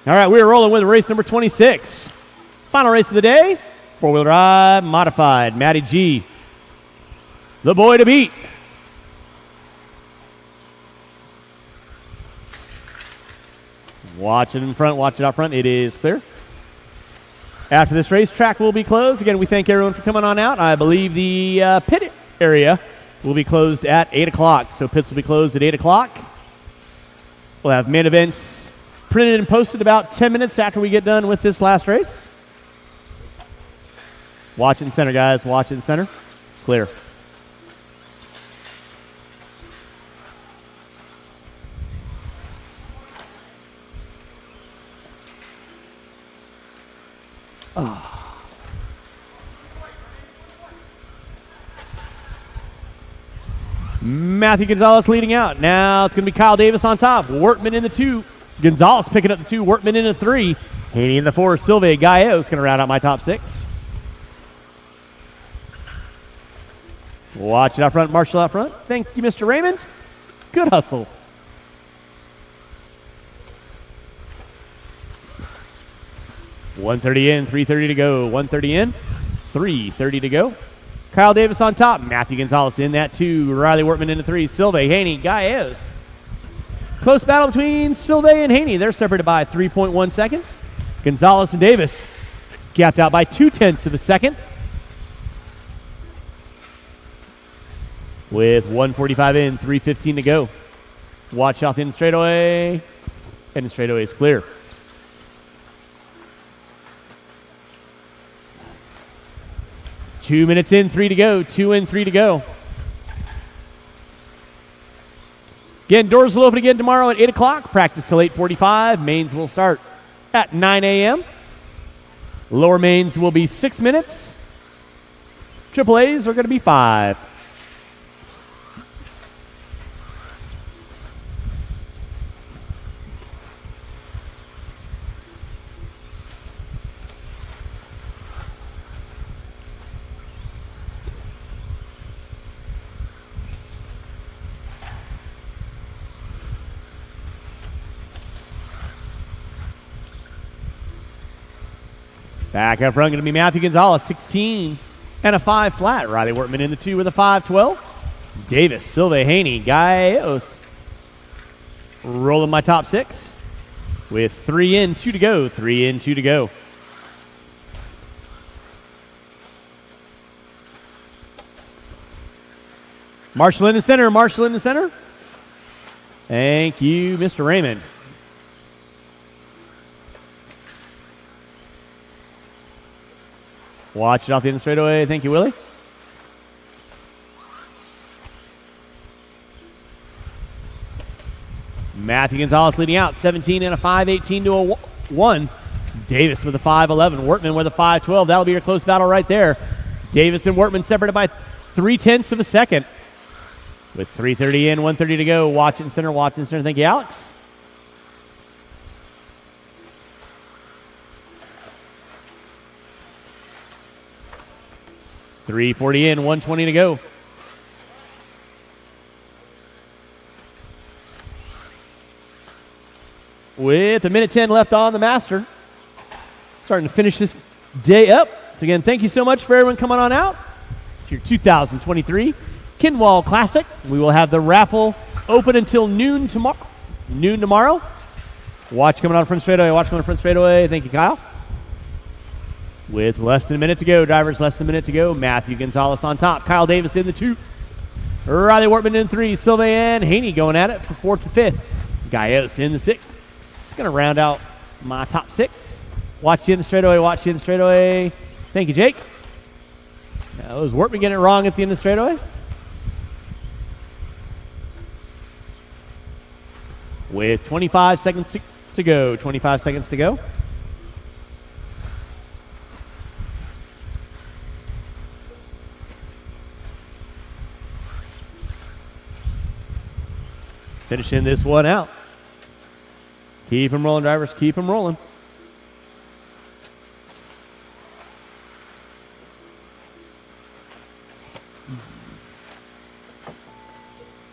All right, we're rolling with race number 26. Final race of the day, four-wheel drive, modified. Matty G, the boy to beat. Watch it in front, watch it out front. It is clear. After this race, track will be closed. Again, we thank everyone for coming on out. I believe the pit area will be closed at 8 o'clock. So pits will be closed at 8 o'clock. We'll have main events printed and posted about 10 minutes after we get done with this last race. Watch it in center, guys. Watch it in center. Clear. Matthew Gonzalez leading out. Now it's going to be Kyle Davis on top. Wortman in the 2. Gonzalez picking up the 2. Wortman in the 3. Haney in the 4. Silve Gallo is going to round out my top 6. Watch it out front. Marshall out front. Thank you, Mr. Raymond. Good hustle. .130 in, 3:30 to go. 1:30 in, 3:30 to go. Kyle Davis on top. Matthew Gonzalez in that 2. Riley Wortman in the 3. Silve, Haney, Gallegos. Close battle between Silve and Haney. They're separated by 3.1 seconds. Gonzalez and Davis gapped out by 0.2 of a second. With 1:45 in, 3:15 to go. Watch out in straightaway. And the straightaway is clear. Two minutes in, 3 to go. 2 in, 3 to go. Again, doors will open again tomorrow at 8 o'clock. Practice till 8:45. Mains will start at 9 a.m. Lower mains will be 6 minutes. Triple A's are going to be 5. Back up front going to be Matthew Gonzalez, 16 and a 5 flat. Riley Wortman in the 2 with a 5:12. Davis, Silve, Haney, Gallegos. Rolling my top 6. with 3 in, 2 to go. 3 in, 2 to go. Marshall in the center. Marshall in the center. Thank you, Mr. Raymond. Watch it off the end straightaway. Thank you, Willie. Matthew Gonzalez leading out, 17 and a 5, 18 to a 1. Davis with a 5-11. Wortman with a 5-12. That'll be your close battle right there. Davis and Wortman separated by 0.3 of a second. With 3:30 in, 1:30 to go. Watch in center, watch in center. Thank you, Alex. .340 in, 1:20 to go. With 1:10 left on the master. Starting to finish this day up. So again, thank you so much for everyone coming on out to your 2023 Kinwald Klassic. We will have the raffle open until noon tomorrow. Watch coming on front straightaway. Watch coming on front straightaway. Thank you, Kyle. With less than a minute to go, drivers, less than a minute to go. Matthew Gonzalez on top. Kyle Davis in the 2. Riley Wortman in 3. Sylvain Haney going at it for 4th and 5th. Gaios in the 6th. Going to round out my top 6. Watch the end straightaway. Watch the end straightaway. Thank you, Jake. Now, was Wortman getting it wrong at the end of the straightaway? With 25 seconds to go. 25 seconds to go. Finishing this one out. Keep them rolling, drivers. Keep them rolling.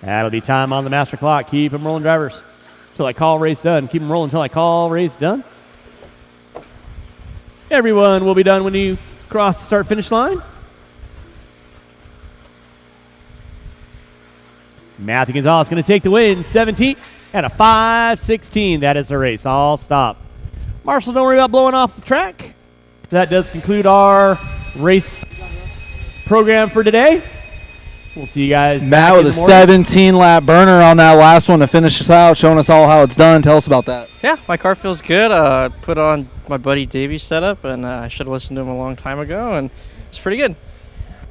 That'll be time on the master clock. Keep them rolling, drivers. Until I call race done. Keep them rolling until I call race done. Everyone will be done when you cross the start-finish line. Matthew Gonzalez going to take the win. 17 and a 5:16. That is the race. All stop. Marshall, don't worry about blowing off the track. That does conclude our race program for today. We'll see you guys. Matt with a 17-lap burner on that last one to finish us out, showing us all how it's done. Tell us about that. Yeah, my car feels good. Put on my buddy Davey's setup, and I should have listened to him a long time ago, and it's pretty good.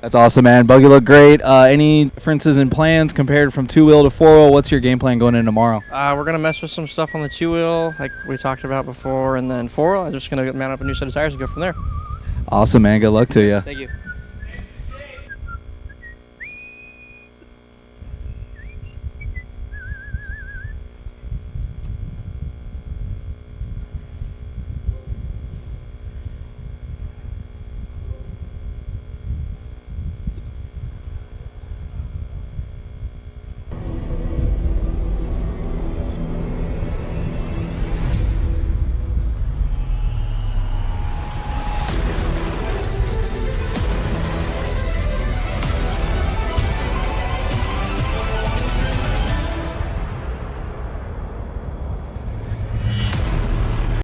That's awesome, man. Buggy looked great. Any differences in plans compared from 2-wheel to 4-wheel? What's your game plan going in tomorrow? We're going to mess with some stuff on the 2-wheel, like we talked about before, and then 4-wheel. I'm just going to mount up a new set of tires and go from there. Awesome, man. Good luck to you. Thank you.